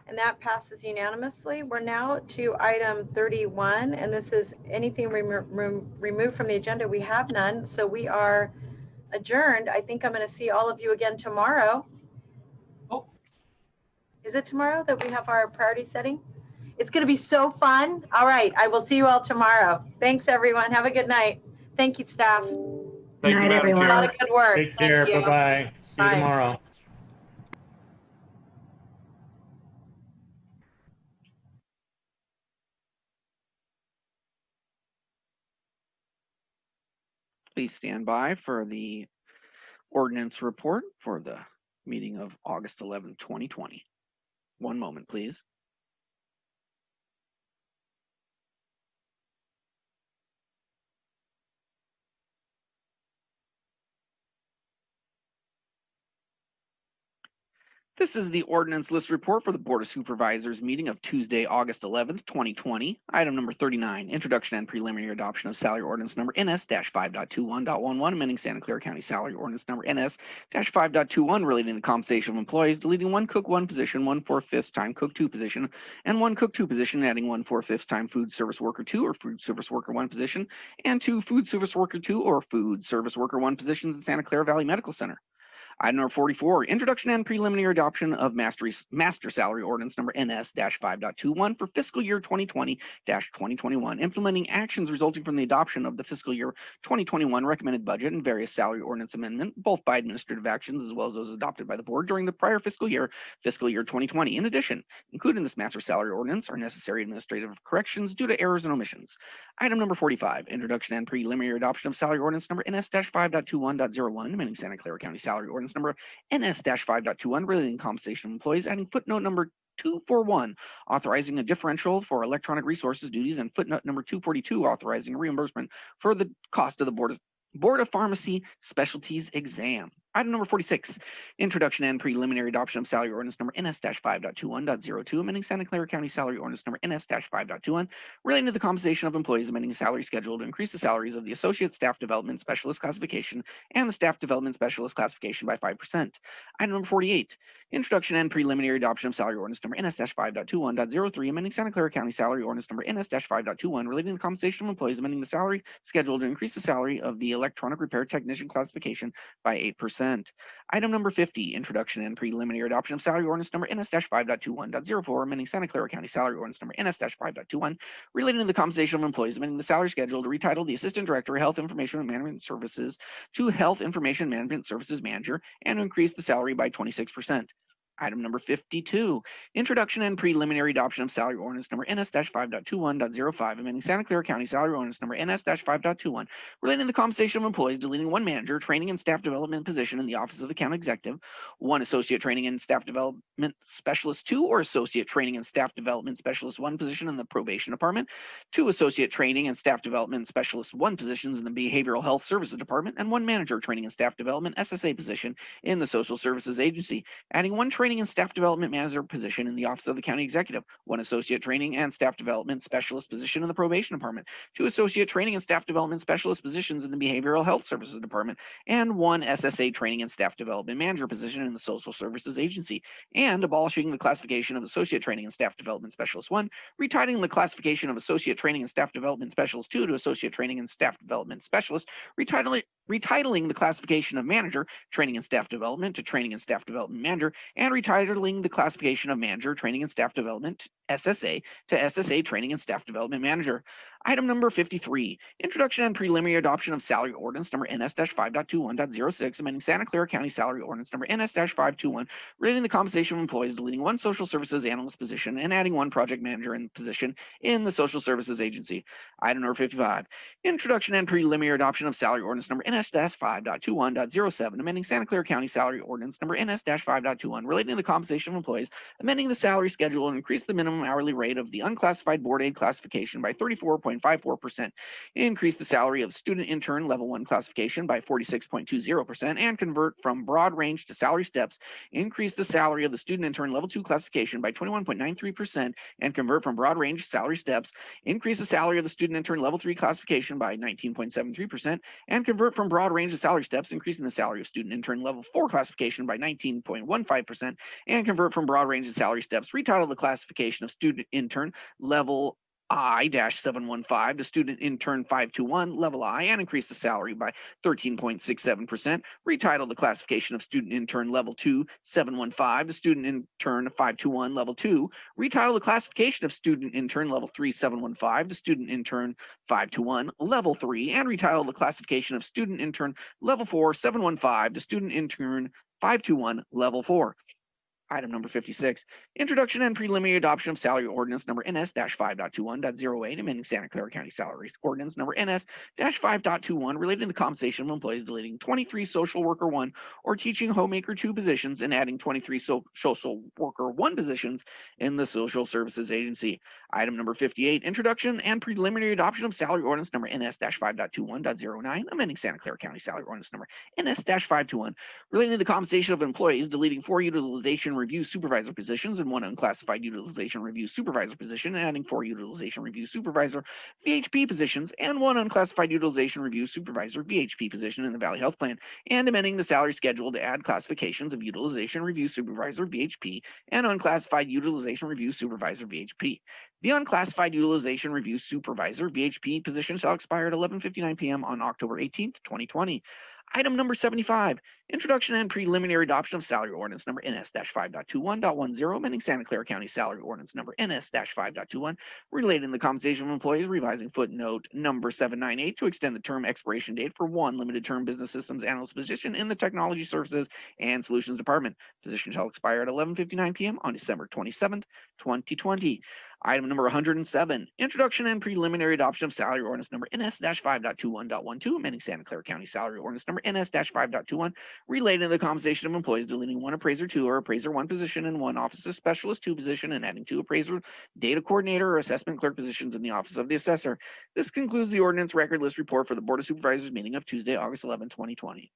And that passes unanimously. We're now to item 31, and this is anything removed from the agenda. We have none, so we are adjourned. I think I'm going to see all of you again tomorrow. Oh. Is it tomorrow that we have our priority setting? It's going to be so fun. All right. I will see you all tomorrow. Thanks, everyone. Have a good night. Thank you, staff. Thank you, Madam Chair. A lot of good work. Take care. Thank you. Bye-bye. See you tomorrow. Please stand by for the ordinance report for the meeting of August 11th, 2020. One moment, please. This is the ordinance list report for the Board of Supervisors meeting of Tuesday, August 11th, 2020. Item number 39, introduction and preliminary adoption of salary ordinance number NS-5.21.11, amending Santa Clara County salary ordinance number NS-5.21 relating to the compensation of employees, deleting one cook one position, 1/4 time cook two position, and one cook two position, adding 1/4 time food service worker two or food service worker one position, and two food service worker two or food service worker one positions in Santa Clara Valley Medical Center. Item number 44, introduction and preliminary adoption of master salary ordinance number NS-5.21 for fiscal year 2020-2021, implementing actions resulting from the adoption of the fiscal year 2021 recommended budget and various salary ordinance amendments, both by administrative actions as well as those adopted by the board during the prior fiscal year 2020. In addition, included in this master salary ordinance are necessary administrative corrections due to errors and omissions. Item number 45, introduction and preliminary adoption of salary ordinance number NS-5.21.01, amending Santa Clara County salary ordinance number NS-5.21 relating to compensation of employees, adding footnote number 241, authorizing a differential for electronic resources duties, and footnote number 242, authorizing a reimbursement for the cost of the Board of Pharmacy Specialties exam. Item number 46, introduction and preliminary adoption of salary ordinance number NS-5.21.02, amending Santa Clara County salary ordinance number NS-5.21, relating to the compensation of employees, amending the salary schedule to increase the salaries of the associate staff development specialist classification and the staff development specialist classification by 5%. Item number 48, introduction and preliminary adoption of salary ordinance number NS-5.21.03, amending Santa Clara County salary ordinance number NS-5.21, relating to the compensation of employees, amending the salary schedule to increase the salary of the electronic repair technician classification by 8%. Item number 50, introduction and preliminary adoption of salary ordinance number NS-5.21.04, amending Santa Clara County salary ordinance number NS-5.21, relating to the compensation of employees, amending the salary schedule to retitle the Assistant Director of Health Information Management Services to Health Information Management Services Manager and to increase the salary by 26%. Item number 52, introduction and preliminary adoption of salary ordinance number NS-5.21.05, amending Santa Clara County salary ordinance number NS-5.21, relating to the compensation of employees, deleting one manager, training and staff development position in the Office of the County Executive, one associate training and staff development specialist two or associate training and staff development specialist one position in the probation department, two associate training and staff development specialist one positions in the behavioral health services department, and one manager training and staff development SSA position in the social services agency, adding one training and staff development manager position in the Office of the County Executive, one associate training and staff development specialist position in the probation department, two associate training and staff development specialist positions in the behavioral health services department, and one SSA training and staff development manager position in the social services agency, and abolishing the classification of associate training and staff development specialist one, retitling the classification of associate training and staff development specialist two to associate training and staff development specialist, retitling the classification of manager training and staff development to training and staff development manager, and retitling the classification of manager training and staff development SSA to SSA training and staff development manager. Item number 53, introduction and preliminary adoption of salary ordinance number NS-5.21.06, amending Santa Clara County salary ordinance number NS-521, relating to the compensation of employees, deleting one social services analyst position and adding one project manager in position in the social services agency. Item number 55, introduction and preliminary adoption of salary ordinance number NS-5.21.07, amending Santa Clara County salary ordinance number NS-5.21, relating to the compensation of employees, amending the salary schedule and increase the minimum hourly rate of the unclassified board aid classification by 34.54%, increase the salary of student intern level 1 classification by 46.20%, and convert from broad range to salary steps, increase the salary of the student intern level 2 classification by 21.93%, and convert from broad range to salary steps, increase the salary of the student intern level 3 classification by 19.73%, and convert from broad range to salary steps, increasing the salary of student intern level 4 classification by 19.15%, and convert from broad range to salary steps, retitle the classification of student intern level I-715 to student intern 521 level I, and increase the salary by 13.67%, retitle the classification of student intern level 2 715 to student intern 521 level 2, retitle the classification of student intern level 3 715 to student intern 521 level 3, and retitle the classification of student intern level 4 715 to student intern 521 level 4. Item number 56, introduction and preliminary adoption of salary ordinance number NS-5.21.08, amending Santa Clara County salaries ordinance number NS-5.21, relating to the compensation of employees, deleting 23 social worker 1 or teaching homemaker 2 positions and adding 23 social worker 1 positions in the social services agency. Item number 58, introduction and preliminary adoption of salary ordinance number NS-5.21.09, amending Santa Clara County salary ordinance number NS-521, relating to the compensation of employees, deleting 4 utilization review supervisor positions and 1 unclassified utilization review supervisor position, adding 4 utilization review supervisor VHP positions and 1 unclassified utilization review supervisor VHP position in the Valley Health Plan, and amending the salary schedule to add classifications of utilization review supervisor VHP and unclassified utilization review supervisor VHP. The unclassified utilization review supervisor VHP position shall expire at 11:59 p.m. on October 18th, 2020. Item number 75, introduction and preliminary adoption of salary ordinance number NS-5.21.10, amending Santa Clara County salary ordinance number NS-5.21, relating the compensation of employees, revising footnote number 798 to extend the term expiration date for 1 limited term business systems analyst position in the Technology Services and Solutions Department. Position shall expire at 11:59 p.m. on December 27th, 2020. Item number 107, introduction and preliminary adoption of salary ordinance number NS-5.21.12, amending Santa Clara County salary ordinance number NS-5.21, relating to the compensation of employees, deleting 1 appraiser 2 or appraiser 1 position and 1 office of specialist 2 position, and adding 2 appraiser data coordinator or assessment clerk positions in the office of the assessor. This concludes the ordinance record list report for the Board of Supervisors meeting of Tuesday, August 11, 2020.